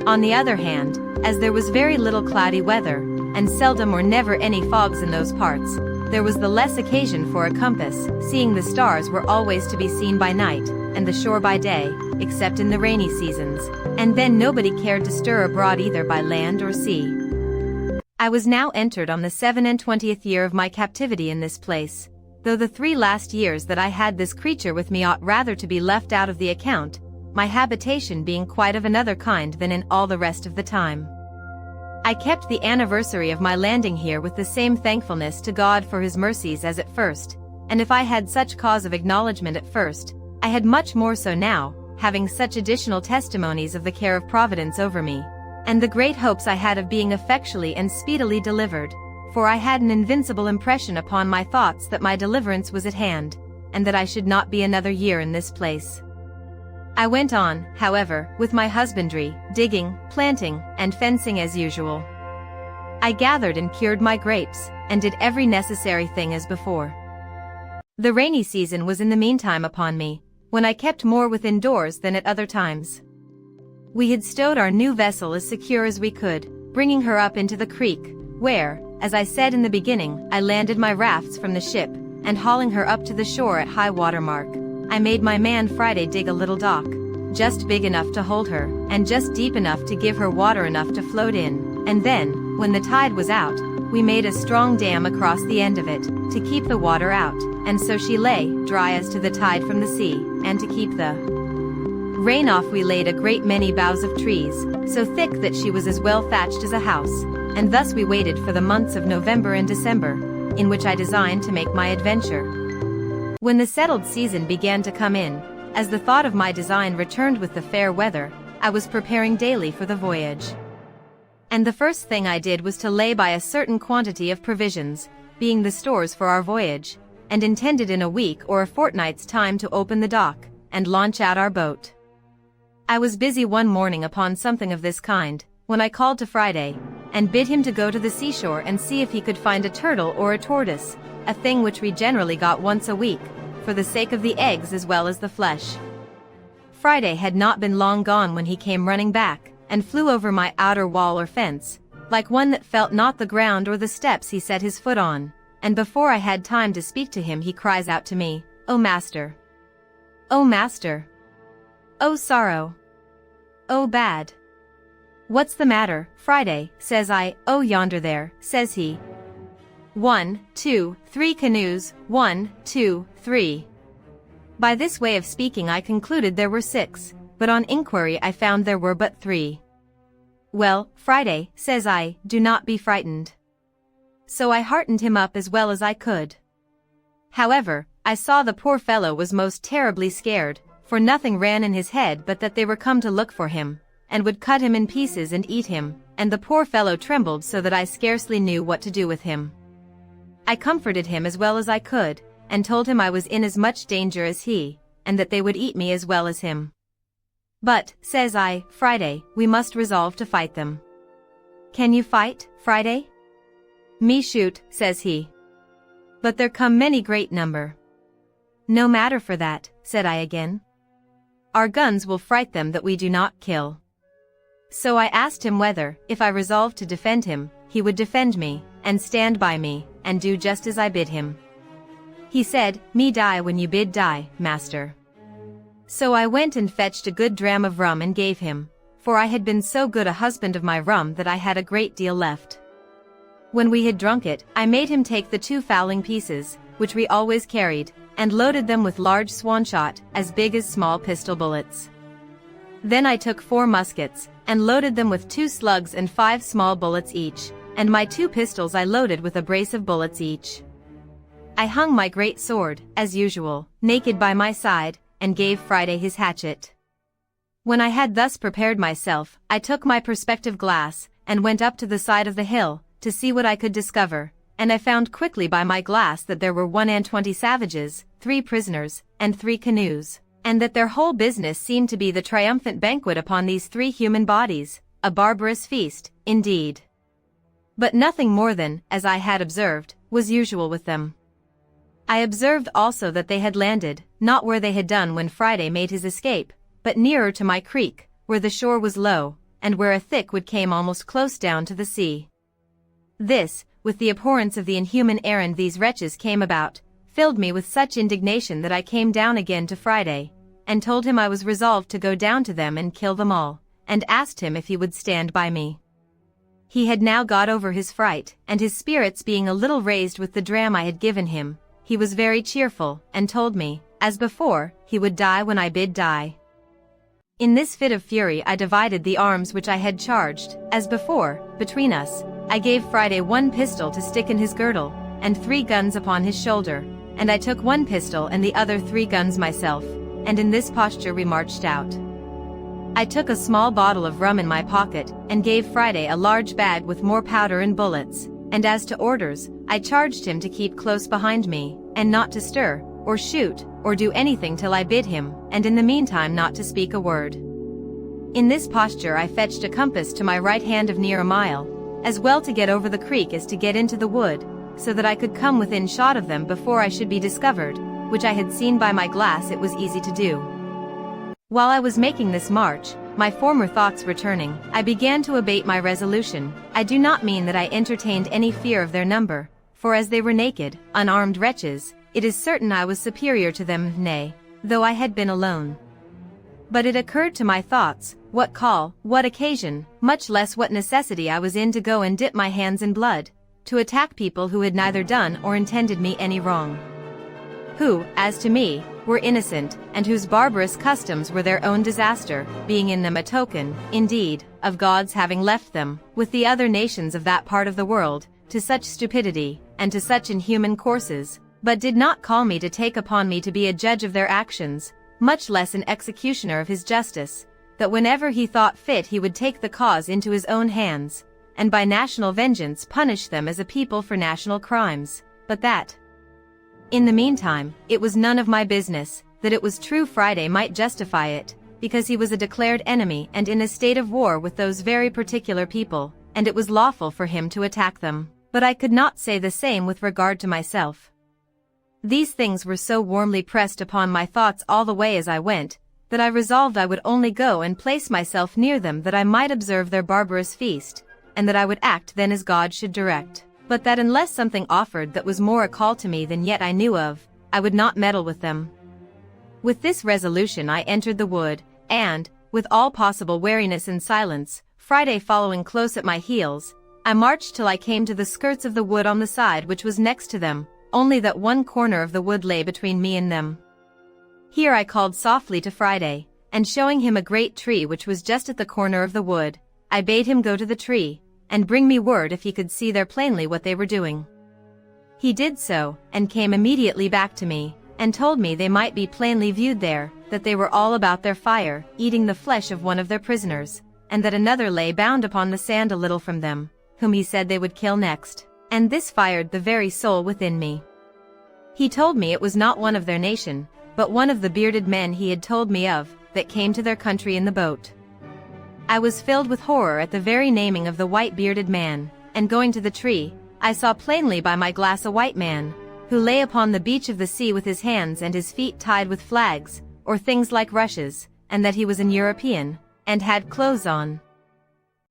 On the other hand, as there was very little cloudy weather, and seldom or never any fogs in those parts, there was the less occasion for a compass, seeing the stars were always to be seen by night, and the shore by day, except in the rainy seasons, and then nobody cared to stir abroad either by land or sea. I was now entered on the 27th year of my captivity in this place, though the 3 last years that I had this creature with me ought rather to be left out of the account, my habitation being quite of another kind than in all the rest of the time. I kept the anniversary of my landing here with the same thankfulness to God for his mercies as at first, and if I had such cause of acknowledgment at first, I had much more so now, having such additional testimonies of the care of Providence over me, and the great hopes I had of being effectually and speedily delivered, for I had an invincible impression upon my thoughts that my deliverance was at hand, and that I should not be another year in this place. I went on, however, with my husbandry, digging, planting, and fencing as usual. I gathered and cured my grapes, and did every necessary thing as before. The rainy season was in the meantime upon me, when I kept more within doors than at other times. We had stowed our new vessel as secure as we could, bringing her up into the creek, where, as I said in the beginning, I landed my rafts from the ship, and hauling her up to the shore at high water mark, I made my man Friday dig a little dock, just big enough to hold her, and just deep enough to give her water enough to float in, and then, when the tide was out, we made a strong dam across the end of it, to keep the water out, and so she lay dry as to the tide from the sea, and to keep the rain off we laid a great many boughs of trees, so thick that she was as well thatched as a house, and thus we waited for the months of November and December, in which I designed to make my adventure. When the settled season began to come in, as the thought of my design returned with the fair weather, I was preparing daily for the voyage. And the first thing I did was to lay by a certain quantity of provisions, being the stores for our voyage, and intended in a week or a fortnight's time to open the dock, and launch out our boat. I was busy one morning upon something of this kind, when I called to Friday, and bid him to go to the seashore and see if he could find a turtle or a tortoise, a thing which we generally got once a week, for the sake of the eggs as well as the flesh. Friday had not been long gone when he came running back, and flew over my outer wall or fence, like one that felt not the ground or the steps he set his foot on, and before I had time to speak to him he cries out to me, "Oh master! Oh master! Oh sorrow! Oh bad! What's the matter, Friday?" says I. "Oh yonder there," says he. 1, 2, 3 canoes, 1, 2, 3. By this way of speaking I concluded there were 6, but on inquiry I found there were but 3. "Well, Friday," says I, "do not be frightened." So I heartened him up as well as I could. However, I saw the poor fellow was most terribly scared, for nothing ran in his head but that they were come to look for him, and would cut him in pieces and eat him, and the poor fellow trembled so that I scarcely knew what to do with him. I comforted him as well as I could, and told him I was in as much danger as he, and that they would eat me as well as him. "But," says I, "Friday, we must resolve to fight them." "Can you fight, Friday?" "Me shoot," says he. "But there come many great number." "No matter for that," said I again. "Our guns will fright them that we do not kill." So I asked him whether, if I resolved to defend him, he would defend me, and stand by me, and do just as I bid him. He said, "Me die when you bid die, master." So I went and fetched a good dram of rum and gave him, for I had been so good a husband of my rum that I had a great deal left. When we had drunk it, I made him take the 2 fowling pieces, which we always carried, and loaded them with large swan shot, as big as small pistol bullets. Then I took 4 muskets, and loaded them with 2 slugs and 5 small bullets each, and my 2 pistols I loaded with a brace of bullets each. I hung my great sword, as usual, naked by my side, and gave Friday his hatchet. When I had thus prepared myself, I took my perspective glass, and went up to the side of the hill, to see what I could discover, and I found quickly by my glass that there were 21 savages, 3 prisoners, and 3 canoes, and that their whole business seemed to be the triumphant banquet upon these 3 human bodies, a barbarous feast, indeed. But nothing more than, as I had observed, was usual with them. I observed also that they had landed, not where they had done when Friday made his escape, but nearer to my creek, where the shore was low, and where a thick wood came almost close down to the sea. This, with the abhorrence of the inhuman errand these wretches came about, filled me with such indignation that I came down again to Friday, and told him I was resolved to go down to them and kill them all, and asked him if he would stand by me. He had now got over his fright, and his spirits being a little raised with the dram I had given him, he was very cheerful, and told me, as before, he would die when I bid die. In this fit of fury I divided the arms which I had charged, as before, between us. I gave Friday 1 pistol to stick in his girdle, and 3 guns upon his shoulder, and I took 1 pistol and the other 3 guns myself, and in this posture we marched out. I took a small bottle of rum in my pocket, and gave Friday a large bag with more powder and bullets, and as to orders, I charged him to keep close behind me, and not to stir, or shoot, or do anything till I bid him, and in the meantime not to speak a word. In this posture I fetched a compass to my right hand of near a mile, as well to get over the creek as to get into the wood, so that I could come within shot of them before I should be discovered, which I had seen by my glass it was easy to do. While I was making this march, my former thoughts returning, I began to abate my resolution. I do not mean that I entertained any fear of their number, for as they were naked, unarmed wretches, it is certain I was superior to them, nay, though I had been alone. But it occurred to my thoughts, what call, what occasion, much less what necessity I was in to go and dip my hands in blood, to attack people who had neither done or intended me any wrong. Who, as to me, were innocent, and whose barbarous customs were their own disaster, being in them a token, indeed, of God's having left them, with the other nations of that part of the world, to such stupidity, and to such inhuman courses, but did not call me to take upon me to be a judge of their actions, much less an executioner of his justice, that whenever he thought fit he would take the cause into his own hands, and by national vengeance punish them as a people for national crimes, but that, in the meantime, it was none of my business, that it was true Friday might justify it, because he was a declared enemy and in a state of war with those very particular people, and it was lawful for him to attack them, but I could not say the same with regard to myself. These things were so warmly pressed upon my thoughts all the way as I went, that I resolved I would only go and place myself near them that I might observe their barbarous feast, and that I would act then as God should direct, but that unless something offered that was more a call to me than yet I knew of, I would not meddle with them. With this resolution I entered the wood, and, with all possible wariness and silence, Friday following close at my heels, I marched till I came to the skirts of the wood on the side which was next to them, only that one corner of the wood lay between me and them. Here I called softly to Friday, and showing him a great tree which was just at the corner of the wood, I bade him go to the tree, and bring me word if he could see there plainly what they were doing. He did so, and came immediately back to me, and told me they might be plainly viewed there, that they were all about their fire, eating the flesh of one of their prisoners, and that another lay bound upon the sand a little from them, whom he said they would kill next, and this fired the very soul within me. He told me it was not one of their nation, but one of the bearded men he had told me of, that came to their country in the boat. I was filled with horror at the very naming of the white-bearded man, and going to the tree, I saw plainly by my glass a white man, who lay upon the beach of the sea with his hands and his feet tied with flags, or things like rushes, and that he was an European, and had clothes on.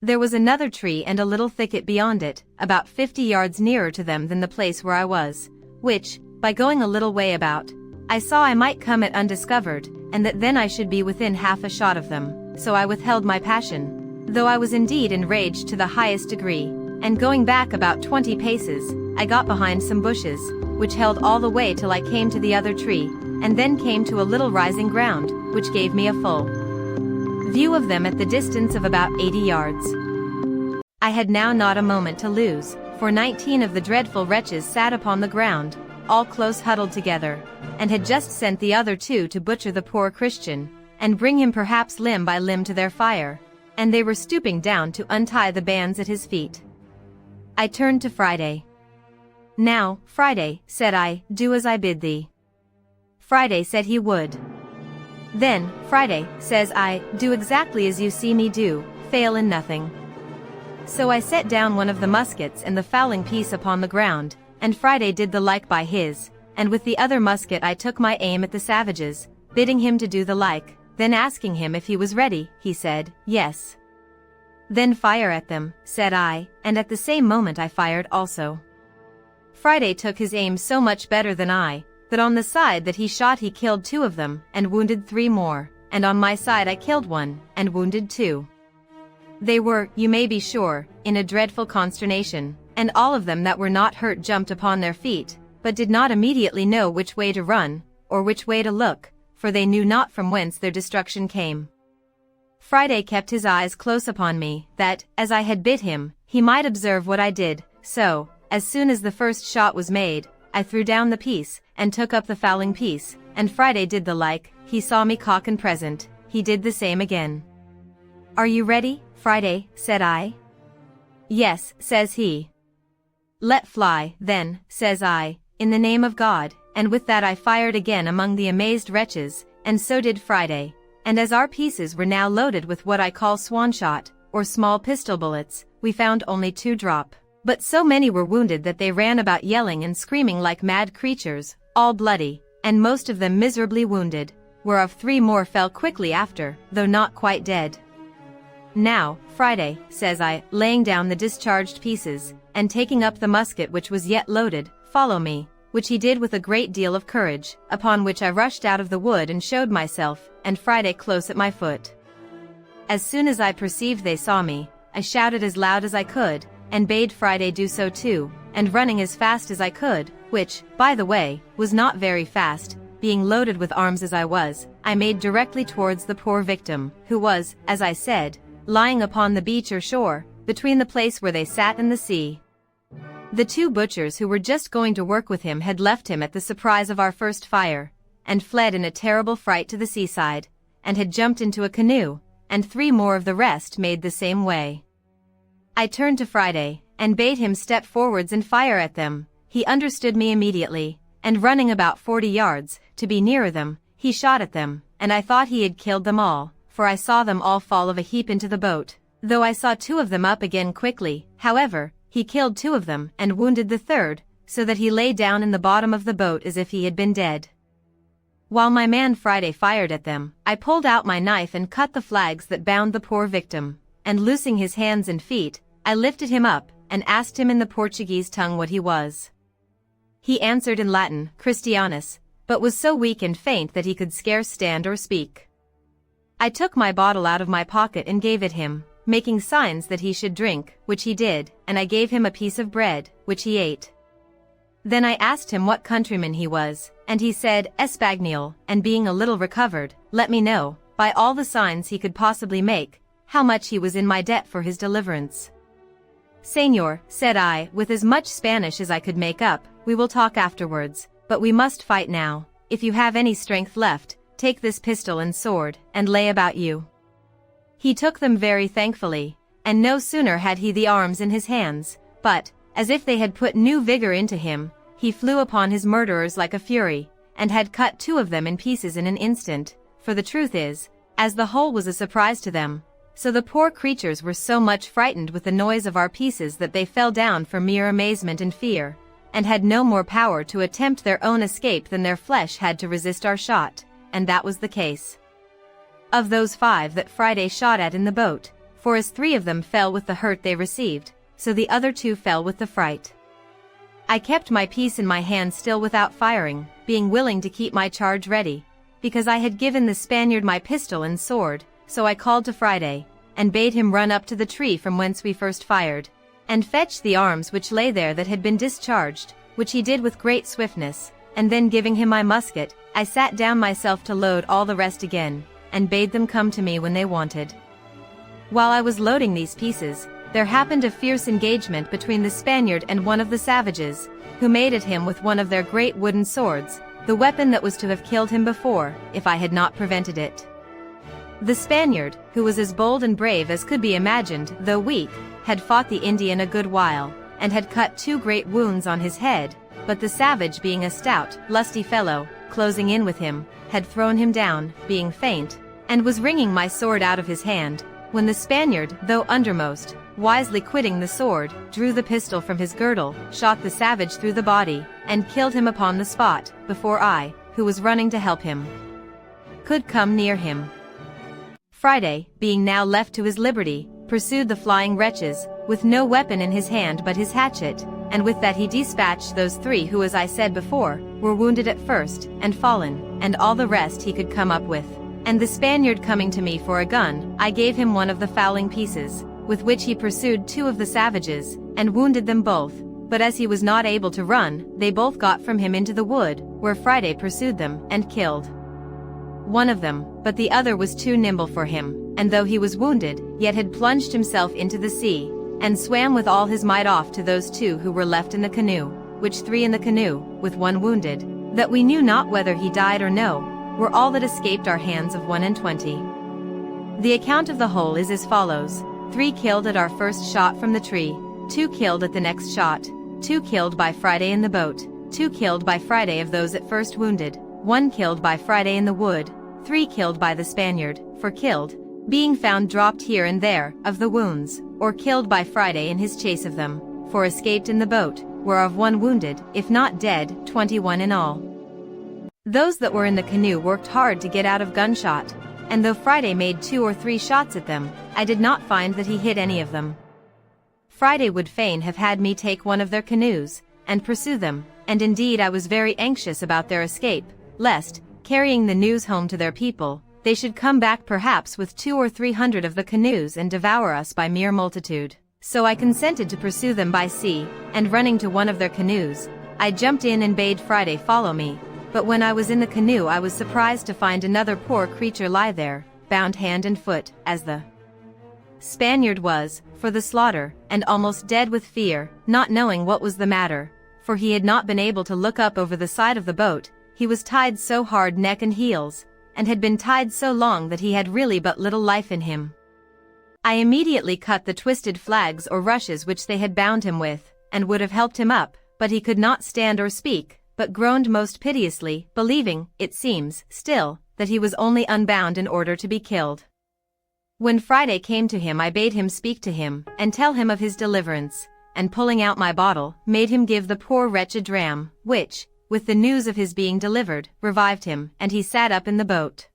There was another tree and a little thicket beyond it, about 50 yards nearer to them than the place where I was, which, by going a little way about, I saw I might come at undiscovered, and that then I should be within half a shot of them, so I withheld my passion, though I was indeed enraged to the highest degree, and going back about 20 paces, I got behind some bushes, which held all the way till I came to the other tree, and then came to a little rising ground, which gave me a full view of them at the distance of about 80 yards. I had now not a moment to lose, for 19 of the dreadful wretches sat upon the ground, all close huddled together, and had just sent the other 2 to butcher the poor Christian, and bring him perhaps limb by limb to their fire, and they were stooping down to untie the bands at his feet. I turned to Friday. "Now, Friday," said I, "do as I bid thee." Friday said he would. "Then, Friday," says I, "do exactly as you see me do, fail in nothing." So I set down one of the muskets and the fowling piece upon the ground, and Friday did the like by his, and with the other musket I took my aim at the savages, bidding him to do the like, then asking him if he was ready, he said, "Yes." "Then fire at them," said I, and at the same moment I fired also. Friday took his aim so much better than I, that on the side that he shot he killed 2 of them, and wounded 3 more, and on my side I killed 1, and wounded 2. They were, you may be sure, in a dreadful consternation, and all of them that were not hurt jumped upon their feet, but did not immediately know which way to run, or which way to look, for they knew not from whence their destruction came. Friday kept his eyes close upon me, that, as I had bid him, he might observe what I did, so, as soon as the first shot was made, I threw down the piece, and took up the fowling piece, and Friday did the like. He saw me cock and present, he did the same again. "Are you ready, Friday?" said I. "Yes," says he. "Let fly, then," says I, "in the name of God," and with that I fired again among the amazed wretches, and so did Friday, and as our pieces were now loaded with what I call swan shot, or small pistol bullets, we found only 2 drop. But so many were wounded that they ran about yelling and screaming like mad creatures, all bloody, and most of them miserably wounded, whereof 3 more fell quickly after, though not quite dead. "Now, Friday," says I, laying down the discharged pieces, and taking up the musket which was yet loaded, "follow me," which he did with a great deal of courage, upon which I rushed out of the wood and showed myself, and Friday close at my foot. As soon as I perceived they saw me, I shouted as loud as I could, and bade Friday do so too, and running as fast as I could, which, by the way, was not very fast, being loaded with arms as I was, I made directly towards the poor victim, who was, as I said, lying upon the beach or shore, between the place where they sat and the sea. The 2 butchers who were just going to work with him had left him at the surprise of our first fire, and fled in a terrible fright to the seaside, and had jumped into a canoe, and 3 more of the rest made the same way. I turned to Friday, and bade him step forwards and fire at them. He understood me immediately, and running about 40 yards, to be nearer them, he shot at them, and I thought he had killed them all, for I saw them all fall of a heap into the boat, though I saw 2 of them up again quickly. However, he killed 2 of them, and wounded the 3rd, so that he lay down in the bottom of the boat as if he had been dead. While my man Friday fired at them, I pulled out my knife and cut the flags that bound the poor victim, and loosing his hands and feet, I lifted him up, and asked him in the Portuguese tongue what he was. He answered in Latin, Christianus, but was so weak and faint that he could scarce stand or speak. I took my bottle out of my pocket and gave it him, making signs that he should drink, which he did, and I gave him a piece of bread, which he ate. Then I asked him what countryman he was, and he said, Espagnol, and being a little recovered, let me know, by all the signs he could possibly make, how much he was in my debt for his deliverance. Señor, said I, with as much Spanish as I could make up, we will talk afterwards, but we must fight now. If you have any strength left, take this pistol and sword, and lay about you. He took them very thankfully, and no sooner had he the arms in his hands, but, as if they had put new vigor into him, he flew upon his murderers like a fury, and had cut 2 of them in pieces in an instant, for the truth is, as the whole was a surprise to them, so the poor creatures were so much frightened with the noise of our pieces that they fell down for mere amazement and fear, and had no more power to attempt their own escape than their flesh had to resist our shot, and that was the case. Of those 5 that Friday shot at in the boat, for as 3 of them fell with the hurt they received, so the other 2 fell with the fright. I kept my piece in my hand still without firing, being willing to keep my charge ready, because I had given the Spaniard my pistol and sword. So I called to Friday, and bade him run up to the tree from whence we first fired, and fetch the arms which lay there that had been discharged, which he did with great swiftness, and then giving him my musket, I sat down myself to load all the rest again, and bade them come to me when they wanted. While I was loading these pieces, there happened a fierce engagement between the Spaniard and one of the savages, who made at him with one of their great wooden swords, the weapon that was to have killed him before, if I had not prevented it. The Spaniard, who was as bold and brave as could be imagined, though weak, had fought the Indian a good while, and had cut 2 great wounds on his head, but the savage being a stout, lusty fellow, closing in with him, had thrown him down, being faint, and was wringing my sword out of his hand, when the Spaniard, though undermost, wisely quitting the sword, drew the pistol from his girdle, shot the savage through the body, and killed him upon the spot, before I, who was running to help him, could come near him. Friday, being now left to his liberty, pursued the flying wretches, with no weapon in his hand but his hatchet, and with that he dispatched those 3 who, as I said before, were wounded at first, and fallen, and all the rest he could come up with. And the Spaniard coming to me for a gun, I gave him one of the fowling pieces, with which he pursued 2 of the savages, and wounded them both, but as he was not able to run, they both got from him into the wood, where Friday pursued them, and killed one of them, but the other was too nimble for him, and though he was wounded, yet had plunged himself into the sea, and swam with all his might off to those 2 who were left in the canoe, which 3 in the canoe, with 1 wounded, that we knew not whether he died or no, were all that escaped our hands of 21. The account of the whole is as follows: 3 killed at our first shot from the tree, 2 killed at the next shot, 2 killed by Friday in the boat, 2 killed by Friday of those at first wounded, 1 killed by Friday in the wood, 3 killed by the Spaniard, for killed, being found dropped here and there, of the wounds, or killed by Friday in his chase of them, for escaped in the boat, whereof 1 wounded, if not dead, 21 in all. Those that were in the canoe worked hard to get out of gunshot, and though Friday made 2 or 3 shots at them, I did not find that he hit any of them. Friday would fain have had me take one of their canoes, and pursue them, and indeed I was very anxious about their escape, lest, carrying the news home to their people, they should come back perhaps with 200 or 300 of the canoes and devour us by mere multitude. So I consented to pursue them by sea, and running to one of their canoes, I jumped in and bade Friday follow me, but when I was in the canoe I was surprised to find another poor creature lie there, bound hand and foot, as the Spaniard was, for the slaughter, and almost dead with fear, not knowing what was the matter, for he had not been able to look up over the side of the boat. He was tied so hard neck and heels, and had been tied so long that he had really but little life in him. I immediately cut the twisted flags or rushes which they had bound him with, and would have helped him up, but he could not stand or speak, but groaned most piteously, believing, it seems, still, that he was only unbound in order to be killed. When Friday came to him I bade him speak to him, and tell him of his deliverance, and pulling out my bottle, made him give the poor wretch a dram, which, with the news of his being delivered, revived him, and he sat up in the boat.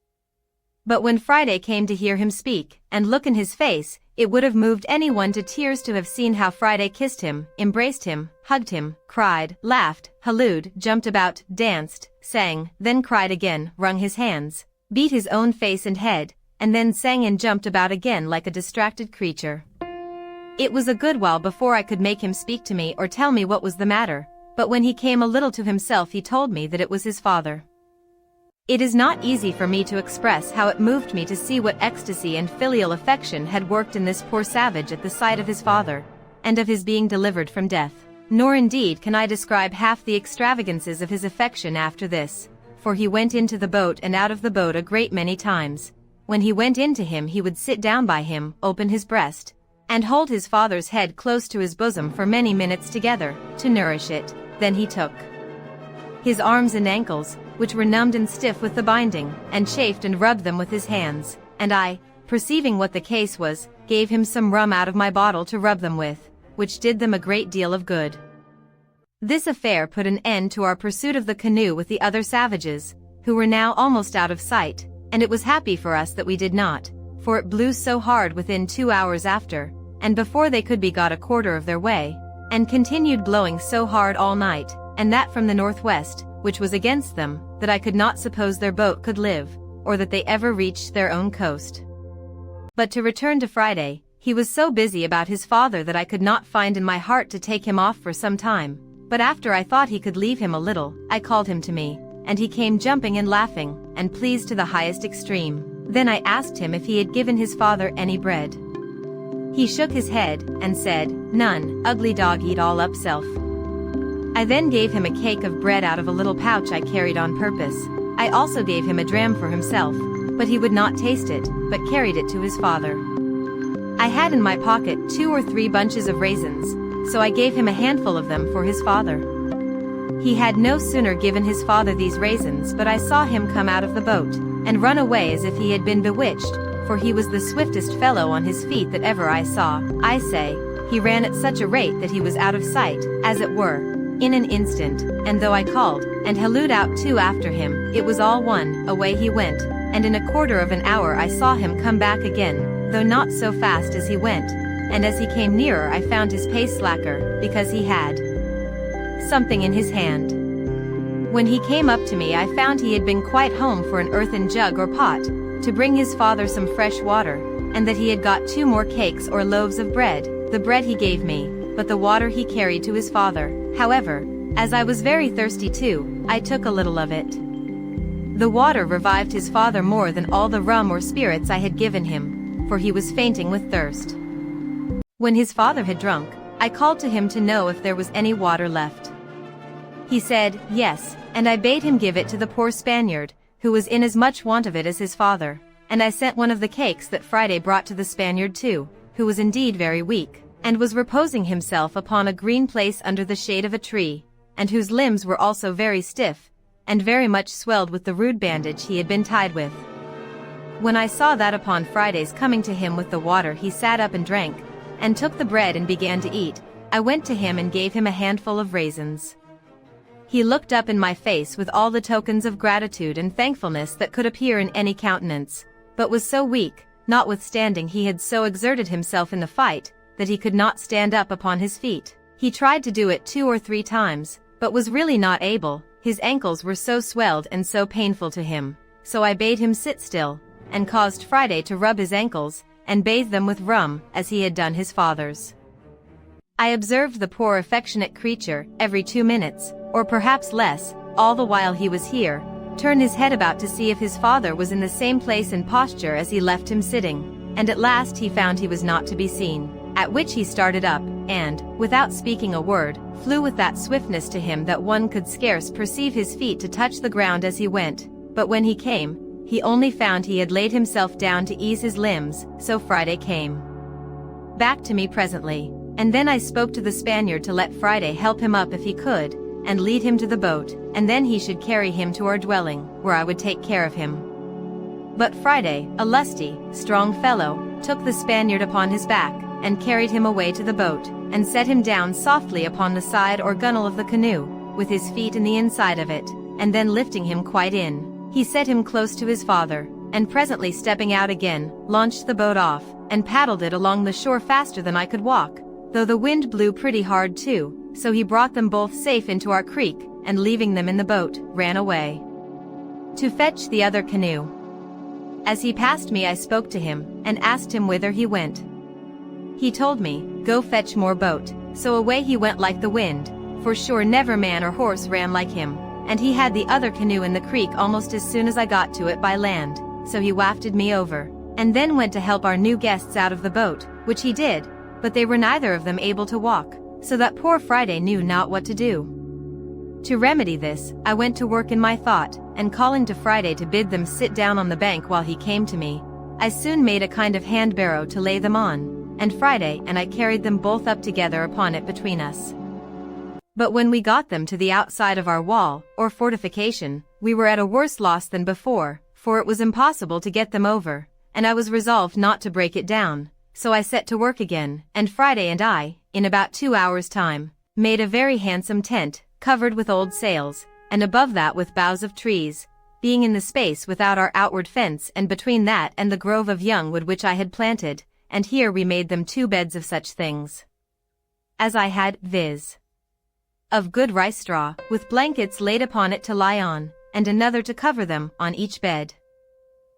But when Friday came to hear him speak, and look in his face, it would have moved anyone to tears to have seen how Friday kissed him, embraced him, hugged him, cried, laughed, hallooed, jumped about, danced, sang, then cried again, wrung his hands, beat his own face and head, and then sang and jumped about again like a distracted creature. It was a good while before I could make him speak to me or tell me what was the matter, but when he came a little to himself he told me that it was his father. It is not easy for me to express how it moved me to see what ecstasy and filial affection had worked in this poor savage at the sight of his father, and of his being delivered from death. Nor indeed can I describe half the extravagances of his affection after this, for he went into the boat and out of the boat a great many times. When he went into him he would sit down by him, open his breast, and hold his father's head close to his bosom for many minutes together, to nourish it. Then he took his arms and ankles, which were numbed and stiff with the binding, and chafed and rubbed them with his hands, and I, perceiving what the case was, gave him some rum out of my bottle to rub them with, which did them a great deal of good. This affair put an end to our pursuit of the canoe with the other savages, who were now almost out of sight, and it was happy for us that we did not, for it blew so hard within 2 hours after, and before they could be got a quarter of their way, and continued blowing so hard all night, and that from the northwest, which was against them, that I could not suppose their boat could live, or that they ever reached their own coast. But to return to Friday, he was so busy about his father that I could not find in my heart to take him off for some time, but after I thought he could leave him a little, I called him to me, and he came jumping and laughing, and pleased to the highest extreme. Then I asked him if he had given his father any bread. He shook his head, and said, "None, ugly dog, eat all up self." I then gave him a cake of bread out of a little pouch I carried on purpose. I also gave him a dram for himself, but he would not taste it, but carried it to his father. I had in my pocket 2 or 3 bunches of raisins, so I gave him a handful of them for his father. He had no sooner given his father these raisins but I saw him come out of the boat, and run away as if he had been bewitched, for he was the swiftest fellow on his feet that ever I saw. I say, he ran at such a rate that he was out of sight, as it were, in an instant, and though I called, and hallooed out too after him, it was all one, away he went, and in a quarter of an hour I saw him come back again, though not so fast as he went, and as he came nearer I found his pace slacker, because he had something in his hand. When he came up to me I found he had been quite home for an earthen jug or pot, to bring his father some fresh water, and that he had got 2 more cakes or loaves of bread. The bread he gave me, but the water he carried to his father. However, as I was very thirsty too, I took a little of it. The water revived his father more than all the rum or spirits I had given him, for he was fainting with thirst. When his father had drunk, I called to him to know if there was any water left. He said, yes, and I bade him give it to the poor Spaniard, who was in as much want of it as his father, and I sent one of the cakes that Friday brought to the Spaniard too, who was indeed very weak, and was reposing himself upon a green place under the shade of a tree, and whose limbs were also very stiff, and very much swelled with the rude bandage he had been tied with. When I saw that upon Friday's coming to him with the water he sat up and drank, and took the bread and began to eat, I went to him and gave him a handful of raisins. He looked up in my face with all the tokens of gratitude and thankfulness that could appear in any countenance, but was so weak, notwithstanding he had so exerted himself in the fight, that he could not stand up upon his feet. He tried to do it 2 or 3 times, but was really not able, his ankles were so swelled and so painful to him, so I bade him sit still, and caused Friday to rub his ankles, and bathe them with rum, as he had done his father's. I observed the poor affectionate creature, every 2 minutes, or perhaps less, all the while he was here, turn his head about to see if his father was in the same place and posture as he left him sitting, and at last he found he was not to be seen, at which he started up, and, without speaking a word, flew with that swiftness to him that one could scarce perceive his feet to touch the ground as he went, but when he came, he only found he had laid himself down to ease his limbs, so Friday came back to me presently, and then I spoke to the Spaniard to let Friday help him up if he could, and lead him to the boat, and then he should carry him to our dwelling, where I would take care of him. But Friday, a lusty, strong fellow, took the Spaniard upon his back, and carried him away to the boat, and set him down softly upon the side or gunwale of the canoe, with his feet in the inside of it, and then lifting him quite in, he set him close to his father, and presently stepping out again, launched the boat off, and paddled it along the shore faster than I could walk, though the wind blew pretty hard too, so he brought them both safe into our creek, and leaving them in the boat, ran away to fetch the other canoe. As he passed me I spoke to him, and asked him whither he went. He told me, go fetch more boat, so away he went like the wind, for sure never man or horse ran like him, and he had the other canoe in the creek almost as soon as I got to it by land, so he wafted me over, and then went to help our new guests out of the boat, which he did, but they were neither of them able to walk, so that poor Friday knew not what to do. To remedy this, I went to work in my thought, and calling to Friday to bid them sit down on the bank while he came to me, I soon made a kind of hand barrow to lay them on, and Friday and I carried them both up together upon it between us. But when we got them to the outside of our wall, or fortification, we were at a worse loss than before, for it was impossible to get them over, and I was resolved not to break it down, so I set to work again, and Friday and I, in about 2 hours' time, made a very handsome tent, covered with old sails, and above that with boughs of trees, being in the space without our outward fence and between that and the grove of young wood which I had planted, and here we made them 2 beds of such things. as I had, viz. of good rice straw, with blankets laid upon it to lie on, and another to cover them, on each bed.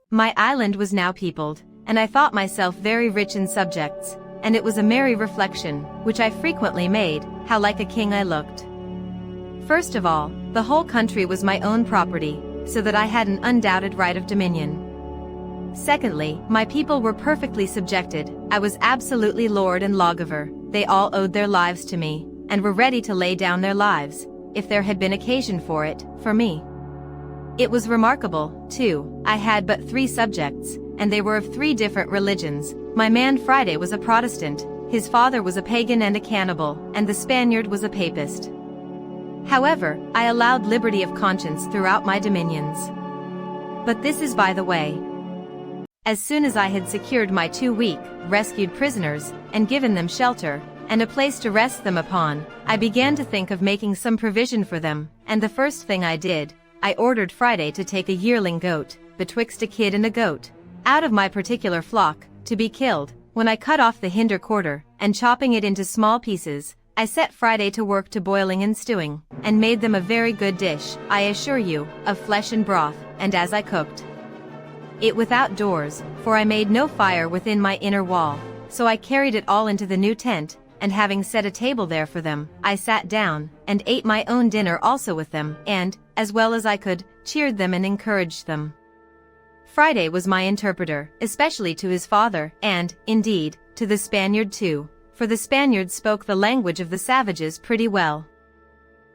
My island was now peopled, and I thought myself very rich in subjects, and it was a merry reflection, which I frequently made, how like a king I looked. First of all, the whole country was my own property, so that I had an undoubted right of dominion. Secondly, my people were perfectly subjected, I was absolutely lord and lawgiver, they all owed their lives to me, and were ready to lay down their lives, if there had been occasion for it, for me. It was remarkable, too, I had but 3 subjects, and they were of 3 different religions. My man Friday was a Protestant, his father was a pagan and a cannibal, and the Spaniard was a papist. However, I allowed liberty of conscience throughout my dominions. But this is by the way. As soon as I had secured my 2 weak, rescued prisoners, and given them shelter, and a place to rest them upon, I began to think of making some provision for them, and the first thing I did, I ordered Friday to take a yearling goat, betwixt a kid and a goat, out of my particular flock, to be killed. When I cut off the hinder quarter, and chopping it into small pieces, I set Friday to work to boiling and stewing, and made them a very good dish, I assure you, of flesh and broth, and as I cooked it without doors, for I made no fire within my inner wall, so I carried it all into the new tent, and having set a table there for them, I sat down, and ate my own dinner also with them, and, as well as I could, cheered them and encouraged them. Friday was my interpreter, especially to his father, and, indeed, to the Spaniard too, for the Spaniard spoke the language of the savages pretty well.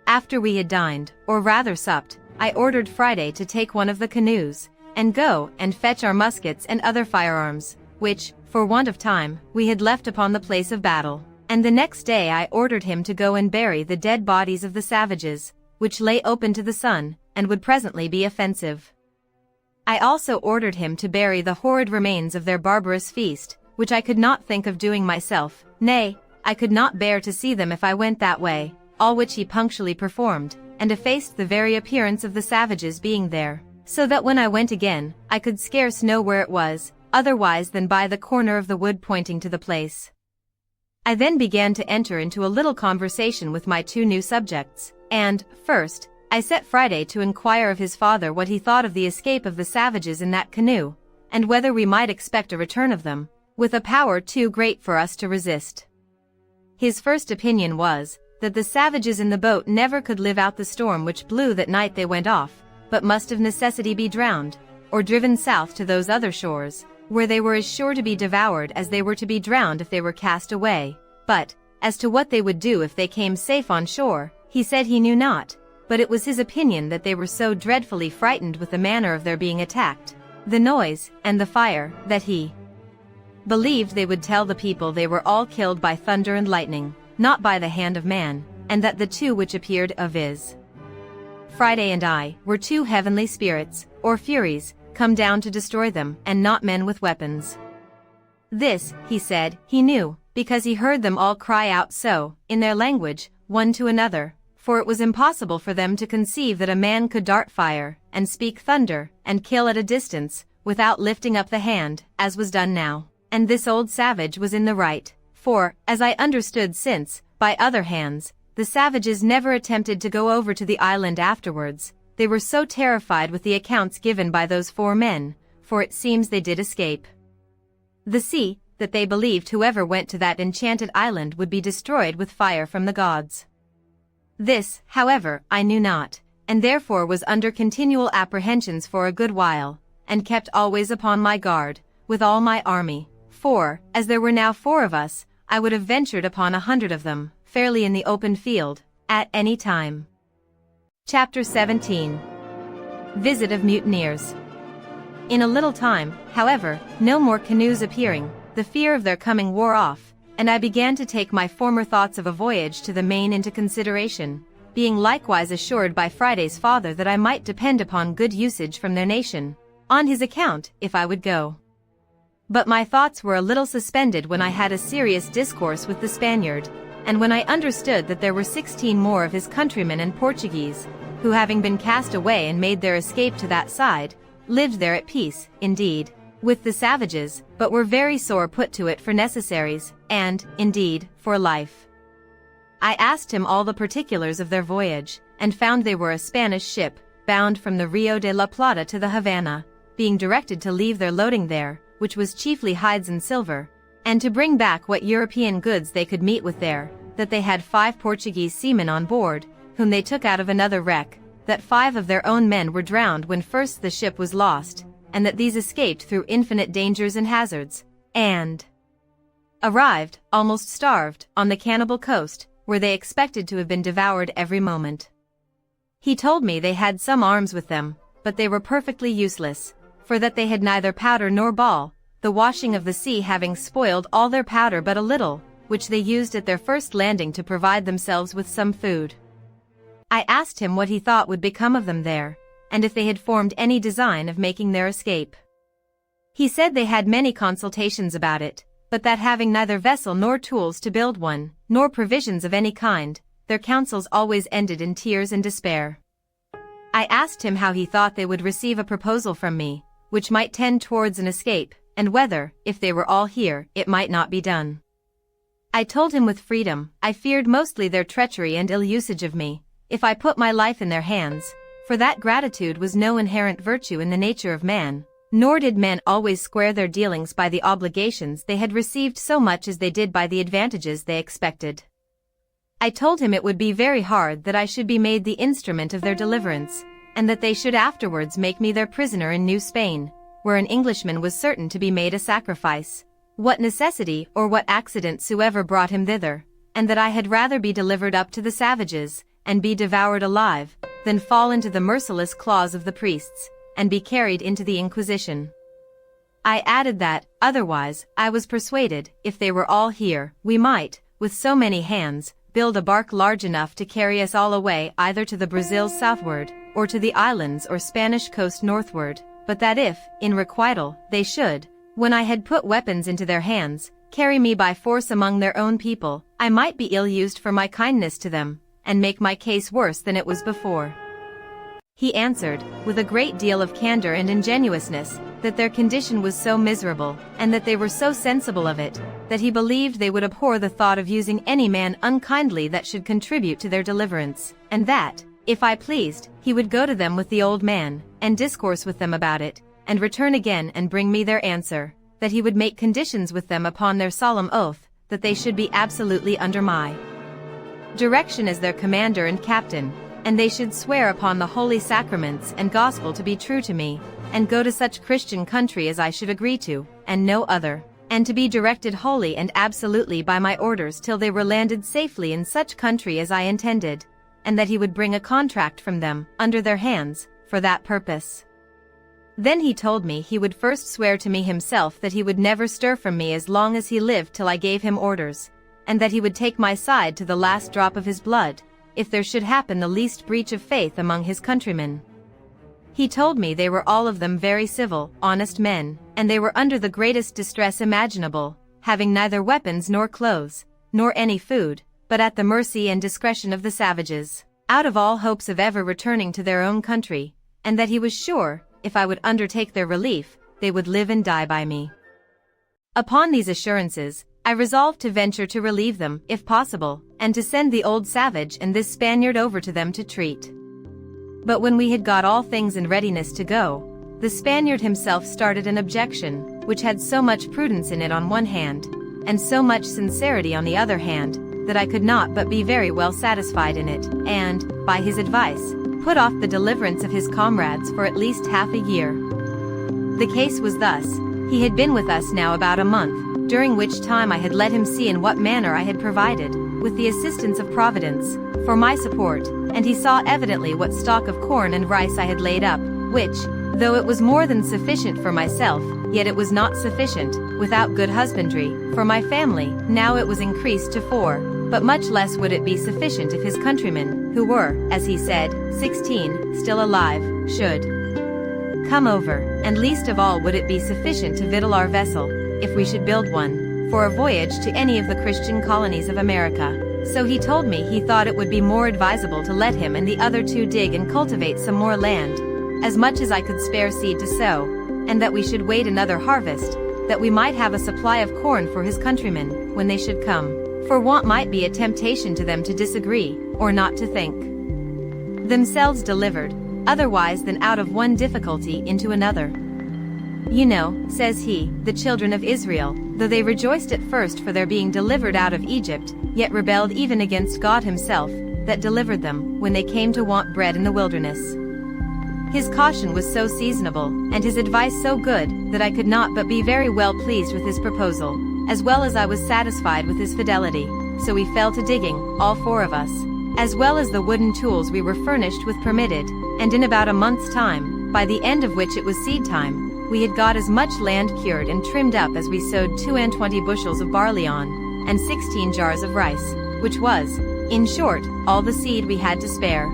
After we had dined, or rather supped, I ordered Friday to take one of the canoes, and go and fetch our muskets and other firearms, which, for want of time, we had left upon the place of battle, and the next day I ordered him to go and bury the dead bodies of the savages, which lay open to the sun, and would presently be offensive. I also ordered him to bury the horrid remains of their barbarous feast, which I could not think of doing myself, nay, I could not bear to see them if I went that way, all which he punctually performed, and effaced the very appearance of the savages being there, so that when I went again, I could scarce know where it was, otherwise than by the corner of the wood pointing to the place. I then began to enter into a little conversation with my 2 new subjects, and, first, I set Friday to inquire of his father what he thought of the escape of the savages in that canoe, and whether we might expect a return of them, with a power too great for us to resist. His first opinion was, that the savages in the boat never could live out the storm which blew that night they went off, but must of necessity be drowned, or driven south to those other shores, where they were as sure to be devoured as they were to be drowned if they were cast away. But, as to what they would do if they came safe on shore, he said he knew not, but it was his opinion that they were so dreadfully frightened with the manner of their being attacked, the noise, and the fire, that he believed they would tell the people they were all killed by thunder and lightning, not by the hand of man, and that the 2 which appeared, viz. Friday and I, were 2 heavenly spirits, or furies, come down to destroy them, and not men with weapons. This, he said, he knew, because he heard them all cry out so, in their language, one to another, for it was impossible for them to conceive that a man could dart fire, and speak thunder, and kill at a distance, without lifting up the hand, as was done now, and this old savage was in the right, for, as I understood since, by other hands, the savages never attempted to go over to the island afterwards, they were so terrified with the accounts given by those 4 men, for it seems they did escape the sea, that they believed whoever went to that enchanted island would be destroyed with fire from the gods. This, however, I knew not, and therefore was under continual apprehensions for a good while, and kept always upon my guard, with all my army, for, as there were now 4 of us, I would have ventured upon 100 of them, fairly in the open field, at any time. Chapter 17. Visit of Mutineers. In a little time, however, no more canoes appearing, the fear of their coming wore off, and I began to take my former thoughts of a voyage to the Main into consideration, being likewise assured by Friday's father that I might depend upon good usage from their nation, on his account, if I would go. But my thoughts were a little suspended when I had a serious discourse with the Spaniard, and when I understood that there were 16 more of his countrymen and Portuguese, who having been cast away and made their escape to that side, lived there at peace, indeed, with the savages, but were very sore put to it for necessaries, and, indeed, for life. I asked him all the particulars of their voyage, and found they were a Spanish ship, bound from the Rio de la Plata to the Havana, being directed to leave their loading there, which was chiefly hides and silver, and to bring back what European goods they could meet with there, that they had 5 Portuguese seamen on board, whom they took out of another wreck, that 5 of their own men were drowned when first the ship was lost, and that these escaped through infinite dangers and hazards, and arrived, almost starved, on the cannibal coast, where they expected to have been devoured every moment. He told me they had some arms with them, but they were perfectly useless, for that they had neither powder nor ball, the washing of the sea having spoiled all their powder but a little, which they used at their first landing to provide themselves with some food. I asked him what he thought would become of them there, and if they had formed any design of making their escape. He said they had many consultations about it, but that having neither vessel nor tools to build one, nor provisions of any kind, their counsels always ended in tears and despair. I asked him how he thought they would receive a proposal from me, which might tend towards an escape, and whether, if they were all here, it might not be done. I told him with freedom, I feared mostly their treachery and ill usage of me, if I put my life in their hands, for that gratitude was no inherent virtue in the nature of man, nor did men always square their dealings by the obligations they had received so much as they did by the advantages they expected. I told him it would be very hard that I should be made the instrument of their deliverance, and that they should afterwards make me their prisoner in New Spain, where an Englishman was certain to be made a sacrifice, what necessity or what accident soever brought him thither, and that I had rather be delivered up to the savages, and be devoured alive, than fall into the merciless claws of the priests, and be carried into the Inquisition. I added that, otherwise, I was persuaded, if they were all here, we might, with so many hands, build a bark large enough to carry us all away either to the Brazils southward, or to the islands or Spanish coast northward, but that if, in requital, they should, when I had put weapons into their hands, carry me by force among their own people, I might be ill-used for my kindness to them, and make my case worse than it was before. He answered, with a great deal of candor and ingenuousness, that their condition was so miserable, and that they were so sensible of it, that he believed they would abhor the thought of using any man unkindly that should contribute to their deliverance, and that, if I pleased, he would go to them with the old man, and discourse with them about it, and return again and bring me their answer, that he would make conditions with them upon their solemn oath, that they should be absolutely under my direction as their commander and captain, and they should swear upon the holy sacraments and gospel to be true to me, and go to such Christian country as I should agree to, and no other, and to be directed wholly and absolutely by my orders till they were landed safely in such country as I intended, and that he would bring a contract from them, under their hands, for that purpose. Then he told me he would first swear to me himself that he would never stir from me as long as he lived till I gave him orders, and that he would take my side to the last drop of his blood, if there should happen the least breach of faith among his countrymen. He told me they were all of them very civil, honest men, and they were under the greatest distress imaginable, having neither weapons nor clothes, nor any food, but at the mercy and discretion of the savages, out of all hopes of ever returning to their own country, and that he was sure, if I would undertake their relief, they would live and die by me. Upon these assurances, I resolved to venture to relieve them, if possible, and to send the old savage and this Spaniard over to them to treat. But when we had got all things in readiness to go, the Spaniard himself started an objection, which had so much prudence in it on one hand, and so much sincerity on the other hand, that I could not but be very well satisfied in it, and, by his advice, put off the deliverance of his comrades for at least half a year. The case was thus: he had been with us now about a month, during which time I had let him see in what manner I had provided, with the assistance of Providence, for my support, and he saw evidently what stock of corn and rice I had laid up, which, though it was more than sufficient for myself, yet it was not sufficient, without good husbandry, for my family. Now it was increased to 4, but much less would it be sufficient if his countrymen, who were, as he said, 16, still alive, should come over, and least of all would it be sufficient to victual our vessel, if we should build one, for a voyage to any of the Christian colonies of America. So he told me he thought it would be more advisable to let him and the other 2 dig and cultivate some more land, as much as I could spare seed to sow, and that we should wait another harvest, that we might have a supply of corn for his countrymen, when they should come, for want might be a temptation to them to disagree, or not to think themselves delivered, otherwise than out of one difficulty into another. You know, says he, the children of Israel, though they rejoiced at first for their being delivered out of Egypt, yet rebelled even against God himself, that delivered them, when they came to want bread in the wilderness. His caution was so seasonable, and his advice so good, that I could not but be very well pleased with his proposal, as well as I was satisfied with his fidelity. So we fell to digging, all four of us, as well as the wooden tools we were furnished with permitted, and in about a month's time, by the end of which it was seed time, we had got as much land cured and trimmed up as we sowed 22 bushels of barley on, and 16 jars of rice, which was, in short, all the seed we had to spare.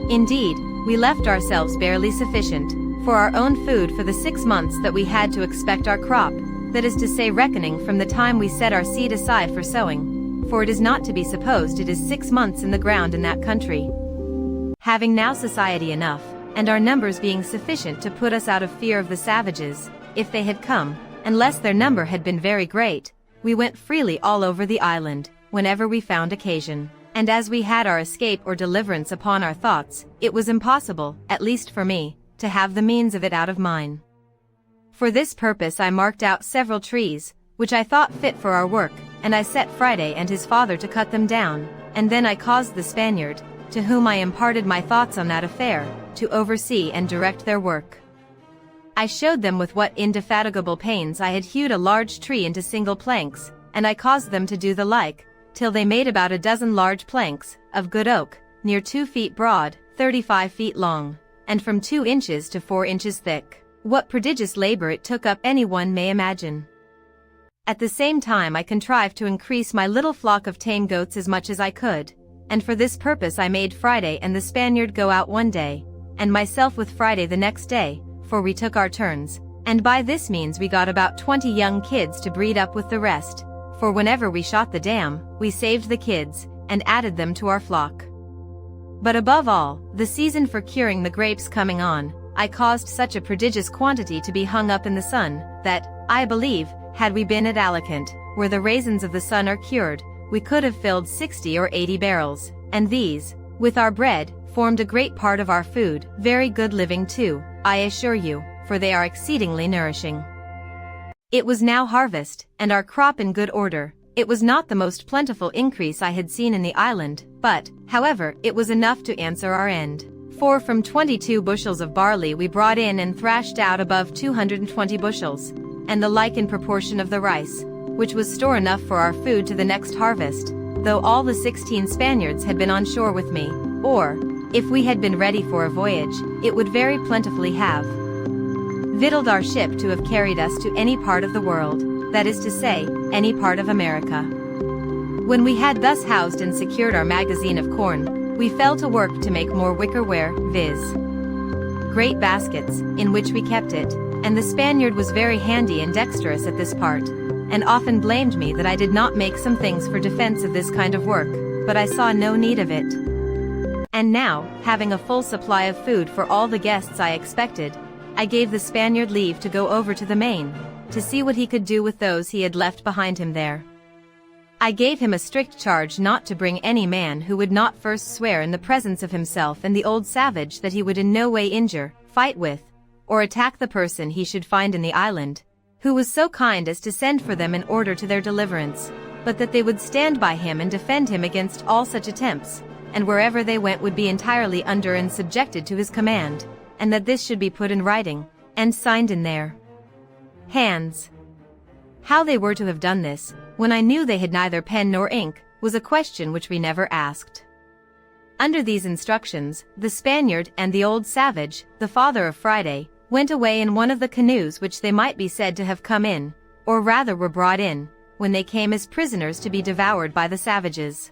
Indeed, we left ourselves barely sufficient for our own food for the 6 months that we had to expect our crop, that is to say, reckoning from the time we set our seed aside for sowing, for it is not to be supposed it is 6 months in the ground in that country. Having now society enough, and our numbers being sufficient to put us out of fear of the savages, if they had come, unless their number had been very great, we went freely all over the island, whenever we found occasion, and as we had our escape or deliverance upon our thoughts, it was impossible, at least for me, to have the means of it out of mine. For this purpose I marked out several trees, which I thought fit for our work, and I set Friday and his father to cut them down, and then I caused the Spaniard, to whom I imparted my thoughts on that affair, to oversee and direct their work. I showed them with what indefatigable pains I had hewed a large tree into single planks, and I caused them to do the like, till they made about a dozen large planks, of good oak, near 2 feet broad, 35 feet long, and from 2 inches to 4 inches thick. What prodigious labor it took up anyone may imagine. At the same time I contrived to increase my little flock of tame goats as much as I could, and for this purpose I made Friday and the Spaniard go out one day, and myself with Friday the next day, for we took our turns, and by this means we got about 20 young kids to breed up with the rest, for whenever we shot the dam, we saved the kids, and added them to our flock. But above all, the season for curing the grapes coming on, I caused such a prodigious quantity to be hung up in the sun, that, I believe, had we been at Alicant, where the raisins of the sun are cured, we could have filled 60 or 80 barrels, and these, with our bread, formed a great part of our food, very good living too, I assure you, for they are exceedingly nourishing. It was now harvest, and our crop in good order. It was not the most plentiful increase I had seen in the island, but, however, it was enough to answer our end. For from 22 bushels of barley we brought in and thrashed out above 220 bushels, and the like in proportion of the rice, which was store enough for our food to the next harvest, though all the 16 Spaniards had been on shore with me, or, if we had been ready for a voyage, it would very plentifully have victualled our ship to have carried us to any part of the world, that is to say, any part of America. When we had thus housed and secured our magazine of corn, we fell to work to make more wickerware, viz. great baskets, in which we kept it, and the Spaniard was very handy and dexterous at this part, and often blamed me that I did not make some things for defense of this kind of work, but I saw no need of it. And now, having a full supply of food for all the guests I expected, I gave the Spaniard leave to go over to the main, to see what he could do with those he had left behind him there. I gave him a strict charge not to bring any man who would not first swear in the presence of himself and the old savage that he would in no way injure, fight with, or attack the person he should find in the island, who was so kind as to send for them in order to their deliverance, but that they would stand by him and defend him against all such attempts, and wherever they went would be entirely under and subjected to his command, and that this should be put in writing, and signed in their hands. How they were to have done this, when I knew they had neither pen nor ink, was a question which we never asked. Under these instructions, the Spaniard and the old savage, the father of Friday, went away in one of the canoes which they might be said to have come in, or rather were brought in, when they came as prisoners to be devoured by the savages.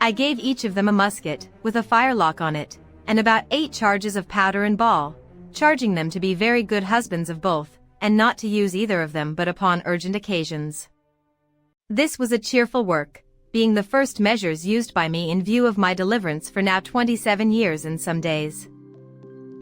I gave each of them a musket, with a firelock on it, and about 8 charges of powder and ball, charging them to be very good husbands of both, and not to use either of them but upon urgent occasions. This was a cheerful work, being the first measures used by me in view of my deliverance for now 27 years and some days.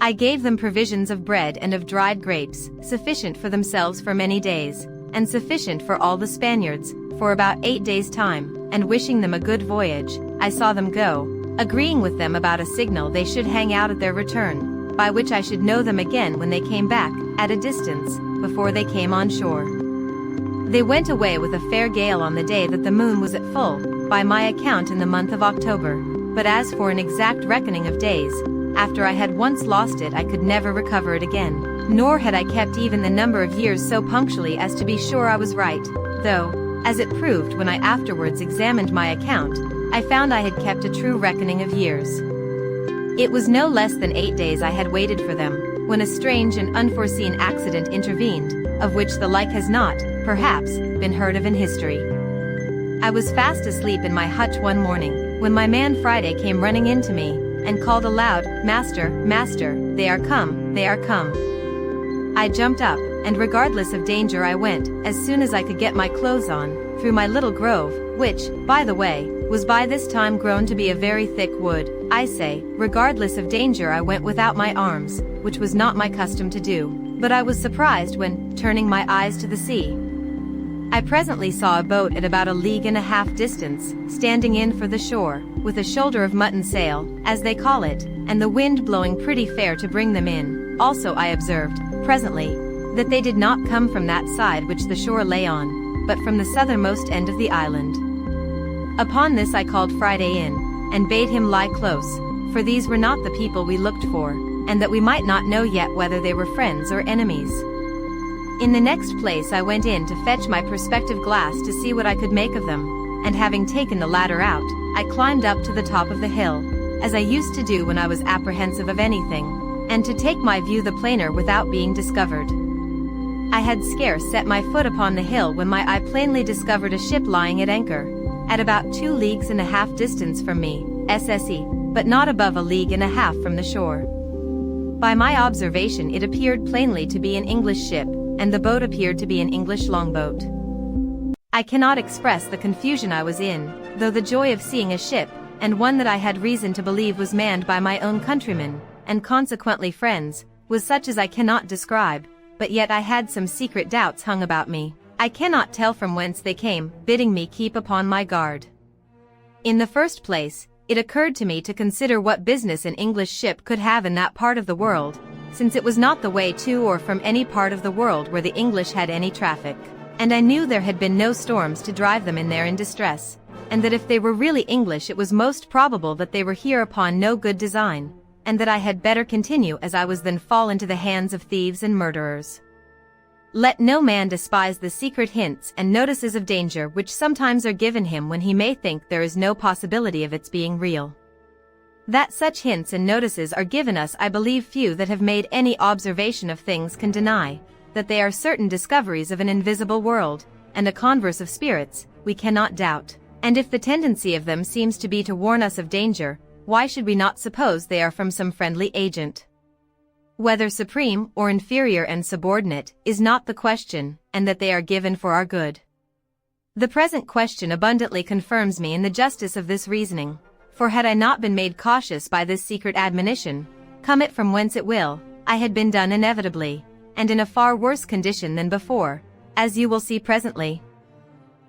I gave them provisions of bread and of dried grapes, sufficient for themselves for many days, and sufficient for all the Spaniards, for about 8 days' time, and wishing them a good voyage, I saw them go, agreeing with them about a signal they should hang out at their return, by which I should know them again when they came back, at a distance, before they came on shore. They went away with a fair gale on the day that the moon was at full, by my account in the month of October, but as for an exact reckoning of days, after I had once lost it I could never recover it again, nor had I kept even the number of years so punctually as to be sure I was right, though, as it proved when I afterwards examined my account, I found I had kept a true reckoning of years. It was no less than 8 days I had waited for them, when a strange and unforeseen accident intervened, of which the like has not, perhaps, been heard of in history. I was fast asleep in my hutch one morning, when my man Friday came running in to me, and called aloud, "Master, master, they are come, they are come." I jumped up, and regardless of danger I went, as soon as I could get my clothes on, through my little grove, which, by the way, was by this time grown to be a very thick wood. I say, regardless of danger I went without my arms, which was not my custom to do, but I was surprised when, turning my eyes to the sea, I presently saw a boat at about 1.5 leagues distance, standing in for the shore, with a shoulder of mutton sail, as they call it, and the wind blowing pretty fair to bring them in. Also I observed, presently, that they did not come from that side which the shore lay on, but from the southernmost end of the island. Upon this I called Friday in, and bade him lie close, for these were not the people we looked for, and that we might not know yet whether they were friends or enemies. In the next place I went in to fetch my perspective glass to see what I could make of them, and having taken the ladder out, I climbed up to the top of the hill, as I used to do when I was apprehensive of anything, and to take my view the plainer without being discovered. I had scarce set my foot upon the hill when my eye plainly discovered a ship lying at anchor, at about 2.5 leagues distance from me, SSE, but not above 1.5 leagues from the shore. By my observation it appeared plainly to be an English ship, and the boat appeared to be an English longboat. I cannot express the confusion I was in, though the joy of seeing a ship, and one that I had reason to believe was manned by my own countrymen, and consequently friends, was such as I cannot describe, but yet I had some secret doubts hung about me. I cannot tell from whence they came, bidding me keep upon my guard. In the first place, it occurred to me to consider what business an English ship could have in that part of the world, since it was not the way to or from any part of the world where the English had any traffic, and I knew there had been no storms to drive them in there in distress, and that if they were really English it was most probable that they were here upon no good design, and that I had better continue as I was than fall into the hands of thieves and murderers. Let no man despise the secret hints and notices of danger which sometimes are given him when he may think there is no possibility of its being real. That such hints and notices are given us I believe few that have made any observation of things can deny, that they are certain discoveries of an invisible world, and a converse of spirits, we cannot doubt, and if the tendency of them seems to be to warn us of danger, why should we not suppose they are from some friendly agent? Whether supreme or inferior and subordinate is not the question, and that they are given for our good. The present question abundantly confirms me in the justice of this reasoning, for had I not been made cautious by this secret admonition, come it from whence it will, I had been done inevitably, and in a far worse condition than before, as you will see presently.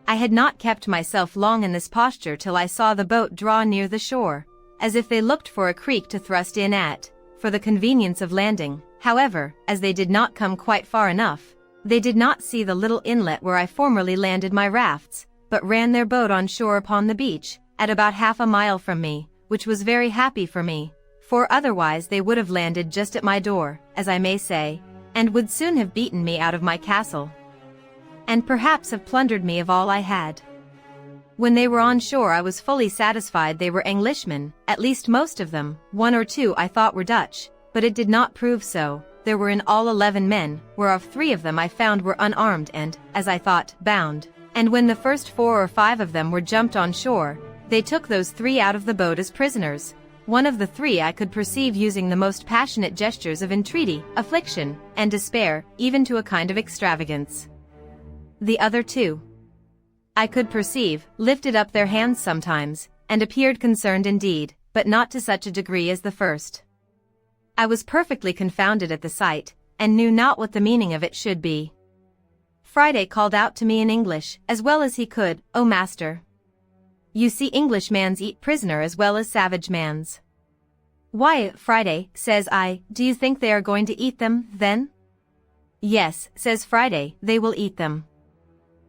I had not kept myself long in this posture till I saw the boat draw near the shore, as if they looked for a creek to thrust in at, for the convenience of landing. However, as they did not come quite far enough, they did not see the little inlet where I formerly landed my rafts, but ran their boat on shore upon the beach, at about 1/2 mile from me, which was very happy for me, for otherwise they would have landed just at my door, as I may say, and would soon have beaten me out of my castle, and perhaps have plundered me of all I had. When they were on shore I was fully satisfied they were Englishmen, at least most of them. 1 or 2 I thought were Dutch, but it did not prove so. There were in all 11 men, whereof 3 of them I found were unarmed and, as I thought, bound, and when the first 4 or 5 of them were jumped on shore, they took those 3 out of the boat as prisoners. One of the 3 I could perceive using the most passionate gestures of entreaty, affliction, and despair, even to a kind of extravagance. The other 2, I could perceive, lifted up their hands sometimes, and appeared concerned indeed, but not to such a degree as the first. I was perfectly confounded at the sight, and knew not what the meaning of it should be. Friday called out to me in English, as well as he could, "Oh master. You see Englishmans eat prisoner as well as savage mans." "Why, Friday," says I, "do you think they are going to eat them, then?" "Yes," says Friday, "they will eat them."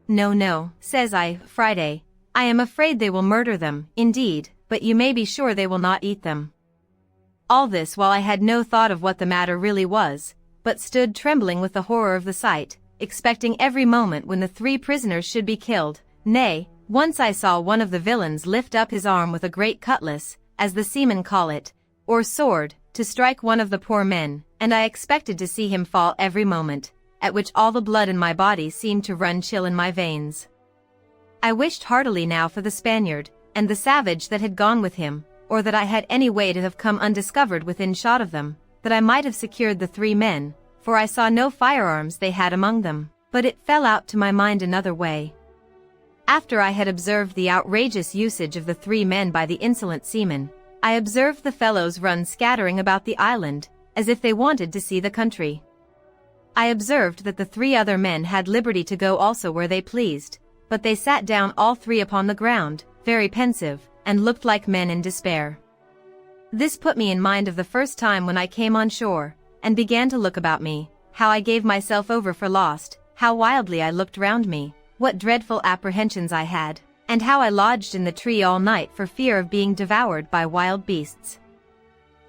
"No, no," says I, "Friday. I am afraid they will murder them, indeed, but you may be sure they will not eat them." All this while I had no thought of what the matter really was, but stood trembling with the horror of the sight, expecting every moment when the 3 prisoners should be killed. Nay, once I saw one of the villains lift up his arm with a great cutlass, as the seamen call it, or sword, to strike one of the poor men, and I expected to see him fall every moment, at which all the blood in my body seemed to run chill in my veins. I wished heartily now for the Spaniard, and the savage that had gone with him, or that I had any way to have come undiscovered within shot of them, that I might have secured the 3 men, for I saw no firearms they had among them. But it fell out to my mind another way. After I had observed the outrageous usage of the 3 men by the insolent seamen, I observed the fellows run scattering about the island, as if they wanted to see the country. I observed that the 3 other men had liberty to go also where they pleased, but they sat down all 3 upon the ground, very pensive, and looked like men in despair. This put me in mind of the first time when I came on shore, and began to look about me, how I gave myself over for lost, how wildly I looked round me, what dreadful apprehensions I had, and how I lodged in the tree all night for fear of being devoured by wild beasts.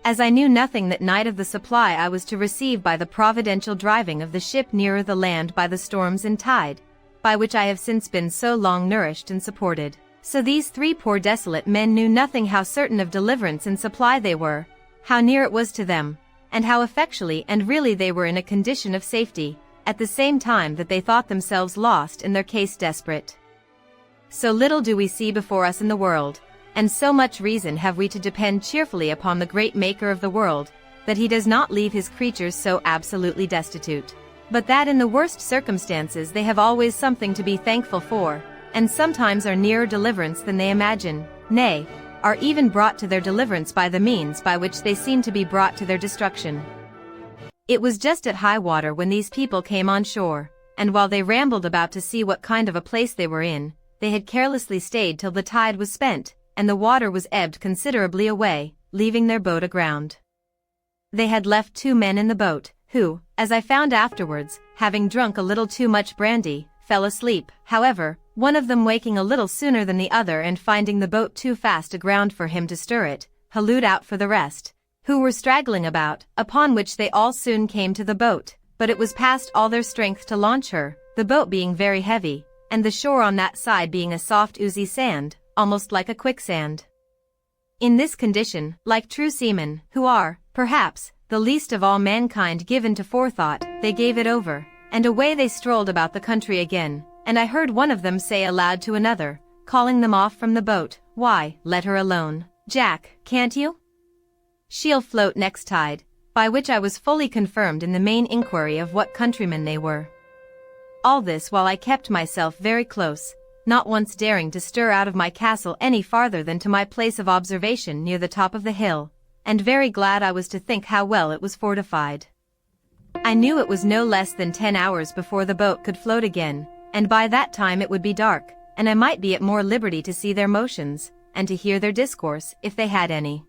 As I knew nothing that night of the supply I was to receive by the providential driving of the ship nearer the land by the storms and tide, by which I have since been so long nourished and supported, so these 3 poor desolate men knew nothing how certain of deliverance and supply they were, how near it was to them, and how effectually and really they were in a condition of safety, at the same time that they thought themselves lost and their case desperate. So little do we see before us in the world, and so much reason have we to depend cheerfully upon the great Maker of the world, that he does not leave his creatures so absolutely destitute, but that in the worst circumstances they have always something to be thankful for, and sometimes are nearer deliverance than they imagine, nay, are even brought to their deliverance by the means by which they seem to be brought to their destruction. It was just at high water when these people came on shore, and while they rambled about to see what kind of a place they were in, they had carelessly stayed till the tide was spent, and the water was ebbed considerably away, leaving their boat aground. They had left 2 men in the boat, who, as I found afterwards, having drunk a little too much brandy, fell asleep. However, one of them waking a little sooner than the other and finding the boat too fast aground for him to stir it, hallooed out for the rest, who were straggling about, upon which they all soon came to the boat, but it was past all their strength to launch her, the boat being very heavy, and the shore on that side being a soft oozy sand, almost like a quicksand. In this condition, like true seamen, who are, perhaps, the least of all mankind given to forethought, they gave it over, and away they strolled about the country again, and I heard one of them say aloud to another, calling them off from the boat, "Why, let her alone, Jack, can't you? She'll float next tide," by which I was fully confirmed in the main inquiry of what countrymen they were. All this while I kept myself very close, not once daring to stir out of my castle any farther than to my place of observation near the top of the hill, and very glad I was to think how well it was fortified. I knew it was no less than 10 hours before the boat could float again, and by that time it would be dark, and I might be at more liberty to see their motions, and to hear their discourse, if they had any.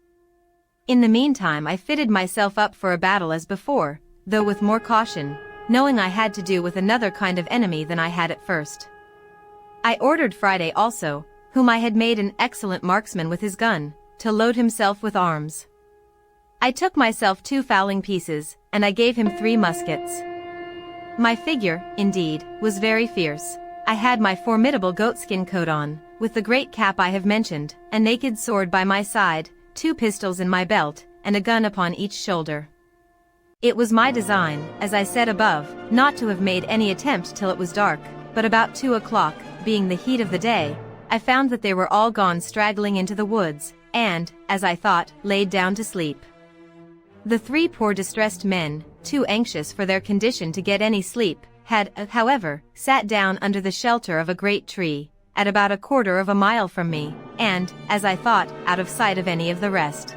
In the meantime I fitted myself up for a battle as before, though with more caution, knowing I had to do with another kind of enemy than I had at first. I ordered Friday also, whom I had made an excellent marksman with his gun, to load himself with arms. I took myself 2 fowling pieces, and I gave him 3 muskets. My figure, indeed, was very fierce. I had my formidable goatskin coat on, with the great cap I have mentioned, a naked sword by my side, 2 pistols in my belt, and a gun upon each shoulder. It was my design, as I said above, not to have made any attempt till it was dark, but about 2 o'clock, being the heat of the day, I found that they were all gone straggling into the woods, and, as I thought, laid down to sleep. The 3 poor distressed men, too anxious for their condition to get any sleep, had, however, sat down under the shelter of a great tree, at about 1/4 of a mile from me, and, as I thought, out of sight of any of the rest.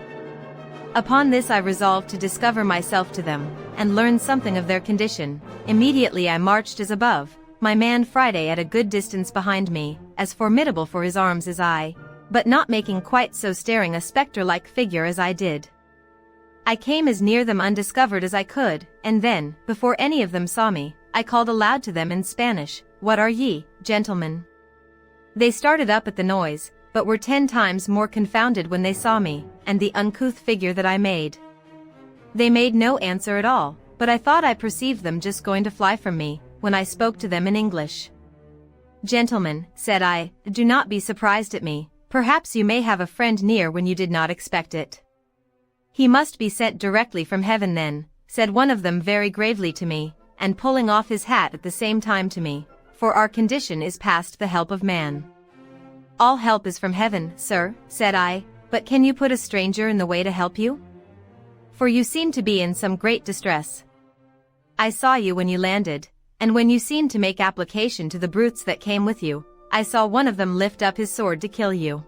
Upon this I resolved to discover myself to them, and learn something of their condition. Immediately I marched as above, my man Friday at a good distance behind me, as formidable for his arms as I, but not making quite so staring a spectre-like figure as I did. I came as near them undiscovered as I could, and then, before any of them saw me, I called aloud to them in Spanish, "What are ye, gentlemen?" They started up at the noise, but were 10 times more confounded when they saw me, and the uncouth figure that I made. They made no answer at all, but I thought I perceived them just going to fly from me, when I spoke to them in English. "Gentlemen," said I, "do not be surprised at me, perhaps you may have a friend near when you did not expect it." "He must be sent directly from heaven then," said one of them very gravely to me, and pulling off his hat at the same time to me, "for our condition is past the help of man." "All help is from heaven, sir," said I, "but can you put a stranger in the way to help you? For you seem to be in some great distress. I saw you when you landed, and when you seemed to make application to the brutes that came with you, I saw one of them lift up his sword to kill you."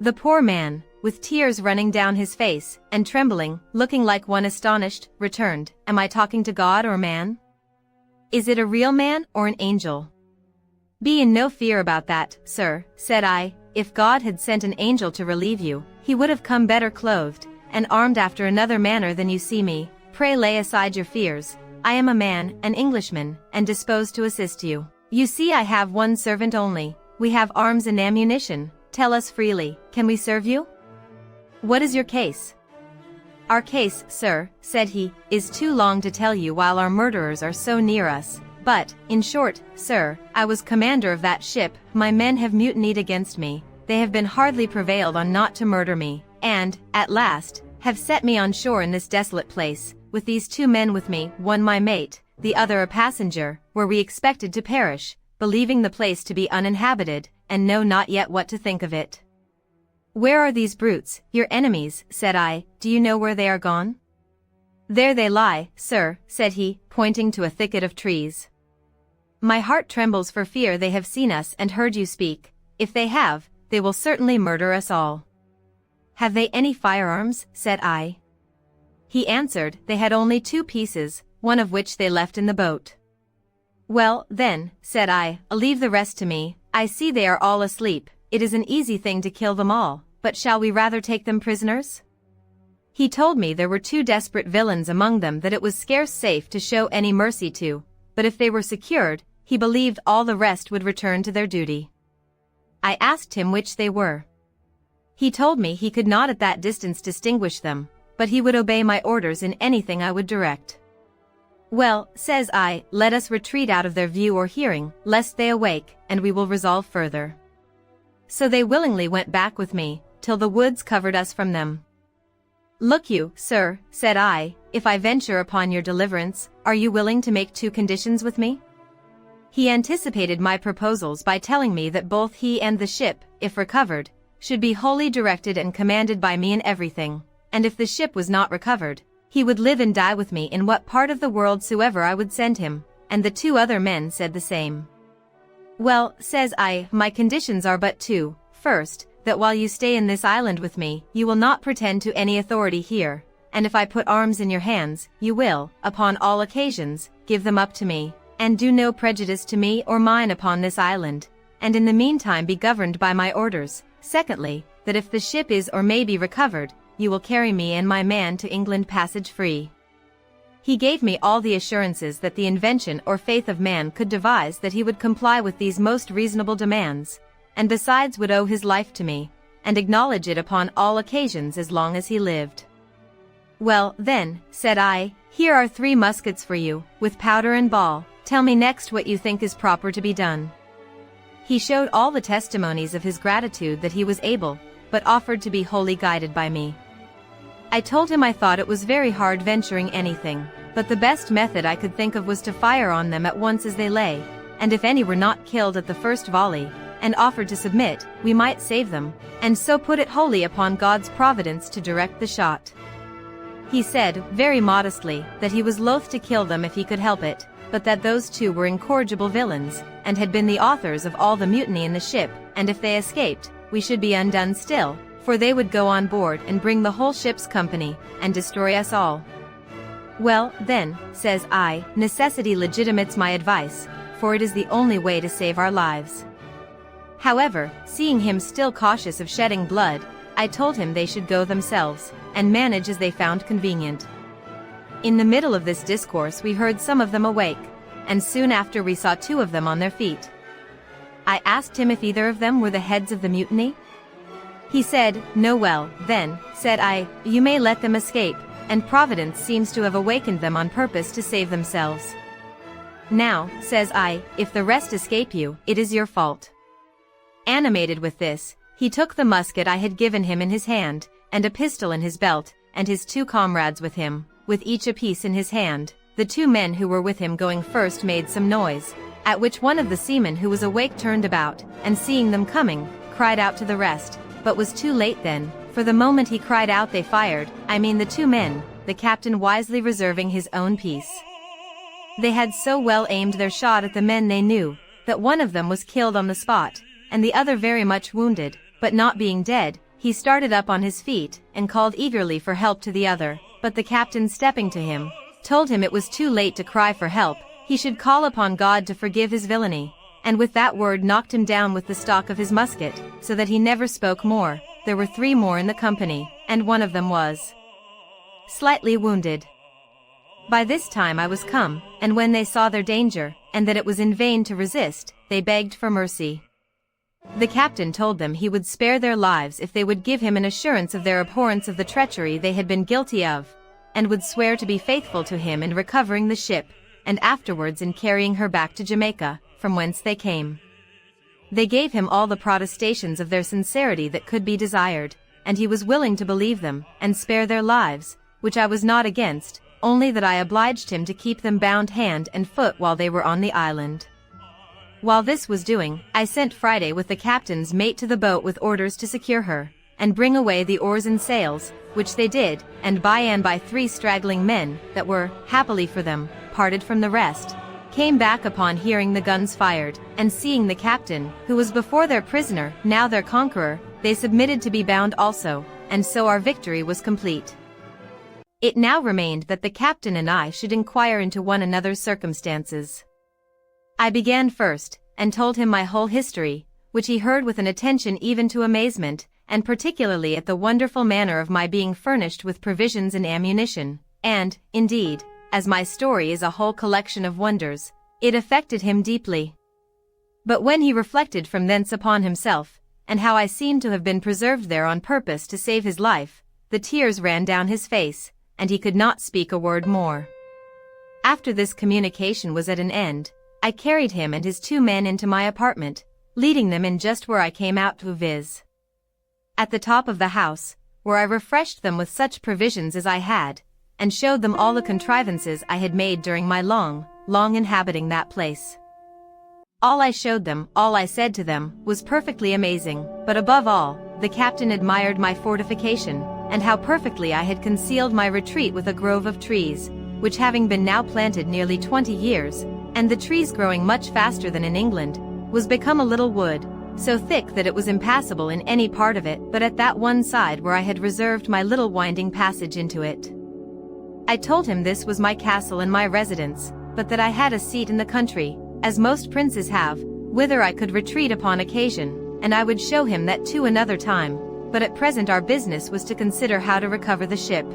The poor man, with tears running down his face, and trembling, looking like one astonished, returned, "Am I talking to God or man? Is it a real man or an angel?" "Be in no fear about that, sir," said I. "If God had sent an angel to relieve you, he would have come better clothed, and armed after another manner than you see me. Pray lay aside your fears. I am a man, an Englishman, and disposed to assist you. You see I have one servant only. We have arms and ammunition. Tell us freely, can we serve you? What is your case?" "Our case, sir," said he, "is too long to tell you while our murderers are so near us. But, in short, sir, I was commander of that ship, my men have mutinied against me, they have been hardly prevailed on not to murder me, and, at last, have set me on shore in this desolate place, with these 2 men with me, one my mate, the other a passenger, where we expected to perish, believing the place to be uninhabited, and know not yet what to think of it." "Where are these brutes, your enemies?" said I. "Do you know where they are gone?" "There they lie, sir," said he, pointing to a thicket of trees. "My heart trembles for fear they have seen us and heard you speak. If they have, they will certainly murder us all." "Have they any firearms?" said I. He answered, they had only 2 pieces, one of which they left in the boat. "Well, then," said I, "leave the rest to me. I see they are all asleep. It is an easy thing to kill them all, but shall we rather take them prisoners?" He told me there were 2 desperate villains among them that it was scarce safe to show any mercy to, but if they were secured, he believed all the rest would return to their duty. I asked him which they were. He told me he could not at that distance distinguish them, but he would obey my orders in anything I would direct. "Well," says I, "let us retreat out of their view or hearing, lest they awake, and we will resolve further." So they willingly went back with me, till the woods covered us from them. "Look you, sir," said I, "if I venture upon your deliverance, are you willing to make 2 conditions with me?" He anticipated my proposals by telling me that both he and the ship, if recovered, should be wholly directed and commanded by me in everything, and if the ship was not recovered, he would live and die with me in what part of the world soever I would send him, and the 2 other men said the same. "Well," says I, "my conditions are but 2. First, that while you stay in this island with me, you will not pretend to any authority here, and if I put arms in your hands, you will, upon all occasions, give them up to me, and do no prejudice to me or mine upon this island, and in the meantime be governed by my orders. Secondly, that if the ship is or may be recovered, you will carry me and my man to England passage free." He gave me all the assurances that the invention or faith of man could devise that he would comply with these most reasonable demands, and besides would owe his life to me, and acknowledge it upon all occasions as long as he lived. "Well, then," said I, "here are 3 muskets for you, with powder and ball. Tell me next what you think is proper to be done." He showed all the testimonies of his gratitude that he was able, but offered to be wholly guided by me. I told him I thought it was very hard venturing anything, but the best method I could think of was to fire on them at once as they lay, and if any were not killed at the first volley, and offered to submit, we might save them, and so put it wholly upon God's providence to direct the shot. He said, very modestly, that he was loath to kill them if he could help it, but that those 2 were incorrigible villains, and had been the authors of all the mutiny in the ship, and if they escaped, we should be undone still, for they would go on board and bring the whole ship's company, and destroy us all. "Well, then," says I, "necessity legitimates my advice, for it is the only way to save our lives." However, seeing him still cautious of shedding blood, I told him they should go themselves, and manage as they found convenient. In the middle of this discourse we heard some of them awake, and soon after we saw 2 of them on their feet. I asked him if either of them were the heads of the mutiny. He said, "No." "Well, then," said I, "you may let them escape, and Providence seems to have awakened them on purpose to save themselves. Now," says I, "if the rest escape you, it is your fault." Animated with this, he took the musket I had given him in his hand, and a pistol in his belt, and his 2 comrades with him, with each a piece in his hand. The 2 men who were with him going first made some noise, at which one of the seamen who was awake turned about, and seeing them coming, cried out to the rest, but was too late then, for the moment he cried out they fired, I mean the 2 men, the captain wisely reserving his own piece. They had so well aimed their shot at the men they knew, that one of them was killed on the spot, and the other very much wounded, but not being dead, he started up on his feet, and called eagerly for help to the other, but the captain stepping to him, told him it was too late to cry for help, he should call upon God to forgive his villainy, and with that word knocked him down with the stock of his musket, so that he never spoke more. There were 3 more in the company, and one of them was slightly wounded. By this time I was come, and when they saw their danger, and that it was in vain to resist, they begged for mercy. The captain told them he would spare their lives if they would give him an assurance of their abhorrence of the treachery they had been guilty of, and would swear to be faithful to him in recovering the ship, and afterwards in carrying her back to Jamaica, from whence they came. They gave him all the protestations of their sincerity that could be desired, and he was willing to believe them, and spare their lives, which I was not against, only that I obliged him to keep them bound hand and foot while they were on the island. While this was doing, I sent Friday with the captain's mate to the boat with orders to secure her, and bring away the oars and sails, which they did, and by 3 straggling men, that were, happily for them, parted from the rest, came back upon hearing the guns fired, and seeing the captain, who was before their prisoner, now their conqueror, they submitted to be bound also, and so our victory was complete. It now remained that the captain and I should inquire into one another's circumstances. I began first, and told him my whole history, which he heard with an attention even to amazement, and particularly at the wonderful manner of my being furnished with provisions and ammunition, and, indeed, as my story is a whole collection of wonders, it affected him deeply. But when he reflected from thence upon himself, and how I seemed to have been preserved there on purpose to save his life, the tears ran down his face, and he could not speak a word more. After this communication was at an end, I carried him and his 2 men into my apartment, leading them in just where I came out to, viz. at the top of the house, where I refreshed them with such provisions as I had, and showed them all the contrivances I had made during my long inhabiting that place. All I showed them, all I said to them, was perfectly amazing, but above all, the captain admired my fortification, and how perfectly I had concealed my retreat with a grove of trees, which having been now planted nearly 20 years, and the trees growing much faster than in England, was become a little wood, so thick that it was impassable in any part of it but at that one side where I had reserved my little winding passage into it. I told him this was my castle and my residence, but that I had a seat in the country, as most princes have, whither I could retreat upon occasion, and I would show him that too another time, but at present our business was to consider how to recover the ship.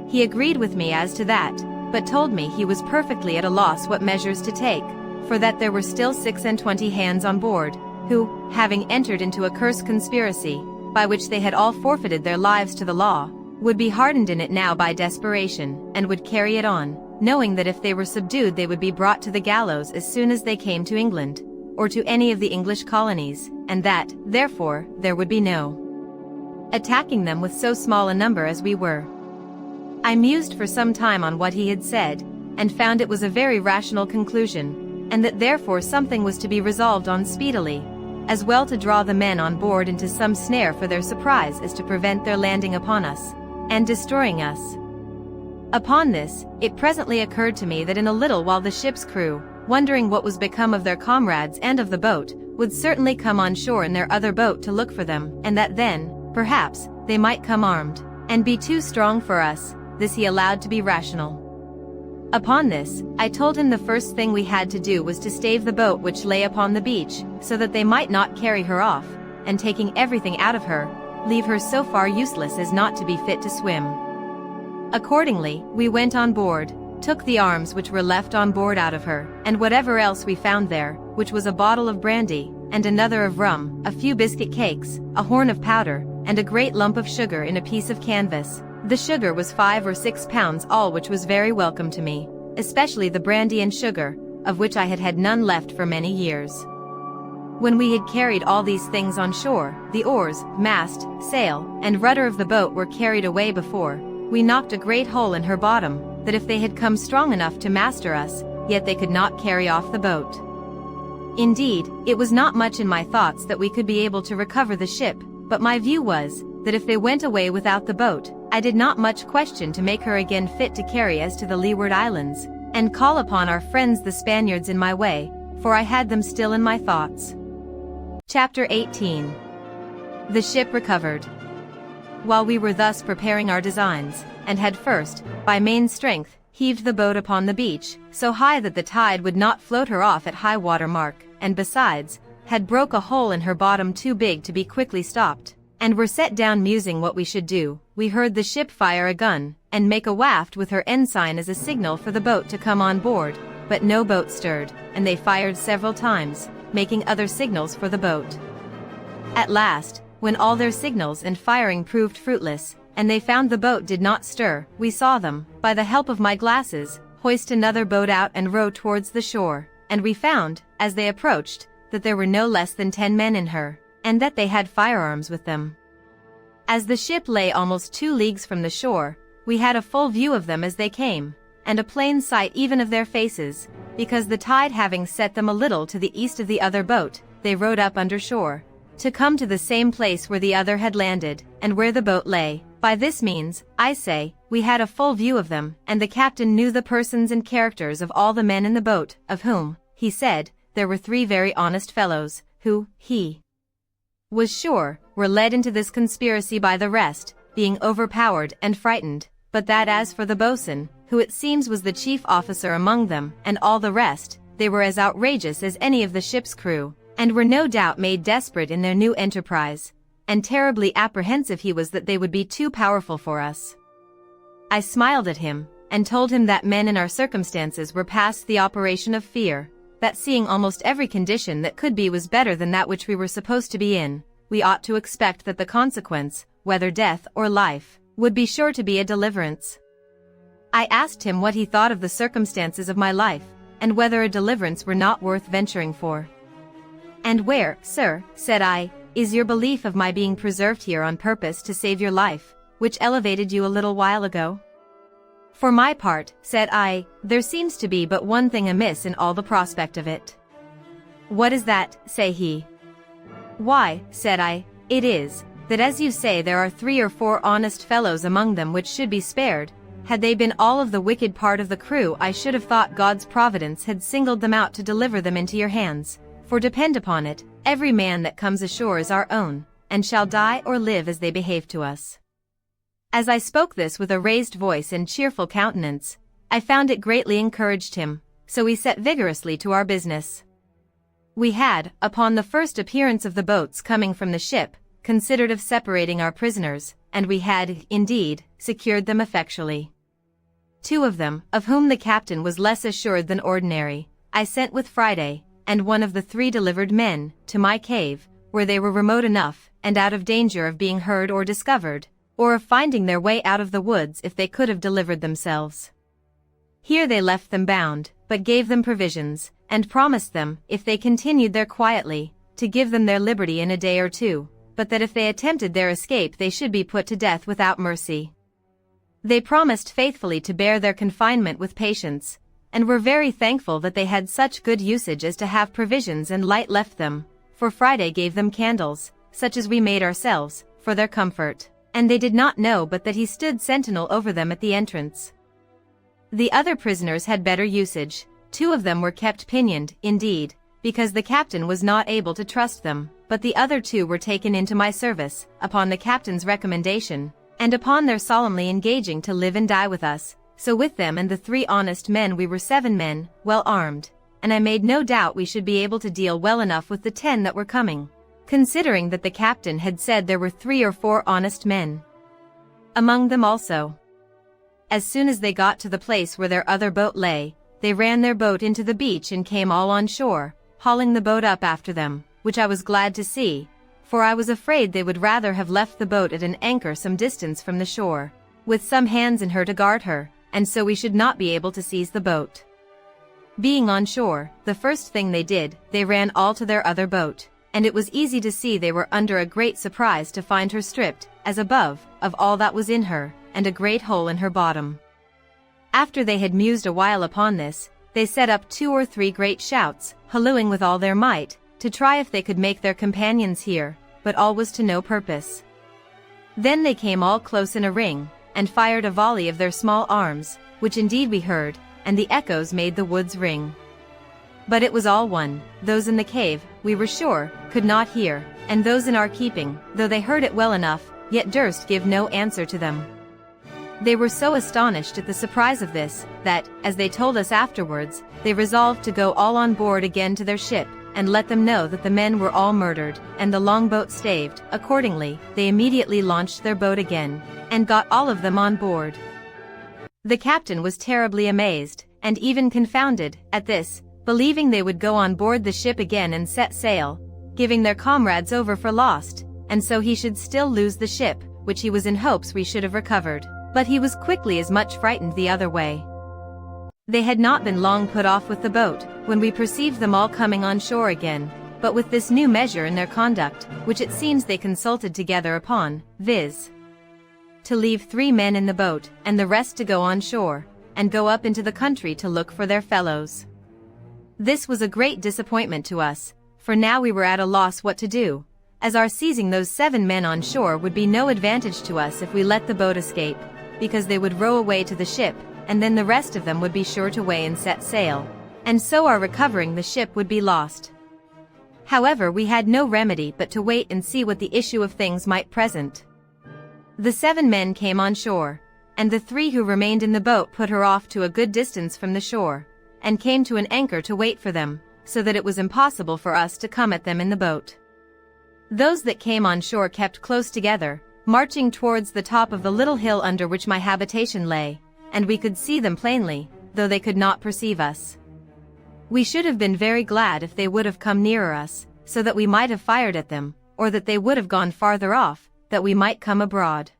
He agreed with me as to that, but told me he was perfectly at a loss what measures to take, for that there were still 26 hands on board, who, having entered into a cursed conspiracy, by which they had all forfeited their lives to the law, would be hardened in it now by desperation, and would carry it on, knowing that if they were subdued they would be brought to the gallows as soon as they came to England, or to any of the English colonies, and that, therefore, there would be no attacking them with so small a number as we were. I mused for some time on what he had said, and found it was a very rational conclusion, and that therefore something was to be resolved on speedily, as well to draw the men on board into some snare for their surprise as to prevent their landing upon us, and destroying us. Upon this, it presently occurred to me that in a little while the ship's crew, wondering what was become of their comrades and of the boat, would certainly come on shore in their other boat to look for them, and that then, perhaps, they might come armed, and be too strong for us. This he allowed to be rational. Upon this, I told him the first thing we had to do was to stave the boat which lay upon the beach, so that they might not carry her off, and taking everything out of her, leave her so far useless as not to be fit to swim. Accordingly, we went on board, took the arms which were left on board out of her, and whatever else we found there, which was a bottle of brandy, and another of rum, a few biscuit cakes, a horn of powder, and a great lump of sugar in a piece of canvas. The sugar was 5 or 6 pounds all, which was very welcome to me, especially the brandy and sugar, of which I had had none left for many years. When we had carried all these things on shore, the oars, mast, sail, and rudder of the boat were carried away before we knocked a great hole in her bottom, that if they had come strong enough to master us, yet they could not carry off the boat. Indeed, it was not much in my thoughts that we could be able to recover the ship, but my view was, that if they went away without the boat, I did not much question to make her again fit to carry us to the Leeward Islands, and call upon our friends the Spaniards in my way, for I had them still in my thoughts. Chapter 18. The ship recovered. While we were thus preparing our designs, and had first, by main strength, heaved the boat upon the beach, so high that the tide would not float her off at high water mark, and besides, had broke a hole in her bottom too big to be quickly stopped, and were set down musing what we should do, we heard the ship fire a gun, and make a waft with her ensign as a signal for the boat to come on board, but no boat stirred, and they fired several times, making other signals for the boat. At last, when all their signals and firing proved fruitless, and they found the boat did not stir, we saw them, by the help of my glasses, hoist another boat out and row towards the shore, and we found, as they approached, that there were no less than 10 men in her, and that they had firearms with them. As the ship lay almost 2 leagues from the shore, we had a full view of them as they came, and a plain sight even of their faces, because the tide having set them a little to the east of the other boat, they rowed up under shore, to come to the same place where the other had landed, and where the boat lay. By this means, I say, we had a full view of them, and the captain knew the persons and characters of all the men in the boat, of whom, he said, there were 3 very honest fellows, who, he was sure, were led into this conspiracy by the rest, being overpowered and frightened, but that as for the boatswain, who it seems was the chief officer among them, and all the rest, they were as outrageous as any of the ship's crew, and were no doubt made desperate in their new enterprise, and terribly apprehensive he was that they would be too powerful for us. I smiled at him, and told him that men in our circumstances were past the operation of fear, that seeing almost every condition that could be was better than that which we were supposed to be in, we ought to expect that the consequence, whether death or life, would be sure to be a deliverance. I asked him what he thought of the circumstances of my life, and whether a deliverance were not worth venturing for. "And where, sir," said I, "is your belief of my being preserved here on purpose to save your life, which elevated you a little while ago?" "For my part," said I, "there seems to be but one thing amiss in all the prospect of it." "What is that?" say he. "Why," said I, "it is, that as you say there are 3 or 4 honest fellows among them which should be spared. Had they been all of the wicked part of the crew, I should have thought God's providence had singled them out to deliver them into your hands. For depend upon it, every man that comes ashore is our own, and shall die or live as they behave to us." As I spoke this with a raised voice and cheerful countenance, I found it greatly encouraged him, so we set vigorously to our business. We had, upon the first appearance of the boats coming from the ship, considered of separating our prisoners, and we had, indeed, secured them effectually. 2 of them, of whom the captain was less assured than ordinary, I sent with Friday, and one of the 3 delivered men, to my cave, where they were remote enough, and out of danger of being heard or discovered, or of finding their way out of the woods if they could have delivered themselves. Here they left them bound, but gave them provisions, and promised them, if they continued there quietly, to give them their liberty in a day or 2, but that if they attempted their escape they should be put to death without mercy. They promised faithfully to bear their confinement with patience, and were very thankful that they had such good usage as to have provisions and light left them, for Friday gave them candles, such as we made ourselves, for their comfort, and they did not know but that he stood sentinel over them at the entrance. The other prisoners had better usage. 2 of them were kept pinioned, indeed, because the captain was not able to trust them, but the other 2 were taken into my service, upon the captain's recommendation, and upon their solemnly engaging to live and die with us, So with them and the 3 honest men we were 7 men, well armed, and I made no doubt we should be able to deal well enough with the 10 that were coming, considering that the captain had said there were 3 or 4 honest men among them also. As soon as they got to the place where their other boat lay, they ran their boat into the beach and came all on shore, hauling the boat up after them, which I was glad to see, for I was afraid they would rather have left the boat at an anchor some distance from the shore, with some hands in her to guard her, and so we should not be able to seize the boat. Being on shore, the first thing they did, they ran all to their other boat, and it was easy to see they were under a great surprise to find her stripped, as above, of all that was in her, and a great hole in her bottom. After they had mused a while upon this, they set up 2 or 3 great shouts, hallooing with all their might, to try if they could make their companions hear, but all was to no purpose. Then they came all close in a ring, and fired a volley of their small arms, which indeed we heard, and the echoes made the woods ring. But it was all one, those in the cave, we were sure, could not hear, and those in our keeping, though they heard it well enough, yet durst give no answer to them. They were so astonished at the surprise of this, that, as they told us afterwards, they resolved to go all on board again to their ship, and let them know that the men were all murdered, and the longboat staved. Accordingly, they immediately launched their boat again, and got all of them on board. The captain was terribly amazed, and even confounded, at this, believing they would go on board the ship again and set sail, giving their comrades over for lost, and so he should still lose the ship, which he was in hopes we should have recovered. But he was quickly as much frightened the other way. They had not been long put off with the boat, when we perceived them all coming on shore again, but with this new measure in their conduct, which it seems they consulted together upon, viz. to leave 3 men in the boat, and the rest to go on shore, and go up into the country to look for their fellows. This was a great disappointment to us, for now we were at a loss what to do, as our seizing those 7 men on shore would be no advantage to us if we let the boat escape, because they would row away to the ship, and then the rest of them would be sure to weigh and set sail, and so our recovering the ship would be lost. However, we had no remedy but to wait and see what the issue of things might present. The 7 men came on shore, and the 3 who remained in the boat put her off to a good distance from the shore, and came to an anchor to wait for them, so that it was impossible for us to come at them in the boat. Those that came on shore kept close together, marching towards the top of the little hill under which my habitation lay, and we could see them plainly, though they could not perceive us. We should have been very glad if they would have come nearer us, so that we might have fired at them, or that they would have gone farther off, that we might come abroad.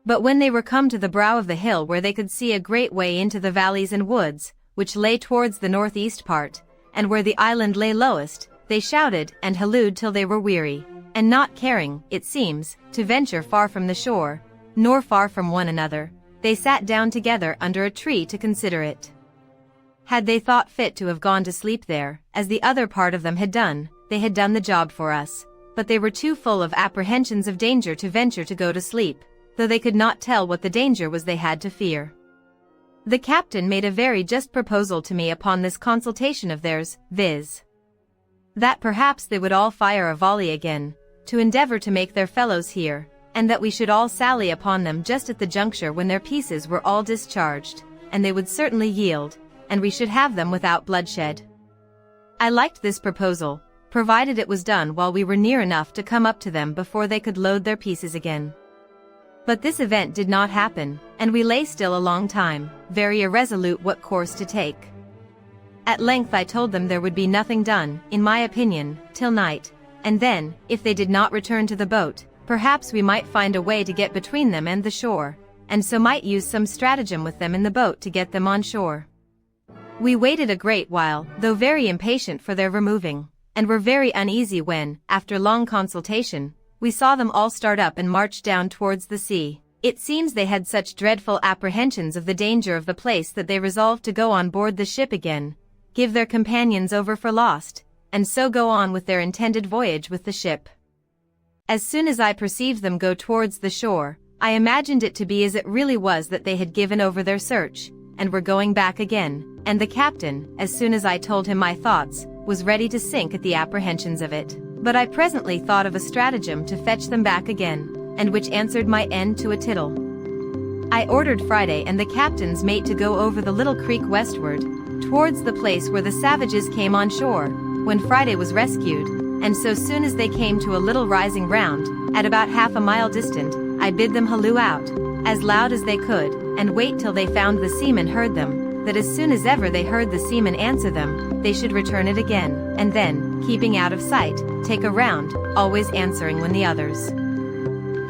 But when they were come to the brow of the hill where they could see a great way into the valleys and woods, which lay towards the northeast part, and where the island lay lowest, they shouted and hallooed till they were weary, and not caring, it seems, to venture far from the shore, nor far from one another, they sat down together under a tree to consider it. Had they thought fit to have gone to sleep there, as the other part of them had done, they had done the job for us, but they were too full of apprehensions of danger to venture to go to sleep, though they could not tell what the danger was they had to fear. The captain made a very just proposal to me upon this consultation of theirs, viz. that perhaps they would all fire a volley again, to endeavor to make their fellows hear, and that we should all sally upon them just at the juncture when their pieces were all discharged, and they would certainly yield, and we should have them without bloodshed. I liked this proposal, provided it was done while we were near enough to come up to them before they could load their pieces again. But this event did not happen, and we lay still a long time, very irresolute what course to take. At length I told them there would be nothing done, in my opinion, till night, and then, if they did not return to the boat, perhaps we might find a way to get between them and the shore, and so might use some stratagem with them in the boat to get them on shore. We waited a great while, though very impatient for their removing, and were very uneasy when, after long consultation, we saw them all start up and march down towards the sea. It seems they had such dreadful apprehensions of the danger of the place that they resolved to go on board the ship again, give their companions over for lost, and so go on with their intended voyage with the ship. As soon as I perceived them go towards the shore, I imagined it to be as it really was, that they had given over their search, and were going back again, and the captain, as soon as I told him my thoughts, was ready to sink at the apprehensions of it. But I presently thought of a stratagem to fetch them back again, and which answered my end to a tittle. I ordered Friday and the captain's mate to go over the little creek westward, towards the place where the savages came on shore, when Friday was rescued, and so soon as they came to a little rising ground, at about half a mile distant, I bid them halloo out, as loud as they could, and wait till they found the seamen heard them, that as soon as ever they heard the seamen answer them, they should return it again, and then, keeping out of sight, take a round, always answering when the others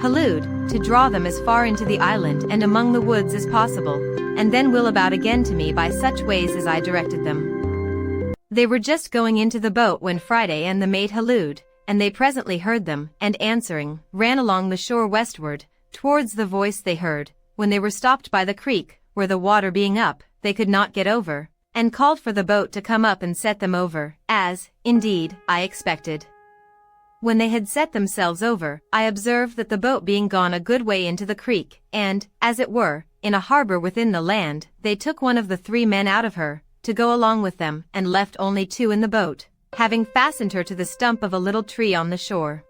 hallooed, to draw them as far into the island and among the woods as possible, and then will about again to me by such ways as I directed them. They were just going into the boat when Friday and the mate hallooed, and they presently heard them, and answering, ran along the shore westward, towards the voice they heard, when they were stopped by the creek, where the water being up, they could not get over, and called for the boat to come up and set them over, as, indeed, I expected. When they had set themselves over, I observed that the boat being gone a good way into the creek, and, as it were, in a harbor within the land, they took one of the 3 men out of her, to go along with them, and left only 2 in the boat, having fastened her to the stump of a little tree on the shore.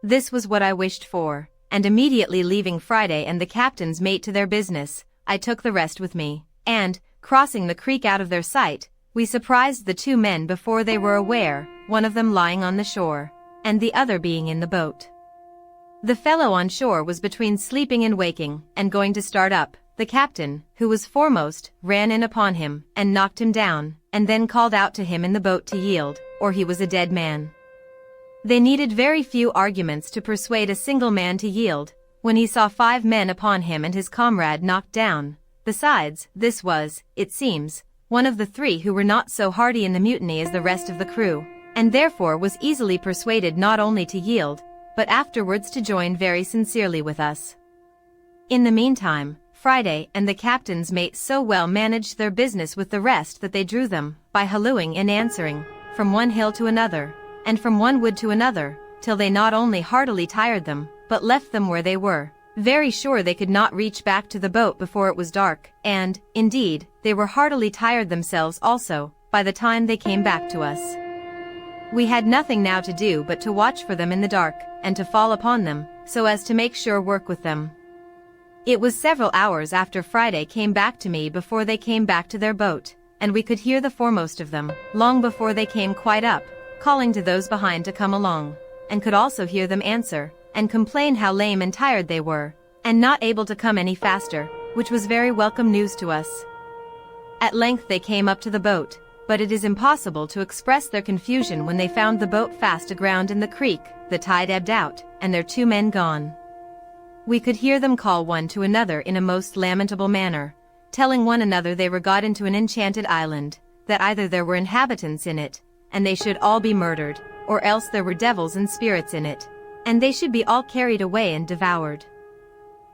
This was what I wished for, and immediately leaving Friday and the captain's mate to their business, I took the rest with me, and, crossing the creek out of their sight, we surprised the 2 men before they were aware, one of them lying on the shore, and the other being in the boat. The fellow on shore was between sleeping and waking, and going to start up. The captain, who was foremost, ran in upon him, and knocked him down, and then called out to him in the boat to yield, or he was a dead man. They needed very few arguments to persuade a single man to yield, when he saw 5 men upon him and his comrade knocked down. Besides, this was, it seems, one of the 3 who were not so hardy in the mutiny as the rest of the crew, and therefore was easily persuaded not only to yield, but afterwards to join very sincerely with us. In the meantime, Friday and the captain's mate so well managed their business with the rest that they drew them, by hallooing and answering, from one hill to another, and from one wood to another, till they not only heartily tired them, but left them where they were, very sure they could not reach back to the boat before it was dark, and, indeed, they were heartily tired themselves also, by the time they came back to us. We had nothing now to do but to watch for them in the dark, and to fall upon them, so as to make sure work with them. It was several hours after Friday came back to me before they came back to their boat, and we could hear the foremost of them, long before they came quite up, calling to those behind to come along, and could also hear them answer, and complain how lame and tired they were, and not able to come any faster, which was very welcome news to us. At length they came up to the boat, but it is impossible to express their confusion when they found the boat fast aground in the creek, the tide ebbed out, and their 2 men gone. We could hear them call one to another in a most lamentable manner, telling one another they were got into an enchanted island, that either there were inhabitants in it, and they should all be murdered, or else there were devils and spirits in it, and they should be all carried away and devoured.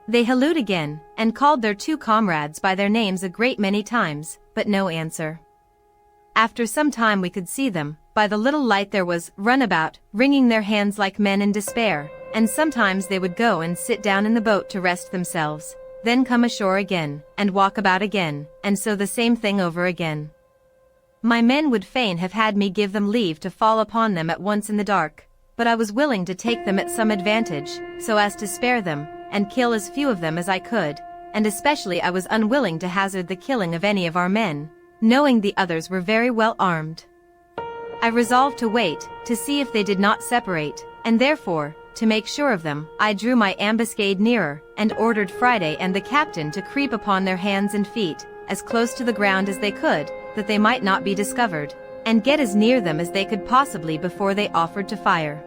They hallooed again, and called their 2 comrades by their names a great many times, but no answer. After some time we could see them, by the little light there was, run about, wringing their hands like men in despair, and sometimes they would go and sit down in the boat to rest themselves, then come ashore again, and walk about again, and so the same thing over again. My men would fain have had me give them leave to fall upon them at once in the dark, but I was willing to take them at some advantage, so as to spare them, and kill as few of them as I could, and especially I was unwilling to hazard the killing of any of our men, knowing the others were very well armed. I resolved to wait, to see if they did not separate, and therefore, to make sure of them, I drew my ambuscade nearer, and ordered Friday and the captain to creep upon their hands and feet, as close to the ground as they could, that they might not be discovered, and get as near them as they could possibly before they offered to fire.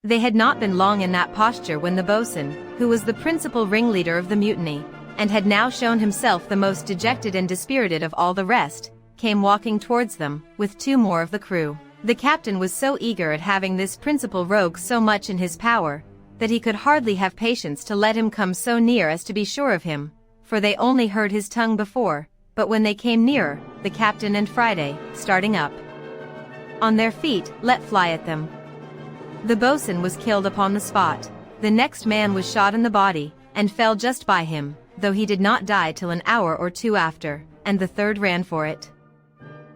They had not been long in that posture when the boatswain, who was the principal ringleader of the mutiny, and had now shown himself the most dejected and dispirited of all the rest, came walking towards them, with 2 more of the crew. The captain was so eager at having this principal rogue so much in his power, that he could hardly have patience to let him come so near as to be sure of him, for they only heard his tongue before, but when they came nearer, the captain and Friday, starting up on their feet, let fly at them. The boatswain was killed upon the spot. The next man was shot in the body, and fell just by him, though he did not die till an hour or 2 after, and the 3rd ran for it.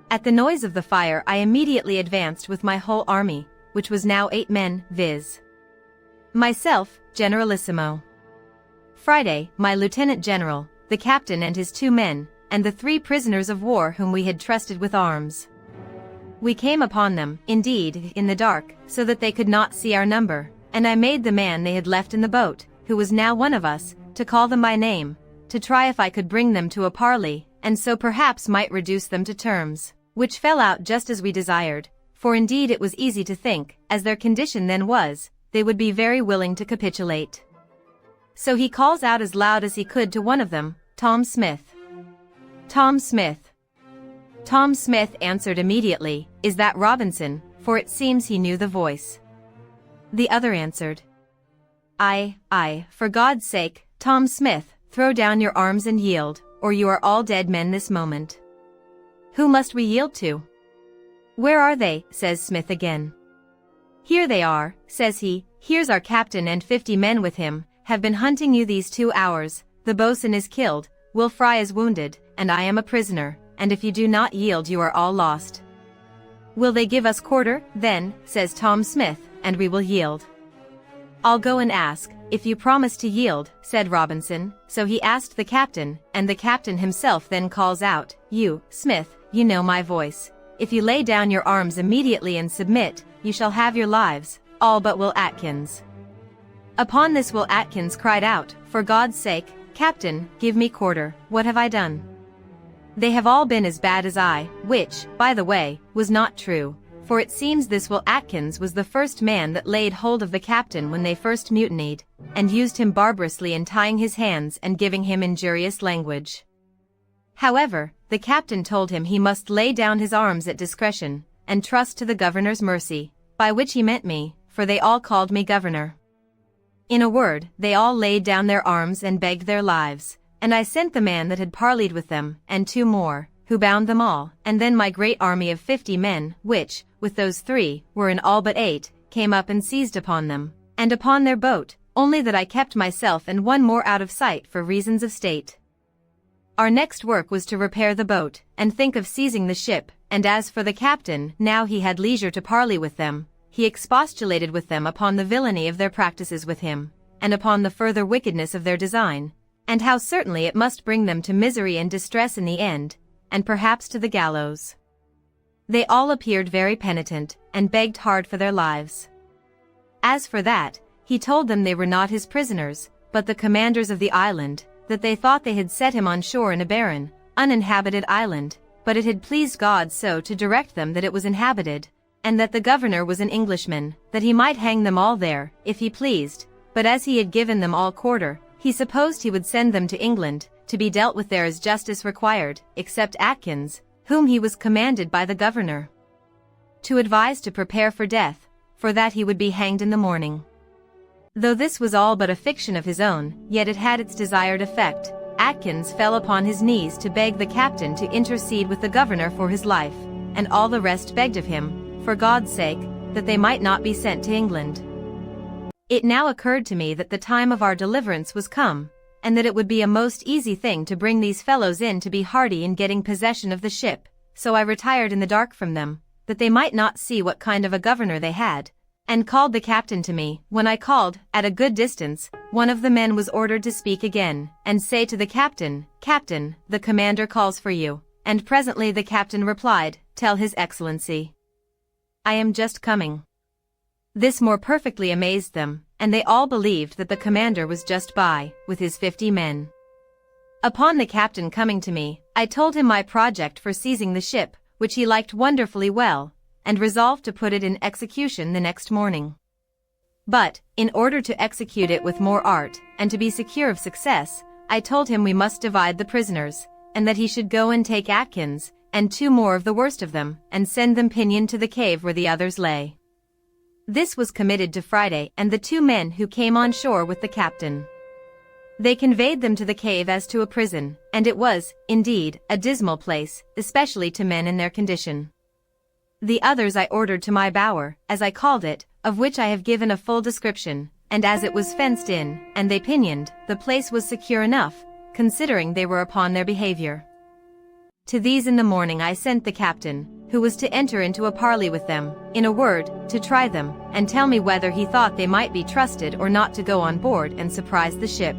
At the noise of the fire I immediately advanced with my whole army, which was now 8 men, viz. myself, Generalissimo, Friday, my lieutenant general, the captain and his 2 men, and the 3 prisoners of war whom we had trusted with arms. We came upon them, indeed, in the dark, so that they could not see our number, and I made the man they had left in the boat, who was now one of us, to call them by name, to try if I could bring them to a parley, and so perhaps might reduce them to terms, which fell out just as we desired, for indeed it was easy to think, as their condition then was, they would be very willing to capitulate. So he calls out as loud as he could to one of them, "Tom Smith." "Tom Smith." Tom Smith answered immediately, "Is that Robinson?" for it seems he knew the voice. The other answered, "Aye, for God's sake, Tom Smith, throw down your arms and yield, or you are all dead men this moment." "Who must we yield to?" "Where are they?" says Smith again. "Here they are," says he, "here's our captain and 50 men with him, have been hunting you these 2 hours, the boatswain is killed, Will Fry is wounded, and I am a prisoner, and if you do not yield you are all lost." "Will they give us quarter, then?" says Tom Smith, "and we will yield." "I'll go and ask, if you promise to yield," said Robinson, so he asked the captain, and the captain himself then calls out, "You, Smith, you know my voice. If you lay down your arms immediately and submit, you shall have your lives, all but Will Atkins." Upon this Will Atkins cried out, "For God's sake, Captain, give me quarter, what have I done?" They have all been as bad as I, which, by the way, was not true, for it seems this Will Atkins was the first man that laid hold of the captain when they first mutinied, and used him barbarously in tying his hands and giving him injurious language. However, the captain told him he must lay down his arms at discretion, and trust to the governor's mercy, by which he meant me, for they all called me governor. In a word, they all laid down their arms and begged their lives, and I sent the man that had parleyed with them, and 2 more, who bound them all, and then my great army of 50 men, which, with those 3, were in all but 8, came up and seized upon them, and upon their boat, only that I kept myself and 1 more out of sight for reasons of state. Our next work was to repair the boat, and think of seizing the ship, and as for the captain, now he had leisure to parley with them, he expostulated with them upon the villainy of their practices with him, and upon the further wickedness of their design, and how certainly it must bring them to misery and distress in the end, and perhaps to the gallows. They all appeared very penitent, and begged hard for their lives. As for that, he told them they were not his prisoners, but the commanders of the island, that they thought they had set him on shore in a barren, uninhabited island, but it had pleased God so to direct them that it was inhabited, and that the governor was an Englishman, that he might hang them all there, if he pleased, but as he had given them all quarter, he supposed he would send them to England, to be dealt with there as justice required, except Atkins, whom he was commanded by the governor to advise to prepare for death, for that he would be hanged in the morning. Though this was all but a fiction of his own, yet it had its desired effect. Atkins fell upon his knees to beg the captain to intercede with the governor for his life, and all the rest begged of him, for God's sake, that they might not be sent to England. It now occurred to me that the time of our deliverance was come, and that it would be a most easy thing to bring these fellows in to be hardy in getting possession of the ship, so I retired in the dark from them, that they might not see what kind of a governor they had, and called the captain to me. When I called, at a good distance, one of the men was ordered to speak again, and say to the captain, "Captain, the commander calls for you," and presently the captain replied, "Tell his excellency I am just coming." This more perfectly amazed them, and they all believed that the commander was just by, with his 50 men. Upon the captain coming to me, I told him my project for seizing the ship, which he liked wonderfully well, and resolved to put it in execution the next morning. But, in order to execute it with more art, and to be secure of success, I told him we must divide the prisoners, and that he should go and take Atkins, and 2 more of the worst of them, and send them pinioned to the cave where the others lay. This was committed to Friday and the 2 men who came on shore with the captain. They conveyed them to the cave as to a prison, and it was, indeed, a dismal place, especially to men in their condition. The others I ordered to my bower, as I called it, of which I have given a full description, and as it was fenced in, and they pinioned, the place was secure enough, considering they were upon their behavior. To these in the morning I sent the captain, who was to enter into a parley with them, in a word, to try them, and tell me whether he thought they might be trusted or not to go on board and surprise the ship.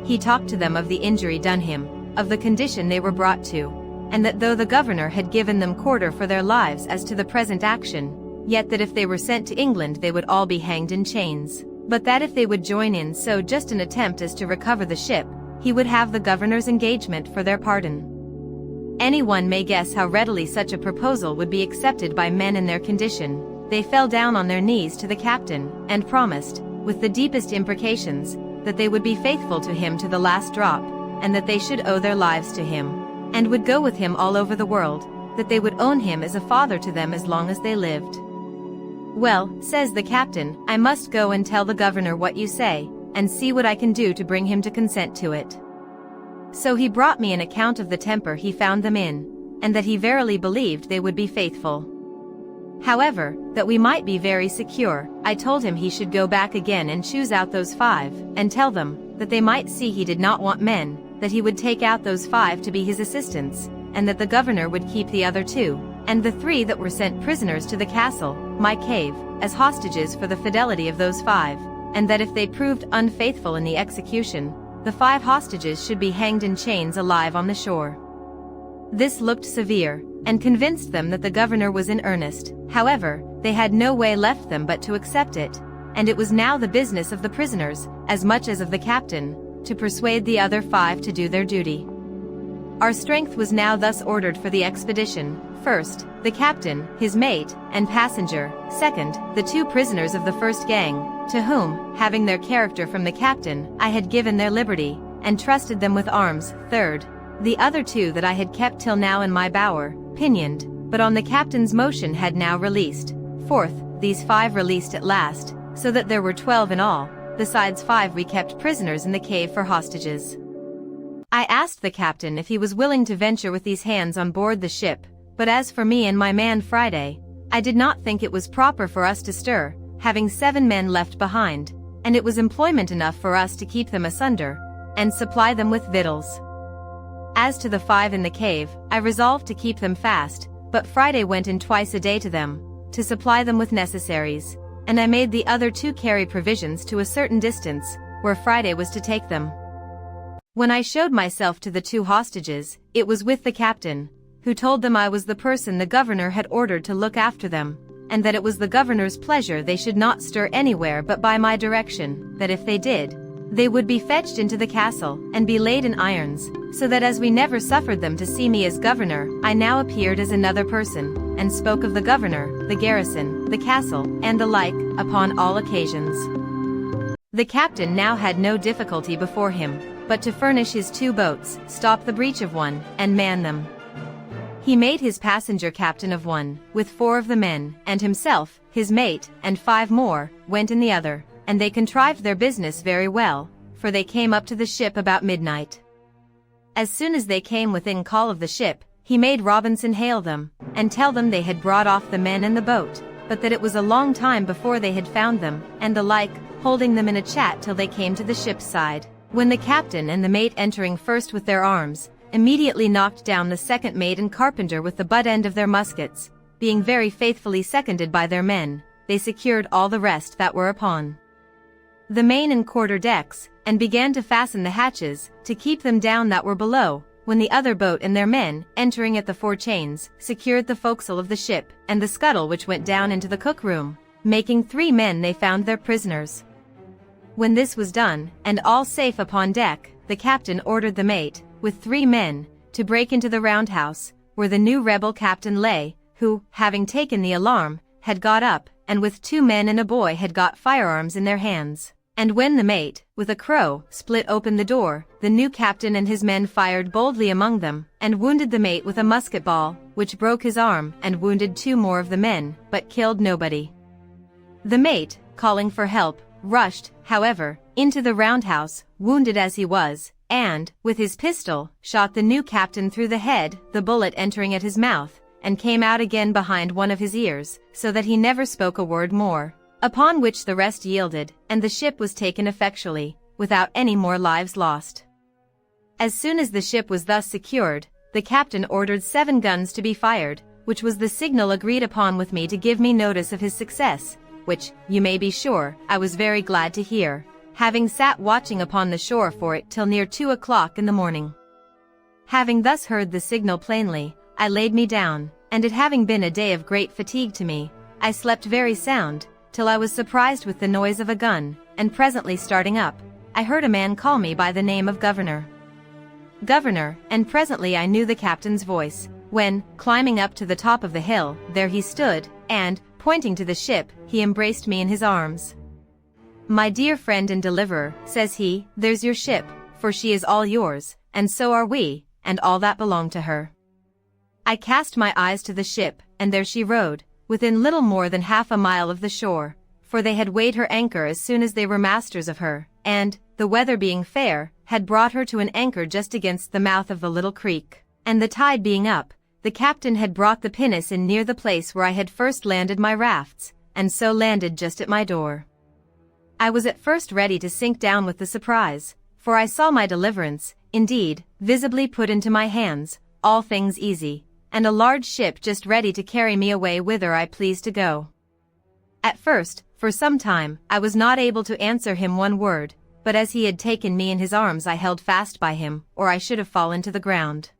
he talked to them of the injury done him, of the condition they were brought to, and that though the governor had given them quarter for their lives as to the present action, yet that if they were sent to England they would all be hanged in chains, but that if they would join in so just an attempt as to recover the ship, he would have the governor's engagement for their pardon. Anyone may guess how readily such a proposal would be accepted by men in their condition. They fell down on their knees to the captain, and promised, with the deepest imprecations, that they would be faithful to him to the last drop, and that they should owe their lives to him, and would go with him all over the world, that they would own him as a father to them as long as they lived. "Well," says the captain, "I must go and tell the governor what you say, and see what I can do to bring him to consent to it." So he brought me an account of the temper he found them in, and that he verily believed they would be faithful. However, that we might be very secure, I told him he should go back again and choose out those 5, and tell them, that they might see he did not want men, that he would take out those 5 to be his assistants, and that the governor would keep the other 2, and the 3 that were sent prisoners to the castle, my cave, as hostages for the fidelity of those 5, and that if they proved unfaithful in the execution, the 5 hostages should be hanged in chains alive on the shore. This looked severe, and convinced them that the governor was in earnest. However, they had no way left them but to accept it, and it was now the business of the prisoners, as much as of the captain, to persuade the other 5 to do their duty. Our strength was now thus ordered for the expedition: first, the captain, his mate, and passenger; second, the 2 prisoners of the first gang, to whom, having their character from the captain, I had given their liberty, and trusted them with arms; third, the other 2 that I had kept till now in my bower, pinioned, but on the captain's motion had now released; fourth, these 5 released at last, so that there were 12 in all, besides 5 we kept prisoners in the cave for hostages. I asked the captain if he was willing to venture with these hands on board the ship, but as for me and my man Friday, I did not think it was proper for us to stir, having 7 men left behind, and it was employment enough for us to keep them asunder, and supply them with victuals. As to the 5 in the cave, I resolved to keep them fast, but Friday went in twice a day to them, to supply them with necessaries, and I made the other 2 carry provisions to a certain distance, where Friday was to take them. When I showed myself to the 2 hostages, it was with the captain, who told them I was the person the governor had ordered to look after them, and that it was the governor's pleasure they should not stir anywhere but by my direction, that if they did, they would be fetched into the castle, and be laid in irons, so that as we never suffered them to see me as governor, I now appeared as another person, and spoke of the governor, the garrison, the castle, and the like, upon all occasions. The captain now had no difficulty before him, but to furnish his 2 boats, stop the breach of one, and man them. He made his passenger captain of one, with 4 of the men, and himself, his mate, and 5 more, went in the other, and they contrived their business very well, for they came up to the ship about midnight. As soon as they came within call of the ship, he made Robinson hail them, and tell them they had brought off the men and the boat, but that it was a long time before they had found them, and the like, holding them in a chat till they came to the ship's side, when the captain and the mate entering first with their arms, immediately knocked down the second mate and carpenter with the butt end of their muskets, being very faithfully seconded by their men, they secured all the rest that were upon the main and quarter decks, and began to fasten the hatches, to keep them down that were below, when the other boat and their men, entering at the 4 chains, secured the forecastle of the ship, and the scuttle which went down into the cook-room, making 3 men they found their prisoners. When this was done, and all safe upon deck, the captain ordered the mate, with 3 men, to break into the roundhouse, where the new rebel captain lay, who, having taken the alarm, had got up, and with 2 men and a boy had got firearms in their hands. And when the mate, with a crow, split open the door, the new captain and his men fired boldly among them, and wounded the mate with a musket ball, which broke his arm, and wounded 2 more of the men, but killed nobody. The mate, calling for help, rushed, however, into the roundhouse, wounded as he was, and, with his pistol, shot the new captain through the head, the bullet entering at his mouth, and came out again behind one of his ears, so that he never spoke a word more. Upon which the rest yielded, and the ship was taken effectually, without any more lives lost. As soon as the ship was thus secured, the captain ordered 7 guns to be fired, which was the signal agreed upon with me to give me notice of his success, which, you may be sure, I was very glad to hear, having sat watching upon the shore for it till near 2 o'clock in the morning. Having thus heard the signal plainly, I laid me down, and it having been a day of great fatigue to me, I slept very sound, till I was surprised with the noise of a gun, and presently starting up, I heard a man call me by the name of Governor. Governor, and presently I knew the captain's voice, when, climbing up to the top of the hill, there he stood, and, pointing to the ship, he embraced me in his arms. "My dear friend and deliverer," says he, "there's your ship, for she is all yours, and so are we, and all that belong to her." I cast my eyes to the ship, and there she rode, within little more than half a mile of the shore, for they had weighed her anchor as soon as they were masters of her, and, the weather being fair, had brought her to an anchor just against the mouth of the little creek, and the tide being up, the captain had brought the pinnace in near the place where I had first landed my rafts, and so landed just at my door. I was at first ready to sink down with the surprise, for I saw my deliverance, indeed, visibly put into my hands, all things easy, and a large ship just ready to carry me away whither I pleased to go. At first, for some time, I was not able to answer him one word, but as he had taken me in his arms I held fast by him, or I should have fallen to the ground.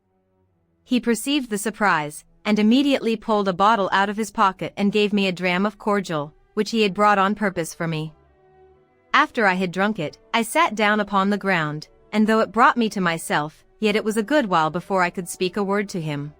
He perceived the surprise, and immediately pulled a bottle out of his pocket and gave me a dram of cordial, which he had brought on purpose for me. After I had drunk it, I sat down upon the ground, and though it brought me to myself, yet it was a good while before I could speak a word to him.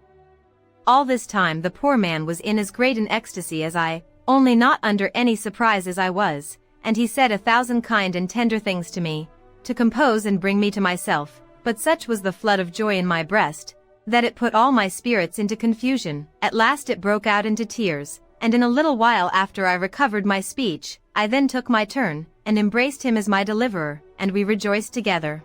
All this time the poor man was in as great an ecstasy as I, only not under any surprise as I was, and he said 1,000 kind and tender things to me, to compose and bring me to myself, but such was the flood of joy in my breast, that it put all my spirits into confusion. At last it broke out into tears, and in a little while after I recovered my speech, I then took my turn, and embraced him as my deliverer, and we rejoiced together.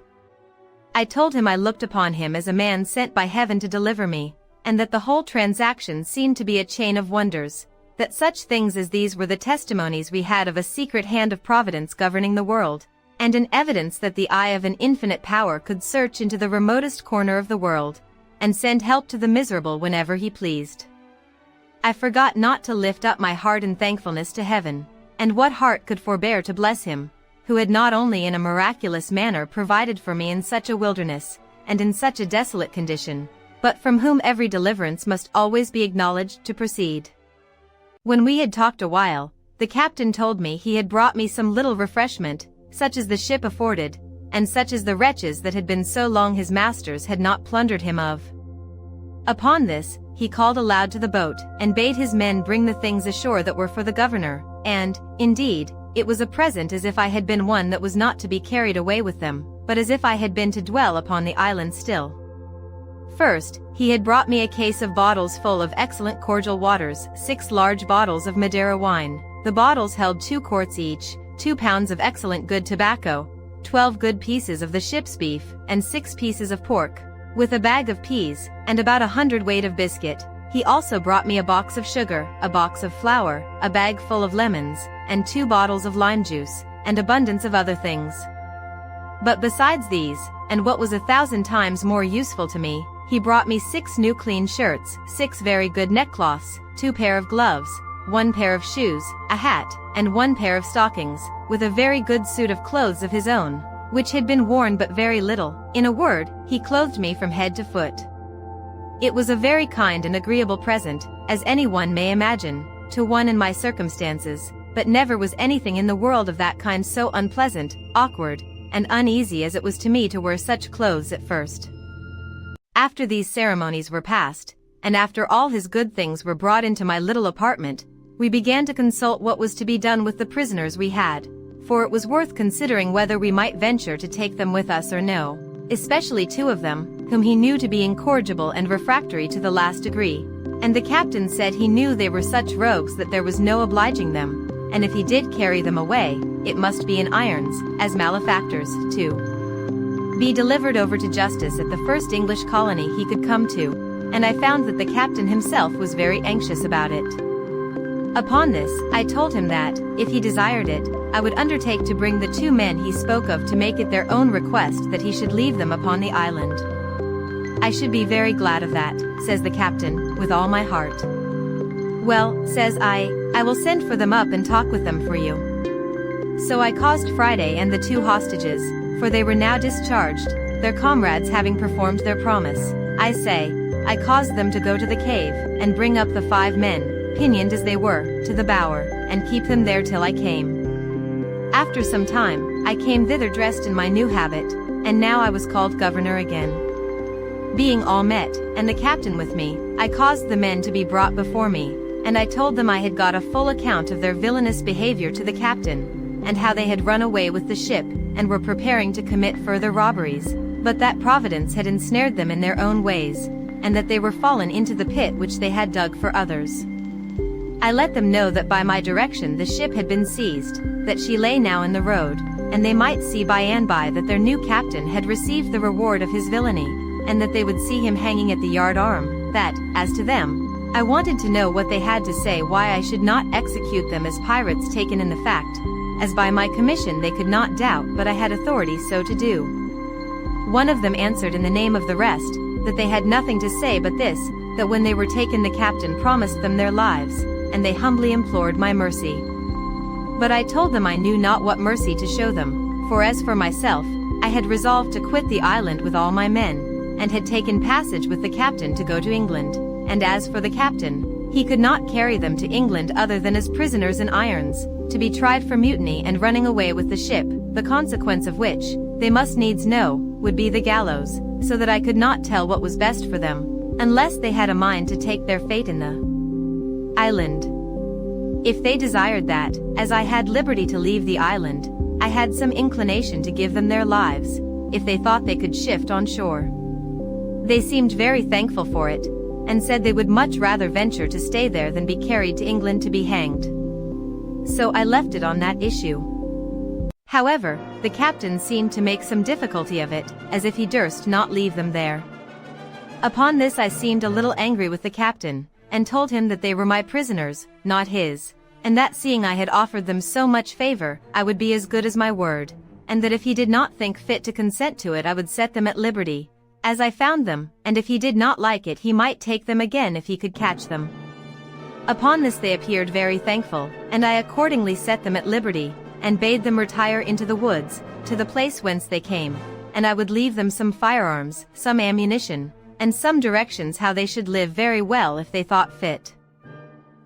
I told him I looked upon him as a man sent by heaven to deliver me, and that the whole transaction seemed to be a chain of wonders, that such things as these were the testimonies we had of a secret hand of Providence governing the world, and an evidence that the eye of an infinite power could search into the remotest corner of the world, and send help to the miserable whenever he pleased. I forgot not to lift up my heart in thankfulness to heaven, and what heart could forbear to bless him, who had not only in a miraculous manner provided for me in such a wilderness, and in such a desolate condition, but from whom every deliverance must always be acknowledged to proceed. When we had talked a while, the captain told me he had brought me some little refreshment, such as the ship afforded, and such as the wretches that had been so long his masters had not plundered him of. Upon this, he called aloud to the boat, and bade his men bring the things ashore that were for the governor, and, indeed, it was a present as if I had been one that was not to be carried away with them, but as if I had been to dwell upon the island still. First, he had brought me a case of bottles full of excellent cordial waters, 6 large bottles of Madeira wine. The bottles held 2 quarts each, 2 pounds of excellent good tobacco, 12 good pieces of the ship's beef, and 6 pieces of pork, with a bag of peas, and about 100 weight of biscuit. He also brought me a box of sugar, a box of flour, a bag full of lemons, and 2 bottles of lime juice, and abundance of other things. But besides these, and what was 1,000 times more useful to me, he brought me 6 new clean shirts, 6 very good neckcloths, 2 pair of gloves, 1 pair of shoes, a hat, and 1 pair of stockings, with a very good suit of clothes of his own, which had been worn but very little. In a word, he clothed me from head to foot. It was a very kind and agreeable present, as anyone may imagine, to one in my circumstances, but never was anything in the world of that kind so unpleasant, awkward, and uneasy as it was to me to wear such clothes at first. After these ceremonies were past, and after all his good things were brought into my little apartment, we began to consult what was to be done with the prisoners we had, for it was worth considering whether we might venture to take them with us or no, especially 2 of them, whom he knew to be incorrigible and refractory to the last degree, and the captain said he knew they were such rogues that there was no obliging them, and if he did carry them away, it must be in irons, as malefactors, to be delivered over to justice at the first English colony he could come to, and I found that the captain himself was very anxious about it. Upon this, I told him that, if he desired it, I would undertake to bring the 2 men he spoke of to make it their own request that he should leave them upon the island. I should be very glad of that, says the captain, with all my heart. Well, says I will send for them up and talk with them for you. So I caused Friday and the 2 hostages, for they were now discharged, their comrades having performed their promise, I caused them to go to the cave, and bring up the 5 men, pinioned as they were, to the bower, and keep them there till I came. After some time, I came thither dressed in my new habit, and now I was called governor again. Being all met, and the captain with me, I caused the men to be brought before me, and I told them I had got a full account of their villainous behavior to the captain, and how they had run away with the ship, and were preparing to commit further robberies, but that Providence had ensnared them in their own ways, and that they were fallen into the pit which they had dug for others. I let them know that by my direction the ship had been seized, that she lay now in the road, and they might see by and by that their new captain had received the reward of his villainy, and that they would see him hanging at the yard arm, that, as to them, I wanted to know what they had to say why I should not execute them as pirates taken in the fact, as by my commission they could not doubt but I had authority so to do. One of them answered in the name of the rest, that they had nothing to say but this, that when they were taken the captain promised them their lives, and they humbly implored my mercy. But I told them I knew not what mercy to show them, for as for myself, I had resolved to quit the island with all my men, and had taken passage with the captain to go to England, and as for the captain, he could not carry them to England other than as prisoners in irons, to be tried for mutiny and running away with the ship, the consequence of which, they must needs know, would be the gallows, so that I could not tell what was best for them, unless they had a mind to take their fate in the island. If they desired that, as I had liberty to leave the island, I had some inclination to give them their lives, if they thought they could shift on shore. They seemed very thankful for it, and said they would much rather venture to stay there than be carried to England to be hanged. So I left it on that issue. However, the captain seemed to make some difficulty of it, as if he durst not leave them there. Upon this I seemed a little angry with the captain, and told him that they were my prisoners, not his, and that seeing I had offered them so much favor, I would be as good as my word, and that if he did not think fit to consent to it I would set them at liberty, as I found them, and if he did not like it he might take them again if he could catch them. Upon this they appeared very thankful, and I accordingly set them at liberty, and bade them retire into the woods, to the place whence they came, and I would leave them some firearms, some ammunition, and some directions how they should live very well if they thought fit.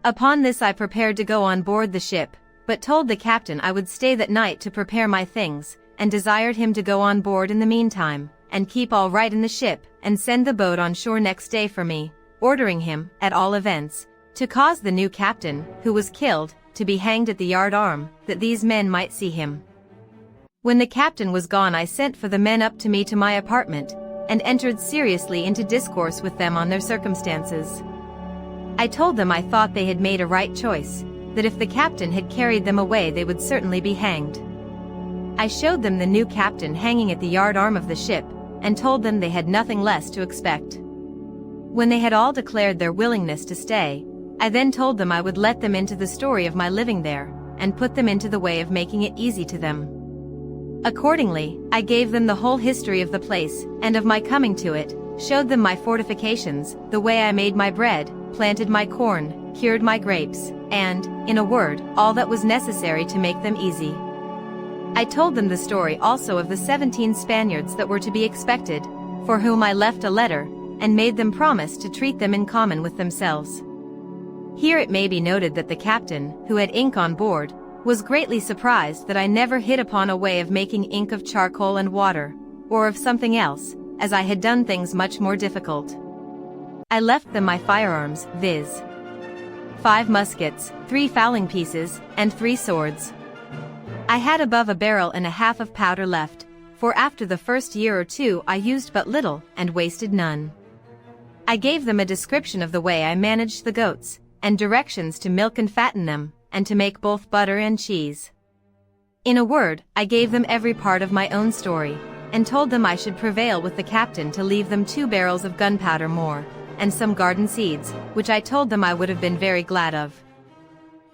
Upon this I prepared to go on board the ship, but told the captain I would stay that night to prepare my things, and desired him to go on board in the meantime, and keep all right in the ship, and send the boat on shore next day for me, ordering him, at all events, to cause the new captain, who was killed, to be hanged at the yard arm, that these men might see him. When the captain was gone I sent for the men up to me to my apartment, and entered seriously into discourse with them on their circumstances. I told them I thought they had made a right choice, that if the captain had carried them away they would certainly be hanged. I showed them the new captain hanging at the yard arm of the ship, and told them they had nothing less to expect. When they had all declared their willingness to stay, I then told them I would let them into the story of my living there, and put them into the way of making it easy to them. Accordingly, I gave them the whole history of the place, and of my coming to it, showed them my fortifications, the way I made my bread, planted my corn, cured my grapes, and, in a word, all that was necessary to make them easy. I told them the story also of the 17 Spaniards that were to be expected, for whom I left a letter, and made them promise to treat them in common with themselves. Here it may be noted that the captain, who had ink on board, was greatly surprised that I never hit upon a way of making ink of charcoal and water, or of something else, as I had done things much more difficult. I left them my firearms, viz. 5 muskets, 3 fowling pieces, and 3 swords. I had above a barrel and a half of powder left, for after the first year or 2 I used but little, and wasted none. I gave them a description of the way I managed the goats, and directions to milk and fatten them, and to make both butter and cheese. In a word, I gave them every part of my own story, and told them I should prevail with the captain to leave them 2 barrels of gunpowder more, and some garden seeds, which I told them I would have been very glad of.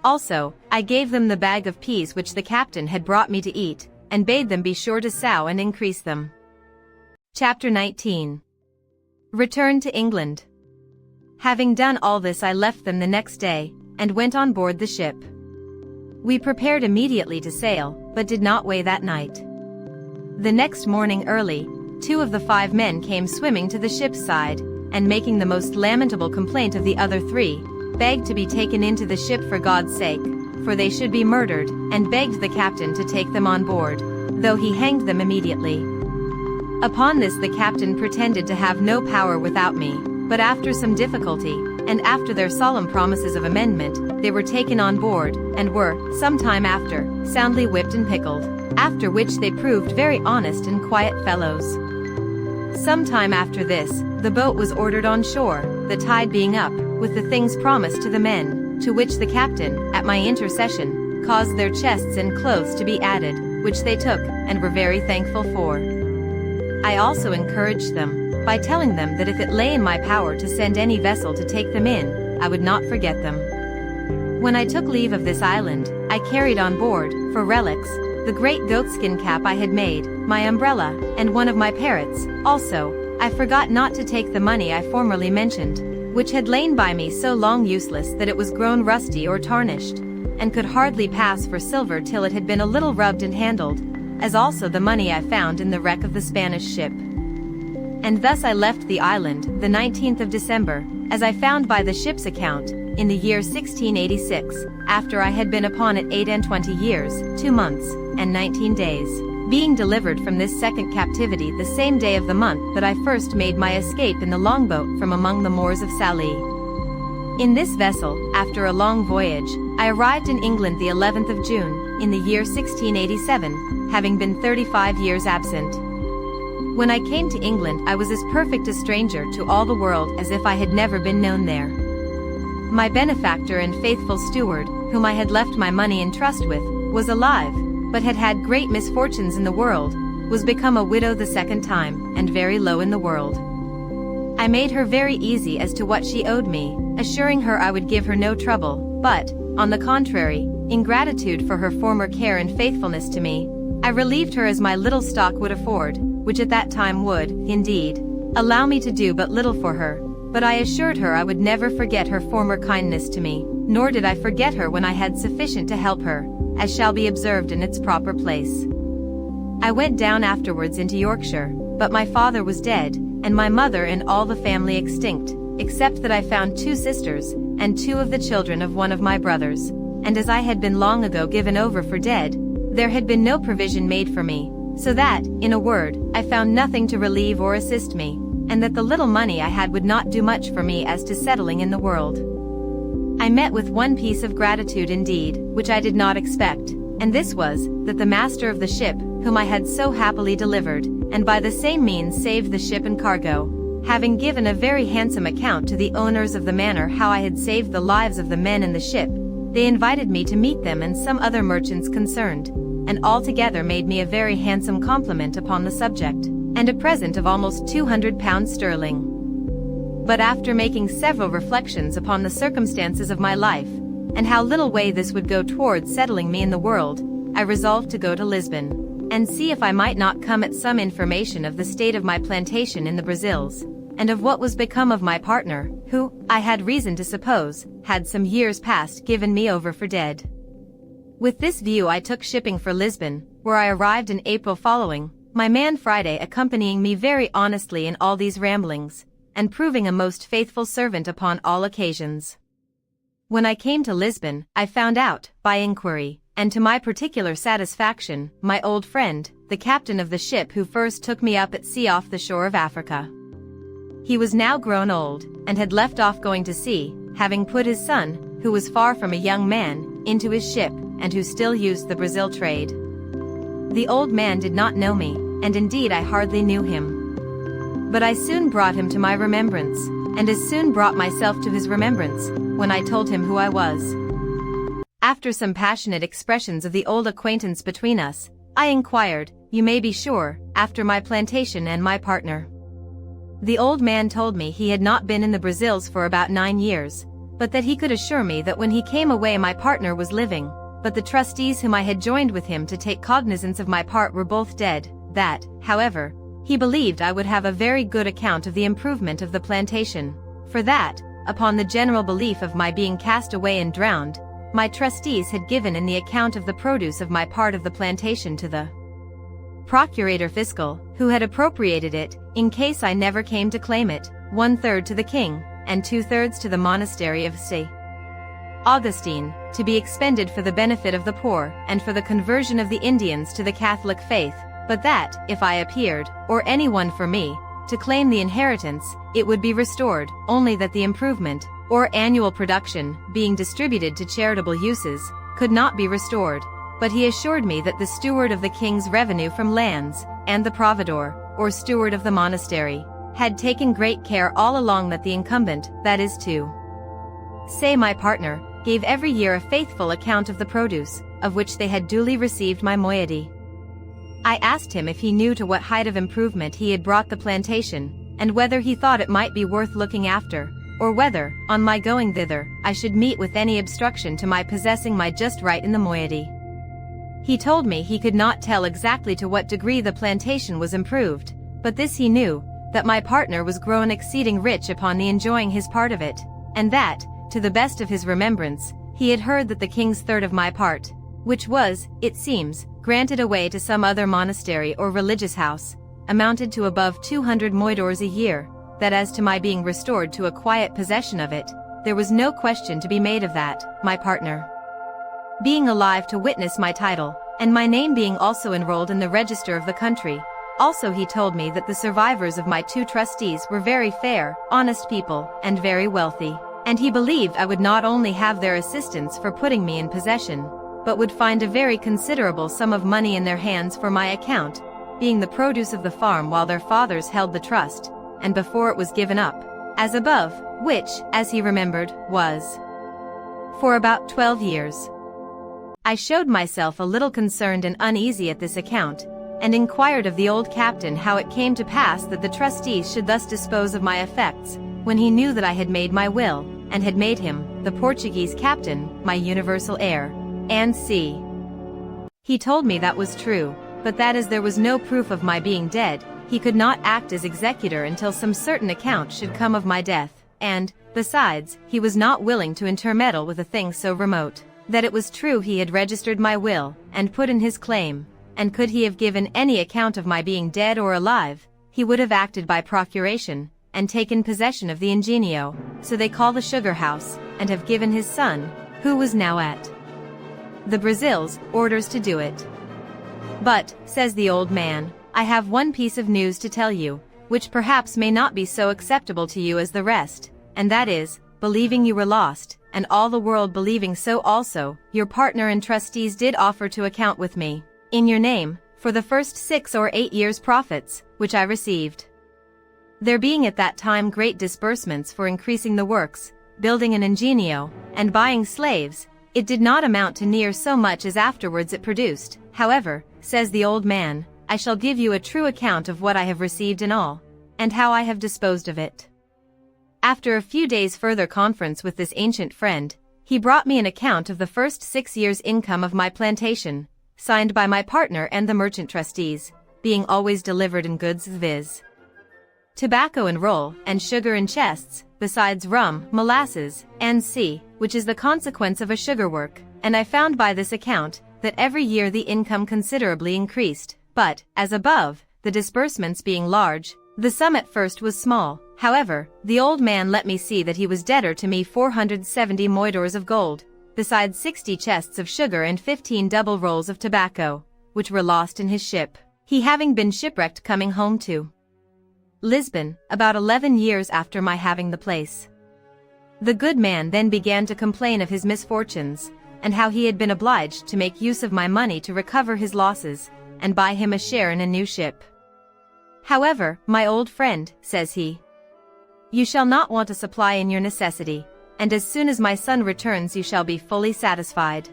Also, I gave them the bag of peas which the captain had brought me to eat, and bade them be sure to sow and increase them. Chapter 19. Return to England. Having done all this I left them the next day, and went on board the ship. We prepared immediately to sail, but did not weigh that night. The next morning early, 2 of the 5 men came swimming to the ship's side, and making the most lamentable complaint of the other 3, begged to be taken into the ship for God's sake, for they should be murdered, and begged the captain to take them on board, though he hanged them immediately. Upon this the captain pretended to have no power without me, but after some difficulty, and after their solemn promises of amendment, they were taken on board, and were, some time after, soundly whipped and pickled, after which they proved very honest and quiet fellows. Some time after this, the boat was ordered on shore, the tide being up, with the things promised to the men, to which the captain, at my intercession, caused their chests and clothes to be added, which they took, and were very thankful for. I also encouraged them, by telling them that if it lay in my power to send any vessel to take them in, I would not forget them. When I took leave of this island, I carried on board, for relics, the great goatskin cap I had made, my umbrella, and one of my parrots. Also, I forgot not to take the money I formerly mentioned, which had lain by me so long useless that it was grown rusty or tarnished, and could hardly pass for silver till it had been a little rubbed and handled, as also the money I found in the wreck of the Spanish ship. And thus I left the island, the 19th of December, as I found by the ship's account, in the year 1686, after I had been upon it 28 years, 2 months, and 19 days, being delivered from this second captivity the same day of the month that I first made my escape in the longboat from among the Moors of Sallee. In this vessel, after a long voyage, I arrived in England the 11th of June, in the year 1687, having been 35 years absent. When I came to England I was as perfect a stranger to all the world as if I had never been known there. My benefactor and faithful steward, whom I had left my money in trust with, was alive, but had had great misfortunes in the world, was become a widow the second time, and very low in the world. I made her very easy as to what she owed me, assuring her I would give her no trouble, but, on the contrary, in gratitude for her former care and faithfulness to me, I relieved her as my little stock would afford, which at that time would, indeed, allow me to do but little for her, but I assured her I would never forget her former kindness to me, nor did I forget her when I had sufficient to help her, as shall be observed in its proper place. I went down afterwards into Yorkshire, but my father was dead, and my mother and all the family extinct, except that I found 2 sisters, and 2 of the children of one of my brothers, and as I had been long ago given over for dead, there had been no provision made for me, so that, in a word, I found nothing to relieve or assist me, and that the little money I had would not do much for me as to settling in the world. I met with one piece of gratitude indeed, which I did not expect, and this was, that the master of the ship, whom I had so happily delivered, and by the same means saved the ship and cargo, having given a very handsome account to the owners of the manor how I had saved the lives of the men in the ship, they invited me to meet them and some other merchants concerned, and altogether made me a very handsome compliment upon the subject, and a present of almost £200 sterling. But after making several reflections upon the circumstances of my life, and how little way this would go towards settling me in the world, I resolved to go to Lisbon, and see if I might not come at some information of the state of my plantation in the Brazils, and of what was become of my partner, who, I had reason to suppose, had some years past given me over for dead. With this view I took shipping for Lisbon, where I arrived in April following, my man Friday accompanying me very honestly in all these ramblings, and proving a most faithful servant upon all occasions. When I came to Lisbon, I found out, by inquiry, and to my particular satisfaction, my old friend, the captain of the ship who first took me up at sea off the shore of Africa. He was now grown old, and had left off going to sea, having put his son, who was far from a young man, into his ship, and who still used the Brazil trade. The old man did not know me, and indeed I hardly knew him. But I soon brought him to my remembrance, and as soon brought myself to his remembrance, when I told him who I was. After some passionate expressions of the old acquaintance between us, I inquired, you may be sure, after my plantation and my partner. The old man told me he had not been in the Brazils for about 9 years, but that he could assure me that when he came away my partner was living, but the trustees whom I had joined with him to take cognizance of my part were both dead, that, however, he believed I would have a very good account of the improvement of the plantation, for that, upon the general belief of my being cast away and drowned, my trustees had given in the account of the produce of my part of the plantation to the procurator fiscal, who had appropriated it, in case I never came to claim it, 1/3 to the king, and 2/3 to the monastery of St. Augustine, to be expended for the benefit of the poor, and for the conversion of the Indians to the Catholic faith, but that, if I appeared, or anyone for me, to claim the inheritance, it would be restored, only that the improvement, or annual production, being distributed to charitable uses, could not be restored. But he assured me that the steward of the king's revenue from lands, and the providor, or steward of the monastery, had taken great care all along that the incumbent, that is to say my partner, gave every year a faithful account of the produce, of which they had duly received my moiety. I asked him if he knew to what height of improvement he had brought the plantation, and whether he thought it might be worth looking after, or whether, on my going thither, I should meet with any obstruction to my possessing my just right in the moiety. He told me he could not tell exactly to what degree the plantation was improved, but this he knew, that my partner was grown exceeding rich upon the enjoying his part of it, and that, to the best of his remembrance, he had heard that the king's third of my part, which was, it seems, granted away to some other monastery or religious house, amounted to above 200 moidores a year, that as to my being restored to a quiet possession of it, there was no question to be made of that, my partner being alive to witness my title, and my name being also enrolled in the register of the country. Also he told me that the survivors of my 2 trustees were very fair, honest people, and very wealthy, and he believed I would not only have their assistance for putting me in possession, but would find a very considerable sum of money in their hands for my account, being the produce of the farm while their fathers held the trust, and before it was given up, as above, which, as he remembered, was for about 12 years. I showed myself a little concerned and uneasy at this account, and inquired of the old captain how it came to pass that the trustees should thus dispose of my effects, when he knew that I had made my will, and had made him, the Portuguese captain, my universal heir, and c. He told me that was true, but that as there was no proof of my being dead, he could not act as executor until some certain account should come of my death, and, besides, he was not willing to intermeddle with a thing so remote, that it was true he had registered my will, and put in his claim, and could he have given any account of my being dead or alive, he would have acted by procuration, and taken possession of the ingenio, so they call the sugar house, and have given his son, who was now at the Brazils, orders to do it. But, says the old man, I have one piece of news to tell you, which perhaps may not be so acceptable to you as the rest, and that is, believing you were lost, and all the world believing so also, your partner and trustees did offer to account with me, in your name, for the first 6 or 8 years' profits, which I received. There being at that time great disbursements for increasing the works, building an ingenio, and buying slaves, it did not amount to near so much as afterwards it produced. However, says the old man, I shall give you a true account of what I have received in all, and how I have disposed of it. After a few days' further conference with this ancient friend, he brought me an account of the first 6 years' income of my plantation, signed by my partner and the merchant trustees, being always delivered in goods viz. Tobacco and roll, and sugar in chests, besides rum, molasses, and c, which is the consequence of a sugar work, and I found by this account, that every year the income considerably increased, but, as above, the disbursements being large, the sum at first was small. However, the old man let me see that he was debtor to me 470 moidores of gold, besides 60 chests of sugar and 15 double rolls of tobacco, which were lost in his ship, he having been shipwrecked coming home to Lisbon, about 11 years after my having the place. The good man then began to complain of his misfortunes, and how he had been obliged to make use of my money to recover his losses, and buy him a share in a new ship. However, my old friend, says he, you shall not want a supply in your necessity, and as soon as my son returns you shall be fully satisfied.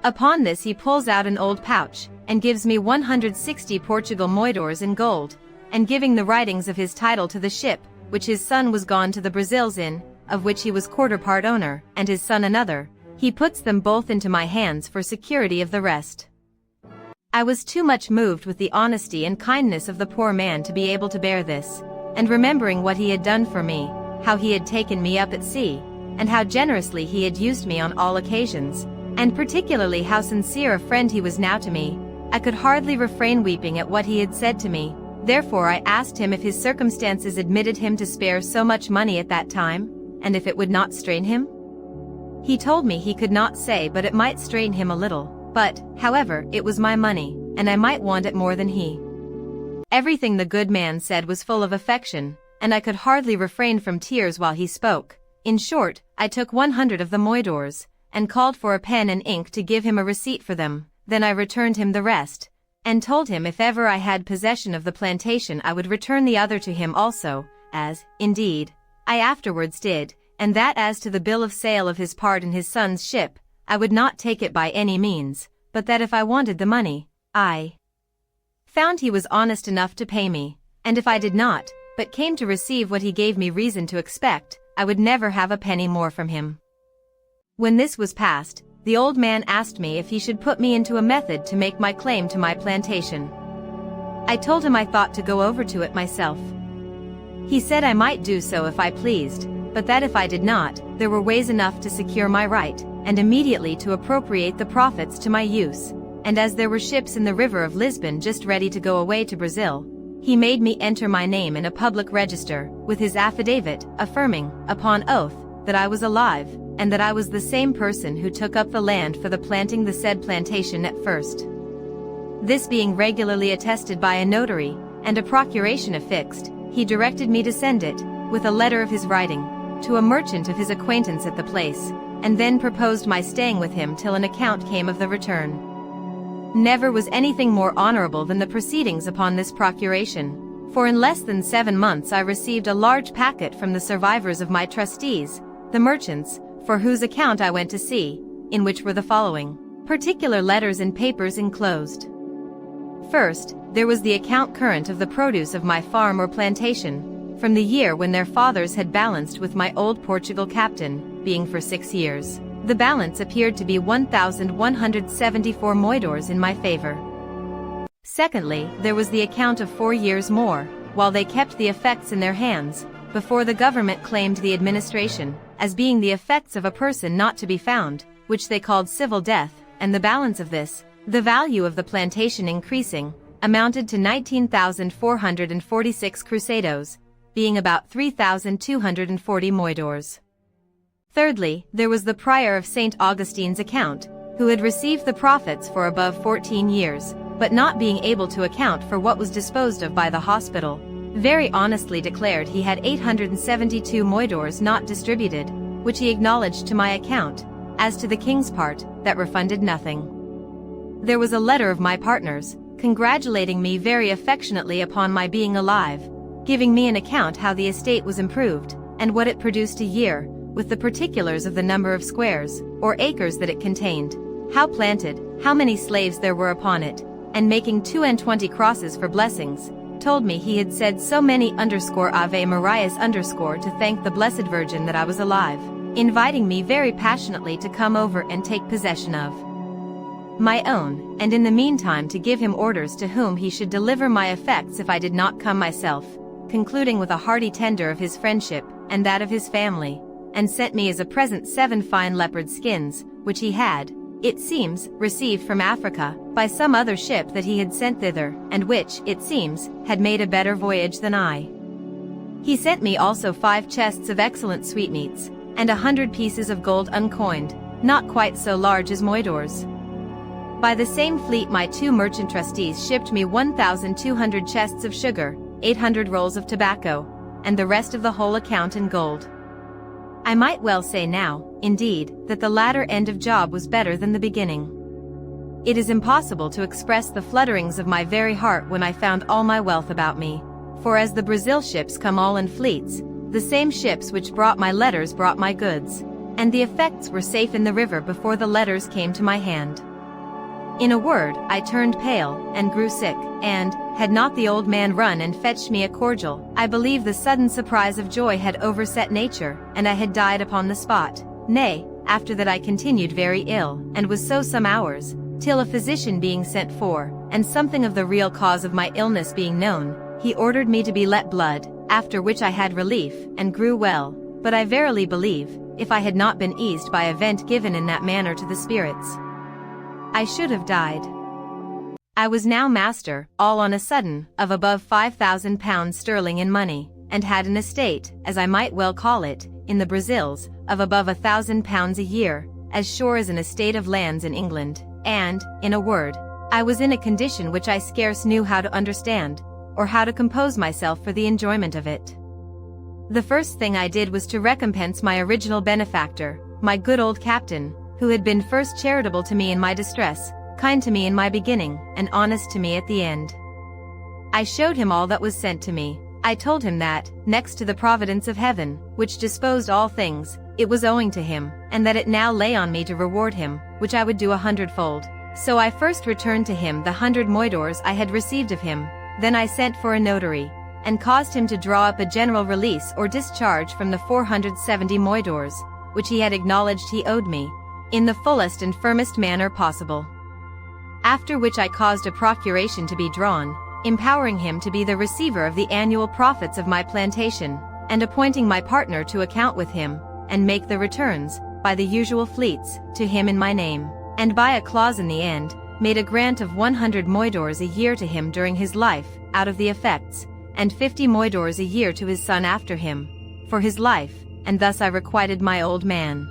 Upon this he pulls out an old pouch, and gives me 160 Portugal moidores in gold, and giving the writings of his title to the ship, which his son was gone to the Brazils in, of which he was quarter part owner, and his son another, he puts them both into my hands for security of the rest. I was too much moved with the honesty and kindness of the poor man to be able to bear this, and remembering what he had done for me, how he had taken me up at sea, and how generously he had used me on all occasions, and particularly how sincere a friend he was now to me, I could hardly refrain weeping at what he had said to me. Therefore I asked him if his circumstances admitted him to spare so much money at that time, and if it would not strain him. He told me he could not say, but it might strain him a little, but, however, it was my money, and I might want it more than he. Everything the good man said was full of affection, and I could hardly refrain from tears while he spoke. In short, I took 100 of the moidores, and called for a pen and ink to give him a receipt for them. Then I returned him the rest, and told him if ever I had possession of the plantation I would return the other to him also, as, indeed, I afterwards did, and that as to the bill of sale of his part in his son's ship, I would not take it by any means, but that if I wanted the money, I found he was honest enough to pay me, and if I did not, but came to receive what he gave me reason to expect, I would never have a penny more from him. When this was past, the old man asked me if he should put me into a method to make my claim to my plantation. I told him I thought to go over to it myself. He said I might do so if I pleased, but that if I did not, there were ways enough to secure my right, and immediately to appropriate the profits to my use, and as there were ships in the river of Lisbon just ready to go away to Brazil, he made me enter my name in a public register, with his affidavit, affirming, upon oath, that I was alive, and that I was the same person who took up the land for the planting the said plantation at first. This being regularly attested by a notary, and a procuration affixed, he directed me to send it, with a letter of his writing, to a merchant of his acquaintance at the place, and then proposed my staying with him till an account came of the return. Never was anything more honorable than the proceedings upon this procuration, for in less than 7 months I received a large packet from the survivors of my trustees, the merchants, for whose account I went to see, in which were the following particular letters and papers enclosed. First, there was the account current of the produce of my farm or plantation, from the year when their fathers had balanced with my old Portugal captain, being for 6 years. The balance appeared to be 1,174 moidores in my favor. Secondly, there was the account of 4 years more, while they kept the effects in their hands, before the government claimed the administration, as being the effects of a person not to be found, which they called civil death, and the balance of this, the value of the plantation increasing, amounted to 19,446 cruzados, being about 3,240 moidores. Thirdly, there was the prior of St. Augustine's account, who had received the profits for above 14 years, but not being able to account for what was disposed of by the hospital, very honestly declared he had 872 moidores not distributed, which he acknowledged to my account, as to the king's part, that refunded nothing. There was a letter of my partner's, congratulating me very affectionately upon my being alive, giving me an account how the estate was improved, and what it produced a year, with the particulars of the number of squares, or acres that it contained, how planted, how many slaves there were upon it, and making 22 crosses for blessings, told me he had said so many _Ave Marias to thank the Blessed Virgin that I was alive, inviting me very passionately to come over and take possession of my own, and in the meantime to give him orders to whom he should deliver my effects if I did not come myself, concluding with a hearty tender of his friendship, and that of his family, and sent me as a present 7 fine leopard skins, which he had, it seems, received from Africa, by some other ship that he had sent thither, and which, it seems, had made a better voyage than I. He sent me also 5 chests of excellent sweetmeats, and 100 pieces of gold uncoined, not quite so large as moidores. By the same fleet my 2 merchant trustees shipped me 1,200 chests of sugar, 800 rolls of tobacco, and the rest of the whole account in gold. I might well say now, indeed, that the latter end of job was better than the beginning. It is impossible to express the flutterings of my very heart when I found all my wealth about me, for as the Brazil ships come all in fleets, the same ships which brought my letters brought my goods, and the effects were safe in the river before the letters came to my hand. In a word, I turned pale, and grew sick, and, had not the old man run and fetched me a cordial, I believe the sudden surprise of joy had overset nature, and I had died upon the spot. Nay, after that I continued very ill, and was so some hours, till a physician being sent for, and something of the real cause of my illness being known, he ordered me to be let blood, after which I had relief, and grew well, but I verily believe, if I had not been eased by a vent given in that manner to the spirits. I should have died. I was now master, all on a sudden, of above £5,000 sterling in money, and had an estate, as I might well call it, in the Brazils, of above £1,000 a year, as sure as an estate of lands in England, and, in a word, I was in a condition which I scarce knew how to understand, or how to compose myself for the enjoyment of it. The first thing I did was to recompense my original benefactor, my good old captain, who had been first charitable to me in my distress, kind to me in my beginning, and honest to me at the end. I showed him all that was sent to me. I told him that, next to the providence of heaven, which disposed all things, it was owing to him, and that it now lay on me to reward him, which I would do 100-fold. So I first returned to him the 100 moidores I had received of him, then I sent for a notary, and caused him to draw up a general release or discharge from the 470 moidores, which he had acknowledged he owed me, in the fullest and firmest manner possible. After which I caused a procuration to be drawn, empowering him to be the receiver of the annual profits of my plantation, and appointing my partner to account with him, and make the returns, by the usual fleets, to him in my name, and by a clause in the end, made a grant of 100 moidores a year to him during his life, out of the effects, and 50 moidores a year to his son after him, for his life, and thus I requited my old man.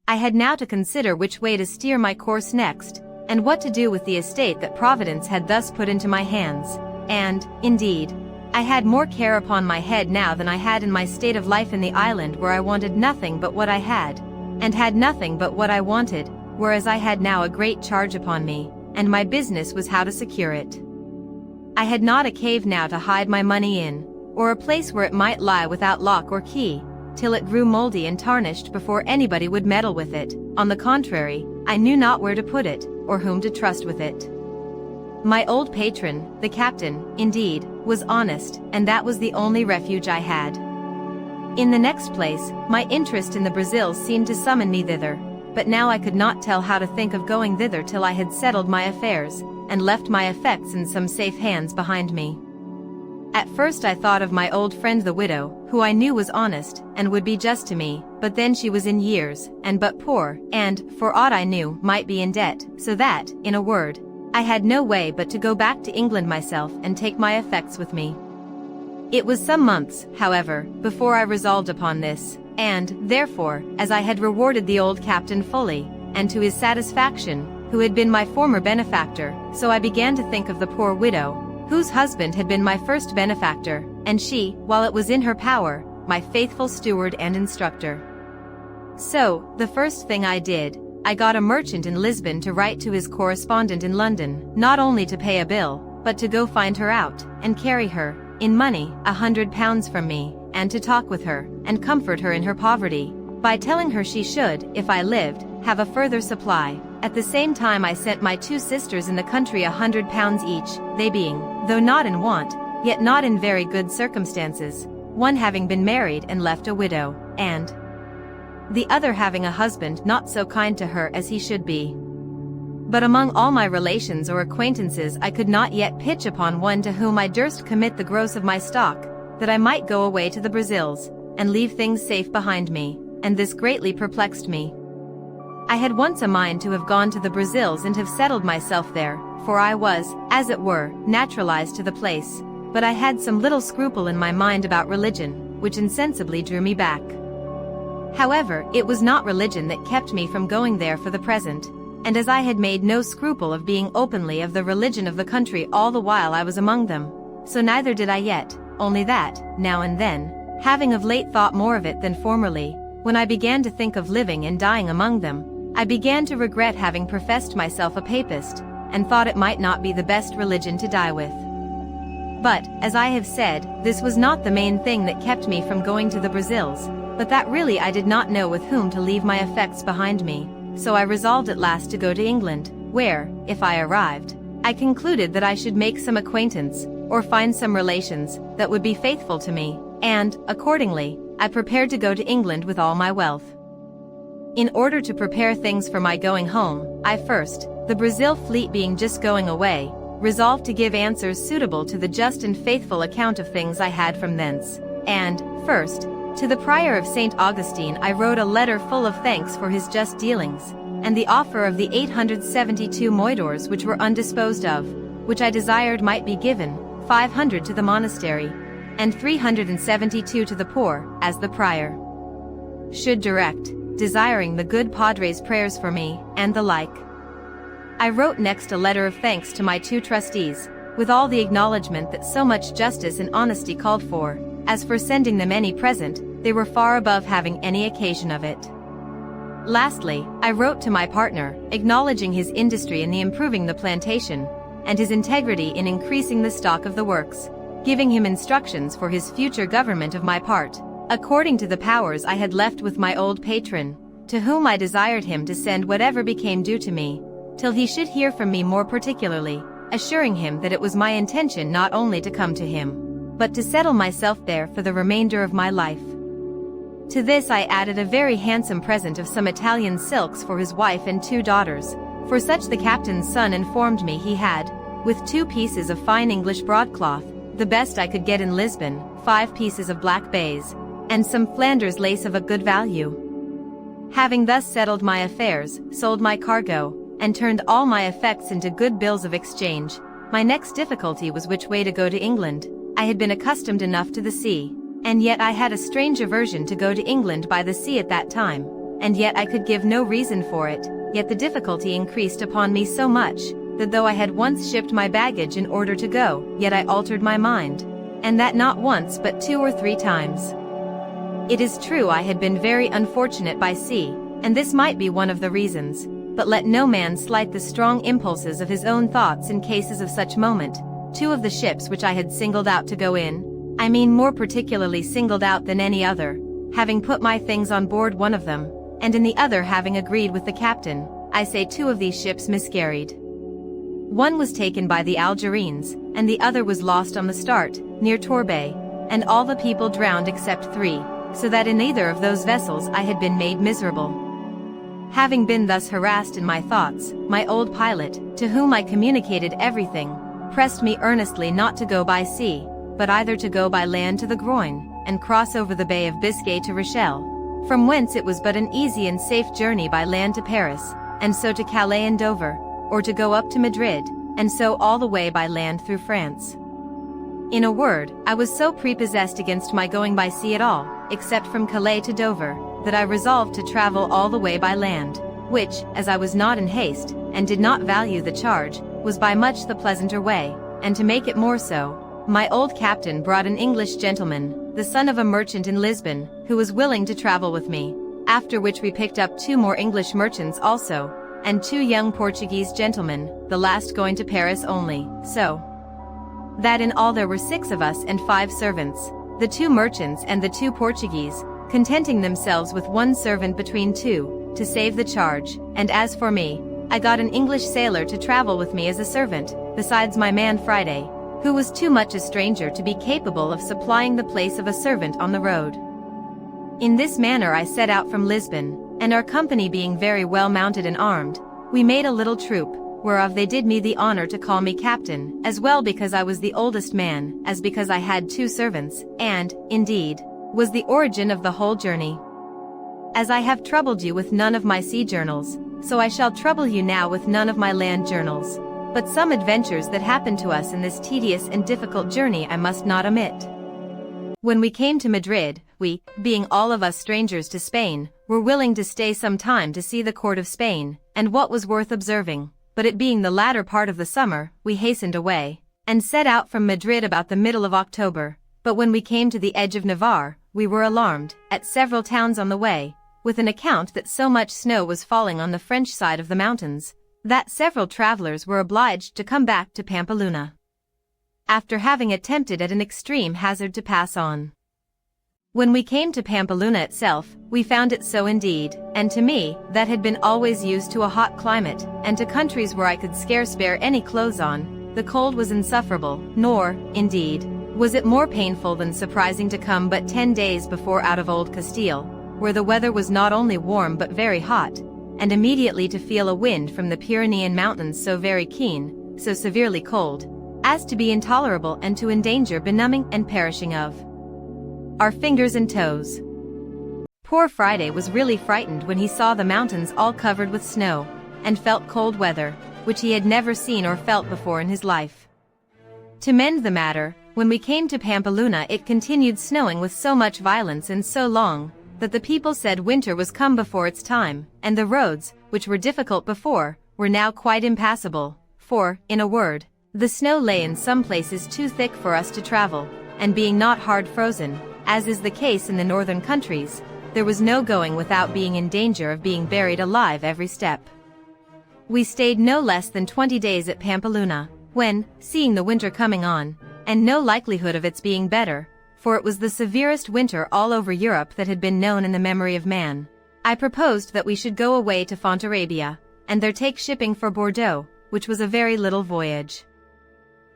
I had now to consider which way to steer my course next, and what to do with the estate that Providence had thus put into my hands, and, indeed, I had more care upon my head now than I had in my state of life in the island where I wanted nothing but what I had, and had nothing but what I wanted, whereas I had now a great charge upon me, and my business was how to secure it. I had not a cave now to hide my money in, or a place where it might lie without lock or key, till it grew mouldy and tarnished before anybody would meddle with it. On the contrary, I knew not where to put it, or whom to trust with it. My old patron, the captain, indeed, was honest, and that was the only refuge I had. In the next place, my interest in the Brazils seemed to summon me thither, but now I could not tell how to think of going thither till I had settled my affairs, and left my effects in some safe hands behind me. At first I thought of my old friend the widow, who I knew was honest, and would be just to me, but then she was in years, and but poor, and, for aught I knew, might be in debt, so that, in a word, I had no way but to go back to England myself and take my effects with me. It was some months, however, before I resolved upon this, and, therefore, as I had rewarded the old captain fully, and to his satisfaction, who had been my former benefactor, so I began to think of the poor widow, whose husband had been my first benefactor, and she, while it was in her power, my faithful steward and instructor. So, the first thing I did, I got a merchant in Lisbon to write to his correspondent in London, not only to pay a bill, but to go find her out, and carry her, in money, £100 from me, and to talk with her, and comfort her in her poverty, by telling her she should, if I lived, have a further supply. At the same time I sent my 2 sisters in the country £100 each, they being, though not in want, yet not in very good circumstances, one having been married and left a widow, and the other having a husband not so kind to her as he should be. But among all my relations or acquaintances I could not yet pitch upon one to whom I durst commit the gross of my stock, that I might go away to the Brazils, and leave things safe behind me, and this greatly perplexed me. I had once a mind to have gone to the Brazils and have settled myself there, for I was, as it were, naturalized to the place, but I had some little scruple in my mind about religion, which insensibly drew me back. However, it was not religion that kept me from going there for the present, and as I had made no scruple of being openly of the religion of the country all the while I was among them, so neither did I yet, only that, now and then, having of late thought more of it than formerly, when I began to think of living and dying among them, I began to regret having professed myself a papist, and thought it might not be the best religion to die with. But, as I have said, this was not the main thing that kept me from going to the Brazils, but that really I did not know with whom to leave my effects behind me, so I resolved at last to go to England, where, if I arrived, I concluded that I should make some acquaintance, or find some relations, that would be faithful to me, and, accordingly, I prepared to go to England with all my wealth. In order to prepare things for my going home, I first, the Brazil fleet being just going away, resolved to give answers suitable to the just and faithful account of things I had from thence, and, first, To the Prior of St. Augustine I wrote a letter full of thanks for his just dealings, and the offer of the 872 moidores which were undisposed of, which I desired might be given, 500 to the monastery, and 372 to the poor, as the Prior should direct, desiring the good Padre's prayers for me, and the like. I wrote next a letter of thanks to my 2 trustees, with all the acknowledgement that so much justice and honesty called for. As for sending them any present, they were far above having any occasion of it. Lastly, I wrote to my partner, acknowledging his industry in the improving the plantation, and his integrity in increasing the stock of the works, giving him instructions for his future government of my part, according to the powers I had left with my old patron, to whom I desired him to send whatever became due to me, till he should hear from me more particularly, assuring him that it was my intention not only to come to him, but to settle myself there for the remainder of my life. To this I added a very handsome present of some Italian silks for his wife and 2 daughters, for such the captain's son informed me he had, with 2 pieces of fine English broadcloth, the best I could get in Lisbon, 5 pieces of black baize, and some Flanders lace of a good value. Having thus settled my affairs, sold my cargo, and turned all my effects into good bills of exchange, my next difficulty was which way to go to England. I had been accustomed enough to the sea, and yet I had a strange aversion to go to England by the sea at that time, and yet I could give no reason for it, yet the difficulty increased upon me so much, that though I had once shipped my baggage in order to go, yet I altered my mind, and that not once but 2 or 3 times. It is true I had been very unfortunate by sea, and this might be one of the reasons, but let no man slight the strong impulses of his own thoughts in cases of such moment. 2 of the ships which I had singled out to go in, I mean more particularly singled out than any other, having put my things on board one of them, and in the other having agreed with the captain, I say 2 of these ships miscarried. One was taken by the Algerines, and the other was lost on the start, near Torbay, and all the people drowned except 3, so that in either of those vessels I had been made miserable. Having been thus harassed in my thoughts, my old pilot, to whom I communicated everything, pressed me earnestly not to go by sea, but either to go by land to the Groine, and cross over the Bay of Biscay to Rochelle, from whence it was but an easy and safe journey by land to Paris, and so to Calais and Dover, or to go up to Madrid, and so all the way by land through France. In a word, I was so prepossessed against my going by sea at all, except from Calais to Dover, that I resolved to travel all the way by land, which, as I was not in haste, and did not value the charge, was by much the pleasanter way, and to make it more so, my old captain brought an English gentleman, the son of a merchant in Lisbon, who was willing to travel with me, after which we picked up 2 more English merchants also, and 2 young Portuguese gentlemen, the last going to Paris only, so that in all there were 6 of us and 5 servants, the 2 merchants and the 2 Portuguese, contenting themselves with 1 servant between 2, to save the charge, and as for me, I got an English sailor to travel with me as a servant, besides my man Friday, who was too much a stranger to be capable of supplying the place of a servant on the road. In this manner I set out from Lisbon, and our company being very well mounted and armed, we made a little troop, whereof they did me the honor to call me captain, as well because I was the oldest man, as because I had 2 servants, and, indeed, was the origin of the whole journey. As I have troubled you with none of my sea journals, so I shall trouble you now with none of my land journals, but some adventures that happened to us in this tedious and difficult journey I must not omit. When we came to Madrid, we, being all of us strangers to Spain, were willing to stay some time to see the court of Spain, and what was worth observing, but it being the latter part of the summer, we hastened away, and set out from Madrid about the middle of October, but when we came to the edge of Navarre, we were alarmed, at several towns on the way, with an account that so much snow was falling on the French side of the mountains, that several travelers were obliged to come back to Pampeluna, after having attempted at an extreme hazard to pass on. When we came to Pampeluna itself, we found it so indeed, and to me, that had been always used to a hot climate, and to countries where I could scarce bear any clothes on, the cold was insufferable, nor, indeed, was it more painful than surprising to come but 10 days before out of Old Castile, where the weather was not only warm but very hot, and immediately to feel a wind from the Pyrenean mountains so very keen, so severely cold, as to be intolerable and to endanger benumbing and perishing of our fingers and toes. Poor Friday was really frightened when he saw the mountains all covered with snow, and felt cold weather, which he had never seen or felt before in his life. To mend the matter, when we came to Pampeluna it continued snowing with so much violence and so long, that the people said winter was come before its time, and the roads, which were difficult before, were now quite impassable, for, in a word, the snow lay in some places too thick for us to travel, and being not hard frozen, as is the case in the northern countries, there was no going without being in danger of being buried alive every step. We stayed no less than 20 days at Pampeluna, when, seeing the winter coming on, and no likelihood of its being better, for it was the severest winter all over Europe that had been known in the memory of man, I proposed that we should go away to Fontarabia, and there take shipping for Bordeaux, which was a very little voyage.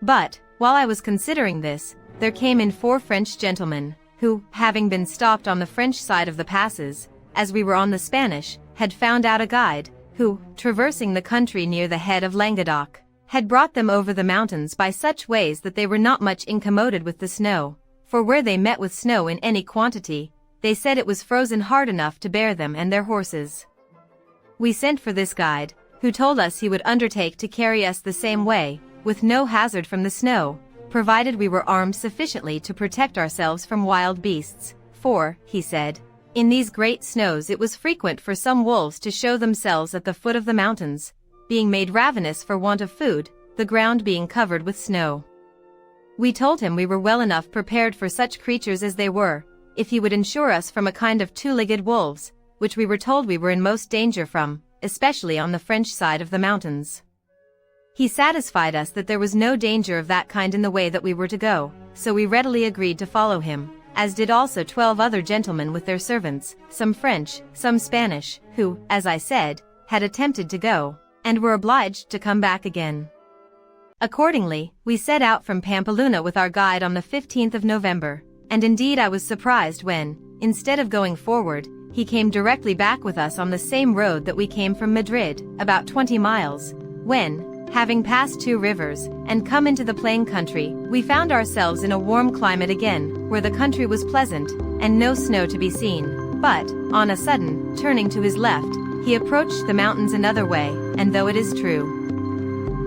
But, while I was considering this, there came in 4 French gentlemen, who, having been stopped on the French side of the passes, as we were on the Spanish, had found out a guide, who, traversing the country near the head of Languedoc, had brought them over the mountains by such ways that they were not much incommoded with the snow, for where they met with snow in any quantity, they said it was frozen hard enough to bear them and their horses. We sent for this guide, who told us he would undertake to carry us the same way, with no hazard from the snow, provided we were armed sufficiently to protect ourselves from wild beasts, for, he said, in these great snows it was frequent for some wolves to show themselves at the foot of the mountains, being made ravenous for want of food, the ground being covered with snow. We told him we were well enough prepared for such creatures as they were, if he would insure us from a kind of 2-legged wolves, which we were told we were in most danger from, especially on the French side of the mountains. He satisfied us that there was no danger of that kind in the way that we were to go, so we readily agreed to follow him, as did also 12 other gentlemen with their servants, some French, some Spanish, who, as I said, had attempted to go, and were obliged to come back again. Accordingly, we set out from Pampeluna with our guide on the 15th of November, and indeed I was surprised when, instead of going forward, he came directly back with us on the same road that we came from Madrid, about 20 miles, when, having passed 2 rivers, and come into the plain country, we found ourselves in a warm climate again, where the country was pleasant, and no snow to be seen, but, on a sudden, turning to his left, he approached the mountains another way, and though it is true,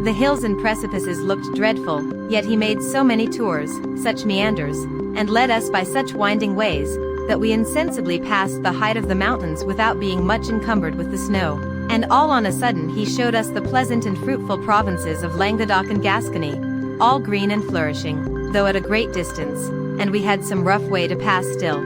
the hills and precipices looked dreadful, yet he made so many tours, such meanders, and led us by such winding ways, that we insensibly passed the height of the mountains without being much encumbered with the snow. And all on a sudden he showed us the pleasant and fruitful provinces of Languedoc and Gascony, all green and flourishing, though at a great distance, and we had some rough way to pass still.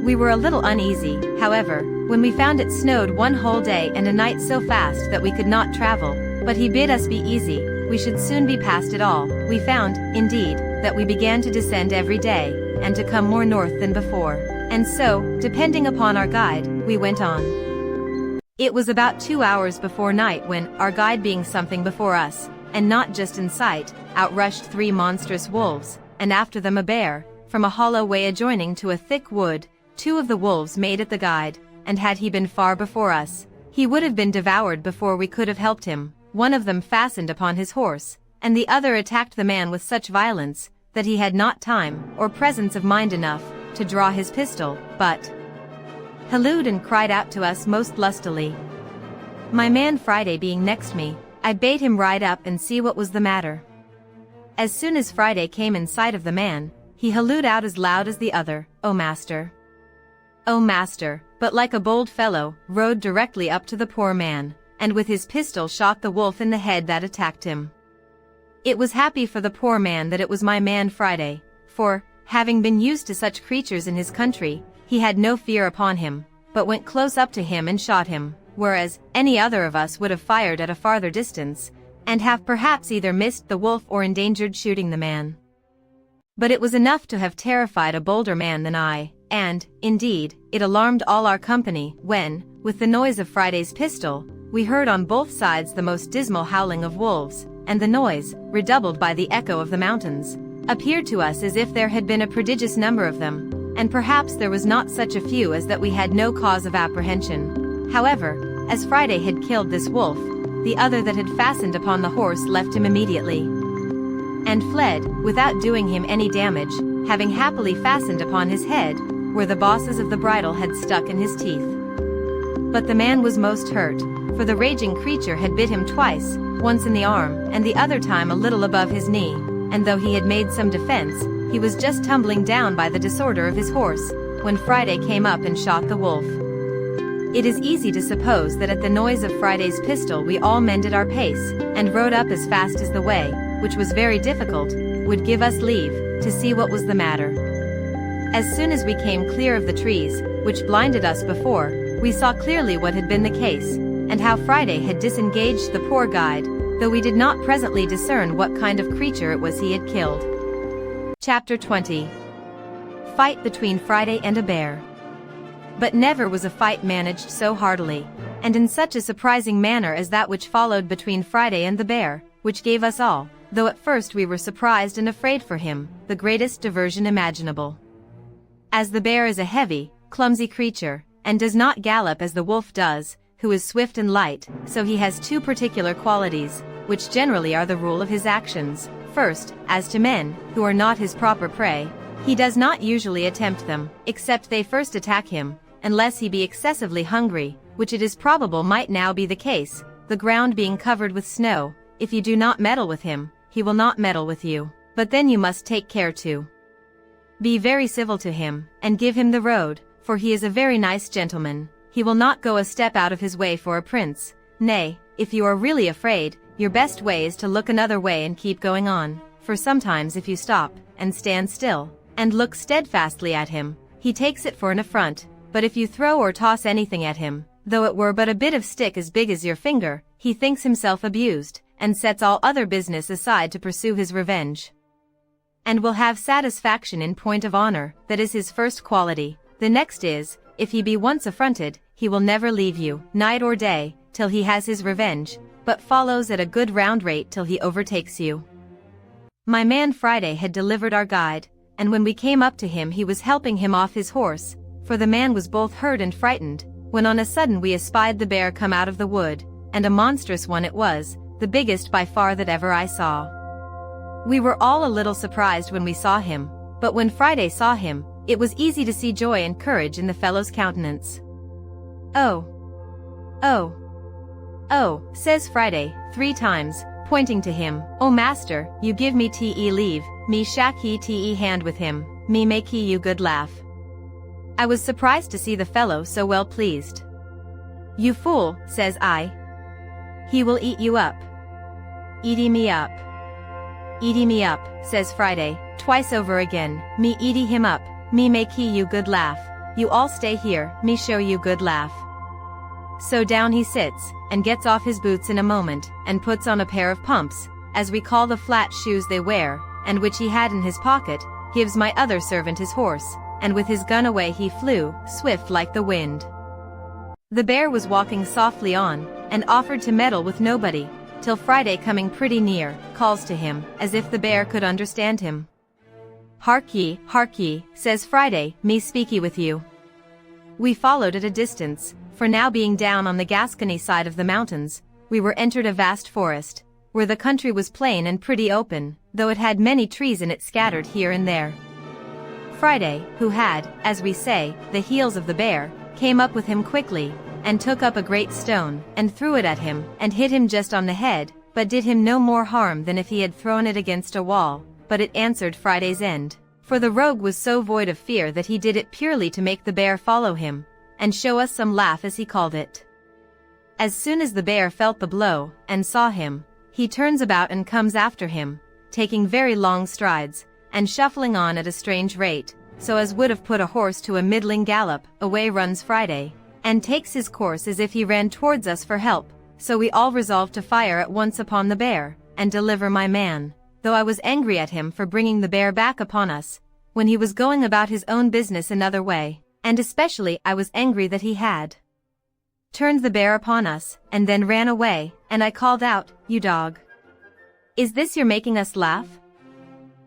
We were a little uneasy, however, when we found it snowed 1 whole day and a night so fast that we could not travel, but he bid us be easy, we should soon be past it all. We found, indeed, that we began to descend every day, and to come more north than before, and so, depending upon our guide, we went on. It was about 2 hours before night when, our guide being something before us, and not just in sight, outrushed 3 monstrous wolves, and after them a bear, from a hollow way adjoining to a thick wood. 2 of the wolves made at the guide, and had he been far before us, he would have been devoured before we could have helped him. One of them fastened upon his horse, and the other attacked the man with such violence, that he had not time, or presence of mind enough, to draw his pistol, but hallooed and cried out to us most lustily. My man Friday being next me, I bade him ride up and see what was the matter. As soon as Friday came in sight of the man, he hallooed out as loud as the other, "O master! O master!" but like a bold fellow, rode directly up to the poor man, and with his pistol shot the wolf in the head that attacked him. It was happy for the poor man that it was my man Friday, for, having been used to such creatures in his country, he had no fear upon him, but went close up to him and shot him, whereas, any other of us would have fired at a farther distance, and have perhaps either missed the wolf or endangered shooting the man. But it was enough to have terrified a bolder man than I, and, indeed, it alarmed all our company, when, with the noise of Friday's pistol, we heard on both sides the most dismal howling of wolves, and the noise, redoubled by the echo of the mountains, appeared to us as if there had been a prodigious number of them, and perhaps there was not such a few as that we had no cause of apprehension. However, as Friday had killed this wolf, the other that had fastened upon the horse left him immediately, and fled, without doing him any damage, having happily fastened upon his head, where the bosses of the bridle had stuck in his teeth. But the man was most hurt, for the raging creature had bit him twice, once in the arm, and the other time a little above his knee, and though he had made some defense, he was just tumbling down by the disorder of his horse, when Friday came up and shot the wolf. It is easy to suppose that at the noise of Friday's pistol we all mended our pace, and rode up as fast as the way, which was very difficult, would give us leave, to see what was the matter. As soon as we came clear of the trees, which blinded us before, we saw clearly what had been the case, and how Friday had disengaged the poor guide, though we did not presently discern what kind of creature it was he had killed. Chapter 20. Fight between Friday and a bear. But never was a fight managed so heartily, and in such a surprising manner as that which followed between Friday and the bear, which gave us all, though at first we were surprised and afraid for him, the greatest diversion imaginable. As the bear is a heavy, clumsy creature, and does not gallop as the wolf does, who is swift and light, so he has two particular qualities, which generally are the rule of his actions. First, as to men, who are not his proper prey, he does not usually attempt them, except they first attack him, unless he be excessively hungry, which it is probable might now be the case, the ground being covered with snow. If you do not meddle with him, he will not meddle with you, but then you must take care to be very civil to him, and give him the road, for he is a very nice gentleman. He will not go a step out of his way for a prince. Nay, if you are really afraid, your best way is to look another way and keep going on, for sometimes if you stop, and stand still, and look steadfastly at him, he takes it for an affront, but if you throw or toss anything at him, though it were but a bit of stick as big as your finger, he thinks himself abused, and sets all other business aside to pursue his revenge. And will have satisfaction in point of honor. That is his first quality. The next is, if he be once affronted, he will never leave you, night or day, till he has his revenge, but follows at a good round rate till he overtakes you. My man Friday had delivered our guide, and when we came up to him he was helping him off his horse, for the man was both hurt and frightened, when on a sudden we espied the bear come out of the wood, and a monstrous one it was, the biggest by far that ever I saw. We were all a little surprised when we saw him, but when Friday saw him, it was easy to see joy and courage in the fellow's countenance. "Oh! Oh! Oh!" says Friday, 3 times, pointing to him. "Oh master, you give me te leave, me shack he te hand with him, me make he you good laugh." I was surprised to see the fellow so well pleased. "You fool," says I. "He will eat you up." "Eaty me up. Eaty me up," says Friday, twice over again. "Me eaty him up, me make he you good laugh. You all stay here, me show you good laugh." So down he sits, and gets off his boots in a moment, and puts on a pair of pumps, as we call the flat shoes they wear, and which he had in his pocket, gives my other servant his horse, and with his gun away he flew, swift like the wind. The bear was walking softly on, and offered to meddle with nobody, till Friday coming pretty near, calls to him, as if the bear could understand him. Hark ye, says Friday, "me speaky with you." We followed at a distance, for now being down on the Gascony side of the mountains, we were entered a vast forest, where the country was plain and pretty open, though it had many trees in it scattered here and there. Friday, who had, as we say, the heels of the bear, came up with him quickly, and took up a great stone, and threw it at him, and hit him just on the head, but did him no more harm than if he had thrown it against a wall, but it answered Friday's end. For the rogue was so void of fear that he did it purely to make the bear follow him, and show us some laugh as he called it. As soon as the bear felt the blow, and saw him, he turns about and comes after him, taking very long strides, and shuffling on at a strange rate, so as would have put a horse to a middling gallop. Away runs Friday, and takes his course as if he ran towards us for help, so we all resolved to fire at once upon the bear, and deliver my man, though I was angry at him for bringing the bear back upon us, when he was going about his own business another way, and especially I was angry that he had turned the bear upon us, and then ran away, and I called out, "You dog! Is this your making us laugh?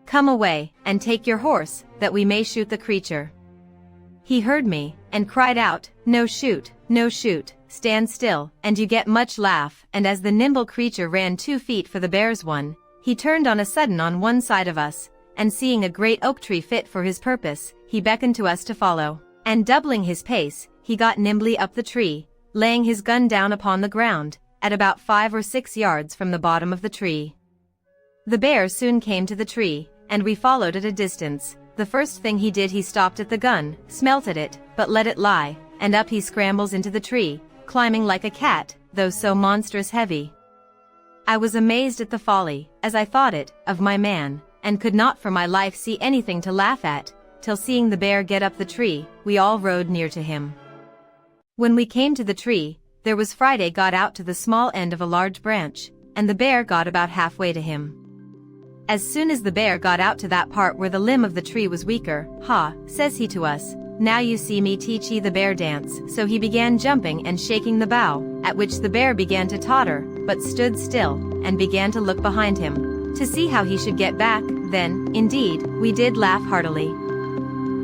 Come away, and take your horse, that we may shoot the creature." He heard me, and cried out, "No shoot, stand still, and you get much laugh." And as the nimble creature ran 2 feet for the bear's one, he turned on a sudden on one side of us, and seeing a great oak tree fit for his purpose, he beckoned to us to follow. And doubling his pace, he got nimbly up the tree, laying his gun down upon the ground, at about 5 or 6 yards from the bottom of the tree. The bear soon came to the tree, and we followed at a distance. The first thing he did, he stopped at the gun, smelt at it, but let it lie, and up he scrambles into the tree, climbing like a cat, though so monstrous heavy. I was amazed at the folly, as I thought it, of my man, and could not for my life see anything to laugh at, till seeing the bear get up the tree, we all rode near to him. When we came to the tree, there was Friday got out to the small end of a large branch, and the bear got about halfway to him. As soon as the bear got out to that part where the limb of the tree was weaker, "Ha," says he to us, "now you see me teach ye the bear dance." So he began jumping and shaking the bough, at which the bear began to totter, but stood still, and began to look behind him, to see how he should get back. Then, indeed, we did laugh heartily.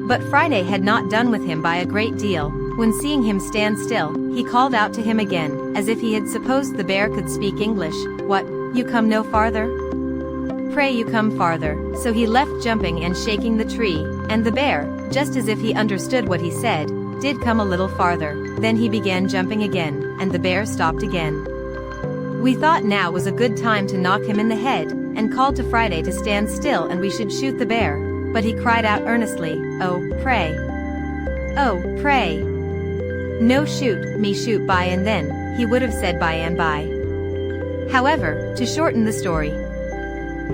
But Friday had not done with him by a great deal, when seeing him stand still, he called out to him again, as if he had supposed the bear could speak English, "What, you come no farther? Pray you come farther." So he left jumping and shaking the tree, and the bear, just as if he understood what he said, did come a little farther. Then he began jumping again, and the bear stopped again. We thought now was a good time to knock him in the head, and called to Friday to stand still and we should shoot the bear, but he cried out earnestly, "Oh, pray! Oh, pray! No shoot, me shoot by and then," he would have said by and by. However, to shorten the story,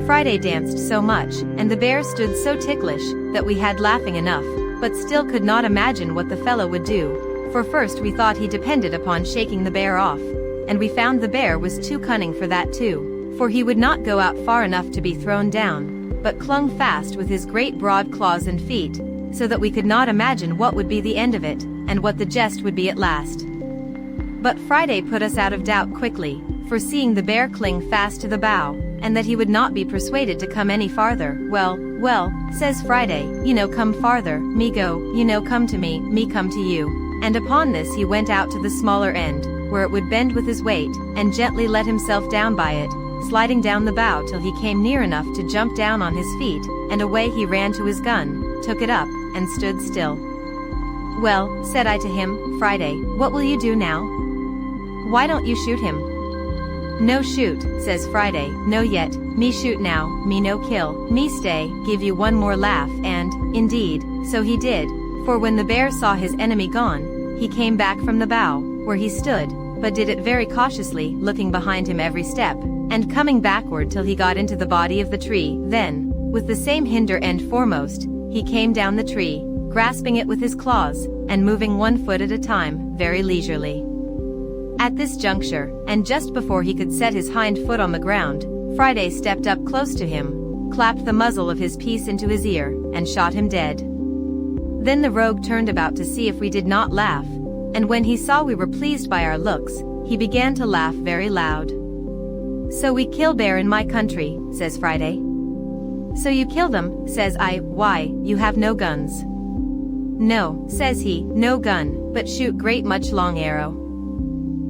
Friday danced so much, and the bear stood so ticklish, that we had laughing enough, but still could not imagine what the fellow would do, for first we thought he depended upon shaking the bear off, and we found the bear was too cunning for that too, for he would not go out far enough to be thrown down, but clung fast with his great broad claws and feet, so that we could not imagine what would be the end of it, and what the jest would be at last. But Friday put us out of doubt quickly, for seeing the bear cling fast to the bough, and that he would not be persuaded to come any farther. Well, says Friday, you know come farther, me go, you know come to me come to you." And upon this he went out to the smaller end, where it would bend with his weight, and gently let himself down by it, sliding down the bough till he came near enough to jump down on his feet, and away he ran to his gun, took it up, and stood still. "Well," said I to him, "Friday, what will you do now? Why don't you shoot him?" "No shoot," says Friday, "no yet, me shoot now, me no kill, me stay, give you one more laugh," and, indeed, so he did, for when the bear saw his enemy gone, he came back from the bough, where he stood, but did it very cautiously, looking behind him every step, and coming backward till he got into the body of the tree. Then, with the same hinder end foremost, he came down the tree, grasping it with his claws, and moving one foot at a time, very leisurely. At this juncture, and just before he could set his hind foot on the ground, Friday stepped up close to him, clapped the muzzle of his piece into his ear, and shot him dead. Then the rogue turned about to see if we did not laugh, and when he saw we were pleased by our looks, he began to laugh very loud. "So we kill bear in my country," says Friday. "So you kill them," says I. "Why, you have no guns." "No," says he, "no gun, but shoot great much long arrow."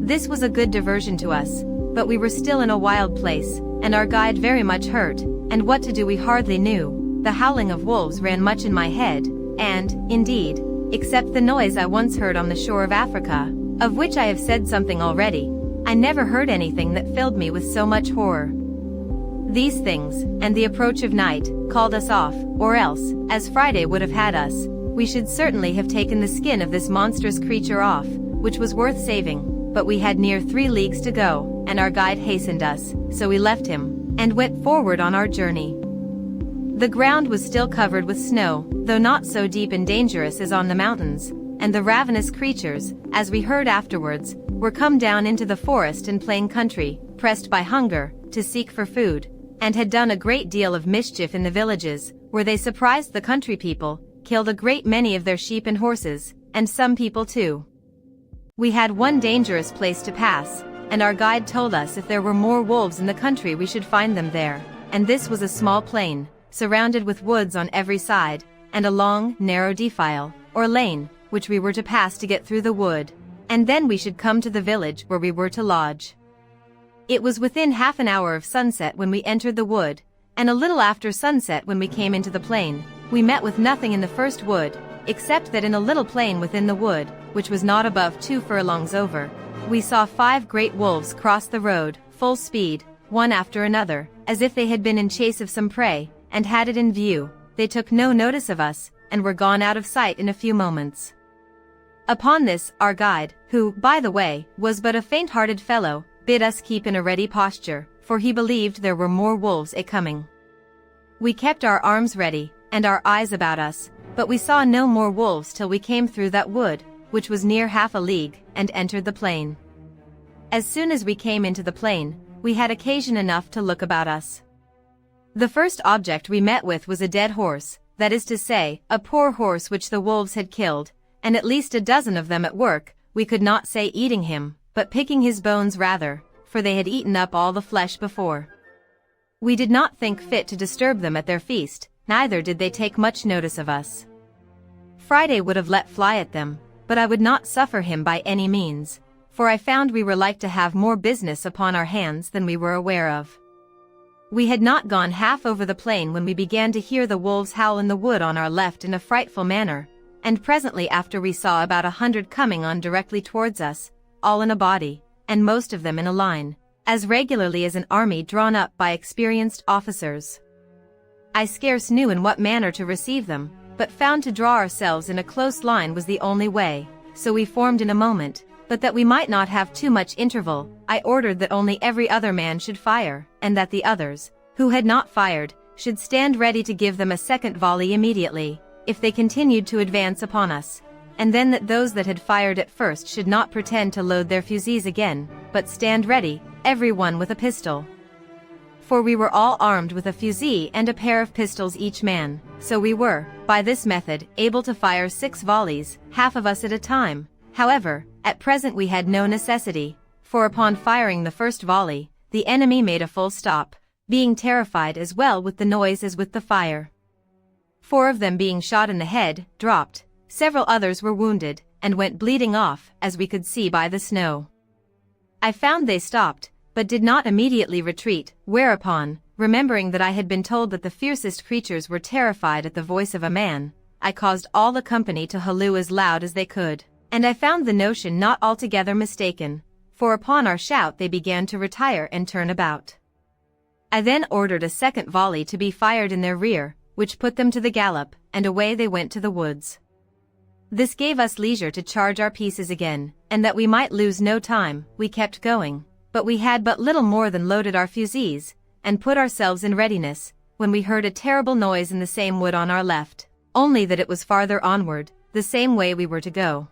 This was a good diversion to us, but we were still in a wild place, and our guide very much hurt, and what to do we hardly knew. The howling of wolves ran much in my head, and, indeed, except the noise I once heard on the shore of Africa, of which I have said something already, I never heard anything that filled me with so much horror. These things, and the approach of night, called us off, or else, as Friday would have had us, we should certainly have taken the skin of this monstrous creature off, which was worth saving. But we had near 3 leagues to go, and our guide hastened us, so we left him, and went forward on our journey. The ground was still covered with snow, though not so deep and dangerous as on the mountains, and the ravenous creatures, as we heard afterwards, were come down into the forest and plain country, pressed by hunger, to seek for food, and had done a great deal of mischief in the villages, where they surprised the country people, killed a great many of their sheep and horses, and some people too. We had one dangerous place to pass, and our guide told us if there were more wolves in the country we should find them there, and this was a small plain, surrounded with woods on every side, and a long, narrow defile, or lane, which we were to pass to get through the wood, and then we should come to the village where we were to lodge. It was within half an hour of sunset when we entered the wood, and a little after sunset when we came into the plain, we met with nothing in the first wood, except that in a little plain within the wood, which was not above 2 furlongs over, we saw 5 great wolves cross the road, full speed, one after another, as if they had been in chase of some prey, and had it in view. They took no notice of us, and were gone out of sight in a few moments. Upon this, our guide, who, by the way, was but a faint-hearted fellow, bid us keep in a ready posture, for he believed there were more wolves a-coming. We kept our arms ready, and our eyes about us, but we saw no more wolves till we came through that wood, which was near half a league, and entered the plain. As soon as we came into the plain, we had occasion enough to look about us. The first object we met with was a dead horse, that is to say, a poor horse which the wolves had killed, and at least a dozen of them at work. We could not say eating him, but picking his bones rather, for they had eaten up all the flesh before. We did not think fit to disturb them at their feast, neither did they take much notice of us. Friday would have let fly at them, but I would not suffer him by any means, for I found we were like to have more business upon our hands than we were aware of. We had not gone half over the plain when we began to hear the wolves howl in the wood on our left in a frightful manner, and presently after we saw about 100 coming on directly towards us, all in a body, and most of them in a line, as regularly as an army drawn up by experienced officers. I scarce knew in what manner to receive them, but found to draw ourselves in a close line was the only way, so we formed in a moment, but that we might not have too much interval, I ordered that only every other man should fire, and that the others, who had not fired, should stand ready to give them a second volley immediately, if they continued to advance upon us, and then that those that had fired at first should not pretend to load their fusées again, but stand ready, every one with a pistol. For we were all armed with a fusee and a pair of pistols each man, so we were, by this method, able to fire 6 volleys, half of us at a time. However, at present we had no necessity, for upon firing the first volley, the enemy made a full stop, being terrified as well with the noise as with the fire. 4 of them being shot in the head, dropped, several others were wounded, and went bleeding off, as we could see by the snow. I found they stopped, but did not immediately retreat, whereupon, remembering that I had been told that the fiercest creatures were terrified at the voice of a man, I caused all the company to halloo as loud as they could, and I found the notion not altogether mistaken, for upon our shout they began to retire and turn about. I then ordered a second volley to be fired in their rear, which put them to the gallop, and away they went to the woods. This gave us leisure to charge our pieces again, and that we might lose no time, we kept going, but we had but little more than loaded our fusées, and put ourselves in readiness, when we heard a terrible noise in the same wood on our left, only that it was farther onward, the same way we were to go.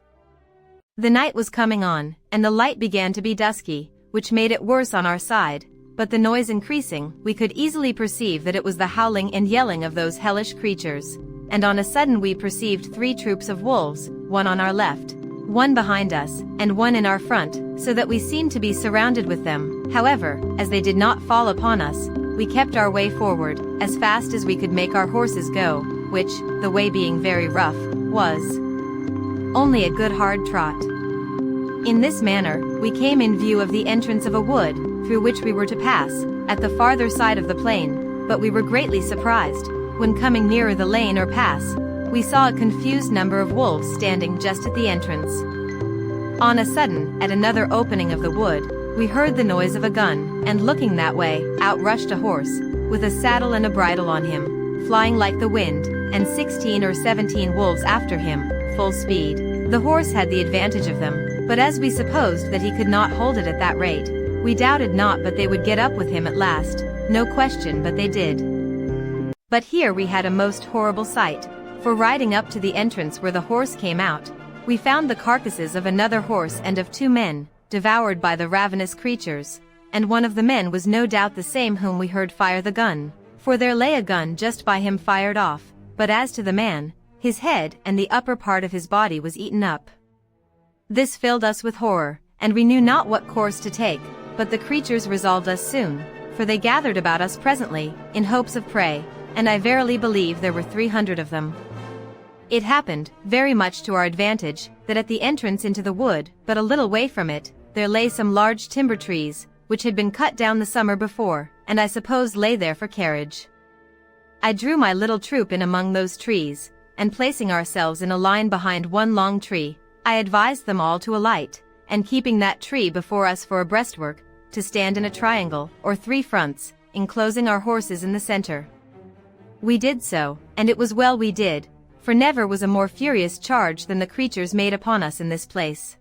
The night was coming on, and the light began to be dusky, which made it worse on our side, but the noise increasing, we could easily perceive that it was the howling and yelling of those hellish creatures, and on a sudden we perceived 3 troops of wolves, one on our left, one behind us, and one in our front, so that we seemed to be surrounded with them. However, as they did not fall upon us, we kept our way forward, as fast as we could make our horses go, which, the way being very rough, was only a good hard trot. In this manner, we came in view of the entrance of a wood, through which we were to pass, at the farther side of the plain, but we were greatly surprised, when coming nearer the lane or pass, we saw a confused number of wolves standing just at the entrance. On a sudden, at another opening of the wood, we heard the noise of a gun, and looking that way, out rushed a horse, with a saddle and a bridle on him, flying like the wind, and 16 or 17 wolves after him, full speed. The horse had the advantage of them, but as we supposed that he could not hold it at that rate, we doubted not but they would get up with him at last, no question but they did. But here we had a most horrible sight, for riding up to the entrance where the horse came out, we found the carcasses of another horse and of 2 men, devoured by the ravenous creatures, and one of the men was no doubt the same whom we heard fire the gun, for there lay a gun just by him fired off, but as to the man, his head and the upper part of his body was eaten up. This filled us with horror, and we knew not what course to take, but the creatures resolved us soon, for they gathered about us presently, in hopes of prey, and I verily believe there were 300 of them. It happened, very much to our advantage, that at the entrance into the wood, but a little way from it, there lay some large timber trees, which had been cut down the summer before, and I suppose lay there for carriage. I drew my little troop in among those trees, and placing ourselves in a line behind one long tree, I advised them all to alight, and keeping that tree before us for a breastwork, to stand in a triangle, or 3 fronts, enclosing our horses in the center. We did so, and it was well we did, for never was a more furious charge than the creatures made upon us in this place.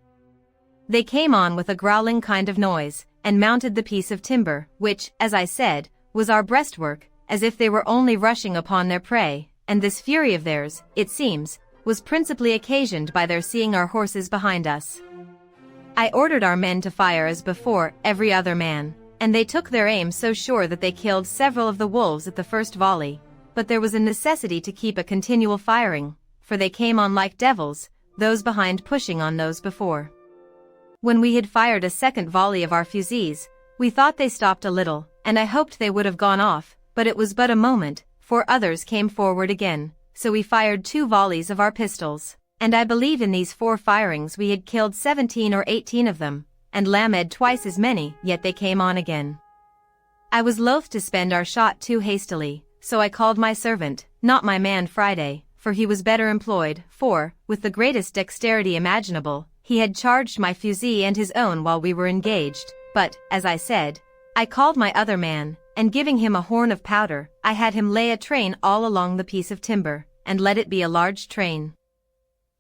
They came on with a growling kind of noise, and mounted the piece of timber, which, as I said, was our breastwork, as if they were only rushing upon their prey, and this fury of theirs, it seems, was principally occasioned by their seeing our horses behind us. I ordered our men to fire as before every other man, and they took their aim so sure that they killed several of the wolves at the first volley, but there was a necessity to keep a continual firing, for they came on like devils, those behind pushing on those before. When we had fired a second volley of our fusées, we thought they stopped a little, and I hoped they would have gone off, but it was but a moment, for others came forward again, so we fired 2 volleys of our pistols, and I believe in these 4 firings we had killed 17 or 18 of them, and lamed twice as many, yet they came on again. I was loath to spend our shot too hastily, so I called my servant, not my man Friday, for he was better employed, for, with the greatest dexterity imaginable, he had charged my fusee and his own while we were engaged, but, as I said, I called my other man, and giving him a horn of powder, I had him lay a train all along the piece of timber, and let it be a large train.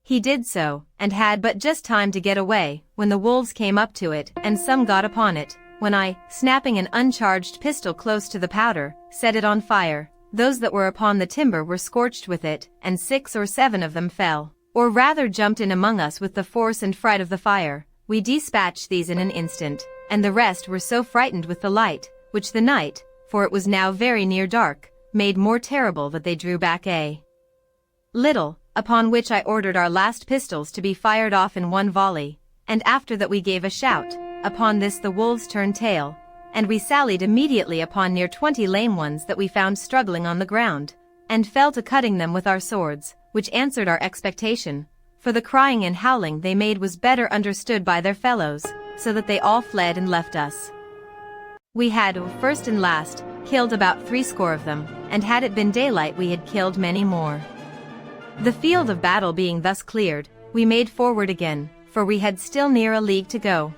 He did so, and had but just time to get away, when the wolves came up to it, and some got upon it, when I, snapping an uncharged pistol close to the powder, set it on fire. Those that were upon the timber were scorched with it, and 6 or 7 of them fell, or rather jumped in among us with the force and fright of the fire. We dispatched these in an instant, and the rest were so frightened with the light, which the night, for it was now very near dark, made more terrible that they drew back a little, upon which I ordered our last pistols to be fired off in 1 volley, and after that we gave a shout. Upon this the wolves turned tail, and we sallied immediately upon near 20 lame ones that we found struggling on the ground, and fell to cutting them with our swords, which answered our expectation, for the crying and howling they made was better understood by their fellows, so that they all fled and left us. We had, first and last, killed about 80 of them, and had it been daylight we had killed many more. The field of battle being thus cleared, we made forward again, for we had still near a league to go.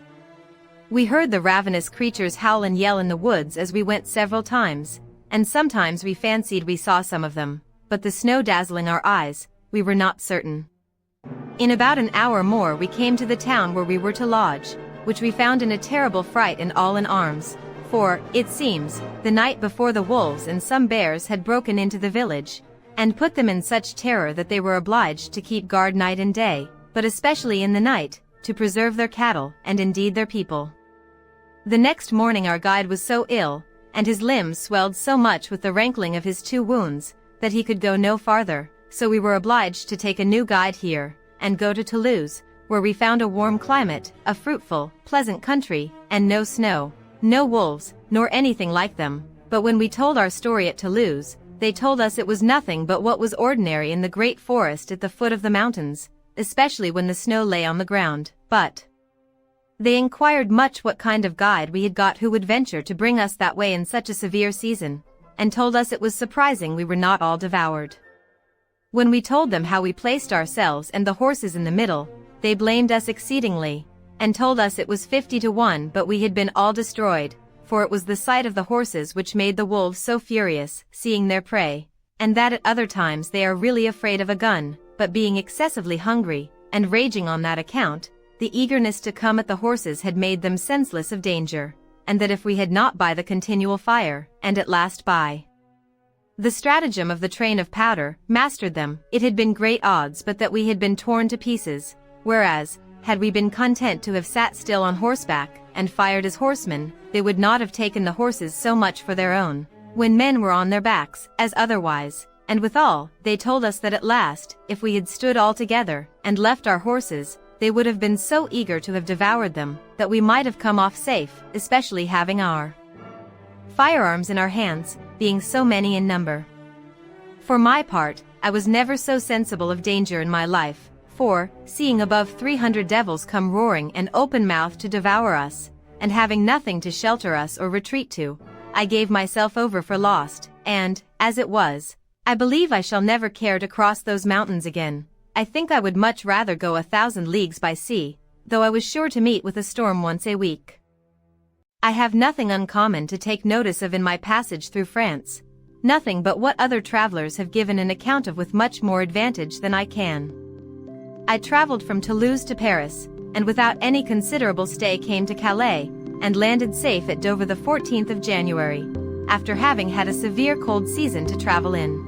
We heard the ravenous creatures howl and yell in the woods as we went several times, and sometimes we fancied we saw some of them, but the snow dazzling our eyes, we were not certain. In about an hour more we came to the town where we were to lodge, which we found in a terrible fright and all in arms, for, it seems, the night before the wolves and some bears had broken into the village, and put them in such terror that they were obliged to keep guard night and day, but especially in the night, to preserve their cattle and indeed their people. The next morning our guide was so ill, and his limbs swelled so much with the rankling of his 2 wounds, that he could go no farther, so we were obliged to take a new guide here, and go to Toulouse, where we found a warm climate, a fruitful, pleasant country, and no snow, no wolves, nor anything like them. But when we told our story at Toulouse, they told us it was nothing but what was ordinary in the great forest at the foot of the mountains, especially when the snow lay on the ground, but they inquired much what kind of guide we had got who would venture to bring us that way in such a severe season, and told us it was surprising we were not all devoured. When we told them how we placed ourselves and the horses in the middle, they blamed us exceedingly, and told us it was 50 to 1 but we had been all destroyed, for it was the sight of the horses which made the wolves so furious, seeing their prey, and that at other times they are really afraid of a gun, but being excessively hungry, and raging on that account, the eagerness to come at the horses had made them senseless of danger, and that if we had not by the continual fire, and at last by the stratagem of the train of powder, mastered them, it had been great odds but that we had been torn to pieces, whereas, had we been content to have sat still on horseback, and fired as horsemen, they would not have taken the horses so much for their own, when men were on their backs, as otherwise, and withal, they told us that at last, if we had stood all together, and left our horses, they would have been so eager to have devoured them, that we might have come off safe, especially having our firearms in our hands, being so many in number. For my part, I was never so sensible of danger in my life, for, seeing above 300 devils come roaring and open-mouthed to devour us, and having nothing to shelter us or retreat to, I gave myself over for lost, and, as it was, I believe I shall never care to cross those mountains again. I think I would much rather go 1,000 leagues by sea, though I was sure to meet with a storm once a week. I have nothing uncommon to take notice of in my passage through France, nothing but what other travelers have given an account of with much more advantage than I can. I traveled from Toulouse to Paris, and without any considerable stay came to Calais, and landed safe at Dover the 14th of January, after having had a severe cold season to travel in.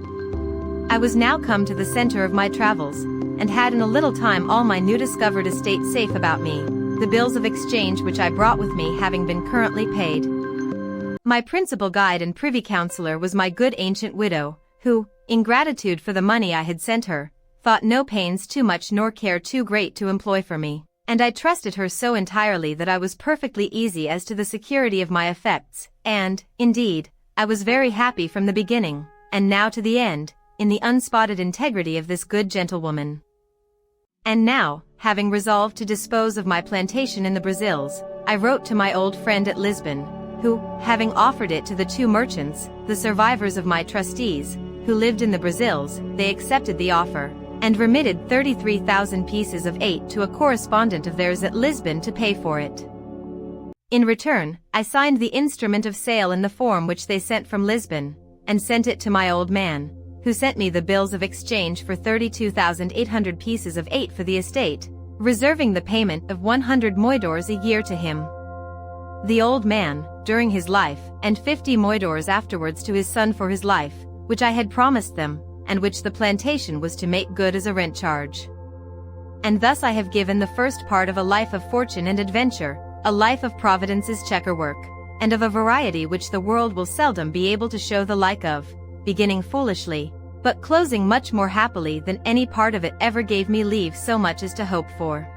I was now come to the center of my travels, and had in a little time all my new discovered estate safe about me, the bills of exchange which I brought with me having been currently paid. My principal guide and privy councillor was my good ancient widow, who, in gratitude for the money I had sent her, thought no pains too much nor care too great to employ for me, and I trusted her so entirely that I was perfectly easy as to the security of my effects, and, indeed, I was very happy from the beginning, and now to the end, in the unspotted integrity of this good gentlewoman. And now, having resolved to dispose of my plantation in the Brazils, I wrote to my old friend at Lisbon, who, having offered it to the two merchants, the survivors of my trustees, who lived in the Brazils, they accepted the offer, and remitted 33,000 pieces of 8 to a correspondent of theirs at Lisbon to pay for it. In return, I signed the instrument of sale in the form which they sent from Lisbon, and sent it to my old man, who sent me the bills of exchange for 32,800 pieces of 8 for the estate, reserving the payment of 100 moidores a year to him. The old man, during his life, and 50 moidores afterwards to his son for his life, which I had promised them, and which the plantation was to make good as a rent charge. And thus I have given the first part of a life of fortune and adventure, a life of Providence's checkerwork, and of a variety which the world will seldom be able to show the like of, beginning foolishly, but closing much more happily than any part of it ever gave me leave so much as to hope for.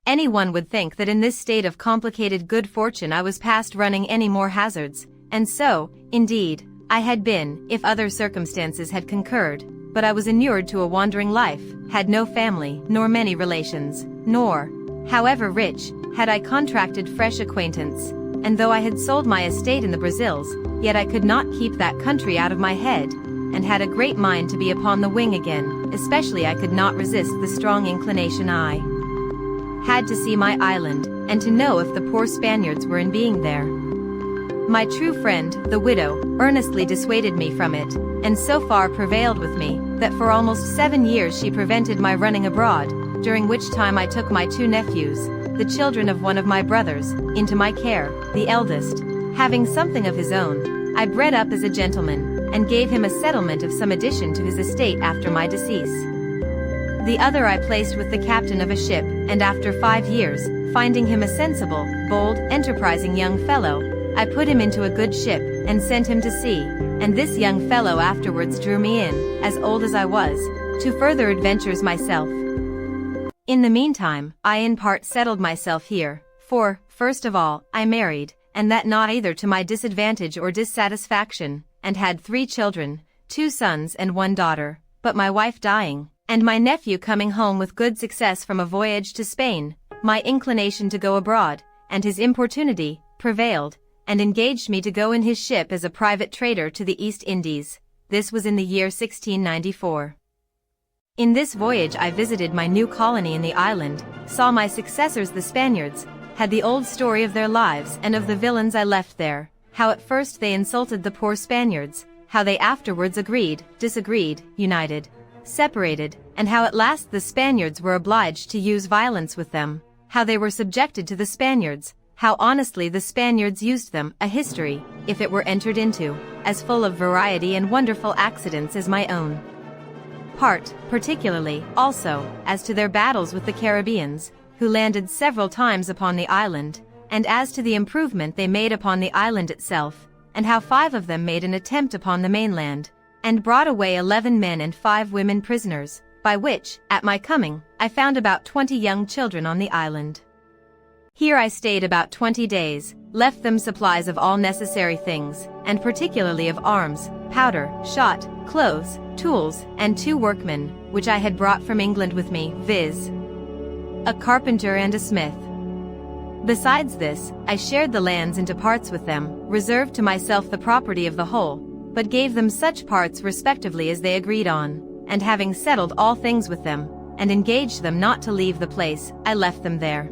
Any one would think that in this state of complicated good fortune I was past running any more hazards, and so, indeed, I had been, if other circumstances had concurred, but I was inured to a wandering life, had no family, nor many relations, nor, however rich, had I contracted fresh acquaintance, and though I had sold my estate in the Brazils, yet I could not keep that country out of my head, and had a great mind to be upon the wing again, especially I could not resist the strong inclination I had to see my island, and to know if the poor Spaniards were in being there. My true friend, the widow, earnestly dissuaded me from it, and so far prevailed with me, that for almost 7 years she prevented my running abroad, during which time I took my 2 nephews, the children of one of my brothers, into my care, the eldest, having something of his own, I bred up as a gentleman, and gave him a settlement of some addition to his estate after my decease. The other I placed with the captain of a ship, and after 5 years, finding him a sensible, bold, enterprising young fellow, I put him into a good ship, and sent him to sea, and this young fellow afterwards drew me in, as old as I was, to further adventures myself. In the meantime, I in part settled myself here, for, first of all, I married, and that not either to my disadvantage or dissatisfaction, and had 3 children, 2 sons and 1 daughter, but my wife dying, and my nephew coming home with good success from a voyage to Spain, my inclination to go abroad, and his importunity, prevailed, and engaged me to go in his ship as a private trader to the East Indies. This was in the year 1694. In this voyage I visited my new colony in the island, saw my successors the Spaniards, had the old story of their lives and of the villains I left there, how at first they insulted the poor Spaniards, how they afterwards agreed, disagreed, united, separated, and how at last the Spaniards were obliged to use violence with them, how they were subjected to the Spaniards, how honestly the Spaniards used them, a history, if it were entered into, as full of variety and wonderful accidents as my own. Part, particularly, also, as to their battles with the Caribbeans, who landed several times upon the island, and as to the improvement they made upon the island itself, and how 5 of them made an attempt upon the mainland, and brought away 11 men and 5 women prisoners, by which, at my coming, I found about 20 young children on the island. Here I stayed about 20 days, left them supplies of all necessary things, and particularly of arms, powder, shot, clothes, tools, and 2 workmen, which I had brought from England with me, viz. a carpenter and a smith. Besides this, I shared the lands into parts with them, reserved to myself the property of the whole, but gave them such parts respectively as they agreed on, and having settled all things with them, and engaged them not to leave the place, I left them there.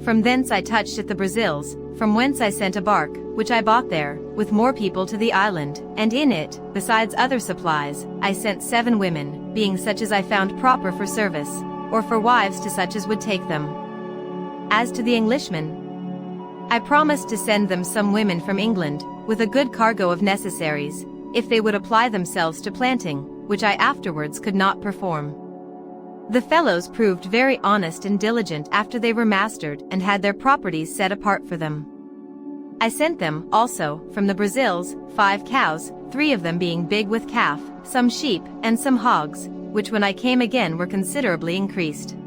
From thence I touched at the Brazils, from whence I sent a bark, which I bought there, with more people to the island, and in it, besides other supplies, I sent 7 women, being such as I found proper for service, or for wives to such as would take them. As to the Englishmen, I promised to send them some women from England, with a good cargo of necessaries, if they would apply themselves to planting, which I afterwards could not perform. The fellows proved very honest and diligent after they were mastered and had their properties set apart for them. I sent them, also, from the Brazils, 5 cows, 3 of them being big with calf, some sheep, and some hogs, which when I came again were considerably increased.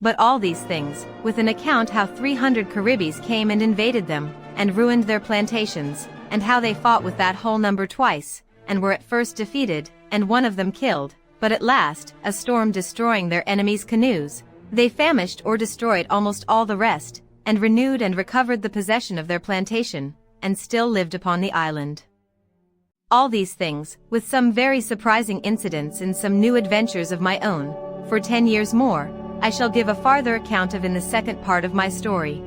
But all these things, with an account how 300 Caribbees came and invaded them, and ruined their plantations, and how they fought with that whole number twice, and were at first defeated, and one of them killed, but at last, a storm destroying their enemies' canoes, they famished or destroyed almost all the rest, and renewed and recovered the possession of their plantation, and still lived upon the island. All these things, with some very surprising incidents and some new adventures of my own, for 10 years more, I shall give a farther account of in the second part of my story.